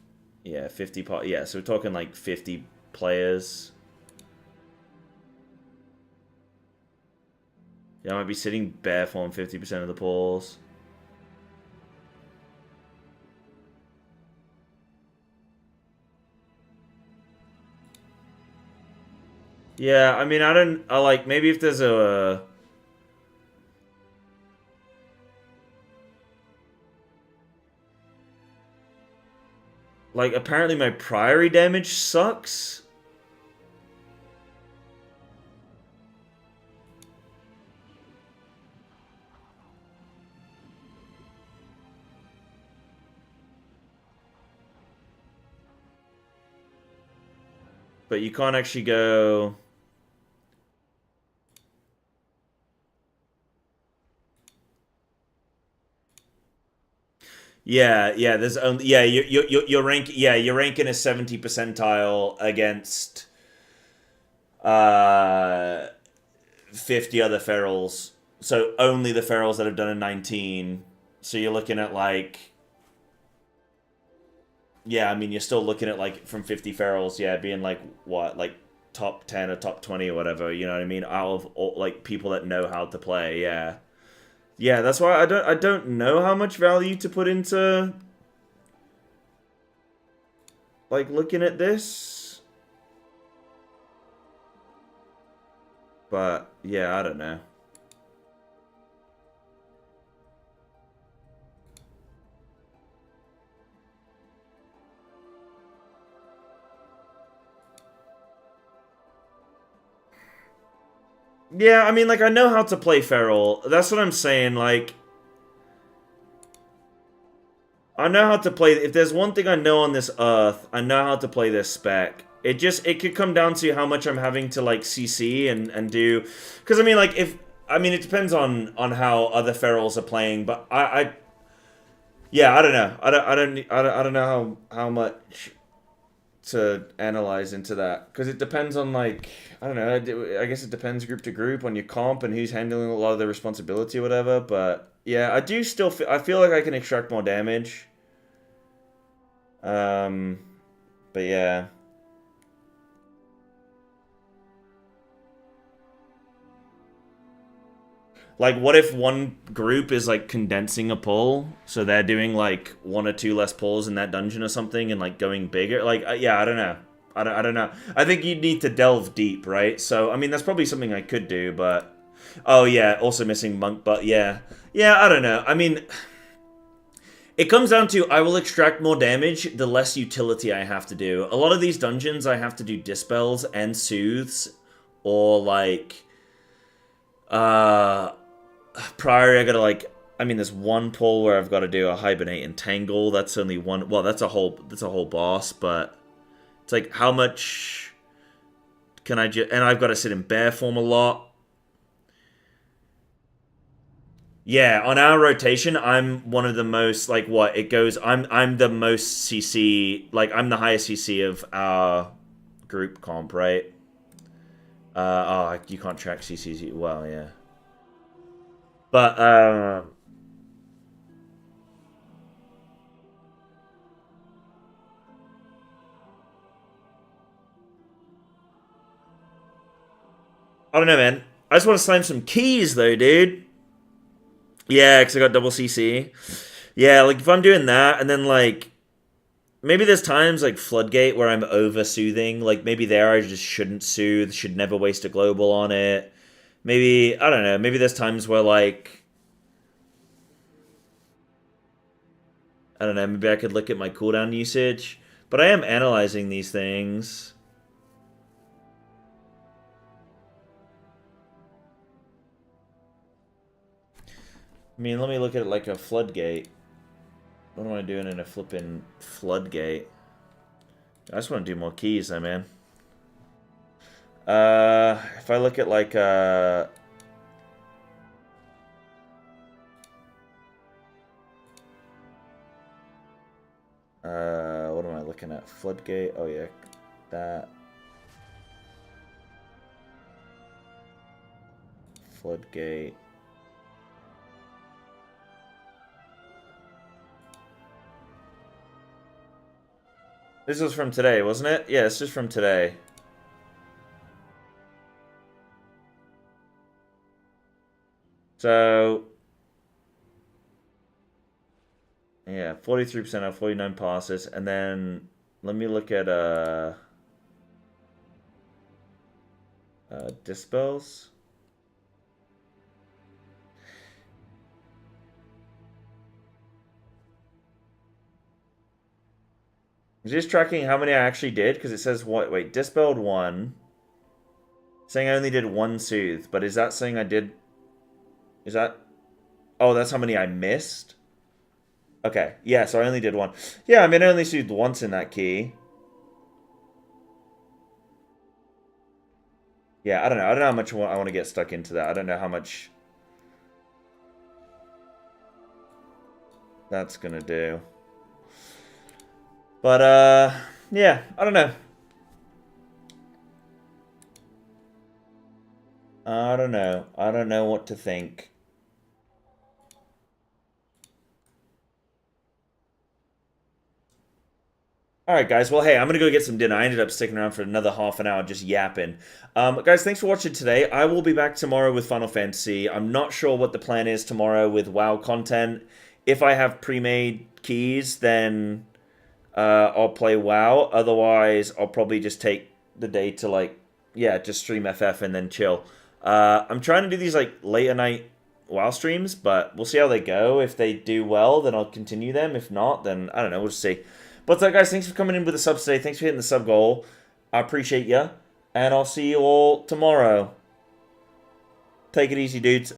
yeah, 50 yeah, so we're talking like 50 players. Yeah, I might be sitting bare form 50% of the pools. Yeah, I mean, I like, maybe if there's a... Like, apparently my priory damage sucks. But you can't actually go... Yeah, there's only... Yeah, your rank... Yeah, your ranking is 70 percentile against... 50 other ferals. So only the ferals that have done a 19. So you're looking at like... Yeah, I mean, you're still looking at like from 50 ferals, yeah, being like, what, like top 10 or top 20 or whatever, you know what I mean? Out of all, like people that know how to play, yeah. Yeah, that's why I don't know how much value to put into like looking at this. But yeah, I don't know. Yeah, I mean, like, I know how to play Feral. That's what I'm saying, like... I know how to play... If there's one thing I know on this Earth, I know how to play this spec. It could come down to how much I'm having to, like, CC and do... Because, I mean, like, if... I mean, it depends on how other Ferals are playing, but yeah, I don't know. I don't know how much to analyze into that, because it depends on, like, I don't know, I guess it depends group to group on your comp and who's handling a lot of the responsibility or whatever, but yeah, I do still I feel like I can extract more damage. But yeah. Like, what if one group is, like, condensing a pull? So they're doing, like, 1 or 2 less pulls in that dungeon or something and, like, going bigger? Like, yeah, I don't know. I don't know. I think you'd need to delve deep, right? So, I mean, that's probably something I could do, but... Oh, yeah, also missing Monk, but yeah. Yeah, I don't know. I mean... It comes down to, I will extract more damage, the less utility I have to do. A lot of these dungeons, I have to do Dispels and Soothes, or, like... Prior, I gotta, like, I mean, there's one pull where I've got to do a Hibernate and Tangle. That's only one. Well, that's a whole boss, but it's like, how much can I just? And I've got to sit in bear form a lot. Yeah, on our rotation, I'm one of the most, like, what it goes. I'm the most CC. Like, I'm the highest CC of our group comp, right? Oh, you can't track CCs. Well, yeah. But, I don't know, man. I just want to slam some keys, though, dude. Yeah, because I got double CC. Yeah, like, if I'm doing that, and then, like, maybe there's times, like, Floodgate, where I'm over-soothing. Like, maybe there I just shouldn't soothe, should never waste a global on it. Maybe, I don't know, maybe there's times where, like... I don't know, maybe I could look at my cooldown usage. But I am analyzing these things. I mean, let me look at it like a floodgate. What am I doing in a flippin' floodgate? I just want to do more keys, though, man. If I look at, like, what am I looking at? Floodgate? Oh, yeah. That. Floodgate. This was from today, wasn't it? Yeah, it's just from today. So... yeah, 43% off, 49 passes, and then let me look at Dispels. Is this tracking how many I actually did? Because it says what? Wait, Dispelled 1. Saying I only did 1 Soothe, but is that saying I did? Is that? Oh, that's how many I missed. Okay, yeah, so I only did 1. Yeah, I mean, I only soothed once in that key. Yeah, I don't know. I don't know how much I want to get stuck into that. I don't know how much that's gonna do. But, yeah, I don't know. I don't know. I don't know what to think. Alright, guys. Well, hey, I'm going to go get some dinner. I ended up sticking around for another half an hour just yapping. Guys, thanks for watching today. I will be back tomorrow with Final Fantasy. I'm not sure what the plan is tomorrow with WoW content. If I have pre-made keys, then I'll play WoW. Otherwise, I'll probably just take the day to, like, yeah, just stream FF and then chill. I'm trying to do these, like, later night WoW streams, but we'll see how they go. If they do well, then I'll continue them. If not, then I don't know. We'll just see. But guys, thanks for coming in with the subs today. Thanks for hitting the sub goal. I appreciate you. And I'll see you all tomorrow. Take it easy, dudes.